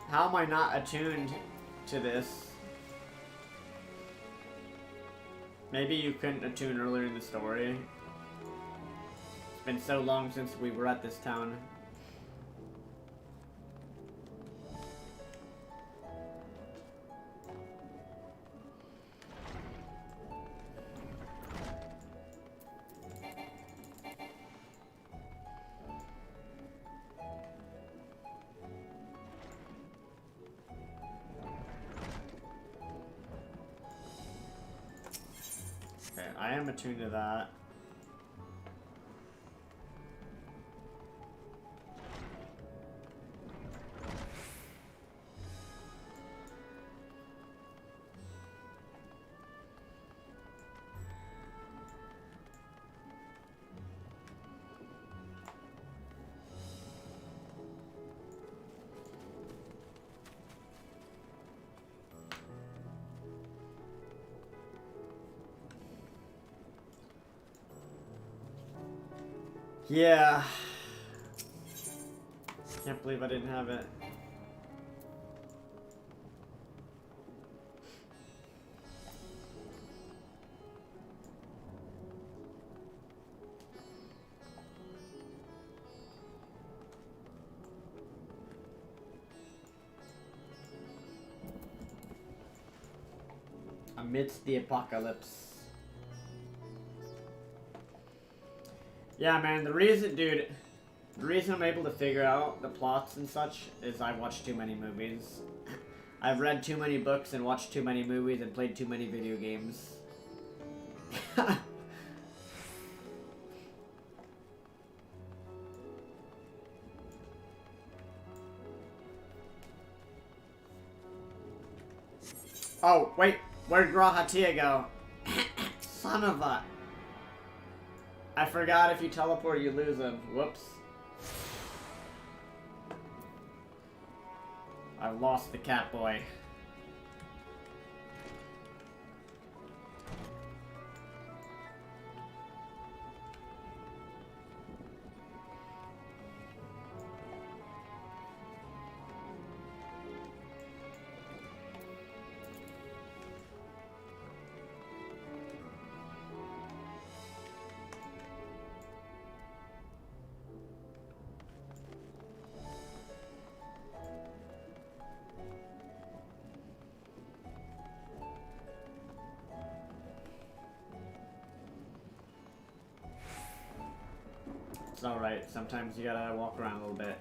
How am I not attuned to this? Maybe you couldn't attune earlier in the story. It's been so long since we were at this town. Okay, I am attuned to that. Yeah. Can't believe I didn't have it. Amidst the apocalypse. Yeah, man, the reason I'm able to figure out the plots and such is I watch too many movies. I've read too many books and watched too many movies and played too many video games. Oh, wait, where'd Grahatia go? Son of a... I forgot if you teleport, you lose him. Whoops. I've lost the cat boy. It's alright, sometimes you gotta walk around a little bit.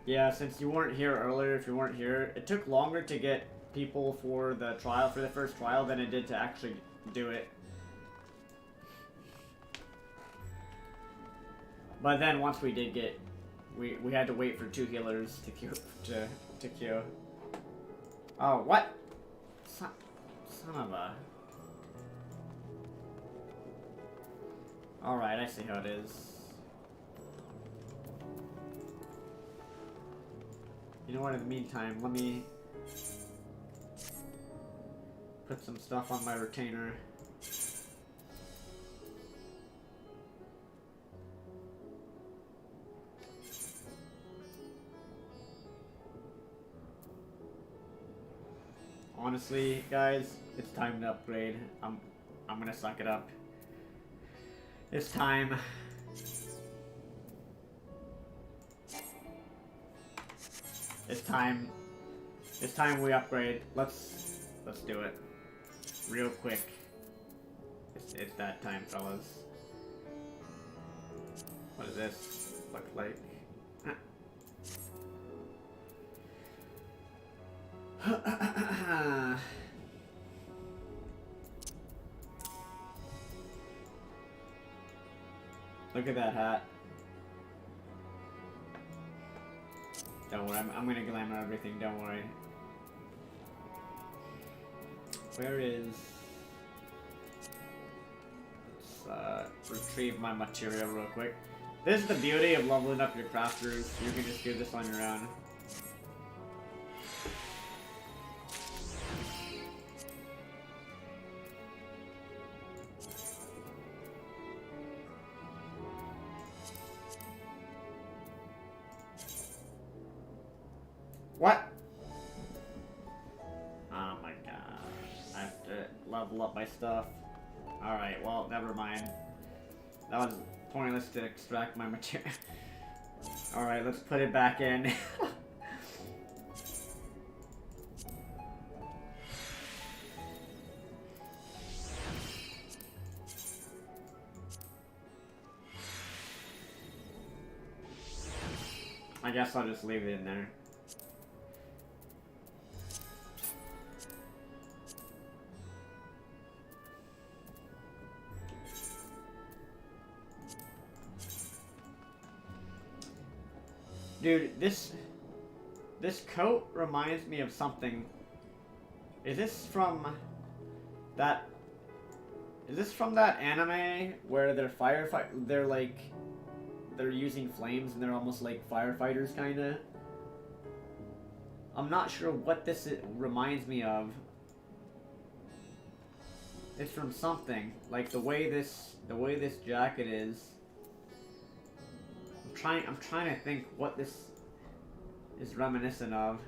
Yeah, since you weren't here earlier, if you weren't here, it took longer to get people for the trial, for the first trial, than it did to actually do it. But then once we did get, we had to wait for 2 healers to queue, to queue. Oh, what? Son of a... Alright, I see how it is. You know what, in the meantime, let me put some stuff on my retainer. Honestly, guys, it's time to upgrade. I'm gonna suck it up. It's time. It's time. It's time we upgrade. Let's do it. Real quick. It's that time, fellas. What does this look like? Look at that hat. Don't worry, I'm gonna glamour everything, don't worry. Where is... Let's retrieve my material real quick. This is the beauty of leveling up your crafters. You can just do this on your own. What? Oh my god. I have to level up my stuff. Alright, well, never mind. That was pointless to extract my material. Alright, let's put it back in. I guess I'll just leave it in there. Dude, this coat reminds me of something. Is this from that anime where they're they're using flames and they're almost like firefighters kinda? I'm not sure what this reminds me of. It's from something. Like the way this jacket is. I'm trying to think what this is reminiscent of.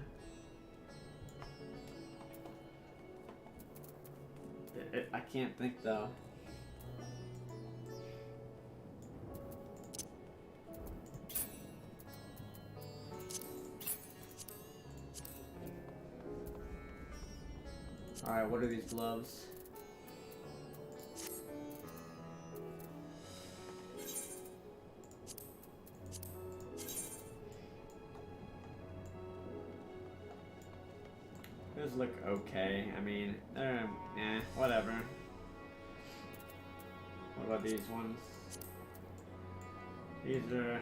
I can't think though. Alright, what are these gloves? Those look okay. I mean, they're, whatever. What about these ones? These are,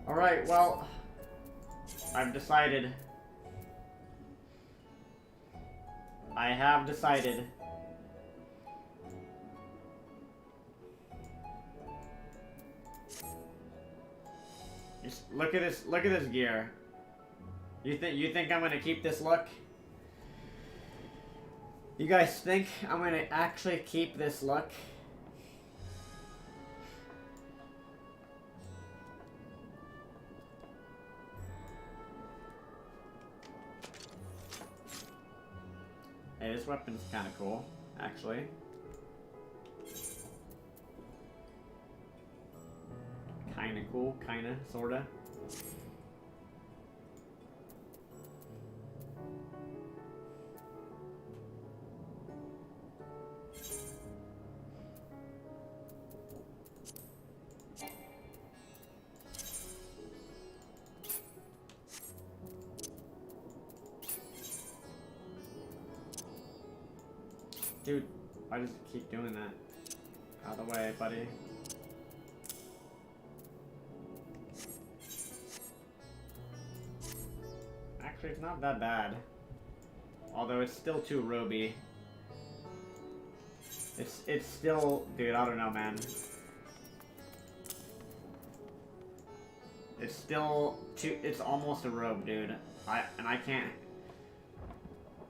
Alright, well, I've decided. I have decided. Just look at this gear. You think I'm gonna keep this look? You guys think I'm gonna actually keep this look? Hey, this weapon's kind of cool, actually. Kind of cool, kind of, sort of. Dude, why does it keep doing that? Out of the way, buddy. Actually, it's not that bad. Although it's still too roby. It's still... Dude, I don't know, man. It's still too... It's almost a robe, dude. I can't...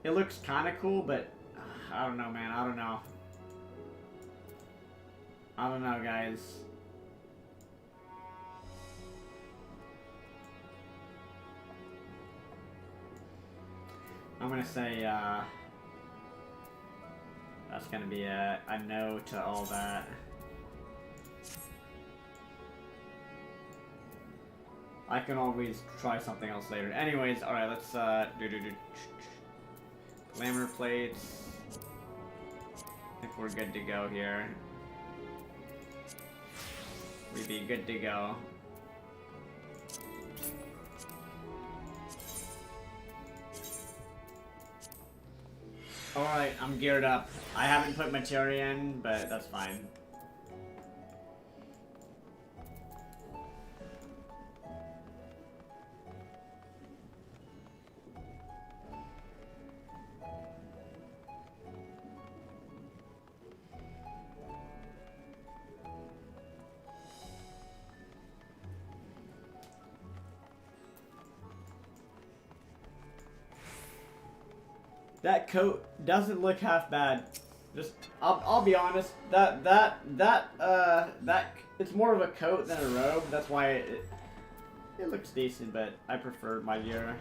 It looks kind of cool, but... I don't know, man. I don't know. I don't know, guys. I'm gonna say, that's gonna be a no to all that. I can always try something else later. Anyways, alright, let's, glamour plates. I think we're good to go here. We'd be good to go. Alright, I'm geared up. I haven't put materia in, but that's fine. That coat doesn't look half bad. Just, I'll be honest. That it's more of a coat than a robe. That's why it looks decent, but I prefer my gear.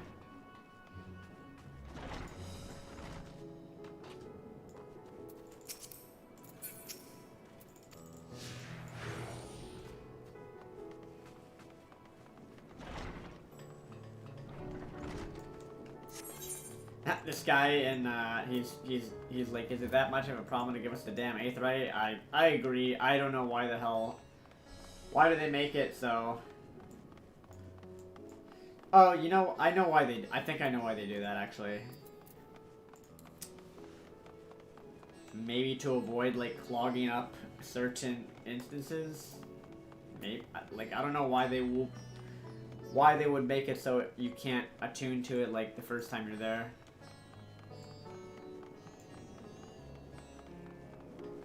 This guy, and he's like, is it that much of a problem to give us the damn aetheryte? I agree. I don't know why the hell. Why do they make it so? Oh, you know, I know why they. I think I know why they do that actually. Maybe to avoid like clogging up certain instances. Maybe like I don't know why they will. Why they would make it so you can't attune to it like the first time you're there.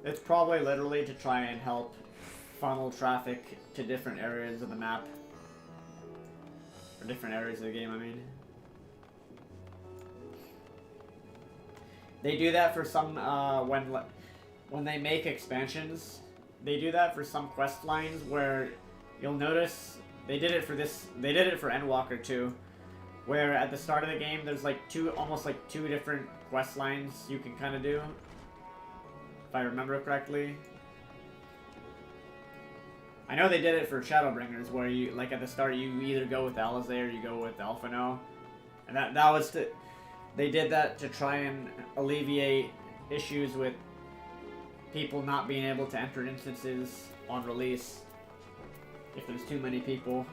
It's probably literally to try and help funnel traffic to different areas of the map. Or different areas of the game, I mean. They do that for some, when they make expansions, they do that for some quest lines where you'll notice, they did it for Endwalker too, where at the start of the game there's like almost like two different quest lines you can kind of do. If I remember correctly. I know they did it for Shadowbringers, where you, like at the start, you either go with Alizé or you go with Alphino. And that was to... They did that to try and alleviate issues with people not being able to enter instances on release if there's too many people.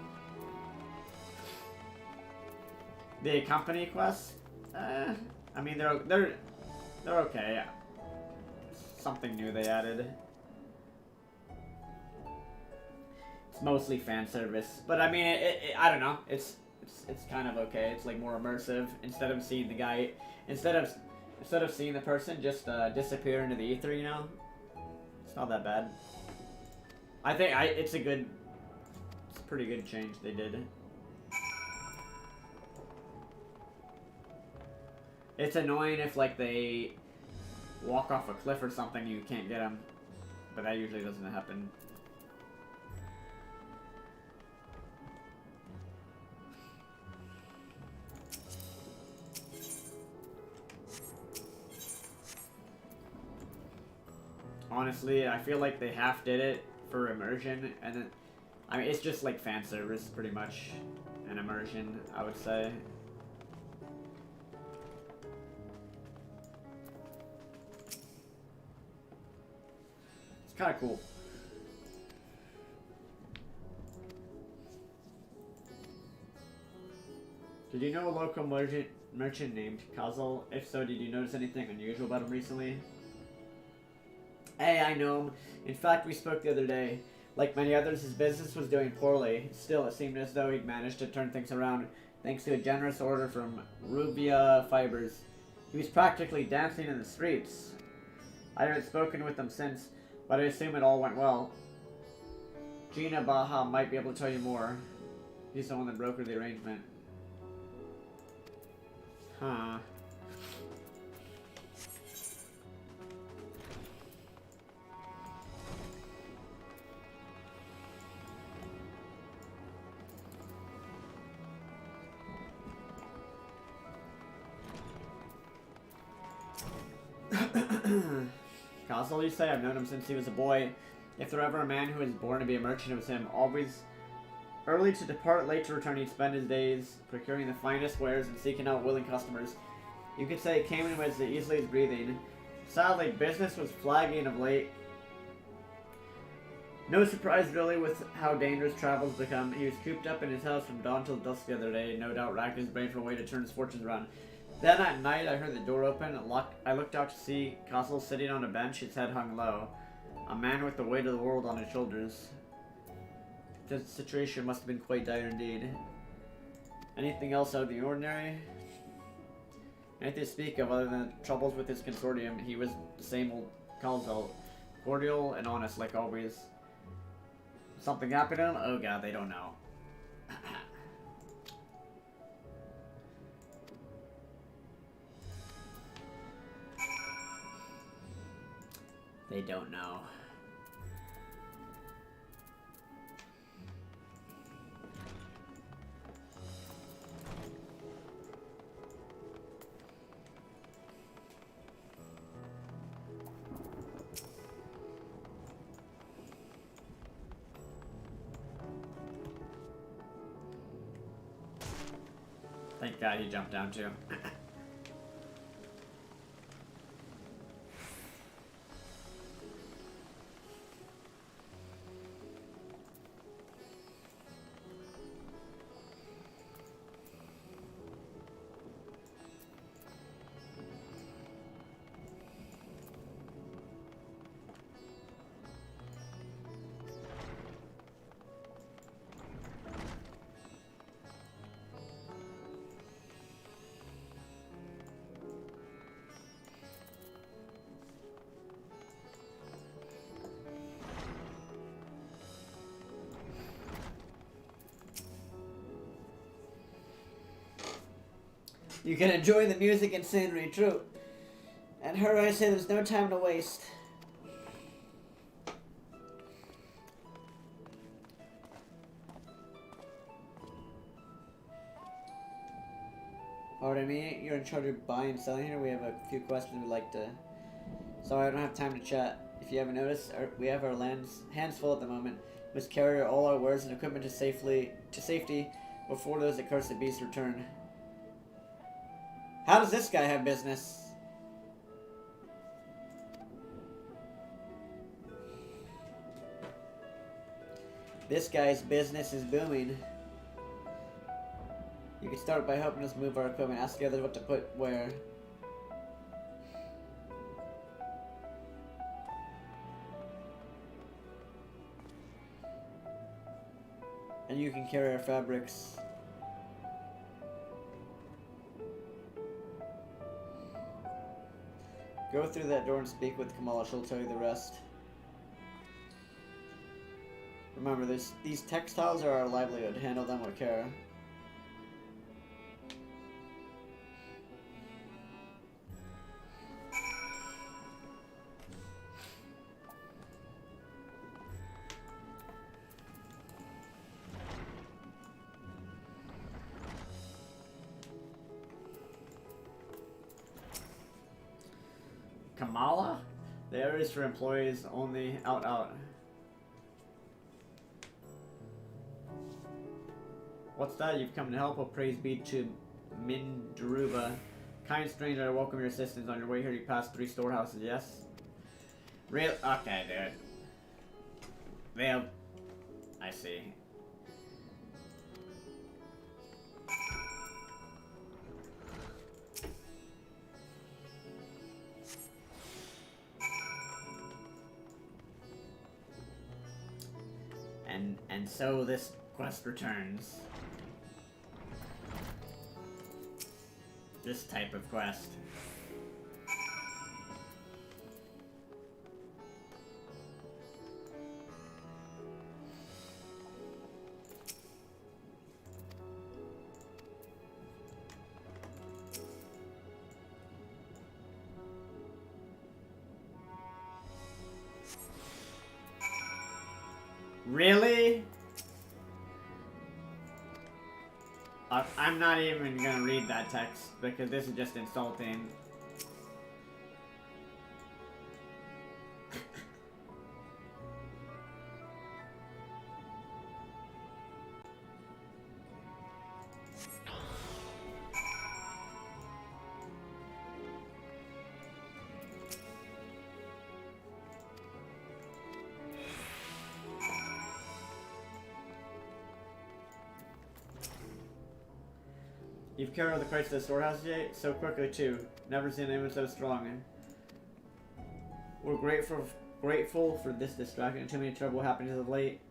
The company quests? I mean, they're okay. Something new they added. It's mostly fan service, but I mean, I don't know. It's kind of okay. It's like more immersive instead of seeing the guy, instead of seeing the person just disappear into the ether. You know, it's not that bad. I think it's a pretty good change they did. It's annoying if like they walk off a cliff or something, you can't get them, but that usually doesn't happen. Honestly, I feel like they half did it for immersion, and then, I mean, it's just like fan service, pretty much, and immersion, I would say. It's kind of cool. Did you know a local merchant named Kazal? If so, did you notice anything unusual about him recently? Hey, I know him. In fact, we spoke the other day. Like many others, his business was doing poorly. Still, it seemed as though he'd managed to turn things around, thanks to a generous order from Rubia Fibers. He was practically dancing in the streets. I haven't spoken with him since, but I assume it all went well. Gina Baha might be able to tell you more. He's the one that brokered the arrangement. Huh. Castle, you say? I've known him since he was a boy. If there were ever a man who was born to be a merchant, it was him. Always early to depart, late to return, he'd spend his days procuring the finest wares and seeking out willing customers. You could say it came in as easily as breathing. Sadly, business was flagging of late. No surprise really with how dangerous travel's become. He was cooped up in his house from dawn till dusk the other day, no doubt racked his brain for a way to turn his fortunes around. Then at night, I heard the door open. I looked out to see Castle sitting on a bench, his head hung low. A man with the weight of the world on his shoulders. The situation must have been quite dire indeed. Anything else out of the ordinary? Anything to speak of other than the troubles with his consortium? He was the same old Calzo. Cordial and honest like always. Something happened to him? Oh god, they don't know. They don't know. Thank God he jumped down too. You can enjoy the music and scenery, true. And her, I say there's no time to waste. Pardon me, you're in charge of buying and selling here. We have a few questions we'd like to... Sorry, I don't have time to chat. If you haven't noticed, we have our hands full at the moment. We must carry all our wares and equipment to safety before those accursed beasts return. How does this guy have business? This guy's business is booming. You can start by helping us move our equipment. Ask the others what to put where. And you can carry our fabrics. Go through that door and speak with Kamala. She'll tell you the rest. Remember, these textiles are our livelihood. Handle them with care. Kamala? The area is for employees only. Out. What's that? You've come to help? Oh, praise be to Mindaruba. Kind stranger, I welcome your assistance. On your way here, you passed 3 storehouses, yes? Real? Okay, dude. They have... I see. And so this quest returns. This type of quest. Really? I'm not even gonna read that text because this is just insulting. You've carried the Christ to the storehouse today? So quickly too. Never seen anyone so strong. We're grateful for this distraction. Too many terrible happenings of late.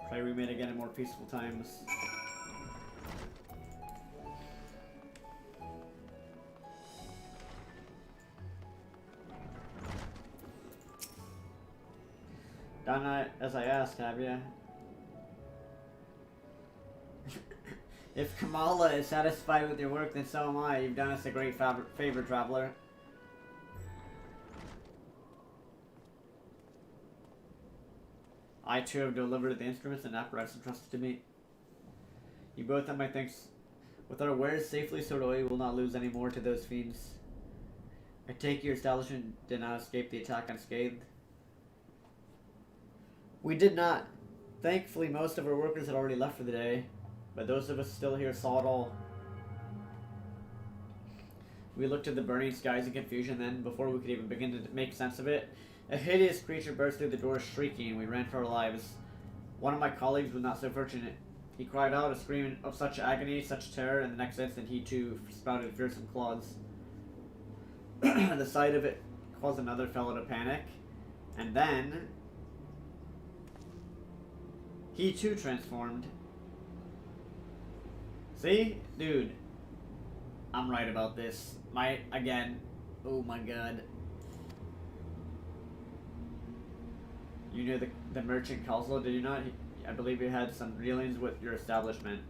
Pray we meet again in more peaceful times. Done as I asked, have ya? If Kamala is satisfied with your work, then so am I. You've done us a great favor, traveler. I too have delivered the instruments and apparatus entrusted to me. You both have my thanks. With our wares safely stored away, we will not lose any more to those fiends. I take your establishment did not escape the attack unscathed. We did not. Thankfully, most of our workers had already left for the day. But those of us still here saw it all. We looked at the burning skies in confusion then, before we could even begin to make sense of it. A hideous creature burst through the door shrieking, and we ran for our lives. One of my colleagues was not so fortunate. He cried out, a scream of such agony, such terror, and the next instant he too sprouted fearsome claws. The sight of it caused another fellow to panic, and then he too transformed. See? Dude. I'm right about this. Again. Oh my god. You knew the merchant Calzo, did you not? I believe you had some dealings with your establishment.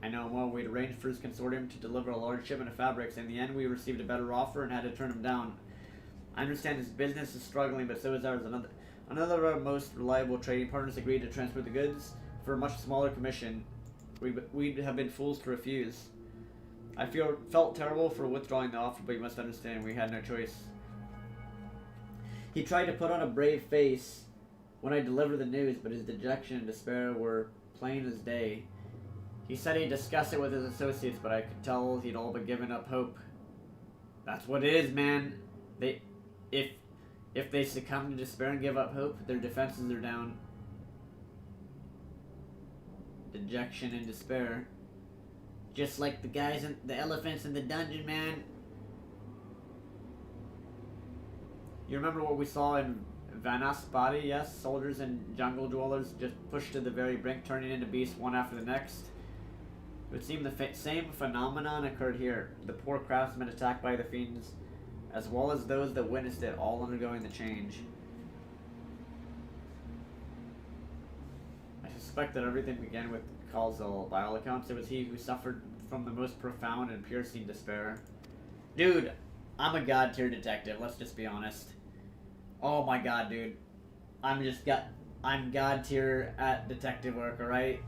I know him well. We'd arranged for his consortium to deliver a large shipment of fabrics. In the end, we received a better offer and had to turn him down. I understand his business is struggling, but so is ours. Another of our most reliable trading partners agreed to transfer the goods for a much smaller commission. We'd have been fools to refuse. I felt terrible for withdrawing the offer, but you must understand we had no choice. He tried to put on a brave face when I delivered the news, but his dejection and despair were plain as day. He said he'd discuss it with his associates, but I could tell he'd all but given up hope. That's what it is, man. If they succumb to despair and give up hope, their defenses are down. Dejection and despair. Just like the guys and the elephants in the dungeon, man. You remember what we saw in Vanaspati, yes? Soldiers and jungle dwellers just pushed to the very brink, turning into beasts one after the next. It would seem the same phenomenon occurred here. The poor craftsmen attacked by the fiends, as well as those that witnessed it, all undergoing the change. I suspect that everything began with Kalzal. By all accounts, it was he who suffered from the most profound and piercing despair. Dude, I'm a god tier detective, let's just be honest. Oh my god, dude. I'm god tier at detective work, alright?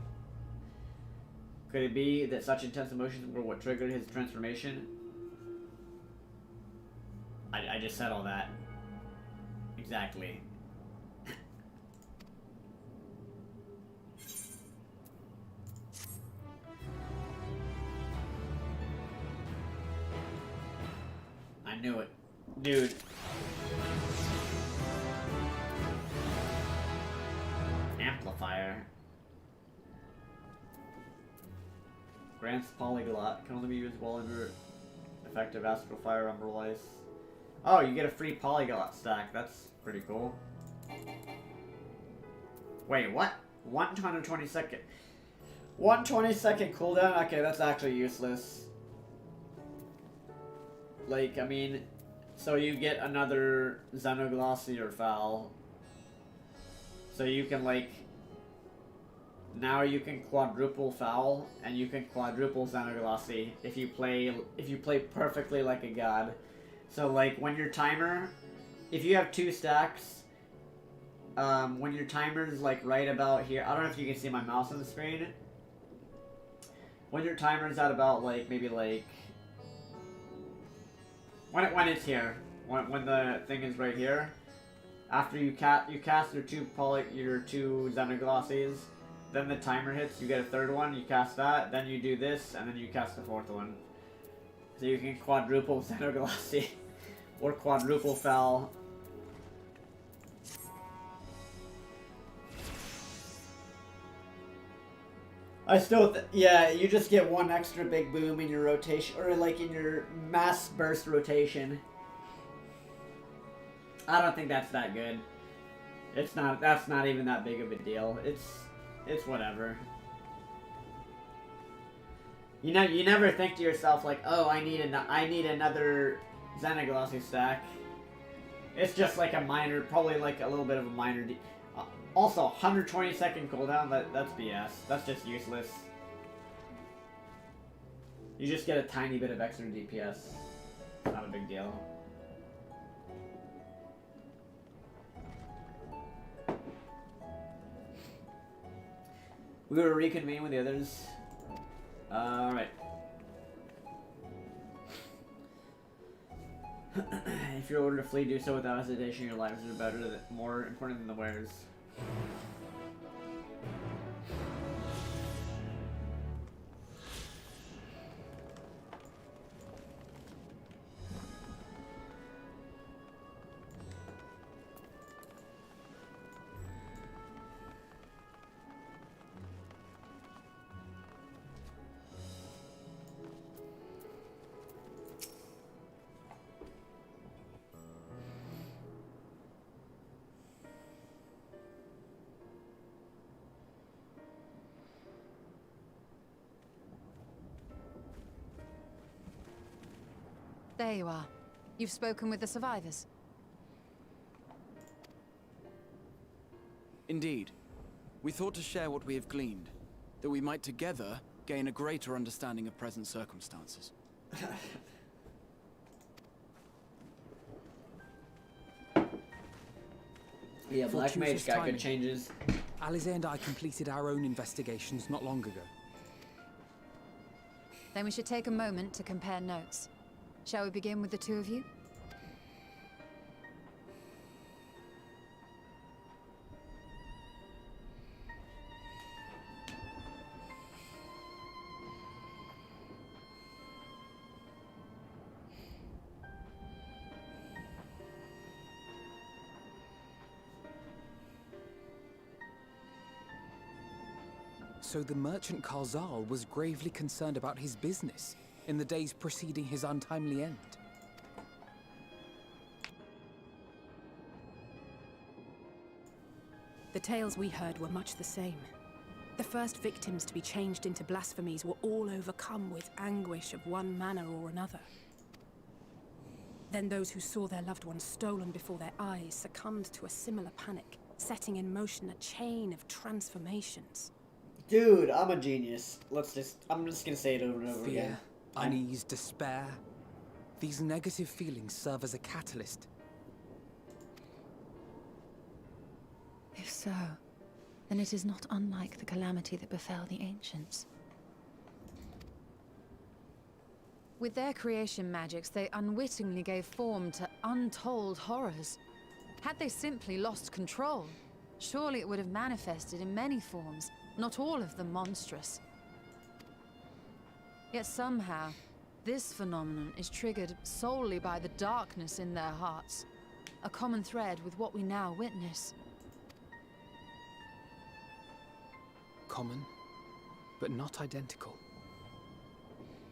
Could it be that such intense emotions were what triggered his transformation? I just said all that. Exactly. I knew it. Dude. Amplifier. Grants Polyglot. Can only be used while under effective astral fire umbrella ice. Oh, you get a free polyglot stack. That's pretty cool. Wait, what? 120-second. 120-second cooldown? Okay, that's actually useless. Like, I mean, so you get another Xenoglossy or Foul. So you can, like, now you can quadruple Foul and you can quadruple Xenoglossy if you play perfectly like a god. So, like, when your timer, if you have 2 stacks, when your timer's, like, right about here, I don't know if you can see my mouse on the screen. When your timer's at about, like, maybe, like, when it's here, when the thing is right here, after you cast your two Xenoglossies, then the timer hits, you get a 3rd one, you cast that, then you do this, and then you cast the 4th one. So you can quadruple Xenoglossy or quadruple Foul. I still, yeah, you just get 1 extra big boom in your rotation, or like in your mass burst rotation. I don't think that's that good. It's not, that's not even that big of a deal. It's whatever. You know, you never think to yourself like, oh, I need another Xenoglossy stack. It's just like a minor, probably like a little bit of a minor also, 120-second cooldown, that's BS. That's just useless. You just get a tiny bit of extra DPS. Not a big deal. We will reconvene with the others. Alright. If you're ordered to flee, do so without hesitation. Your lives are better, more important than the wares. There you are. You've spoken with the survivors. Indeed. We thought to share what we have gleaned, that we might together gain a greater understanding of present circumstances. Yeah, Black Mage got good changes. Alize and I completed our own investigations not long ago. Then we should take a moment to compare notes. Shall we begin with the 2 of you? So the merchant Karzal was gravely concerned about his business in the days preceding his untimely end. The tales we heard were much the same. The first victims to be changed into blasphemies were all overcome with anguish of one manner or another. Then those who saw their loved ones stolen before their eyes succumbed to a similar panic, setting in motion a chain of transformations. Dude, I'm a genius. I'm just gonna say it over and over again. Unease, despair. These negative feelings serve as a catalyst. If so, then it is not unlike the calamity that befell the ancients. With their creation magics, they unwittingly gave form to untold horrors. Had they simply lost control, surely it would have manifested in many forms, not all of them monstrous. Yet somehow, this phenomenon is triggered solely by the darkness in their hearts, a common thread with what we now witness. Common, but not identical.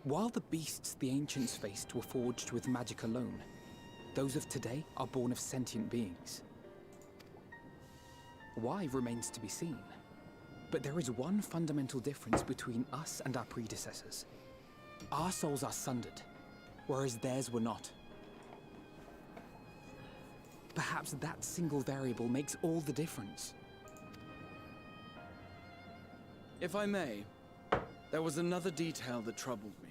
While the beasts the ancients faced were forged with magic alone, those of today are born of sentient beings. Why remains to be seen. But there is one fundamental difference between us and our predecessors. Our souls are sundered, whereas theirs were not. Perhaps that single variable makes all the difference. If I may, there was another detail that troubled me.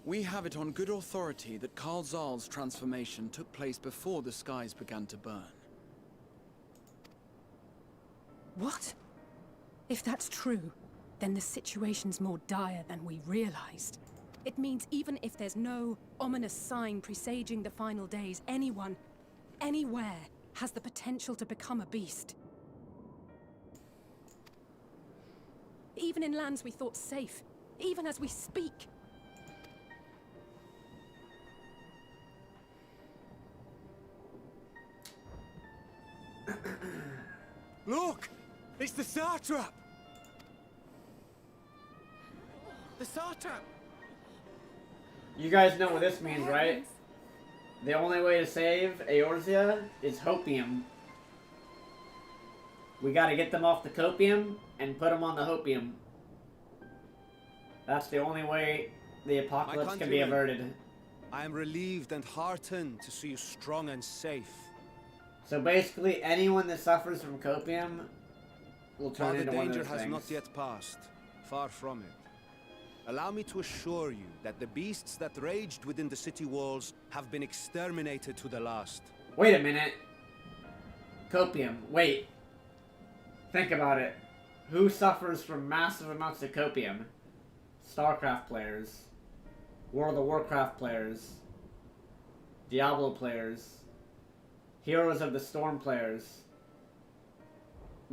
We have it on good authority that Karl Zahl's transformation took place before the skies began to burn. What? If that's true, then the situation's more dire than we realized. It means even if there's no ominous sign presaging the final days, anyone, anywhere, has the potential to become a beast. Even in lands we thought safe, even as we speak. Look! It's the satrap! The satrap! You guys know what this means, right? The only way to save Eorzea is hopium. We gotta get them off the copium and put them on the hopium. That's the only way the apocalypse can be averted. I am relieved and heartened to see you strong and safe. So basically, anyone that suffers from copium will turn While into the one of danger those has not things. yet passed, far from it. Allow me to assure you that the beasts that raged within the city walls have been exterminated to the last. Wait a minute. Copium. Wait. Think about it. Who suffers from massive amounts of copium? StarCraft players. World of Warcraft players. Diablo players. Heroes of the Storm players.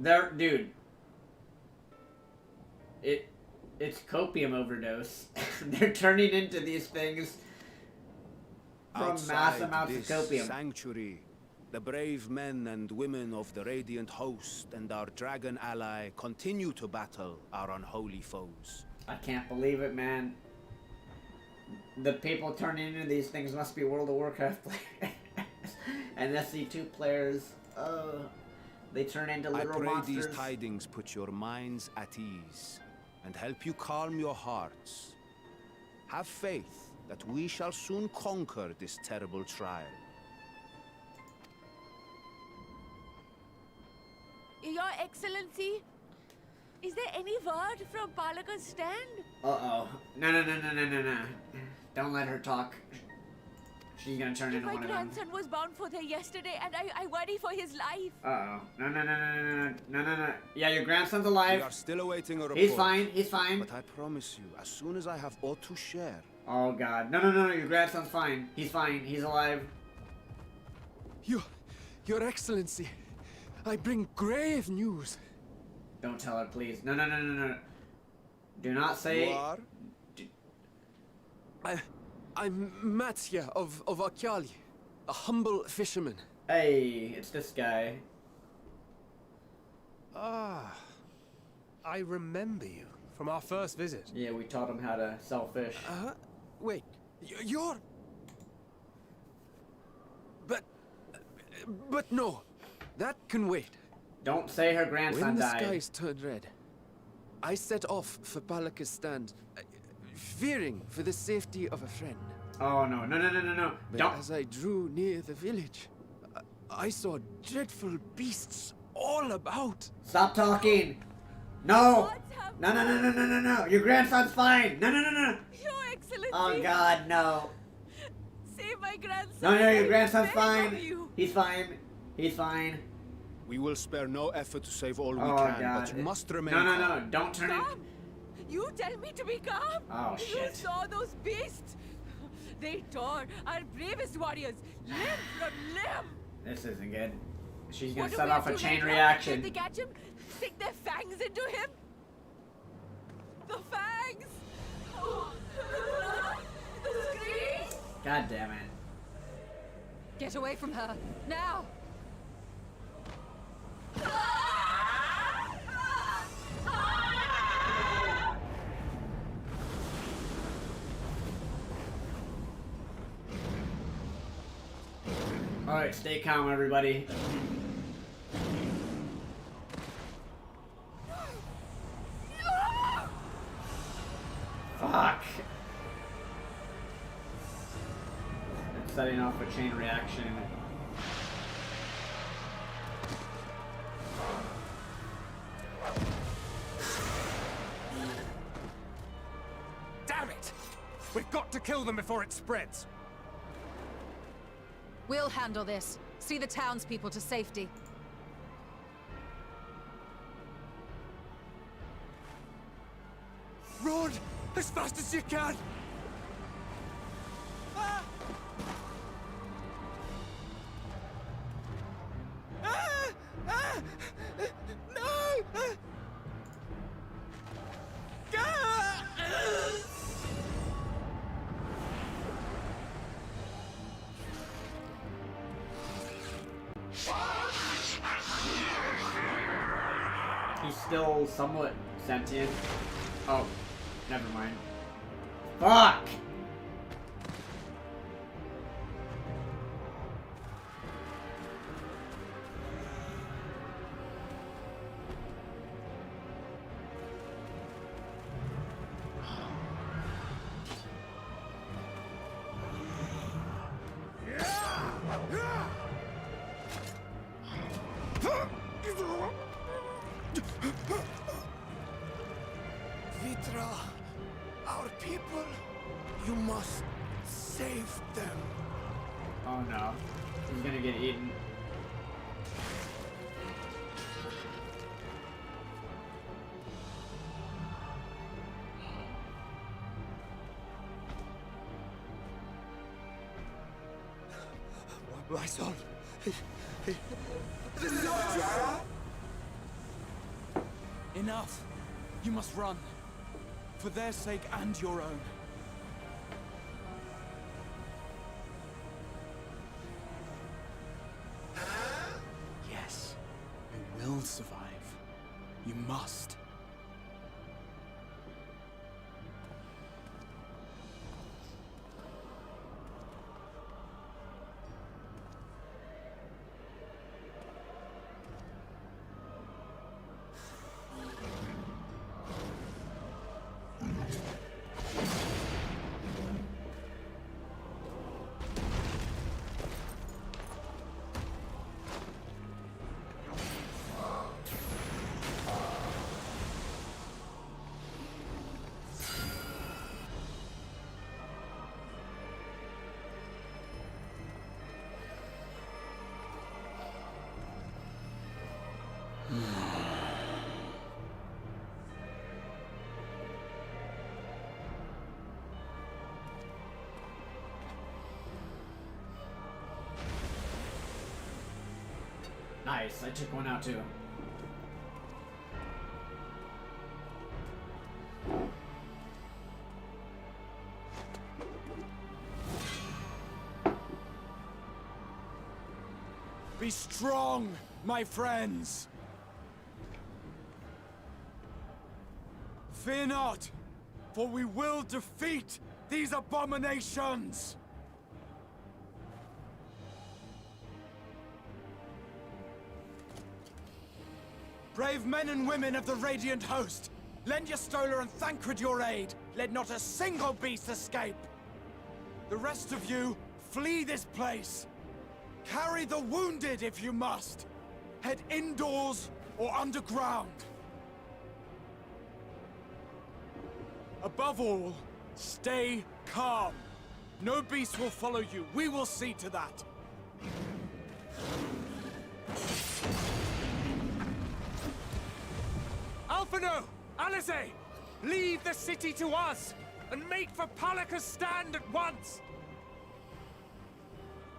Dude. It's copium overdose. They're turning into these things from mass amounts of copium. Sanctuary, the brave men and women of the Radiant Host and our dragon ally continue to battle our unholy foes. I can't believe it, man. The people turning into these things must be World of Warcraft players. And SC2 players. They turn into literal I pray monsters. these tidings put your minds at ease and help you calm your hearts. Have faith that we shall soon conquer this terrible trial. Your Excellency, is there any word from Palaka's stand? Uh-oh. No. Don't let her talk. She's gonna turn into My one of them. grandson was bound for there yesterday, and I worry for his life. Uh-oh. No. Yeah, your grandson's alive. We are still awaiting a report. He's fine. But I promise you, as soon as I have aught to share... Oh, God. No, your grandson's fine. He's fine. He's alive. Your Excellency, I bring grave news. Don't tell her, please. No. Do not say... You are? I'm Matya of Akyali, a humble fisherman. Hey, it's this guy. Ah, I remember you from our first visit. Yeah, we taught him how to sell fish. Wait, you're... But no, that can wait. Don't say her grandson When the died. skies turned red, I set off for Palaka's stand, fearing for the safety of a friend. Oh, no. But Don't... as I drew near the village, I saw dreadful beasts all about. Stop talking. No. No. Your grandson's fine. No. Your Excellency. Oh, God, no. Save my grandson. No, your grandson's I beg fine. of you. He's fine. We will spare no effort to save all we Oh, can, God. but you must remain No. calm. Don't turn it... Calm. You tell me to be calm. Oh, You shit. saw those beasts. They tore our bravest warriors limb from limb. This isn't good. She's gonna What do set we off have a to chain do now? reaction. If they catch him, stick their fangs into him. The fangs. The screams. God damn it. Get away from her, now! Alright, stay calm, everybody. Fuck! It's setting off a chain reaction. Damn it! We've got to kill them before it spreads. We'll handle this. See the townspeople to safety. Run as fast as you can! Ah! Ah! Ah! No! Ah! He's still somewhat sentient. Oh, never mind. Fuck! Vitra, our people, you must save them. Oh no. He's gonna get eaten. My son. Enough. You must run. For their sake and your own. Yes, you will survive. You must. Nice, I took one out too. Be strong, my friends! Fear not, for we will defeat these abominations! Brave men and women of the Radiant Host, lend your Stola and Thancred your aid. Let not a single beast escape. The rest of you, flee this place. Carry the wounded if you must. Head indoors or underground. Above all, stay calm. No beast will follow you. We will see to that. Alphino! Alice! Leave the city to us, and make for Palaka's stand at once!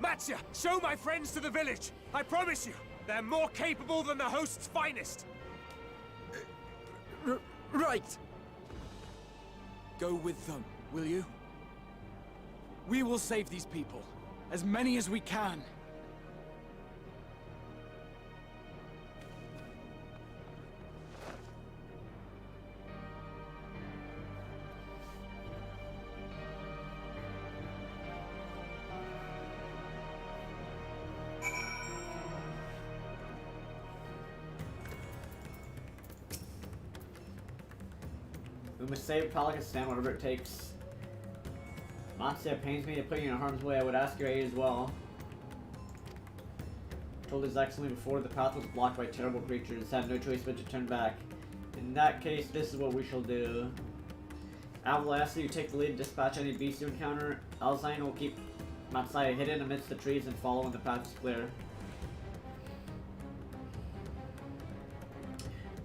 Matsya, show my friends to the village! I promise you, they're more capable than the host's finest! Right! Go with them, will you? We will save these people. As many as we can. We must save Palakistan, whatever it takes. Matsuya, it pains me to put you in harm's way. I would ask your aid as well. Told His Excellency before, the path was blocked by terrible creatures. Had no choice but to turn back. In that case, this is what we shall do. Avilo, asks you take the lead, dispatch any beast you encounter. Alzine will keep Matsuya hidden amidst the trees and follow when the path is clear.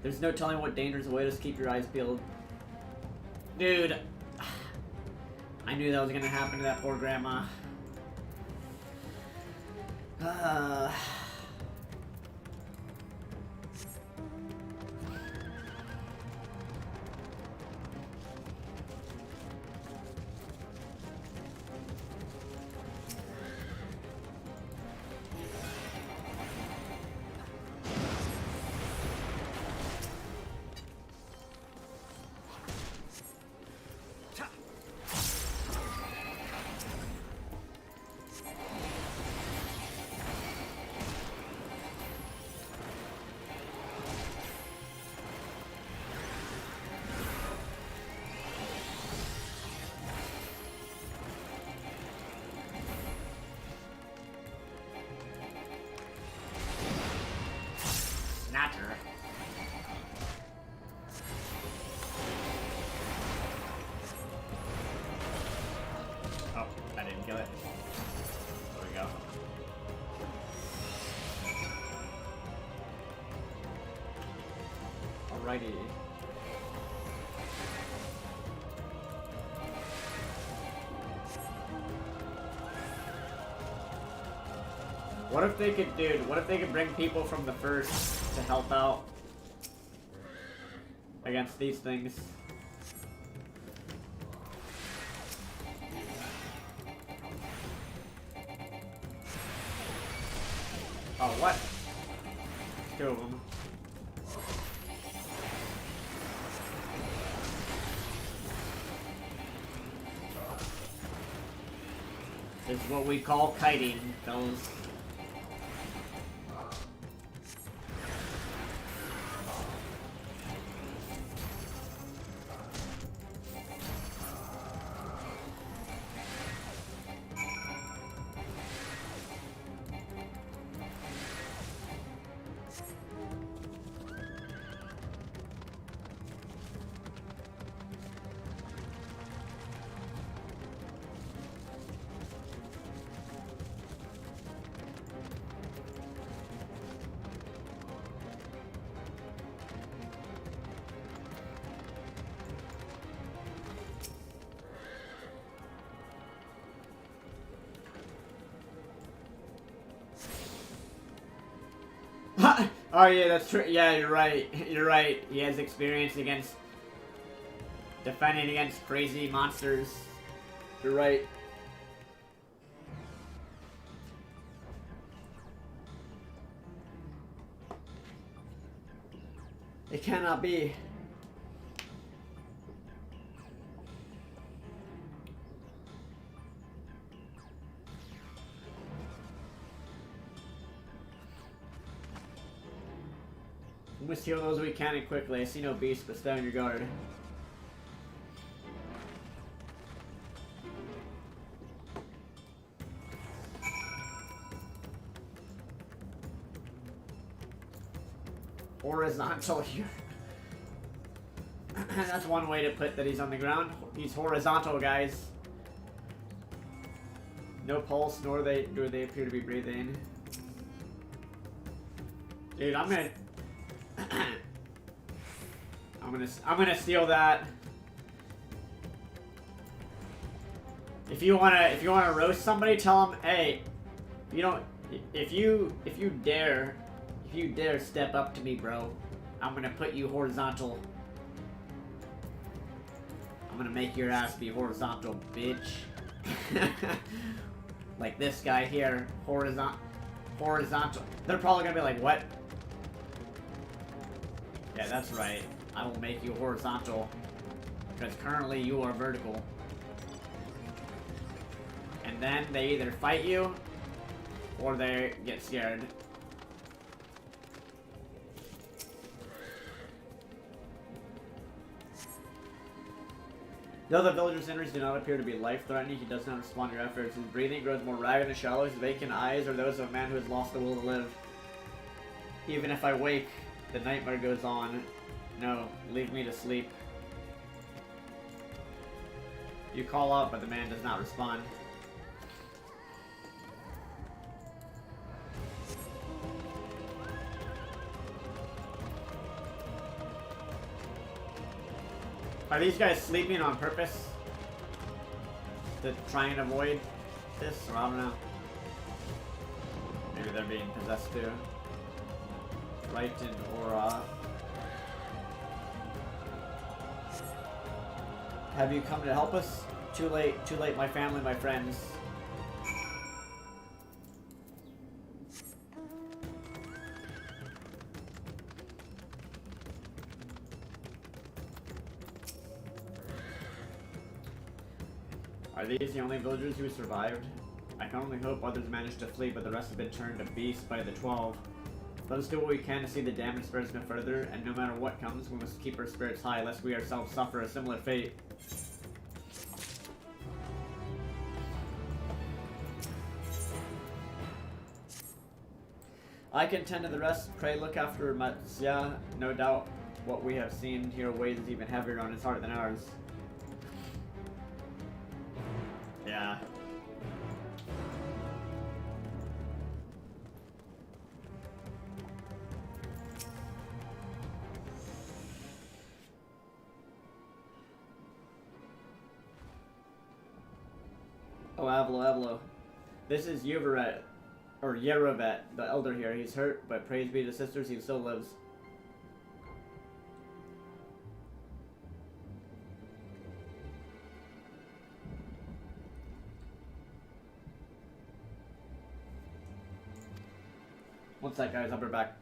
There's no telling what dangers await us. Keep your eyes peeled. Dude, I knew that was gonna happen to that poor grandma. Snatter. Oh, I didn't kill it. There we go. Alrighty. What if they could, dude, what if they could bring people from the first to help out against these things? Oh, what? Two of them. This is what we call kiting, fellas. Oh yeah, that's true. Yeah, you're right. You're right. He has experience against defending against crazy monsters. You're right. It cannot be. We must heal those we can and quickly. I see no beast, but stay on your guard. Horizontal here. That's one way to put that he's on the ground. He's horizontal, guys. No pulse, nor do they appear to be breathing. Dude, I'm gonna steal that. If you wanna roast somebody, tell them, hey, if you dare step up to me, bro, I'm gonna put you horizontal. I'm gonna make your ass be horizontal, bitch. Like this guy here, horizontal. They're probably gonna be like, what? Yeah, that's right. I will make you horizontal. Because currently you are vertical. And then they either fight you, or they get scared. Though the villager's injuries do not appear to be life-threatening, he does not respond to your efforts. His breathing grows more ragged and shallow. His vacant eyes are those of a man who has lost the will to live. Even if I wake, the nightmare goes on. No, leave me to sleep. You call out, but the man does not respond. Are these guys sleeping on purpose? To try and avoid this? Or I don't know. Maybe they're being possessed too. Frightened aura. Have you come to help us? Too late, my family, my friends. Are these the only villagers who survived? I can only hope others managed to flee, but the rest have been turned to beasts by the 12. Let us do what we can to see the damage spreads no further, and no matter what comes, we must keep our spirits high, lest we ourselves suffer a similar fate. I can tend to the rest. Pray look after Matsya. No doubt what we have seen here weighs even heavier on his heart than ours. Yeah. Oh, Avilo. This is Yuveret, or Yerovet, the elder here. He's hurt, but praise be to sisters, he still lives. One sec, guys, I'll be back.